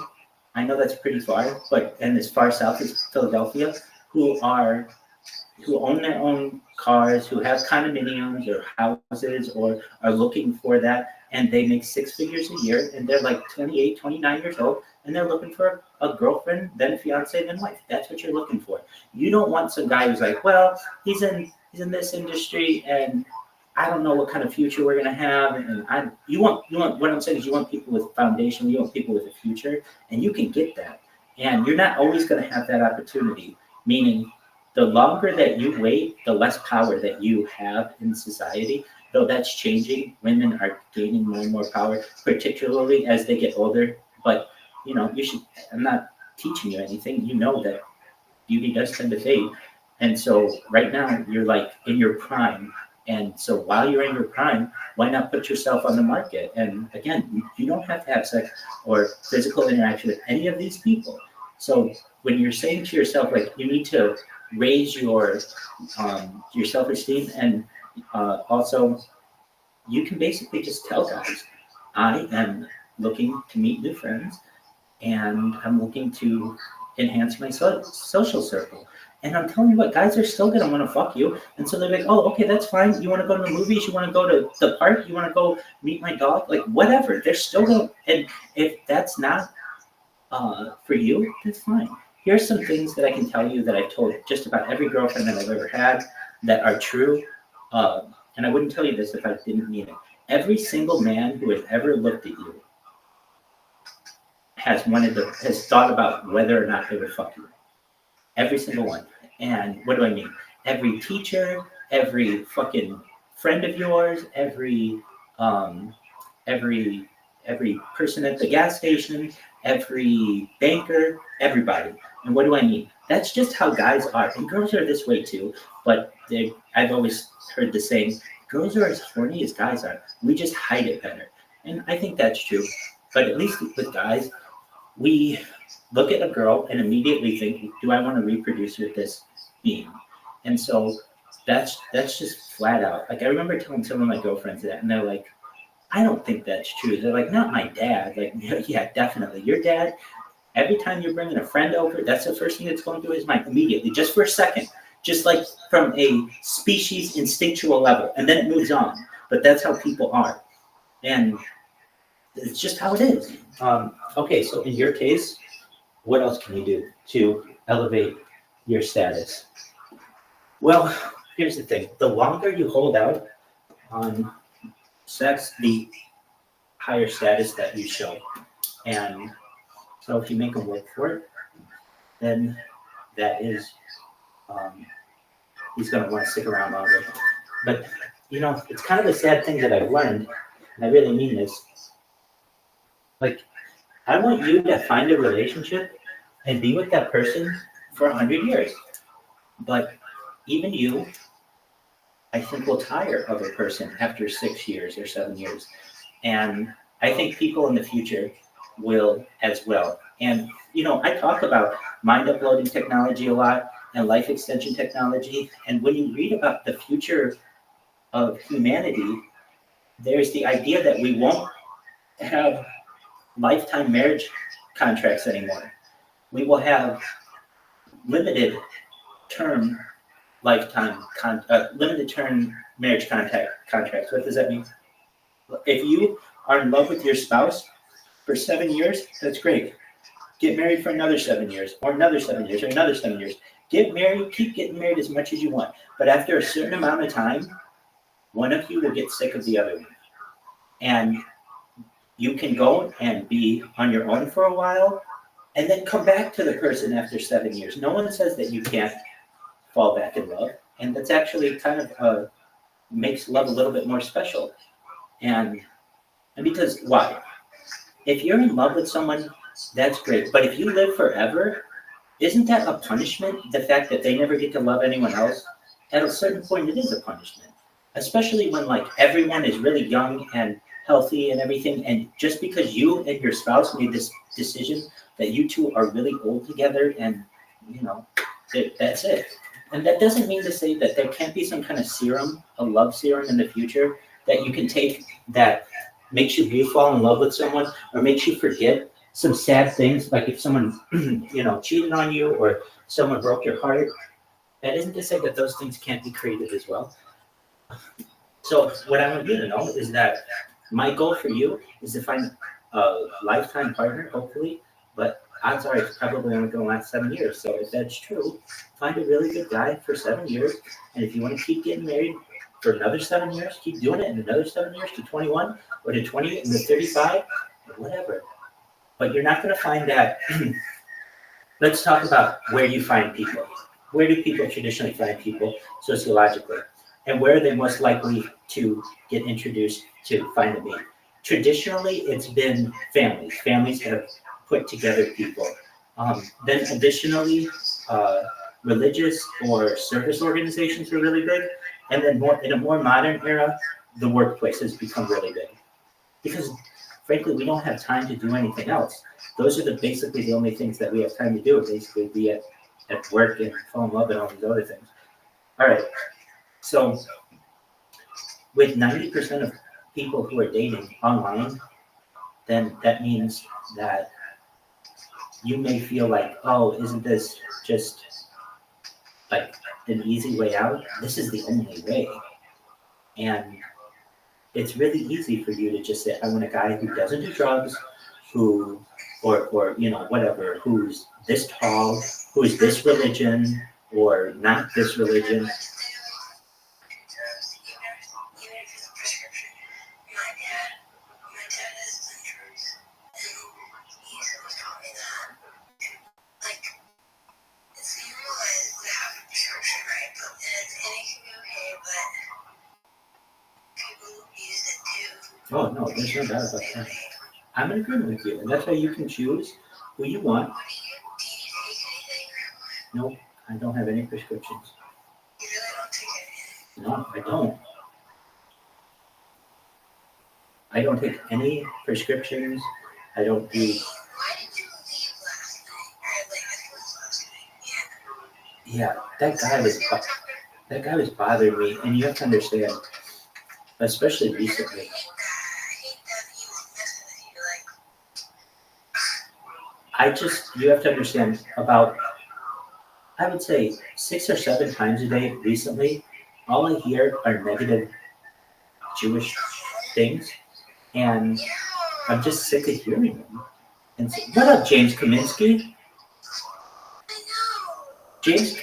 I know that's pretty far, and as far south as Philadelphia, who own their own cars, who have condominiums or houses or are looking for that, and they make 6 figures a year, and they're like 28, 29 years old, and they're looking for a girlfriend, then fiance, then wife. That's what you're looking for. You don't want some guy who's like, well, he's in this industry, and I don't know what kind of future we're gonna have. And you want what I'm saying is you want people with foundation, you want people with a future, and you can get that. And you're not always gonna have that opportunity, meaning the longer that you wait, the less power that you have in society. Though that's changing, women are gaining more and more power, particularly as they get older. But you know, I'm not teaching you anything. You know that beauty does tend to fade. And so right now you're like in your prime. And so while you're in your prime, why not put yourself on the market? And again, you don't have to have sex or physical interaction with any of these people. So when you're saying to yourself, like, you need to raise your self-esteem, and also you can basically just tell guys, I am looking to meet new friends, and I'm looking to enhance my social circle. And I'm telling you what, guys are still going to want to fuck you. And so they're like, oh, okay, that's fine. You want to go to the movies? You want to go to the park? You want to go meet my dog? Like, whatever. They're still going to, and if that's not for you, that's fine. Here's some things that I can tell you that I've told just about every girlfriend that I've ever had that are true. And I wouldn't tell you this if I didn't mean it. Every single man who has ever looked at you has thought about whether or not they would fuck you. Every single one. And what do I mean? Every teacher, every fucking friend of yours, every person at the gas station, every banker, everybody. And what do I mean? That's just how guys are. And girls are this way too. But I've always heard the saying, girls are as horny as guys are. We just hide it better. And I think that's true. But at least with guys, we look at a girl and immediately think, do I want to reproduce with this being? And so that's just flat out. Like, I remember telling some of my girlfriends that, and they're like, I don't think that's true. They're like, not my dad. Like, yeah, definitely. Your dad, every time you're bringing a friend over, that's the first thing that's going through his mind immediately, just for a second, just like from a species instinctual level. And then it moves on. But that's how people are. And it's just how it is. Okay, so in your case, what else can you do to elevate your status? Well, here's the thing. The longer you hold out on sex, the higher status that you show. And so if you make them work for it, then that is, he's going to want to stick around longer. But, it's kind of a sad thing that I've learned, and I really mean this. Like, I want you to find a relationship and be with that person for 100 years. But even you, I think, will tire of a person after 6 years or 7 years. And I think people in the future will as well. And, I talk about mind uploading technology a lot and life extension technology. And when you read about the future of humanity, there's the idea that we won't have lifetime marriage contracts anymore. We will have limited term limited term marriage contracts. What does that mean? If you are in love with your spouse for 7 years, that's great. Get married for another 7 years, or another 7 years, or another 7 years. Get married, keep getting married as much as you want. But after a certain amount of time, one of you will get sick of the other one. And you can go and be on your own for a while, and then come back to the person after 7 years. No one says that you can't fall back in love. And that's actually kind of makes love a little bit more special. And because why? If you're in love with someone, that's great. But if you live forever, isn't that a punishment? The fact that they never get to love anyone else? At a certain point, it is a punishment. Especially when everyone is really young and healthy and everything. And just because you and your spouse made this decision that you two are really old together and, that's it. And that doesn't mean to say that there can't be some kind of serum, a love serum in the future that you can take that makes you re-fall in love with someone or makes you forget some sad things, like if someone, cheated on you or someone broke your heart. That isn't to say that those things can't be created as well. So what I want you to know is that my goal for you is to find a lifetime partner, hopefully, but odds are it's probably only going to last 7 years. So if that's true, find a really good guy for 7 years. And if you want to keep getting married for another 7 years, keep doing it in another 7 years to 21 or to 20 and to 35 or whatever. But you're not going to find that. Let's talk about where you find people. Where do people traditionally find people sociologically? And where are they most likely to get introduced to find a mate? Traditionally, it's been families. Families have put together people. Then additionally, religious or service organizations are really big. And then in a more modern era, the workplace has become really big. Because frankly, we don't have time to do anything else. Those are basically the only things that we have time to do, basically be at work and fall in love and all these other things. All right. So with 90% of people who are dating online, then that means that you may feel like, oh, isn't this just like an easy way out? This is the only way. And it's really easy for you to just say, I want a guy who doesn't do drugs, who, or whatever, who's this tall, who is this religion, or not this religion. Oh, no, there's no doubt about that. I'm in agreement with you, and that's why you can choose who you want. Nope, I don't have any prescriptions. No, I don't. I don't take any prescriptions. I don't do. Yeah, that guy was bothering me, and you have to understand, especially recently. You have to understand about, I would say 6 or 7 times a day recently, all I hear are negative Jewish things, and I'm just sick of hearing them. And so, what up, James Kaminsky? James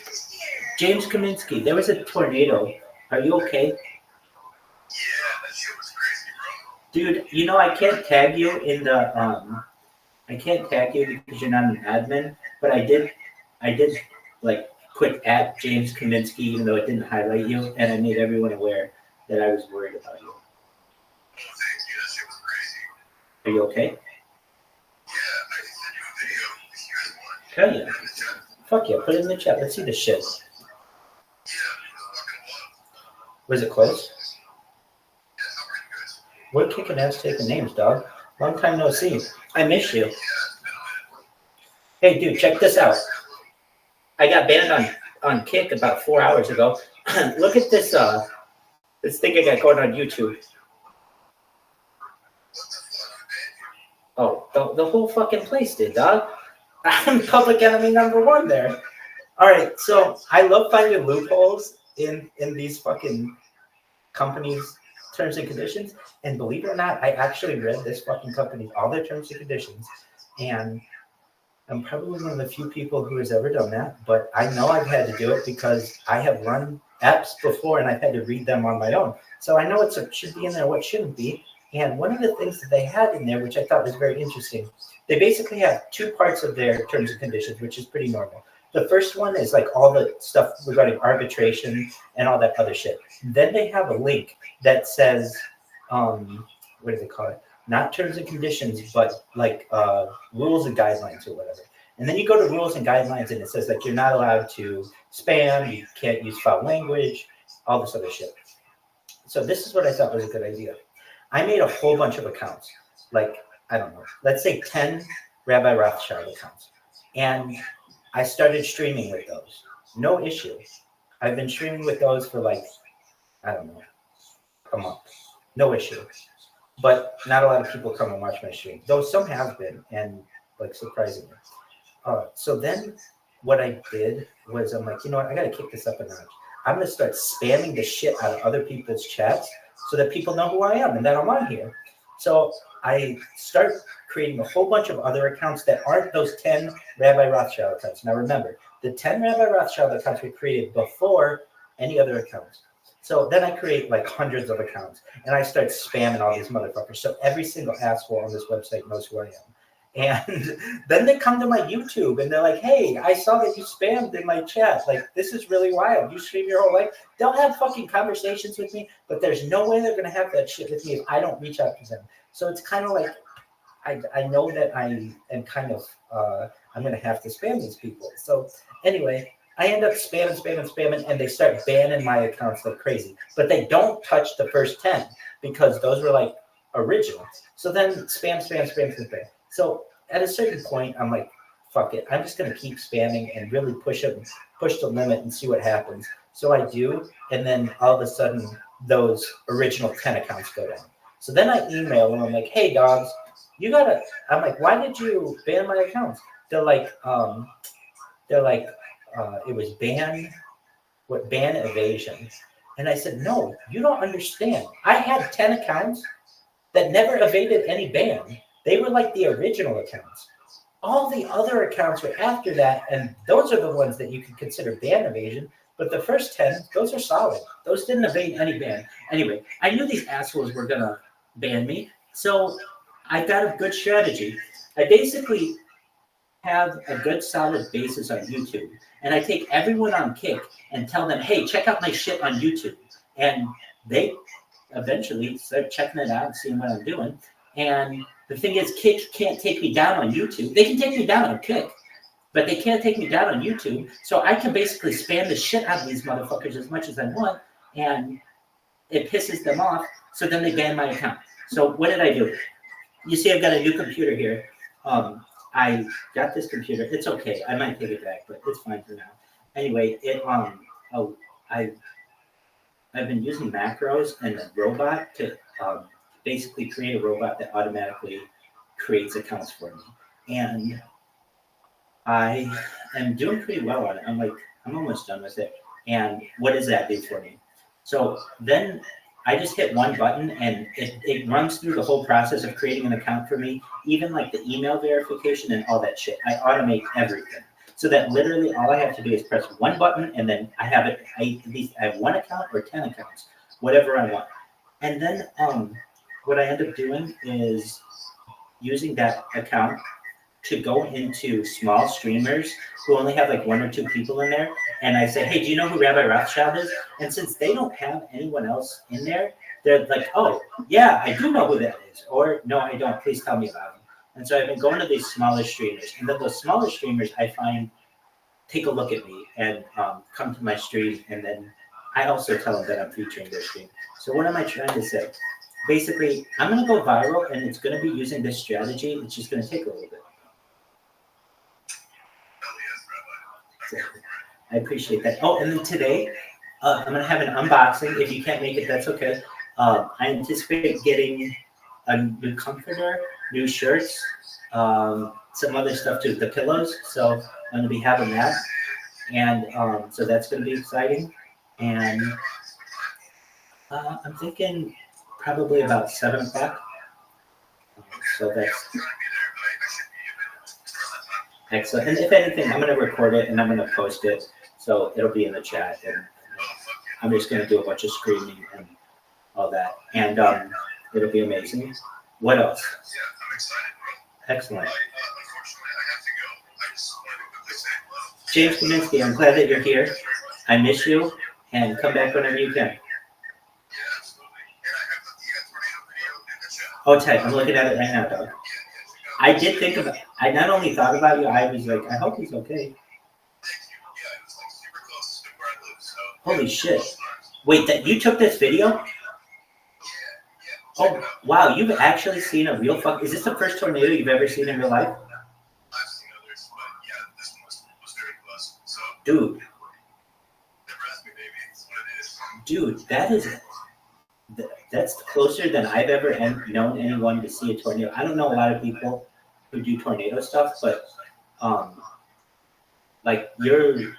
Kaminsky, there was a tornado. Are you okay? Yeah, that shit was crazy, bro. Dude, I can't tag you in the I can't tag you because you're not an admin, but I did like put at James Kaminsky, even though it didn't highlight you, and I made everyone aware that I was worried about you. Are you okay? Hell yeah. Fuck yeah, put it in the chat. Let's see the shit. Was it close? We're kicking ass taking names, dog. Long time no see. I miss you. Hey, dude, check this out. I got banned on Kick about 4 hours ago. Look at this this thing I got going on YouTube. Oh, the whole fucking place did, dog. I'm public enemy number one there. All right, so I love finding loopholes in these fucking companies' terms and conditions. And believe it or not, I actually read this fucking company, all their terms and conditions, and I'm probably one of the few people who has ever done that, but I know I've had to do it because I have run apps before and I've had to read them on my own. So I know what should be in there, what shouldn't be. And one of the things that they had in there, which I thought was very interesting, they basically have two parts of their terms and conditions, which is pretty normal. The first one is like all the stuff regarding arbitration and all that other shit. Then they have a link that says, what do they call it? Not terms and conditions, but like rules and guidelines or whatever. And then you go to rules and guidelines and it says that you're not allowed to spam, you can't use foul language, all this other shit. So this is what I thought was a good idea. I made a whole bunch of accounts, like, I don't know, let's say 10 Rabbi Rothschild accounts. And I started streaming with those. No issue. I've been streaming with those for like, I don't know, a month. No issue. But not a lot of people come and watch my stream, though some have been, and like surprisingly. So then what I did was I'm like, you know what, I got to kick this up a notch. I'm going to start spamming the shit out of other people's chats so that people know who I am and that I'm on here. So I start creating a whole bunch of other accounts that aren't those 10 Rabbi Rothschild accounts. Now remember, the 10 Rabbi Rothschild accounts were created before any other accounts. So then I create like hundreds of accounts and I start spamming all these motherfuckers. So every single asshole on this website knows who I am. And then they come to my YouTube and they're like, hey, I saw that you spammed in my chat. Like, this is really wild. You stream your whole life. They'll have fucking conversations with me, but there's no way they're going to have that shit with me if I don't reach out to them. So it's kind of like, I know that I am kind of, I'm going to have to spam these people. So anyway, I end up spamming, and they start banning my accounts like crazy. But they don't touch the first 10 because those were like original. So then spam. So at a certain point, I'm like, fuck it. I'm just going to keep spamming and really push the limit and see what happens. So I do, and then all of a sudden, those original 10 accounts go down. So then I email them. I'm like, hey, dogs, you got to, I'm like, why did you ban my accounts? They're like, it was ban evasion. And I said, no, you don't understand. I had 10 accounts that never evaded any ban. They were like the original accounts. All the other accounts were after that, and those are the ones that you could consider ban evasion. But the first 10, those are solid. Those didn't evade any ban. Anyway, I knew these assholes were going to ban me, so I got a good strategy. I basically have a good solid basis on YouTube, and I take everyone on Kick and tell them, hey, check out my shit on YouTube. And they eventually start checking it out and seeing what I'm doing. And the thing is, Kick can't take me down on YouTube. They can take me down on Kick, but they can't take me down on YouTube. So I can basically spam the shit out of these motherfuckers as much as I want, and it pisses them off. So then they ban my account. So what did I do? You see, I've got a new computer here. I got this computer. It's okay. I might take it back, but it's fine for now. Anyway, I've been using macros and a robot to basically create a robot that automatically creates accounts for me. And I am doing pretty well on it. I'm almost done with it. And what does that do for me? So then I just hit one button and it runs through the whole process of creating an account for me, even like the email verification and all that shit. I automate everything. So that literally all I have to do is press one button and then I have one account or 10 accounts, whatever I want. And then what I end up doing is using that account to go into small streamers who only have like 1 or 2 people in there, and I say, hey, do you know who Rabbi Rothschild is? And since they don't have anyone else in there, they're like, oh, yeah, I do know who that is. Or, no, I don't. Please tell me about him. And so I've been going to these smaller streamers. And then those smaller streamers, I find, take a look at me and come to my stream. And then I also tell them that I'm featuring their stream. So what am I trying to say? Basically, I'm going to go viral, and it's going to be using this strategy. It's just going to take a little bit. So, I appreciate that. Oh, and then today, I'm going to have an unboxing. If you can't make it, that's okay. I anticipate getting a new comforter, new shirts, some other stuff too, the pillows. So I'm going to be having that. And so that's going to be exciting. And I'm thinking probably about 7 o'clock. So that's excellent. And if anything, I'm going to record it and I'm going to post it. So it'll be in the chat. And I'm just going to do a bunch of screaming and all that. And it'll be amazing. What else? Excellent. James Kaminsky, I'm glad that you're here. I miss you. And come back whenever you can. Oh, Ted, I'm looking at it right now, dog. I did think about, I not only thought about you, I was like, I hope he's okay. Holy shit. Wait, that you took this video? Oh, wow, you've actually seen a real fuck. Is this the first tornado you've ever seen in real life? Dude. Dude, that's closer than I've ever known anyone to see a tornado. I don't know a lot of people who do tornado stuff, but like you're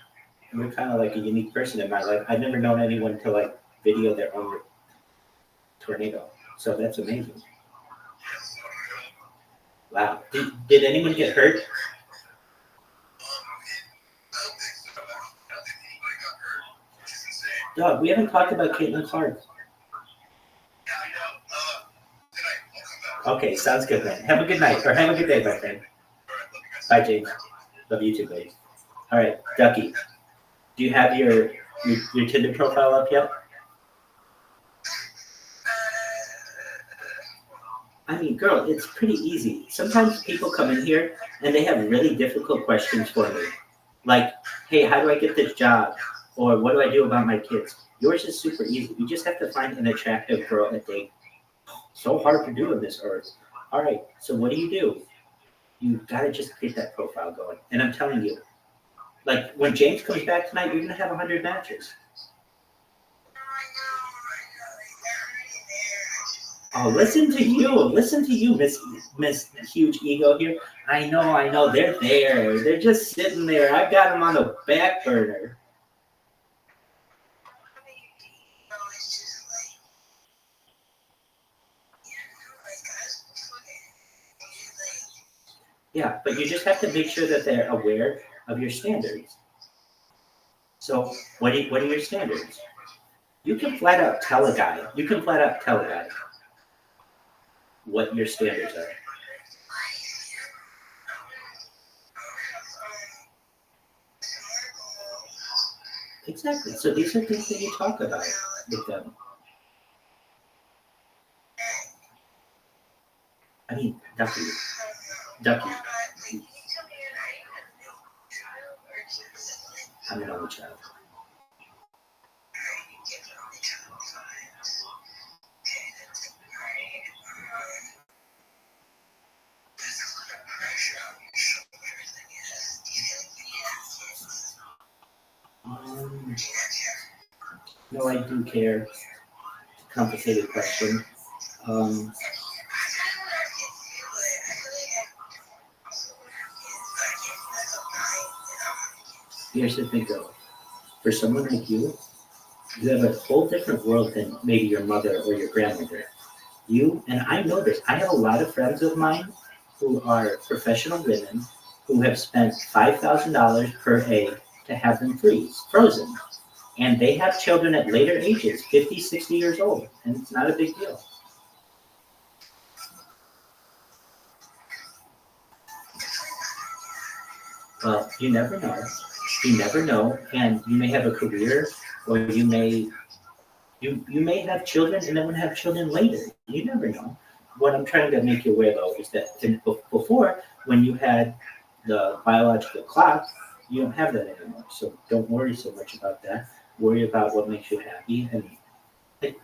kind of like a unique person in my life. I've never known anyone to like video their own tornado. So that's amazing. Wow. Did anyone get hurt? Dog, we haven't talked about Caitlin Clark. Okay, sounds good, man. Have a good night, or have a good day, my friend. Bye, James. Love you too, baby. All right, Ducky. Do you have your Tinder profile up yet? I mean, girl, it's pretty easy. Sometimes people come in here and they have really difficult questions for me. Like, hey, how do I get this job? Or what do I do about my kids? Yours is super easy. You just have to find an attractive girl and date. So hard to do in this earth. All right, so what do? You gotta just get that profile going. And I'm telling you, like when James comes back tonight, you're gonna have 100 matches. Oh, listen to you, Miss Huge Ego here. I know, they're there. They're just sitting there. I've got them on the back burner. Yeah, but you just have to make sure that they're aware of your standards. So what are your standards? You can flat out tell a guy. What your standards are. Exactly. So these are things that you talk about with them. I mean, Ducky. I'm an only child. No, I do care. Complicated question. Here's the thing though. For someone like you have a whole different world than maybe your mother or your grandmother. You, and I know this, I have a lot of friends of mine who are professional women who have spent $5,000 per egg to have them frozen. And they have children at later ages, 50, 60 years old, and it's not a big deal. Well, you never know. You never know, and you may have a career, or you may have children and then want to have children later. You never know. What I'm trying to make you aware though is that before, when you had the biological clock, you don't have that anymore. So don't worry so much about that. Worry about what makes you happy. And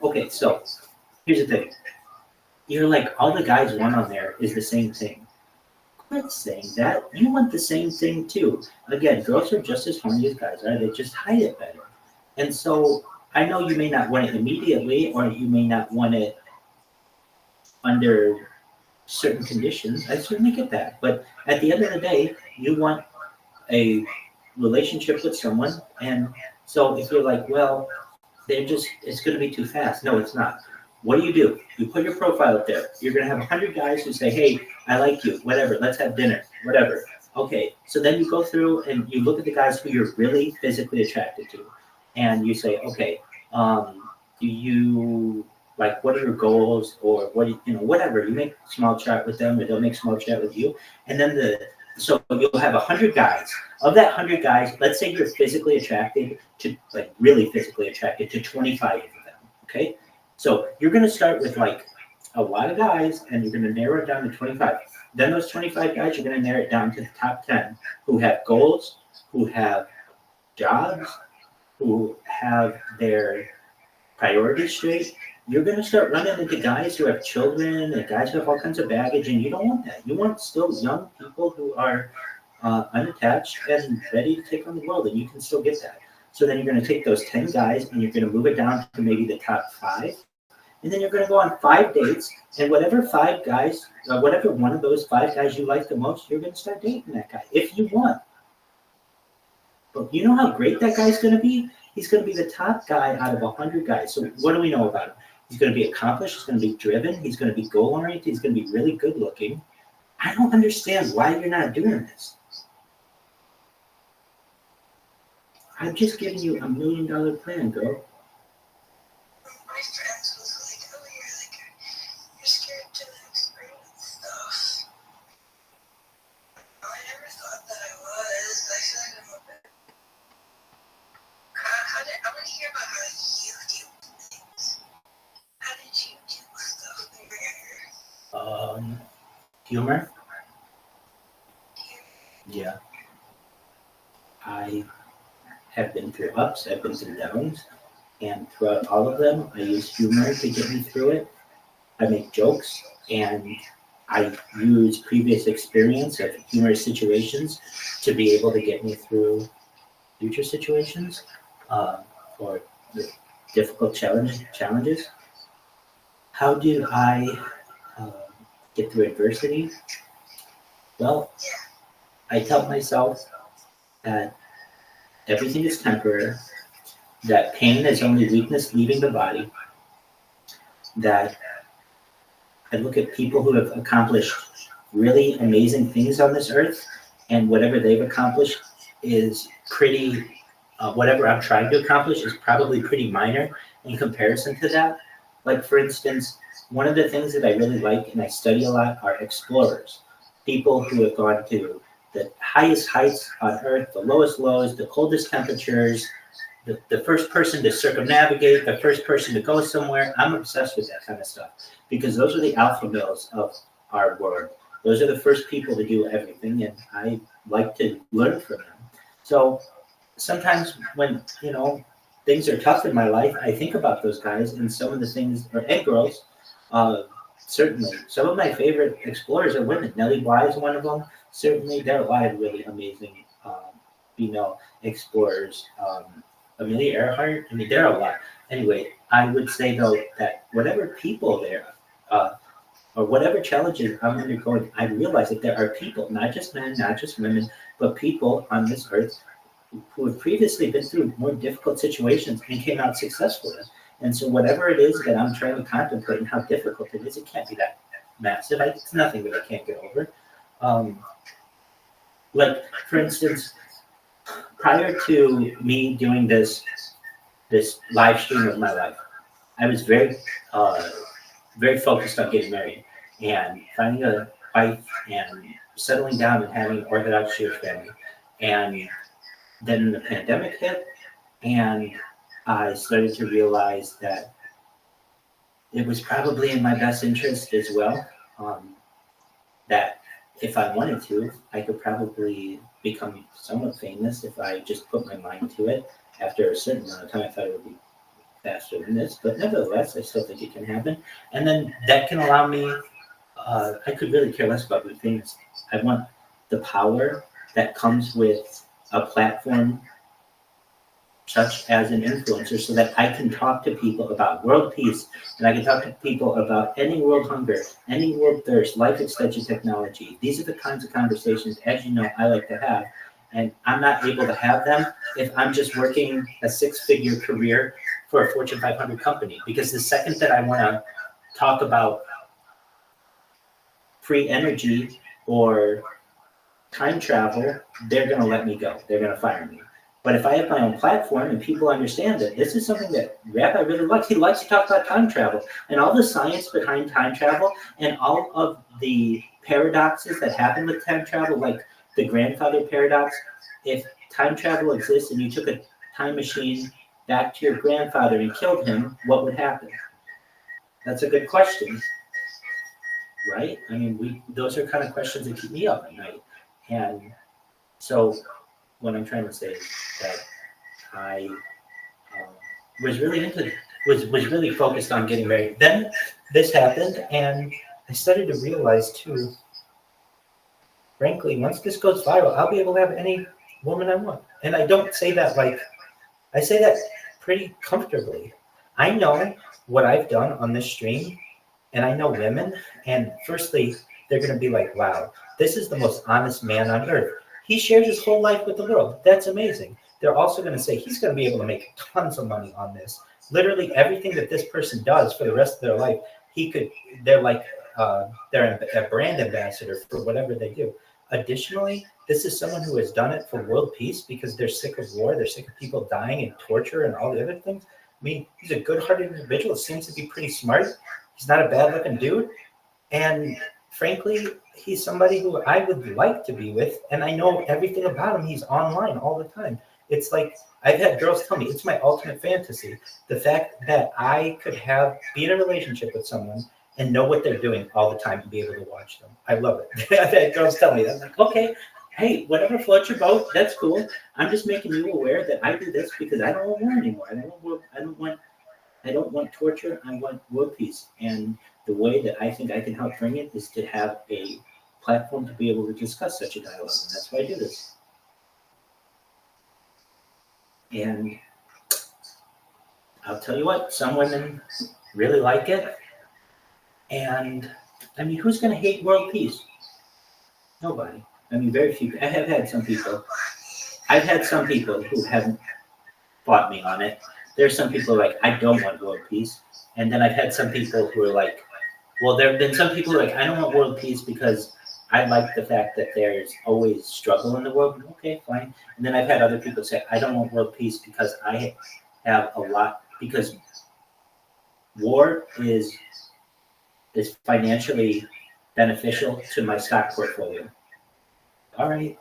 okay, so here's the thing. You're like, all the guys want on there is the same thing. Quit saying that. You want the same thing too. Again, girls are just as horny as guys are. They just hide it better. And so I know you may not want it immediately, or you may not want it under certain conditions. I certainly get that. But at the end of the day, you want a relationship with someone. And so if you're like, well, it's going to be too fast. No, it's not. What do? You put your profile up there. You're going to have 100 guys who say, hey, I like you, whatever, let's have dinner, whatever. Okay, so then you go through and you look at the guys who you're really physically attracted to. And you say, okay, do you, like, what are your goals, or what do you know, whatever. You make small chat with them, or they'll make small chat with you. And then so you'll have 100 guys. Of that 100 guys, let's say you're physically attracted to, like, really physically attracted to 25 of them, okay? So you're going to start with, like, a lot of guys, and you're going to narrow it down to 25. Then those 25 guys, you're going to narrow it down to the top 10 who have goals, who have jobs, who have their priorities straight. You're going to start running into guys who have children and guys who have all kinds of baggage, and you don't want that. You want still young people who are unattached and ready to take on the world, and you can still get that. So then you're going to take those 10 guys, and you're going to move it down to maybe the top 5. And then you're going to go on 5 dates, and whatever 5 guys, whatever one of those 5 guys you like the most, you're going to start dating that guy if you want. But you know how great that guy's going to be? He's going to be the top guy out of 100 guys. So what do we know about him? He's going to be accomplished. He's going to be driven. He's going to be goal-oriented. He's going to be really good looking. I don't understand why you're not doing this. I'm just giving you $1 million plan, girl. My friends was like, oh, you're scared to experience stuff. I never thought that I was. I feel like I'm a bit. I want to hear about how you do things. How did you do stuff when you were younger? Humor? Yeah. I have been through ups, I've been through downs, and throughout all of them, I use humor to get me through it. I make jokes, and I use previous experience of humorous situations to be able to get me through future situations or difficult challenges. How do I get through adversity? Well, I tell myself that everything is temporary, that pain is only weakness leaving the body, that I look at people who have accomplished really amazing things on this earth, and whatever they've accomplished is pretty, whatever I'm trying to accomplish is probably pretty minor in comparison to that. Like, for instance, one of the things that I really like and I study a lot are explorers, people who have gone to the highest heights on Earth, the lowest lows, the coldest temperatures, the first person to circumnavigate, the first person to go somewhere. I'm obsessed with that kind of stuff because those are the alpha males of our world. Those are the first people to do everything, and I like to learn from them. So sometimes when, things are tough in my life, I think about those guys and some of the things, and girls, certainly. Some of my favorite explorers are women. Nellie Bly is one of them. Certainly, there are a lot of really amazing female explorers. Amelia Earhart, there are a lot. Anyway, I would say, though, that whatever people there, or whatever challenges I'm undergoing, I realize that there are people, not just men, not just women, but people on this earth who have previously been through more difficult situations and came out successfully. And so whatever it is that I'm trying to contemplate and how difficult it is, it can't be that massive. It's nothing that I can't get over. Like, for instance, prior to me doing this live stream of my life, I was very focused on getting married and finding a wife and settling down and having an Orthodox Jewish family. And then the pandemic hit, and I started to realize that it was probably in my best interest as well. That if I wanted to, I could probably become somewhat famous if I just put my mind to it. After a certain amount of time, I thought it would be faster than this, but nevertheless, I still think it can happen. And then that can allow me, I could really care less about being famous. I want the power that comes with a platform such as an influencer so that I can talk to people about world peace, and I can talk to people about any world hunger, any world thirst, life extension technology. These are the kinds of conversations, as you know, I like to have, and I'm not able to have them if I'm just working a six-figure career for a Fortune 500 company, because the second that I want to talk about free energy or time travel, they're going to let me go. They're going to fire me. But if I have my own platform and people understand that this is something that Rabbi really likes, he likes to talk about time travel and all the science behind time travel and all of the paradoxes that happen with time travel, like the grandfather paradox. If time travel exists and you took a time machine back to your grandfather and killed him, what would happen? That's a good question, right? I mean, those are kind of questions that keep me up at night. And so what I'm trying to say is that I was really focused on getting married. Then this happened, and I started to realize too, frankly, once this goes viral, I'll be able to have any woman I want. And I don't say that I say that pretty comfortably. I know what I've done on this stream, and I know women, and firstly, they're going to be like, wow, this is the most honest man on earth. He shares his whole life with the world. That's amazing. They're also going to say he's going to be able to make tons of money on this. Literally everything that this person does for the rest of their life, they're like, they're a brand ambassador for whatever they do. Additionally, this is someone who has done it for world peace because they're sick of war. They're sick of people dying and torture and all the other things. I mean, he's a good-hearted individual. Seems to be pretty smart. He's not a bad-looking dude. And frankly, he's somebody who I would like to be with, and I know everything about him. He's online all the time. It's like I've had girls tell me it's my ultimate fantasy. The fact that I could be in a relationship with someone and know what they're doing all the time and be able to watch them. I love it. I've had girls tell me that. I'm like, okay, hey, whatever floats your boat, that's cool. I'm just making you aware that I do this because I don't want war anymore. I don't want torture. I want world peace. And the way that I think I can help bring it is to have a platform to be able to discuss such a dialogue. And that's why I do this. And I'll tell you what, some women really like it. And I mean, who's going to hate world peace? Nobody. I mean, very few. I've had some people who haven't fought me on it. There's some people like, I don't want world peace. And then I've had some people who are like, well, there have been some people who are like, I don't want world peace because I like the fact that there's always struggle in the world. Okay, fine. And then I've had other people say, I don't want world peace because I have a lot, because war is financially beneficial to my stock portfolio. All right,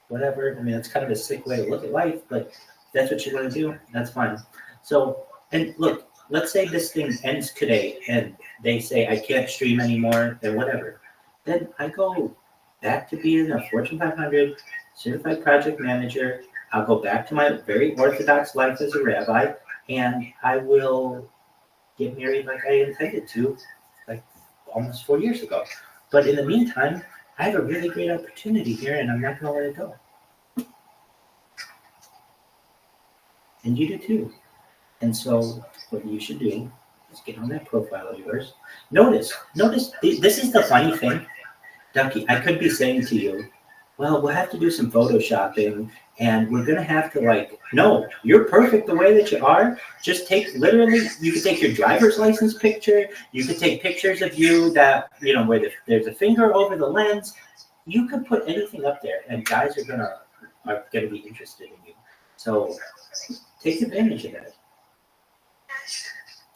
whatever. I mean, it's kind of a sick way to look at life, but if that's what you're going to do, that's fine. So, and look, let's say this thing ends today and they say I can't stream anymore and whatever. Then I go back to being a Fortune 500 certified project manager. I'll go back to my very orthodox life as a rabbi, and I will get married like I intended to, like almost 4 years ago. But in the meantime, I have a really great opportunity here, and I'm not going to let it go. And you do too. And so what you should do is get on that profile of yours. Notice, this is the funny thing. Ducky, I could be saying to you, well, we'll have to do some photoshopping, and we're going to have to no, you're perfect the way that you are. Just you could take your driver's license picture. You could take pictures of you that, where there's a finger over the lens. You could put anything up there, and guys are gonna be interested in you. So take advantage of that.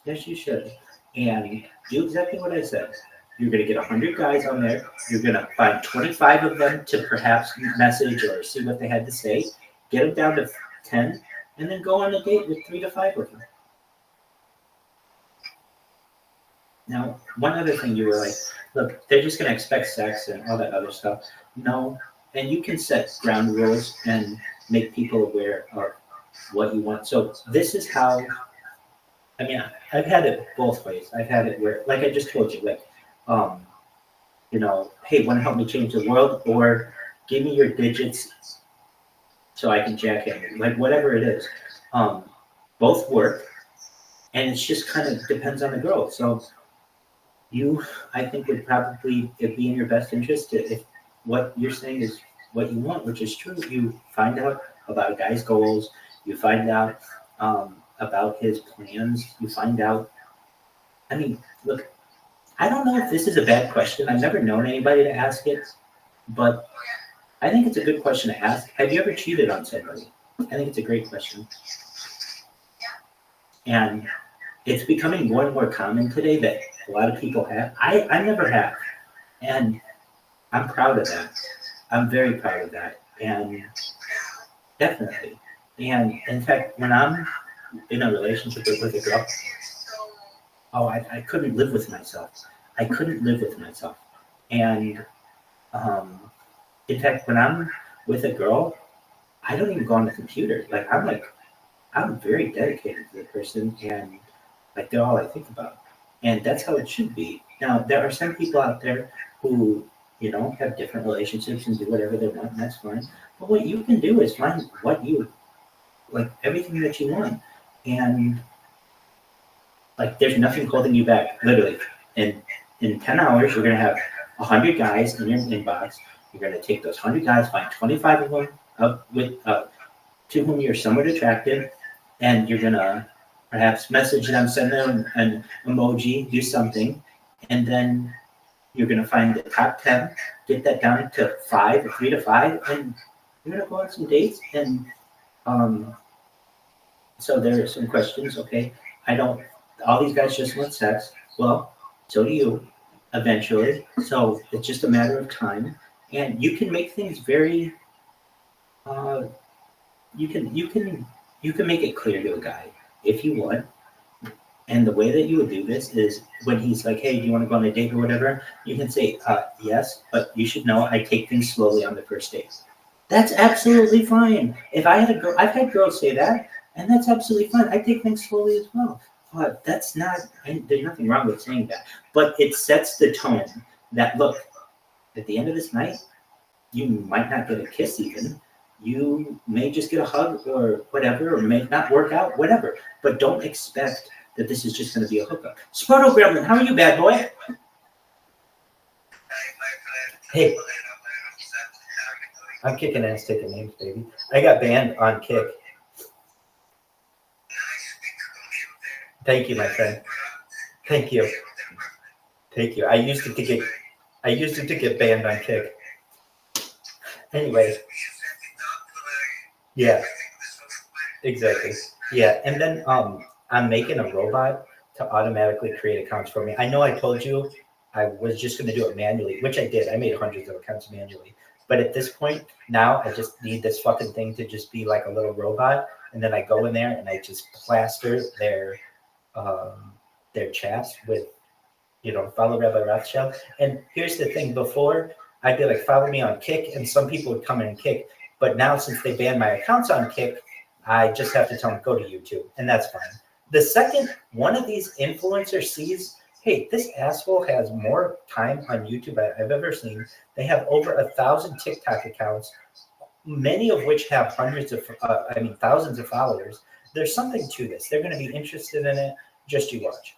Yes, you should. And do exactly what I said. You're going to get 100 guys on there. You're going to find 25 of them to perhaps message or see what they had to say. Get them down to 10, and then go on a date with 3 to 5 of them. Now, one other thing you were like, look, they're just going to expect sex and all that other stuff. No, and you can set ground rules and make people aware of what you want. So this is how, I mean, I've had it both ways. I've had it where, like I just told you, like, you know, hey, want to help me change the world? Or give me your digits so I can jackhammer you. Like, whatever it is. Both work. And it's just kind of depends on the girl. So you, I think, would probably, it'd be in your best interest to, if what you're saying is what you want, which is true, you find out about a guy's goals, you find out about his plans, you find out, I mean, look, I don't know if this is a bad question. I've never known anybody to ask it, but I think it's a good question to ask. Have you ever cheated on somebody? I think it's a great question. And it's becoming more and more common today that a lot of people have. I never have. And I'm proud of that. I'm very proud of that. And definitely. And in fact, when I'm in a relationship with a girl, I couldn't live with myself. I couldn't live with myself. And in fact, when I'm with a girl, I don't even go on the computer. I'm very dedicated to the person, and like they're all I think about. And that's how it should be. Now, there are some people out there who, you know, have different relationships and do whatever they want, and that's fine. But what you can do is find what you, like, everything that you want. And, like, there's nothing holding you back, literally. And in 10 hours, you're going to have 100 guys in your inbox. You're going to take those 100 guys, find 25 of them to whom you're somewhat attracted, and you're going to perhaps message them, send them an emoji, do something, and then you're going to find the top 10, get that down to 5 or 3 to 5, and you're going to go on some dates. And so there are some questions. Okay, all these guys just want sex. Well, so do you eventually. So it's just a matter of time. And you can make things very, you can make it clear to a guy if you want. And the way that you would do this is when he's like, hey, do you want to go on a date or whatever? You can say, yes, but you should know I take things slowly on the first date. That's absolutely fine. If I had a girl, I've had girls say that, and that's absolutely fine. I take things slowly as well. But that's not, there's nothing wrong with saying that. But it sets the tone that, look, at the end of this night, you might not get a kiss even. You may just get a hug or whatever, or may not work out, whatever. But don't expect that this is just going to be a hookup. Sproto Gremlin, how are you, bad boy? Hey. I'm kicking ass, taking names, baby. I got banned on Kick. Thank you, my friend. Thank you. Thank you. I used it to get banned on Kick. Anyway. Yeah. Exactly. Yeah. And then I'm making a robot to automatically create accounts for me. I know I told you I was just going to do it manually, which I did. I made hundreds of accounts manually. But at this point, now I just need this fucking thing to just be like a little robot. And then I go in there and I just plaster their chats with, follow Rabbi Rothschild. And here's the thing. Before, I'd be like, follow me on Kick. And some people would come in and Kick. But now, since they banned my accounts on Kick, I just have to tell them, go to YouTube. And that's fine. The second one of these influencers sees, hey, this asshole has more time on YouTube I've ever seen. They have over 1,000 TikTok accounts, many of which have thousands of followers. There's something to this. They're going to be interested in it. Just you watch.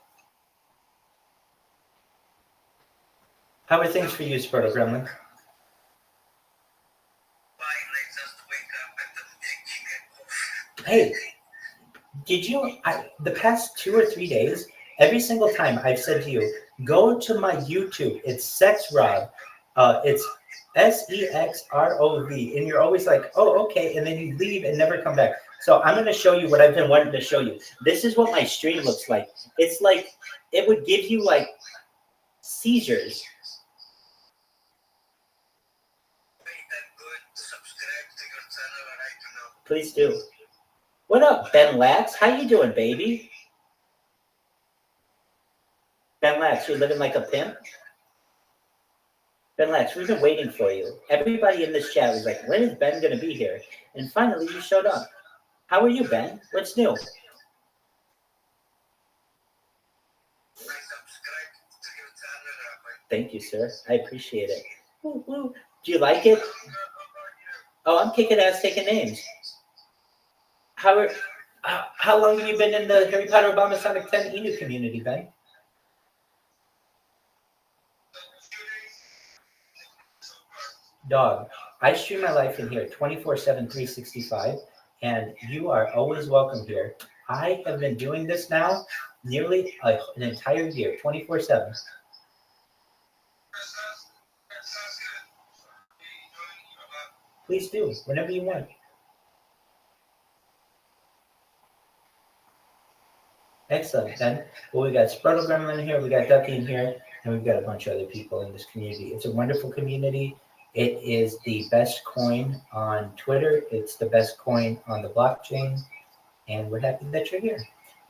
How are things for you, Sproto Gremlin? Hey, did you, the past 2 or 3 days, every single time I've said to you, go to my YouTube. It's SexRob. It's SEXROV. And you're always like, oh, okay. And then you leave and never come back. So I'm going to show you what I've been wanting to show you. This is what my stream looks like. It's like, it would give you like seizures. Please do. What up, Ben Lax? How you doing, baby? Ben Lax, you living like a pimp? Ben Lax, we've been waiting for you. Everybody in this chat was like, when is Ben going to be here? And finally, you showed up. How are you, Ben? What's new? Thank you, sir. I appreciate it. Woo, woo. Do you like it? Oh, I'm kicking ass taking names. How long have you been in the Harry Potter Obama Sonic 10 Enu community, Ben? Dog, I stream my life in here 24/7, 365, and you are always welcome here. I have been doing this now nearly an entire year, 24/7. Please do, whenever you want. Excellent, Ben. Well, we got Sproto Gremlin in here, we got Ducky in here, and we've got a bunch of other people in this community. It's a wonderful community. It is the best coin on Twitter. It's the best coin on the blockchain, and we're happy that you're here.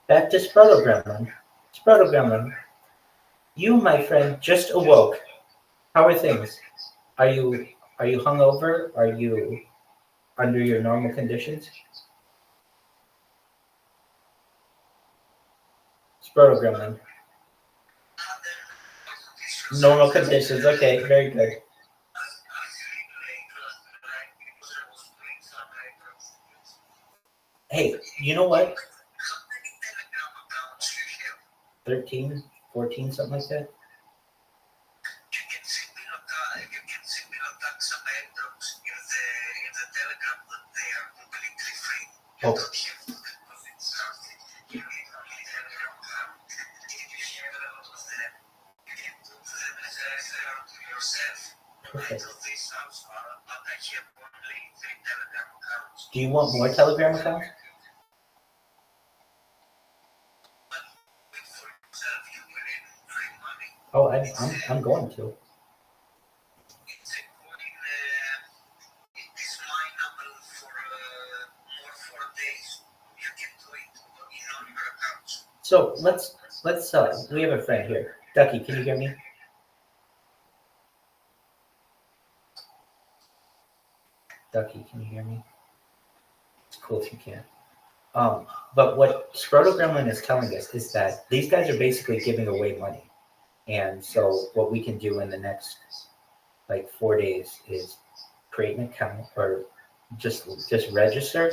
Back to Sproto Gremlin. Sproto Gremlin, you, my friend, just awoke. How are things? Are you hungover? Are you under your normal conditions? Sproto Gremlin. Normal conditions. Okay, very good. Hey, you know what? 13, 14, something like that. Oh. Perfect. Do you want more Telegram accounts? Oh, I'm going to. So let's we have a friend here. Ducky, can you hear me? Ducky, can you hear me? It's cool if you can. But what Sproto Gremlin is telling us is that these guys are basically giving away money. And so what we can do in the next like 4 days is create an account or just register.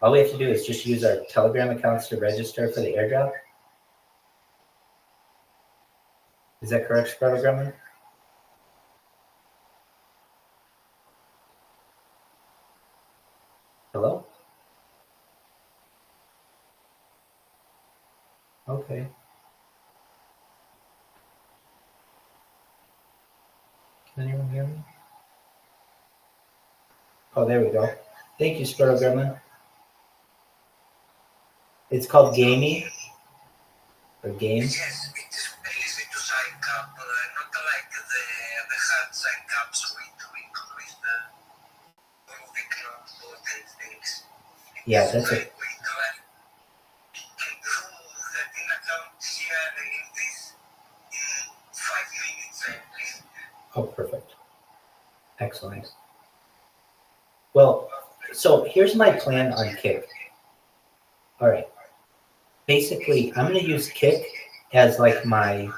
All we have to do is just use our Telegram accounts to register for the airdrop. Is that correct, Sproto Gremlin? Hello? Okay. Can anyone hear me? Oh, there we go. Thank you, Sproto Gremlin. It's called Gamey. Or Game. Yes, it is very easy to sign up, not like the hard sign ups with the club or things. Yeah, that's it. Oh, perfect. Excellent. Well, so here's my plan on Kick. All right. Basically, I'm going to use Kick as like my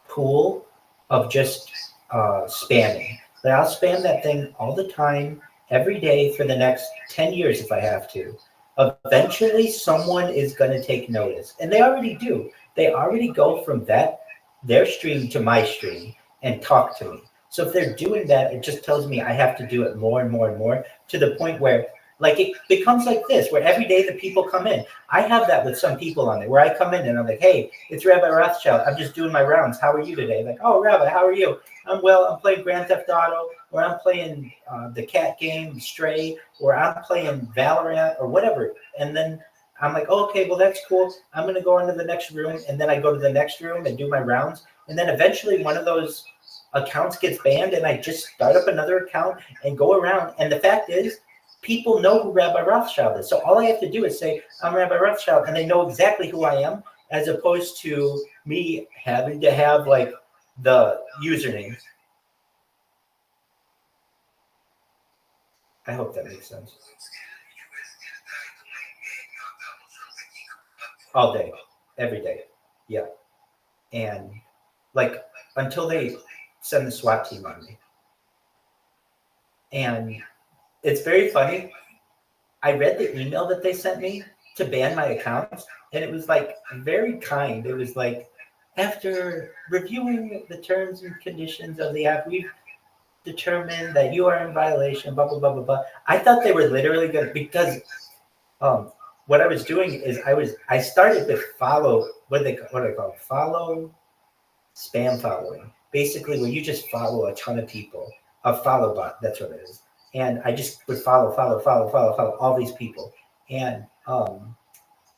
pool of just spamming. But I'll spam that thing all the time, every day for the next 10 years if I have to. Eventually, someone is going to take notice. And they already do. They already go from their stream to my stream and talk to me. So if they're doing that, it just tells me I have to do it more and more and more to the point where like it becomes like this, where every day the people come in. I have that with some people on there where I come in and I'm like, hey, it's Rabbi Rothschild. I'm just doing my rounds. How are you today? Like, oh, Rabbi, how are you? I'm well. I'm playing Grand Theft Auto, or I'm playing the cat game, Stray, or I'm playing Valorant or whatever. And then I'm like, oh, okay, well, that's cool. I'm going to go into the next room. And then I go to the next room and do my rounds. And then eventually one of those accounts gets banned, and I just start up another account and go around. And the fact is, people know who Rabbi Rothschild is. So all I have to do is say, I'm Rabbi Rothschild, and they know exactly who I am, as opposed to me having to have like the username. I hope that makes sense. All day, every day. Yeah. And like until they send the SWAT team on me. And it's very funny. I read the email that they sent me to ban my accounts, and it was like very kind. It was like, after reviewing the terms and conditions of the app, we've determined that you are in violation, blah, blah, blah, blah, blah. I thought they were literally going to, because what I was doing is I started to follow, what do they call it? Follow, spam following. Basically, where you just follow a ton of people. A follow bot, that's what it is. And I just would follow all these people. And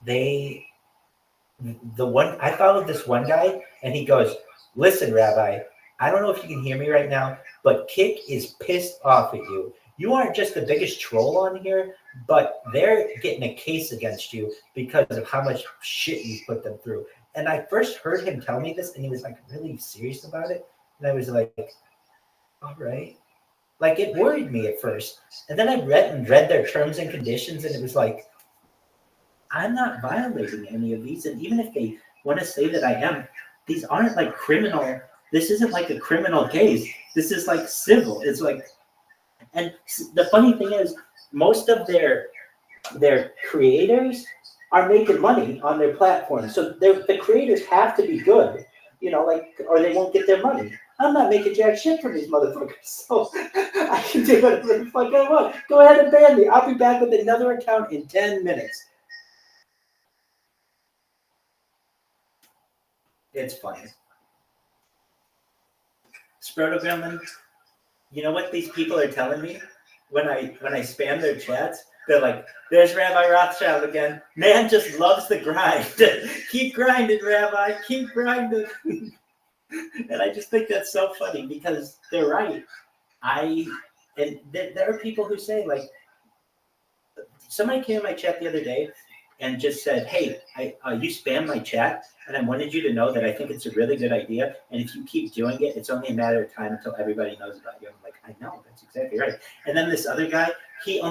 I followed this one guy, and he goes, listen, Rabbi, I don't know if you can hear me right now, but Kick is pissed off at you. You aren't just the biggest troll on here, but they're getting a case against you because of how much shit you put them through. And I first heard him tell me this, and he was like really serious about it. And I was like, all right. Like, it worried me at first. And then I read their terms and conditions, and it was like, I'm not violating any of these. And even if they want to say that I am, these aren't like criminal. This isn't like a criminal case. This is like civil. It's like, and the funny thing is, most of their creators are making money on their platform. So the creators have to be good, like, or they won't get their money. I'm not making jack shit from these motherfuckers, so I can do whatever the fuck I want. Go ahead and ban me. I'll be back with another account in 10 minutes. It's funny. Sprotogramman, you know what these people are telling me when I spam their chats? They're like, there's Rabbi Rothschild again. Man just loves the grind. Keep grinding, Rabbi. Keep grinding. And I just think that's so funny because they're right. There are people who say, like, somebody came in my chat the other day and just said, hey, you spam my chat, and I wanted you to know that I think it's a really good idea, and if you keep doing it, it's only a matter of time until everybody knows about you. I'm like, I know, that's exactly right. And then this other guy, he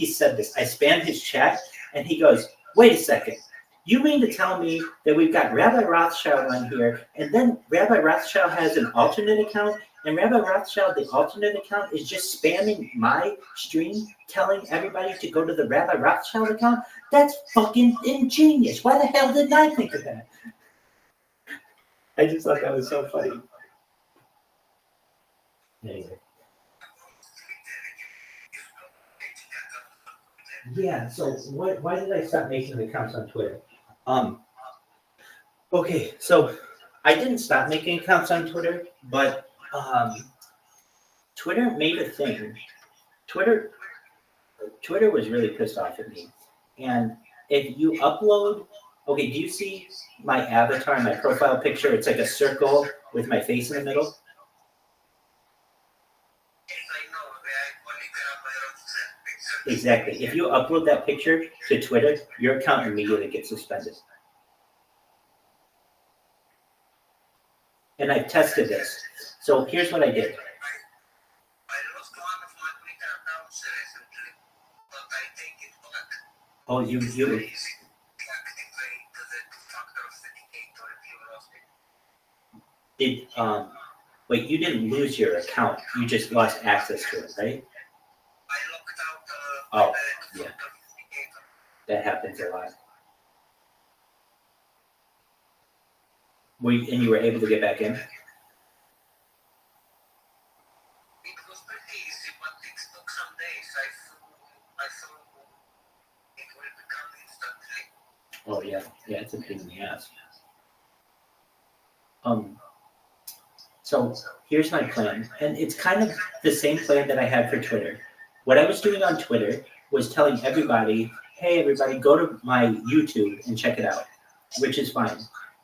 said this. I spammed his chat, and he goes, wait a second. You mean to tell me that we've got Rabbi Rothschild on here, and then Rabbi Rothschild has an alternate account, and Rabbi Rothschild, the alternate account, is just spamming my stream, telling everybody to go to the Rabbi Rothschild account? That's fucking ingenious. Why the hell didn't I think of that? I just thought that was so funny. Anyway. Yeah, so why did I stop making accounts on Twitter? Okay, so I didn't stop making accounts on Twitter, but Twitter made a thing. Twitter was really pissed off at me. And if you upload, okay, do you see my avatar, my profile picture? It's like a circle with my face in the middle. Exactly. If you upload that picture to Twitter, your account immediately gets suspended. And I've tested this. So here's what I did. Oh, you. Wait, you didn't lose your account. You just lost access to it, right? Oh, yeah. That happens a lot. And you were able to get back in? It was pretty easy, but it took some days. I thought it will become instantly. Oh, yeah, it's a pain in the ass. So here's my plan, and it's kind of the same plan that I had for Twitter. What I was doing on Twitter was telling everybody, hey, everybody, go to my YouTube and check it out, which is fine.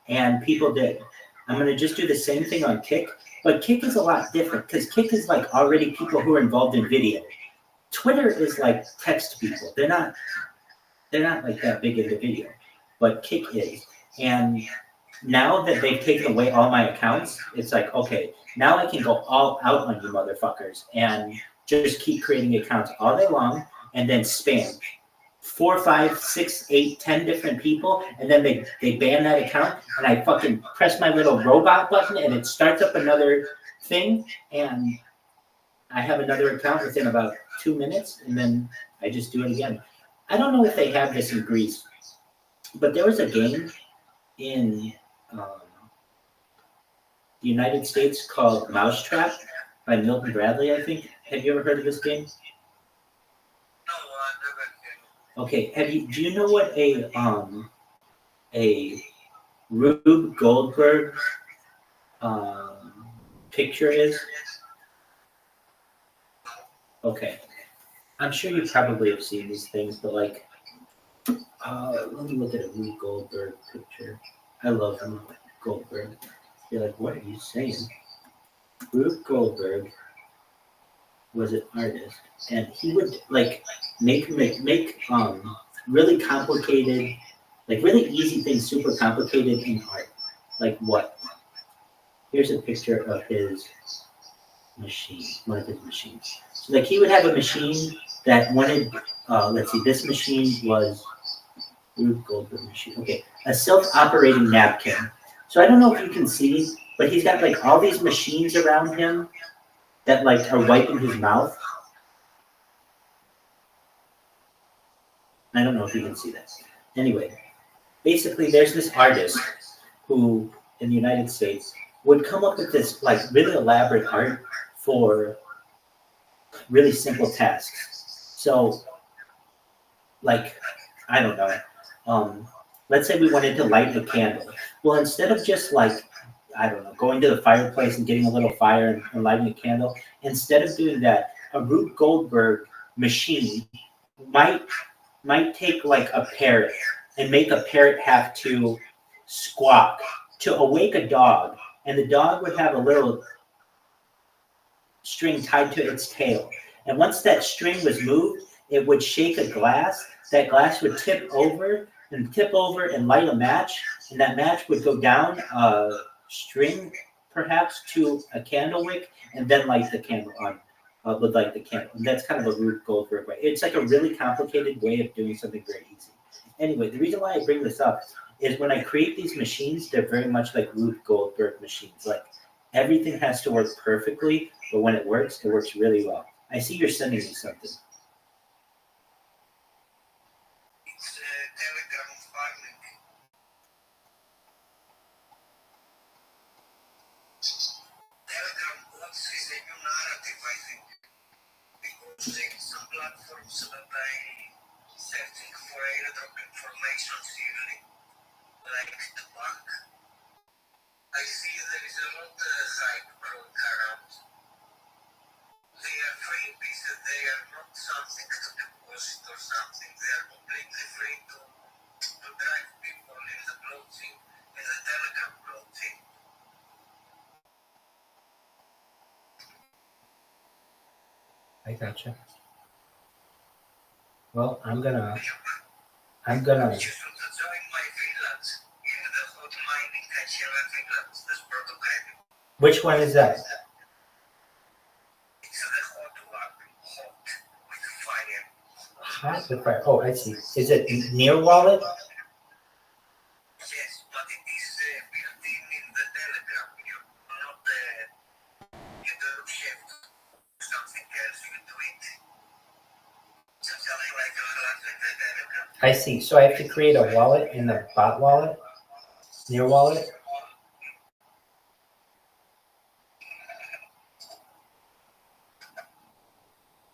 And people did. I'm going to just do the same thing on Kick. But Kick is a lot different because Kick is like already people who are involved in video. Twitter is like text people. They're not like that big into video, but Kick is. And now that they've taken away all my accounts, it's like, okay, now I can go all out on you motherfuckers and just keep creating accounts all day long and then spam 4, 5, 6, 8, 10 different people, and then they ban that account, and I fucking press my little robot button and it starts up another thing, and I have another account within about 2 minutes, and then I just do it again. I don't know if they have this in Greece, but there was a game in the United States called Mousetrap by Milton Bradley, I think. Have you ever heard of this game? Okay, do you know what a Rube Goldberg picture is? Okay. I'm sure you probably have seen these things, but like, let me look at a Rube Goldberg picture. I love Rube Goldberg. You're like, what are you saying? Rube Goldberg was an artist, and he would like make really complicated, like really easy things super complicated in art. Like what? Here's a picture of his machine, one of his machines. So like he would have a machine that wanted, let's see, this machine was Rube Goldberg machine. Okay, a self-operating napkin. So I don't know if you can see, but he's got like all these machines around him that like are wiping his mouth. I don't know if you can see that. Anyway, basically there's this artist who in the United States would come up with this like really elaborate art for really simple tasks. So like, I don't know, let's say we wanted to light a candle. Well, instead of just like, I don't know, going to the fireplace and getting a little fire and lighting a candle, instead of doing that, a Rube Goldberg machine might take like a parrot and make a parrot have to squawk to awake a dog, and the dog would have a little string tied to its tail. And once that string was moved, it would shake a glass. That glass would tip over and light a match, and that match would go down a string perhaps to a candle wick, and then light the candle on. Would light the candle. And that's kind of a Rube Goldberg way. It's like a really complicated way of doing something very easy. Anyway, the reason why I bring this up is when I create these machines, they're very much like Rube Goldberg machines. Like everything has to work perfectly, but when it works really well. I see you're sending me something. Some platforms that I searching for airdrop information easily, like the bank. I see there is a lot of hype growing around. They are free pieces, they are not something to deposit or something, they are completely free to drive people in the blockchain, in the Telegram blockchain. I gotcha. Well, I'm gonna. You should join my freelance in the hot mining HLF freelance, the prototype. Which one is that? It's the hot one, hot with fire. Hot with fire. Oh, I see. Is it near wallet? Yes, but it is built in the Telegram. You not you don't have something else. You do it. Something like a class in the Telegram. I see. So I have to create a wallet in the bot wallet, near wallet.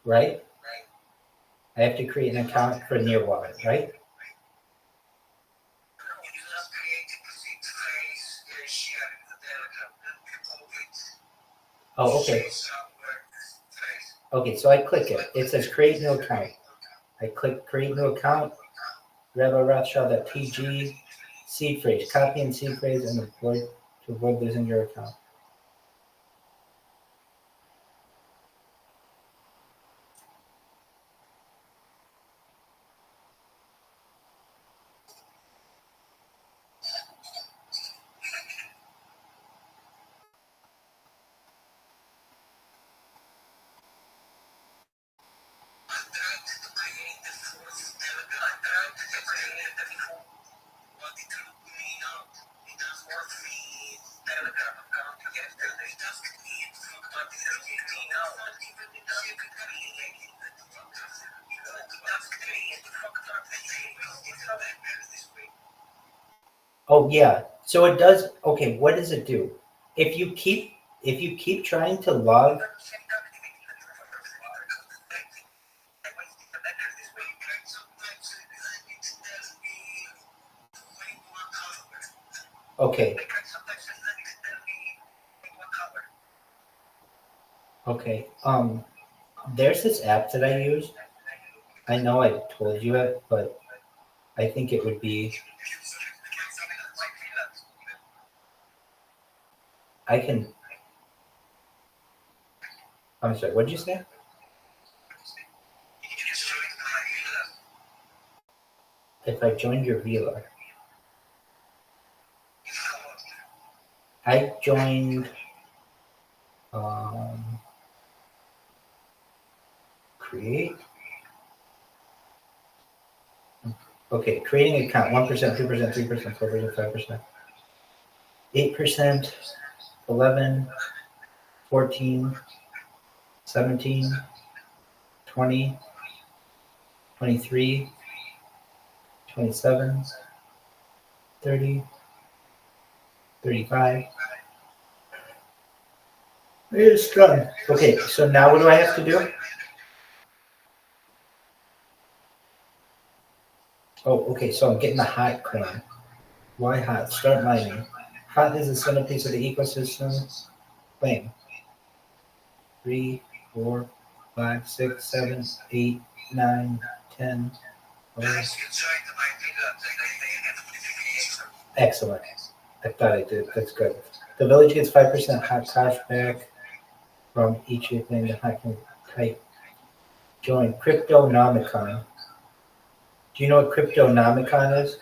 Right? I have to create an account for near wallet, right? Oh, okay. Okay, so I click it. It says create new account. I click create new account. Rabbi Rothschild at PG. Seed phrase. Copy and seed phrase and employ to avoid losing your account. Oh yeah. So it does. Okay. What does it do? If you keep trying to log. Okay. Okay. There's this app that I use. I know I told you it, but I think it would be. I can. I'm sorry. What did you say? If I joined your villa, I joined. Create. Okay, creating an account. 1%, 2%, 3%, 4%, 5%, 8%, 11, 14, 17, 20, 23, 27, 30, 35. It's done. Okay, so now what do I have to do? Oh, okay, so I'm getting the hot coin. Why hot? Start mining. Hot is the centerpiece of the ecosystem. Claim. 3, 4, 5, 6, 7, 8, 9, 10. 11. Excellent. I thought I did. That's good. The village gets 5% hot cash back from each thing that I can type. Join Cryptonomicon. Do you know what Cryptonomicon is?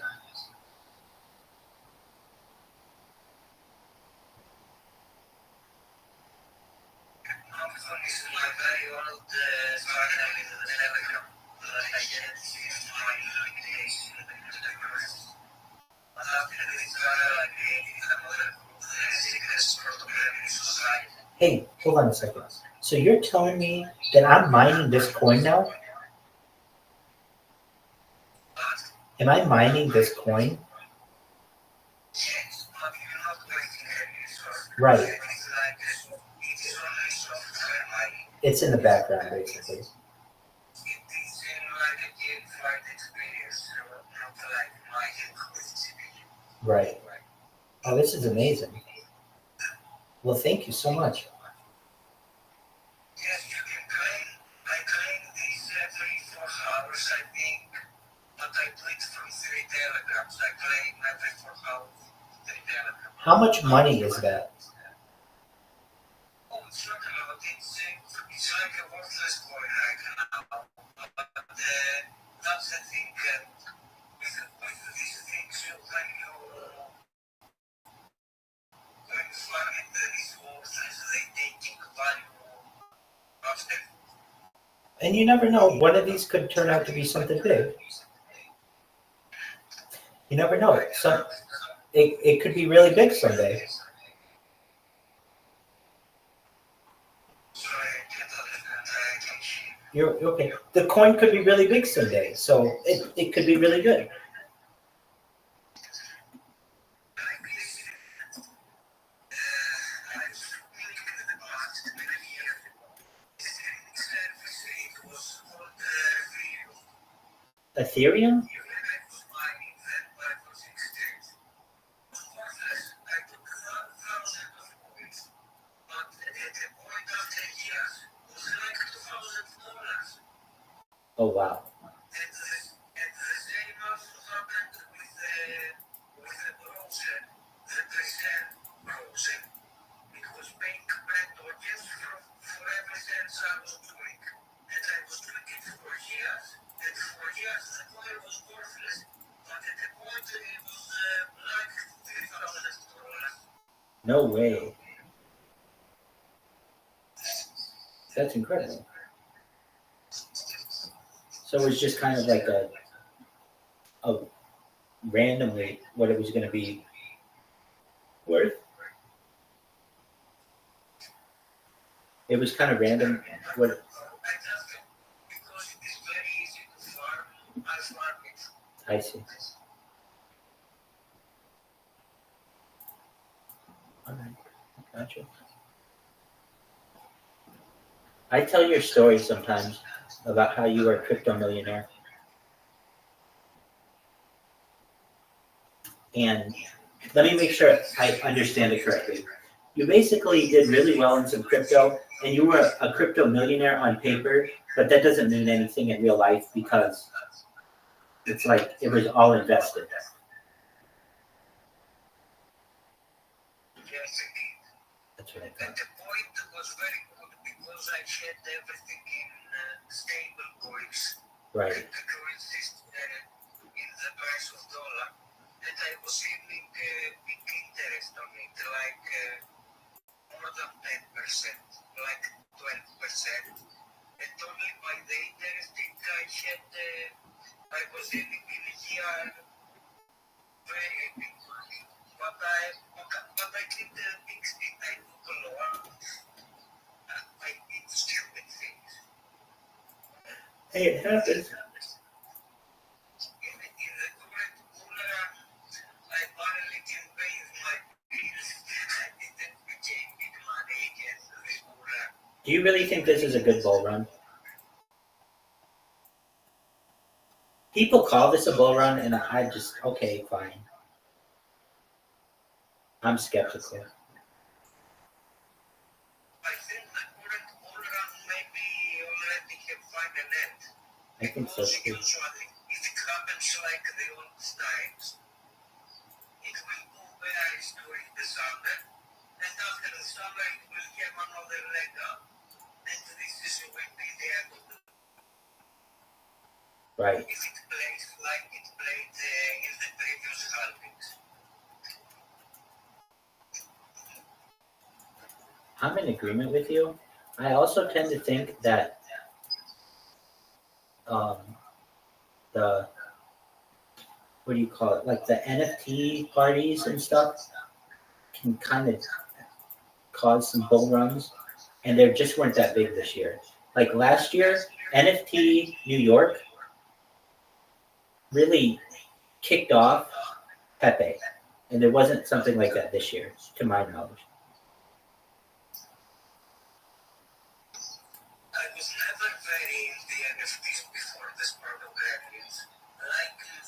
Hey, hold on a second. So you're telling me that I'm mining this coin now? Am I mining this coin? Right. It's in the background, basically. Right. Oh, this is amazing. Well, thank you so much. How much money is that? And you never know, one of these could turn out to be something big. You never know. It could be really big someday. You're okay. The coin could be really big someday, so it could be really good. Ethereum? Oh wow. No way. That's incredible. So it was just kind of like a randomly what it was going to be worth. It was kind of random. What? Because it is very easy to farm, I farm it. I see. All right, gotcha. I tell your story sometimes about how you were a crypto millionaire, and let me make sure I understand it correctly. You basically did really well in some crypto, and you were a crypto millionaire on paper, but that doesn't mean anything in real life because it's like it was all invested. Yes, indeed. That's what I And thought. the point was very good because I had everything in stable coins. Right. And the currencies in the price of dollar. And I was earning big interest on it, like more than 10%, like 12%. And only by the interest I had, I was earning in a year very big money. But I did mix it. I took a loan. I did stupid things. Hey, it happens. In the current cooler, I barely can pay my bills. I didn't became big money against the cooler. Do you really think this is a good bull run? People call this a bull run, and I just, okay, fine. I'm skeptical. I think the current bull run maybe already have found an end. I think so Because too. usually, if it happens like the old times, it will go bearish during the summer, and after the summer it will have another leg up. And this will be the end of the Right. if it plays like it played in the previous halvings. I'm in agreement with you. I also tend to think that the what do you call it? Like the NFT parties and stuff can kind of cause some bull runs, and they just weren't that big this year. Like last year, NFT New York really kicked off Pepe, and there wasn't something like that this year, to my knowledge. I was never very in the NFTs before the sport of gremlins. Like in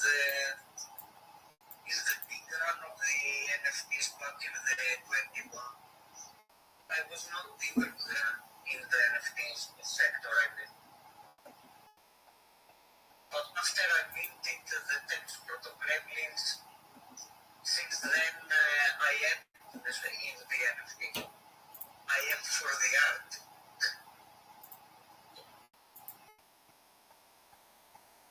the big run of the NFTs back in the 21. I was not even there in the NFTs sector, I mean. But after I minted the 10 sport of gremlins, since then I am in the NFT. I am for the art.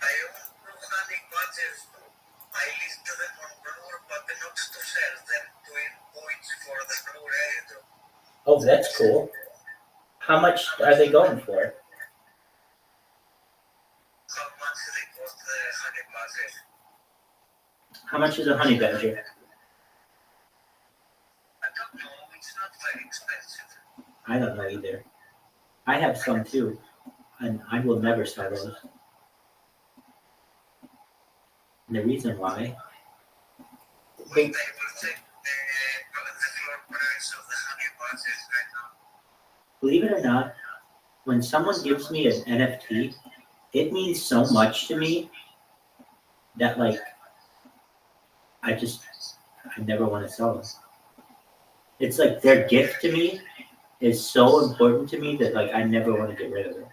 I own blue honey badges too. I list them on Blur, but not to sell them to earn points for the Blur airdrop. Oh, that's cool. How much are they going for? How much they cost the honey badges? How much is a honey badger? I don't know, it's not very expensive. I don't know either. I have some too, and I will never sell those. And the reason why, Wait, I will check the floor price of the honey badges right now. believe it or not, when someone gives me an NFT, it means so much to me that like I never want to sell them. It's like their gift to me is so important to me that like I never want to get rid of it.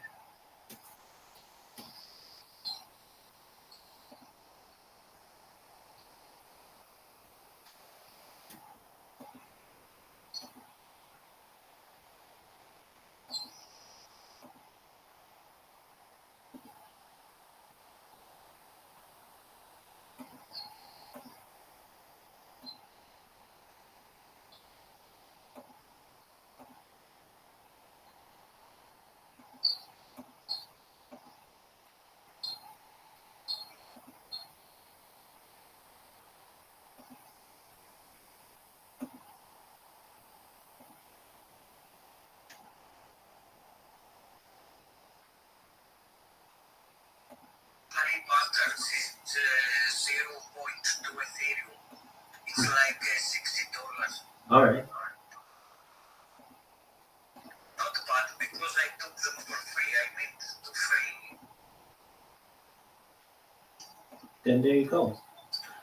All right. Not bad because I took them for free. I meant to free. Then there you go.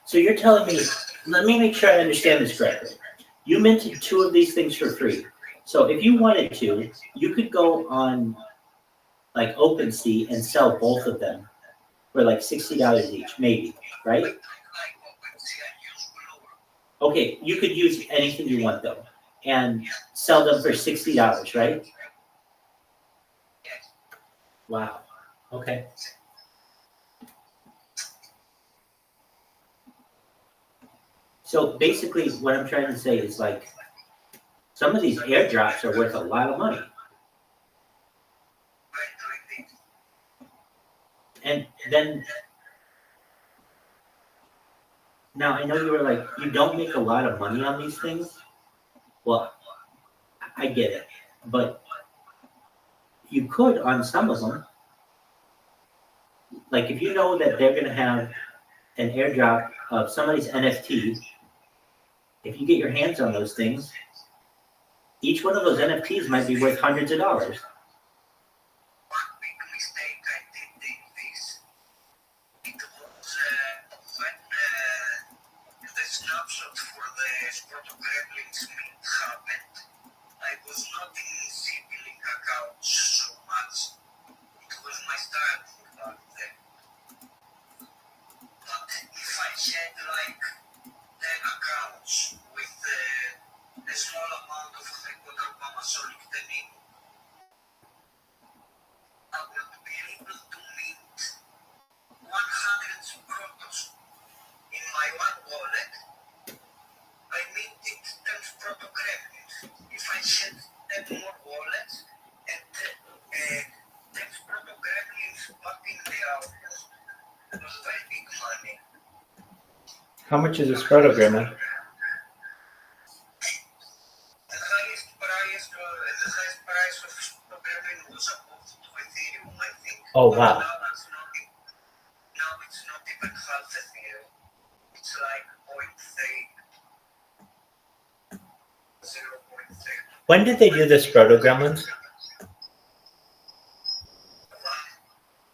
So you're telling me, let me make sure I understand this correctly. You minted 2 of these things for free. So if you wanted to, you could go on like OpenSea and sell both of them for like $60 each, maybe, right? Like OpenSea, I use Blue. Okay, you could use anything you want though, and sell them for $60, right? Yes. Wow. Okay. So basically, what I'm trying to say is like, some of these airdrops are worth a lot of money. And then, now I know you were like, you don't make a lot of money on these things. Well, I get it, but you could on some of them. Like if you know that they're gonna have an airdrop of somebody's NFT, if you get your hands on those things, each one of those NFTs might be worth hundreds of dollars. One big mistake I did in this, it was when the snapshot for the Sport of Gremlins meet happened, I was not in sibling accounts so much. It was my style for that then. But if I had like 10 accounts with a small amount of Masonic technique, I would be able to mint 100 protos in my one wallet. I minted 10 proto gremlins. If I had 10 more wallets and 10 proto gremlins back in the outlet, it was very big money. How much is a Sproto Gremlin? The highest price of Proto Gremlin was above 2 Ethereum, I think. Oh wow. Now it's not even half Ethereum. It's like 0.3. When did they do the Sproto Gremlins?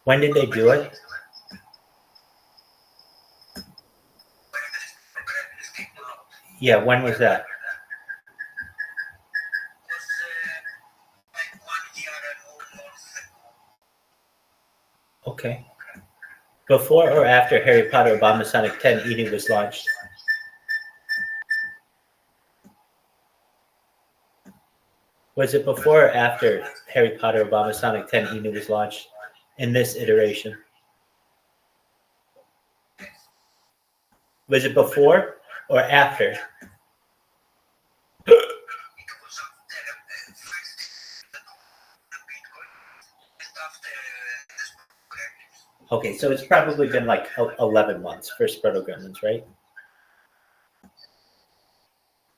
When did they do it? Yeah, when was that? Okay. Before or after Harry Potter Obama Sonic 10 Eden was launched? Was it before or after Harry Potter Obama Sonic 10 Eden was launched in this iteration? Was it before or after? Okay, so it's probably been like 11 months for Sproto Gremlins, right?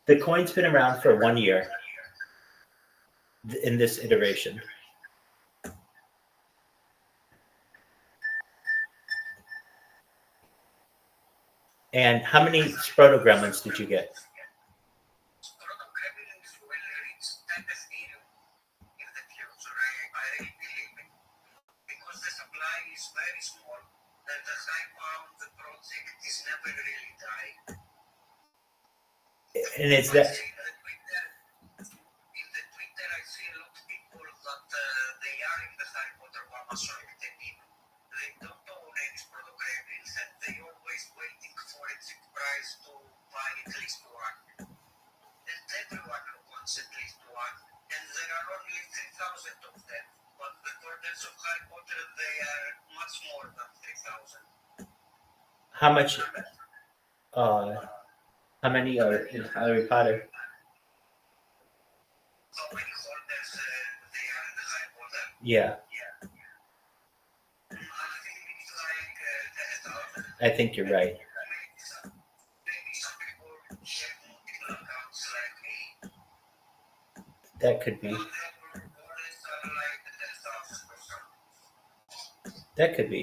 The coin's been around for 1 year in this iteration. And how many Sproto Gremlins did you get? Proto Gremlins will reach 10 Ethereum in the future, I really believe it. Because the supply is very small and the hype around the project is never really dying. And it's that. In the Twitter, I see a lot of people that they are in the Harry Potter Masonic technique. They don't own any Proto Gremlins and they always waiting for a cheap price to buy at least one. And everyone wants at least one. And there are only 3,000 of them. But the orders of Harry Potter, they are much more than 3,000. How much? How many are in Harry Potter? How many holders they are in the Harry Potter? Yeah, I think it's like 10,000. I think you're right. Maybe some people have multiple accounts like me. That could be. But their wallets are like 10,000 or something. That could be.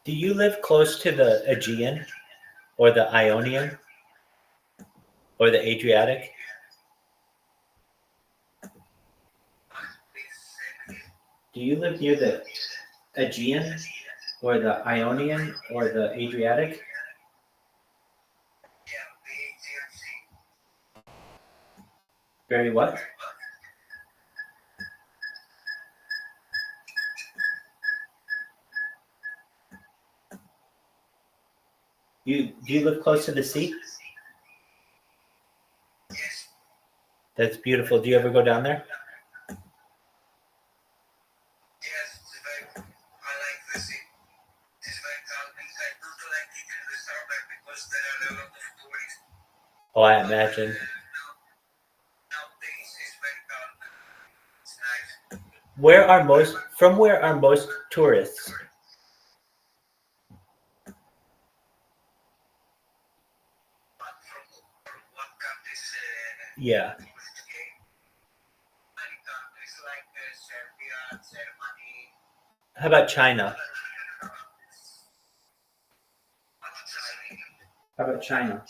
Do you live close to the Aegean or the Ionian or the Adriatic? Do you live near the Aegean or the Ionian or the Adriatic? Very what? Do you live close to the sea? That's beautiful. Do you ever go down there? Yes, I like the sea. It's very calming. I don't like it in the summer because there are a lot of tourists. Oh, I imagine. Nowadays it's very calm. It's nice. Where are most tourists? But from what countries? Yeah. Many countries like Serbia, Germany. How about China? How about China?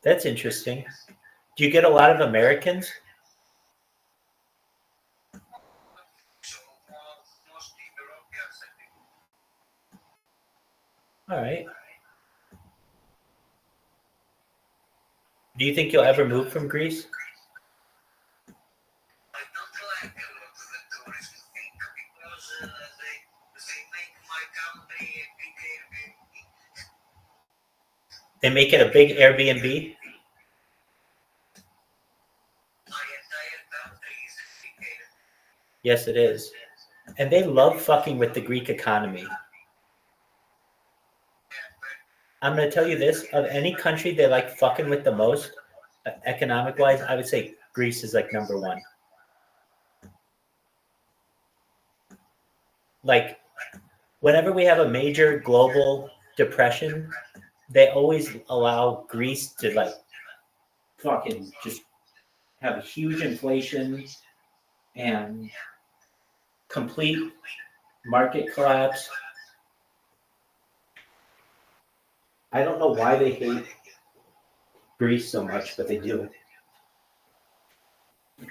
That's interesting. Do you get a lot of Americans? So mostly Europeans, I think. All right. Do you think you'll ever move from Greece? I don't like a lot of the tourism thing because they make my country a big Airbnb. They make it a big Airbnb? My entire country is a big Airbnb. Yes, it is. And they love fucking with the Greek economy. I'm going to tell you this, of any country they like fucking with the most, economic-wise, I would say Greece is like number one. Like, whenever we have a major global depression, they always allow Greece to like fucking just have a huge inflation and complete market collapse. I don't know why they hate Greece so much, but they do. The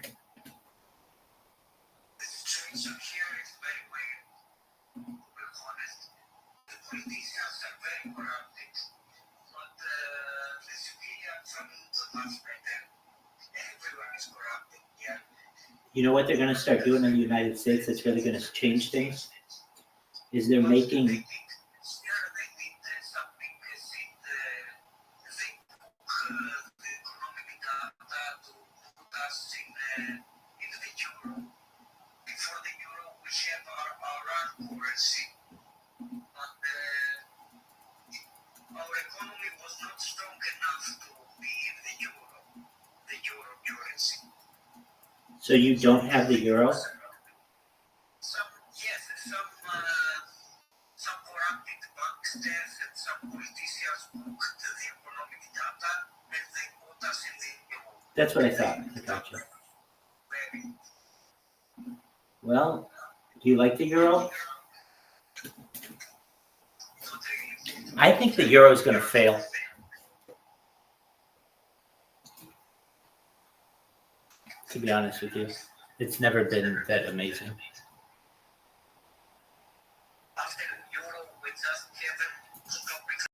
situation here is very weird. To be honest, the politicians are very corrupted, but the civilians are not much better. Everyone is corrupted here. You know what they're going to start doing in the United States that's really going to change things? Is they're making... Here they did something as they took the economic data to put us in the euro. Before the euro, we have our own currency, but our economy was not strong enough to be in the euro currency. So you don't have the euro? Some corrupted banksters and some politicians took the economic data and they put us in the euro. That's what I thought. I gotcha. Well, do you like the euro? I think the euro is going to fail. To be honest with you, it's never been that amazing. After the euro, we just haven't stopped